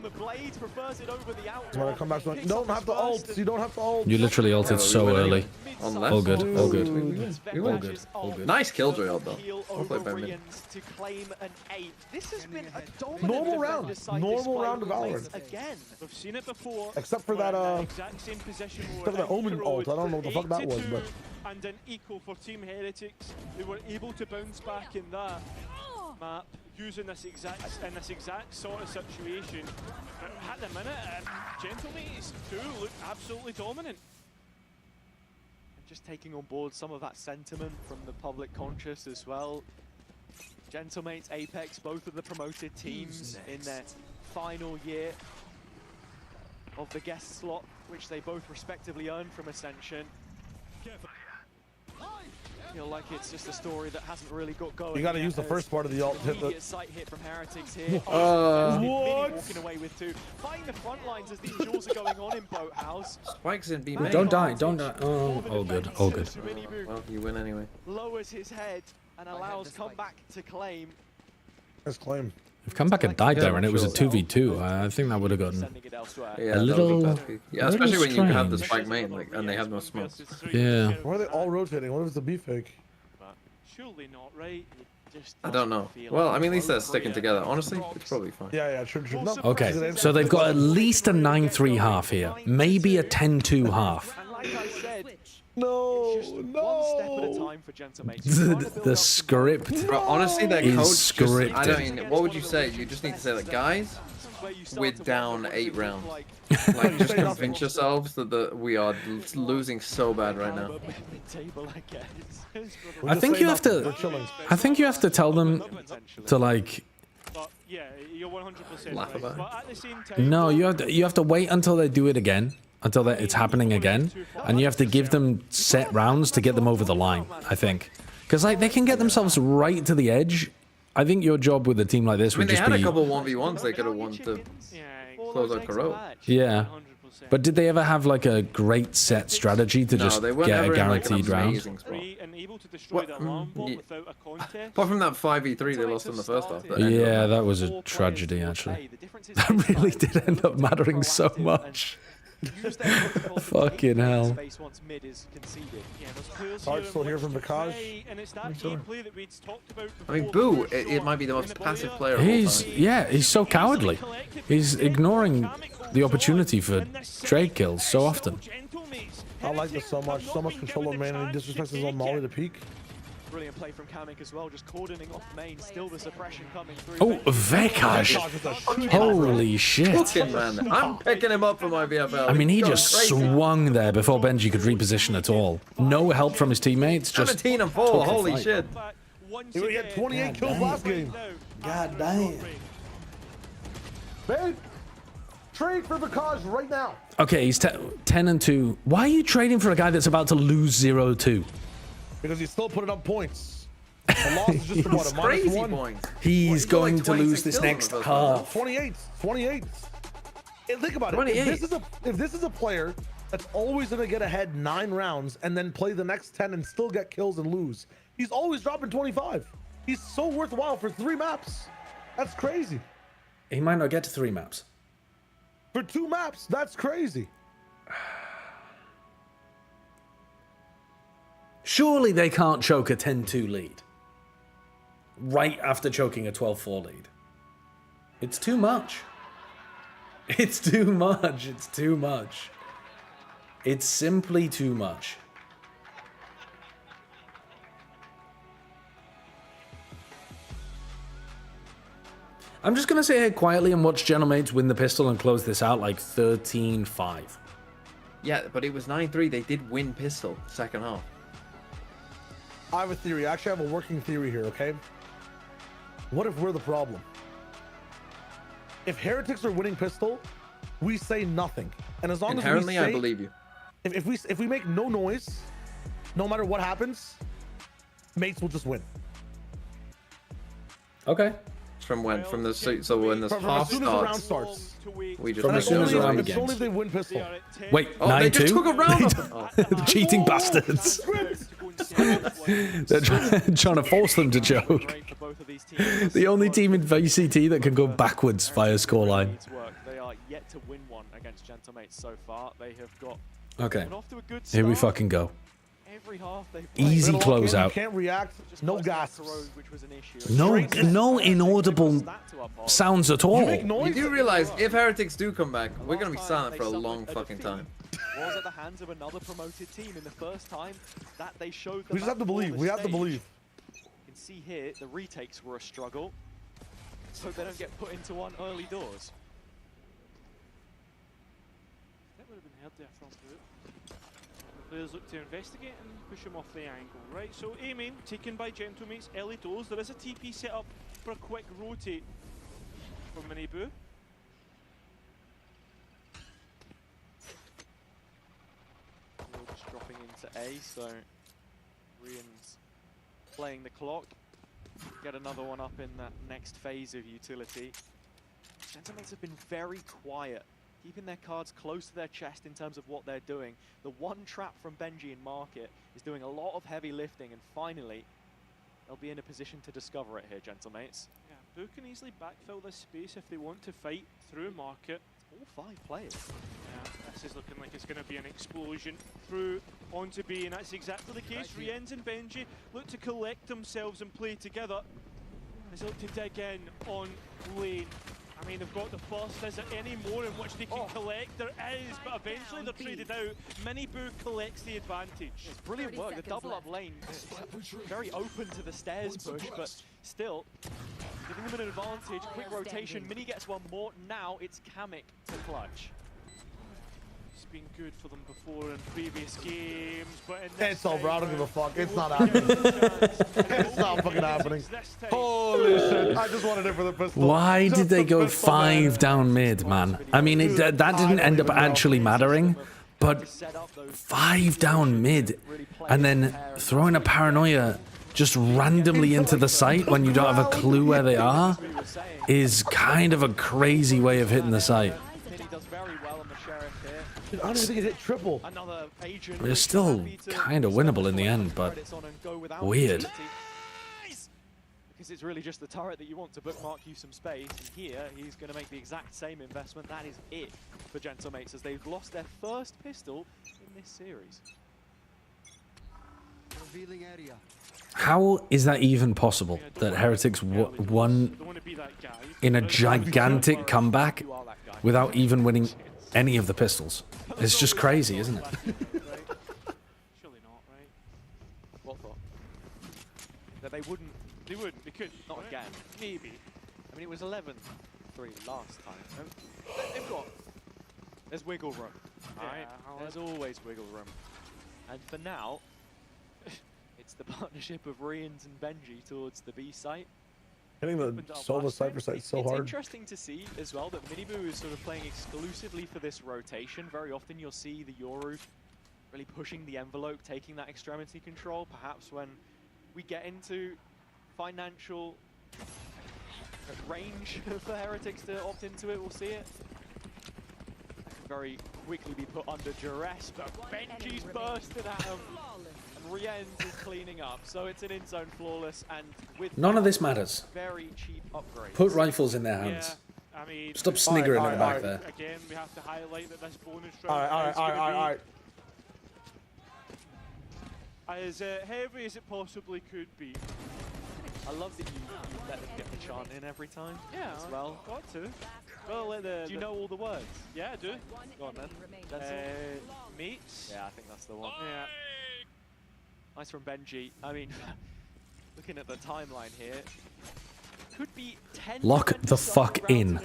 Come back, you don't have to ult. You don't have to ult. You literally ulted so early. On left. All good. All good. All good. All good. Nice killjoy ult though. Well played by mid. To claim an 8. This has been a Normal round. Normal round of Valorant. Again. We've seen it before. Except for that exact same position except for that Omen ult. I don't know what the fuck that was, but and an eco for Team Heretics, who were able to bounce back in that map using this exact sort of situation. But at the minute, Gentlemates too look absolutely dominant. Just taking on board some of that sentiment from the public conscious as well. Gentlemates, Apex, both of the promoted teams in their final year of the guest slot, which they both respectively earned from Ascension. Feel like it's just a story that hasn't really got going. you gotta use the first part of the ult to hit the sight hit from Heretics here. What? Walking away with 2. Find the front lines as these duels are going on in Boathouse. Spikes in B main. Don't die. Don't die. Oh, all good. All good. Well, you win anyway. Lowers his head and allows comeback to claim. Let's claim. If Comeback had died there and it was a 2v2, I think that would have gotten a little. Yeah, especially when you have the spike main like, and they have no smoke. Yeah. Why are they all rotating? What if it's a B fake? Surely not, right? I don't know. Well, I mean, at least they're sticking together. Honestly, it's probably fine. Yeah, true. No. Okay, so they've got at least a 9-3 half here, maybe a 10-2 half. No. The script Bro, honestly, their is coach scripted. I don't mean, what would you say? You just need to say that, guys, we're down 8 rounds. Like, just convince yourselves that we are losing so bad right now. I think you have to tell them to like. Yeah, you're 100% laugh about it. But at the same time, No, you have to wait until they do it again, until it's happening again, and you have to give them set rounds to get them over the line. I think, because like they can get themselves right to the edge. I think your job with a team like this would just be. They had a couple 1v1s they could have won to close out Karo. Yeah. But did they ever have like a great set strategy to just get a guaranteed round? Apart from that 5v3 they lost in the first half. Yeah, that was a tragedy actually. That really did end up mattering so much. Fucking hell. Hard still here from Vikaj. I mean, Boo, it might be the most passive player of all time. He's so cowardly. He's ignoring the opportunity for trade kills so often. I like this so much control on main, and he disrespects his own molly to peak. Brilliant play from Kamek as well, just cordoning off main, still the suppression coming through. Oh, Vikaj! Holy shit. Fucking man, I'm picking him up for my VFL. I mean, he just swung there before Benji could reposition at all. No help from his teammates, just 17 and 4, holy shit. He had 28 kills last game. God damn. Babe, trade for Vikaj right now. Okay, he's 10 and 2. Why are you trading for a guy that's about to lose 0-2? Because he's still putting up points. The loss is just about a -1 points. He's going to lose this next half. 28. And think about it. If this is a player that's always going to get ahead 9 rounds and then play the next 10 and still get kills and lose, he's always dropping 25. He's so worthwhile for 3 maps. That's crazy. He might not get to 3 maps. For 2 maps, that's crazy. Surely they can't choke a 10-2 lead. Right after choking a 12-4 lead. It's too much. It's too much. It's too much. It's simply too much. I'm just going to sit here quietly and watch Gentlemates win the pistol and close this out like 13-5. Yeah, but it was 9-3. They did win pistol second half. I have a theory. I actually have a working theory here, okay? What if we're the problem? If Heretics are winning pistol, we say nothing. And as long inherently, as we say, I believe you. If we make no noise, no matter what happens, mates will just win. Okay. From when? From the so when this half as soon as the round starts. starts. We just From as soon as the round begins. It's only if they win pistol. Wait, Oh, 9-2? they just took a round off. The cheating bastards. They're trying to force them to choke. The only team in VCT that can go backwards via scoreline. They are yet to win one against Gentlemates so far. They have got Okay. off to a good Here we start. fucking go. Every half they've Easy closeout. Can't react. No gas. No inaudible sounds at all. You do realize if Heretics do come back, we're gonna be silent for a long fucking time. Was at the hands of another promoted team in the first time that they showed. We just have to believe. We have to believe. You can see here the retakes were a struggle, so they don't get put into one early doors. That would have been held there from boot. The players look to investigate and push him off the angle. Right, so A main taken by Gentlemates, early doors. There is a TP set up for a quick rotate for Miniboo. Just dropping into A, so Rian's playing the clock. Get another one up in that next phase of utility. Gentlemates have been very quiet, keeping their cards close to their chest in terms of what they're doing. The one trap from Benji in Market is doing a lot of heavy lifting, and finally, they'll be in a position to discover it here, Gentlemates. Yeah, Boo can easily backfill this space if they want to fight through Market. All 5 players. Yeah, this is looking like it's going to be an explosion through onto B, and that's exactly the case. Rienz and Benji look to collect themselves and play together. They look to dig in on lane. I mean, they've got the first. Is there any more in which they can collect? There is, but eventually they're traded out. Miniboo collects the advantage. It's brilliant work. The double up lane is very open to the stairs push, but still giving them an advantage. Quick rotation. Mini gets one more. Now it's Kamek to clutch. It's been good for them before in previous games, but in this It's over. I don't give a fuck. It's not happening. It's not fucking happening. Holy shit. I just wanted it for the pistol. Why did they go 5 down mid, man? I mean, that didn't end up actually mattering, but 5 down mid and then throwing a paranoia just randomly into the site when you don't have a clue where they are is kind of a crazy way of hitting the site. I don't even think it hit triple. It's still kind of winnable in the end, but weird. Because it's really just the turret that you want to bookmark you some space. And here, he's going to make the exact same investment. That is it for Gentlemates, as they've lost their first pistol in this series. Revealing area. How is that even possible that Heretics won in a gigantic comeback without even winning any of the pistols? It's just crazy, isn't it? Surely not, right? What for? That they wouldn't. They wouldn't. They couldn't. Not again. Maybe. I mean, it was 11-3 last time. They've got. There's wiggle room. Alright? There's always wiggle room. And for now, it's the partnership of Rians and Benji towards the B site. Hitting the Sova Cypher site so hard. It's interesting to see as well that Miniboo is sort of playing exclusively for this rotation. Very often you'll see the Yoru really pushing the envelope, taking that extremity control. Perhaps when we get into financial range for Heretics to opt into it, we'll see it. That can very quickly be put under duress, but Benji's bursted at him. Rienz is cleaning up, so it's an in-zone flawless, and with None of this matters. very cheap upgrades. Put rifles in their hands. Yeah, I mean, Stop sniggering at the back there. Again, we have to highlight that this bonus round All right. As heavy as it possibly could be. I love that you let them get the chant in every time. Yeah, as well. Got to. Well, do you know all the words? Yeah, I do. Go on then. Mates. Yeah, I think that's the one. Yeah. Nice from Benji. I mean, looking at the timeline here, could be 10. Lock the fuck in.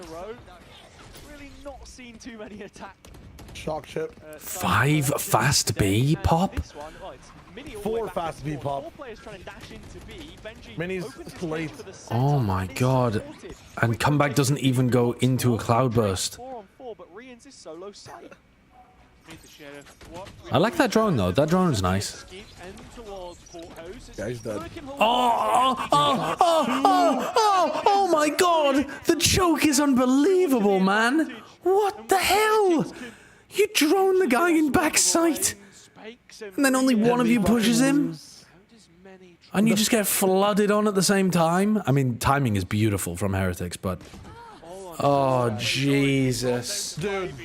Really not seen too many attack. Shock chip. 5 fast B pop? 4 fast B pop. Mini's late. Oh my god. And comeback doesn't even go into a cloudburst. 4-on-4, but Rian's is solo sight. I like that drone though. That drone is nice. Guy's dead. god! The choke is unbelievable, man! What the hell? You drone the guy in backside, and then only one of you pushes him? And you just get flooded on at the same time? I mean, timing is beautiful from Heretics, but... Oh, Jesus. Dude. Is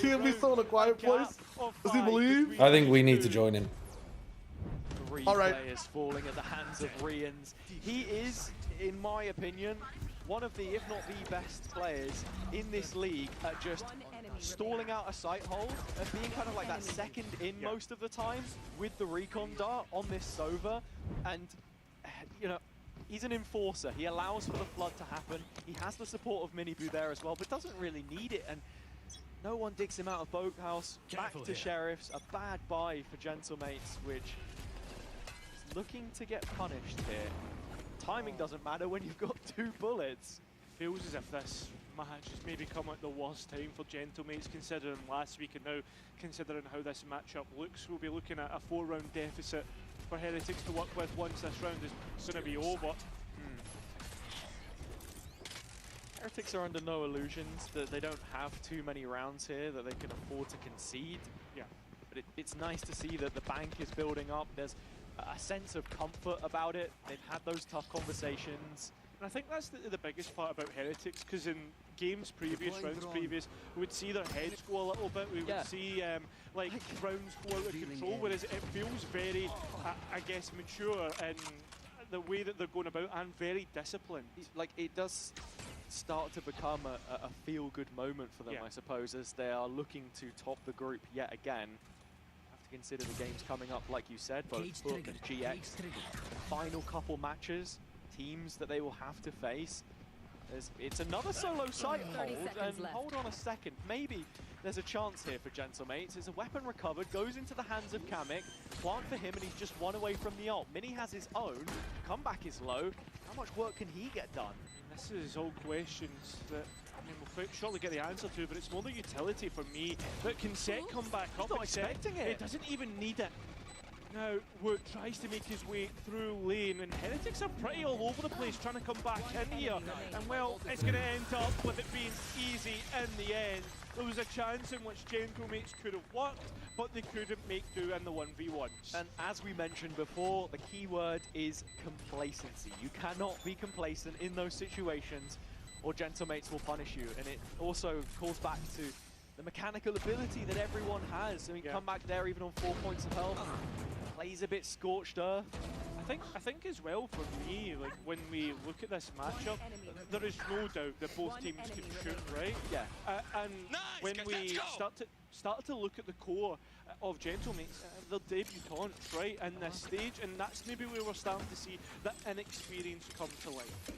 he still in a quiet place? Does he believe? I think we need to join him. Three All right. players falling at the hands of Rians. He is, in my opinion, one of the, if not the best players in this league at just stalling out a sight hold and being kind of like that second in most of the time with the recon dart on this Sova. And, you know, he's an enforcer. He allows for the flood to happen. He has the support of Minibu there as well, but doesn't really need it. And no one digs him out of Boathouse. Back to Sheriffs. A bad buy for Gentlemates, which is looking to get punished here. Timing doesn't matter when you've got 2 bullets. Feels as if this match has maybe come at the worst time for Gentlemates, considering last week and now considering how this matchup looks. We'll be looking at a 4-round deficit for Heretics to work with once this round is going to be over. Heretics are under no illusions that they don't have too many rounds here that they can afford to concede. Yeah. But it's nice to see that the bank is building up. There's a sense of comfort about it. They've had those tough conversations. And I think that's the biggest part about Heretics, because in games previous, rounds previous, we would see their heads go a little bit. We would see like rounds go out of control, whereas it feels very, I guess, mature in the way that they're going about and very disciplined. Like, it does start to become a feel-good moment for them, I suppose, as they are looking to top the group yet again. Have to consider the games coming up, like you said, both Book and GX. The final couple matches, teams that they will have to face. It's another solo sight hold, and hold on a second, maybe there's a chance here for Gentlemates. There's a weapon recovered, goes into the hands of Kamek, plant for him, and he's just one away from the ult. Mini has his own, comeback is low. How much work can he get done? This is all questions that we'll surely get the answer to, but it's more the utility for me. But can Set come back up? Not expecting it. It doesn't even need it. Now, Wood tries to make his way through lane, and Heretics are pretty all over the place trying to come back in here. And well, it's going to end up with it being easy in the end. There was a chance in which Gentlemates could have worked, but they couldn't make do in the 1v1s. And as we mentioned before, the key word is complacency. You cannot be complacent in those situations, or Gentlemates will punish you. And it also calls back to the mechanical ability that everyone has. I mean, come back there even on 4 points of health. Plays a bit scorched earth. I think as well for me, like when we look at this matchup, there is no doubt that both teams can shoot, right? Yeah. And when we start to look at the core of Gentlemates, they're debutants, right, in this stage, and that's maybe where we're starting to see that inexperience come to life.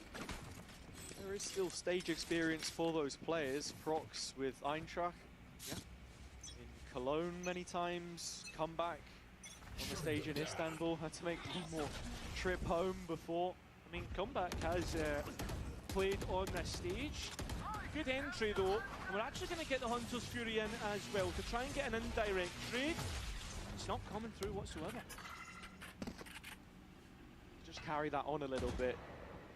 There is still stage experience for those players. Prox with Eintracht, in Cologne many times, comeback on the stage in Istanbul, had to make one more trip home before. I mean, Comeback has played on this stage. Good entry though. We're actually going to get the Hunter's Fury in as well to try and get an indirect trade. It's not coming through whatsoever. Just carry that on a little bit.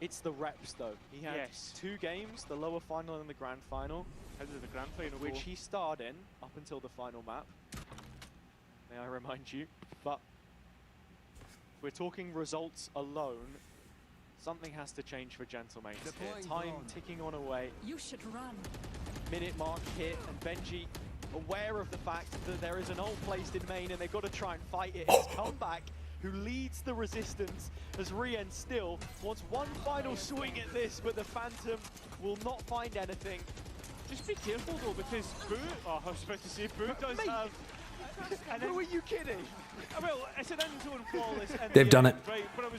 It's the reps though. He had 2 games, the lower final and the grand final. The grand final, which he starred in up until the final map. May I remind you? But if we're talking results alone, something has to change for Gentlemates here. Time ticking on away. You should run. Minute mark hit, and Benji, aware of the fact that there is an ult placed in main and they've got to try and fight it. It's Comeback who leads the resistance as Rien still wants one final swing at this, but the Phantom will not find anything. Just be careful though, because Boot, I was about to say Boot does have... Who are you kidding? Well, it's an end-zone flawless. They've done it.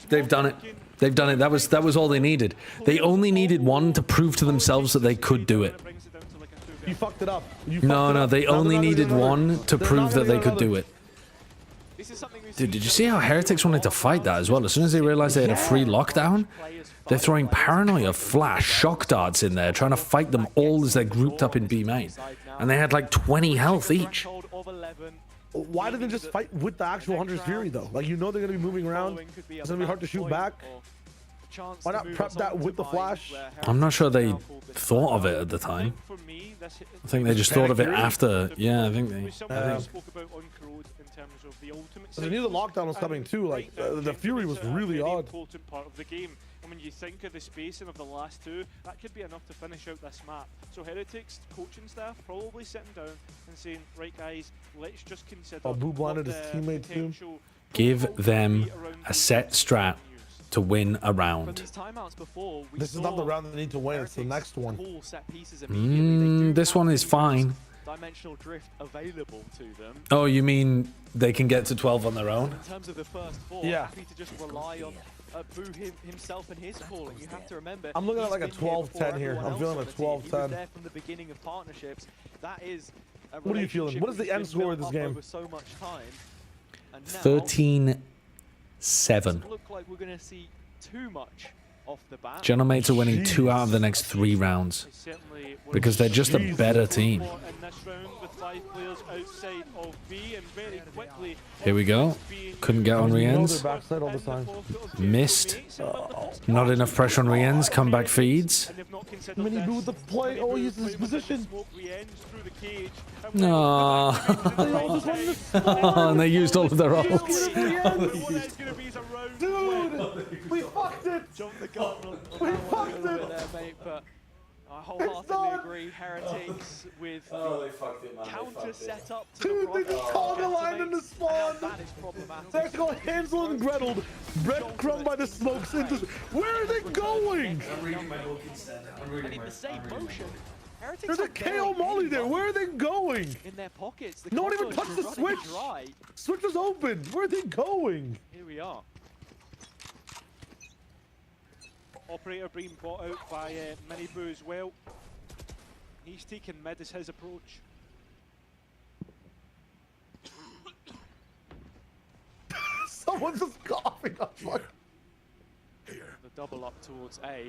They've done it. They've done it. That was all they needed. They only needed one to prove to themselves that they could do it. You fucked it up. No, they only needed one to prove that they could do it. Dude, did you see how Heretics wanted to fight that as well? As soon as they realized they had a free lockdown, they're throwing Paranoia, Flash, Shock Darts in there, trying to fight them all as they're grouped up in B main. And they had like 20 health each. Why did they just fight with the actual Hunter's Fury though? Like, you know they're going to be moving around. It's going to be hard to shoot back. chance Why to not move prep us that on with to the flash? I'm not sure they thought of it at the time. I think they just thought of it after. Yeah, I think they. spoke about on Crowd in terms of the ultimate. I knew the lockdown was coming too. Like the Fury was really odd. Important part of the game. And when you think of the spacing of the last two, that could be enough to finish out this map. So Heretics coaching staff probably sitting down and saying, right guys, let's just consider. Oh, Boo blinded his teammate too. Give them a set strat to win a round. This is not the round they need to win. It's the next one. This one is fine. Dimensional drift available to them. Oh, you mean they can get to 12 on their own? In terms of the first four, yeah. happy to just rely on Boo himself and his calling. You have to remember. I'm looking at like a 12-10 here. I'm feeling a 12-10. He was there from the beginning of partnerships. That is. What are you feeling? What is the end score of this game? So much time. 13-7. Doesn't look like we're going to see too much off the bat. Gentlemates are winning 2 out of the next 3 rounds because they're just a better team. Here we go. Couldn't get on Rien's. Missed. Not enough pressure on Rien's. Comeback feeds. Mini Boo with the play. Oh, he's in his position. No. And they used all of their ults. Dude, we fucked it. Jump the gun. We fucked it. There, mate, but I wholeheartedly agree. Heretics with counter setup to dude, they just called the line in the spawn. That is problematic. They're called Hansel and Gretel. Breadcrumb by the smokes into. Where are they going? And in the same motion, Heretics there's a KO Molly there. Where are they going? In their pockets. No one even touched the switch. Switch was open. Where are they going? Here we are. Operator being bought out by Mini Boo as well. He's taking mid as his approach. Someone's just coughing up. The double up towards A.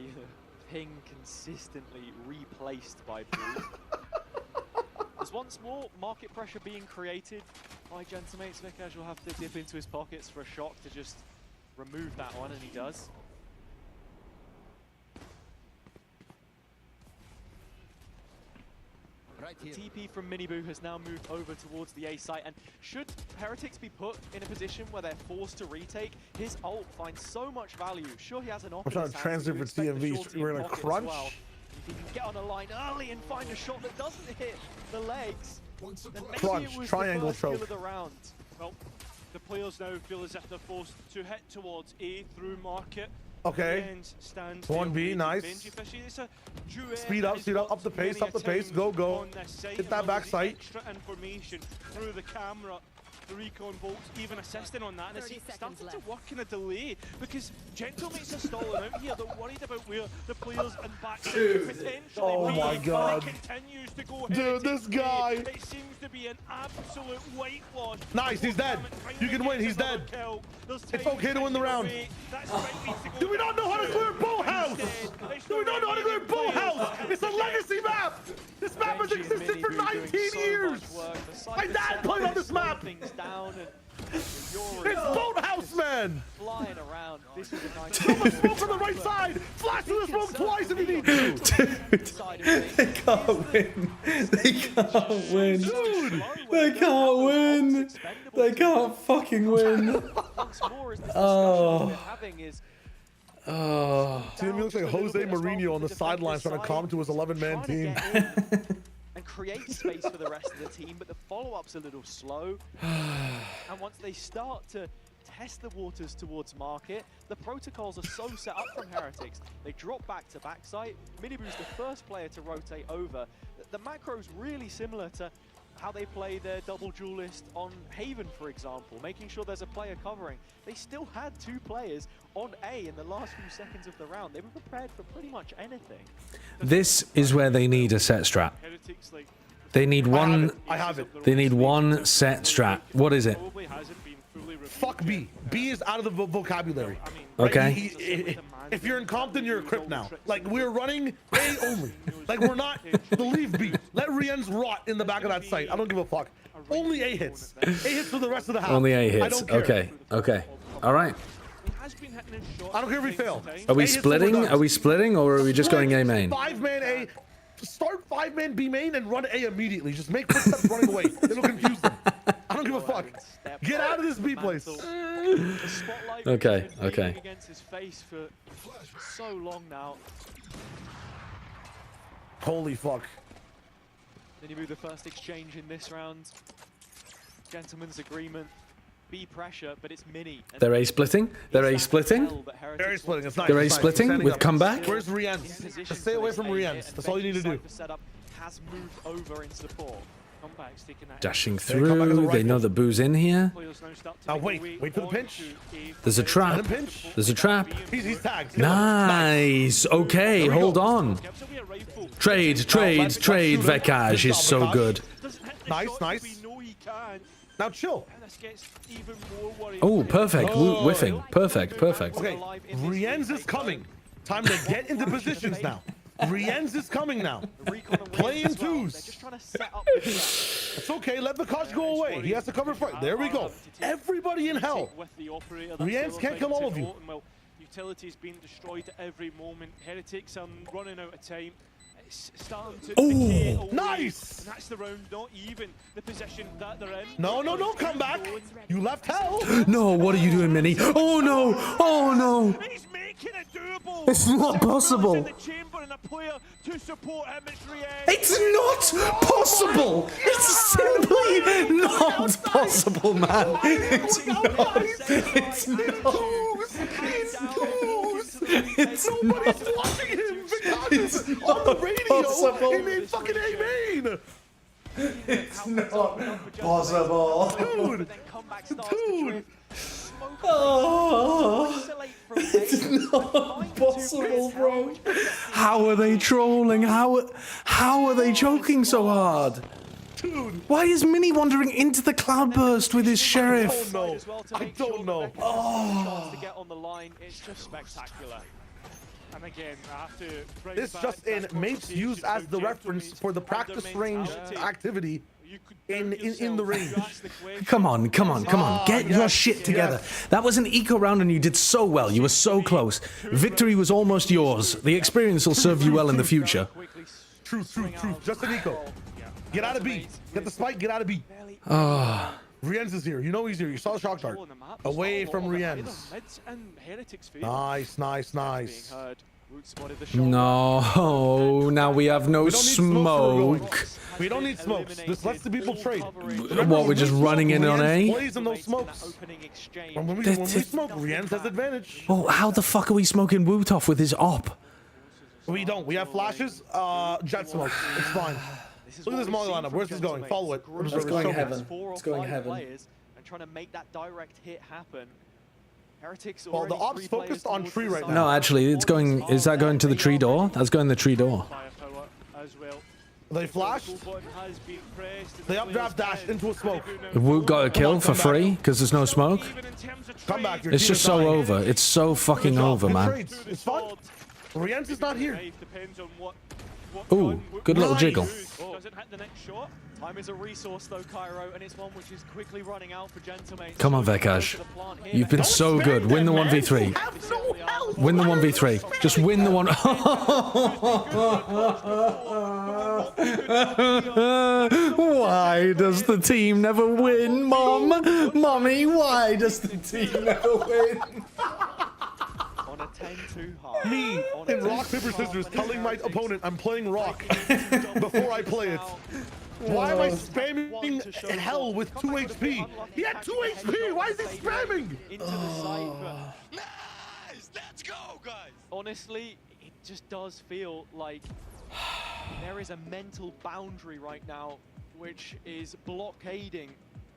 Ping consistently replaced by Boo. There's once more market pressure being created by Gentlemates. Vikash will have to dip into his pockets for a shock to just remove that one, and he does. The TP from Mini Boo has now moved over towards the A site, and should Heretics be put in a position where they're forced to retake, his ult finds so much value. Sure, he has an I'm trying to transit for TMV. We're in a crunch. Well. If he can get on a line early and find a shot that doesn't hit the legs, then maybe crunch, it was triangle the first choke. kill of the round. Well, the players now feel as if they're forced to hit towards A through market. Okay. 1B, nice. Speed up the pace, go. Hit that back sight. Extra information through the camera. The recon bolts even assisting on that, and it's starting to work in a delay because Gentlemates are stalling out here. They're worried about where the players and back could potentially oh be. my god. Continues to go dude, this guy. It seems to be an absolute whitewash. Nice, he's dead. You can win, he's dead. It's okay to win the round. Do we not know how to clear Bullhouse? Do we not know how to clear Bullhouse? It's a legacy map. This map has existed for 19 years. My dad played on this map. Down and it's Boathouse, man! Flying around. This is a nice smoke on the right side! Flash to the smoke twice if you need to! Dude, they can't win. They can't win. Dude! They can't win. They can't fucking win. Oh. Oh. See, he looks like Jose Mourinho on the sidelines trying to calm to his 11-man team. And create space for the rest of the team, but the follow-up's a little slow. And once they start to test the waters towards market, the protocols are so set up from Heretics. They drop back to backside. Mini Boo's the first player to rotate over. The macro's really similar to how they play their double duelist on Haven, for example, making sure there's a player covering. They still had 2 players on A in the last few seconds of the round. They were prepared for pretty much anything. This is where they need a set strat. They need one. I have it. They need one set strat. What is it? Fuck B. B is out of the vocabulary. Okay. If you're in Compton, you're a Crip now. Like, we're running A only. Like, we're not the leave B. Let Rien's rot in the back of that site. I don't give a fuck. Only A hits. A hits for the rest of the house. Only A hits. Okay. Okay. All right. He has been hitting his shots. I don't care if we fail. Are we splitting? Are we splitting, or are we just going A main? 5-man A. Start 5-man B main and run A immediately. Just make footsteps running away. It'll confuse them. I don't give a fuck. Get out of this B place. Okay, okay. Against his face for so long now. Holy fuck. Then you move the first exchange in this round. Gentleman's agreement. B pressure, but it's mini. They're A splitting. They're A splitting. They're A splitting. It's nice. They're A splitting with comeback. Where's Rienz? Just stay away from Rienz. That's all you need to do. Has moved over into the ball. Dashing through. They know the boo's in here. Now wait for the pinch. There's a trap. There's a trap. He's tagged. Nice. Okay, hold on. Trade, Vekaj is so good. Nice. Now chill. Oh, perfect. Whiffing. Perfect. Okay, Rienz is coming. Time to get into positions now. Rienz is coming now. Play in twos. It's okay. Let Vekaj go away. He has to cover front. There we go. Everybody in hell. Rienz can't kill all of you. Utility's being destroyed at every moment. Heretics are running out of time. Oh, nice! And that's the round, not even the position that they're in. No, come back. You left hell. No, what are you doing, Mini? Oh no. He's making it doable. It's not possible. In the chamber and a player to support him. It's not possible. It's simply not possible, man. It's not. It's nobody's watching him. It's on the radio possible. in fucking A main. It's not possible. Dude. Oh, it's not possible, bro. How are they trolling? How are they choking so hard? Dude. Why is Mini wandering into the cloudburst with his sheriff? I don't know. To get on the line, it's just spectacular. And again, I have to bring this just in, mates used as the reference for the practice range activity in the range. Come on. Get your shit together. That was an eco round and you did so well. You were so close. Victory was almost yours. The experience will serve you well in the future. Truth. Just an eco. Get out of B. Get the spike, get out of B. Rienz is here. You know he's here. You saw the shock dart. Away from Rienz. Nice. No, now we have no smoke. We don't need smokes. This lets the people trade. What, we're just running in on A? Plays in those smokes. When we smoke, Rienz has advantage. Well, how the fuck are we smoking Wootoff with his op? We don't. We have flashes. Jet smoke. It's fine. Look at this molly lineup. Where's this going? Follow it. It's going heaven. It's going heaven. And trying to make that direct hit happen. Heretics well, the op's focused on tree right now. No, actually, it's going. Is that going to the tree door? That's going to the tree door. They flashed. They updraft dashed into a smoke. Woot got a kill for free because there's no smoke. Come back. It's just so over. It's so fucking over, man. It's fun. Rienz is not here. Ooh, good little jiggle. Doesn't hit the next shot. Time is a resource though, Cairo, and it's one which is quickly running out for Gentleman. Come on, Vekaj. You've been so good. Win the 1v3. Win the 1v3. Just win the one. Why does the team never win, Mom? Mommy, why does the team never win? On a 10-2 hard. Me in rock, paper, scissors telling my opponent I'm playing rock before I play it. Why am I spamming hell with 2 HP? He had 2 HP! Why is he spamming? Into the cypher. Nice! Let's go, guys! Honestly, it just does feel like there is a mental boundary right now which is blockading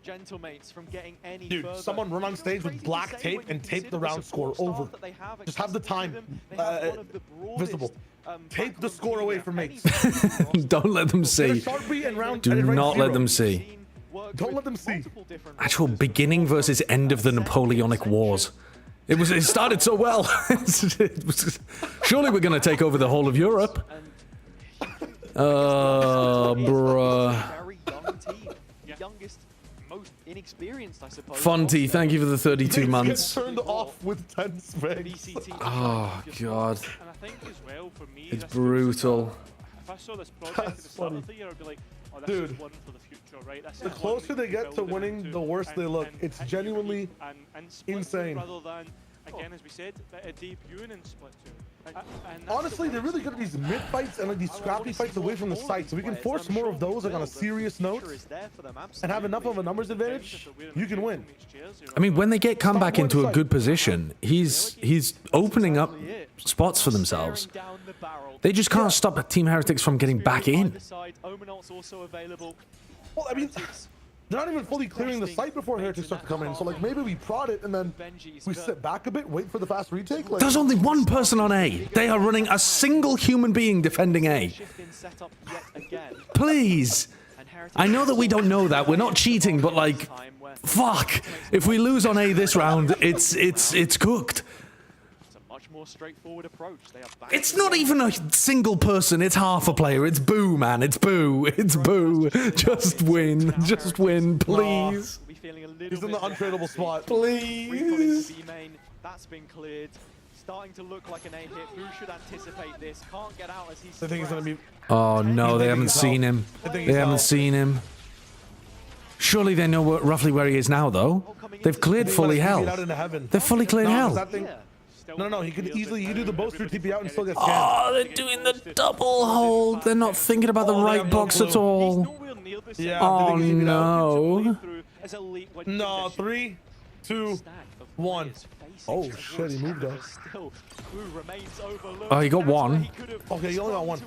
Gentlemates from getting any further. Dude, someone run on stage with black tape and tape the round score over. Just have the time visible. Tape the score away from mates. Don't let them see. Do not let them see. Don't let them see. Actual beginning versus end of the Napoleonic Wars. It started so well. Surely we're gonna take over the whole of Europe. Bruh. Youngest, most inexperienced, I suppose. Fonty, thank you for the 32 months. Turned off with 10 space. Oh, God. And I think as well, for me, It's brutal. If I saw this project at the start of the year, I'd be like, oh, this Dude, is one for the future, right? This the is closer they get to winning, the worse they look. It's genuinely insane. Rather than, again, as we said, a debuting in Split 2. Honestly, they're really good at these mid fights and like these scrappy fights away from the site. So we can force more of those like on a serious note and have enough of a numbers advantage, you can win. I mean, when they get comeback into a good position, he's opening up spots for themselves. They just can't stop Team Heretics from getting back in. Well, I mean, they're not even fully clearing the site before Heretics start to come in. So like maybe we prod it and then we sit back a bit, wait for the fast retake. Like, There's only one person on A. They are running a single human being defending A. Please. I know that we don't know that. We're not cheating, but like, fuck. If we lose on A this round, it's cooked. More straightforward approach. It's not even a single person, it's half a player. It's boo, man. It's boo. It's boo. Just win. Just win, please. He's in the untradeable spot. Please. That's been cleared. Starting to look like an A hit. Who should anticipate this? Can't get out as he's. I think he's gonna be. Oh no, they haven't seen him. They haven't seen him. Surely they know roughly where he is now, though. They've cleared fully hell. They've fully cleared hell. No, he could easily do the boast through TP out and still get scanned. Oh, they're doing the double hold. They're not thinking about the right box at all. Yeah, oh no. No, 3, 2, 1. Oh shit, he moved up. Oh, he got one. Okay, he only got one.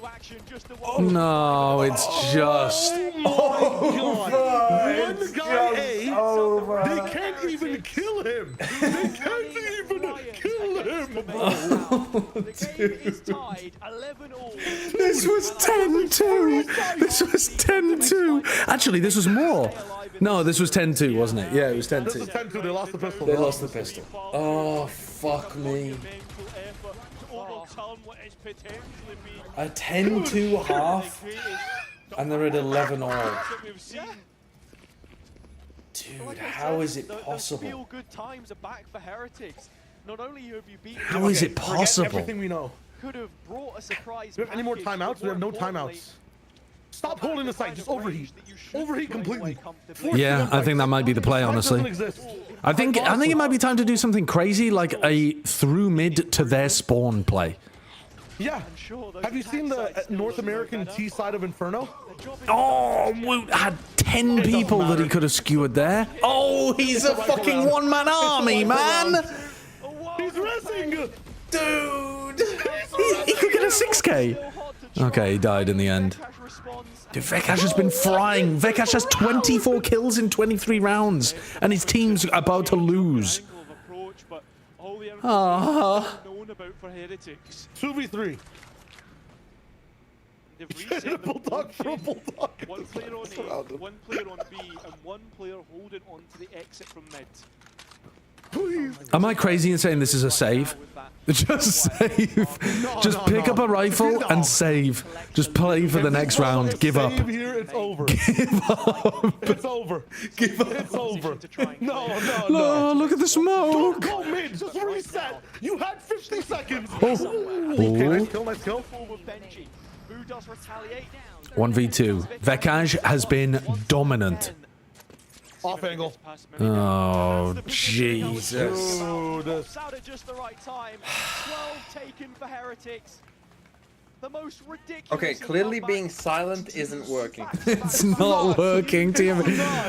No, it's just over. One guy A, they can't even kill him. They can't even kill him, bro. This was 10-2. This was 10-2. Actually, this was more. No, this was 10-2, wasn't it? Yeah, it was 10-2. This was 10-2. They lost the pistol. They lost the pistol. Oh, fuck me. A 10-2 half, and they're at 11 all. Dude, how is it possible? How is it possible? Everything we know. Could have brought a surprise. Do we have any more timeouts? We have no timeouts. Stop holding the site. Just overheat. Overheat completely. Yeah, I think that might be the play, honestly. I think it might be time to do something crazy, like a through mid to their spawn play. Yeah. Have you seen the North American T side of Inferno? Oh, Woot had 10 people that he could have skewered there. Oh, he's a fucking one-man army, man. He's racing. Dude. He could get a 6K. Okay, he died in the end. Dude, Vekash has been frying. Vekash has 24 kills in 23 rounds, and his team's about to lose. 2v3. Bulldog for a Bulldog. One player on A, one player on B, and one player holding on to the exit from mid. Please. Am I crazy in saying this is a save? Just save. Just pick up a rifle and save. Just play for the next round. Give up. Here, it's over. Give up. It's over. Give up. It's over. No, look at the smoke. Don't go mid. Just reset. You had 50 seconds. Oh. Okay, nice kill. Nice kill. 1v2. Vekash has been dominant. Off angle. Oh, Jesus. Out at just the right time. 12 taken for Heretics. The most ridiculous. Okay, clearly being silent isn't working. It's not working, Tim.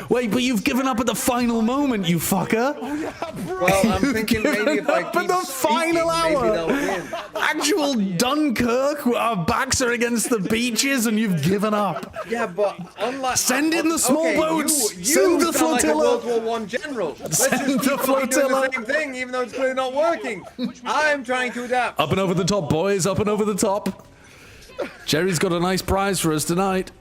Wait, but you've given up at the final moment, you fucker. Well, I'm thinking maybe if I keep at the final speaking, maybe they'll win. Actual Dunkirk, our backs are against the beaches and you've given up. Yeah, but unlike Send in the small boats. You Send the sound flotilla. like a World War I general. Let's Send just the keep doing flotilla. the same thing, even though it's clearly not working. I'm trying to adapt. Up and over the top, boys. Up and over the top. Jerry's got a nice prize for us tonight.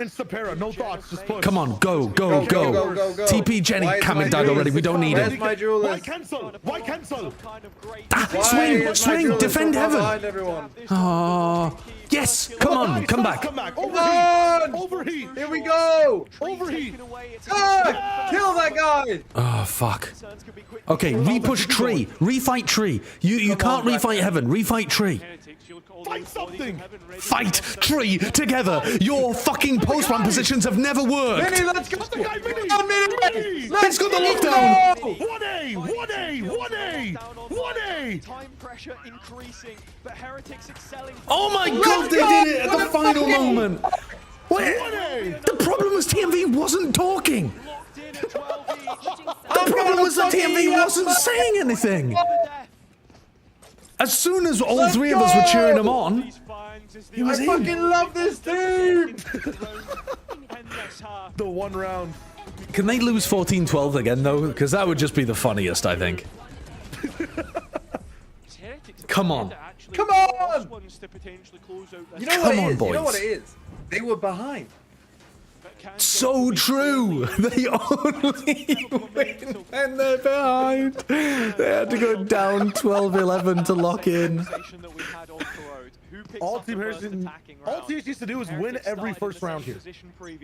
Insta-para, no thoughts, just push. Come on, go. TP Jenny, Cameron died already. We don't need Where's it. my jewelers? Why cancel? Why cancel? Swing, defend heaven. Everyone? Oh, yeah, Yes! Come on, come back. Come back. Overheat. Overheat. Here we go. Overheat. Kill that guy. Oh, fuck. Okay, repush tree. Refight tree. You can't refight heaven. Refight tree. Fight something. Fight tree together. Your fucking post-run positions have never worked. Mini, let's go. The guy, Mini. He's got the lockdown. 1A. 1A. 1A. 1A. Time pressure increasing, but Heretics excelling. Oh my god, they did it at the final moment. Wait, the problem was TMV wasn't talking. The problem was that TMV wasn't saying anything. As soon as all three of us were cheering him on, he was in. I fucking love this team. The one round. Can they lose 14-12 again, though? Because that would just be the funniest, I think. Come on. Come on! You know what it is? Boys. You know what it is? They were behind. So true. They only win when they're behind. They had to go down 12-11 to lock in. All Team needs to do is win every first round here.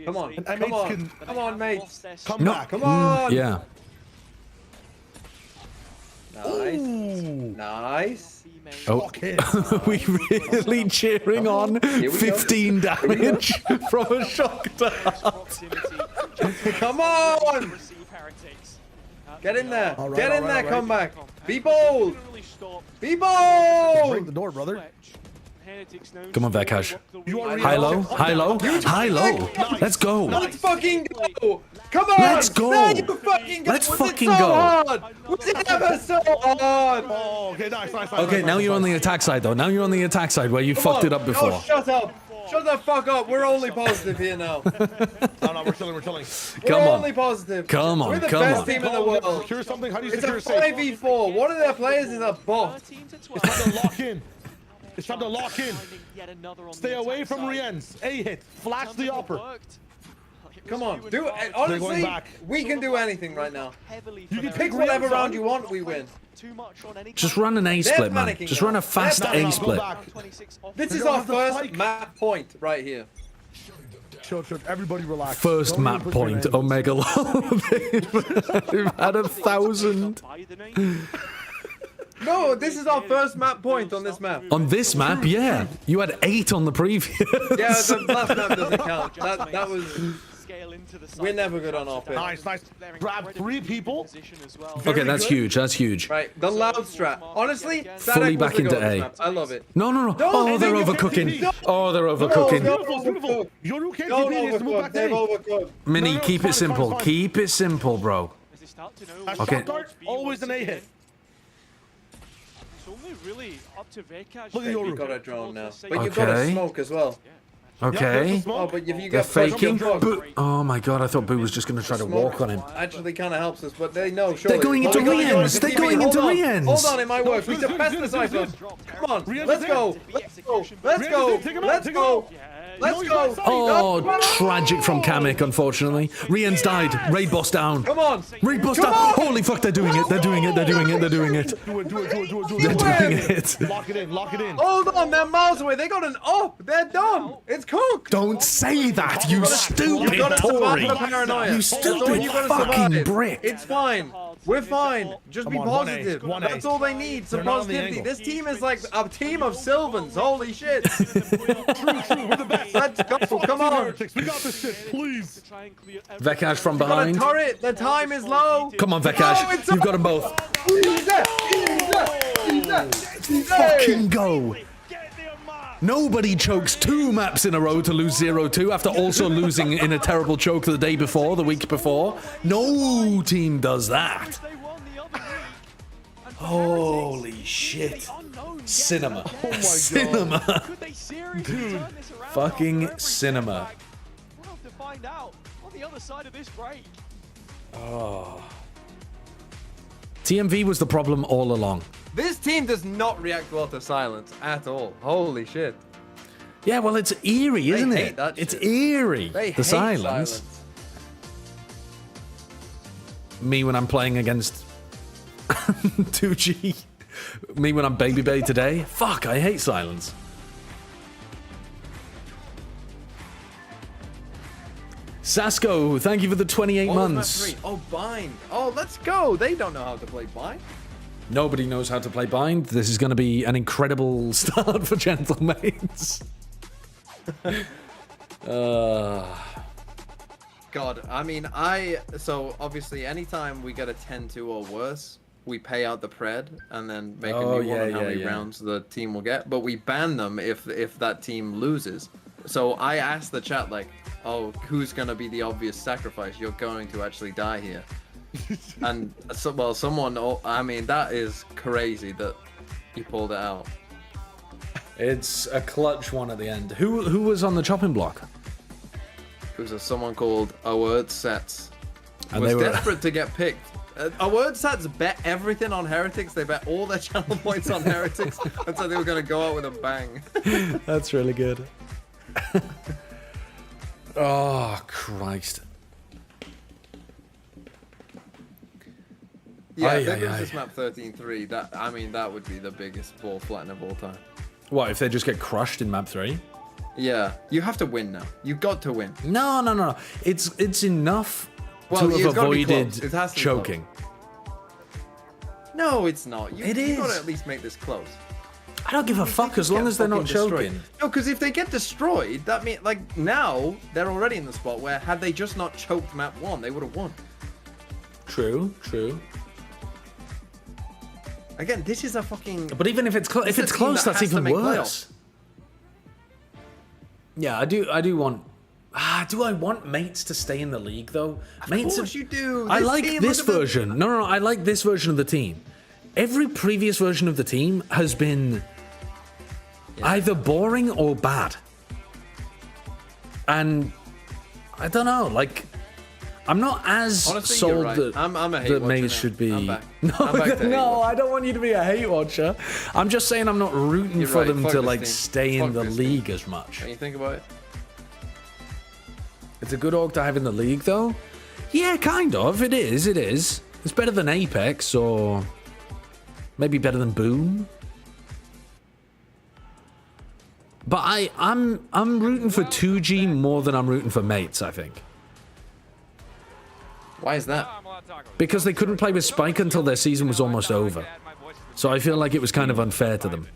Come on. And Come on. can Come on, mates. come back. Come on. Yeah. Nice. Nice. Oh, we really cheering on 15 damage from a shock dart. Come on! Get in there! Get in there, comeback! Be bold! Be bold! Break the door, brother. Come on, Vekash. High low, high low, high low. Let's go. Let's fucking go! Come on! Let's go. There you fucking go! Let's Was fucking it so go. Hard? Was it ever so hard? Oh, okay, nice. Okay, now you're on the attack side, though. Now you're on the attack side where you fucked it up before. Oh, shut up! Shut the fuck up! We're only positive here now. No, we're chilling. Come We're on. only positive. Come on, We're the come best on. team in the world. Secure something? How do you It's secure a safe? 5v4. One of their players is a bot. It's time to lock in. It's time to lock in. Stay away from Rien's. A hit. Flash the upper. Come on, do it. Honestly, we can do anything right now. You can pick whatever round you want, we win. Just run an A split, man. Just run a fast A split. This is our first map point right here. Everybody relax. First map point, Omega Lol. They've had 1,000. No, this is our first map point on this map. On this map, yeah. You had 8 on the previous. Yeah, the last map doesn't count. That was... We're never good on offense. Nice. Grab 3 people. Okay, that's huge. That's huge. Right, the loud strat. Honestly, fully back into A. I love it. No. Oh, they're overcooking. Oh, they're overcooking. Beautiful. Yoru can't keep needs to move back to A. Mini, keep it simple. Keep it simple, bro. Okay. Always an A hit. It's only really up to Vekash. Look at Yoru. You've got a drone now. But you've got a smoke as well. Okay. Oh, but if you They're get faking. Oh my god, I thought Boo was just going to try to walk on him. Actually kind of helps us, but they know, surely. They're going into Rien's. They're going into Rien's. Hold on, it might work. We suppress the Cypher. Come on, let's go. Let's go. Let's go. Let's go. Let's go. Oh, tragic from Kamek, unfortunately. Rien's died. Raid boss down. Come on. Raid boss down. Holy fuck, they're doing it. They're doing it. They're doing it. They're doing it. Do it. They're doing it. Lock it in. Hold on, they're miles away. They got an up. They're done. It's cooked. Don't say that, you stupid Tory. You stupid fucking brick. It's fine. We're fine. Just be positive. That's all they need. Some positivity. This team is like a team of Sylvans. Holy shit. True. We're the best. Let's go. Come on. We got this shit. Please. Vekash from Got a behind. turret. The time is low. Come on, Vekash. You've got them both. Easy. Fucking go. Nobody chokes 2 maps in a row to lose 0-2 after also losing in a terrible choke the day before, the week before. No team does that. Holy shit. Cinema. Oh my god. Cinema. Dude. Fucking cinema. We'll have to find out on the other side of this break. Oh. TMV was the problem all along. This team does not react well to silence at all. Holy shit. Yeah, well, it's eerie, isn't They hate it? that It's shit. eerie. They The hate silence. Me when I'm playing against 2G. Me when I'm Baby Bay today. Fuck, I hate silence. Sasko, thank you for the 28 months. Oh, Bind. Oh, let's go. They don't know how to play Bind. Nobody knows how to play Bind. This is going to be an incredible start for Gentlemates. God, I mean, so obviously anytime we get a 10-2 or worse, we pay out the pred and then make a new one on how many rounds the team will get. But we ban them if that team loses. So I asked the chat, like, oh, who's going to be the obvious sacrifice? You're going to actually die here. And so, well, someone, I mean, that is crazy that he pulled it out. It's a clutch one at the end. Who was on the chopping block? It was someone called Award Sets. And was they were desperate to get picked. Award Sets bet everything on Heretics. They bet all their channel points on Heretics, and so they were going to go out with a bang. That's really good. Oh, Christ. Yeah, if they lose this map 13-3, that would be the biggest ball flatten of all time. What, if they just get crushed in map 3? Yeah, you have to win now. You've got to win. No. It's enough to have avoided choking. No, it's not. It is. You've got to at least make this close. I don't give a fuck as long as they're not choking. No, because if they get destroyed, that means, like, now they're already in the spot where had they just not choked map 1, they would have won. True. Again, this is a fucking... But even if it's close, that's even worse. Yeah, I do want... do I want Mates to stay in the league, though? Of course you do. I like this version. No, I like this version of the team. Every previous version of the team has been either boring or bad. And I don't know, like... I'm not as honestly, sold right. that, I'm a hate that watcher Maze now. should be... I'm back. No, I don't want you to be a hate watcher. I'm just saying I'm not rooting for them to like stay in the league as much. When you think about it. It's a good org to have in the league, though. Yeah, kind of. It is. It's better than Apex, or maybe better than Boom. But I'm rooting for 2G more than I'm rooting for Mates, I think. Why is that? Because they couldn't play with Spike until their season was almost over. So I feel like it was kind of unfair to them.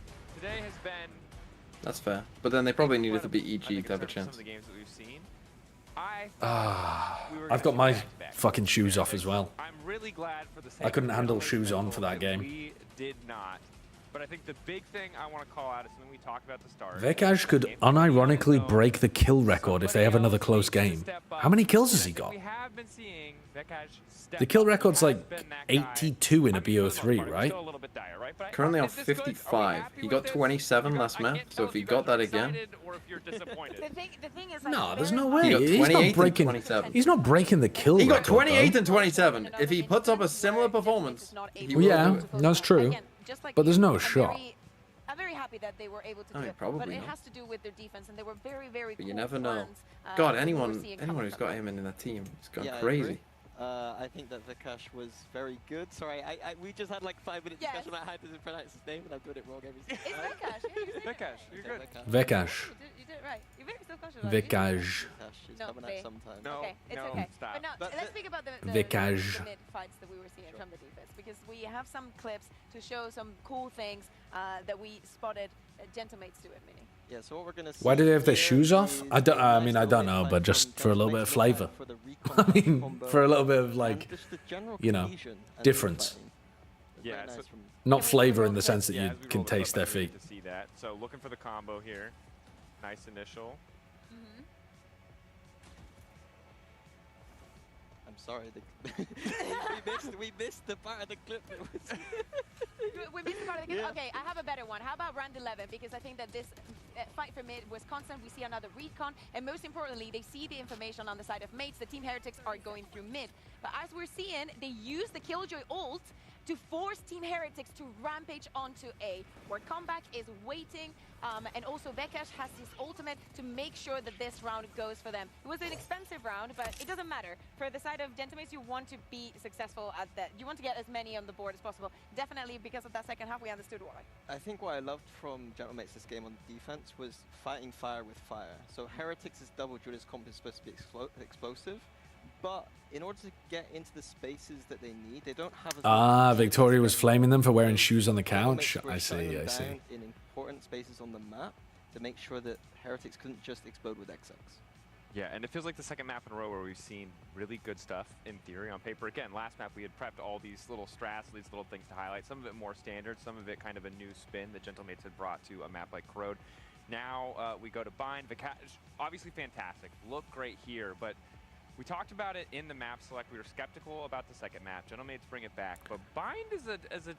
That's fair. But then they probably needed to be EG to have a chance. I've got my fucking shoes off as well. I couldn't handle shoes on for that game. We did not. But I think the big thing I want to call out is something we talked about at the start. Vekaj could unironically break the kill record if they have another close game. How many kills has he got? The kill record's like 82 in a BO3, right? Currently on 55. He got 27 last map, so if he got that again... No, there's no way. He got 28 and 27. He's not breaking the kill record. He got 28 and 27. If he puts up a similar performance, he will do it. That's true. But there's no shot. I'm very happy that they were able to do it, probably but it not. has to do with their defense, and they were very, very But cool you never know. plans, God, that we were anyone seeing who's got him in a team, it's gone Yeah, crazy. I think that Vikash was very good. Sorry, we just had like 5-minute discussion about how to pronounce his name, and I'm doing it wrong every single time. It's Vikash. Vikash, you're good. Vekaj. You did it right. You're very still cautious about it. Vekaj. He's coming out sometime. No, Okay, it's no, okay. stop. But now, let's speak about the Vekaj. mid fights that we were seeing from the defense, because we have some clips to show some cool things that we spotted Gentlemates do at Mini. Yeah, so what we're gonna see. Why do they have their shoes off? I don't know, but just for a little bit of flavor. I mean, for a little bit of like, you know, difference. Yeah, so Not flavor in the sense that you can taste their feet. to see that. So looking for the combo here. Nice initial. I'm sorry, we missed the part of the clip that was... We missed part of the clip? Okay, I have a better one. How about round 11? Because I think that this fight for mid was constant. We see another recon, and most importantly, they see the information on the side of Mates. The Team Heretics are going through mid. But as we're seeing, they use the Killjoy ult to force Team Heretics to rampage onto A, where Comeback is waiting, and also Vekash has his ultimate to make sure that this round goes for them. It was an expensive round, but it doesn't matter. For the side of Gentlemen, you want to be successful at that. You want to get as many on the board as possible. Definitely, because of that second half, we understood why. I think what I loved from Gentlemen this game on defense was fighting fire with fire. So Heretics' double duelist comp is supposed to be explosive, but in order to get into the spaces that they need, they don't have as Victoria was flaming them for wearing shoes on the couch. I see. In important spaces on the map to make sure that Heretics couldn't just explode with XX. Yeah, and it feels like the second map in a row where we've seen really good stuff in theory on paper. Again, last map we had prepped all these little strats, these little things to highlight. Some of it more standard, some of it kind of a new spin that Gentlemates had brought to a map like Corrode. Now we go to Bind. Vikash, obviously fantastic, look great here, but we talked about it in the map select. We were skeptical about the second map. Gentlemates bring it back, but Bind is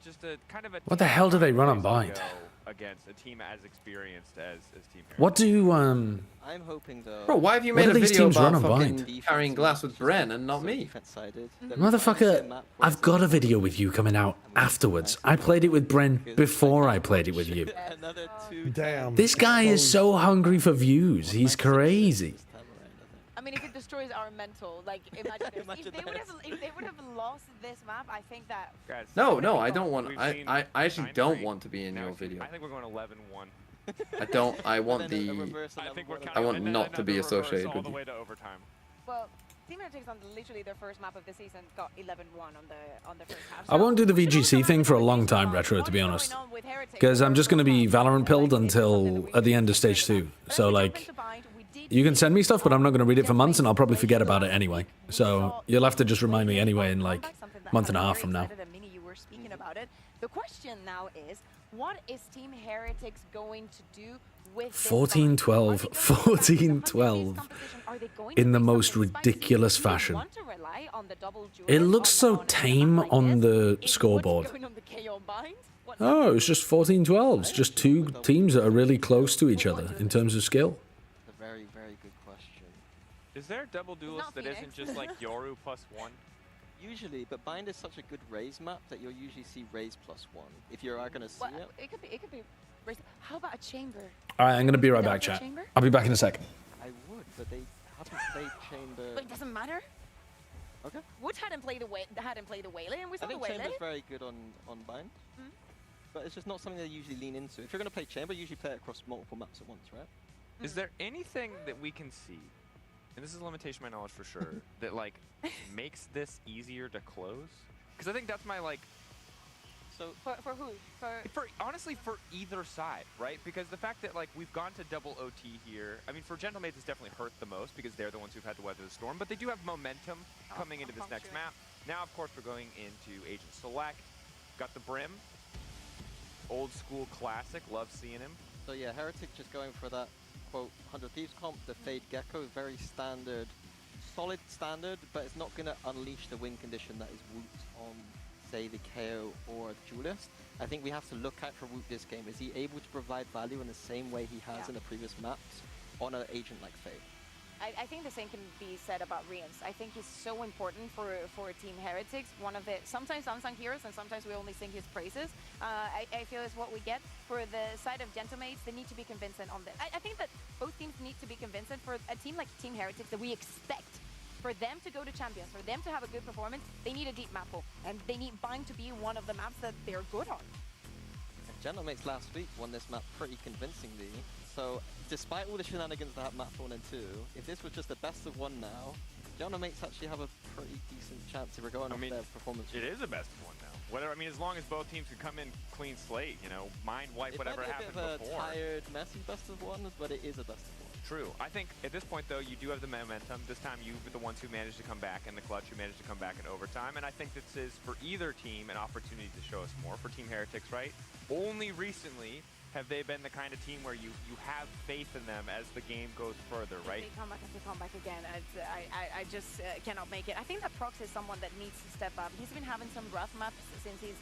just a kind of a. What the hell do they run on Bind? Against a team as experienced as Team Heretics. What do I'm hoping though. Bro, why have you made a video about fucking carrying glass with Bren and not me? Motherfucker, I've got a video with you coming out afterwards. I played it with Bren before I played it with you. Damn. This guy is so hungry for views. He's crazy. I mean, if it destroys our mental, like imagine if they would have lost this map, I think that. No, I don't want. I actually don't want to be in your video. I think we're going 11-1. I don't. I want the. I want not to be associated all with the you. way to overtime. Well, Team Heretics on literally their first map of the season got 11-1 on the first half. I won't do the VGC thing for a long time, Retro, to be honest. Because I'm just going to be Valorant pilled until at the end of stage 2. So, like, you can send me stuff, but I'm not going to read it for months, and I'll probably forget about it anyway. So you'll have to just remind me anyway in, like, a month and a half from now. The question now is, what is Team Heretics going to do with 14-12, 14-12 in the most ridiculous fashion. It looks so tame on the scoreboard. Oh, it's just 14-12. It's just two teams that are really close to each other in terms of skill. A very, very good question. Is there a double duelist that isn't just like Yoru +1? Usually, but Bind is such a good raise map that you'll usually see raise +1. If you are going to see it. It could be raise. How about a chamber? All right, I'm going to be right back, chat. I'll be back in a sec. I would, but they haven't played chamber. But it doesn't matter. Okay. Woods hadn't played the Waylay, and we saw the Waylay. I think chamber's very good on Bind. But it's just not something they usually lean into. If you're going to play chamber, you usually play it across multiple maps at once, right? Is there anything that we can see, and this is a limitation of my knowledge for sure, that like makes this easier to close? Because I think that's my like. So for who? For honestly, for either side, right? Because the fact that like we've gone to double OT here, I mean, for Gentlemates it's definitely hurt the most because they're the ones who've had to weather the storm. But they do have momentum coming into this next map. Now, of course, we're going into Agent Select. Got the Brim. Old school classic. Love seeing him. So yeah, Heretic just going for that quote 100 Thieves comp. The Fade Gecko, very standard, solid standard, but it's not going to unleash the win condition that is Woot on, say, the KO or Duelist. I think we have to look out for Woot this game. Is he able to provide value in the same way he has in the previous maps on an agent like Fade? I think the same can be said about Rians. I think he's so important for Team Heretics. One of the sometimes unsung heroes, and sometimes we only sing his praises. I feel is what we get. For the side of Gentlemates, they need to be convincing on this. I think that both teams need to be convincing. For a team like Team Heretics that we expect for them to go to Champions, for them to have a good performance, they need a deep map pool, and they need Bind to be one of the maps that they're good on. Gentlemates last week won this map pretty convincingly. So, despite all the shenanigans that have map 1 and 2, if this was just a best of 1 now, Gentlemates actually have a pretty decent chance if we're going off their performance. It is a best of 1 now. Whether, I mean, as long as both teams can come in clean slate, you know, mind wipe whatever happened before. It might be a bit of a tired, messy best of 1, but it is a best of 1. True. I think at this point, though, you do have the momentum. This time, you were the ones who managed to come back in the clutch, who managed to come back in overtime. And I think this is, for either team, an opportunity to show us more. For Team Heretics, right? Only recently have they been the kind of team where you have faith in them as the game goes further, right? They come back again. I just cannot make it. I think that Prox is someone that needs to step up. He's been having some rough maps since he's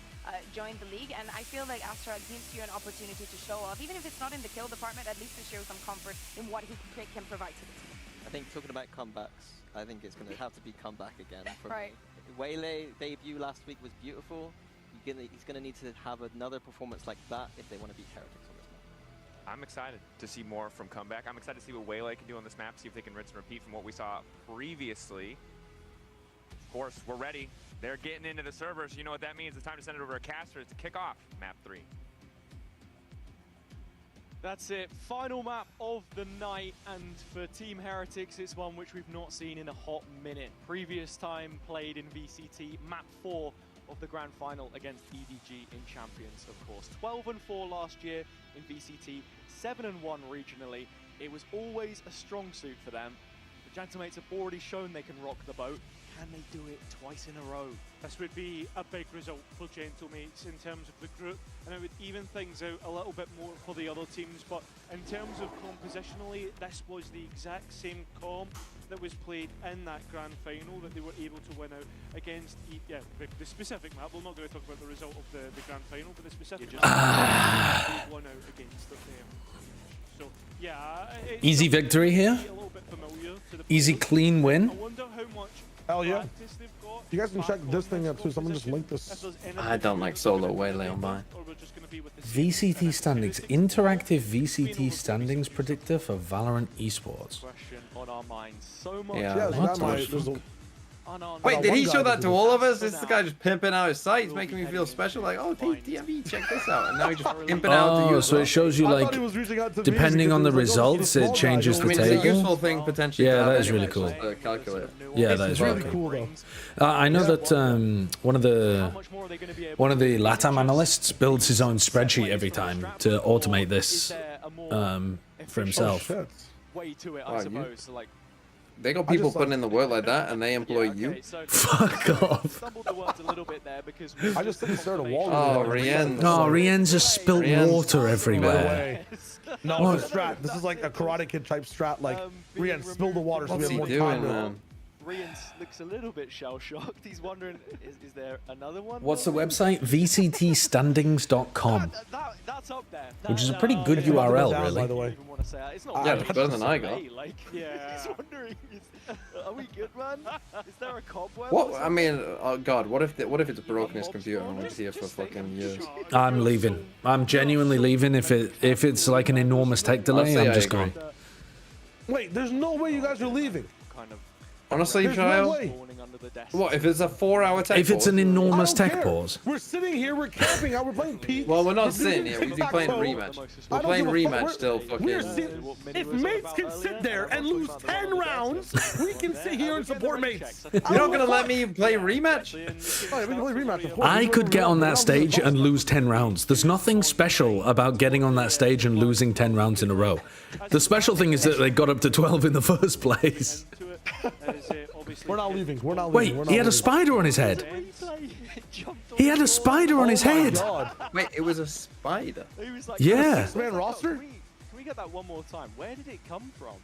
joined the league, and I feel like Astrad gives you an opportunity to show off, even if it's not in the kill department, at least to show some comfort in what he can provide to the team. I think talking about comebacks, I think it's going to have to be comeback again. Right. Waylay debut last week was beautiful. You he's gonna need to have another performance like that if they want to beat Heretics on this map. I'm excited to see more from Comeback. I'm excited to see what Waylay can do on this map, see if they can rinse and repeat from what we saw previously. Of course, we're ready. They're getting into the servers. You know what that means. It's time to send it over to Caster to kick off map 3. That's it, final map of the night, and for Team Heretics, it's one which we've not seen in a hot minute. Previous time played in VCT, map 4 of the grand final against EDG in Champions, of course. 12-4 last year in VCT, 7-1 regionally. It was always a strong suit for them. The Gentlemates have already shown they can rock the boat. Can they do it twice in a row? This would be a big result for Gentlemates in terms of the group, and it would even things out a little bit more for the other teams. But in terms of compositionally, this was the exact same comp that was played in that grand final that they were able to win out against. The specific map. We're not going to talk about the result of the grand final, but the specific map they won out against them. So yeah, Easy victory here. Easy clean win. I wonder how much. Hell yeah. You guys can check this thing out too. Someone just linked this. I don't like solo Waylay on mine. VCT standings. Interactive VCT standings predictor for Valorant esports. Yeah, what the fuck? Wait, did he show that to all of us? This is the guy just pimping out his site. He's making me feel special. Like, oh, DMV, check this out. And now he's just pimping out to you. So it shows you, like, depending on the results, it changes the It's table. a useful thing potentially. Yeah, that is really cool. Calculate. Yeah, that is really cool. I know that one of the LATAM analysts builds his own spreadsheet every time to automate this for himself. Way to it, I suppose. So, like, they got people putting in the work like that, and they employ you. Fuck off. I just think started a wall. Oh, Rien. No, Rien's just spilled water everywhere. No, it's a strat. This is like a Karate Kid type strat. Like, Rien, spill the water so we have more time. Man? Rian looks a little bit shell-shocked. He's wondering, is there another one? What's the website? VCTstandings.com. That's up there. Which is a pretty good URL, down, really. By the way. It's not Yeah, it's better than I got. Like, he's wondering, are we good, man? Is there a cobweb? What? I mean, oh god, what if it's broken his computer and it's here for fucking years? I'm leaving. I'm genuinely leaving. If it's like an enormous tech delay, I'm just going. Wait, there's no way you guys are leaving. Honestly, Kyle, what if it's a 4-hour tech If it's an enormous tech pause? We're sitting here, we're camping out, we're playing Pete. Well, we're not sitting here, we're playing rematch. We're playing rematch still, fucking. If mates can sit there and lose 10 rounds, we can sit here and support mates. You're not gonna let me play rematch? Oh, yeah, we can play rematch, of course. I could get on that stage and lose 10 rounds. There's nothing special about getting on that stage and losing 10 rounds in a row. The special thing is that they got up to 12 in the first place. We're not leaving. We're not leaving. Wait, he had a spider on his head. He had a spider on his head. Wait, it was a spider? Yeah. Man roster? Can we get that one more time? Where did it come from?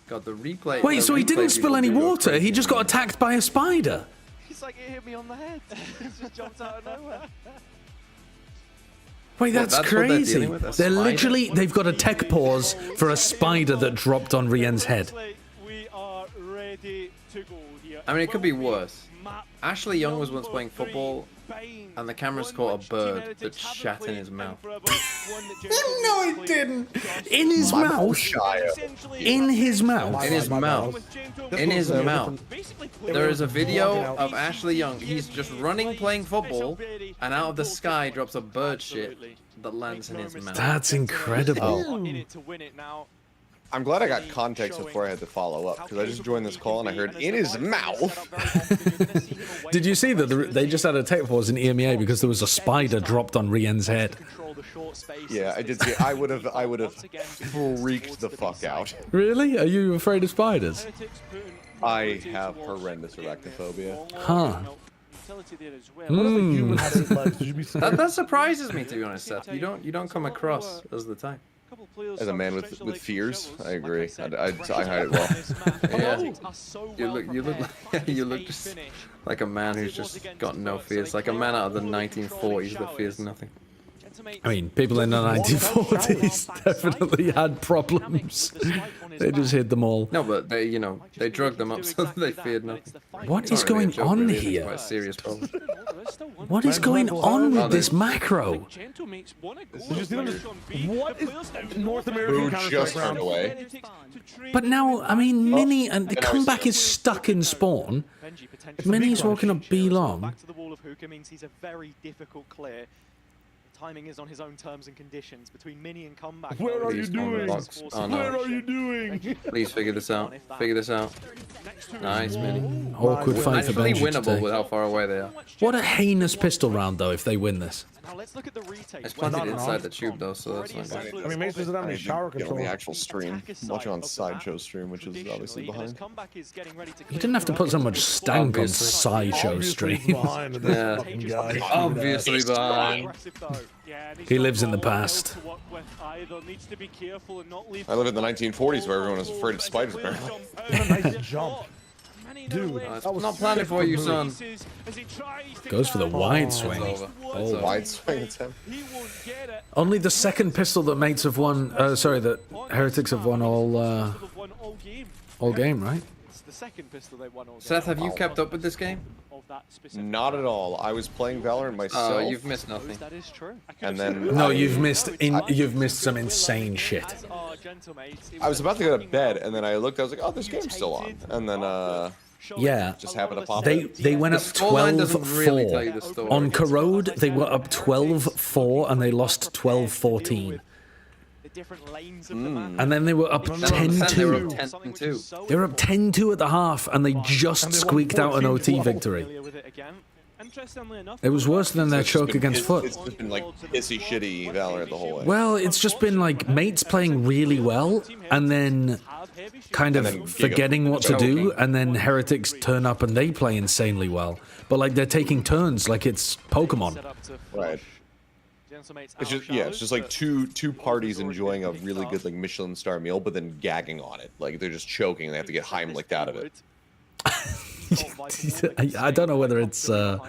God, the replay. Wait, so he didn't spill any water? He just got attacked by a spider? It's like it hit me on the head. It just jumped out of nowhere. Wait, that's crazy. They've got a tech pause for a spider that dropped on Rien's head. We are ready to go here. I mean, it could be worse. Ashley Young was once playing football, and the cameras caught a bird that shat in his mouth. No, it didn't. In his mouth. In his mouth. In his mouth. In his mouth. There is a video of Ashley Young. He's just running, playing football, and out of the sky drops a bird shit that lands in his mouth. That's incredible. I'm glad I got context before I had to follow up, because I just joined this call and I heard in his mouth. Did you see that they just had a tech pause in EMEA because there was a spider dropped on Rien's head? Yeah, I did see. I would have freaked the fuck out. Really? Are you afraid of spiders? I have horrendous arachnophobia. Huh. That surprises me, to be honest, Seth. You don't come across as the type. As a man with fears, I agree. I hide it well. Yeah. You look just like a man who's just got no fears, like a man out of the 1940s that fears nothing. I mean, people in the 1940s definitely had problems. They just hid them all. No, but they drugged them up so that they feared nothing. What is going on here? Quite a serious problem. What is going on with this macro? What is North American just turned away. But now, I mean, Mini and the comeback is stuck in spawn. Mini's walking up B long. Back to the wall of Hookah means he's a very difficult clear. Timing is on his own terms and conditions between Mini and comeback. Where are you doing? Oh, no. Where are you doing? Please figure this out. Figure this out. Nice, Mini. Awkward fight for Actually Benji winnable today. with how far away they are. What a heinous pistol round, though, if they win this. Now let's look at the retake. It's planted inside the tube, though, so that's not good. I mean, Mace doesn't have any shower On control. the actual stream, watching on Sideshow stream, which is obviously behind. You didn't have to put so much stank on Sideshow stream. Yeah, obviously behind. He lives in the past. I live in the 1940s where everyone was afraid of spiders, apparently. Nice jump. Dude, It's not planning for you, son. Goes for the wide swing. Oh, wide swing attempt. Only the second pistol that mates have won. Sorry, that Heretics have won all game, right? It's the second pistol they won all game. Seth, have you kept up with this game? Not at all. I was playing Valorant myself. Oh, you've missed nothing. That is true. And then No, you've missed some insane shit. I was about to go to bed, and then I looked. I was like, "Oh, this game's still on." And then Yeah, just happened to pop. they went up 12-4 on Corrode. They were up 12-4 and they lost 12-14. And then they were up 10-2. They were up 10-2 at the half, and they just squeaked out an OT victory. It was worse than their choke against Foot. It's just been like pissy shitty Valorant the whole way. Well, it's just been like mates playing really well, and then kind of forgetting what to do, and then Heretics turn up and they play insanely well. But like they're taking turns, like it's Pokemon. Right. It's just it's just like two parties enjoying a really good like Michelin star meal, but then gagging on it. Like they're just choking and they have to get Heimlicked out of it. I don't know whether it's I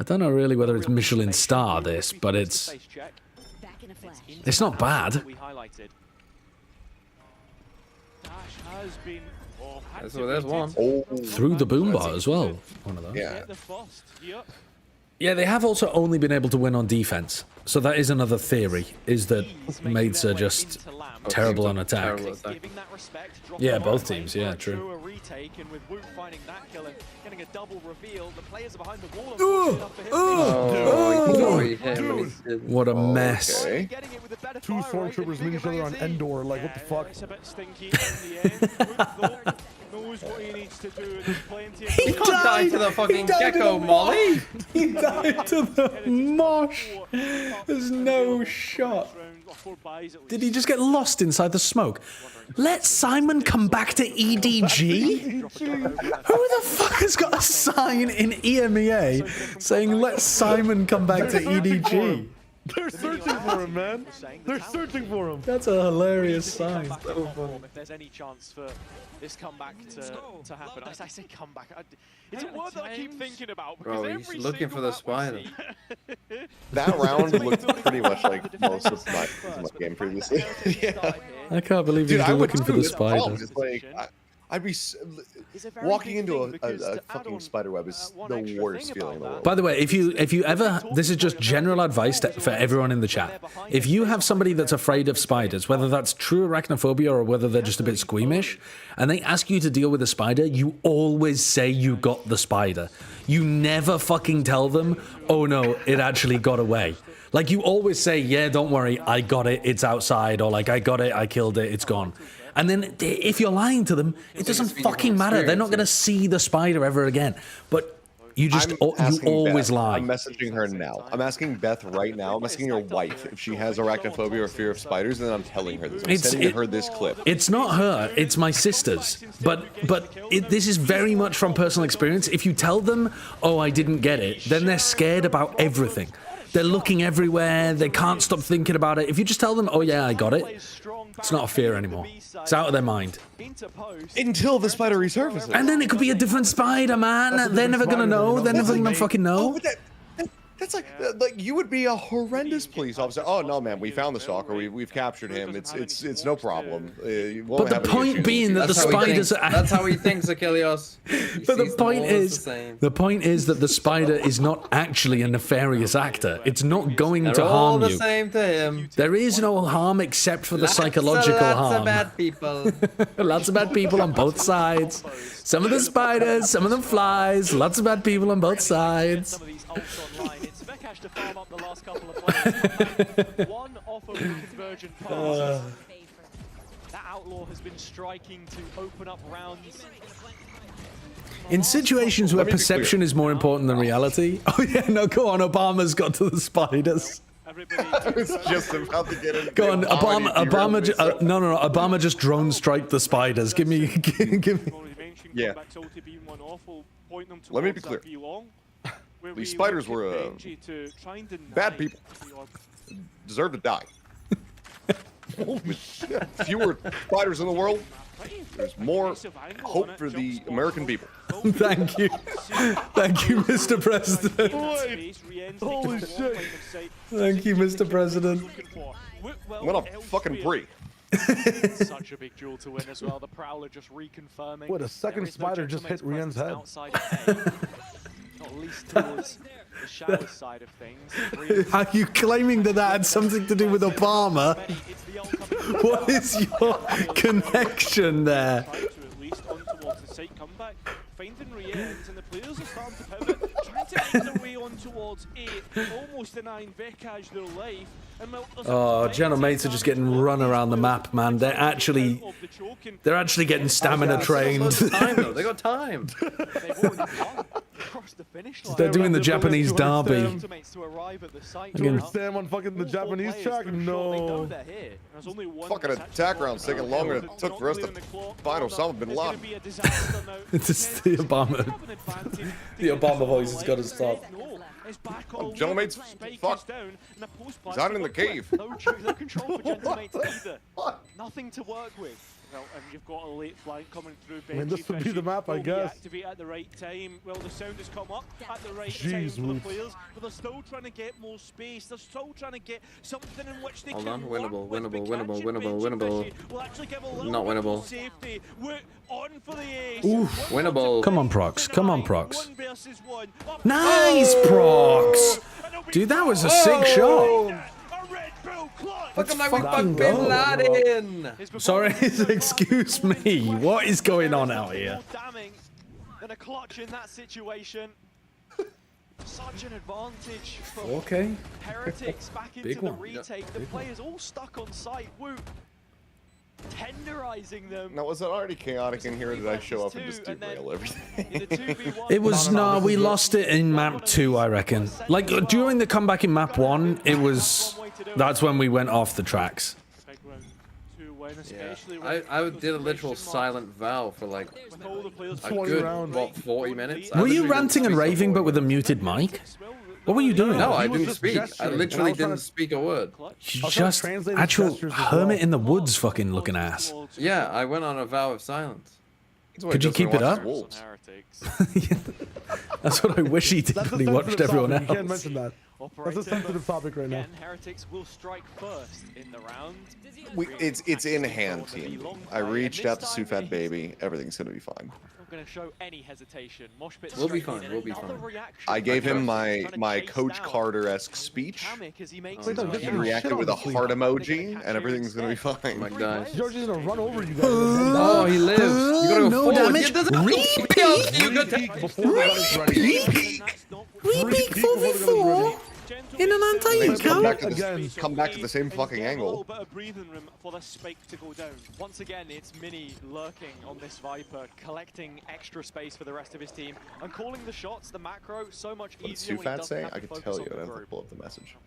don't know really whether it's Michelin star this, but it's not bad. There's one. Oh, Through the boombar as well. One of those. Yeah. Yeah, they have also only been able to win on defense. So that is another theory, is that mates are just terrible on attack. Yeah, both teams, yeah, true. What a mess. Two stormtroopers meet each other on Endor, like what the fuck? It's a bit stinky in the end. Knows what he needs to do. There's plenty of He died to the fucking gecko, Molly. He died to the mosh. There's no shot. Did he just get lost inside the smoke? Let Simon come back to EDG? Who the fuck has got a sign in EMEA saying let Simon come back to EDG? They're searching for him, man. They're searching for him. That's a hilarious sign. If there's any chance for this comeback to happen, I say comeback. It's a word that I keep thinking about. Bro, he's looking for the spider. That round looked pretty much like most of my game previously. Yeah. I can't believe he's looking for the spider. I'd be walking into a fucking spider web is the worst feeling in the world. By the way, if you ever, this is just general advice for everyone in the chat. If you have somebody that's afraid of spiders, whether that's true arachnophobia or whether they're just a bit squeamish, and they ask you to deal with a spider, you always say you got the spider. You never fucking tell them, oh no, it actually got away. Like you always say, yeah, don't worry, I got it, it's outside, or like I got it, I killed it, it's gone. And then if you're lying to them, it doesn't fucking matter. They're not going to see the spider ever again. But you just, you always Beth. lie. I'm messaging her now. I'm asking Beth right now. I'm asking your wife if she has arachnophobia or fear of spiders, and then I'm telling her this. I'm sending her this clip. It's not her, it's my sisters. But this is very much from personal experience. If you tell them, oh, I didn't get it, then they're scared about everything. They're looking everywhere. They can't stop thinking about it. If you just tell them, oh, yeah, I got it, it's not a fear anymore. It's out of their mind. Until the spider resurfaces. And then it could be a different spider, man. They're never going to know. They're never going to fucking know. That's like you would be a horrendous police officer. Oh no, man, we found the stalker. We've captured him. It's no problem. But the point being that the spiders. That's how he thinks, Achilles. But the point is that the spider is not actually a nefarious actor. It's not going to harm you. They're all the same to him. There is no harm except for the psychological harm. Lots of bad people. Lots of bad people on both sides. Some of them spiders, some of them flies. Lots of bad people on both sides. To farm up the last couple of players. One off of convergent pass. That outlaw has been striking to open up rounds. In situations where perception is more important than reality. Oh yeah, no, go on. Obama's got to the spiders. I was just about to get in. Go on, Obama. No. Obama just drone strike the spiders. Give me. Yeah. Let me be clear. These spiders were bad people. Deserve to die. With fewer spiders in the world, there's more hope for the American people. Thank you. Thank you, Mr. President. Holy shit. Thank you, Mr. President. I'm gonna fucking break. Such a big duel to win as well. The Prowler just reconfirming. What, a second spider just hit Rian's head? At least towards the shower side of things. Are you claiming that had something to do with Obama? What is your connection there? Finding re-ends and the players are starting to pivot, trying to make their way on towards 8, almost denying Vekaj their life. Oh, Gen mates are just getting run around the map, man. They're actually getting stamina trained. They got time. They're doing the Japanese derby. Do you understand on fucking the Japanese track? No. Fucking attack round's taking longer than it took for us to find Osama bin Laden. It's the Obama voice has got to stop. Gentlemates, fuck. He's out in the cave. No control for Gentlemates either. Nothing to work with. Well, and you've got a late flank coming through. I mean, this would be the map, I guess. Activate at the right time. Well, the sound has come up at the right time for the players, but they're still trying to get more space. They're still trying to get something in which they can winnable. Will actually give a little Not winnable. Safety. We're on for the ace. Oof. Winnable. Come on, Prox. Come on, Prox. Nice, Prox. Dude, that was a sick shot. Let's fucking go. Sorry, excuse me. What is going on out here? Than a clutch in that situation. Such an advantage for Okay. Heretics back into the retake. The players all stuck on site. Woo. Tenderizing them. Now, was it already chaotic in here, or did I show up and just derail everything? It was, no, we lost it in map 2, I reckon. Like, during the comeback in map 1, it was, that's when we went off the tracks. Yeah, I did a literal silent vow for like a good, what, 40 minutes? Were you ranting and raving but with a muted mic? What were you doing? No, I didn't speak. I literally didn't speak a word. You just actual hermit in the woods fucking looking ass. Yeah, I went on a vow of silence. Could you keep it up? That's what I wish he did when he watched everyone else. You can't mention that. That's a sensitive topic right now. Heretics will strike first in the round. It's in hand, team. I reached out to Sufat Baby. Everything's gonna be fine. Going to show any hesitation. We'll be fine. We'll be fine. I gave him my Coach Carter-esque speech. He reacted with a heart emoji, and everything's gonna be fine. My gosh. George is gonna run over you guys. Oh, he lives. You gotta go no forward. damage. Repeat 4v4 in an anti-count. Come back to the same fucking angle. A little bit of breathing room for the spike to go down. Once again, it's Mini lurking on this Viper, collecting extra space for the rest of his team and calling the shots, the macro, so much easier. What did Sufat say? I could tell you. I have to pull up the message.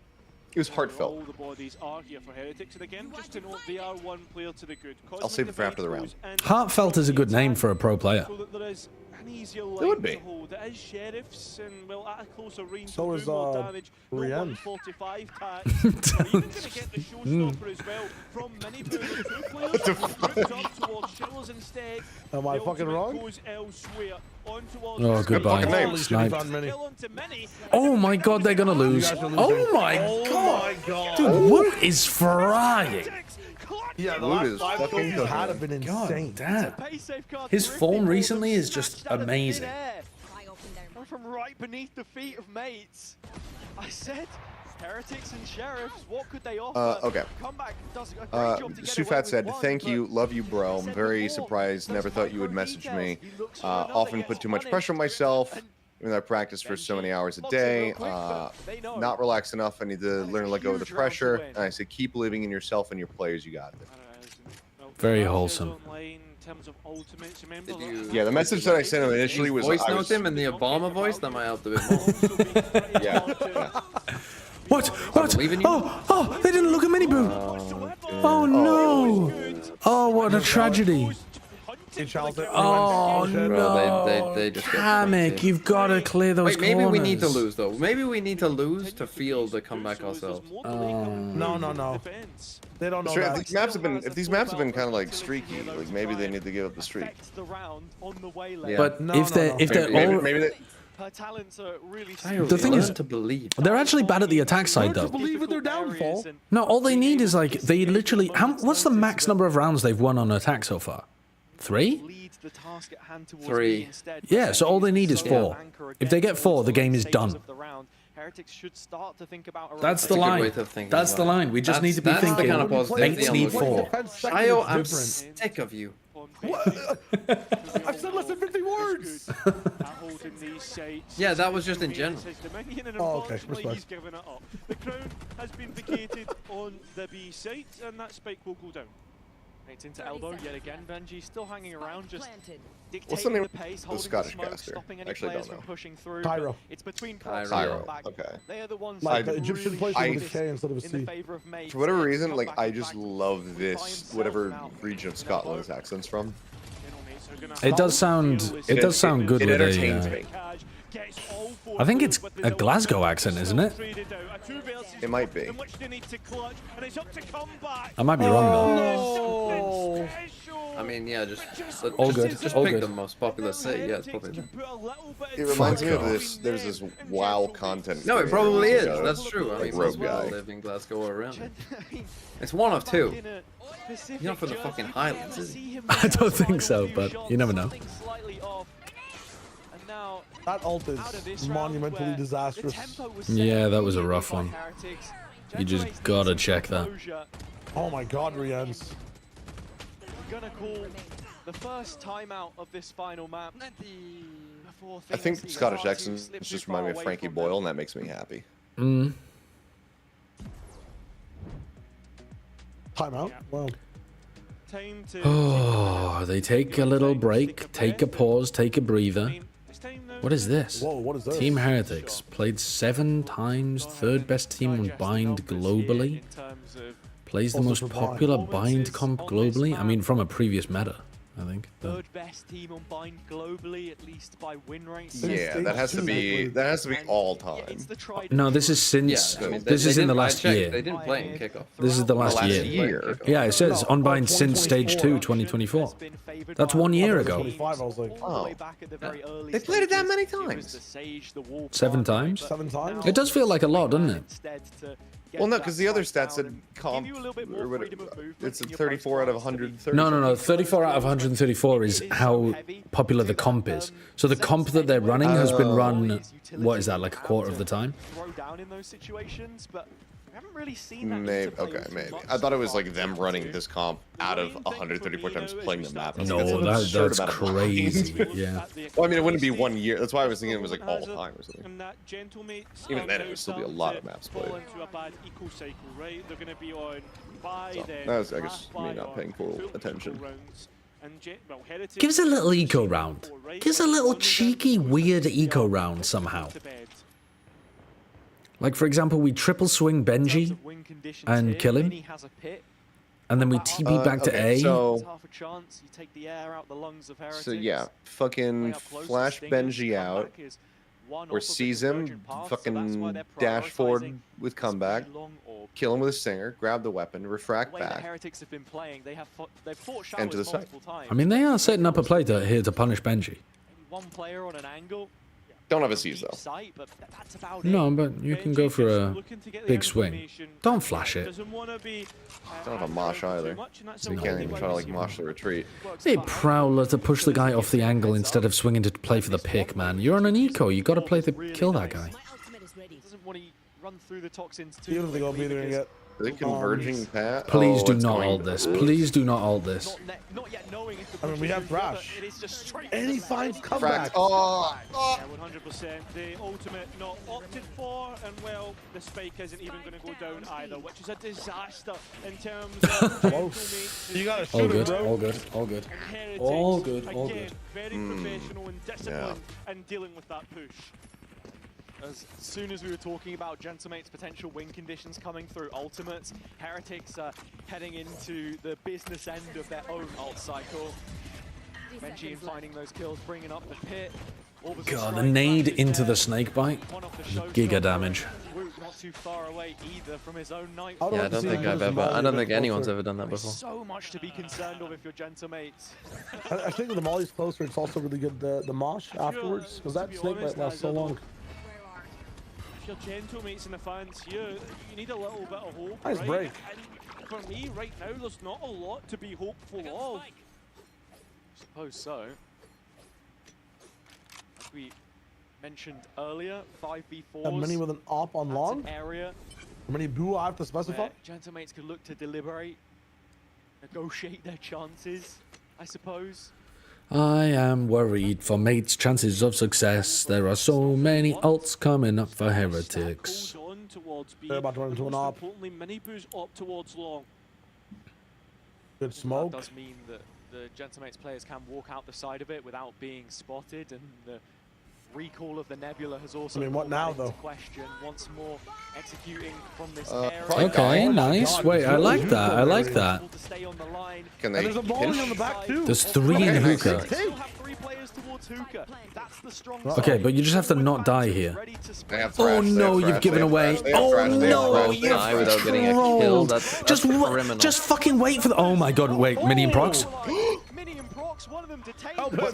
It was heartfelt. All the bodies are here for Heretics, and again, just to note, they are one player to the good. I'll save it for after the round. Heartfelt is a good name for a pro player. So that there is an easier it would be. to hold. It is Sheriffs, and well, at a closer range, so is damage. Rian. 45 tags. Even going to get the showstopper as well from many players. Two players grouped up towards Shell Prowlers instead. Am I fucking wrong? Goes elsewhere. Oh, goodbye. Snipe. Oh my god, they're gonna lose. Oh my god. Dude, Woot is frying. Yeah, the last 5 kills he's had have been insane. Damn. His form recently is just amazing. From right beneath the feet of mates. I said, Heretics and Sheriffs, what could they offer? Okay. Comeback does a great job to get away Sufat with said, one, thank you, love you, bro. I'm very surprised. Never thought you would message me. Often put too much pressure on myself. Even though I practice for so many hours a day. Not relaxed enough. I need to learn to let go of the pressure. And I say, keep believing in yourself and your players. You got this. Very wholesome. Yeah, the message that I sent him initially was voice note him in the Obama voice. That might help a bit more. Yeah. What? What? Oh, they didn't look at Mini Boo. Oh no. Oh, what a tragedy. Oh no. They just Kamek, you've got to clear those Wait, maybe corners. we need to lose though. Maybe we need to lose to feel the comeback ourselves. No. They don't know Sure, that. if these maps have been kind of like streaky, like maybe they need to give up the streak. Yeah. But if they're all maybe they, her talents are really the thing is, to believe. they're actually bad at the attack side though. Believe in their downfall. No, all they need is like they literally. What's the max number of rounds they've won on attack so far? 3? 3. Yeah, so all they need is 4. If they get 4, the game is done. Heretics should start to think about That's the line. That's the line. We just need to be thinking. The kind of positivity Mates I'm need looking 4. for. Ayo, I'm sick of you. I've said less than 50 words. Yeah, that was just in general. Oh, okay. Respect. The crown has been vacated on the B site, and that spike will go down. It's into elbow yet again. Benji still hanging around, just what's the name the pace, of the holding Scottish the smoke, caster? stopping any Actually, players don't know. from pushing through. Tyro. It's between Tyro. Okay. They are the ones Like that the Egyptian really plays shine with a K instead of a in C. the favor of mates. For whatever reason, Come like back I and just back love this whatever region of Scotland this accent's from. It does sound. It does sound good it with entertains a. me. I think it's a Glasgow accent, isn't it? It might be. I might be wrong though. I mean, yeah, just all good. Just All pick good. the most popular city. Yeah, it's probably. It reminds me of off. this. There's this WoW content. No, it creator probably is. ago, That's true. I like mean, Rogue most people guy. live in Glasgow or around it. It's one of two. You're not from the fucking Highlands, is he? I don't think so, but you never know. That ult is monumentally disastrous. Yeah, that was a rough one. You just gotta check that. Oh my god, Rians. Gonna call the first timeout of this final map. I think Scottish accents just remind me of Frankie Boyle, and that makes me happy. Timeout? Wow. Oh, they take a little break, take a pause, take a breather. What is this? Whoa, what is this? Team Heretics played 7 times, third best team on Bind globally. Plays the most popular Bind comp globally. I mean, from a previous meta, I think. But Third best team on Bind globally, at least by win rate. Yeah, that has to be all time. no, this is since. Yeah, I mean, this is in the I last checked, year. They didn't play in kickoff. This is the last year. Yeah, it says on Bind since Stage 2, 2024. That's 1 year ago. 25, I was like, Oh. They played it that many times. 7 times? 7 times? It does feel like a lot, doesn't it? Well, no, because the other stats said comp. Or whatever, it's a 34 out of 130. No. 34 out of 134 is how popular the comp is. So the comp that they're running has been run, what is that, like a quarter of the time? Throw down in those situations, but we haven't really seen that. Maybe. Okay, maybe. I thought it was like them running this comp out of 134 times playing the map. No, that's crazy. Yeah. Well, I mean, it wouldn't be 1 year. That's why I was thinking it was like all time or something. Even then, it would still be a lot of maps played. That's, I guess, me not paying full attention. Gives a little eco round. Gives a little cheeky, weird eco round somehow. Like, for example, we triple swing Benji and kill him. And then we TP back to A. So yeah, fucking flash Benji out. or sees him, fucking dash forward with comeback, kill him with a stinger, grab the weapon, refract back, enter the site. I mean, they are setting up a play here to punish Benji. One player on an angle. Don't have a seize though. No, but you can go for a big swing. Don't flash it. Don't have a mosh either, so you can't even try to like mosh the retreat. Hey, Prowler to push the guy off the angle instead of swinging to play for the pick, man. You're on an eco. You got to play to kill that guy. Doesn't want to run through the toxins You don't think I'll be there yet? Are they converging Pat? Please do not ult this. Please do not ult this. Not yet knowing if the I mean, we have Thrash. And he finds comeback. Oh, Yeah, 100%. The ultimate not opted for, and well, the spike isn't even going to go down either, which is a disaster in terms of You gotta shoot all good, him, bro. all good, all good. All good, all Again, good. very professional and disciplined in dealing with that push. As soon as we were talking about Gentlemate's potential win conditions coming through ultimates, Heretics are heading into the business end of their own ult cycle. Benji finding those kills, bringing up the pit. God, the nade into the snake bite. Giga damage. Not too far away either from his own night. Yeah, I don't think anyone's ever done that before. So much to be concerned of if you're Gentlemates. I think when the molly's closer, it's also really good the mosh afterwards, because that snake bite lasts so long. If you're Gentlemates in the fans here, you need a little bit of hope. Nice right? break. And for me, right now, there's not a lot to be hopeful of. I suppose so. As we mentioned earlier, 5v4s. How many with an op on long? Area. How many boo I have to specify? Gentlemates could look to deliberate, negotiate their chances, I suppose. I am worried for mate's chances of success. There are so many ults coming up for Heretics. They're about to run into an op. Importantly, many boos opt towards long. Good smoke. That does mean that the Gentlemates players can walk out the side of it without being spotted, and the recall of the Nebula has also what now, though? question once more, executing from this Okay, nice. Wait, I like that. I like that. Can they? There's a molly on the back too. There's 3 in hookah. Okay, but you just have to not die here. Oh no, you've given away. Oh no, you've die without getting a kill. That's criminal. Just fucking wait for the. Oh my god, wait, minion procs.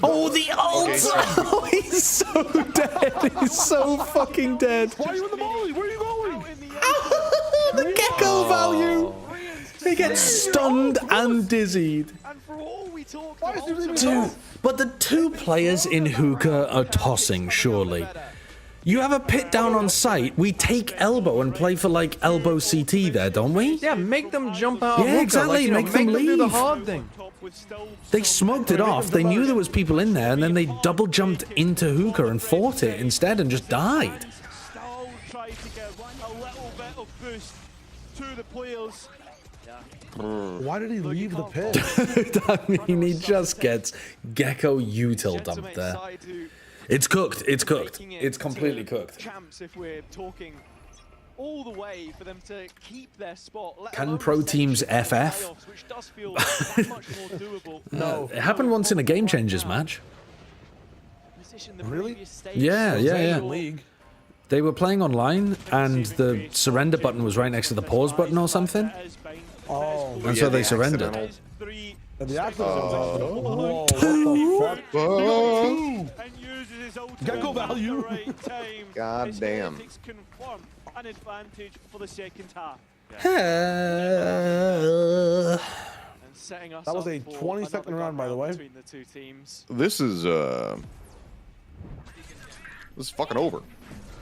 Oh, the ult! Oh, he's so dead. He's so fucking dead. Why are you in the molly? Where are you going? The gecko value. He gets stunned and dizzied. Dude, but the 2 players in hookah are tossing, surely. You have a pit down on site, we take elbow and play for like elbow CT there, don't we? Yeah, make them jump out. Yeah, exactly, like, make them leave. Do the hard thing. They smoked it off, they knew there was people in there, and then they double jumped into hookah and fought it instead and just died. Try to give a little bit of boost to the players. Why did he leave the pit? I mean, he just gets gecko util dumped there. It's cooked, it's cooked. It's completely cooked. Champs, if we're talking all the way for them to keep their spot. Can pro teams FF? Which does feel much more doable. No. It happened once in a Game Changers match. Really? Yeah, yeah, yeah. League. They were playing online, and the surrender button was right next to the pause button or something. Oh. And so they surrendered. And the whoa, what the fuck? Gecko value. God damn. An advantage for the second half. That was a 20-second round, by the way. Between the 2 teams. This is fucking over.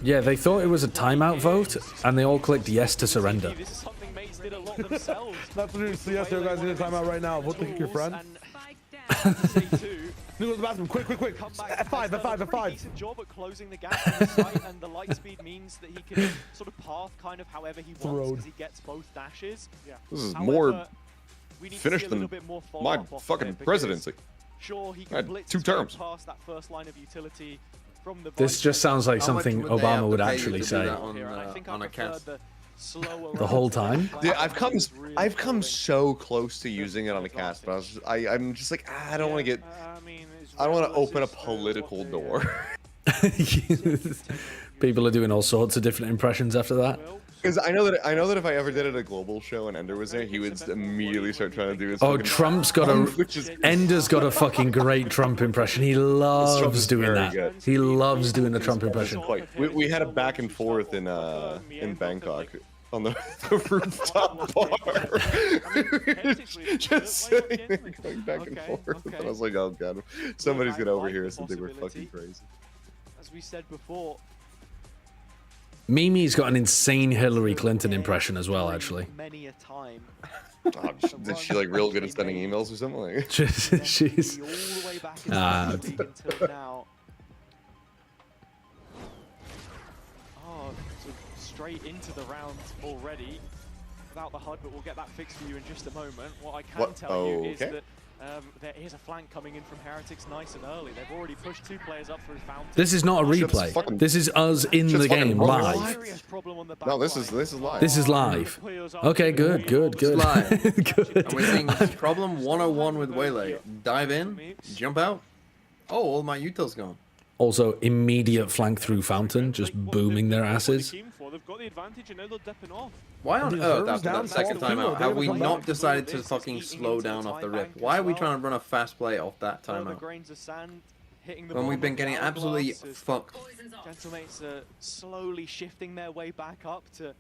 Yeah, they thought it was a timeout vote, and they all clicked yes to surrender. This is something mates did a lot themselves. Not to do yes, you guys need a timeout right now. Vote to kick your friend. Go to the bathroom, quick. F5. Decent job at closing the gap on the site, and the light speed means that he can sort of path kind of however he wants because he gets both dashes. Yeah. This is more finished than my fucking presidency. Sure, he I had can blitz 2 terms. past that first line of utility from the This just sounds like something Obama would actually say. On a cast. The whole time? Yeah, I've come so close to using it on a cast, but I'm just like, I don't want to get, I don't want to open a political door. People are doing all sorts of different impressions after that. Because I know that if I ever did it at a global show and Ender was there, he would immediately start trying to do his. Oh, Trump's got a Ender's got a fucking great Trump impression. He loves doing that. Good. He loves doing the Trump impression. We had a back and forth in Bangkok on the rooftop bar. Just sitting there going back and forth. And I was like, oh god, somebody's gonna overhear us and think we're fucking crazy. As we said before. Mimi's got an insane Hillary Clinton impression as well, actually. Many a time. Oh, is she like real good at sending emails or something? Like? She's. Until now. Oh, so straight into the round already. Without the HUD, but we'll get that fixed for you in just a moment. What I can tell you is that there is a flank coming in from Heretics nice and early. They've already pushed 2 players up through Fountain. This is not a replay. This is us in the game live. No, this is live. This is live. Okay, good. Live. Good. And we're seeing problem 101 with Waylay. Dive in, jump out. Oh, all my util's gone. Also, immediate flank through Fountain, just booming their asses. They've got the advantage and now they're dipping off. Why on earth, after that second timeout, have we not decided to fucking slow down off the rip? Why are we trying to run a fast play off that timeout? When we've been getting absolutely fucked. Gentlemates are slowly shifting their way back up to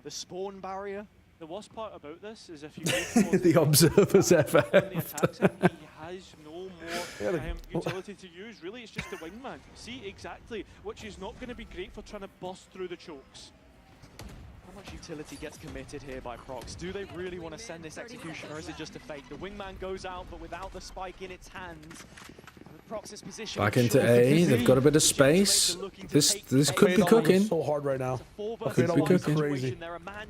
the spawn barrier. The worst part about this is if you the observers FF. He has no more utility to use. Really, it's just the wingman. See exactly, which is not going to be great for trying to bust through the chokes. How much utility gets committed here by Prox? Do they really want to send this execution, or is it just a fake? The wingman goes out, but without the spike in its hands. Prox's position Back into A. They've got a bit of space. This could be cooking. So hard right now. Could be cooking. Crazy.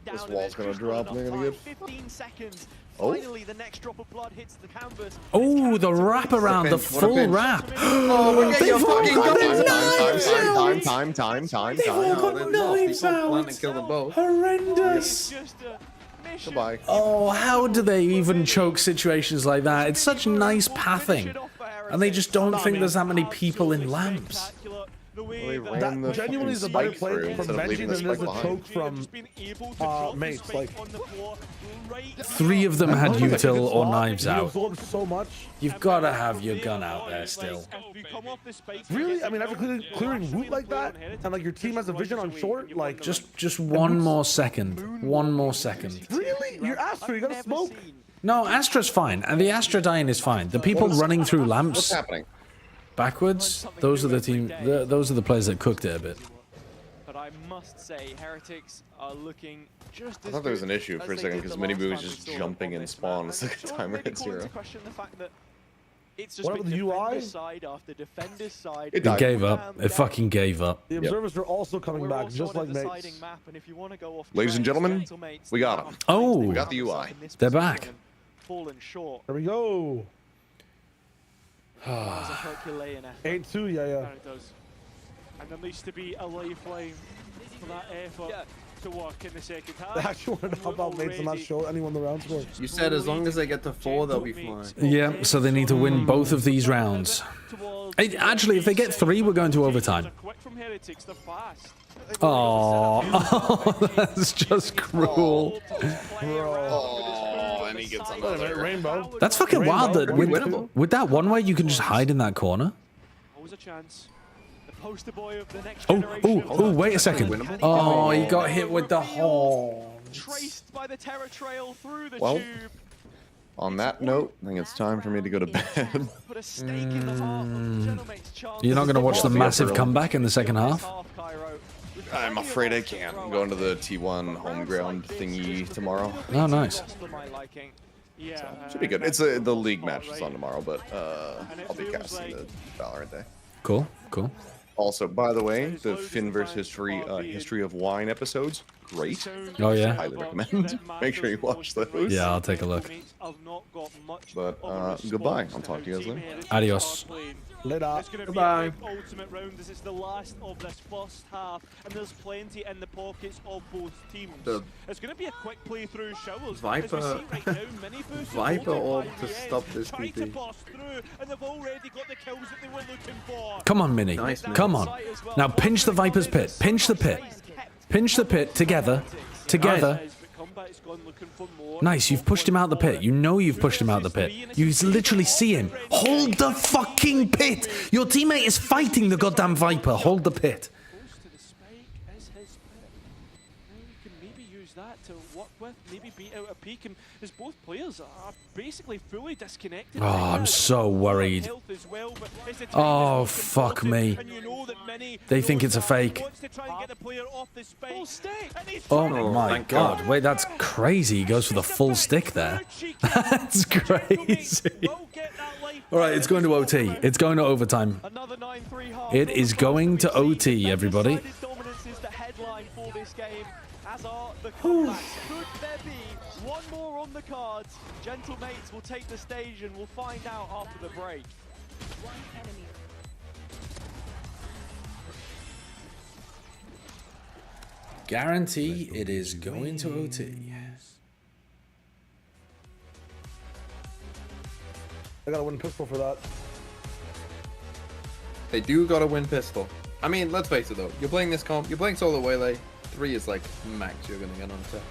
This wall's gonna drop. They're gonna get. 15 seconds. Oh. Finally, the next drop of blood hits the canvas. Oh, the wrap around, the full wrap. Oh, we're getting a fucking time. They've all got knives out. Horrendous. Goodbye. Oh, how do they even choke situations like that? It's such nice pathing. And they just don't think there's that many people in lamps. That genuinely is a better play from Benji than it is a choke from mates. Like 3 of them had util or knives out. So much. You've got to have your gun out there still. Really? I mean, after clearing root like that, and like your team has a vision on short, like just one more second. One more second. Really? You're Astra. You gotta smoke. No, Astra's fine, and the Astra dying is fine. The people running through lamps. What's happening? Backwards. Those are the team. Those are the players that cooked it a bit. But I must say, Heretics are looking just as I thought there was an issue for a second because Minibu was just jumping in spawn the second time we're at 0. It's just been defender's side after defender's side. It gave up. It fucking gave up. The observers are also coming back, just like mates. Ladies and gentlemen, we got them. Oh, we got the UI. They're back. Fallen short. There we go. 8-2, yeah. It does. And there needs to be a lifeline for that effort to work in the second half. They actually wanted to help out mates and not show anyone the round score. You said as long as they get to 4, they'll be fine. Yeah, so they need to win both of these rounds. Actually, if they get 3, we're going to overtime. Oh, that's just cruel. Oh, and he gets another rainbow. That's fucking wild. That with that one way, you can just hide in that corner. Always a chance. The poster boy of the next Oh, wait a second. Oh, he got hit with the horn. Traced by the terror trail through the well, tube. On that note, I think it's time for me to go to bed. You're not going to watch the massive comeback in the second half? I'm afraid I can't. I'm going to the T1 home ground thingy tomorrow. Oh, nice. So, should be good. It's the league match is on tomorrow, but I'll be casting the Valorant day. Cool. Also, by the way, the Finn vs. History of Wine episodes, great. Oh yeah. Highly recommend. Make sure you watch those. Yeah, I'll take a look. But goodbye. I'll talk to you guys later. Adios. Later. Goodbye. Ultimate round as it's the last of this first half, and there's plenty in the pockets of both teams. It's going to be a quick playthrough. Showers. Viper. Right now, Minibus Viper orb to stop this TP. TP. And they've already got the kills that they were looking for. Come on, Mini. Nice, Mini. Come on. Now pinch the Viper's pit. Pinch the pit. Pinch the pit together. Together. Nice, you've pushed him out the pit. You know you've pushed him out the pit. You literally see him. Hold the fucking pit! Your teammate is fighting the goddamn Viper. Hold the pit. To work with, maybe beat out a peak, and as both players are basically fully disconnected. Oh, I'm so worried. Oh, fuck me. They think it's a fake. Oh my god. Wait, that's crazy. He goes for the full stick there. That's crazy. Alright, it's going to OT. It's going to overtime. It is going to OT, everybody. As are the comebacks. Could there be one more on the cards? Gentlemates will take the stage and we'll find out after the break. One enemy. Guarantee it is going to OT. I gotta win pistol for that. They do gotta win pistol. I mean, let's face it though. You're playing this comp, you're playing solo waylay. 3 is like max you're gonna get on set.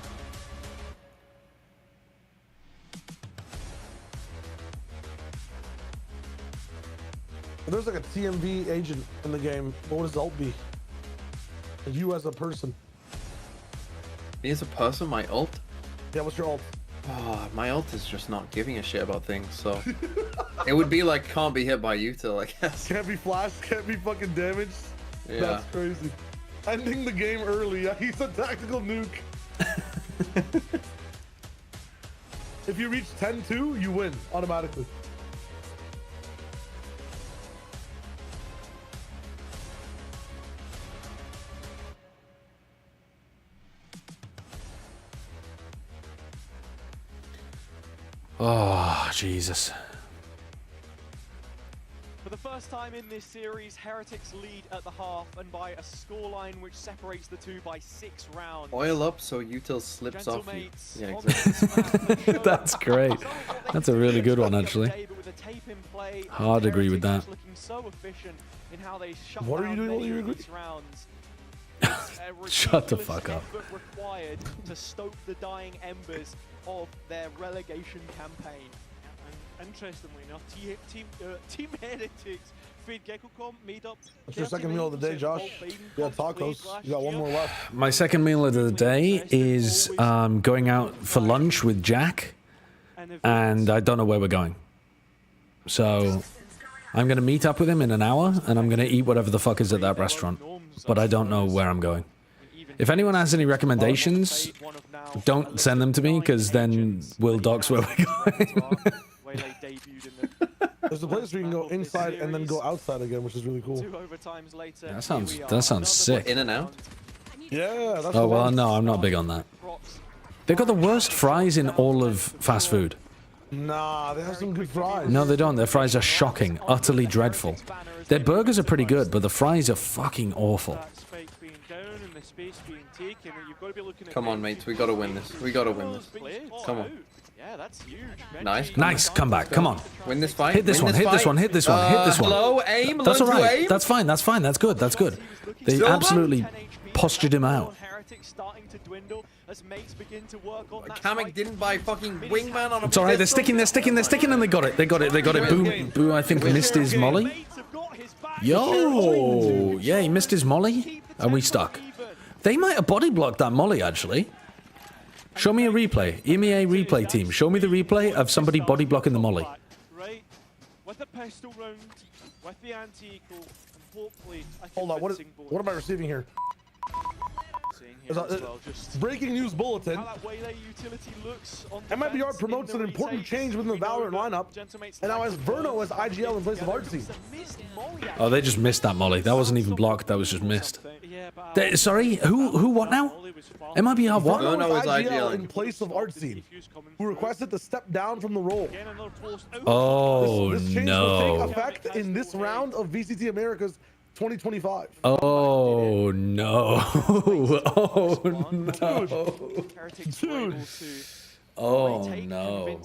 If there's like a TMV agent in the game, what would his ult be? You as a person. Me as a person, my ult? Yeah, what's your ult? Oh, my ult is just not giving a shit about things, so... It would be like, can't be hit by util, I guess. Can't be flashed, can't be fucking damaged. Yeah. That's crazy. Ending the game early. Yeah, he's a tactical nuke. If you reach 10-2, you win automatically. Oh, Jesus. For the first time in this series, Heretics lead at the half and by a scoreline which separates the two by 6 rounds. Oil up so util slips off you. Yeah, exactly. That's great. That's a really good one, actually. Hard agree with that. What are you doing while you agree? Shut the fuck up. Required to stoke the dying embers of their relegation campaign. And interestingly enough, Team Heretics, Fade Gekkocom made up. What's your second meal of the day, Josh? You got tacos. You got one more left. My second meal of the day is going out for lunch with Jack, and I don't know where we're going. So I'm going to meet up with him in an hour, and I'm going to eat whatever the fuck is at that restaurant. But I don't know where I'm going. If anyone has any recommendations, don't send them to me, because then we'll dox where we're going. There's a place where you can go inside and then go outside again, which is really cool. That sounds sick. In and out? Yeah, that's Oh, well, no, I'm not big on that. They've got the worst fries in all of fast food. Nah, they have some good fries. No, they don't. Their fries are shocking, utterly dreadful. Their burgers are pretty good, but the fries are fucking awful. Come on, mates. We gotta win this. We gotta win this. Come on. Yeah, that's huge. Nice comeback. Come on. Win this fight. Hit this one. Hit this one. Hit this one. Hit this one. Hello, aim. That's all right. Aim. That's fine. That's fine. That's good. That's good. They absolutely postured him out. Kamek didn't buy fucking wingman on a It's all right. They're sticking. They're sticking. They're sticking, and they got it. They got it. They got it. Boo. I think missed his molly. Yo. Yeah, he missed his molly, and we stuck. They might have body blocked that molly, actually. Show me a replay. EMEA replay team. Show me the replay of somebody body blocking the molly. Right. With the pistol round, with the anti-equal, and hopefully Hold on, what am I receiving here? Breaking news bulletin. MIBR promotes an important change within the Valorant lineup, and now has Verno as IGL in place of Artsy. Oh, they just missed that, Molly. That wasn't even blocked. That was just missed. Sorry, who? What now? MIBR what? Verno is IGL in place of Artsy, who requested to step down from the role. Oh this change no! will take effect in this round of VCT America's 2025. Oh no! Oh no! Dude. Oh no!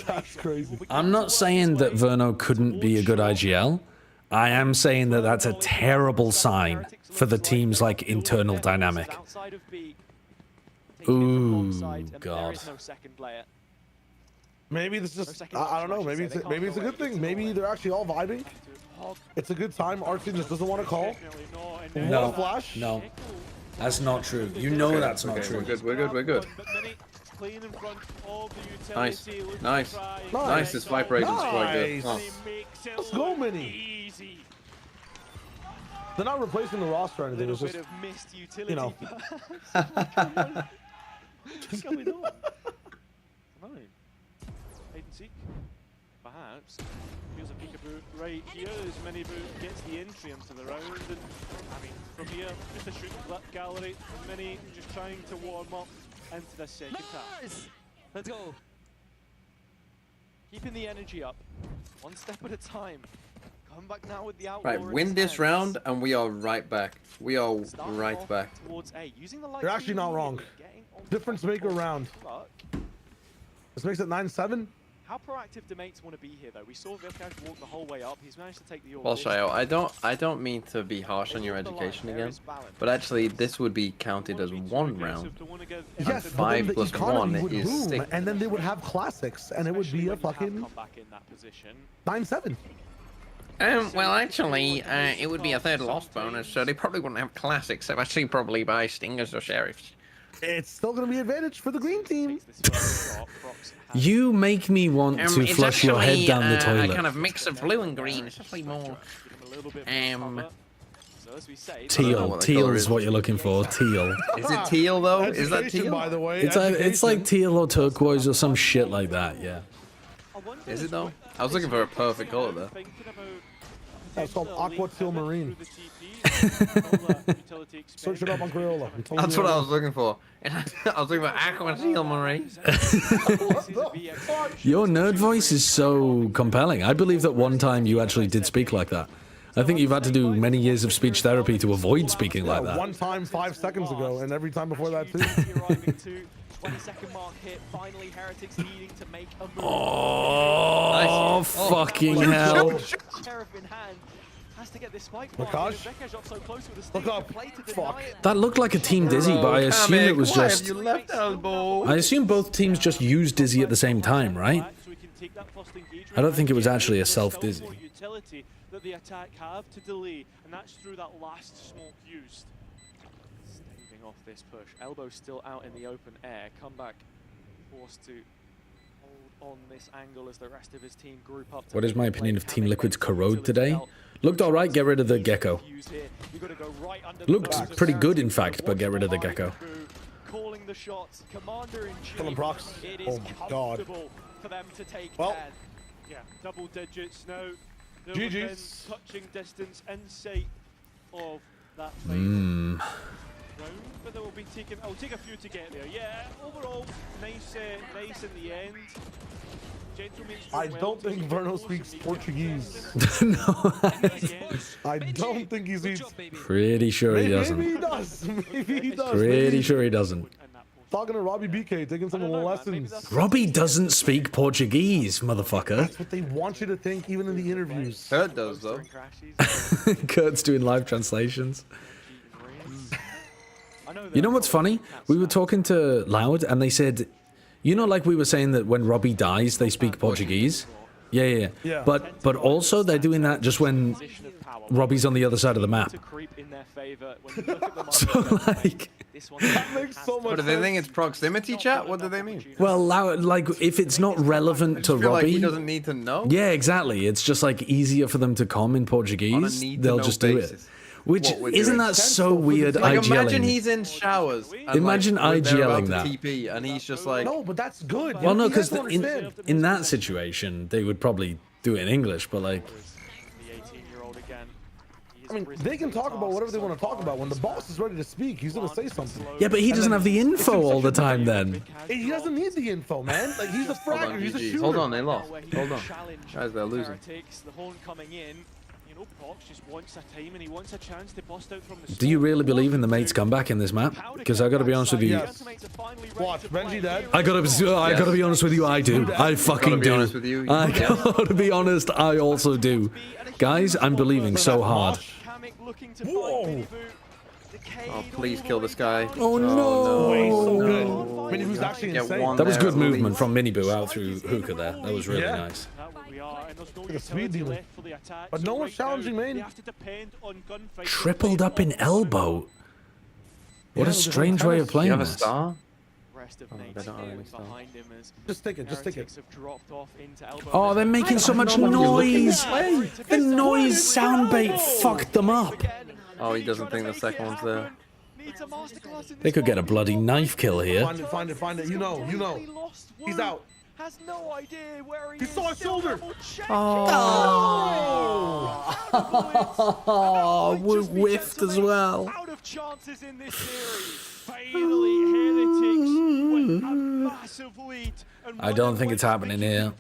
That's crazy. I'm not saying that Verno couldn't be a good IGL. I am saying that that's a terrible sign for the team's like internal dynamic. Ooh, God. Maybe this is just, I don't know, maybe it's a good thing. Maybe they're actually all vibing. It's a good time. Artsy just doesn't want to call. No, flash. No, that's not true. You know that's not true. We're good. Nice. This Viper agent's quite good. Oh. Let's go, Mini. They're not replacing the roster or anything. It's just, you know. What's going on? Fine. Hide and seek. Perhaps. Here's a peekaboo right here as Miniboo gets the entry into the round. And I mean, from here, just a shoot gallery. Mini just trying to warm up into the second half. Let's go. Keeping the energy up. One step at a time. Come back now with the outlaw. Right, win this round and we are right back. We are right back. You're actually not wrong. Difference maker round. This makes it 9-7. How proactive do mates want to be here, though? We saw Vikash walk the whole way up. He's managed to take the Well, Shayo, I don't mean to be harsh on your education again, but actually this would be counted as one round. Yes, and 5 plus 1 is boom, 6. and then they would have classics, and it would be a fucking 9-7. Well, actually, it would be a third loss bonus, so they probably wouldn't have classics. So actually, probably buy Stingers or Sheriffs. It's still going to be advantage for the green team. You make me want to flush your head down the toilet. A kind of mix of blue and green. It's actually more. Teal is what you're looking for. Teal. Is it teal though? Is that teal? By the way, it's like teal or turquoise or some shit like that. Yeah. Is it though? I was looking for a perfect color there. That's called aqua teal marine. Search it up on Crayola. That's what I was looking for. I was looking for aqua teal marine. Your nerd voice is so compelling. I believe that one time you actually did speak like that. I think you've had to do many years of speech therapy to avoid speaking like that. One time 5 seconds ago, and every time before that too. 20-second mark hit. Finally, Heretics needing to make a move. Oh, fucking hell. Sheriff in hand. Has to get this spike. Look up. Fuck. That looked like a Team Dizzy, but I assume it was just... Your left elbow. I assume both teams just used Dizzy at the same time, right? I don't think it was actually a self-Dizzy. That the attack have to delay, and that's through that last smoke used. Staving off this push. Elbow still out in the open air. Comeback forced to hold on this angle as the rest of his team group up. What is my opinion of Team Liquid's Corrode today? Looked alright, get rid of the Gecko. Looked pretty good, in fact, but get rid of the Gecko. Calling the shots. Commander in chief. Killing procs. Oh my god. For them to take yeah, double digits now. GG's. Touching distance in sight of that round, but they will be taking. I'll take a few to get there. Yeah, overall, nice in the end. I don't think Verno speaks Portuguese. No, I don't think he speaks. Pretty sure he doesn't. Maybe he does. Maybe he does. Pretty sure he doesn't. Talking to Robbie BK, taking some lessons. Robbie doesn't speak Portuguese, motherfucker. That's what they want you to think, even in the interviews. Kurt does, though. Kurt's doing live translations. You know what's funny? We were talking to Loud, and they said, you know, like we were saying that when Robbie dies, they speak Portuguese. Yeah. But also they're doing that just when Robbie's on the other side of the map. So like, that makes so much But do they think it's proximity chat? What do they mean? well, like if it's not relevant to feel Robbie, like he doesn't need to know. Yeah, exactly. It's just like easier for them to com in Portuguese. They'll just do it. Which isn't that so weird? Like IGLing. imagine he's in showers. And Imagine like, they're about IGLing to that. TP and he's just like. No, but that's good. Well, no, You because guys don't understand. in that situation they would probably do it in English, but like. I mean, they can talk about whatever they want to talk about. When the boss is ready to speak, he's gonna say something. Yeah, but he doesn't have the info all the time. Then he doesn't need the info, man. Like he's a fragger. He's a shooter. Hold on, they lost. Hold on, guys, they're losing. The horn coming in. You know, Prox just wants a time and he wants a chance to bust out from the. do you really believe in the mates comeback in this map? Because I got to be honest with you. Yes. Watch Benji dead. I gotta be honest with you. I do. I fucking do. I gotta be honest. I also do. Guys, I'm believing so hard. Whoa! Oh, please kill this guy. Oh no! So good. Minibu's actually insane. That was good movement from Miniboo out through hookah there. That was really nice. Like a speed demon. But no one's challenging, man. Tripled up in elbow. What a strange way of playing You have a this. star? Just take it. Just take it. Oh, they're making so much noise. The noise soundbait fucked them up. Oh, he doesn't think the second one's there. They could get a bloody knife kill here. Find it. You know. He's out. Has no idea where he is. He saw his shoulder. Oh, we whiffed as well. Out of chances in this series. Finally, Heretics with a massive lead. I don't think it's happening here.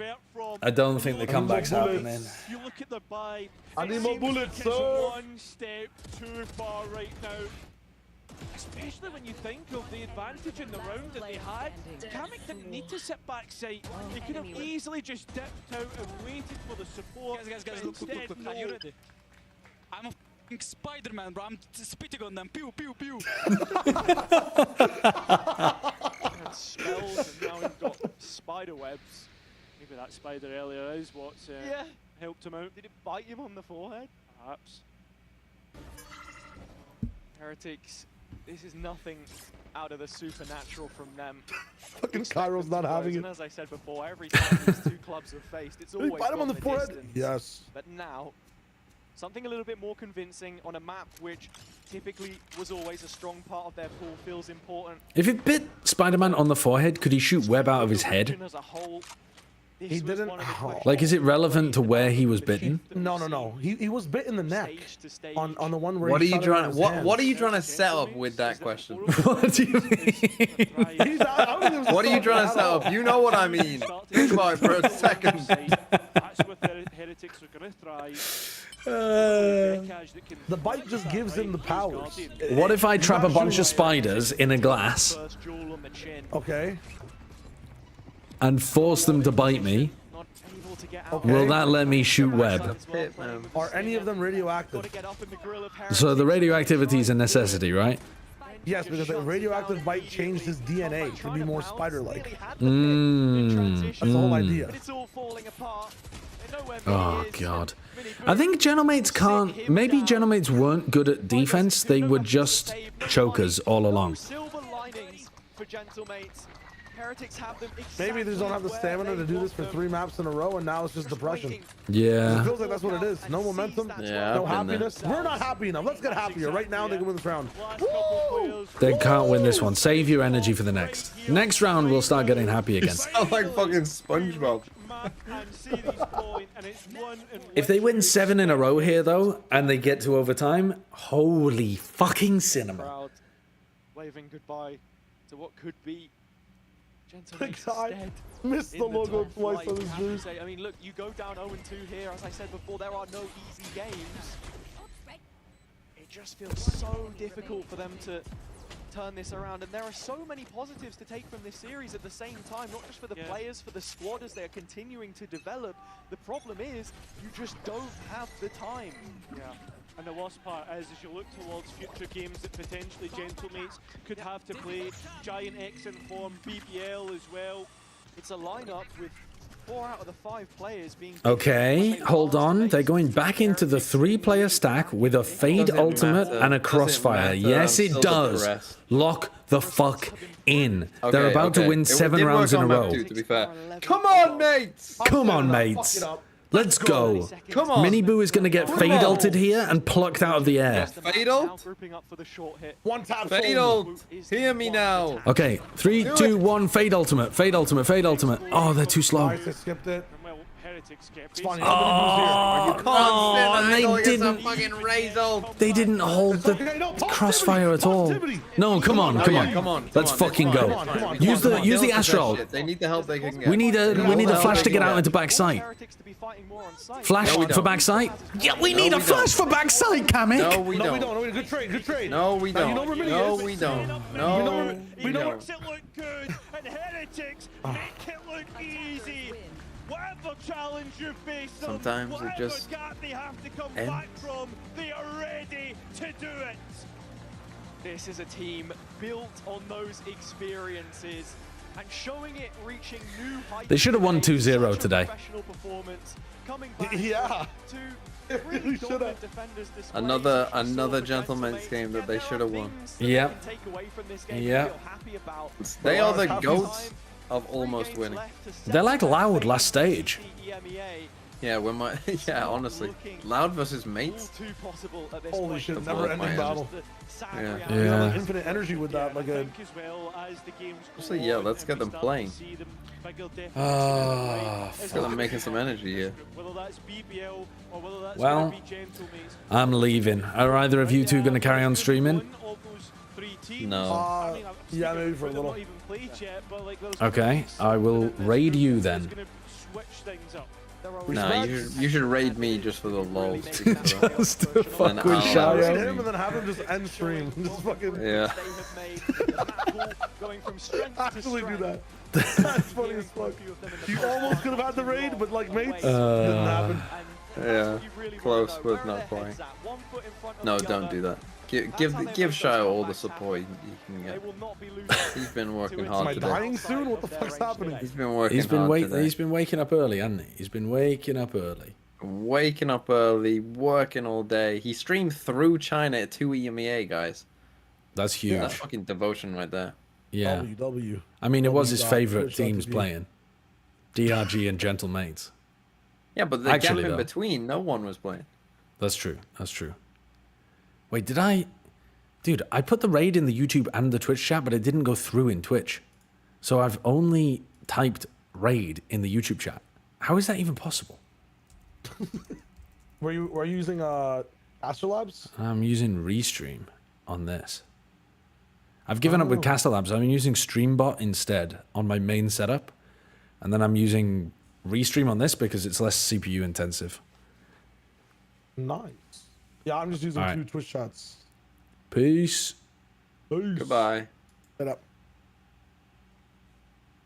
I don't think the comeback's happening. You look at the buy. I need more bullets, sir. One step too far right now. Especially when you think of the advantage in the round that they had. Kamek didn't need to sit backside. He could have easily just dipped out and waited for the support. Guys, look. Are you ready? I'm a f***ing Spider-Man, bro. I'm spitting on them. Pew, pew, pew. Spells, and now he's got spider webs. Maybe that spider earlier is what's helped him out. Did it bite him on the forehead? Perhaps. Heretics. This is nothing out of the supernatural from them. Fucking Cairo's not having it. And as I said before, every time these two clubs have faced, it's always bite him on the forehead. Distance. Yes. But now, something a little bit more convincing on a map which typically was always a strong part of their pool feels important. If it bit Spider-Man on the forehead, could he shoot web out of his head? As a whole, he didn't. Like, is it relevant to where he was bitten? No. He was bit in the neck. On the one where. What are you trying? What are you trying to set up with that question? What do you mean? What are you trying to set up? You know what I mean. Think about it for a second. That's what the Heretics are going to try. The bite just gives him the powers. What if I trap a bunch of spiders in a glass? Okay. And force them to bite me? Okay. Will that let me shoot web? Are any of them radioactive? So the radioactivity is a necessity, right? Yes, because the radioactive bite changed his DNA to be more spider-like. That's the whole idea. Oh god. I think Genomates can't. Maybe Genomates weren't good at defense. They were just chokers all along. Maybe they just don't have the stamina to do this for 3 maps in a row, and now it's just depression. Yeah. It feels like that's what it is. No momentum, no happiness. We're not happy enough. Let's get happier. Right now, they can win this round. Woo! They can't win this one. Save your energy for the next. Next round, we'll start getting happy again. You sound like fucking SpongeBob. If they win 7 in a row here, though, and they get to overtime, holy fucking cinema. Waving goodbye to what could be. I missed the logo twice on his jersey. I mean, look, you go down 0-2 here. As I said before, there are no easy games. It just feels so difficult for them to turn this around, and there are so many positives to take from this series at the same time, not just for the players, for the squad as they are continuing to develop. The problem is, you just don't have the time. Yeah. And the worst part is, as you look towards future games that potentially Gentlemates could have to play, Giant X in form, BBL as well. It's a lineup with 4 out of the 5 players being Okay, hold on. They're going back into the 3-player stack with a Fade ultimate and a Crossfire. Yes, it does. Lock the fuck in. They're about to win 7 rounds in a row. To be fair. Come on, mates! Come on, mates. Let's go. Come on. Mini Boo is going to get Fade ulted here and plucked out of the air. Fade ult? One tap. Fade ult. Hear me now. Okay, 3, 2, 1, Fade ultimate. Fade ultimate. Fade ultimate. Oh, they're too slow. I skipped it. It's fine. And they didn't hold the Crossfire at all. No, come on, come on. Let's fucking go. Use the Astral. They need the help they can get. We need a flash to get out into backside. Flash for backside? Yeah, we need a flash for backside, Kamek. No, we don't. No, good trade, good trade. No, we don't. No, we don't. No, we don't. Makes it look good, and Heretics make it look easy. Whatever challenge you face them, sometimes it whatever just gap they have to come back from, they are ready to do it. This is a team built on those experiences and showing it reaching new heights. They should have won 2-0 today. Professional performance, coming back yeah. to really dominant defenders display. Another gentleman's game that they should have won. Yep. Yep. They are the goats of almost winning. They're like Loud last stage. Yeah, honestly. Loud versus Mates? Holy shit, never ending battle. Yeah. Infinite energy with that, like a... So yeah, let's get them playing. Let's get them making some energy here. Well, I'm leaving. Are either of you two going to carry on streaming? No. Yeah, maybe for a little. Okay, I will raid you then. Nah, you should raid me just for the lols. Just to fuck with Shadow. Raid him and then have him just end stream. Just fucking... Yeah. Actually do that. That's funny as fuck. You almost could have had the raid, but like mates, didn't happen. Yeah, close, but not quite. No, don't do that. Give Shio all the support he can get. He's been working hard today. Am I dying soon? What the fuck's happening? He's been working hard today. He's been waking up early, hasn't he? He's been waking up early. Waking up early, working all day. He streamed through China at 2 EMEA, guys. That's huge. That's fucking devotion right there. Yeah. WW. I mean, it was his favorite teams playing. DRG and Gentle Mates. Yeah, but the gap in between, no one was playing. That's true. That's true. Wait, did I... Dude, I put the raid in the YouTube and the Twitch chat, but it didn't go through in Twitch. So I've only typed raid in the YouTube chat. How is that even possible? Were you using Astrolabs? I'm using Restream on this. I've given up with Castellabs. I'm using Streambot instead on my main setup. And then I'm using Restream on this because it's less CPU intensive. Nice. Yeah, I'm just using 2 Twitch chats. Peace. Peace. Goodbye. Set up.